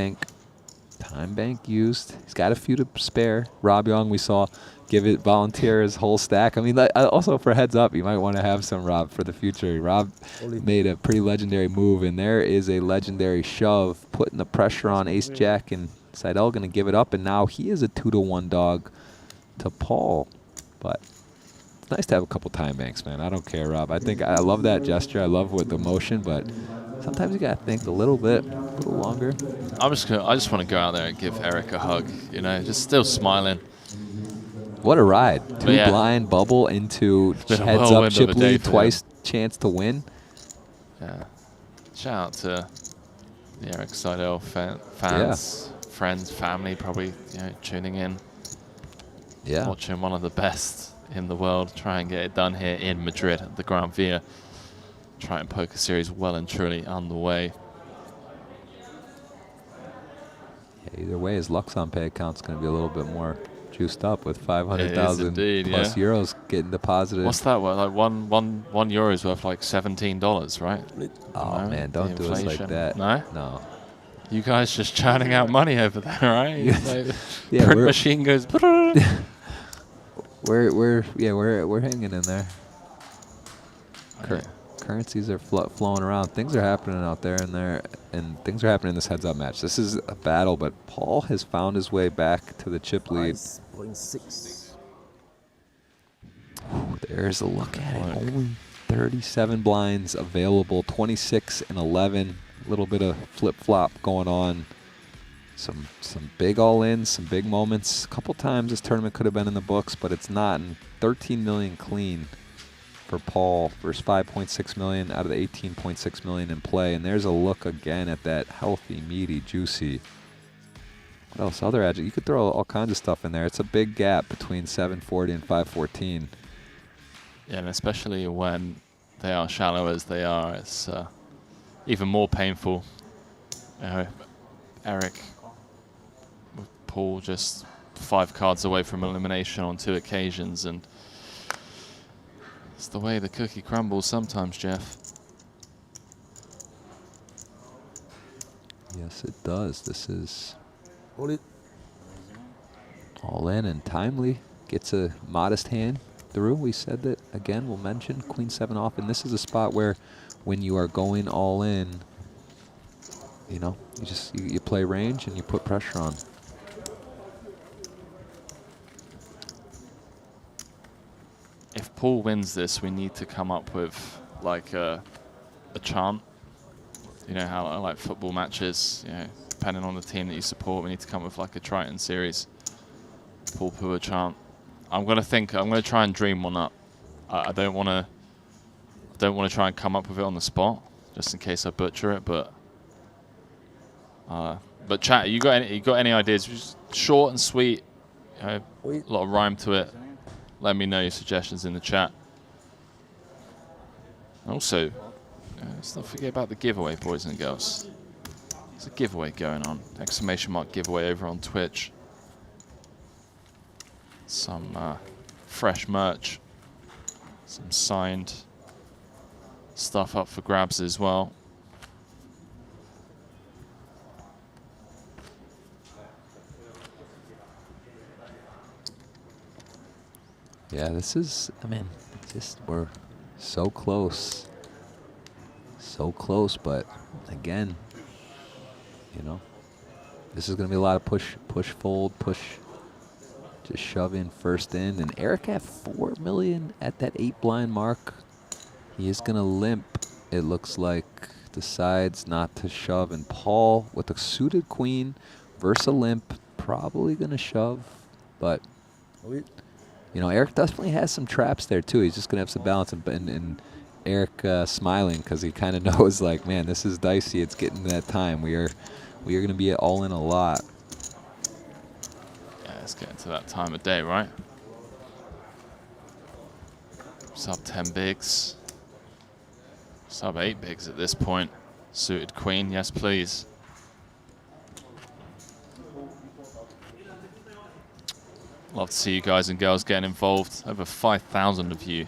bank used. He's got a few to spare. Rob Young, we saw volunteer his whole stack. I mean, also for heads up, you might want to have some, Rob, for the future. Rob made a pretty legendary move, and there is a legendary shove, putting the pressure on ace-jack, and Seidel going to give it up, and now he is a 2-1 dog to Paul. But it's nice to have a couple time banks, man. I don't care, Rob. I love that gesture. I love the motion, but sometimes you got to think a little longer. I just want to go out there and give Eric a hug, you know, just still smiling. What a ride. 2 blind bubble into heads up chip lead, twice chance to win. Yeah. Shout out to the Eric Seidel fans, friends, family, probably, you know, tuning in. Yeah. Watching one of the best in the world try and get it done here in Madrid at the Gran Via. Triton Poker Series well and truly underway. Yeah, either way, his Luxon pay account's going to be a little bit more juiced up with 500,000 plus euros getting deposited. What's that worth? Like one euro is worth like $17, right? Oh man, don't do us like that. No? No. You guys just churning out money over there, right? Like yeah, print machine goes. we're hanging in there. Currencies are flowing around. Things are happening out there, and things are happening in this heads-up match. This is a battle, but Paul has found his way back to the chip lead. 5.6. There's a look at it. Only 37 blinds available, 26 and 11. A little bit of flip-flop going on. Some big all-ins, some big moments. A couple times this tournament could have been in the books, but it's not. And 13 million clean for Paul versus 5.6 million out of the 18.6 million in play. And there's a look again at that healthy, meaty, juicy. What else? Other edge. You could throw all kinds of stuff in there. It's a big gap between 740 and 514. Yeah, and especially when they are shallow as they are, it's even more painful. Eric, with Paul just 5 cards away from elimination on 2 occasions, and it's the way the cookie crumbles sometimes, Jeff. Yes, it does. This is all in and timely. Gets a modest hand through. We said that again. We'll mention Queen 7 off, and this is a spot where, when you are going all in, you know, you play range and you put pressure on. If Paul wins this, we need to come up with like a chant. You know how like football matches, you know, depending on the team that you support, we need to come up with like a Triton series. Paul Pua chant. I'm gonna try and dream one up. I don't want to try and come up with it on the spot, just in case I butcher it. But chat, you got any ideas? Just short and sweet, you know, a lot of rhyme to it. Let me know your suggestions in the chat. Also, let's not forget about the giveaway, boys and girls. There's a giveaway going on. !! giveaway over on Twitch. Some fresh merch. Some signed stuff up for grabs as well. Yeah, this is, I mean, we're so close. So close, but again, you know, this is going to be a lot of push, fold, just shove in first in. And Eric at 4 million at that 8 blind mark. He is going to limp it looks like, decides not to shove. And Paul, with a suited queen versus a limp, probably going to shove. But, you know, Eric definitely has some traps there, too. He's just going to have some balance. And Eric smiling because he kind of knows, like, man, this is dicey. It's getting to that time. We are going to be all in a lot. Yeah, it's getting to that time of day, right? Sub 10 bigs. Sub 8 bigs at this point. Suited queen, yes please. Love to see you guys and girls getting involved. Over 5,000 of you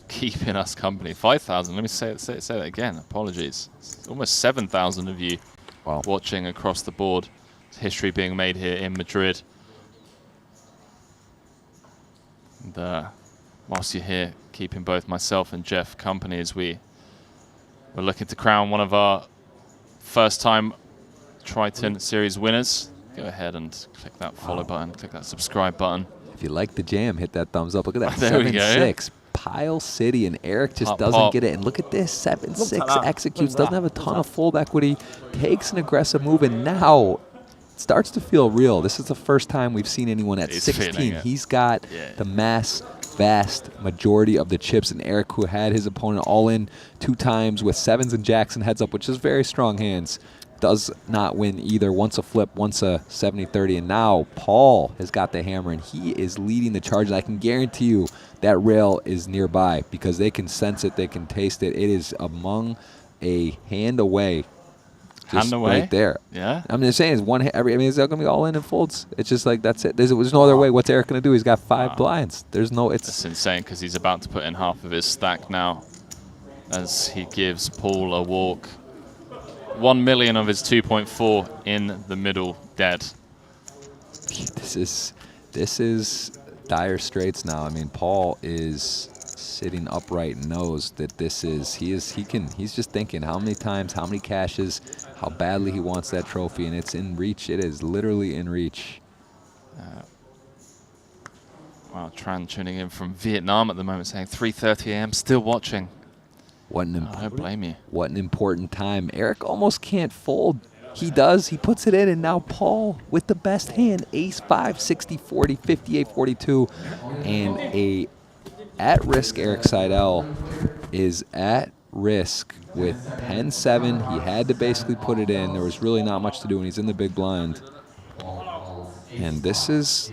keeping us company. 5,000, let me say that again, apologies. It's almost 7,000 of you watching across the board. History being made here in Madrid. And whilst you're here, keeping both myself and Jeff company as we're looking to crown one of our first-time Triton Series winners. Go ahead and click that follow button, click that subscribe button. If you like the jam, hit that thumbs up. Look at that, There we go. 7-6. Pile City, and Eric just doesn't get it. And look at this, 7-6 executes, doesn't have a ton of fold equity, takes an aggressive move, and now it starts to feel real. This is the first time we've seen anyone at 16. He's got the vast majority of the chips, and Eric, who had his opponent all in 2 times with 7s and jacks and heads up, which is very strong hands, does not win either. Once a flip, once a 70-30, and now Paul has got the hammer, and he is leading the charge. And I can guarantee you that rail is nearby because they can sense it, they can taste it. It is among a hand away. Just right there. Yeah. I'm just saying, it's one hand. I mean, it's going to be all in and folds. It's just like, that's it. There's no other way. What's Eric going to do? He's got 5 blinds. There's no, That's insane because he's about to put in half of his stack now as he gives Paul a walk. 1 million of his 2.4 in the middle dead. This is dire straits now. I mean, Paul is sitting upright and knows that this is, he's just thinking how many times, how many cashes, how badly he wants that trophy, and it's in reach. It is literally in reach. Wow, Tran tuning in from Vietnam at the moment saying 3:30 a.m. still watching. What an I don't blame you. What an important time. Eric almost can't fold. He does. He puts it in, and now Paul with the best hand, ace-5, 60-40, 58-42, and a at-risk Eric Seidel is at risk with 10-7. He had to basically put it in. There was really not much to do, and he's in the big blind. And this is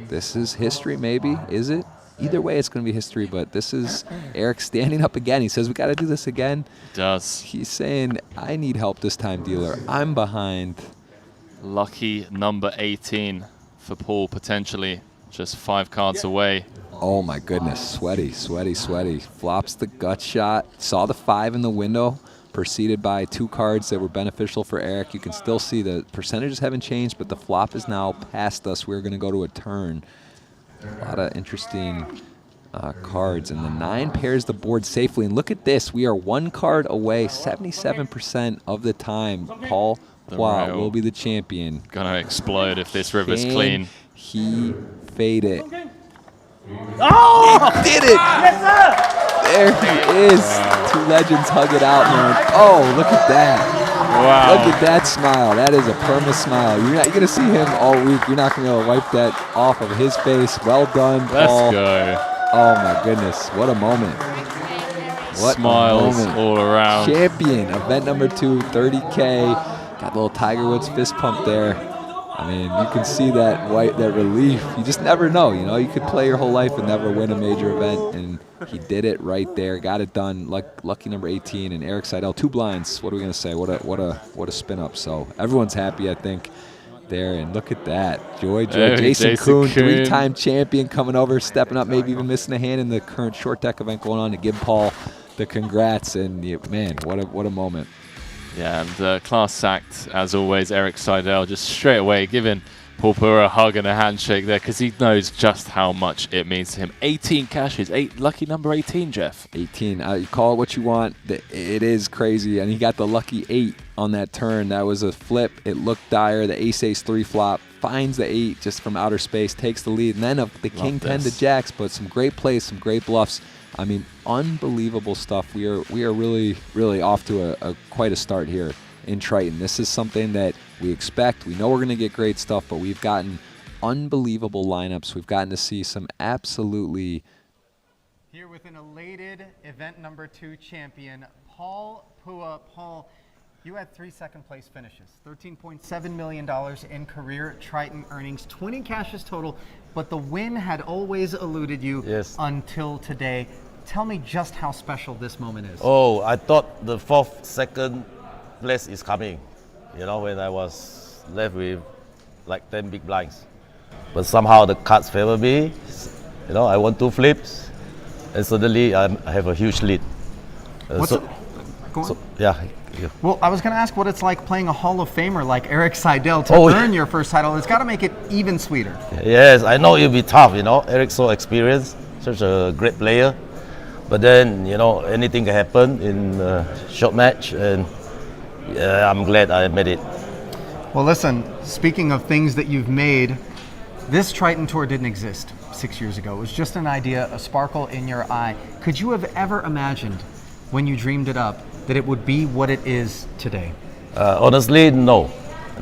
history, maybe. Is it? Either way, it's going to be history, but this is Eric standing up again. He says, we got to do this again. He does. He's saying, I need help this time, dealer. I'm behind. Lucky number 18 for Paul, potentially. Just 5 cards away. Oh, my goodness. Sweaty, sweaty, sweaty. Flops the gut shot. Saw the 5 in the window. Preceded by 2 cards that were beneficial for Eric. You can still see the percentages haven't changed, but the flop is now past us. We're going to go to a turn. A lot of interesting cards, and the 9 pairs the board safely. And look at this, we are 1 card away, 77% of the time. Paul Poix will be the champion. Gonna explode if this river's clean. He fade it. Oh! He did it! Yes, sir! There he is. Wow. 2 legends hug it out, man. Oh, look at that. Wow. Look at that smile. That is a perma smile. You're going to see him all week. You're not going to be able to wipe that off of his face. Well done, Paul. Let's go. Oh, my goodness. What a moment. What Smiles a moment. all around. Champion, event number 2, 30K. Got a little Tiger Woods fist pump there. I mean, you can see that that relief. You just never know, you know. You could play your whole life and never win a major event, and he did it right there. Got it done. Lucky number 18, and Eric Seidel, 2 blinds. What are we gonna say? What a spin up. So everyone's happy, I think, there. And look at that, joy. Jason Kuhn, 3-time champion, coming over, stepping up, maybe even missing a hand in the current short deck event going on to give Paul the congrats. And man, what a moment. Yeah, and class act, as always, Eric Seidel just straight away giving Paul Poix a hug and a handshake there because he knows just how much it means to him. 18 cashes, lucky number 18, Jeff. 18, you call it what you want. It is crazy, and he got the lucky 8 on that turn. That was a flip. It looked dire. The ace-3 flop, finds the 8 just from outer space, takes the lead, and then the king 10 to jacks, but some great plays, some great bluffs I mean, unbelievable stuff. We are really, really off to a quite a start here in Triton. This is something that we expect. We know we're going to get great stuff, but we've gotten unbelievable lineups. We've gotten to see some absolutely... Here with an elated event number 2 champion, Paul Pua. Paul, you had 3 second-place finishes, $13.7 million in career Triton earnings, 20 cashes total, but the win had always eluded you until today. Tell me just how special this moment is. Oh, I thought the 4th second place is coming, you know, when I was left with like 10 big blinds. But somehow the cards favor me, you know, I won 2 flips, and suddenly I have a huge lead. Yeah. Well, I was going to ask what it's like playing a Hall of Famer like Eric Seidel to earn your first title. It's got to make it even sweeter. Yes, I know it'll be tough, you know. Eric's so experienced, such a great player. But then, you know, anything can happen in a short match, and I'm glad I made it. Well, listen, speaking of things that you've made, this Triton Tour didn't exist 6 years ago. It was just an idea, a sparkle in your eye. Could you have ever imagined when you dreamed it up that it would be what it is today? Honestly, no.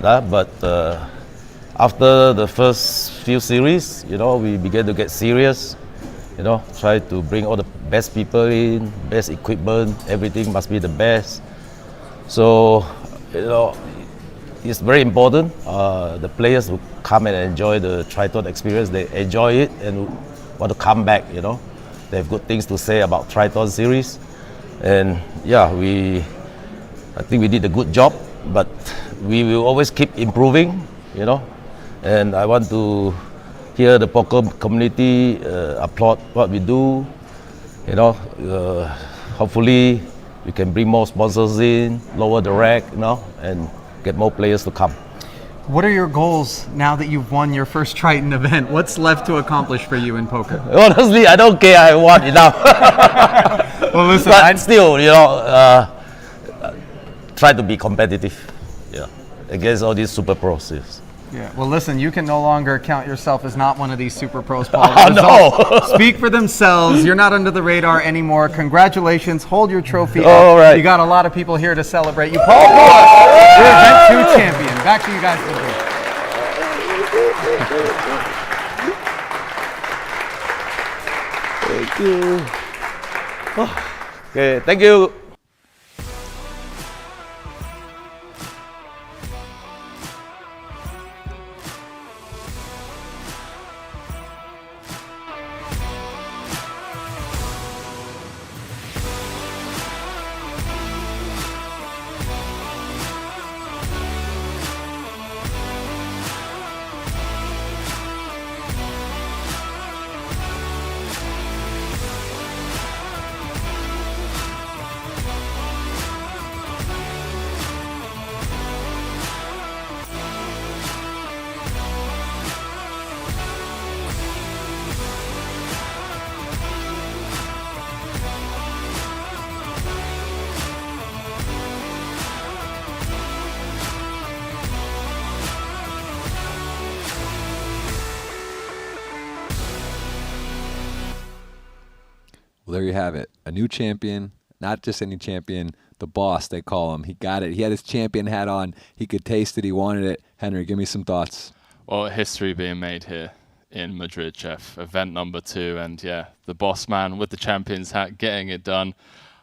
But after the first few series, you know, we began to get serious. You know, try to bring all the best people in, best equipment, everything must be the best. So, you know, it's very important. The players who come and enjoy the Triton experience, they enjoy it and want to come back, you know. They have good things to say about Triton series. And yeah, I think we did a good job, but we will always keep improving, you know. And I want to hear the poker community applaud what we do, you know. Hopefully we can bring more sponsors in, lower the rack, you know, and get more players to come. What are your goals now that you've won your first Triton event? What's left to accomplish for you in poker? Honestly, I don't care. I won enough. Well, listen, but still, you know, try to be competitive, yeah, against all these super pros. Yes. Yeah. Well, listen, you can no longer count yourself as not one of these super pros, Paul. Oh, no. Speak for themselves. You're not under the radar anymore. Congratulations. Hold your trophy. All right. You got a lot of people here to celebrate you. Paul Pua, your Event 2 champion. Back to you guys. Thank you. Okay, thank you. Well, there you have it. A new champion, not just any champion, the boss, they call him. He got it. He had his champion hat on. He could taste it. He wanted it. Henry, give me some thoughts. Well, history being made here in Madrid, Jeff. Event number 2, and yeah, the boss man with the champion's hat getting it done.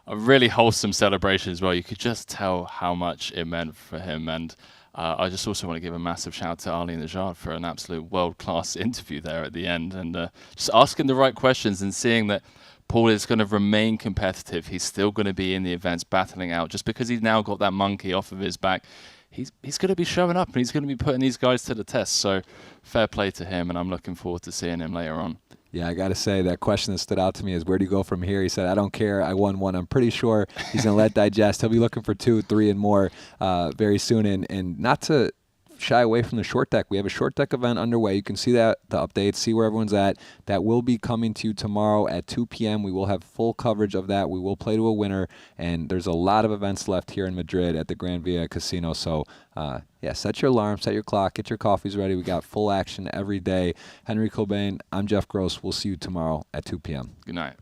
A really wholesome celebration as well. You could just tell how much it meant for him. And I just also want to give a massive shout out to Ali Najad for an absolute world-class interview there at the end, and just asking the right questions and seeing that Paul is going to remain competitive. He's still going to be in the events battling out. Just because he's now got that monkey off of his back, he's going to be showing up and he's going to be putting these guys to the test. So fair play to him, and I'm looking forward to seeing him later on. Yeah, I got to say, that question that stood out to me is, where do you go from here? He said, I don't care. I won 1. I'm pretty sure he's going to let digest. He'll be looking for 2, 3, and more very soon. And not to shy away from the short deck. We have a short deck event underway. You can see that, the updates, see where everyone's at. That will be coming to you tomorrow at 2 p.m. We will have full coverage of that. We will play to a winner, and there's a lot of events left here in Madrid at the Gran Casino. So, yeah, set your alarm, set your clock, get your coffees ready. We got full action every day. Henry Cobain, I'm Jeff Gross. We'll see you tomorrow at 2 p.m. Good night.